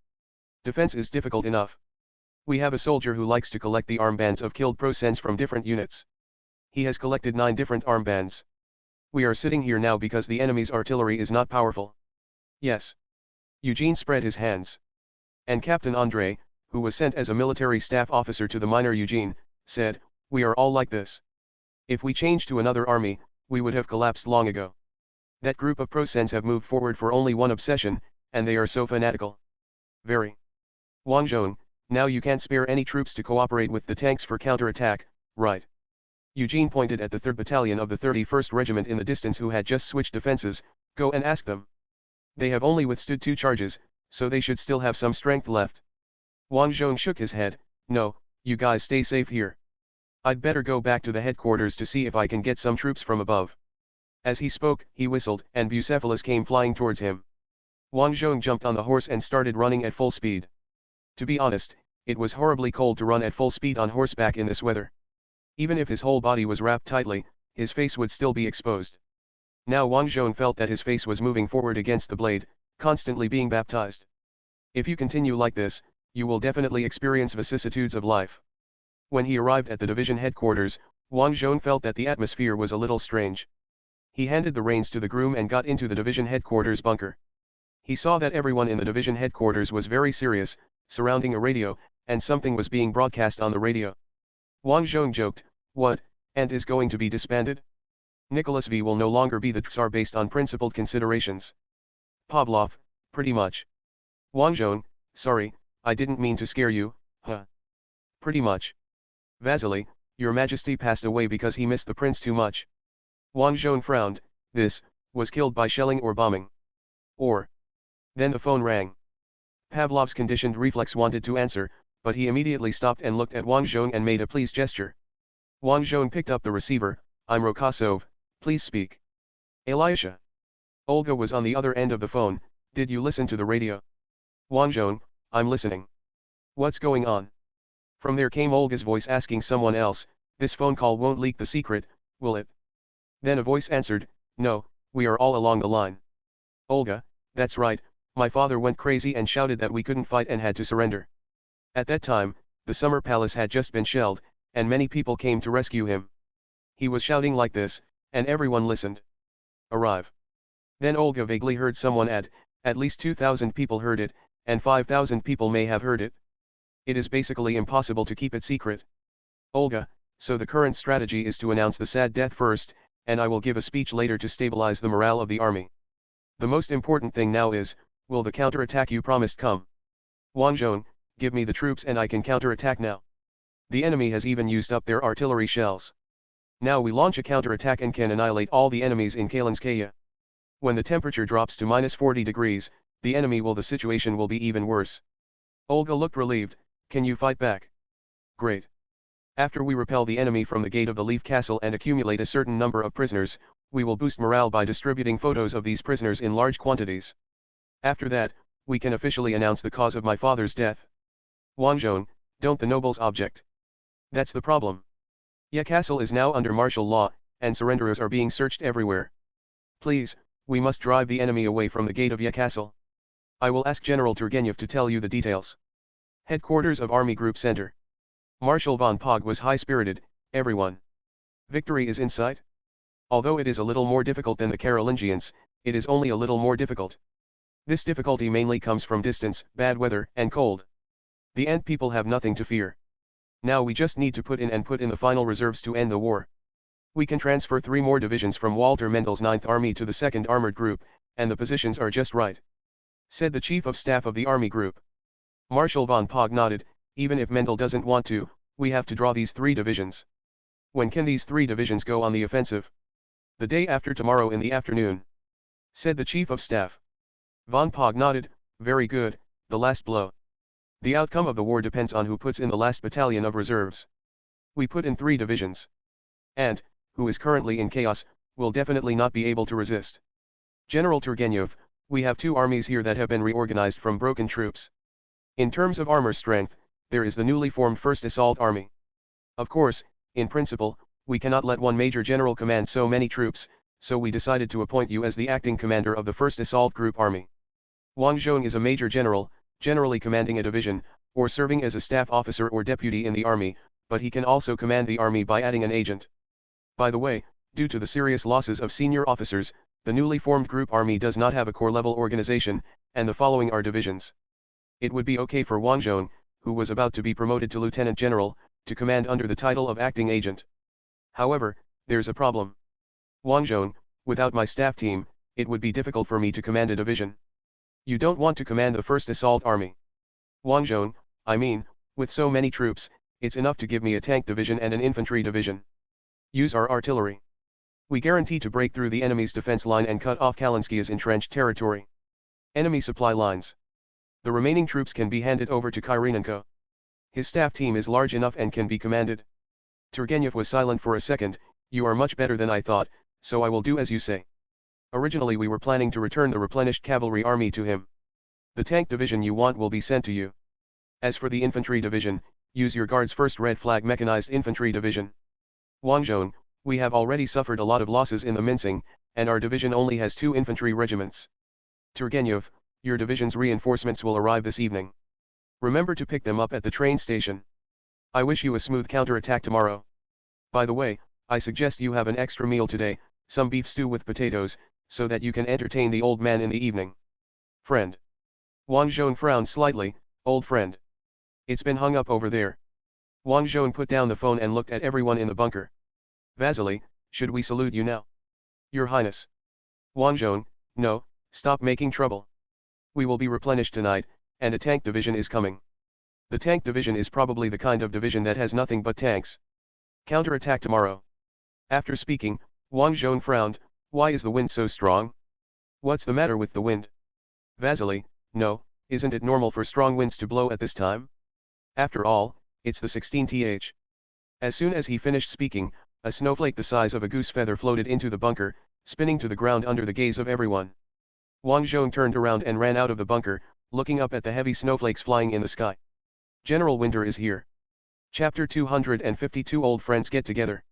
A: Defense is difficult enough. We have a soldier who likes to collect the armbands of killed Prosens from different units. He has collected 9 different armbands. We are sitting here now because the enemy's artillery is not powerful. Yes. Eugene spread his hands. And Captain Andrei, who was sent as a military staff officer to the minor Eugene, said, we are all like this. If we changed to another army, we would have collapsed long ago. That group of Prosens have moved forward for only one obsession, and they are so fanatical. Very. Wang Zhong, now you can't spare any troops to cooperate with the tanks for counterattack, right? Eugene pointed at the 3rd Battalion of the 31st Regiment in the distance who had just switched defenses, go and ask them. They have only withstood 2 charges, so they should still have some strength left. Wang Zhong shook his head, no, you guys stay safe here. I'd better go back to the headquarters to see if I can get some troops from above. As he spoke, he whistled, and Bucephalus came flying towards him. Wang Zhong jumped on the horse and started running at full speed. To be honest, it was horribly cold to run at full speed on horseback in this weather. Even if his whole body was wrapped tightly, his face would still be exposed. Now Wang Zhong felt that his face was moving forward against the blade, constantly being baptized. If you continue like this, you will definitely experience vicissitudes of life. When he arrived at the division headquarters, Wang Zhong felt that the atmosphere was a little strange. He handed the reins to the groom and got into the division headquarters bunker. He saw that everyone in the division headquarters was very serious, surrounding a radio, and something was being broadcast on the radio. Wang Zhong joked, what, Ant is going to be disbanded? Nicholas V will no longer be the Tsar based on principled considerations. Pavlov, pretty much. Wang Zhong, sorry, I didn't mean to scare you, huh? Pretty much. Vasily, Your Majesty passed away because he missed the prince too much. Wang Zhong frowned, this, was killed by shelling or bombing. Or. Then the phone rang. Pavlov's conditioned reflex wanted to answer, but he immediately stopped and looked at Wang Zhong and made a please gesture. Wang Zhong picked up the receiver. I'm Rokosov, please speak. Elisha. Olga was on the other end of the phone. Did you listen to the radio? Wang Zhong, I'm listening. What's going on? From there came Olga's voice asking someone else, this phone call won't leak the secret, will it? Then a voice answered, no, we are all along the line. Olga, that's right, my father went crazy and shouted that we couldn't fight and had to surrender. At that time, the summer palace had just been shelled, and many people came to rescue him. He was shouting like this, and everyone listened. Arrive. Then Olga vaguely heard someone add, at least 2,000 people heard it, and 5,000 people may have heard it. It is basically impossible to keep it secret. Olga, so the current strategy is to announce the sad death first, and I will give a speech later to stabilize the morale of the army. The most important thing now is, will the counterattack you promised come? Wang Zhong, give me the troops and I can counterattack now. The enemy has even used up their artillery shells. Now we launch a counterattack and can annihilate all the enemies in Kalinskaya. When the temperature drops to -40 degrees, the situation will be even worse. Olga looked relieved, can you fight back? Great. After we repel the enemy from the gate of the Leaf Castle and accumulate a certain number of prisoners, we will boost morale by distributing photos of these prisoners in large quantities. After that, we can officially announce the cause of my father's death. Wang Zhong, don't the nobles object? That's the problem. Ya Castle is now under martial law, and surrenderers are being searched everywhere. Please, we must drive the enemy away from the gate of Ya Castle. I will ask General Turgenev to tell you the details. Headquarters of Army Group Center. Marshal von Pog was high-spirited, everyone. Victory is in sight? Although it is a little more difficult than the Carolingians, it is only a little more difficult. This difficulty mainly comes from distance, bad weather, and cold. The Ant people have nothing to fear. Now we just need to put in the final reserves to end the war. We can transfer 3 more divisions from Walter Mendel's 9th Army to the 2nd Armored Group, and the positions are just right. Said the Chief of Staff of the Army Group. Marshal von Pog nodded, even if Mendel doesn't want to, we have to draw these 3 divisions. When can these 3 divisions go on the offensive? The day after tomorrow in the afternoon. Said the Chief of Staff. Von Pog nodded, very good, the last blow. The outcome of the war depends on who puts in the last battalion of reserves. We put in 3 divisions. And, who is currently in chaos, will definitely not be able to resist. General Turgenev, we have 2 armies here that have been reorganized from broken troops. In terms of armor strength, there is the newly formed 1st Assault Army. Of course, in principle, we cannot let one major general command so many troops, so we decided to appoint you as the acting commander of the 1st Assault Group Army. Wang Zhong is a major general, generally commanding a division, or serving as a staff officer or deputy in the army, but he can also command the army by adding an agent. By the way, due to the serious losses of senior officers, the newly formed group army does not have a corps-level organization, and the following are divisions. It would be okay for Wang Zhong, who was about to be promoted to lieutenant general, to command under the title of acting agent. However, there's a problem. Wang Zhong, without my staff team, it would be difficult for me to command a division. You don't want to command the 1st Assault Army. Wang Zhong, I mean, with so many troops, it's enough to give me a tank division and an infantry division. Use our artillery. We guarantee to break through the enemy's defense line and cut off Kalinskia's entrenched territory. Enemy supply lines. The remaining troops can be handed over to Kyrenenko. His staff team is large enough and can be commanded. Turgenev was silent for a second. You are much better than I thought, so I will do as you say. Originally we were planning to return the replenished cavalry army to him. The tank division you want will be sent to you. As for the infantry division, use your guard's 1st Red Flag Mechanized Infantry Division. Wang Zhong, we have already suffered a lot of losses in the mincing, and our division only has 2 infantry regiments. Turgenev, your division's reinforcements will arrive this evening. Remember to pick them up at the train station. I wish you a smooth counterattack tomorrow. By the way, I suggest you have an extra meal today, some beef stew with potatoes, so that you can entertain the old man in the evening. Friend. Wang Zhong frowned slightly, old friend. It's been hung up over there. Wang Zhong put down the phone and looked at everyone in the bunker. Vasily, should we salute you now? Your Highness. Wang Zhong, no, stop making trouble. We will be replenished tonight, and a tank division is coming. The tank division is probably the kind of division that has nothing but tanks. Counterattack tomorrow. After speaking, Wang Zhong frowned. Why is the wind so strong? What's the matter with the wind? Vasily, no, isn't it normal for strong winds to blow at this time? After all, it's the 16th. As soon as he finished speaking, a snowflake the size of a goose feather floated into the bunker, spinning to the ground under the gaze of everyone. Wang Zhong turned around and ran out of the bunker, looking up at the heavy snowflakes flying in the sky. General Winter is here. Chapter 252 Old Friends Get Together.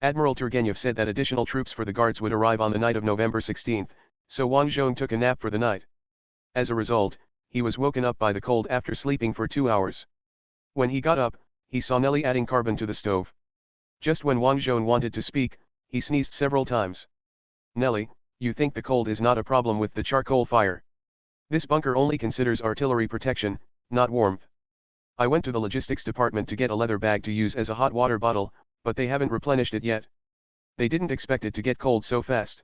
A: Admiral Turgenev said that additional troops for the guards would arrive on the night of November 16, so Wang Zhong took a nap for the night. As a result, he was woken up by the cold after sleeping for 2 hours. When he got up, he saw Nelly adding carbon to the stove. Just when Wang Zhong wanted to speak, he sneezed several times. Nelly, you think the cold is not a problem with the charcoal fire. This bunker only considers artillery protection, not warmth. I went to the logistics department to get a leather bag to use as a hot water bottle, but they haven't replenished it yet. They didn't expect it to get cold so fast.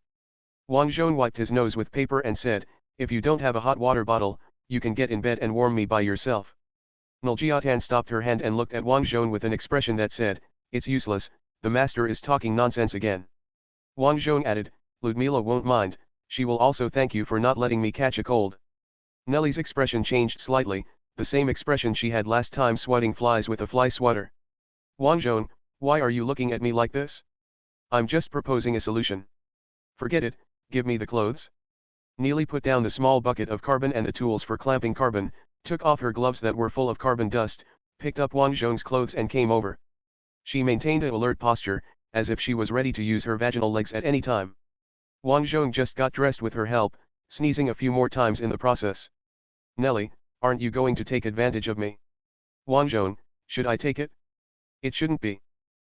A: Wang Zhong wiped his nose with paper and said, if you don't have a hot water bottle, you can get in bed and warm me by yourself. Naljiatan stopped her hand and looked at Wang Zhong with an expression that said, it's useless, the master is talking nonsense again. Wang Zhong added, Ludmila won't mind, she will also thank you for not letting me catch a cold. Nelly's expression changed slightly, the same expression she had last time swatting flies with a fly swatter. Wang Zhong, why are you looking at me like this? I'm just proposing a solution. Forget it, give me the clothes. Neely put down the small bucket of carbon and the tools for clamping carbon, took off her gloves that were full of carbon dust, picked up Wang Zhong's clothes and came over. She maintained an alert posture, as if she was ready to use her vaginal legs at any time. Wang Zhong just got dressed with her help, sneezing a few more times in the process. Nelly, aren't you going to take advantage of me? Wang Zhong, should I take it? It shouldn't be.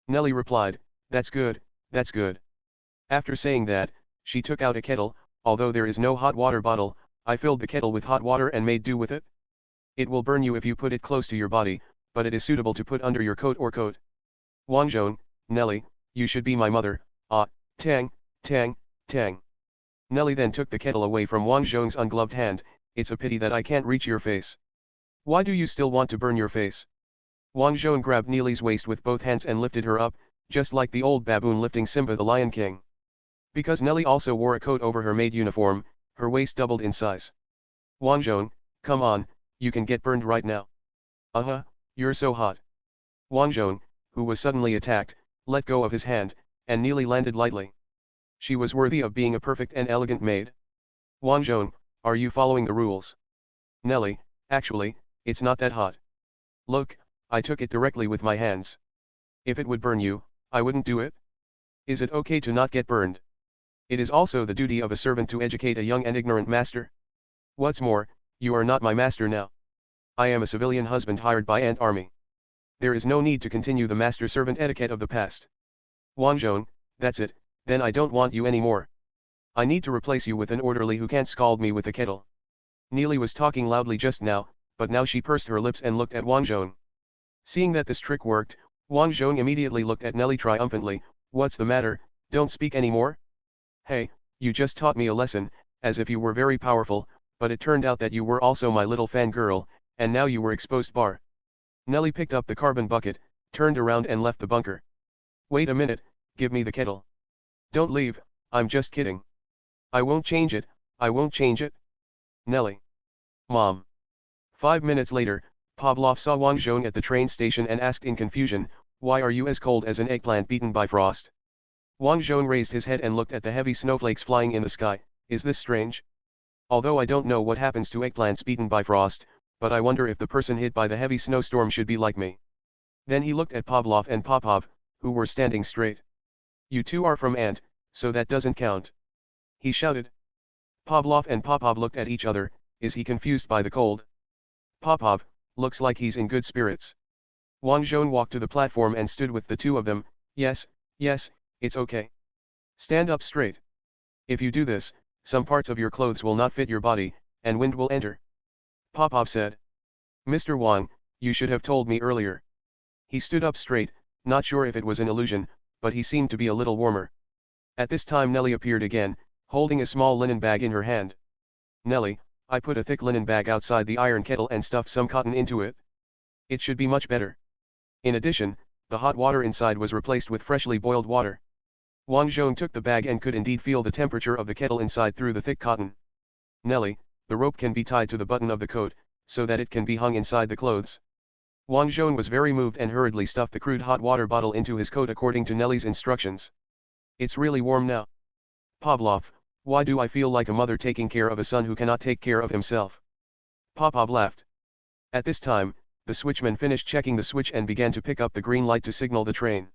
A: Nelly replied, that's good, that's good. After saying that, she took out a kettle, although there is no hot water bottle, I filled the kettle with hot water and made do with it. It will burn you if you put it close to your body, but it is suitable to put under your coat or coat. Wang Zhong, Nelly, you should be my mother, tang, tang, tang. Nelly then took the kettle away from Wang Zhong's ungloved hand, it's a pity that I can't reach your face. Why do you still want to burn your face? Wang Zhong grabbed Neely's waist with both hands and lifted her up, just like the old baboon lifting Simba the Lion King. Because Nelly also wore a coat over her maid uniform, her waist doubled in size. Wang Zhong, come on, you can get burned right now. You're so hot. Wang Zhong, who was suddenly attacked, let go of his hand, and Neely landed lightly. She was worthy of being a perfect and elegant maid. Wang Zhong, are you following the rules? Nelly, actually, it's not that hot. Look, I took it directly with my hands. If it would burn you, I wouldn't do it. Is it okay to not get burned? It is also the duty of a servant to educate a young and ignorant master. What's more, you are not my master now. I am a civilian husband hired by Ant Army. There is no need to continue the master-servant etiquette of the past. Wang Zhong, that's it, then I don't want you anymore. I need to replace you with an orderly who can't scald me with a kettle. Neely was talking loudly just now, but now she pursed her lips and looked at Wang Zhong. Seeing that this trick worked, Wang Zhong immediately looked at Nelly triumphantly, what's the matter, don't speak anymore? Hey, you just taught me a lesson, as if you were very powerful, but it turned out that you were also my little fangirl, and now you were exposed bar. Nelly picked up the carbon bucket, turned around and left the bunker. Wait a minute, give me the kettle. Don't leave, I'm just kidding. I won't change it, I won't change it. Nelly. Mom. 5 minutes later, Pavlov saw Wang Zhong at the train station and asked in confusion, why are you as cold as an eggplant beaten by frost? Wang Zhong raised his head and looked at the heavy snowflakes flying in the sky, is this strange? Although I don't know what happens to eggplants beaten by frost, but I wonder if the person hit by the heavy snowstorm should be like me. Then he looked at Pavlov and Popov, who were standing straight. You two are from Ant, so that doesn't count. He shouted. Pavlov and Popov looked at each other, is he confused by the cold? Popov, looks like he's in good spirits. Wang Zhong walked to the platform and stood with the two of them, yes, it's okay. Stand up straight. If you do this, some parts of your clothes will not fit your body, and wind will enter. Popov said. Mr. Wang, you should have told me earlier. He stood up straight, not sure if it was an illusion, but he seemed to be a little warmer. At this time Nelly appeared again, holding a small linen bag in her hand. Nelly, I put a thick linen bag outside the iron kettle and stuffed some cotton into it. It should be much better. In addition, The hot water inside was replaced with freshly boiled water. Wang Zhong took the bag and could indeed feel the temperature of the kettle inside through the thick cotton. Nelly, the rope can be tied to the button of the coat, so that it can be hung inside the clothes. Wang Zhong was very moved and hurriedly stuffed the crude hot water bottle into his coat according to Nelly's instructions. It's really warm now. Pavlov, why do I feel like a mother taking care of a son who cannot take care of himself? Popov laughed. At this time, the switchman finished checking the switch and began to pick up the green light to signal the train.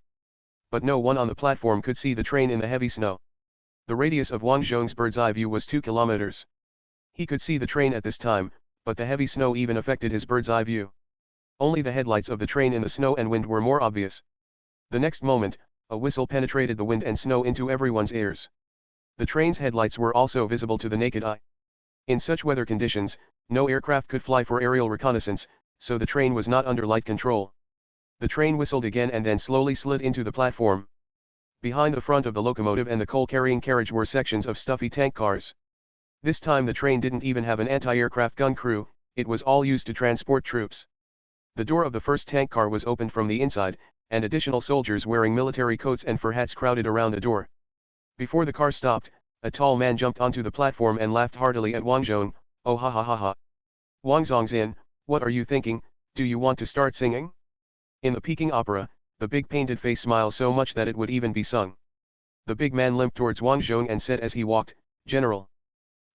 A: But no one on the platform could see the train in the heavy snow. The radius of Wang Zhong's bird's eye view was 2 kilometers. He could see the train at this time, but the heavy snow even affected his bird's eye view. Only the headlights of the train in the snow and wind were more obvious. The next moment, a whistle penetrated the wind and snow into everyone's ears. The train's headlights were also visible to the naked eye. In such weather conditions, no aircraft could fly for aerial reconnaissance, so the train was not under light control. The train whistled again and then slowly slid into the platform. Behind the front of the locomotive and the coal-carrying carriage were sections of stuffy tank cars. This time the train didn't even have an anti-aircraft gun crew, it was all used to transport troops. The door of the first tank car was opened from the inside, and additional soldiers wearing military coats and fur hats crowded around the door. Before the car stopped, a tall man jumped onto the platform and laughed heartily at Wang Zhong. Oh ha ha ha ha. Wang Zhong's in, what are you thinking, do you want to start singing? In the Peking opera, the big painted face smiles so much that it would even be sung. The big man limped towards Wang Zhong and said as he walked, General.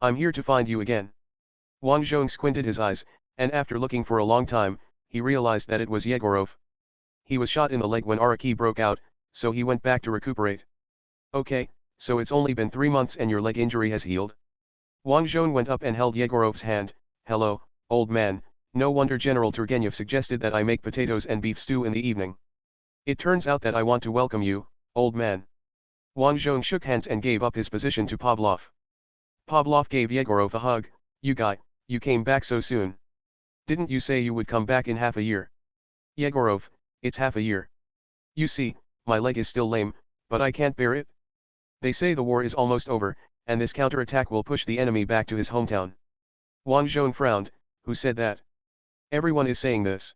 A: I'm here to find you again. Wang Zhong squinted his eyes, and after looking for a long time, he realized that it was Yegorov. He was shot in the leg when Araki broke out, so he went back to recuperate. Okay, so it's only been 3 months and your leg injury has healed? Wang Zhong went up and held Yegorov's hand. Hello, old man, no wonder General Turgenev suggested that I make potatoes and beef stew in the evening. It turns out that I want to welcome you, old man. Wang Zhong shook hands and gave up his position to Pavlov. Pavlov gave Yegorov a hug. You guy, you came back so soon. Didn't you say you would come back in half a year? Yegorov, it's half a year. You see, my leg is still lame, but I can't bear it. They say the war is almost over, and this counterattack will push the enemy back to his hometown. Wang Zhong frowned. Who said that? Everyone is saying this.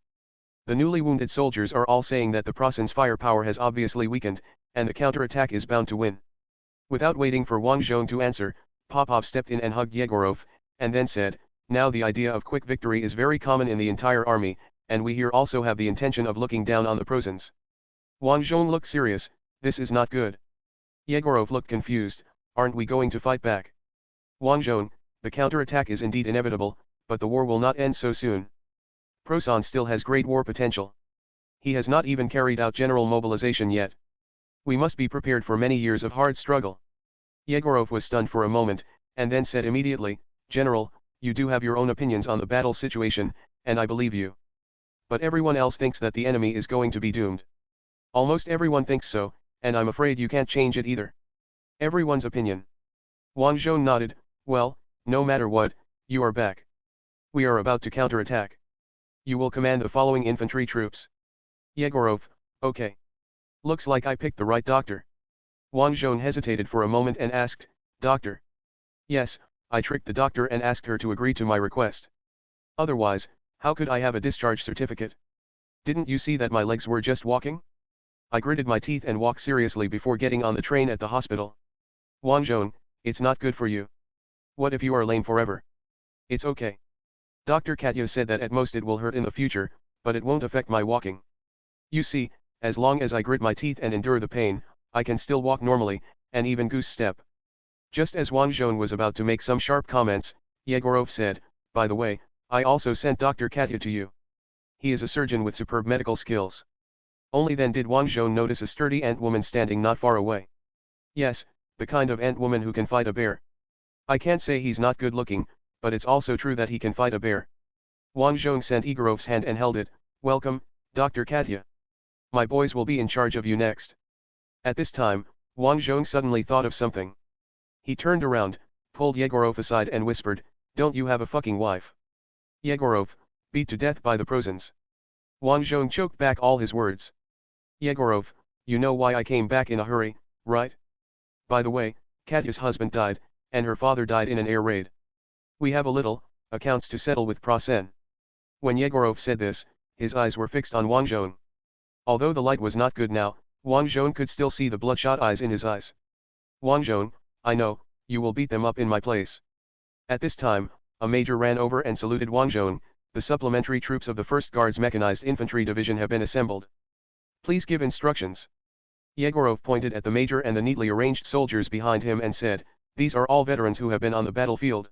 A: The newly wounded soldiers are all saying that the Prussians' firepower has obviously weakened, and the counterattack is bound to win. Without waiting for Wang Zhong to answer, Popov stepped in and hugged Yegorov, and then said, now the idea of quick victory is very common in the entire army, and we here also have the intention of looking down on the Prussians. Wang Zhong looked serious. This is not good. Yegorov looked confused. Aren't we going to fight back? Wang Zhong, the counterattack is indeed inevitable, but the war will not end so soon. Prosan still has great war potential. He has not even carried out general mobilization yet. We must be prepared for many years of hard struggle. Yegorov was stunned for a moment, and then said immediately, General, you do have your own opinions on the battle situation, and I believe you. But everyone else thinks that the enemy is going to be doomed. Almost everyone thinks so, and I'm afraid you can't change it either. Everyone's opinion. Wang Zhong nodded. Well, no matter what, you are back. We are about to counterattack. You will command the following infantry troops. Yegorov, okay. Looks like I picked the right doctor. Wang Zhong hesitated for a moment and asked, Doctor? Yes, I tricked the doctor and asked her to agree to my request. Otherwise, how could I have a discharge certificate? Didn't you see that my legs were just walking? I gritted my teeth and walked seriously before getting on the train at the hospital. Wang Zhong, it's not good for you. What if you are lame forever? It's okay. Dr. Katya said that at most it will hurt in the future, but it won't affect my walking. You see, as long as I grit my teeth and endure the pain, I can still walk normally, and even goose step. Just as Wang Zhong was about to make some sharp comments, Yegorov said, by the way, I also sent Dr. Katya to you. He is a surgeon with superb medical skills. Only then did Wang Zhong notice a sturdy ant woman standing not far away. Yes, the kind of ant woman who can fight a bear. I can't say he's not good looking, but it's also true that he can fight a bear. Wang Zhong sent Yegorov's hand and held it. Welcome, Dr. Katya. My boys will be in charge of you next. At this time, Wang Zhong suddenly thought of something. He turned around, pulled Yegorov aside and whispered, Don't you have a fucking wife? Yegorov, beat to death by the Prussians. Wang Zhong choked back all his words. Yegorov, you know why I came back in a hurry, right? By the way, Katya's husband died, and her father died in an air raid. We have a little accounts to settle with Prasen. When Yegorov said this, his eyes were fixed on Wang Zhong. Although the light was not good now, Wang Zhong could still see the bloodshot eyes in his eyes. Wang Zhong, I know, you will beat them up in my place. At this time, a major ran over and saluted Wang Zhong. The supplementary troops of the 1st Guards Mechanized Infantry Division have been assembled. Please give instructions. Yegorov pointed at the major and the neatly arranged soldiers behind him and said, these are all veterans who have been on the battlefield.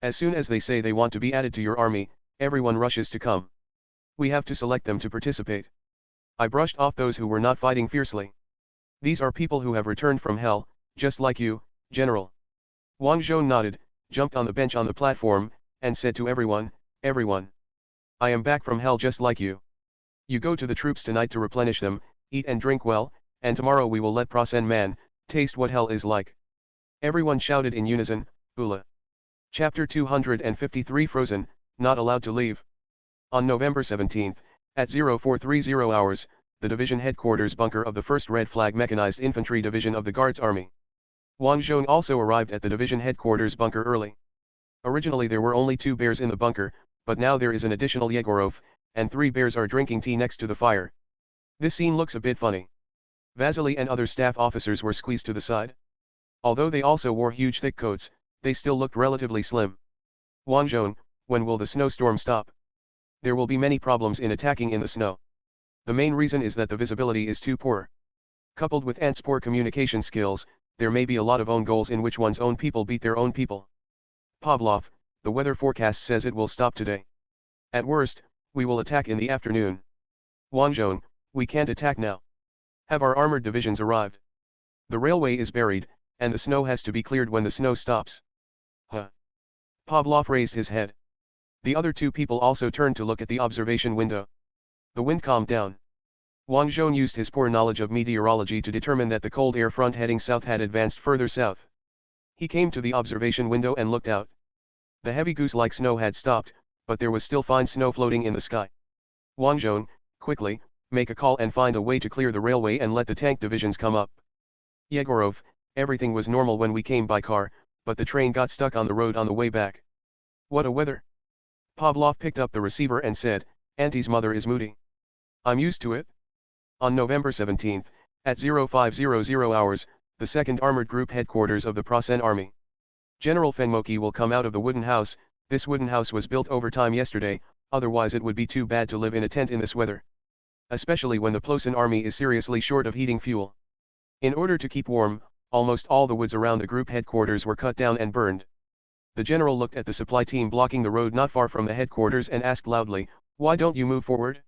A: As soon as they say they want to be added to your army, everyone rushes to come. We have to select them to participate. I brushed off those who were not fighting fiercely. These are people who have returned from hell, just like you, General. Wang Zhong nodded, jumped on the bench on the platform, and said to everyone, everyone. I am back from hell just like you. You go to the troops tonight to replenish them, eat and drink well, and tomorrow we will let Prasen man taste what hell is like. Everyone shouted in unison, Ula. Chapter 253 Frozen, Not Allowed to Leave. On November 17, at 0430 hours, the division headquarters bunker of the 1st Red Flag Mechanized Infantry Division of the Guards Army. Wang Zhong also arrived at the division headquarters bunker early. Originally there were only 2 bears in the bunker, but now there is an additional Yegorov, and 3 bears are drinking tea next to the fire. This scene looks a bit funny. Vasily and other staff officers were squeezed to the side. Although they also wore huge thick coats, they still looked relatively slim. Wang Zhong, when will the snowstorm stop? There will be many problems in attacking in the snow. The main reason is that the visibility is too poor. Coupled with ants' poor communication skills, there may be a lot of own goals in which one's own people beat their own people. Pavlov, the weather forecast says it will stop today. At worst, we will attack in the afternoon. Wang Zhong, we can't attack now. Have our armored divisions arrived? The railway is buried, and the snow has to be cleared when the snow stops. Huh. Pavlov raised his head. The other 2 people also turned to look at the observation window. The wind calmed down. Wang Zhong used his poor knowledge of meteorology to determine that the cold air front heading south had advanced further south. He came to the observation window and looked out. The heavy goose-like snow had stopped, but there was still fine snow floating in the sky. Wang Zhong, quickly, make a call and find a way to clear the railway and let the tank divisions come up. Yegorov, everything was normal when we came by car, but the train got stuck on the road on the way back. What a weather! Pavlov picked up the receiver and said, Auntie's mother is moody. I'm used to it. On November 17, at 0500 hours, the 2nd Armored Group headquarters of the Prasen Army. General Fengmoki will come out of the wooden house. This wooden house was built over time yesterday, otherwise it would be too bad to live in a tent in this weather. Especially when the Plosen army is seriously short of heating fuel. In order to keep warm, almost all the woods around the group headquarters were cut down and burned. The general looked at the supply team blocking the road not far from the headquarters and asked loudly, why don't you move forward?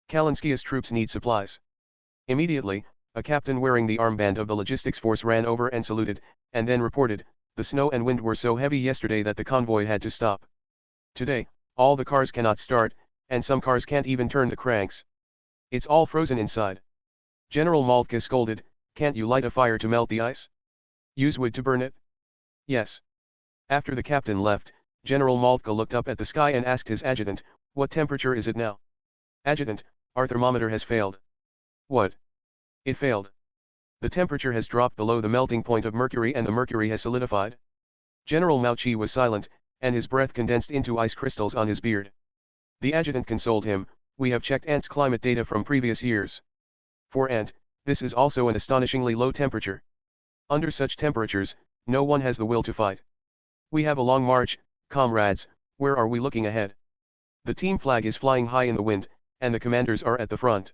A: Kalinskia's troops need supplies. Immediately, a captain wearing the armband of the logistics force ran over and saluted, and then reported, the snow and wind were so heavy yesterday that the convoy had to stop. Today, all the cars cannot start, and some cars can't even turn the cranks. It's all frozen inside. General Maltka scolded, can't you light a fire to melt the ice? Use wood to burn it? Yes. After the captain left, General Maltka looked up at the sky and asked his adjutant, what temperature is it now? Adjutant, our thermometer has failed. What? It failed. The temperature has dropped below the melting point of mercury and the mercury has solidified. General Mauchi was silent, and his breath condensed into ice crystals on his beard. The adjutant consoled him, we have checked Ant's climate data from previous years. For Ant, this is also an astonishingly low temperature. Under such temperatures, no one has the will to fight. We have a long march, comrades, where are we looking ahead? The team flag is flying high in the wind, and the commanders are at the front.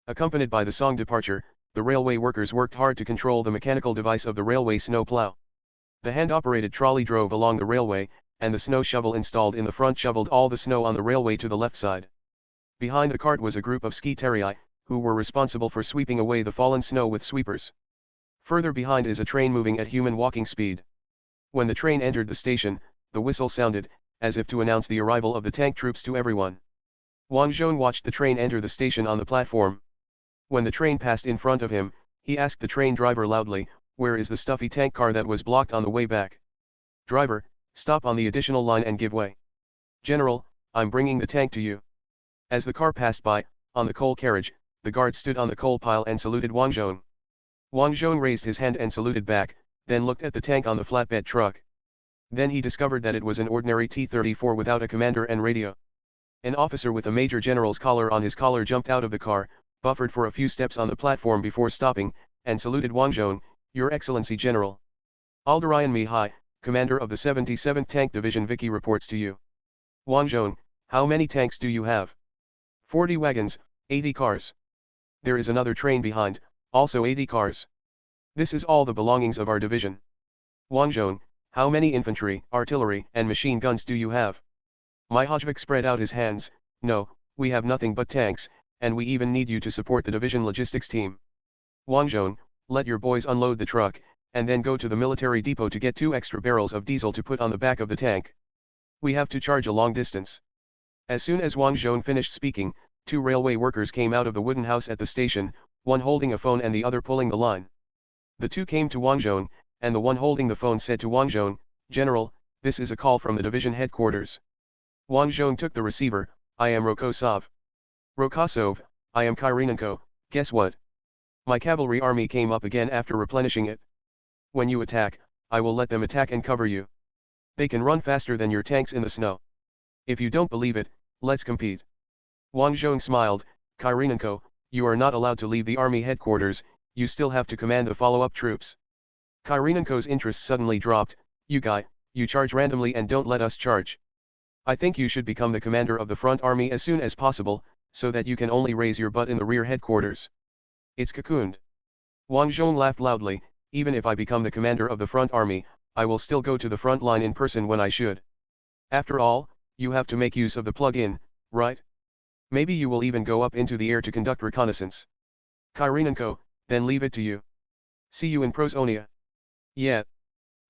A: Accompanied by the song departure, the railway workers worked hard to control the mechanical device of the railway snow plow. The hand-operated trolley drove along the railway, and the snow shovel installed in the front shoveled all the snow on the railway to the left side. Behind the cart was a group of ski terii, who were responsible for sweeping away the fallen snow with sweepers. Further behind is a train moving at human walking speed. When the train entered the station, the whistle sounded, as if to announce the arrival of the tank troops to everyone. Wang Zhong watched the train enter the station on the platform. When the train passed in front of him, he asked the train driver loudly, where is the stuffy tank car that was blocked on the way back? Driver, stop on the additional line and give way. General, I'm bringing the tank to you. As the car passed by, on the coal carriage, the guard stood on the coal pile and saluted Wang Zhong. Wang Zhong raised his hand and saluted back, then looked at the tank on the flatbed truck. Then he discovered that it was an ordinary T-34 without a commander and radio. An officer with a major general's collar on his collar jumped out of the car. buffered for a few steps on the platform before stopping, and saluted Wang Zhong, "Your Excellency General. Alderayan Mihai, commander of the 77th Tank Division Vicky reports to you." "Wang Zhong, how many tanks do you have?" 40 wagons, 80 cars. There is another train behind, also 80 cars. This is all the belongings of our division." "Wang Zhong, how many infantry, artillery, and machine guns do you have?" Mihajlovic spread out his hands. "No, we have nothing but tanks, and we even need you to support the division logistics team." "Wang Zhong, let your boys unload the truck, and then go to the military depot to get 2 extra barrels of diesel to put on the back of the tank. We have to charge a long distance." As soon as Wang Zhong finished speaking, 2 railway workers came out of the wooden house at the station, one holding a phone and the other pulling the line. The 2 came to Wang Zhong, and the one holding the phone said to Wang Zhong, "General, this is a call from the division headquarters." Wang Zhong took the receiver. "I am Rokosov." "Rokosov, I am Kyrenenko. Guess what? My cavalry army came up again after replenishing it. When you attack, I will let them attack and cover you. They can run faster than your tanks in the snow. If you don't believe it, let's compete." Wang Zhong smiled. "Kyrenenko, you are not allowed to leave the army headquarters, you still have to command the follow-up troops." Kyrenenko's interest suddenly dropped. "You guy, you charge randomly and don't let us charge. I think you should become the commander of the front army as soon as possible, so that you can only raise your butt in the rear headquarters." "It's cocooned." Wang Zhong laughed loudly. "Even if I become the commander of the front army, I will still go to the front line in person when I should. After all, you have to make use of the plug-in, right? Maybe you will even go up into the air to conduct reconnaissance." "Kyrenenko, then leave it to you. See you in Prosonia." "Yeah.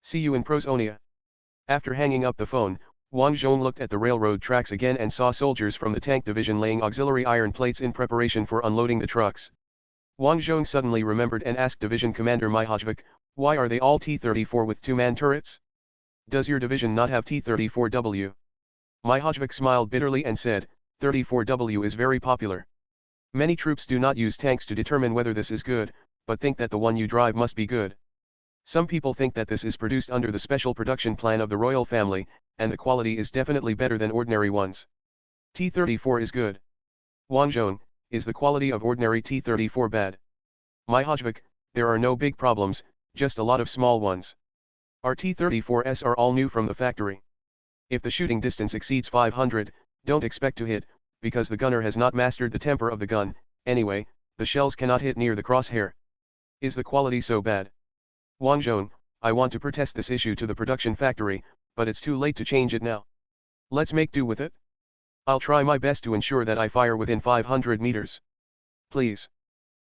A: See you in Prosonia." After hanging up the phone, Wang Zhong looked at the railroad tracks again and saw soldiers from the tank division laying auxiliary iron plates in preparation for unloading the trucks. Wang Zhong suddenly remembered and asked Division Commander Mihajlovic, "Why are they all T-34 with 2-man turrets? Does your division not have T-34W?" Mihajlovic smiled bitterly and said, "34W is very popular. Many troops do not use tanks to determine whether this is good, but think that the one you drive must be good. Some people think that this is produced under the special production plan of the royal family, and the quality is definitely better than ordinary ones. T-34 is good." "Wang Zhong, is the quality of ordinary T-34 bad?" "Mihajlovic, there are no big problems, just a lot of small ones. Our T-34s are all new from the factory. If the shooting distance exceeds 500, don't expect to hit, because the gunner has not mastered the temper of the gun. Anyway, the shells cannot hit near the crosshair. Is the quality so bad?" "Wang Zhong, I want to protest this issue to the production factory, but it's too late to change it now. Let's make do with it. I'll try my best to ensure that I fire within 500 meters. Please."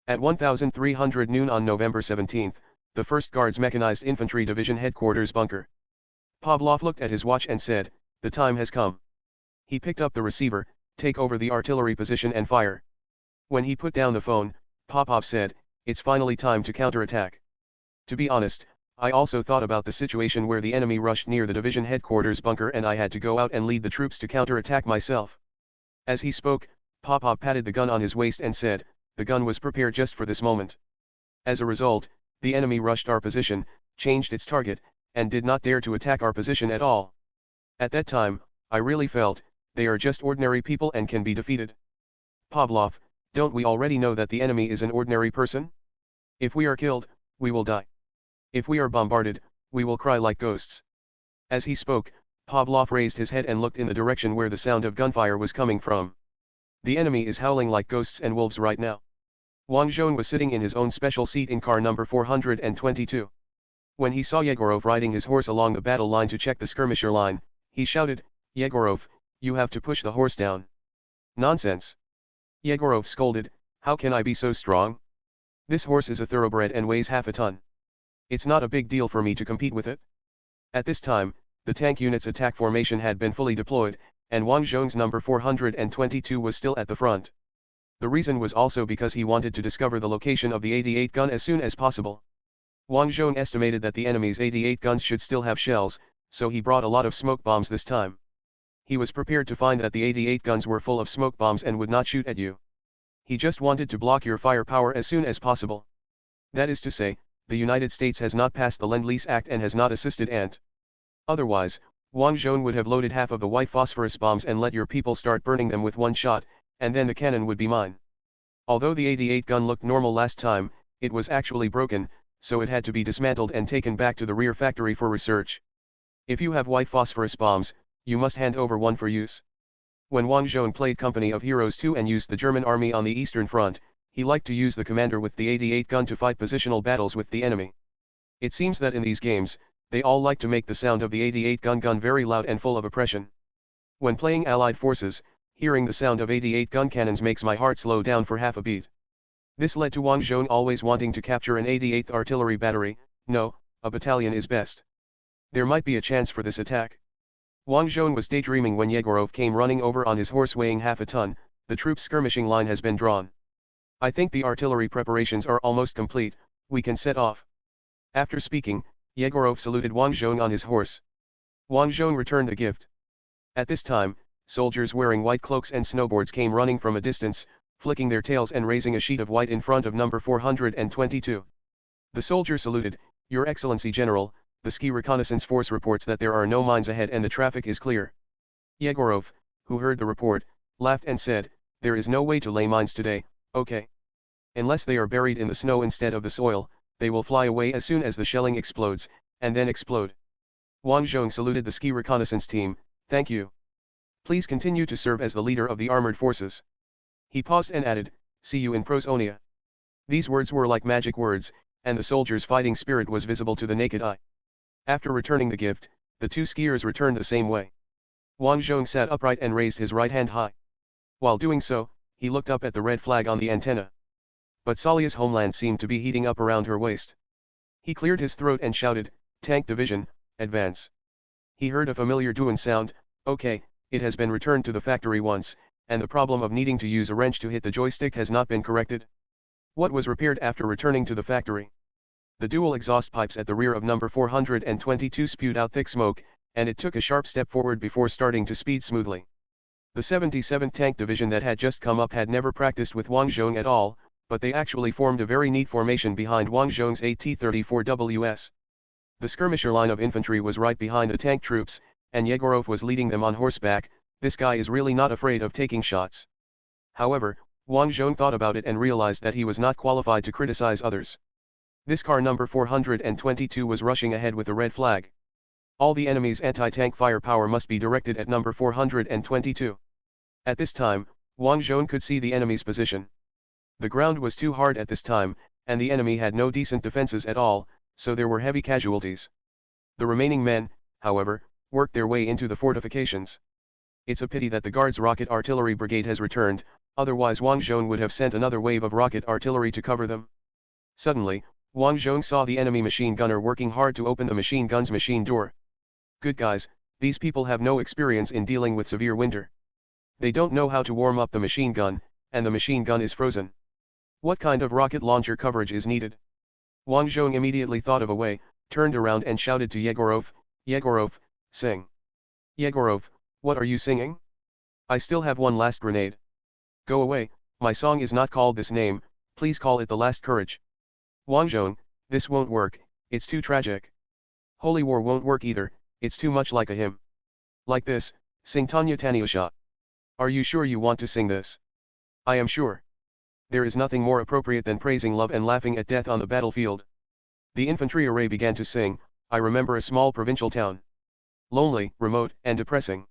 A: At 1300 noon on November 17, the 1st Guards Mechanized Infantry Division Headquarters bunker. Pavlov looked at his watch and said, "The time has come." He picked up the receiver, "Take over the artillery position and fire." When he put down the phone, Popov said, "It's finally time to counterattack. To be honest, I also thought about the situation where the enemy rushed near the division headquarters bunker and I had to go out and lead the troops to counterattack myself." As he spoke, Popov patted the gun on his waist and said, "The gun was prepared just for this moment. As a result, the enemy rushed our position, changed its target, and did not dare to attack our position at all. At that time, I really felt, they are just ordinary people and can be defeated." "Pavlov, don't we already know that the enemy is an ordinary person? If we are killed, we will die. If we are bombarded, we will cry like ghosts." As he spoke, Pavlov raised his head and looked in the direction where the sound of gunfire was coming from. "The enemy is howling like ghosts and wolves right now." Wang Zhong was sitting in his own special seat in car number 422. When he saw Yegorov riding his horse along the battle line to check the skirmisher line, he shouted, "Yegorov, you have to push the horse down." "Nonsense!" Yegorov scolded, "How can I be so strong? This horse is a thoroughbred and weighs half a ton. It's not a big deal for me to compete with it." At this time, the tank unit's attack formation had been fully deployed, and Wang Zhong's number 422 was still at the front. The reason was also because he wanted to discover the location of the 88 gun as soon as possible. Wang Zhong estimated that the enemy's 88 guns should still have shells, so he brought a lot of smoke bombs this time. He was prepared to find that the 88 guns were full of smoke bombs and would not shoot at you. He just wanted to block your firepower as soon as possible. That is to say, the United States has not passed the Lend-Lease Act and has not assisted Ant. Otherwise, Wang Zhong would have loaded half of the white phosphorus bombs and let your people start burning them with one shot, and then the cannon would be mine. Although the 88 gun looked normal last time, it was actually broken, so it had to be dismantled and taken back to the rear factory for research. If you have white phosphorus bombs, you must hand over one for use. When Wang Zhong played Company of Heroes 2 and used the German army on the Eastern Front, he liked to use the commander with the 88 gun to fight positional battles with the enemy. It seems that in these games, they all like to make the sound of the 88 gun very loud and full of oppression. When playing Allied forces, hearing the sound of 88 gun cannons makes my heart slow down for half a beat. This led to Wang Zhong always wanting to capture an 88th artillery battery. No, a battalion is best. There might be a chance for this attack. Wang Zhong was daydreaming when Yegorov came running over on his horse weighing half a ton. The troops' skirmishing line has been drawn. I think the artillery preparations are almost complete, we can set off. After speaking, Yegorov saluted Wang Zhong on his horse. Wang Zhong returned the gift. At this time, soldiers wearing white cloaks and snowboards came running from a distance, flicking their tails and raising a sheet of white in front of number 422. The soldier saluted, "Your Excellency General, the ski reconnaissance force reports that there are no mines ahead and the traffic is clear." Yegorov, who heard the report, laughed and said, "There is no way to lay mines today, okay? Unless they are buried in the snow instead of the soil, they will fly away as soon as the shelling explodes, and then explode." Wang Zhong saluted the ski reconnaissance team, "Thank you. Please continue to serve as the leader of the armored forces." He paused and added, "See you in Prosonia." These words were like magic words, and the soldiers' fighting spirit was visible to the naked eye. After returning the gift, the two skiers returned the same way. Wang Zhong sat upright and raised his right hand high. While doing so, he looked up at the red flag on the antenna. But Salia's homeland seemed to be heating up around her waist. He cleared his throat and shouted, "Tank Division, advance." He heard a familiar Duan sound. Okay, it has been returned to the factory once, and the problem of needing to use a wrench to hit the joystick has not been corrected. What was repaired after returning to the factory? The dual exhaust pipes at the rear of number 422 spewed out thick smoke, and it took a sharp step forward before starting to speed smoothly. The 77th Tank Division that had just come up had never practiced with Wang Zhong at all, but they actually formed a very neat formation behind Wang Zhong's AT-34WS. The skirmisher line of infantry was right behind the tank troops, and Yegorov was leading them on horseback. This guy is really not afraid of taking shots. However, Wang Zhong thought about it and realized that he was not qualified to criticize others. This car number 422 was rushing ahead with a red flag. All the enemy's anti-tank firepower must be directed at number 422. At this time, Wang Zhong could see the enemy's position. The ground was too hard at this time, and the enemy had no decent defenses at all, so there were heavy casualties. The remaining men, however, worked their way into the fortifications. It's a pity that the Guards Rocket Artillery Brigade has returned, otherwise Wang Zhong would have sent another wave of rocket artillery to cover them. Suddenly, Wang Zhong saw the enemy machine gunner working hard to open the machine gun's machine door. Good guys, these people have no experience in dealing with severe winter. They don't know how to warm up the machine gun, and the machine gun is frozen. What kind of rocket launcher coverage is needed? Wang Zhong immediately thought of a way, turned around and shouted to Yegorov, "Yegorov, sing." "Yegorov, what are you singing?" "I still have one last grenade." "Go away, my song is not called this name, please call it The Last Courage." "Wang Zhong, this won't work, it's too tragic." "Holy War won't work either, it's too much like a hymn." "Like this, sing Tanya Tanyusha." "Are you sure you want to sing this?" "I am sure. There is nothing more appropriate than praising love and laughing at death on the battlefield." The infantry array began to sing, "I remember a small provincial town. Lonely, remote, and depressing.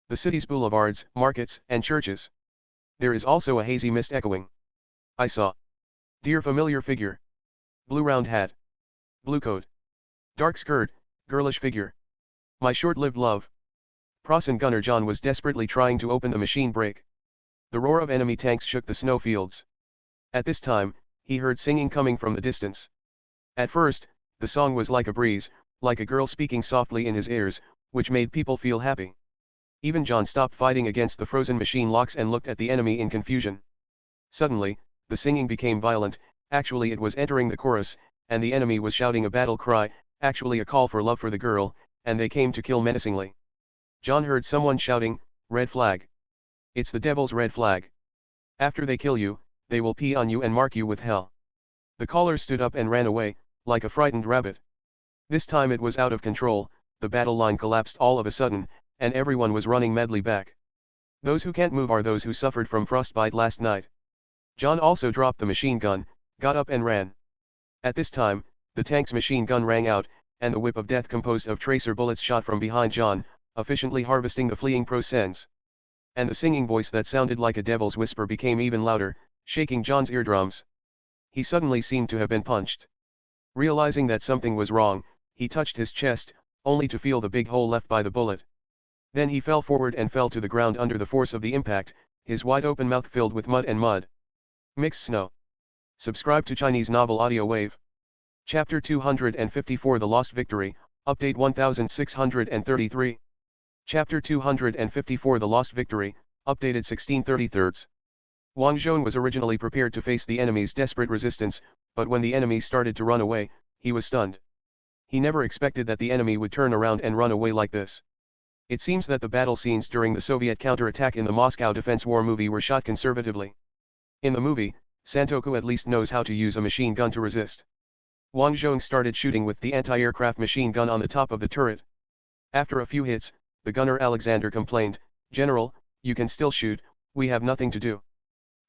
A: The city's boulevards, markets, and churches. There is also a hazy mist echoing. I saw. Dear familiar figure. Blue round hat. Blue coat. Dark skirt, girlish figure. My short-lived love." Prasen Gunner John was desperately trying to open the machine brake. The roar of enemy tanks shook the snow fields. At this time, he heard singing coming from the distance. At first, the song was like a breeze, like a girl speaking softly in his ears, which made people feel happy. Even John stopped fighting against the frozen machine locks and looked at the enemy in confusion. Suddenly, the singing became violent, actually it was entering the chorus, and the enemy was shouting a battle cry, actually a call for love for the girl, and they came to kill menacingly. John heard someone shouting, "Red flag. It's the devil's red flag. After they kill you, they will pee on you and mark you with hell." The caller stood up and ran away, like a frightened rabbit. This time it was out of control, the battle line collapsed all of a sudden, and everyone was running madly back. Those who can't move are those who suffered from frostbite last night. Zhong also dropped the machine gun, got up and ran. At this time, the tank's machine gun rang out, and the whip of death composed of tracer bullets shot from behind Zhong, efficiently harvesting the fleeing proscens. And the singing voice that sounded like a devil's whisper became even louder, shaking Zhong's eardrums. He suddenly seemed to have been punched. Realizing that something was wrong, he touched his chest, only to feel the big hole left by the bullet. Then he fell forward and fell to the ground under the force of the impact, his wide-open mouth filled with mud and mud. Mixed snow. Subscribe to Chinese Novel Audiowave. Chapter 254 The Lost Victory, Update 1633. Chapter 254 The Lost Victory, Updated 1633. Wang Zhong was originally prepared to face the enemy's desperate resistance, but when the enemy started to run away, he was stunned. He never expected that the enemy would turn around and run away like this. It seems that the battle scenes during the Soviet counterattack in the Moscow Defense War movie were shot conservatively. In the movie, Santoku at least knows how to use a machine gun to resist. Wang Zhong started shooting with the anti-aircraft machine gun on the top of the turret. After a few hits, the gunner Alexander complained, "General, you can still shoot, we have nothing to do."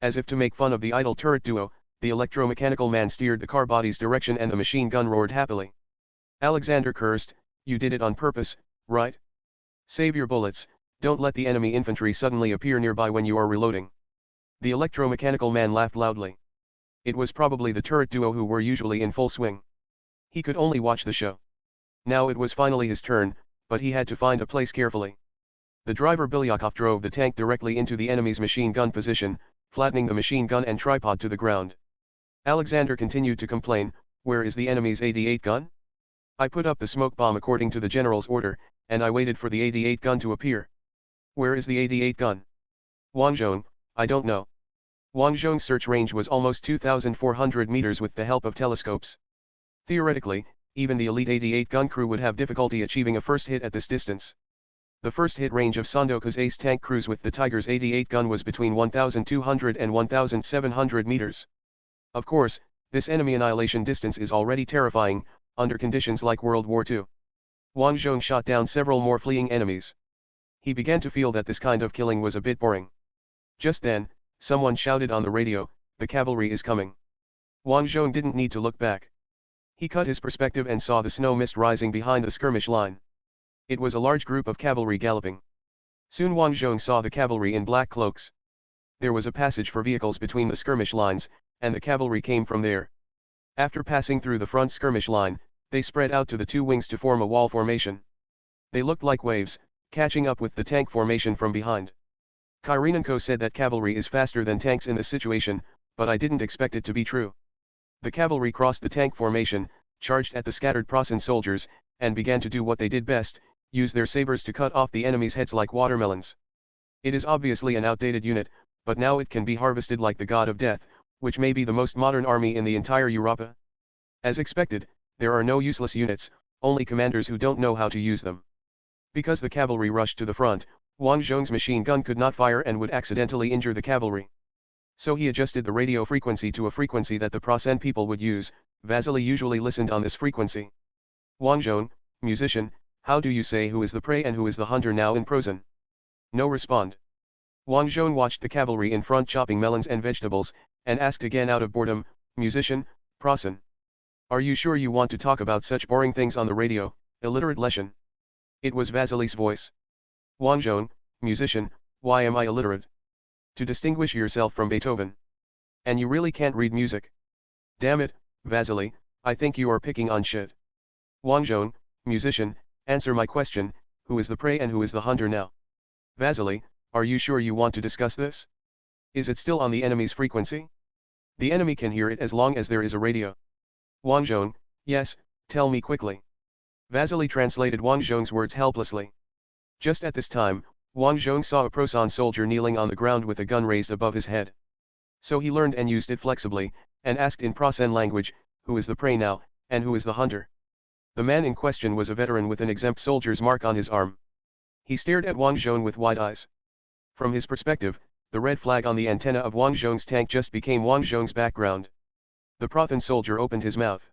A: As if to make fun of the idle turret duo, the electromechanical man steered the car body's direction and the machine gun roared happily. Alexander cursed, "You did it on purpose, right? Save your bullets, don't let the enemy infantry suddenly appear nearby when you are reloading." The electromechanical man laughed loudly. It was probably the turret duo who were usually in full swing. He could only watch the show. Now it was finally his turn, but he had to find a place carefully. The driver Bilyakov drove the tank directly into the enemy's machine gun position, flattening the machine gun and tripod to the ground. Alexander continued to complain, "Where is the enemy's 88 gun? I put up the smoke bomb according to the general's order, and I waited for the 88 gun to appear. Where is the 88 gun?" "Wang Zhong, I don't know." Wang Zhong's search range was almost 2,400 meters with the help of telescopes. Theoretically, even the elite 88 gun crew would have difficulty achieving a first hit at this distance. The first hit range of Santoku's ace tank crews with the Tiger's 88 gun was between 1,200 and 1,700 meters. Of course, this enemy annihilation distance is already terrifying, under conditions like World War II. Wang Zhong shot down several more fleeing enemies. He began to feel that this kind of killing was a bit boring. Just then, someone shouted on the radio, "The cavalry is coming." Wang Zhong didn't need to look back. He cut his perspective and saw the snow mist rising behind the skirmish line. It was a large group of cavalry galloping. Soon Wang Zhong saw the cavalry in black cloaks. There was a passage for vehicles between the skirmish lines, and the cavalry came from there. After passing through the front skirmish line, they spread out to the two wings to form a wall formation. They looked like waves, catching up with the tank formation from behind. Kyrienko said that cavalry is faster than tanks in this situation, but I didn't expect it to be true. The cavalry crossed the tank formation, charged at the scattered Prussian soldiers, and began to do what they did best, use their sabers to cut off the enemy's heads like watermelons. It is obviously an outdated unit, but now it can be harvested like the god of death, which may be the most modern army in the entire Europa. As expected, there are no useless units, only commanders who don't know how to use them. Because the cavalry rushed to the front, Wang Zhong's machine gun could not fire and would accidentally injure the cavalry. So he adjusted the radio frequency to a frequency that the Prussian people would use. Vasily usually listened on this frequency. "Wang Zhong, musician, how do you say who is the prey and who is the hunter now in Prosen?" No respond. Wang Zhong watched the cavalry in front chopping melons and vegetables, and asked again out of boredom, "Musician, Prosen. Are you sure you want to talk about such boring things on the radio, illiterate Leshan?" It was Vasily's voice. "Wang Zhong, musician, why am I illiterate?" "To distinguish yourself from Beethoven. And you really can't read music?" "Damn it, Vasily, I think you are picking on shit." "Wang Zhong, musician, answer my question, who is the prey and who is the hunter now?" "Vasily, are you sure you want to discuss this? Is it still on the enemy's frequency? The enemy can hear it as long as there is a radio." "Wang Zhong, yes, tell me quickly." Vasily translated Wang Zhong's words helplessly. Just at this time, Wang Zhong saw a Prosan soldier kneeling on the ground with a gun raised above his head. So he learned and used it flexibly, and asked in Prosan language, "Who is the prey now, and who is the hunter?" The man in question was a veteran with an exempt soldier's mark on his arm. He stared at Wang Zhong with wide eyes. From his perspective, the red flag on the antenna of Wang Zhong's tank just became Wang Zhong's background. The Prosan soldier opened his mouth.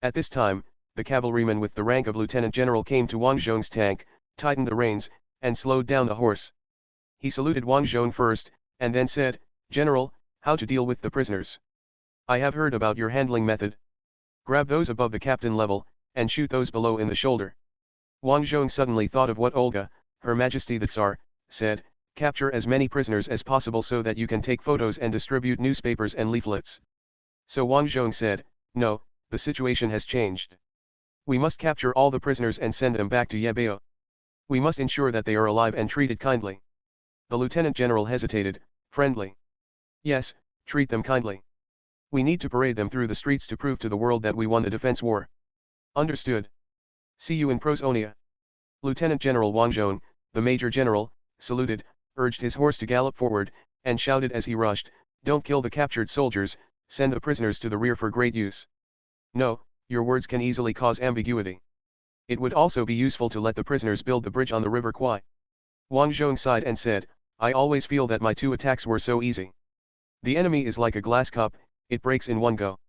A: At this time, the cavalryman with the rank of lieutenant general came to Wang Zhong's tank, tightened the reins, and slowed down the horse. He saluted Wang Zhong first, and then said, "General, How to deal with the prisoners. I have heard about your handling method. Grab those above the captain level, and shoot those below in the shoulder. Wang Zhong suddenly thought of what Olga, Her Majesty the Tsar, said, capture as many prisoners as possible so that you can take photos and distribute newspapers and leaflets. So Wang Zhong said, no, the situation has changed. We must capture all the prisoners and send them back to Yebeo. We must ensure that they are alive and treated kindly. The lieutenant general hesitated, friendly. Yes, treat them kindly. We need to parade them through the streets to prove to the world that we won the defense war. Understood. See you in Prosonia. Lieutenant General Wang Zhong, the Major General, saluted, urged his horse to gallop forward, and shouted as he rushed, don't kill the captured soldiers, send the prisoners to the rear for great use. No, your words can easily cause ambiguity. It would also be useful to let the prisoners build the bridge on the river Kwai. Wang Zhong sighed and said, I always feel that my 2 attacks were so easy. The enemy is like a glass cup, it breaks in one go.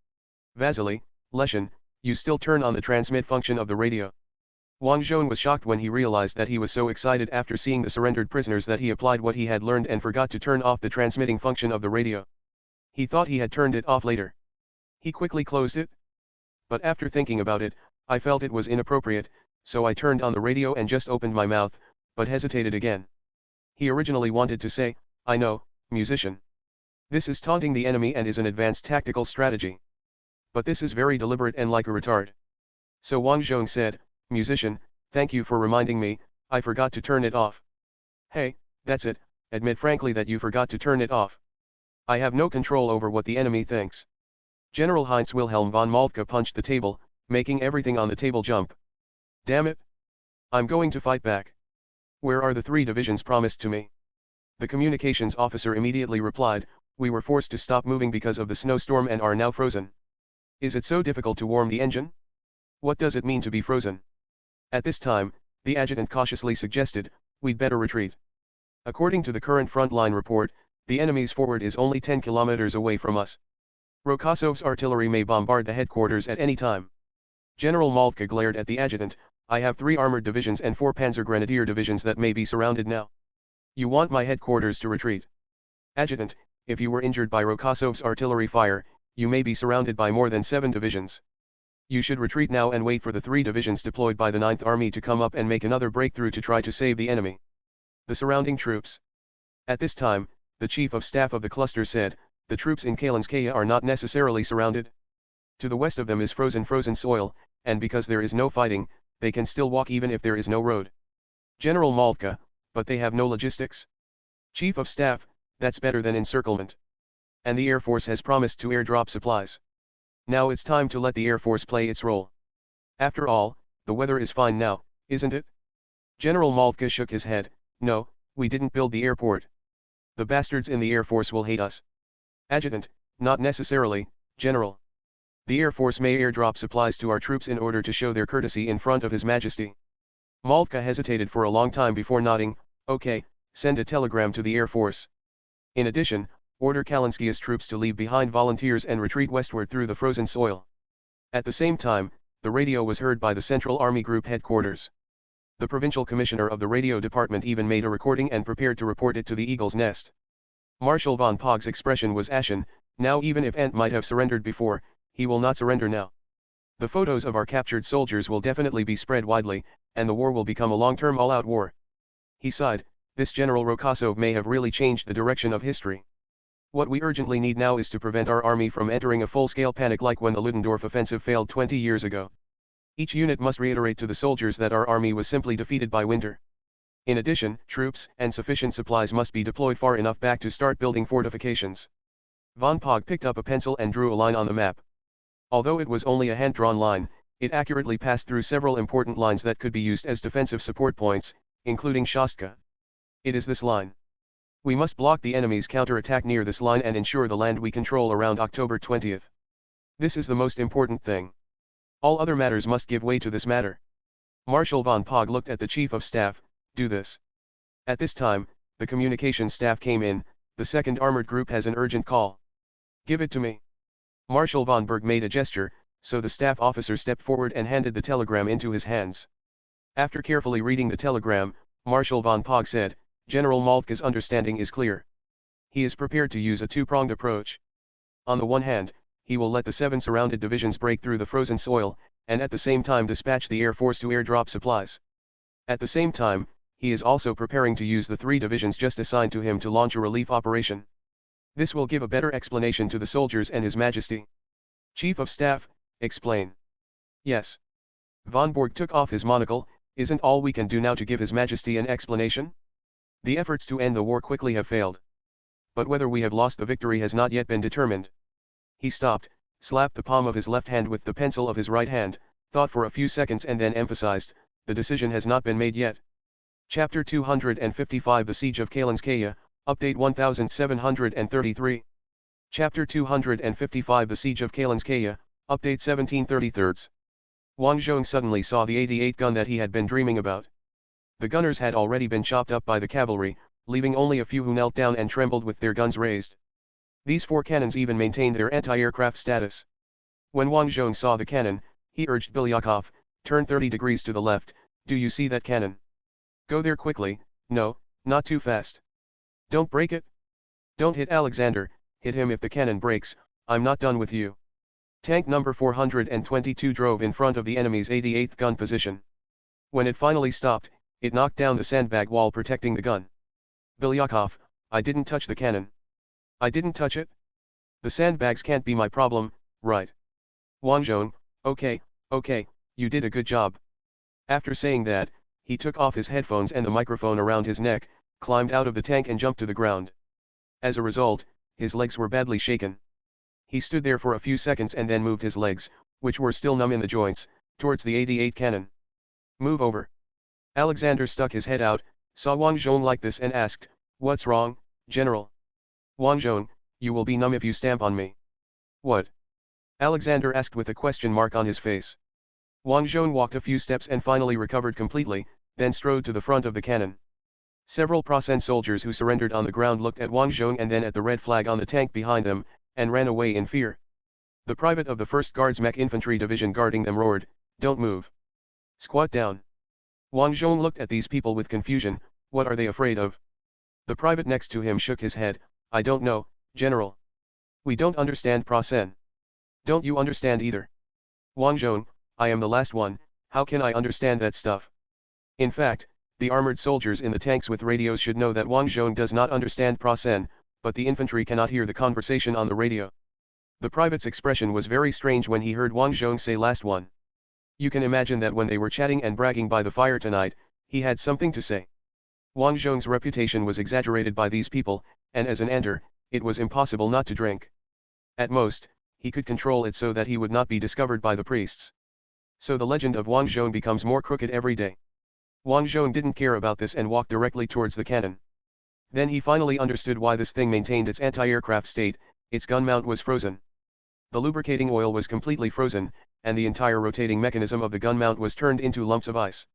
A: Vasily, Leshan, you still turn on the transmit function of the radio. Wang Zhong was shocked when he realized that he was so excited after seeing the surrendered prisoners that he applied what he had learned and forgot to turn off the transmitting function of the radio. He thought he had turned it off later. He quickly closed it. But after thinking about it, I felt it was inappropriate, so I turned on the radio and just opened my mouth, but hesitated again. He originally wanted to say, I know, musician. This is taunting the enemy and is an advanced tactical strategy. But this is very deliberate and like a retard. So Wang Zhong said, musician, thank you for reminding me, I forgot to turn it off. Hey, that's it, admit frankly that you forgot to turn it off. I have no control over what the enemy thinks. General Heinz Wilhelm von Moltke punched the table, making everything on the table jump. Damn it. I'm going to fight back. Where are the 3 divisions promised to me? The communications officer immediately replied, we were forced to stop moving because of the snowstorm and are now frozen. Is it so difficult to warm the engine? What does it mean to be frozen? At this time, the adjutant cautiously suggested, we'd better retreat. According to the current frontline report, the enemy's forward is only 10 kilometers away from us. Rokosov's artillery may bombard the headquarters at any time. General Moltke glared at the adjutant, I have 3 armored divisions and 4 panzer grenadier divisions that may be surrounded now. You want my headquarters to retreat? Adjutant, if you were injured by Rokosov's artillery fire, you may be surrounded by more than 7 divisions. You should retreat now and wait for the 3 divisions deployed by the 9th Army to come up and make another breakthrough to try to save the enemy. The surrounding troops. At this time, the chief of staff of the cluster said, the troops in Kalinskaya are not necessarily surrounded. To the west of them is frozen soil, and because there is no fighting, they can still walk even if there is no road. General Moltke, but they have no logistics. Chief of staff, that's better than encirclement. And the Air Force has promised to airdrop supplies. Now it's time to let the Air Force play its role. After all, the weather is fine now, isn't it? General Moltke shook his head, no, we didn't build the airport. The bastards in the Air Force will hate us. Adjutant, not necessarily, General. The Air Force may airdrop supplies to our troops in order to show their courtesy in front of His Majesty. Moltke hesitated for a long time before nodding, okay, send a telegram to the Air Force. In addition, order Kalinskia's troops to leave behind volunteers and retreat westward through the frozen soil. At the same time, the radio was heard by the Central Army Group headquarters. The provincial commissioner of the radio department even made a recording and prepared to report it to the Eagle's Nest. Marshal von Pog's expression was ashen, now even if Ant might have surrendered before, he will not surrender now. The photos of our captured soldiers will definitely be spread widely, and the war will become a long-term all-out war. He sighed, this General Rokosov may have really changed the direction of history. What we urgently need now is to prevent our army from entering a full-scale panic like when the Ludendorff offensive failed 20 years ago. Each unit must reiterate to the soldiers that our army was simply defeated by winter. In addition, troops and sufficient supplies must be deployed far enough back to start building fortifications. Von Pog picked up a pencil and drew a line on the map. Although it was only a hand-drawn line, it accurately passed through several important lines that could be used as defensive support points, including Shostka. It is this line. We must block the enemy's counterattack near this line and ensure the land we control around October 20th. This is the most important thing. All other matters must give way to this matter. Marshal von Pog looked at the Chief of Staff, do this. At this time, the communications staff came in, the 2nd Armored Group has an urgent call. Give it to me. Marshal von Berg made a gesture, so the staff officer stepped forward and handed the telegram into his hands. After carefully reading the telegram, Marshal von Pog said, General Moltke's understanding is clear. He is prepared to use a two-pronged approach. On the one hand, he will let the 7 surrounded divisions break through the frozen soil, and at the same time dispatch the Air Force to airdrop supplies. At the same time, he is also preparing to use the 3 divisions just assigned to him to launch a relief operation. This will give a better explanation to the soldiers and His Majesty. Chief of Staff, explain. Yes. Von Borg took off his monocle. Isn't all we can do now to give His Majesty an explanation? The efforts to end the war quickly have failed. But whether we have lost the victory has not yet been determined. He stopped, slapped the palm of his left hand with the pencil of his right hand, thought for a few seconds and then emphasized, the decision has not been made yet. Chapter 255 The Siege of Kalinskaya, Update 1733. Chapter 255 The Siege of Kalinskaya, Update 1733. Wang Zhong suddenly saw the 88 gun that he had been dreaming about. The gunners had already been chopped up by the cavalry, leaving only a few who knelt down and trembled with their guns raised. These 4 cannons even maintained their anti-aircraft status. When Wang Zhong saw the cannon, he urged Bilyakov, turn 30 degrees to the left, do you see that cannon? Go there quickly, no, not too fast. Don't break it. Don't hit Alexander, hit him if the cannon breaks, I'm not done with you. Tank number 422 drove in front of the enemy's 88th gun position. When it finally stopped, it knocked down the sandbag wall protecting the gun. Bilyakov, I didn't touch the cannon. I didn't touch it? The sandbags can't be my problem, right? Wang Zhong, okay, you did a good job. After saying that, he took off his headphones and the microphone around his neck, climbed out of the tank and jumped to the ground. As a result, his legs were badly shaken. He stood there for a few seconds and then moved his legs, which were still numb in the joints, towards the 88 cannon. Move over. Alexander stuck his head out, saw Wang Zhong like this and asked, what's wrong, General? Wang Zhong, you will be numb if you stamp on me. What? Alexander asked with a question mark on his face. Wang Zhong walked a few steps and finally recovered completely, then strode to the front of the cannon. Several Prasen soldiers who surrendered on the ground looked at Wang Zhong and then at the red flag on the tank behind them, and ran away in fear. The private of the 1st Guards Mech Infantry Division guarding them roared, don't move. Squat down. Wang Zhong looked at these people with confusion, what are they afraid of? The private next to him shook his head, I don't know, General. We don't understand Prasen. Don't you understand either? Wang Zhong, I am the last one, how can I understand that stuff? In fact, the armored soldiers in the tanks with radios should know that Wang Zhong does not understand Prasen, but the infantry cannot hear the conversation on the radio. The private's expression was very strange when he heard Wang Zhong say last one. You can imagine that when they were chatting and bragging by the fire tonight, he had something to say. Wang Zhong's reputation was exaggerated by these people, and as an enter, it was impossible not to drink. At most, he could control it so that he would not be discovered by the priests. So the legend of Wang Zhong becomes more crooked every day. Wang Zhong didn't care about this and walked directly towards the cannon. Then he finally understood why this thing maintained its anti-aircraft state, its gun mount was frozen. The lubricating oil was completely frozen, and the entire rotating mechanism of the gun mount was turned into lumps of ice.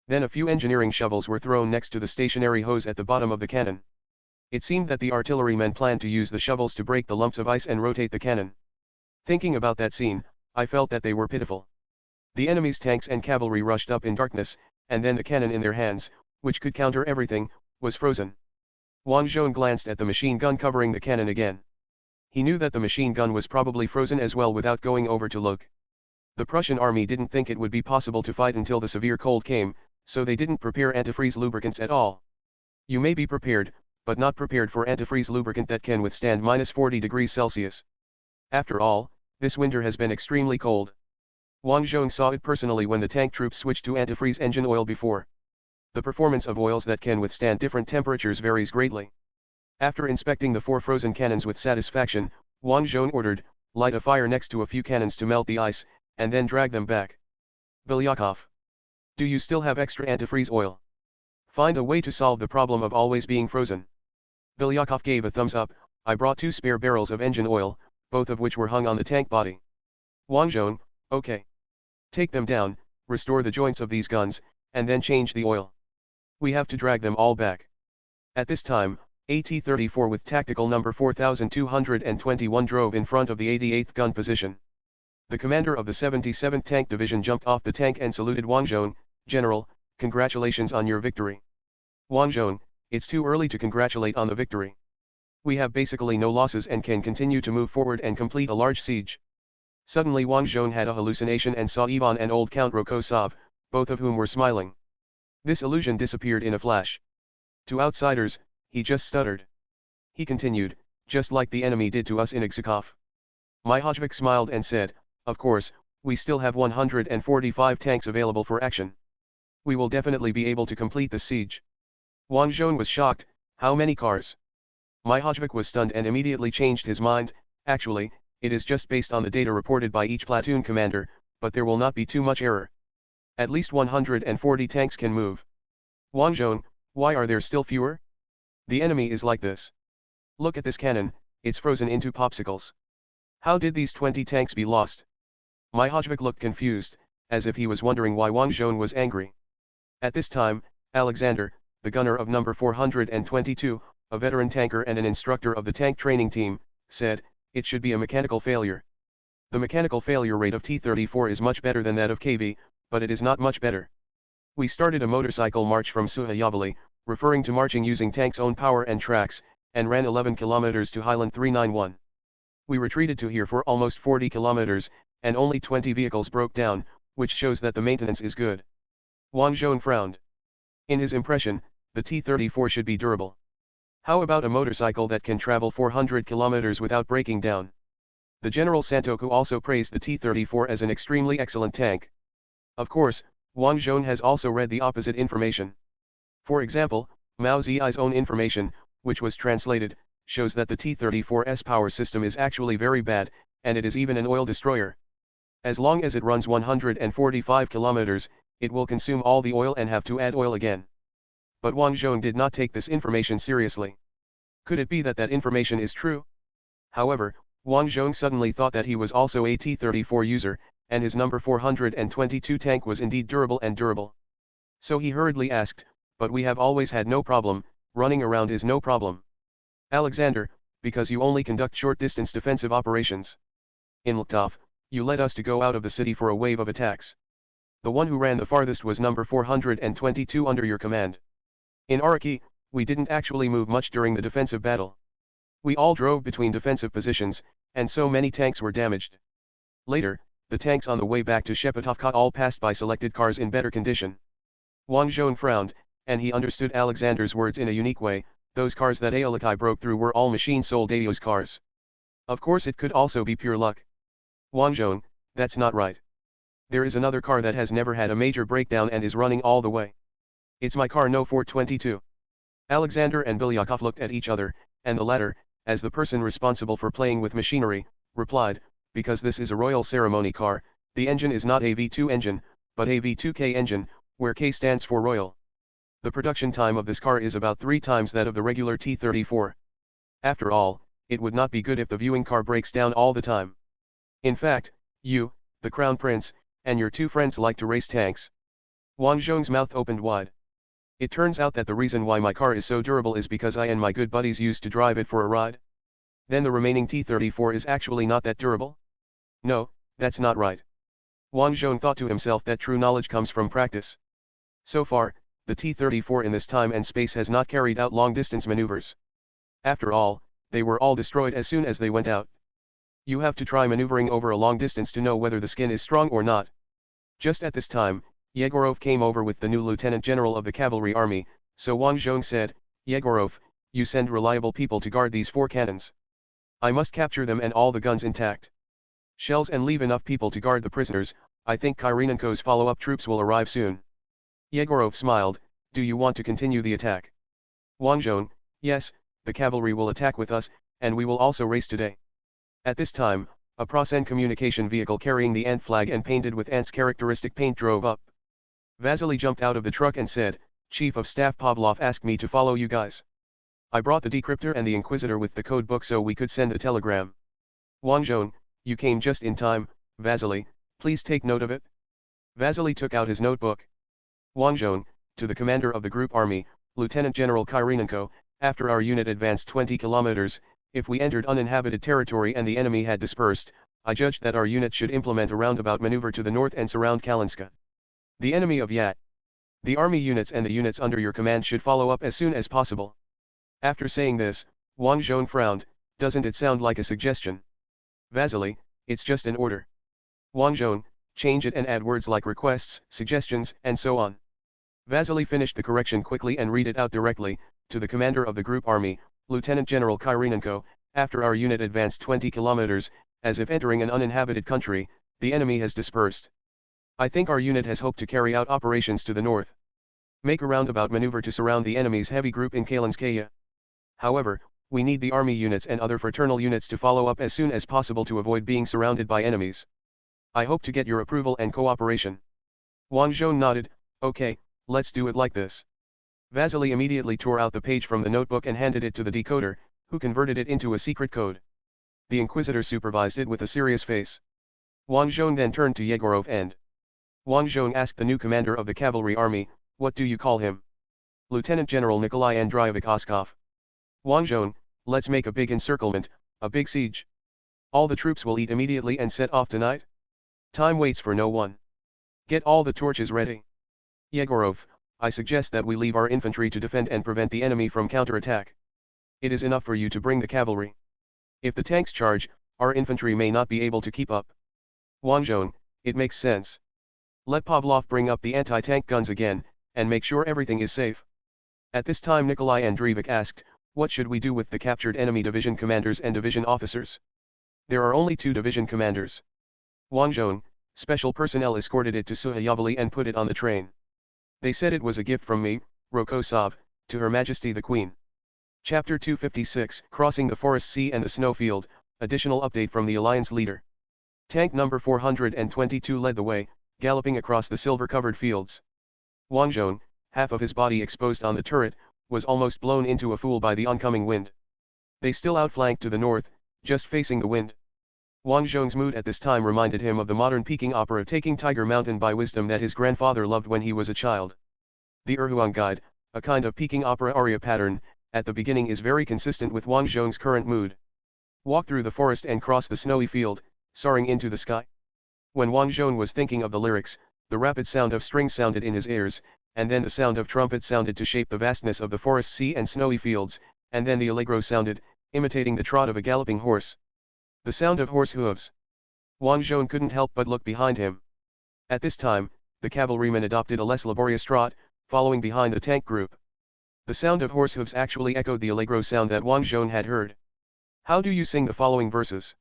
A: Then a few engineering shovels were thrown next to the stationary hose at the bottom of the cannon. It seemed that the artillerymen planned to use the shovels to break the lumps of ice and rotate the cannon. Thinking about that scene, I felt that they were pitiful. The enemy's tanks and cavalry rushed up in darkness, and then the cannon in their hands, which could counter everything, was frozen. Wang Zhong glanced at the machine gun covering the cannon again. He knew that the machine gun was probably frozen as well without going over to look. The Prussian army didn't think it would be possible to fight until the severe cold came, so they didn't prepare antifreeze lubricants at all. You may be prepared, but not prepared for antifreeze lubricant that can withstand -40 degrees Celsius. After all, this winter has been extremely cold. Wang Zhong saw it personally when the tank troops switched to antifreeze engine oil before. The performance of oils that can withstand different temperatures varies greatly. After inspecting the 4 frozen cannons with satisfaction, Wang Zhong ordered, light a fire next to a few cannons to melt the ice, and then drag them back. Bilyakov. Do you still have extra antifreeze oil? Find a way to solve the problem of always being frozen. Bilyakov gave a thumbs up, I brought 2 spare barrels of engine oil, both of which were hung on the tank body. Wang Zhong, okay. Take them down, restore the joints of these guns, and then change the oil. We have to drag them all back. At this time, AT-34 with tactical number 4221 drove in front of the 88th gun position. The commander of the 77th Tank Division jumped off the tank and saluted Wang Zhong, General, congratulations on your victory. Wang Zhong, it's too early to congratulate on the victory. We have basically no losses and can continue to move forward and complete a large siege. Suddenly Wang Zhong had a hallucination and saw Ivan and old Count Rokosov, both of whom were smiling. This illusion disappeared in a flash. To outsiders, he just stuttered. He continued, just like the enemy did to us in Exakov. Mihajlovic smiled and said, of course, we still have 145 tanks available for action. We will definitely be able to complete the siege. Wang Zhong was shocked, how many cars? Mihajlovic was stunned and immediately changed his mind, actually, it is just based on the data reported by each platoon commander, but there will not be too much error. At least 140 tanks can move. Wang Zhong, why are there still fewer? The enemy is like this. Look at this cannon, it's frozen into popsicles. How did these 20 tanks be lost? Mihajlovic looked confused, as if he was wondering why Wang Zhong was angry. At this time, Alexander, the gunner of number 422, a veteran tanker and an instructor of the tank training team, said, it should be a mechanical failure. The mechanical failure rate of T-34 is much better than that of KV, but it is not much better. We started a motorcycle march from Sukhayavali, referring to marching using tank's own power and tracks, and ran 11 kilometers to Highland 391. We retreated to here for almost 40 kilometers, and only 20 vehicles broke down, which shows that the maintenance is good. Wang Zhong frowned. In his impression, the T-34 should be durable. How about a motorcycle that can travel 400 kilometers without breaking down? The General Santoku also praised the T-34 as an extremely excellent tank. Of course, Wang Zhong has also read the opposite information. For example, Mao Zedong's own information, which was translated, shows that the T-34's power system is actually very bad, and it is even an oil destroyer. As long as it runs 145 kilometers, it will consume all the oil and have to add oil again. But Wang Zhong did not take this information seriously. Could it be that that information is true? However, Wang Zhong suddenly thought that he was also a T-34 user, and his number 422 tank was indeed durable and durable. So he hurriedly asked, but we have always had no problem, running around is no problem. Alexander, because you only conduct short-distance defensive operations. In Luktov, you led us to go out of the city for a wave of attacks. The one who ran the farthest was number 422 under your command. In Araki, we didn't actually move much during the defensive battle. We all drove between defensive positions, and so many tanks were damaged. Later, the tanks on the way back to Shepatovka all passed by selected cars in better condition. Wang Zhong frowned, and he understood Alexander's words in a unique way, those cars that Aolikai broke through were all machine soldados cars. Of course it could also be pure luck. Wang Zhong, that's not right. There is another car that has never had a major breakdown and is running all the way. It's my car No. 422. Alexander and Bilyakov looked at each other, and the latter, as the person responsible for playing with machinery, replied, because this is a royal ceremony car, the engine is not a V2 engine, but a V2K engine, where K stands for royal. The production time of this car is about 3 times that of the regular T-34. After all, it would not be good if the viewing car breaks down all the time. In fact, you, the Crown Prince, and your 2 friends like to race tanks. Wang Zhong's mouth opened wide. It turns out that the reason why my car is so durable is because I and my good buddies used to drive it for a ride. Then the remaining T-34 is actually not that durable? No, that's not right. Wang Zhong thought to himself that true knowledge comes from practice. So far, the T-34 in this time and space has not carried out long-distance maneuvers. After all, they were all destroyed as soon as they went out. You have to try maneuvering over a long distance to know whether the skin is strong or not. Just at this time, Yegorov came over with the new lieutenant general of the cavalry army, so Wang Zhong said, Yegorov, you send reliable people to guard these 4 cannons. I must capture them and all the guns intact. Shells and leave enough people to guard the prisoners. I think Kyrenenko's follow-up troops will arrive soon. Yegorov smiled, do you want to continue the attack? Wang Zhong, yes, the cavalry will attack with us, and we will also race today. At this time, a Prasen communication vehicle carrying the ant flag and painted with ant's characteristic paint drove up. Vasily jumped out of the truck and said, Chief of Staff Pavlov asked me to follow you guys. I brought the decryptor and the inquisitor with the code book so we could send a telegram. Wang Zhong, you came just in time, Vasily, please take note of it. Vasily took out his notebook. Wang Zhong, to the commander of the group army, Lieutenant General Kyrenenko, after our unit advanced 20 kilometers, if we entered uninhabited territory and the enemy had dispersed, I judged that our unit should implement a roundabout maneuver to the north and surround Kalinska. The enemy of Yat. The army units and the units under your command should follow up as soon as possible. After saying this, Wang Zhong frowned. Doesn't it sound like a suggestion? Vasily, it's just an order. Wang Zhong, change it and add words like requests, suggestions, and so on. Vasily finished the correction quickly and read it out directly, to the commander of the group army, Lieutenant General Kyrenenko, after our unit advanced 20 kilometers, as if entering an uninhabited country, the enemy has dispersed. I think our unit has hoped to carry out operations to the north. Make a roundabout maneuver to surround the enemy's heavy group in Kalinskaya. However, we need the army units and other fraternal units to follow up as soon as possible to avoid being surrounded by enemies. I hope to get your approval and cooperation. Wang Zhong nodded. Okay, let's do it like this. Vasily immediately tore out the page from the notebook and handed it to the decoder, who converted it into a secret code. The Inquisitor supervised it with a serious face. Wang Zhong then turned to Yegorov and Wang Zhong asked the new commander of the cavalry army, what do you call him? Lieutenant General Nikolai Andreevich Oskov. Wang Zhong, let's make a big encirclement, a big siege. All the troops will eat immediately and set off tonight? Time waits for no one. Get all the torches ready. Yegorov, I suggest that we leave our infantry to defend and prevent the enemy from counterattack. It is enough for you to bring the cavalry. If the tanks charge, our infantry may not be able to keep up. Wang Zhong, it makes sense. Let Pavlov bring up the anti-tank guns again, and make sure everything is safe. At this time Nikolai Andreevich asked, what should we do with the captured enemy division commanders and division officers? There are only 2 division commanders. Wang Zhong, special personnel escorted it to Sukhayavali and put it on the train. They said it was a gift from me, Rokosov, to Her Majesty the Queen. Chapter 256, Crossing the Forest Sea and the Snowfield, additional update from the Alliance leader. Tank number 422 led the way, galloping across the silver-covered fields. Wang Zhong, half of his body exposed on the turret, was almost blown into a fool by the oncoming wind. They still outflanked to the north, just facing the wind. Wang Zhong's mood at this time reminded him of the modern Peking opera Taking Tiger Mountain by Wisdom that his grandfather loved when he was a child. The Erhuang Guide, a kind of Peking opera aria pattern, at the beginning is very consistent with Wang Zhong's current mood. Walk through the forest and cross the snowy field, soaring into the sky. When Wang Zhong was thinking of the lyrics, the rapid sound of strings sounded in his ears, and then the sound of trumpet sounded to shape the vastness of the forest sea and snowy fields, and then the allegro sounded, imitating the trot of a galloping horse. The sound of horse hooves. Wang Zhong couldn't help but look behind him. At this time, the cavalrymen adopted a less laborious trot, following behind the tank group. The sound of horse hooves actually echoed the allegro sound that Wang Zhong had heard. How do you sing the following verses?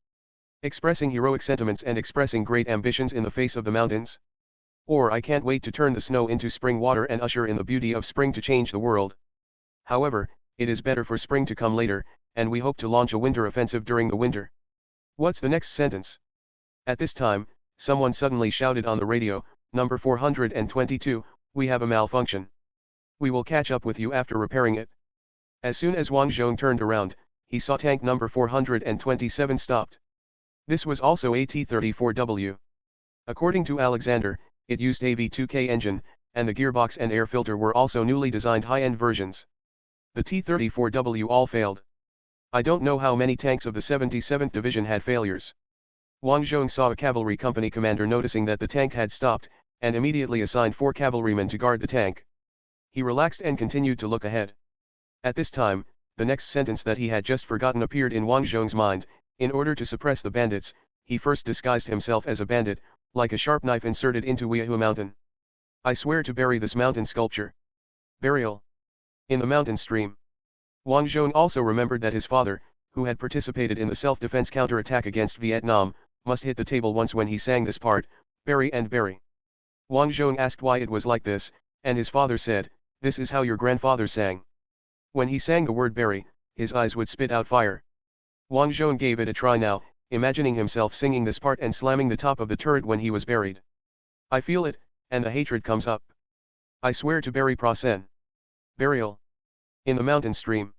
A: Expressing heroic sentiments and expressing great ambitions in the face of the mountains? Or I can't wait to turn the snow into spring water and usher in the beauty of spring to change the world. However, it is better for spring to come later, and we hope to launch a winter offensive during the winter. What's the next sentence? At this time, someone suddenly shouted on the radio, number 422, we have a malfunction. We will catch up with you after repairing it. As soon as Wang Zhong turned around, he saw tank number 427 stopped. This was also a T-34W. According to Alexander, it used a V2K engine, and the gearbox and air filter were also newly designed high-end versions. The T-34W all failed. I don't know how many tanks of the 77th Division had failures. Wang Zhong saw a cavalry company commander noticing that the tank had stopped, and immediately assigned 4 cavalrymen to guard the tank. He relaxed and continued to look ahead. At this time, the next sentence that he had just forgotten appeared in Wang Zhong's mind. In order to suppress the bandits, he first disguised himself as a bandit, like a sharp knife inserted into Weahu mountain. I swear to bury this mountain sculpture. Burial. In the mountain stream. Wang Zhong also remembered that his father, who had participated in the self-defense counterattack against Vietnam, must hit the table once when he sang this part, bury and bury. Wang Zhong asked why it was like this, and his father said, this is how your grandfather sang. When he sang the word bury, his eyes would spit out fire. Wang Zhong gave it a try now, imagining himself singing this part and slamming the top of the turret when he was buried. I feel it, and the hatred comes up. I swear to bury Prasen. Burial. In the mountain stream.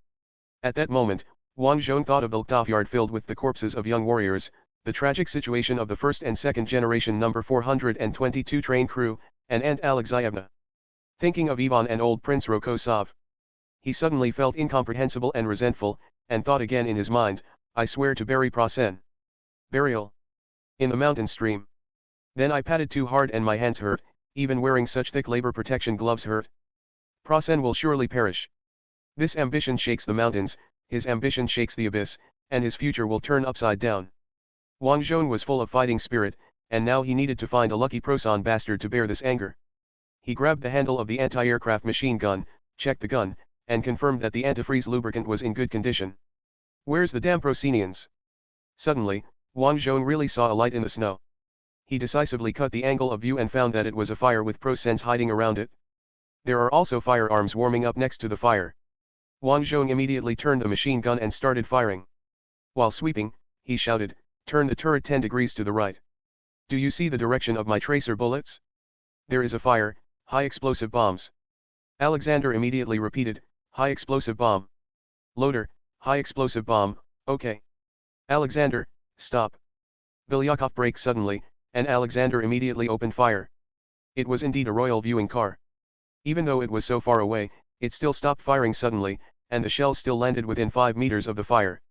A: At that moment, Wang Zhong thought of the dockyard filled with the corpses of young warriors, the tragic situation of the first and second generation number 422 train crew, and Aunt Alexeyevna. Thinking of Ivan and old Prince Rokosov. He suddenly felt incomprehensible and resentful, and thought again in his mind, I swear to bury Prasen. Burial. In the mountain stream. Then I patted too hard and my hands hurt, even wearing such thick labor protection gloves hurt. Prasen will surely perish. This ambition shakes the mountains, his ambition shakes the abyss, and his future will turn upside down. Wang Zhong was full of fighting spirit, and now he needed to find a lucky Proson bastard to bear this anger. He grabbed the handle of the anti-aircraft machine gun, checked the gun, and confirmed that the antifreeze lubricant was in good condition. Where's the damn Procenians? Suddenly, Wang Zhong really saw a light in the snow. He decisively cut the angle of view and found that it was a fire with Procens hiding around it. There are also firearms warming up next to the fire. Wang Zhong immediately turned the machine gun and started firing. While sweeping, he shouted, "Turn the turret 10 degrees to the right. Do you see the direction of my tracer bullets? There is a fire, high explosive bombs." Alexander immediately repeated, "High explosive bomb. Loader, high explosive bomb, okay." "Alexander, stop." Bilyakov braked suddenly, and Alexander immediately opened fire. It was indeed a royal viewing car. Even though it was so far away, it still stopped firing suddenly, and the shells still landed within 5 meters of the fire.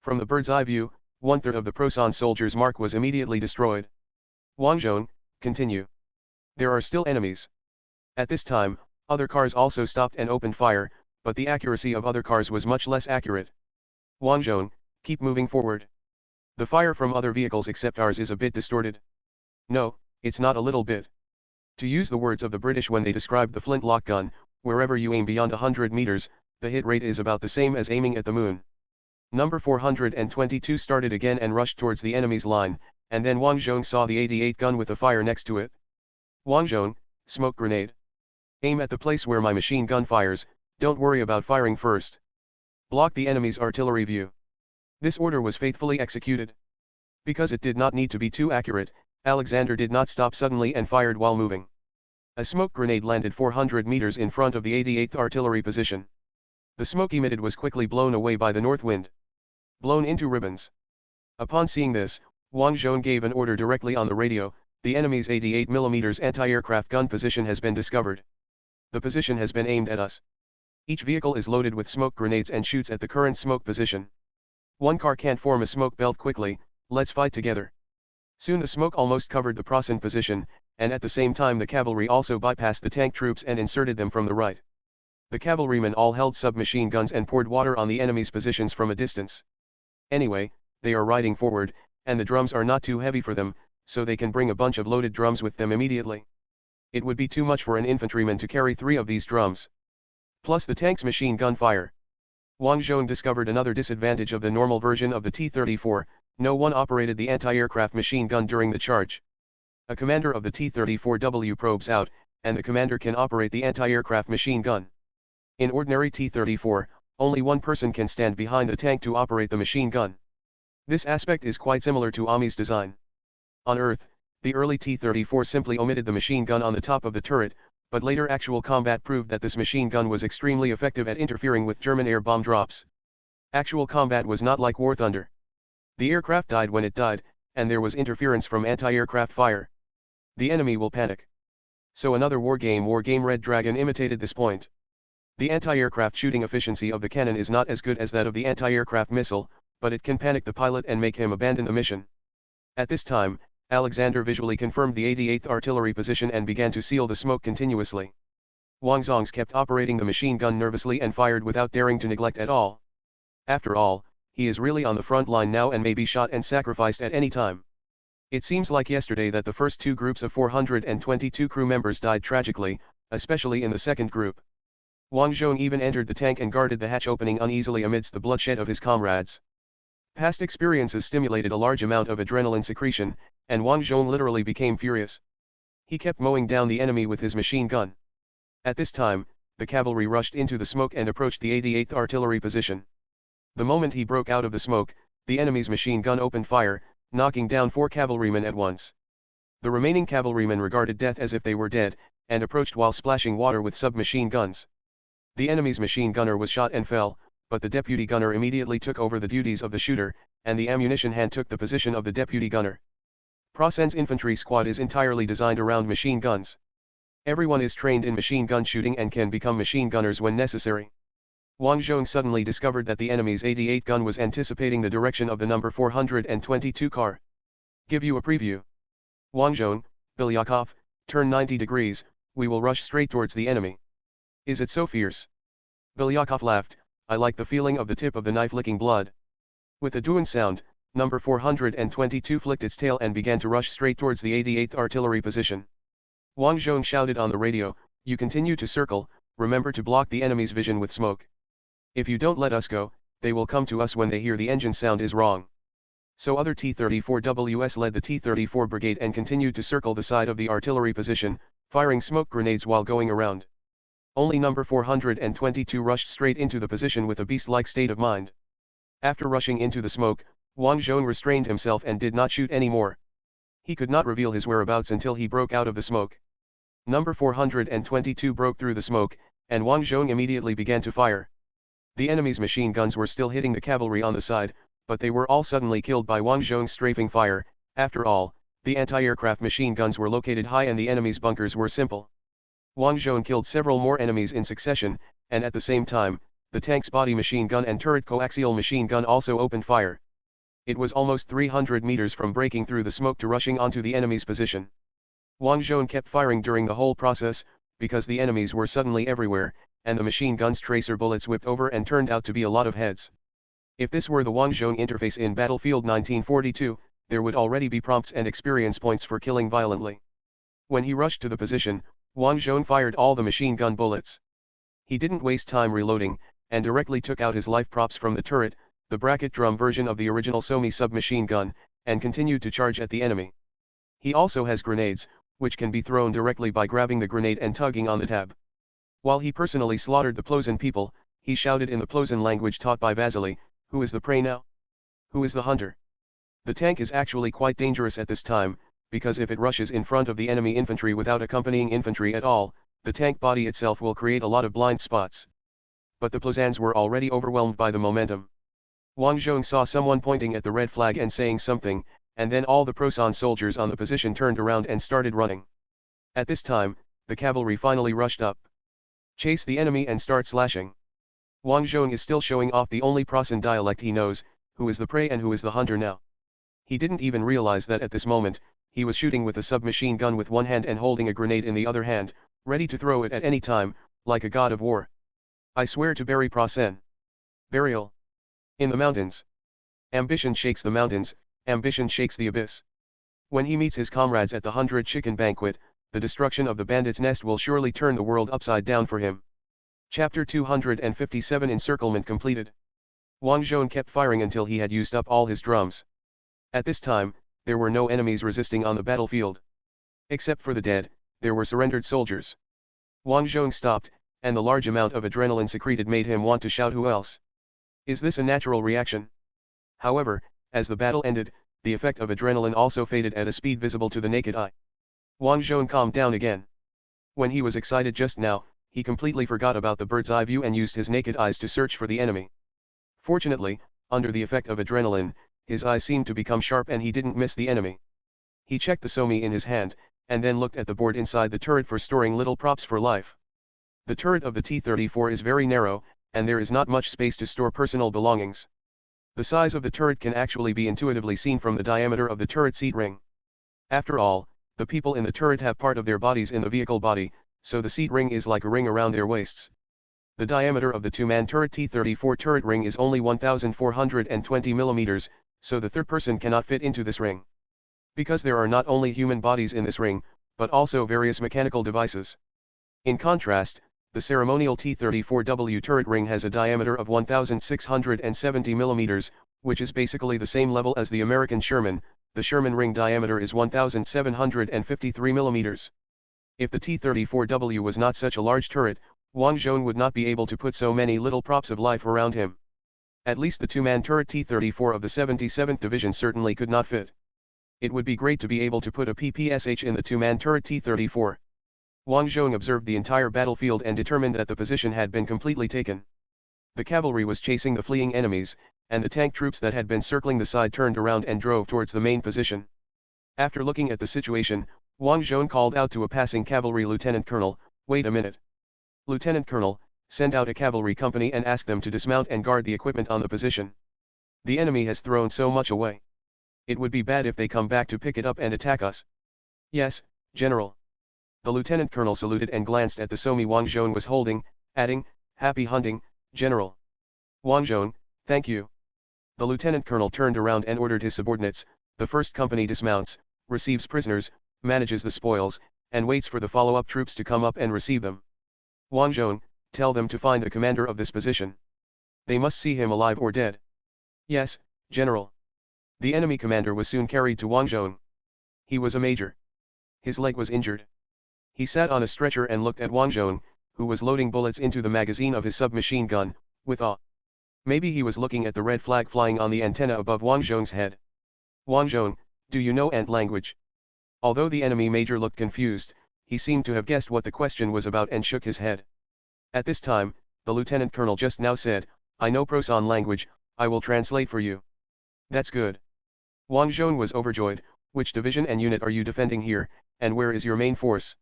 A: From the bird's eye view, 1/3 of the Proson soldiers' mark was immediately destroyed. Wang Zhong, continue. There are still enemies. At this time, other cars also stopped and opened fire, but the accuracy of other cars was much less accurate. Wang Zhong, keep moving forward. The fire from other vehicles except ours is a bit distorted. No, it's not a little bit. To use the words of the British when they described the flintlock gun, wherever you aim beyond 100 meters, the hit rate is about the same as aiming at the moon. Number 422 started again and rushed towards the enemy's line, and then Wang Zhong saw the 88 gun with the fire next to it. "Wang Zhong, smoke grenade. Aim at the place where my machine gun fires, don't worry about firing first. Block the enemy's artillery view." This order was faithfully executed. Because it did not need to be too accurate, Alexander did not stop suddenly and fired while moving. A smoke grenade landed 400 meters in front of the 88th artillery position. The smoke emitted was quickly blown away by the north wind. Blown into ribbons. Upon seeing this, Wang Zhong gave an order directly on the radio, "The enemy's 88mm anti-aircraft gun position has been discovered. The position has been aimed at us. Each vehicle is loaded with smoke grenades and shoots at the current smoke position. One car can't form a smoke belt quickly, let's fight together." Soon the smoke almost covered the Proson position, and at the same time the cavalry also bypassed the tank troops and inserted them from the right. The cavalrymen all held submachine guns and poured water on the enemy's positions from a distance. Anyway, they are riding forward, and the drums are not too heavy for them, so they can bring a bunch of loaded drums with them immediately. It would be too much for an infantryman to carry 3 of these drums. Plus the tank's machine gun fire. Wang Zhong discovered another disadvantage of the normal version of the T-34, no one operated the anti-aircraft machine gun during the charge. A commander of the T-34W probes out, and the commander can operate the anti-aircraft machine gun. In ordinary T-34, only one person can stand behind the tank to operate the machine gun. This aspect is quite similar to Ami's design. On Earth, the early T-34 simply omitted the machine gun on the top of the turret, but later actual combat proved that this machine gun was extremely effective at interfering with German air bomb drops. Actual combat was not like War Thunder. The aircraft died when it died, and there was interference from anti-aircraft fire. The enemy will panic. So another war game Red Dragon imitated this point. The anti-aircraft shooting efficiency of the cannon is not as good as that of the anti-aircraft missile, but it can panic the pilot and make him abandon the mission. At this time, Alexander visually confirmed the 88th artillery position and began to seal the smoke continuously. Wang Zhong kept operating the machine gun nervously and fired without daring to neglect at all. After all, he is really on the front line now and may be shot and sacrificed at any time. It seems like yesterday that the first 2 groups of 422 crew members died tragically, especially in the second group. Wang Zhong even entered the tank and guarded the hatch opening uneasily amidst the bloodshed of his comrades. Past experiences stimulated a large amount of adrenaline secretion, and Wang Zhong literally became furious. He kept mowing down the enemy with his machine gun. At this time, the cavalry rushed into the smoke and approached the 88th artillery position. The moment he broke out of the smoke, the enemy's machine gun opened fire, knocking down 4 cavalrymen at once. The remaining cavalrymen regarded death as if they were dead, and approached while splashing water with submachine guns. The enemy's machine gunner was shot and fell, but the deputy gunner immediately took over the duties of the shooter, and the ammunition hand took the position of the deputy gunner. Prosen's infantry squad is entirely designed around machine guns. Everyone is trained in machine gun shooting and can become machine gunners when necessary. Wang Zhong suddenly discovered that the enemy's 88 gun was anticipating the direction of the number 422 car. Give you a preview. Wang Zhong, Bilyakov, turn 90 degrees, we will rush straight towards the enemy. Is it so fierce? Bilyakov laughed, I like the feeling of the tip of the knife licking blood. With a doing sound, number 422 flicked its tail and began to rush straight towards the 88th artillery position. Wang Zhong shouted on the radio, "You continue to circle, remember to block the enemy's vision with smoke. If you don't let us go, they will come to us when they hear the engine sound is wrong." So other T-34Ws led the T-34 brigade and continued to circle the side of the artillery position, firing smoke grenades while going around. Only number 422 rushed straight into the position with a beast-like state of mind. After rushing into the smoke, Wang Zhong restrained himself and did not shoot any more. He could not reveal his whereabouts until he broke out of the smoke. Number 422 broke through the smoke, and Wang Zhong immediately began to fire. The enemy's machine guns were still hitting the cavalry on the side, but they were all suddenly killed by Wang Zhong's strafing fire. After all, the anti-aircraft machine guns were located high and the enemy's bunkers were simple. Wang Zhong killed several more enemies in succession, and at the same time, the tank's body machine gun and turret coaxial machine gun also opened fire. It was almost 300 meters from breaking through the smoke to rushing onto the enemy's position. Wang Zhong kept firing during the whole process, because the enemies were suddenly everywhere, and the machine gun's tracer bullets whipped over and turned out to be a lot of heads. If this were the Wang Zhong interface in Battlefield 1942, there would already be prompts and experience points for killing violently. When he rushed to the position, Wang Zhong fired all the machine gun bullets. He didn't waste time reloading, and directly took out his life props from the turret, the bracket drum version of the original Somi submachine gun, and continued to charge at the enemy. He also has grenades, which can be thrown directly by grabbing the grenade and tugging on the tab. While he personally slaughtered the Plozan people, he shouted in the Plozan language taught by Vasily, "Who is the prey now? Who is the hunter?" The tank is actually quite dangerous at this time, because if it rushes in front of the enemy infantry without accompanying infantry at all, the tank body itself will create a lot of blind spots. But the Plozans were already overwhelmed by the momentum. Wang Zhong saw someone pointing at the red flag and saying something, and then all the Prosan soldiers on the position turned around and started running. At this time, the cavalry finally rushed up. Chase the enemy and start slashing. Wang Zhong is still showing off the only Prosan dialect he knows, who is the prey and who is the hunter now. He didn't even realize that at this moment, he was shooting with a submachine gun with one hand and holding a grenade in the other hand, ready to throw it at any time, like a god of war. I swear to bury Prosan. Burial. In the mountains. Ambition shakes the mountains, ambition shakes the abyss. When he meets his comrades at the 100 Chicken Banquet, the destruction of the bandits' nest will surely turn the world upside down for him. Chapter 257 Encirclement completed. Wang Zhong kept firing until he had used up all his drums. At this time, there were no enemies resisting on the battlefield. Except for the dead, there were surrendered soldiers. Wang Zhong stopped, and the large amount of adrenaline secreted made him want to shout, "Who else?" Is this a natural reaction? However, as the battle ended, the effect of adrenaline also faded at a speed visible to the naked eye. Wang Zhong calmed down again. When he was excited just now, he completely forgot about the bird's eye view and used his naked eyes to search for the enemy. Fortunately, under the effect of adrenaline, his eyes seemed to become sharp and he didn't miss the enemy. He checked the Somi in his hand, and then looked at the board inside the turret for storing little props for life. The turret of the T-34 is very narrow, and there is not much space to store personal belongings. The size of the turret can actually be intuitively seen from the diameter of the turret seat ring. After all, the people in the turret have part of their bodies in the vehicle body, so the seat ring is like a ring around their waists. The diameter of the two-man turret T-34 turret ring is only 1,420 millimeters, so the third person cannot fit into this ring. Because there are not only human bodies in this ring, but also various mechanical devices. In contrast, the ceremonial T-34W turret ring has a diameter of 1,670 millimeters, which is basically the same level as the American Sherman. The Sherman ring diameter is 1,753 millimeters. If the T-34W was not such a large turret, Wang Zhong would not be able to put so many little props of life around him. At least the two-man turret T-34 of the 77th Division certainly could not fit. It would be great to be able to put a PPSH in the two-man turret T-34. Wang Zhong observed the entire battlefield and determined that the position had been completely taken. The cavalry was chasing the fleeing enemies, and the tank troops that had been circling the side turned around and drove towards the main position. After looking at the situation, Wang Zhong called out to a passing cavalry lieutenant colonel, "Wait a minute. Lieutenant Colonel, send out a cavalry company and ask them to dismount and guard the equipment on the position. The enemy has thrown so much away. It would be bad if they come back to pick it up and attack us." "Yes, General." The lieutenant colonel saluted and glanced at the Somi Wang Zhong was holding, adding, "Happy hunting, General." Wang Zhong, thank you. The lieutenant colonel turned around and ordered his subordinates. The first company dismounts, receives prisoners, manages the spoils, and waits for the follow-up troops to come up and receive them. Wang Zhong, tell them to find the commander of this position. They must see him alive or dead. Yes, General. The enemy commander was soon carried to Wang Zhong. He was a major. His leg was injured. He sat on a stretcher and looked at Wang Zhong, who was loading bullets into the magazine of his submachine gun, with awe. Maybe he was looking at the red flag flying on the antenna above Wang Zhong's head. Wang Zhong, do you know ant language? Although the enemy major looked confused, he seemed to have guessed what the question was about and shook his head. At this time, the lieutenant colonel just now said, I know Prosan language, I will translate for you. That's good. Wang Zhong was overjoyed. Which division and unit are you defending here, and where is your main force?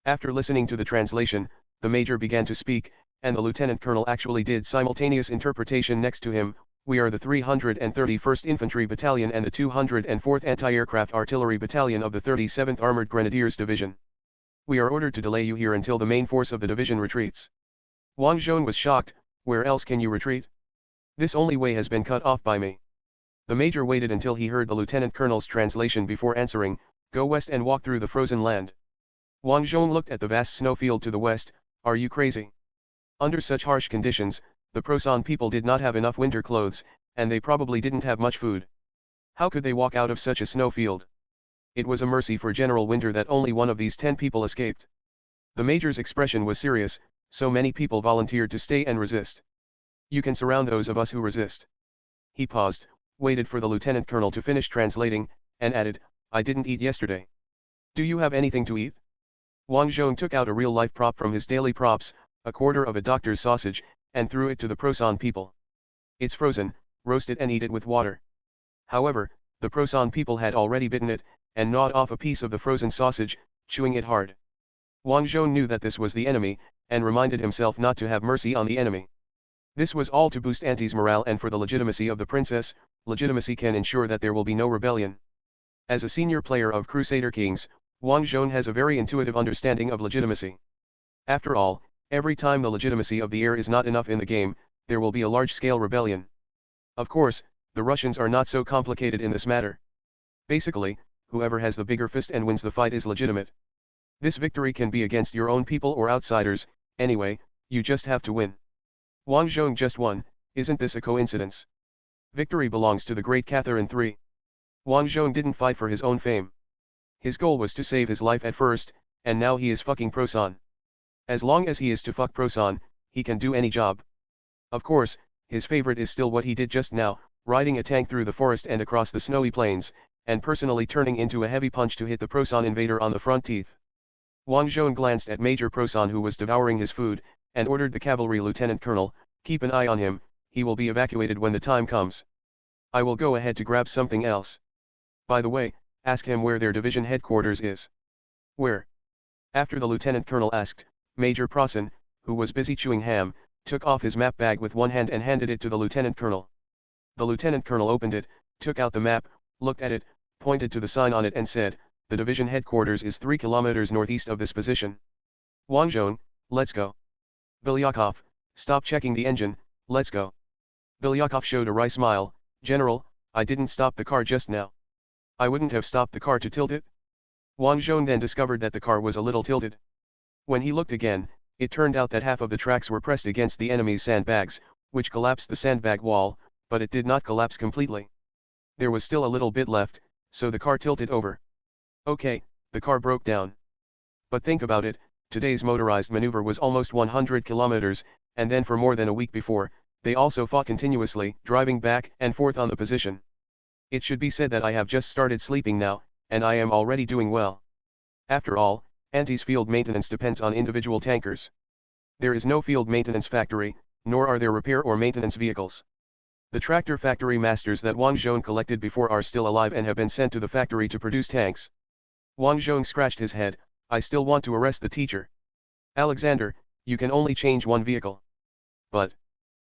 A: After listening to the translation, the major began to speak, and the lieutenant colonel actually did simultaneous interpretation next to him. We are the 331st Infantry Battalion and the 204th Anti-Aircraft Artillery Battalion of the 37th Armored Grenadiers Division. We are ordered to delay you here until the main force of the division retreats. Wang Zhong was shocked. Where else can you retreat? This only way has been cut off by me. The major waited until he heard the lieutenant colonel's translation before answering, go west and walk through the frozen land. Wang Zhong looked at the vast snowfield to the west. Are you crazy? Under such harsh conditions, the Prosan people did not have enough winter clothes, and they probably didn't have much food. How could they walk out of such a snowfield? It was a mercy for General Winter that only one of these 10 people escaped. The major's expression was serious, so many people volunteered to stay and resist. You can surround those of us who resist. He paused, waited for the lieutenant colonel to finish translating, and added, I didn't eat yesterday. Do you have anything to eat? Wang Zhong took out a real-life prop from his daily props, a quarter of a doctor's sausage, and threw it to the Prosan people. It's frozen, roast it and eat it with water. However, the Prosan people had already bitten it, and gnawed off a piece of the frozen sausage, chewing it hard. Wang Zhong knew that this was the enemy, and reminded himself not to have mercy on the enemy. This was all to boost Auntie's morale and for the legitimacy of the princess. Legitimacy can ensure that there will be no rebellion. As a senior player of Crusader Kings, Wang Zhong has a very intuitive understanding of legitimacy. After all, every time the legitimacy of the heir is not enough in the game, there will be a large-scale rebellion. Of course, the Russians are not so complicated in this matter. Basically, whoever has the bigger fist and wins the fight is legitimate. This victory can be against your own people or outsiders. Anyway, you just have to win. Wang Zhong just won. Isn't this a coincidence? Victory belongs to the great Catherine III. Wang Zhong didn't fight for his own fame. His goal was to save his life at first, and now he is fucking Prosan. As long as he is to fuck Prosan, he can do any job. Of course, his favorite is still what he did just now, riding a tank through the forest and across the snowy plains, and personally turning into a heavy punch to hit the Prosan invader on the front teeth. Wang Zhong glanced at Major Prosan who was devouring his food, and ordered the cavalry lieutenant colonel, keep an eye on him, he will be evacuated when the time comes. I will go ahead to grab something else. By the way, ask him where their division headquarters is. Where? After the lieutenant colonel asked, Major Prosan, who was busy chewing ham, took off his map bag with one hand and handed it to the lieutenant colonel. The lieutenant colonel opened it, took out the map, looked at it, pointed to the sign on it and said, the division headquarters is 3 kilometers northeast of this position. Wang Zhong, let's go. Bilyakov, stop checking the engine, let's go. Bilyakov showed a wry smile, General, I didn't stop the car just now. I wouldn't have stopped the car to tilt it. Wang Zhong then discovered that the car was a little tilted. When he looked again, it turned out that half of the tracks were pressed against the enemy's sandbags, which collapsed the sandbag wall, but it did not collapse completely. There was still a little bit left, so the car tilted over. Okay, the car broke down. But think about it, today's motorized maneuver was almost 100 kilometers, and then for more than a week before, they also fought continuously, driving back and forth on the position. It should be said that I have just started sleeping now, and I am already doing well. After all, Auntie's field maintenance depends on individual tankers. There is no field maintenance factory, nor are there repair or maintenance vehicles. The tractor factory masters that Wang Zhong collected before are still alive and have been sent to the factory to produce tanks. Wang Zhong scratched his head, I still want to arrest the teacher. Alexander, you can only change one vehicle. But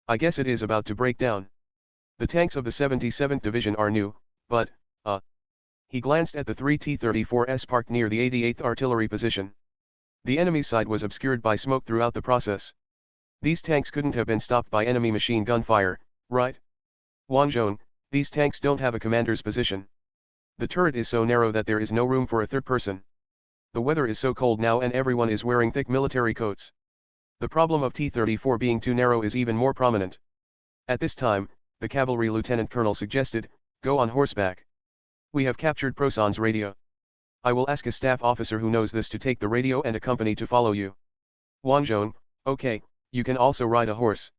A: I guess it is about to break down. The tanks of the 77th Division are new, but, He glanced at the 3 T-34s parked near the 88th Artillery position. The enemy's side was obscured by smoke throughout the process. These tanks couldn't have been stopped by enemy machine gun fire, right? Wang Zhong, these tanks don't have a commander's position. The turret is so narrow that there is no room for a third person. The weather is so cold now and everyone is wearing thick military coats. The problem of T-34 being too narrow is even more prominent. At this time, the cavalry lieutenant colonel suggested, go on horseback. We have captured Proson's radio. I will ask a staff officer who knows this to take the radio and a company to follow you. Wang Zhong, okay, you can also ride a horse.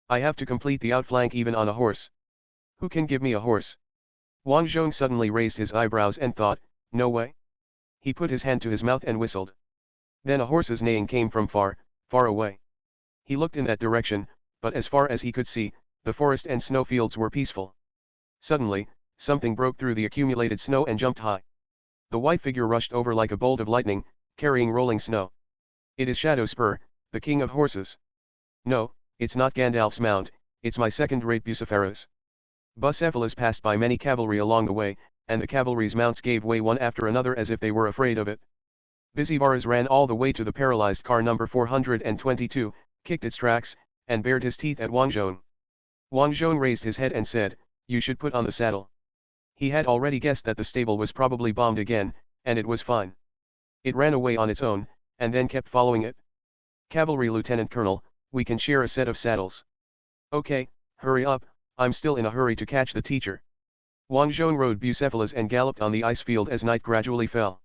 A: I have to complete the outflank even on a horse. Who can give me a horse? Wang Zhong suddenly raised his eyebrows and thought, no way. He put his hand to his mouth and whistled. Then a horse's neighing came from far, far away. He looked in that direction, but as far as he could see, the forest and snowfields were peaceful. Suddenly, something broke through the accumulated snow and jumped high. The white figure rushed over like a bolt of lightning, carrying rolling snow. It is Shadow Spur, the king of horses. No, it's not Gandalf's mount, it's my second-rate Bucephalus. Bucephalus passed by many cavalry along the way, and the cavalry's mounts gave way one after another as if they were afraid of it. Bucephalus ran all the way to the paralyzed car number 422, kicked its tracks, and bared his teeth at Wang Zhong. Wang Zhong raised his head and said, you should put on the saddle. He had already guessed that the stable was probably bombed again, and it was fine. It ran away on its own, and then kept following it. Cavalry Lieutenant Colonel, we can share a set of saddles. Okay, hurry up, I'm still in a hurry to catch the teacher. Wang Zhong rode Bucephalus and galloped on the ice field as night gradually fell.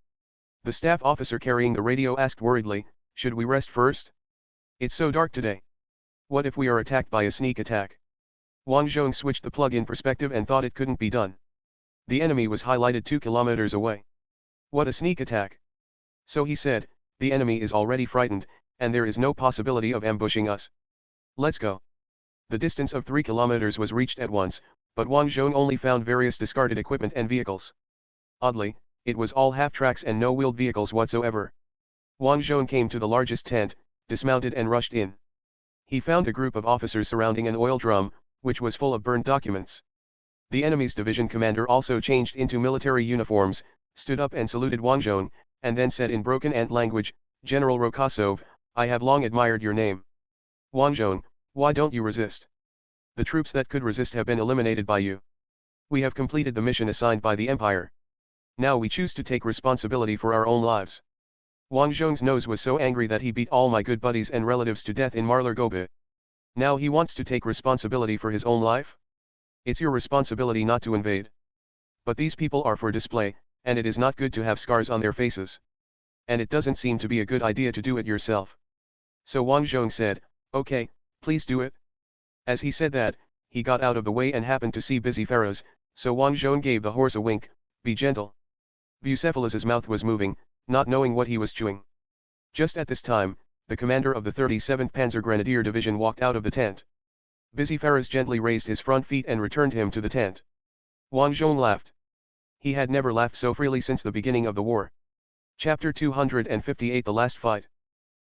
A: The staff officer carrying the radio asked worriedly, should we rest first? It's so dark today. What if we are attacked by a sneak attack? Wang Zhong switched the plug in perspective and thought it couldn't be done. The enemy was highlighted 2 kilometers away. What a sneak attack! So he said, the enemy is already frightened, and there is no possibility of ambushing us. Let's go. The distance of 3 kilometers was reached at once, but Wang Zhong only found various discarded equipment and vehicles. Oddly, it was all half-tracks and no wheeled vehicles whatsoever. Wang Zhong came to the largest tent, dismounted and rushed in. He found a group of officers surrounding an oil drum, which was full of burned documents. The enemy's division commander also changed into military uniforms, stood up and saluted Wang Zhong, and then said in broken Ant language, General Rokosov, I have long admired your name. Wang Zhong, why don't you resist? The troops that could resist have been eliminated by you. We have completed the mission assigned by the Empire. Now we choose to take responsibility for our own lives. Wang Zhong's nose was so angry that he beat all my good buddies and relatives to death in Marlar-Gobi. Now he wants to take responsibility for his own life? It's your responsibility not to invade. But these people are for display, and it is not good to have scars on their faces. And it doesn't seem to be a good idea to do it yourself. So Wang Zhong said, okay, please do it. As he said that, he got out of the way and happened to see Bucephalus, so Wang Zhong gave the horse a wink, be gentle. Bucephalus's mouth was moving, not knowing what he was chewing. Just at this time, the commander of the 37th Panzer Grenadier Division walked out of the tent. Bucephalus gently raised his front feet and returned him to the tent. Wang Zhong laughed. He had never laughed so freely since the beginning of the war. Chapter 258 The Last Fight.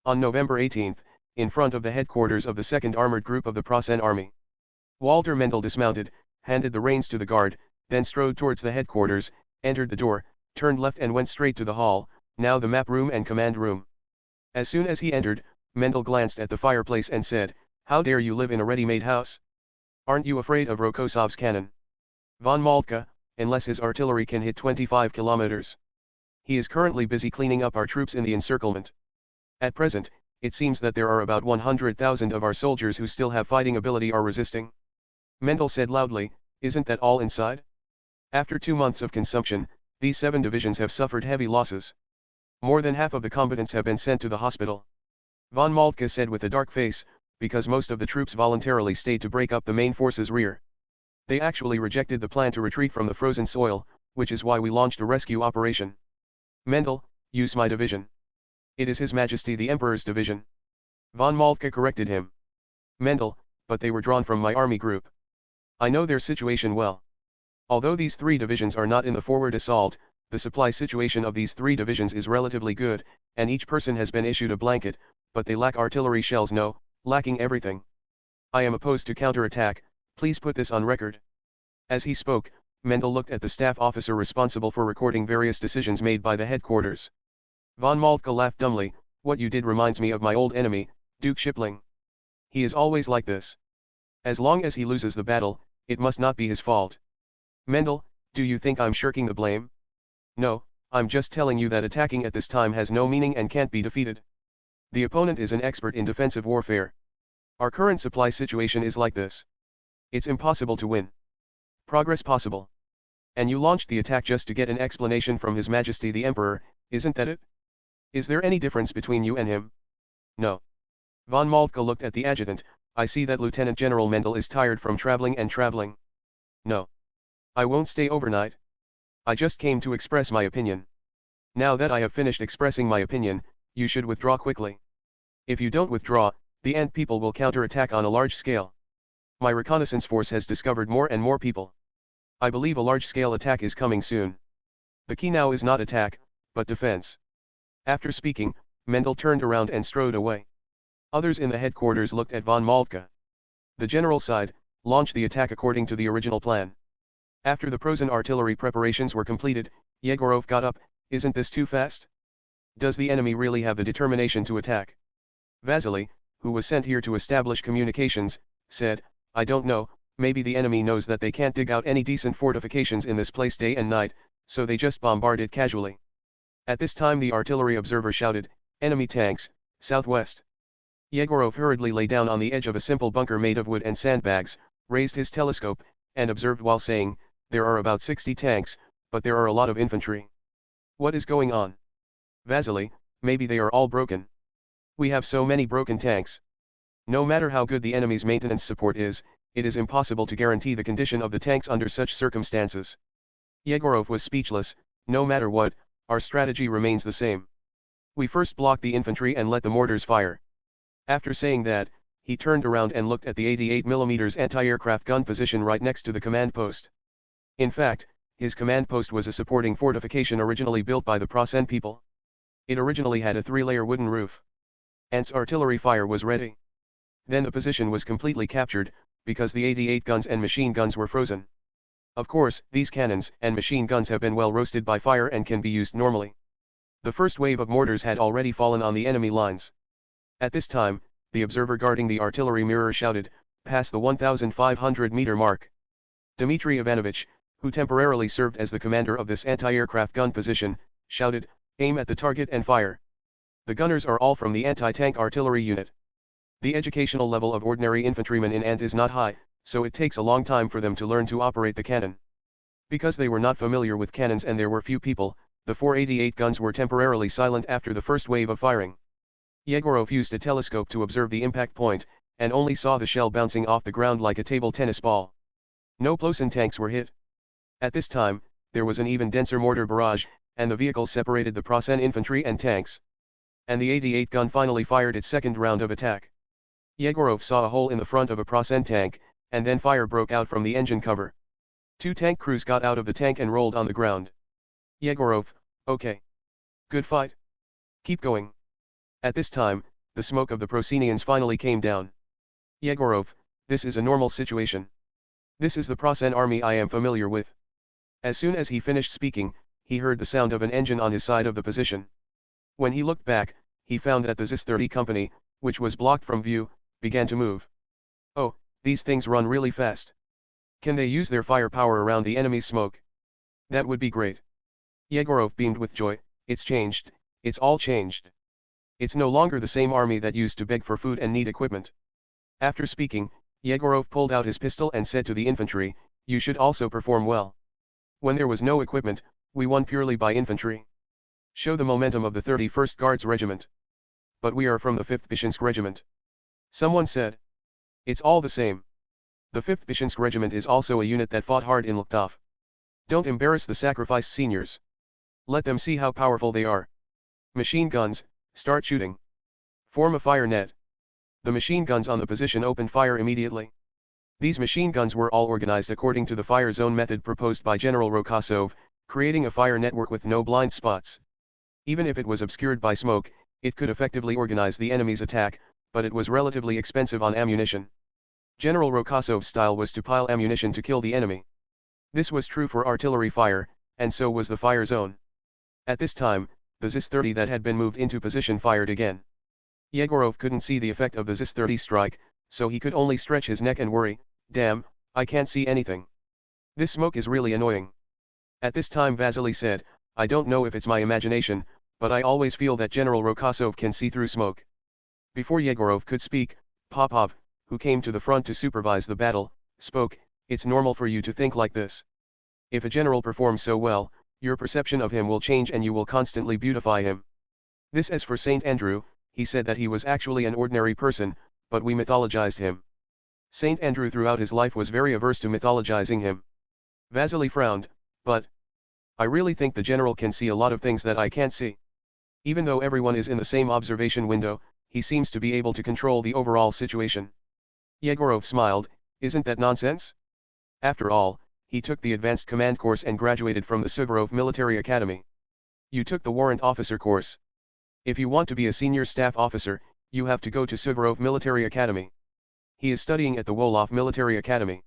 A: On November 18, in front of the headquarters of the 2nd Armored Group of the Prussian Army, Walter Mendel dismounted, handed the reins to the guard, then strode towards the headquarters, entered the door, turned left and went straight to the hall, now the map room and command room. As soon as he entered, Mendel glanced at the fireplace and said, how dare you live in a ready-made house? Aren't you afraid of Rokosov's cannon? Von Moltke, unless his artillery can hit 25 kilometers. He is currently busy cleaning up our troops in the encirclement. At present, it seems that there are about 100,000 of our soldiers who still have fighting ability or resisting. Mendel said loudly, isn't that all inside? After 2 months of consumption, these 7 divisions have suffered heavy losses. More than half of the combatants have been sent to the hospital. Von Moltke said with a dark face, because most of the troops voluntarily stayed to break up the main force's rear. They actually rejected the plan to retreat from the frozen soil, which is why we launched a rescue operation. Mendel, use my division. It is His Majesty the Emperor's division. Von Moltke corrected him. Mendel, but they were drawn from my army group. I know their situation well. Although these 3 divisions are not in the forward assault, the supply situation of these 3 divisions is relatively good, and each person has been issued a blanket, but they lack artillery shells no, lacking everything. I am opposed to counterattack, please put this on record. As he spoke, Mendel looked at the staff officer responsible for recording various decisions made by the headquarters. Von Moltke laughed dumbly, what you did reminds me of my old enemy, Duke Shipling. He is always like this. As long as he loses the battle, it must not be his fault. Mendel, do you think I'm shirking the blame? No, I'm just telling you that attacking at this time has no meaning and can't be defeated. The opponent is an expert in defensive warfare. Our current supply situation is like this. It's impossible to win. Progress possible. And you launched the attack just to get an explanation from His Majesty the Emperor, isn't that it? Is there any difference between you and him? No. Von Moltke looked at the adjutant. I see that Lieutenant General Mendel is tired from traveling and traveling. No. I won't stay overnight. I just came to express my opinion. Now that I have finished expressing my opinion, you should withdraw quickly. If you don't withdraw, the Ant people will counterattack on a large scale. My reconnaissance force has discovered more and more people. I believe a large-scale attack is coming soon. The key now is not attack, but defense. After speaking, Mendel turned around and strode away. Others in the headquarters looked at von Moltke. The general sighed, launched the attack according to the original plan. After the Prozan artillery preparations were completed, Yegorov got up. Isn't this too fast? Does the enemy really have the determination to attack? Vasily, who was sent here to establish communications, said, I don't know, maybe the enemy knows that they can't dig out any decent fortifications in this place day and night, so they just bombard it casually. At this time the artillery observer shouted, enemy tanks, southwest. Yegorov hurriedly lay down on the edge of a simple bunker made of wood and sandbags, raised his telescope, and observed while saying, there are about 60 tanks, but there are a lot of infantry. What is going on? Vasily, maybe they are all broken. We have so many broken tanks. No matter how good the enemy's maintenance support is, it is impossible to guarantee the condition of the tanks under such circumstances. Yegorov was speechless. No matter what, our strategy remains the same. We first block the infantry and let the mortars fire. After saying that, he turned around and looked at the 88mm anti-aircraft gun position right next to the command post. In fact, his command post was a supporting fortification originally built by the Prozan people. It originally had a 3-layer wooden roof. Ant's artillery fire was ready. Then the position was completely captured, because the 88 guns and machine guns were frozen. Of course, these cannons and machine guns have been well roasted by fire and can be used normally. The first wave of mortars had already fallen on the enemy lines. At this time, the observer guarding the artillery mirror shouted, pass the 1,500-meter mark. Dmitry Ivanovich, who temporarily served as the commander of this anti-aircraft gun position, shouted, aim at the target and fire. The gunners are all from the anti-tank artillery unit. The educational level of ordinary infantrymen in Ant is not high, so it takes a long time for them to learn to operate the cannon. Because they were not familiar with cannons and there were few people, the 488 guns were temporarily silent after the first wave of firing. Yegorov used a telescope to observe the impact point, and only saw the shell bouncing off the ground like a table tennis ball. No Prozan tanks were hit. At this time, there was an even denser mortar barrage, and the vehicles separated the Prozan infantry and tanks. And the 88 gun finally fired its second round of attack. Yegorov saw a hole in the front of a Prozan tank, and then fire broke out from the engine cover. 2 tank crews got out of the tank and rolled on the ground. Yegorov, okay. Good fight. Keep going. At this time, the smoke of the Prozanians finally came down. Yegorov, this is a normal situation. This is the Prozan army I am familiar with. As soon as he finished speaking, he heard the sound of an engine on his side of the position. When he looked back, he found that the ZIS-30 company, which was blocked from view, began to move. Oh, these things run really fast. Can they use their firepower around the enemy's smoke? That would be great. Yegorov beamed with joy. It's changed, it's all changed. It's no longer the same army that used to beg for food and need equipment. After speaking, Yegorov pulled out his pistol and said to the infantry, you should also perform well. When there was no equipment, we won purely by infantry. Show the momentum of the 31st Guards Regiment. But we are from the 5th Byshinsk Regiment. Someone said. It's all the same. The 5th Byshinsk Regiment is also a unit that fought hard in Luchtov. Don't embarrass the sacrificed seniors. Let them see how powerful they are. Machine guns, start shooting. Form a fire net. The machine guns on the position opened fire immediately. These machine guns were all organized according to the fire zone method proposed by General Rokosov, creating a fire network with no blind spots. Even if it was obscured by smoke, it could effectively organize the enemy's attack, but it was relatively expensive on ammunition. General Rokosov's style was to pile ammunition to kill the enemy. This was true for artillery fire, and so was the fire zone. At this time, the ZIS-30 that had been moved into position fired again. Yegorov couldn't see the effect of the ZIS-30 strike, so he could only stretch his neck and worry, damn, I can't see anything. This smoke is really annoying. At this time Vasily said, I don't know if it's my imagination, but I always feel that General Rokosov can see through smoke. Before Yegorov could speak, Popov, who came to the front to supervise the battle, spoke, it's normal for you to think like this. If a general performs so well, your perception of him will change and you will constantly beautify him. This as for Saint Andrew, he said that he was actually an ordinary person, but we mythologized him. Saint Andrew throughout his life was very averse to mythologizing him. Vasily frowned, but I really think the general can see a lot of things that I can't see. Even though everyone is in the same observation window, he seems to be able to control the overall situation. Yegorov smiled, isn't that nonsense? After all, he took the advanced command course and graduated from the Suvorov Military Academy. You took the warrant officer course. If you want to be a senior staff officer, you have to go to Suvorov Military Academy. He is studying at the Wolof Military Academy.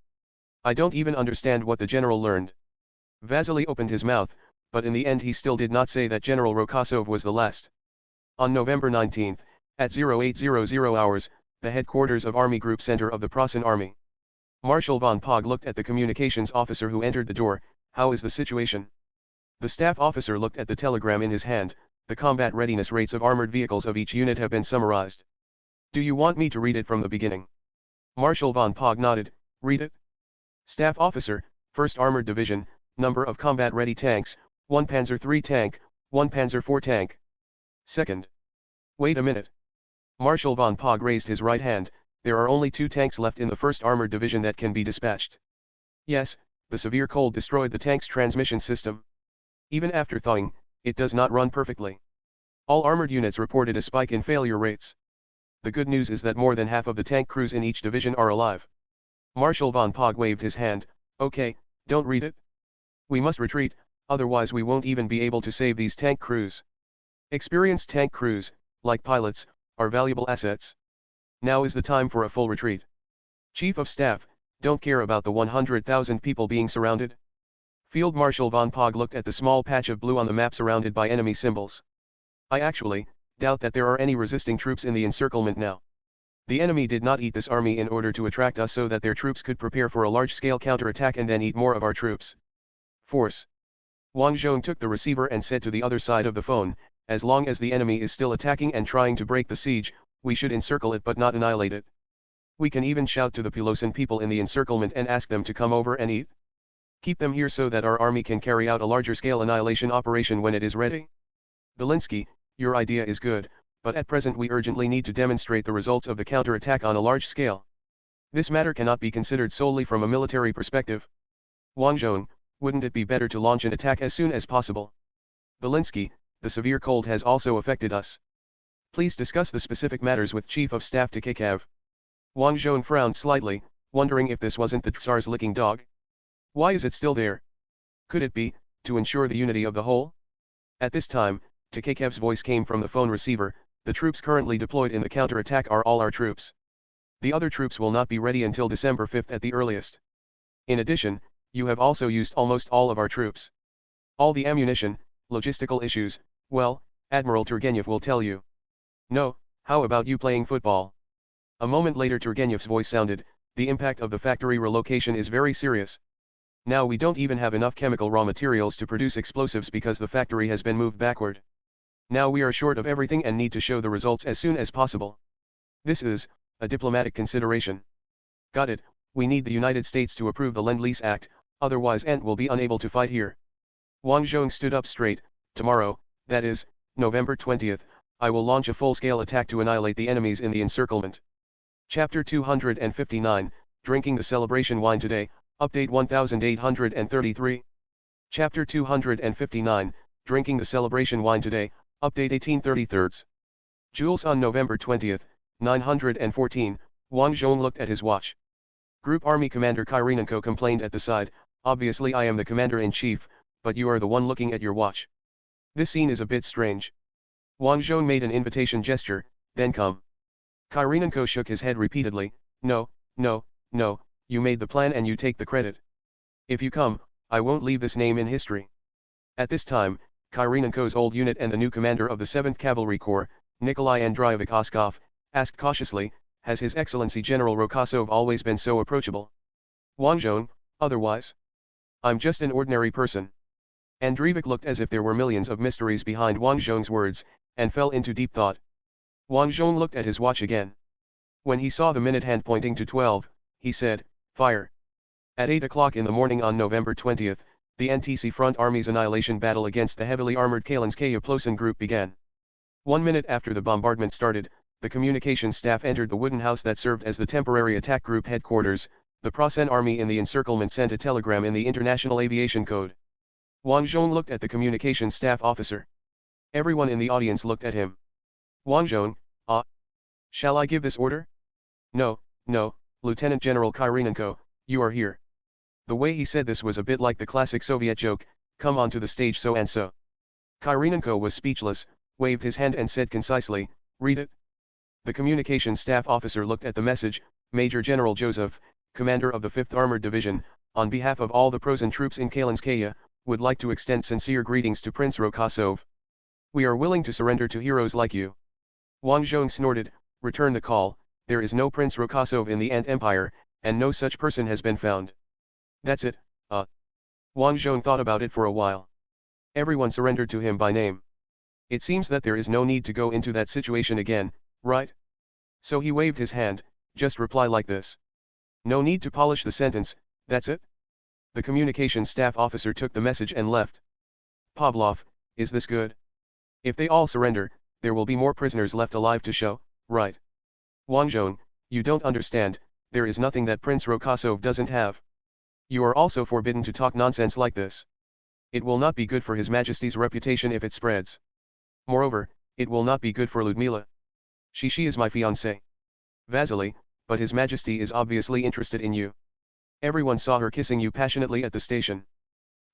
A: I don't even understand what the general learned. Vasily opened his mouth, but in the end he still did not say that General Rokosov was the last. On November 19, at 0800 hours, the headquarters of Army Group Center of the Prussian Army. Marshal von Pog looked at the communications officer who entered the door, how is the situation? The staff officer looked at the telegram in his hand, the combat readiness rates of armored vehicles of each unit have been summarized. Do you want me to read it from the beginning? Marshal von Pog nodded, read it. Staff officer, 1st Armored Division, number of combat-ready tanks, 1 Panzer III tank, 1 Panzer IV tank. 2nd. Wait a minute. Marshal von Pog raised his right hand, there are only 2 tanks left in the 1st Armored Division that can be dispatched. Yes, the severe cold destroyed the tank's transmission system. Even after thawing, it does not run perfectly. All armored units reported a spike in failure rates. The good news is that more than half of the tank crews in each division are alive. Marshal von Pog waved his hand, okay, don't read it. We must retreat, otherwise we won't even be able to save these tank crews. Experienced tank crews, like pilots, are valuable assets. Now is the time for a full retreat. Chief of Staff, don't care about the 100,000 people being surrounded? Field Marshal von Pog looked at the small patch of blue on the map surrounded by enemy symbols. I actually doubt that there are any resisting troops in the encirclement now. The enemy did not eat this army in order to attract us so that their troops could prepare for a large-scale counterattack and then eat more of our troops. Force. Wang Zhong took the receiver and said to the other side of the phone, as long as the enemy is still attacking and trying to break the siege, we should encircle it but not annihilate it. We can even shout to the Pulosan people in the encirclement and ask them to come over and eat. Keep them here so that our army can carry out a larger-scale annihilation operation when it is ready. Belinsky, your idea is good, but at present we urgently need to demonstrate the results of the counterattack on a large scale. This matter cannot be considered solely from a military perspective. Wang Zhong, wouldn't it be better to launch an attack as soon as possible? Belinsky, the severe cold has also affected us. Please discuss the specific matters with Chief of Staff Tikhachev. Wang Zhong frowned slightly, wondering if this wasn't the Tsar's licking dog. Why is it still there? Could it be, to ensure the unity of the whole? At this time, Tikhachev's voice came from the phone receiver, the troops currently deployed in the counterattack are all our troops. The other troops will not be ready until December 5th at the earliest. In addition, you have also used almost all of our troops. All the ammunition, logistical issues, well, Admiral Turgenev will tell you. No, how about you playing football? A moment later Turgenev's voice sounded, the impact of the factory relocation is very serious. Now we don't even have enough chemical raw materials to produce explosives because the factory has been moved backward. Now we are short of everything and need to show the results as soon as possible. This is a diplomatic consideration. Got it, we need the United States to approve the Lend-Lease Act, otherwise Ant will be unable to fight here. Wang Zhong stood up straight, tomorrow, that is, November 20th, I will launch a full-scale attack to annihilate the enemies in the encirclement. Chapter 259, Drinking the Celebration Wine Today, Update 1833. Chapter 259, Drinking the Celebration Wine Today, Update 1833. Jules on November 20th, 914, Wang Zhong looked at his watch. Group Army Commander Kyrenenko complained at the side, obviously I am the Commander-in-Chief, but you are the one looking at your watch. This scene is a bit strange. Wang Zhong made an invitation gesture, then come. Kyrenenko shook his head repeatedly, no, no, no, you made the plan and you take the credit. If you come, I won't leave this name in history. At this time, Kyrenenko's old unit and the new commander of the 7th Cavalry Corps, Nikolai Andreevich Oskov, asked cautiously, Has His Excellency General Rokosov always been so approachable? Wang Zhong, otherwise? I'm just an ordinary person. Andreevich looked as if there were millions of mysteries behind Wang Zhong's words, and fell into deep thought. Wang Zhong looked at his watch again. When he saw the minute hand pointing to 12, he said, "Fire." At 8 o'clock in the morning on November 20th, the NTC Front Army's annihilation battle against the heavily armored Kalinskaya Plosin group began. 1 minute after the bombardment started, the communications staff entered the wooden house that served as the temporary attack group headquarters. The Prasen army in the encirclement sent a telegram in the International Aviation Code. Wang Zhong looked at the communications staff officer. Everyone in the audience looked at him. Wang Zhong, shall I give this order? No, Lieutenant General Kyrenenko, you are here. The way he said this was a bit like the classic Soviet joke, come onto the stage so and so. Kyrenenko was speechless, waved his hand and said concisely, read it. The communications staff officer looked at the message. Major General Joseph, commander of the 5th Armored Division, on behalf of all the Prosen troops in Kalinskaya, would like to extend sincere greetings to Prince Rokosov. We are willing to surrender to heroes like you. Wang Zhong snorted, return the call, there is no Prince Rokosov in the Ant Empire, and no such person has been found. That's it, Wang Zhong thought about it for a while. Everyone surrendered to him by name. It seems that there is no need to go into that situation again, right? So he waved his hand, just reply like this. No need to polish the sentence, that's it? The communications staff officer took the message and left. Pavlov, is this good? If they all surrender, there will be more prisoners left alive to show, right? Wang Zhong, you don't understand, there is nothing that Prince Rokosov doesn't have. You are also forbidden to talk nonsense like this. It will not be good for His Majesty's reputation if it spreads. Moreover, it will not be good for Ludmila. She is my fiancée. Vasily, but His Majesty is obviously interested in you. Everyone saw her kissing you passionately at the station.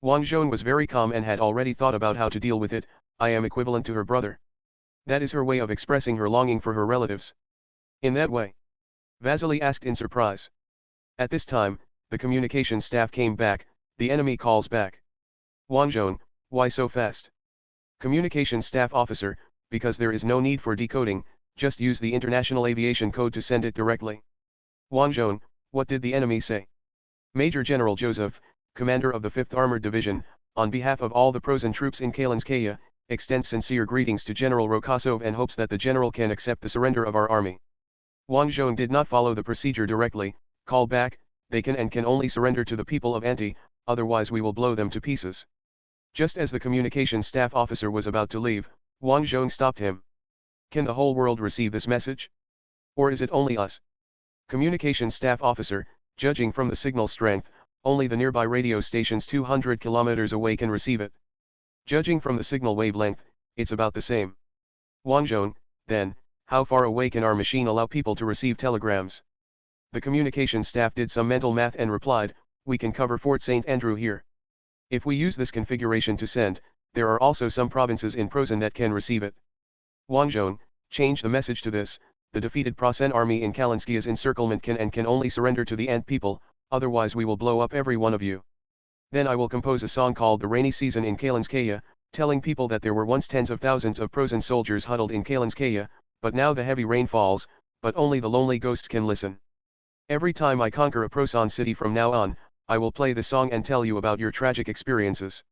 A: Wang Zhong was very calm and had already thought about how to deal with it. I am equivalent to her brother. That is her way of expressing her longing for her relatives. In that way? Vasily asked in surprise. At this time, the communications staff came back. The enemy calls back. Wang Zhong, why so fast? Communications staff officer, because there is no need for decoding, just use the International Aviation Code to send it directly. Wang Zhong, what did the enemy say? Major General Joseph, commander of the 5th Armored Division, on behalf of all the Prosen troops in Kalinskaya, extends sincere greetings to General Rokosov and hopes that the general can accept the surrender of our army. Wang Zhong did not follow the procedure directly, call back, they can and can only surrender to the people of Anti, otherwise we will blow them to pieces. Just as the communications staff officer was about to leave, Wang Zhong stopped him. Can the whole world receive this message? Or is it only us? Communications staff officer, judging from the signal strength, only the nearby radio stations 200 kilometers away can receive it. Judging from the signal wavelength, it's about the same. Wang Zhong, then, how far away can our machine allow people to receive telegrams? The communications staff did some mental math and replied, we can cover Fort St. Andrew here. If we use this configuration to send, there are also some provinces in Prosen that can receive it. Wang Zhong, change the message to this, the defeated Prasen army in Kalinskia's encirclement can and can only surrender to the Ant people, otherwise we will blow up every one of you. Then I will compose a song called The Rainy Season in Kalinskaya, telling people that there were once tens of thousands of Prosen soldiers huddled in Kalinskaya, but now the heavy rain falls, but only the lonely ghosts can listen. Every time I conquer a Prosen city from now on, I will play the song and tell you about your tragic experiences.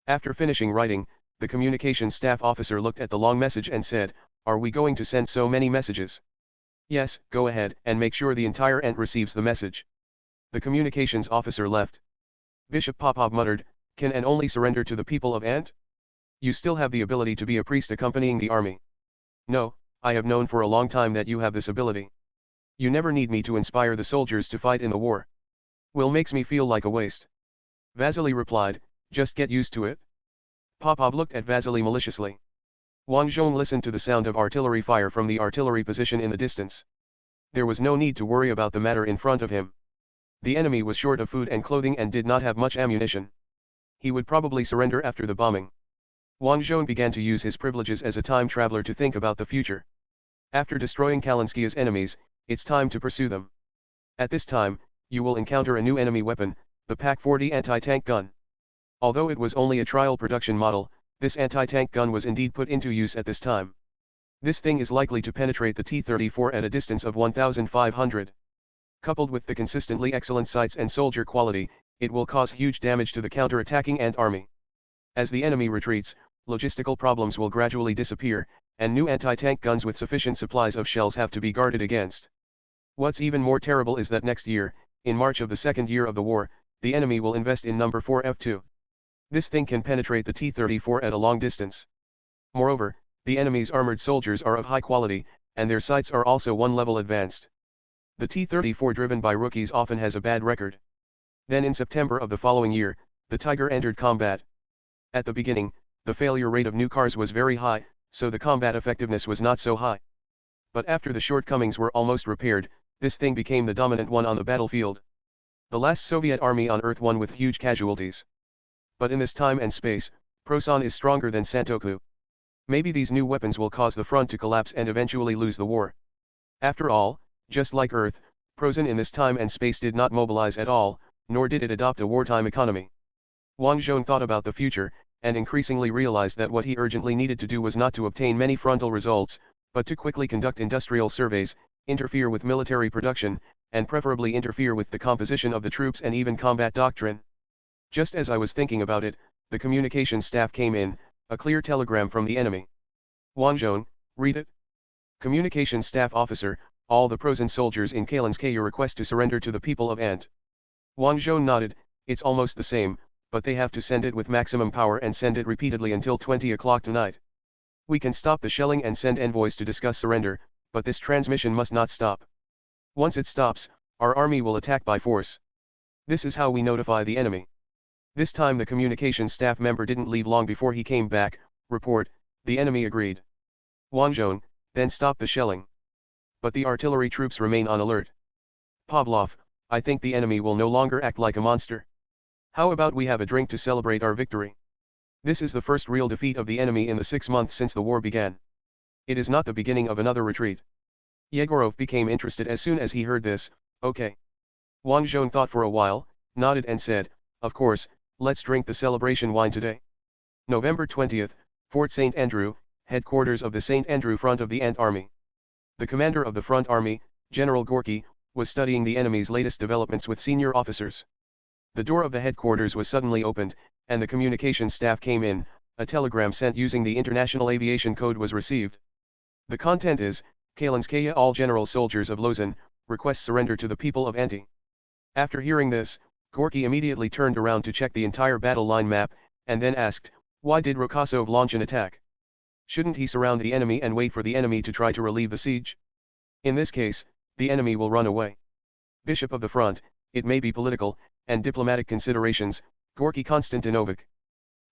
A: After finishing writing, the communications staff officer looked at the long message and said, are we going to send so many messages? Yes, go ahead and make sure the entire Ant receives the message. The communications officer left. Bishop Popov muttered, can and only surrender to the people of Ant? You still have the ability to be a priest accompanying the army. No, I have known for a long time that you have this ability. You never need me to inspire the soldiers to fight in the war. Will makes me feel like a waste. Vasily replied, just get used to it. Popov looked at Vasily maliciously. Wang Zhong listened to the sound of artillery fire from the artillery position in the distance. There was no need to worry about the matter in front of him. The enemy was short of food and clothing and did not have much ammunition. He would probably surrender after the bombing. Wang Zhong began to use his privileges as a time traveler to think about the future. After destroying Kalinskia's enemies, it's time to pursue them. At this time, you will encounter a new enemy weapon, the PaK-40 anti-tank gun. Although it was only a trial production model, this anti-tank gun was indeed put into use at this time. This thing is likely to penetrate the T-34 at a distance of 1,500. Coupled with the consistently excellent sights and soldier quality, it will cause huge damage to the counter-attacking Ant army. As the enemy retreats, logistical problems will gradually disappear, and new anti-tank guns with sufficient supplies of shells have to be guarded against. What's even more terrible is that next year, in March of the second year of the war, the enemy will invest in number 4 F2. This thing can penetrate the T-34 at a long distance. Moreover, the enemy's armored soldiers are of high quality, and their sights are also one level advanced. The T-34 driven by rookies often has a bad record. Then in September of the following year, the Tiger entered combat. At the beginning, the failure rate of new cars was very high, so the combat effectiveness was not so high. But after the shortcomings were almost repaired, this thing became the dominant one on the battlefield. The last Soviet army on Earth won with huge casualties. But in this time and space, Prosan is stronger than Santoku. Maybe these new weapons will cause the front to collapse and eventually lose the war. After all, just like Earth, Prosan in this time and space did not mobilize at all, nor did it adopt a wartime economy. Wang Zhong thought about the future, and increasingly realized that what he urgently needed to do was not to obtain many frontal results, but to quickly conduct industrial surveys, interfere with military production, and preferably interfere with the composition of the troops and even combat doctrine. Just as I was thinking about it, the communications staff came in, a clear telegram from the enemy. Wang Zhong, read it. Communications staff officer, all the Prosan soldiers in Kalinskaya request to surrender to the people of Ant. Wang Zhong nodded, it's almost the same, but they have to send it with maximum power and send it repeatedly until 20 o'clock tonight. We can stop the shelling and send envoys to discuss surrender, but this transmission must not stop. Once it stops, our army will attack by force. This is how we notify the enemy. This time the communications staff member didn't leave long before he came back, report, the enemy agreed. Wang Zhong, then stop the shelling. But the artillery troops remain on alert. Pavlov, I think the enemy will no longer act like a monster. How about we have a drink to celebrate our victory? This is the first real defeat of the enemy in the 6 months since the war began. It is not the beginning of another retreat. Yegorov became interested as soon as he heard this, okay. Wang Zhong thought for a while, nodded and said, of course, let's drink the celebration wine today. November 20th, Fort St. Andrew, headquarters of the St. Andrew Front of the Ant Army. The commander of the Front Army, General Gorky, was studying the enemy's latest developments with senior officers. The door of the headquarters was suddenly opened, and the communications staff came in. A telegram sent using the International Aviation Code was received. The content is, Kalinskaya all general soldiers of Lozin, request surrender to the people of Anti. After hearing this, Gorky immediately turned around to check the entire battle line map, and then asked, why did Rokosov launch an attack? Shouldn't he surround the enemy and wait for the enemy to try to relieve the siege? In this case, the enemy will run away. Bishop of the front, it may be political and diplomatic considerations, Gorky Konstantinovic.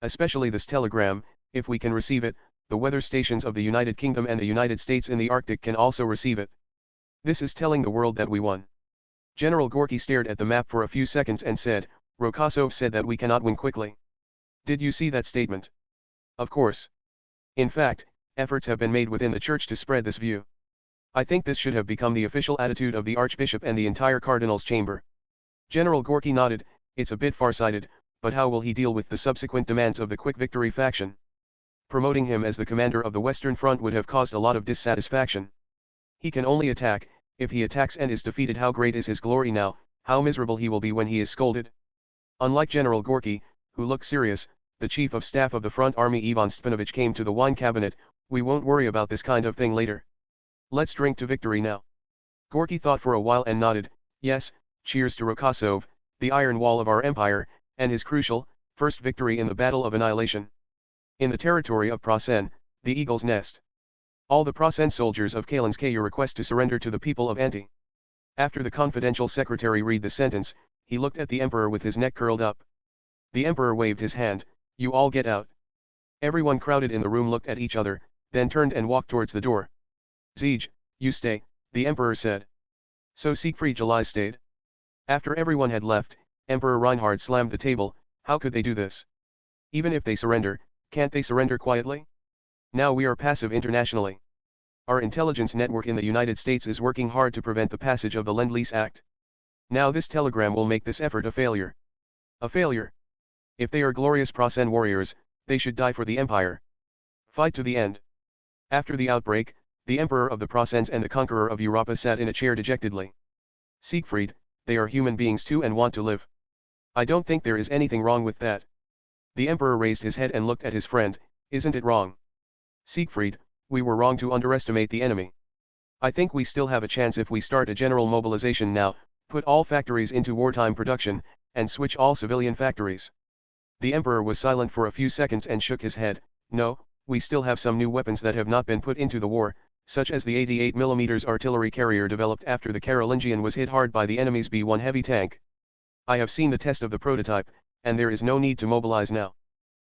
A: Especially this telegram, if we can receive it, the weather stations of the United Kingdom and the United States in the Arctic can also receive it. This is telling the world that we won. General Gorky stared at the map for a few seconds and said, Rokosov said that we cannot win quickly. Did you see that statement? Of course. In fact, efforts have been made within the church to spread this view. I think this should have become the official attitude of the Archbishop and the entire Cardinal's chamber. General Gorky nodded, it's a bit far-sighted, but how will he deal with the subsequent demands of the Quick Victory faction? Promoting him as the commander of the Western Front would have caused a lot of dissatisfaction. He can only attack. If he attacks and is defeated, how great is his glory now, how miserable he will be when he is scolded. Unlike General Gorky, who looked serious, the Chief of Staff of the Front Army Ivan Stepanovich came to the wine cabinet, we won't worry about this kind of thing later. Let's drink to victory now. Gorky thought for a while and nodded, yes, cheers to Rokosov, the iron wall of our empire, and his crucial, first victory in the Battle of Annihilation. In the territory of Prasen, the Eagle's Nest. All the Prasen soldiers of Kalinskaya request to surrender to the people of Anti. After the confidential secretary read the sentence, he looked at the emperor with his neck curled up. The emperor waved his hand, you all get out. Everyone crowded in the room looked at each other, then turned and walked towards the door. Ziege, you stay, the emperor said. So Siegfried July stayed. After everyone had left, Emperor Reinhard slammed the table, how could they do this? Even if they surrender, can't they surrender quietly? Now we are passive internationally. Our intelligence network in the United States is working hard to prevent the passage of the Lend-Lease Act. Now this telegram will make this effort a failure. A failure. If they are glorious Prasen warriors, they should die for the empire. Fight to the end. After the outbreak, the Emperor of the Prussians and the Conqueror of Europa sat in a chair dejectedly. Siegfried, they are human beings too and want to live. I don't think there is anything wrong with that. The Emperor raised his head and looked at his friend, isn't it wrong? Siegfried, we were wrong to underestimate the enemy. I think we still have a chance if we start a general mobilization now, put all factories into wartime production, and switch all civilian factories. The Emperor was silent for a few seconds and shook his head. No, we still have some new weapons that have not been put into the war, such as the 88mm artillery carrier developed after the Carolingian was hit hard by the enemy's B-1 heavy tank. I have seen the test of the prototype, and there is no need to mobilize now.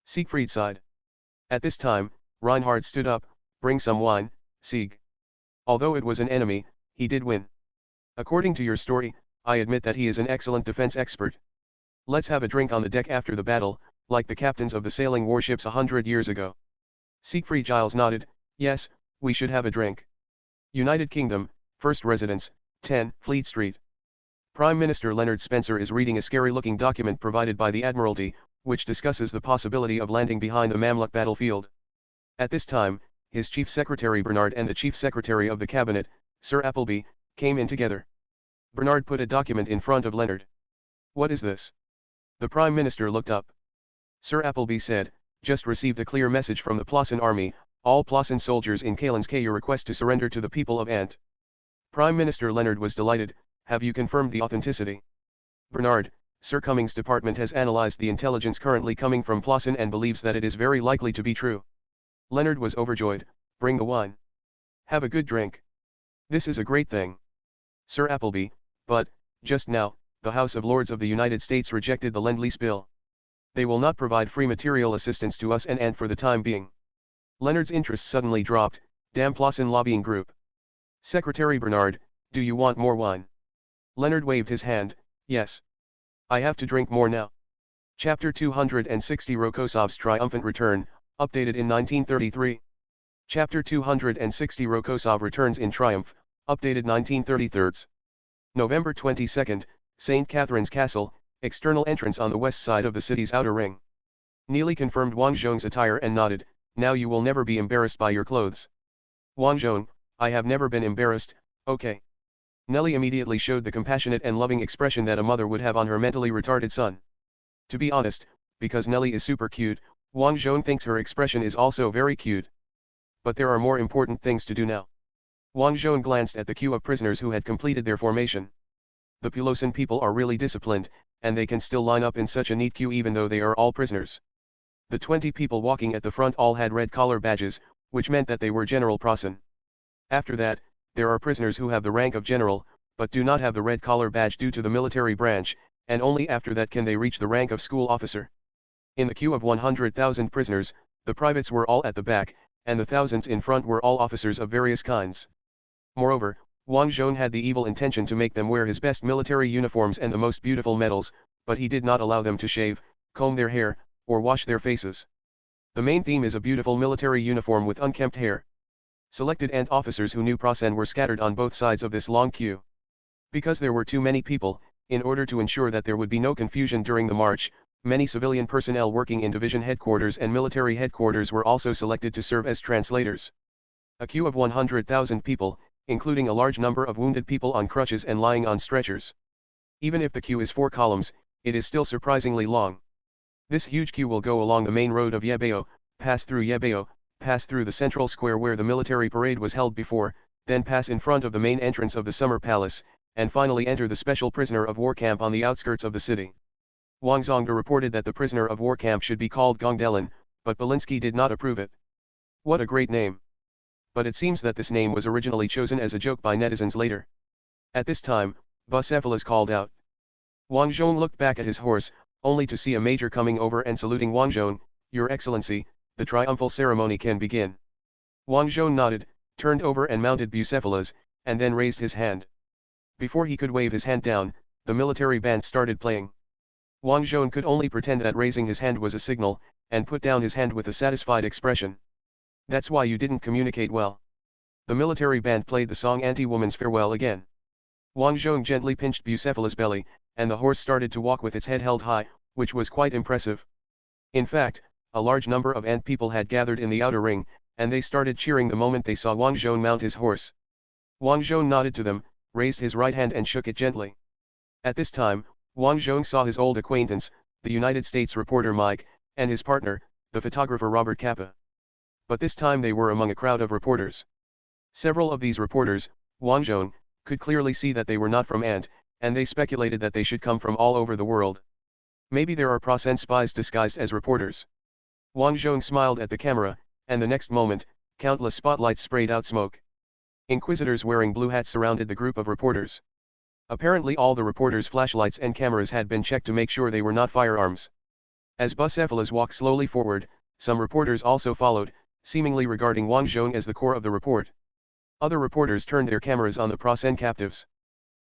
A: Siegfried sighed. At this time, Reinhard stood up, bring some wine, Sieg. Although it was an enemy, he did win. According to your story, I admit that he is an excellent defense expert. Let's have a drink on the deck after the battle, like the captains of the sailing warships 100 years ago. Siegfried Giles nodded, yes, we should have a drink. United Kingdom, First Residence, 10, Fleet Street. Prime Minister Leonard Spencer is reading a scary-looking document provided by the Admiralty, which discusses the possibility of landing behind the Mamluk battlefield. At this time, his Chief Secretary Bernard and the Chief Secretary of the Cabinet, Sir Appleby, came in together. Bernard put a document in front of Leonard. What is this? The Prime Minister looked up. Sir Appleby said, just received a clear message from the Plasson army, all Plasson soldiers in Kalinskaya request to surrender to the people of Ant. Prime Minister Leonard was delighted, have you confirmed the authenticity? Bernard, Sir Cummings' department has analyzed the intelligence currently coming from Plasson and believes that it is very likely to be true. Leonard was overjoyed, bring the wine. Have a good drink. This is a great thing. Sir Appleby, but, just now, the House of Lords of the United States rejected the Lend-Lease bill. They will not provide free material assistance to us and Ant for the time being. Leonard's interest suddenly dropped, damn Plasson lobbying group. Secretary Bernard, do you want more wine? Leonard waved his hand, yes. I have to drink more now. Chapter 260 Rokosov's Triumphant Return, updated in 1933. Chapter 260 Rokosov Returns in Triumph, updated 1933. November 22, St. Catherine's Castle, external entrance on the west side of the city's outer ring. Neely confirmed Wang Zhong's attire and nodded, now you will never be embarrassed by your clothes. Wang Zhong, I have never been embarrassed, okay. Nellie immediately showed the compassionate and loving expression that a mother would have on her mentally retarded son. To be honest, because Nellie is super cute, Wang Zhong thinks her expression is also very cute. But there are more important things to do now. Wang Zhong glanced at the queue of prisoners who had completed their formation. The Pulasan people are really disciplined, and they can still line up in such a neat queue even though they are all prisoners. The 20 people walking at the front all had red collar badges, which meant that they were General Prussian. After that, there are prisoners who have the rank of general, but do not have the red collar badge due to the military branch, and only after that can they reach the rank of school officer. In the queue of 100,000 prisoners, the privates were all at the back, and the thousands in front were all officers of various kinds. Moreover, Wang Zhong had the evil intention to make them wear his best military uniforms and the most beautiful medals, but he did not allow them to shave, comb their hair, or wash their faces. The main theme is a beautiful military uniform with unkempt hair. Selected Ant officers who knew Prussian were scattered on both sides of this long queue. Because there were too many people, in order to ensure that there would be no confusion during the march, many civilian personnel working in division headquarters and military headquarters were also selected to serve as translators. A queue of 100,000 people, including a large number of wounded people on crutches and lying on stretchers. Even if the queue is 4 columns, it is still surprisingly long. This huge queue will go along the main road of Yebeo, pass through the central square where the military parade was held before, then pass in front of the main entrance of the summer palace, and finally enter the special prisoner of war camp on the outskirts of the city. Wang Zhong reported that the prisoner of war camp should be called Gongdelin, but Belinsky did not approve it. What a great name. But it seems that this name was originally chosen as a joke by netizens later. At this time, Bucephalus called out. Wang Zhong looked back at his horse, only to see a major coming over and saluting Wang Zhong, Your Excellency, the triumphal ceremony can begin. Wang Zhong nodded, turned over and mounted Bucephalus, and then raised his hand. Before he could wave his hand down, the military band started playing. Wang Zhong could only pretend that raising his hand was a signal, and put down his hand with a satisfied expression. That's why you didn't communicate well. The military band played the song Anti-Woman's Farewell again. Wang Zhong gently pinched Bucephalus' belly, and the horse started to walk with its head held high, which was quite impressive. In fact, a large number of Ant people had gathered in the outer ring, and they started cheering the moment they saw Wang Zhong mount his horse. Wang Zhong nodded to them, raised his right hand and shook it gently. At this time, Wang Zhong saw his old acquaintance, the United States reporter Mike, and his partner, the photographer Robert Capa. But this time they were among a crowd of reporters. Several of these reporters, Wang Zhong, could clearly see that they were not from Ant, and they speculated that they should come from all over the world. Maybe there are Procent spies disguised as reporters. Wang Zhong smiled at the camera, and the next moment, countless spotlights sprayed out smoke. Inquisitors wearing blue hats surrounded the group of reporters. Apparently all the reporters' flashlights and cameras had been checked to make sure they were not firearms. As Bucephalus walked slowly forward, some reporters also followed, seemingly regarding Wang Zhong as the core of the report. Other reporters turned their cameras on the Procent captives.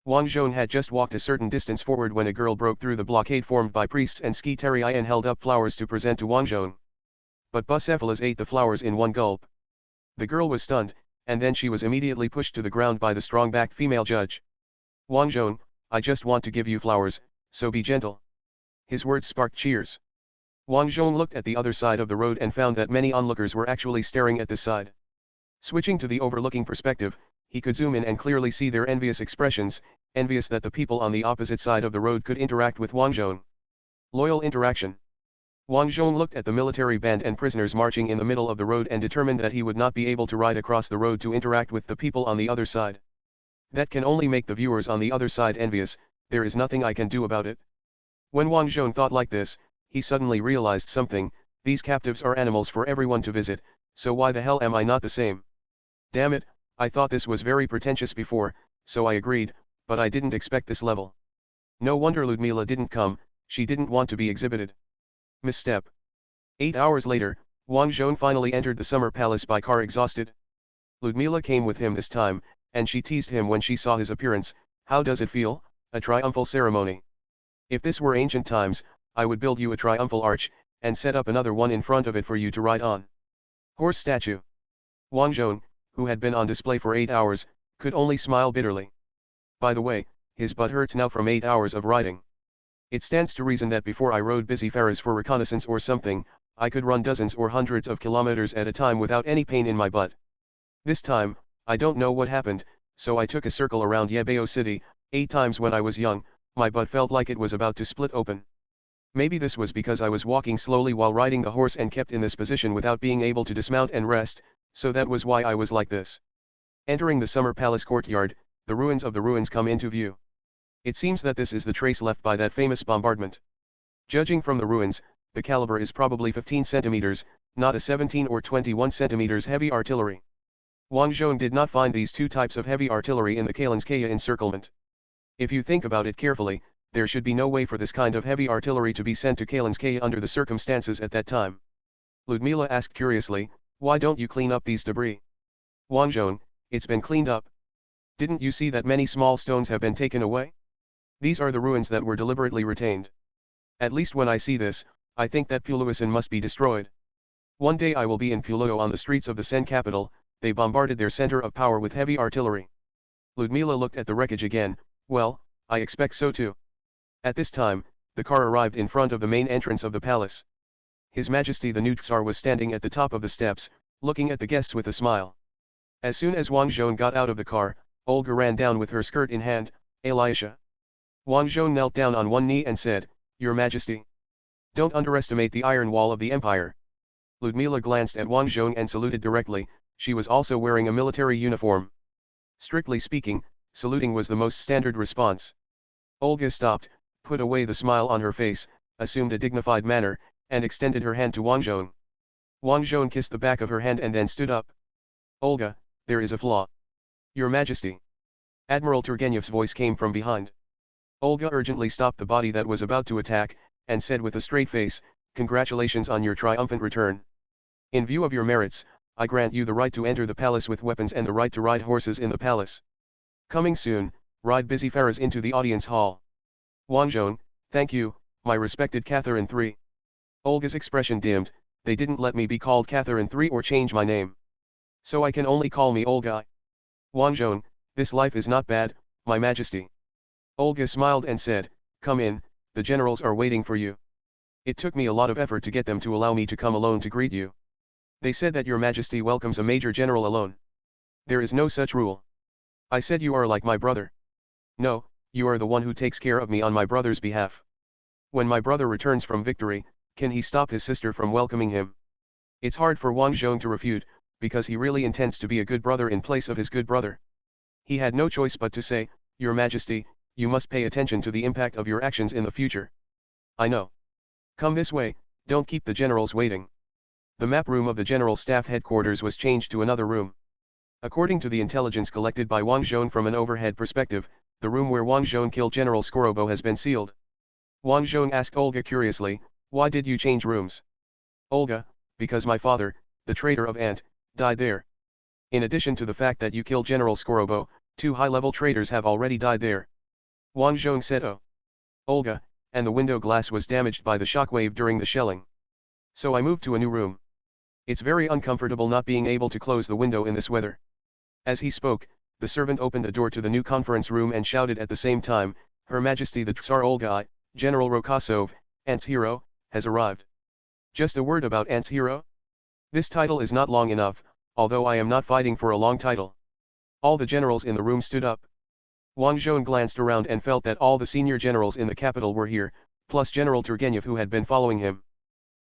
A: Wang Zhong had just walked a certain distance forward when a girl broke through the blockade formed by priests and Skitarii and held up flowers to present to Wang Zhong. But Bucephalus ate the flowers in one gulp. The girl was stunned, and then she was immediately pushed to the ground by the strong-backed female judge. Wang Zhong, I just want to give you flowers, so be gentle. His words sparked cheers. Wang Zhong looked at the other side of the road and found that many onlookers were actually staring at this side. Switching to the overlooking perspective, he could zoom in and clearly see their envious expressions, envious that the people on the opposite side of the road could interact with Wang Zhong. Loyal interaction. Wang Zhong looked at the military band and prisoners marching in the middle of the road and determined that he would not be able to ride across the road to interact with the people on the other side. That can only make the viewers on the other side envious, there is nothing I can do about it. When Wang Zhong thought like this, he suddenly realized something, these captives are animals for everyone to visit, so why the hell am I not the same? Damn it, I thought this was very pretentious before, so I agreed, but I didn't expect this level. No wonder Ludmila didn't come, she didn't want to be exhibited. Misstep. 8 hours later, Wang Zhong finally entered the summer palace by car exhausted. Ludmila came with him this time, and she teased him when she saw his appearance, how does it feel, a triumphal ceremony? If this were ancient times, I would build you a triumphal arch, and set up another one in front of it for you to ride on. Horse statue. Wang Zhong, who had been on display for 8 hours, could only smile bitterly. By the way, his butt hurts now from 8 hours of riding. It stands to reason that before I rode busy Ferris for reconnaissance or something, I could run dozens or hundreds of kilometers at a time without any pain in my butt. This time, I don't know what happened, so I took a circle around Yebeo City, 8 times when I was young, my butt felt like it was about to split open. Maybe this was because I was walking slowly while riding the horse and kept in this position without being able to dismount and rest, so that was why I was like this. Entering the summer palace courtyard, the ruins of the ruins come into view. It seems that this is the trace left by that famous bombardment. Judging from the ruins, the caliber is probably 15 centimeters, not a 17 or 21 centimeters heavy artillery. Wang Zhong did not find these two types of heavy artillery in the Kalinskaya encirclement. If you think about it carefully, there should be no way for this kind of heavy artillery to be sent to Kalinskaya under the circumstances at that time. Ludmila asked curiously, why don't you clean up these debris? Wang Zhong, it's been cleaned up. Didn't you see that many small stones have been taken away? These are the ruins that were deliberately retained. At least when I see this, I think that Puluisan must be destroyed. One day I will be in Puloyo on the streets of the Sen capital, they bombarded their center of power with heavy artillery. Ludmila looked at the wreckage again, well, I expect so too. At this time, the car arrived in front of the main entrance of the palace. His Majesty the new Tsar was standing at the top of the steps, looking at the guests with a smile. As soon as Wang Zhong got out of the car, Olga ran down with her skirt in hand, Elisha. Wang Zhong knelt down on one knee and said, Your Majesty. Don't underestimate the iron wall of the empire. Ludmila glanced at Wang Zhong and saluted directly, she was also wearing a military uniform. Strictly speaking, saluting was the most standard response. Olga stopped, put away the smile on her face, assumed a dignified manner, and extended her hand to Wang Zhong. Wang Zhong kissed the back of her hand and then stood up. Olga, there is a flaw. Your Majesty. Admiral Turgenev's voice came from behind. Olga urgently stopped the body that was about to attack, and said with a straight face, Congratulations on your triumphant return. In view of your merits, I grant you the right to enter the palace with weapons and the right to ride horses in the palace. Coming soon, ride busy Ferris into the audience hall. Wang Zhong, thank you, my respected Catherine III. Olga's expression dimmed, they didn't let me be called Catherine III or change my name. So I can only call me Olga. Wang Zhong, this life is not bad, my Majesty. Olga smiled and said, Come in, the generals are waiting for you. It took me a lot of effort to get them to allow me to come alone to greet you. They said that your majesty welcomes a major general alone. There is no such rule. I said you are like my brother. No, you are the one who takes care of me on my brother's behalf. When my brother returns from victory, can he stop his sister from welcoming him? It's hard for Wang Zhong to refute, because he really intends to be a good brother in place of his good brother. He had no choice but to say, Your Majesty, you must pay attention to the impact of your actions in the future. I know. Come this way, don't keep the generals waiting. The map room of the General Staff Headquarters was changed to another room. According to the intelligence collected by Wang Zhong from an overhead perspective, the room where Wang Zhong killed General Skorobo has been sealed. Wang Zhong asked Olga curiously, Why did you change rooms? Olga, because my father, the traitor of Ant, died there. In addition to the fact that you killed General Skorobo, 2 high-level traitors have already died there. Wang Zhong said Olga, and the window glass was damaged by the shockwave during the shelling. So I moved to a new room. It's very uncomfortable not being able to close the window in this weather. As he spoke, the servant opened the door to the new conference room and shouted at the same time, Her Majesty the Tsar Olga I, General Rokosov, Ant's hero, has arrived. Just a word about Ant's hero? This title is not long enough, although I am not fighting for a long title. All the generals in the room stood up. Wang Zhong glanced around and felt that all the senior generals in the capital were here, plus General Turgenev who had been following him.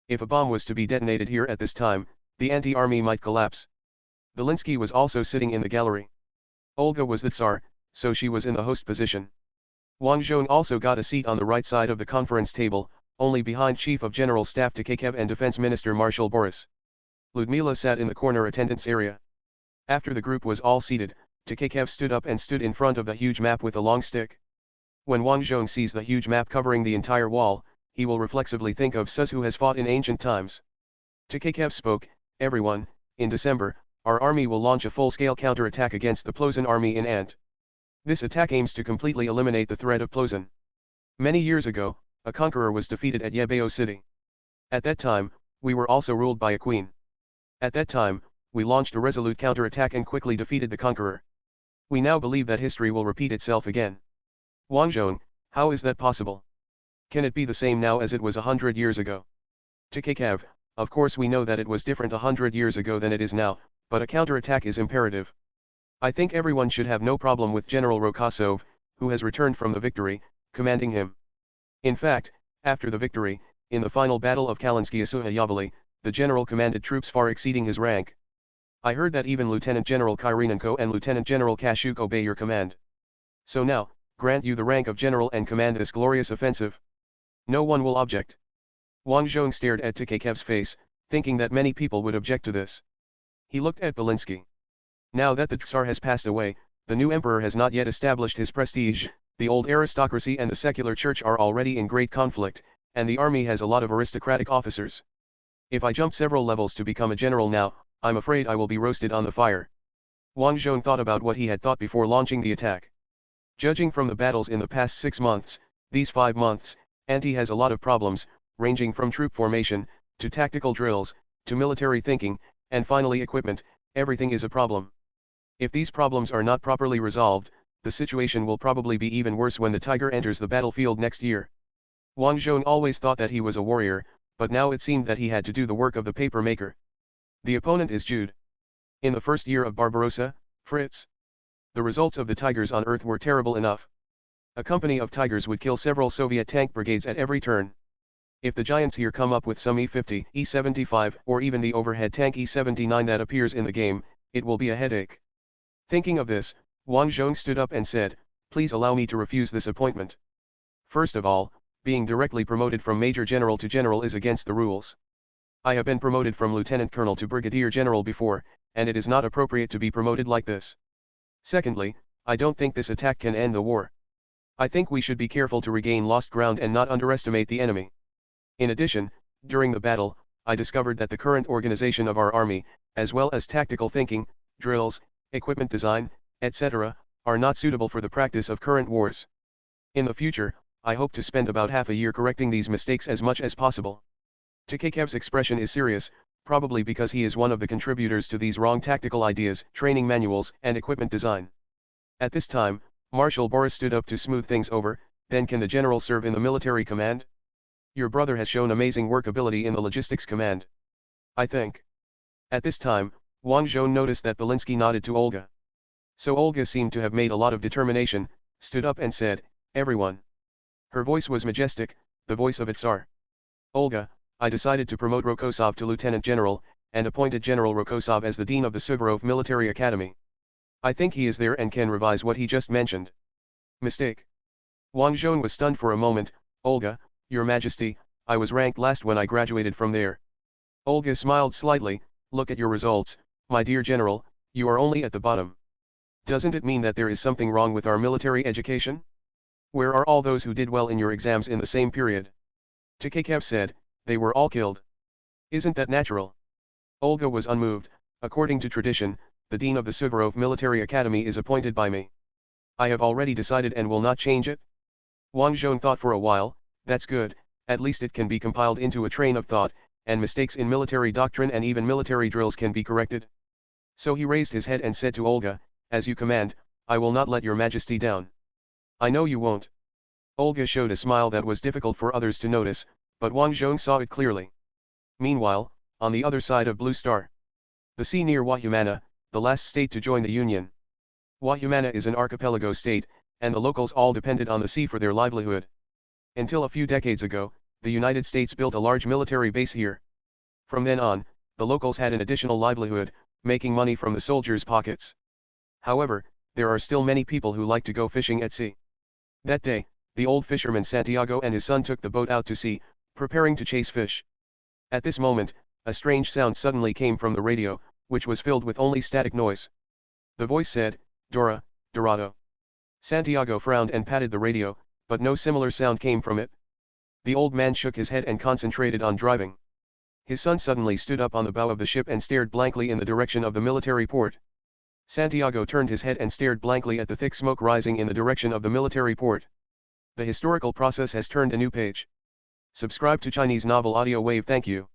A: If a bomb was to be detonated here at this time, the anti-army might collapse. Belinsky was also sitting in the gallery. Olga was the Tsar, so she was in the host position. Wang Zhong also got a seat on the right side of the conference table, only behind Chief of General Staff Tkachev and Defense Minister Marshal Boris. Ludmila sat in the corner attendance area. After the group was all seated, Tkachev stood up and stood in front of the huge map with a long stick. When Wang Zhong sees the huge map covering the entire wall, he will reflexively think of Sus who has fought in ancient times. Tkachev spoke, Everyone, in December, our army will launch a full-scale counterattack against the Plozan army in Ant. This attack aims to completely eliminate the threat of Plozan. Many years ago, a conqueror was defeated at Yebeo city. At that time, we were also ruled by a queen. At that time, we launched a resolute counterattack and quickly defeated the conqueror. We now believe that history will repeat itself again. Wang Zhong, how is that possible? Can it be the same now as it was 100 years ago? Tkachev, of course we know that it was different 100 years ago than it is now, but a counterattack is imperative. I think everyone should have no problem with General Rokosov, who has returned from the victory, commanding him. In fact, after the victory, in the final battle of Kalinskaya Sukhayavali, the general commanded troops far exceeding his rank. I heard that even Lieutenant General Kyrenenko and Lieutenant General Kashuk obey your command. So now, grant you the rank of general and command this glorious offensive. No one will object. Wang Zhong stared at Tkachev's face, thinking that many people would object to this. He looked at Belinsky. Now that the Tsar has passed away, the new emperor has not yet established his prestige, the old aristocracy and the secular church are already in great conflict, and the army has a lot of aristocratic officers. If I jump several levels to become a general now, I'm afraid I will be roasted on the fire. Wang Zhong thought about what he had thought before launching the attack. Judging from the battles in the past 6 months, these 5 months, Anti has a lot of problems, ranging from troop formation, to tactical drills, to military thinking, and finally equipment, everything is a problem. If these problems are not properly resolved, the situation will probably be even worse when the Tiger enters the battlefield next year. Wang Zhong always thought that he was a warrior, but now it seemed that he had to do the work of the paper maker. The opponent is Jude. In the first year of Barbarossa, Fritz. The results of the Tigers on Earth were terrible enough. A company of Tigers would kill several Soviet tank brigades at every turn. If the Giants here come up with some E-50, E-75, or even the overhead tank E-79 that appears in the game, it will be a headache. Thinking of this, Wang Zhong stood up and said, Please allow me to refuse this appointment. First of all, being directly promoted from Major General to General is against the rules. I have been promoted from Lieutenant Colonel to Brigadier General before, and it is not appropriate to be promoted like this. Secondly, I don't think this attack can end the war. I think we should be careful to regain lost ground and not underestimate the enemy. In addition, during the battle, I discovered that the current organization of our army, as well as tactical thinking, drills, equipment design, etc., are not suitable for the practice of current wars. In the future, I hope to spend about half a year correcting these mistakes as much as possible. Tkachev's expression is serious, probably because he is one of the contributors to these wrong tactical ideas, training manuals, and equipment design. At this time, Marshal Boris stood up to smooth things over, then can the general serve in the military command? Your brother has shown amazing workability in the logistics command. I think. At this time, Wang Zhong noticed that Belinsky nodded to Olga. So Olga seemed to have made a lot of determination, stood up and said, "Everyone." Her voice was majestic, the voice of a Tsar. "Olga, I decided to promote Rokosov to Lieutenant General, and appointed General Rokosov as the Dean of the Suvorov Military Academy. I think he is there and can revise what he just mentioned." "Mistake." Wang Zhong was stunned for a moment. "Olga, Your Majesty, I was ranked last when I graduated from there." Olga smiled slightly. "Look at your results, my dear General, you are only at the bottom. Doesn't it mean that there is something wrong with our military education? Where are all those who did well in your exams in the same period?" Tkachev said, "They were all killed. Isn't that natural?" Olga was unmoved. "According to tradition, the Dean of the Suvorov Military Academy is appointed by me. I have already decided and will not change it." Wang Zhong thought for a while. "That's good, at least it can be compiled into a train of thought, and mistakes in military doctrine and even military drills can be corrected." So he raised his head and said to Olga, "As you command, I will not let your Majesty down." "I know you won't." Olga showed a smile that was difficult for others to notice, but Wang Zhong saw it clearly. Meanwhile, on the other side of Blue Star, the sea near Wahumana, the last state to join the Union. Wahumana is an archipelago state, and the locals all depended on the sea for their livelihood. Until a few decades ago, the United States built a large military base here. From then on, the locals had an additional livelihood, making money from the soldiers' pockets. However, there are still many people who like to go fishing at sea. That day, the old fisherman Santiago and his son took the boat out to sea, preparing to chase fish. At this moment, a strange sound suddenly came from the radio, which was filled with only static noise. The voice said, "Dora, Dorado." Santiago frowned and patted the radio, but no similar sound came from it. The old man shook his head and concentrated on driving. His son suddenly stood up on the bow of the ship and stared blankly in the direction of the military port. Santiago turned his head and stared blankly at the thick smoke rising in the direction of the military port. The historical process has turned a new page. Subscribe to Chinese Novel Audiowave. Thank you.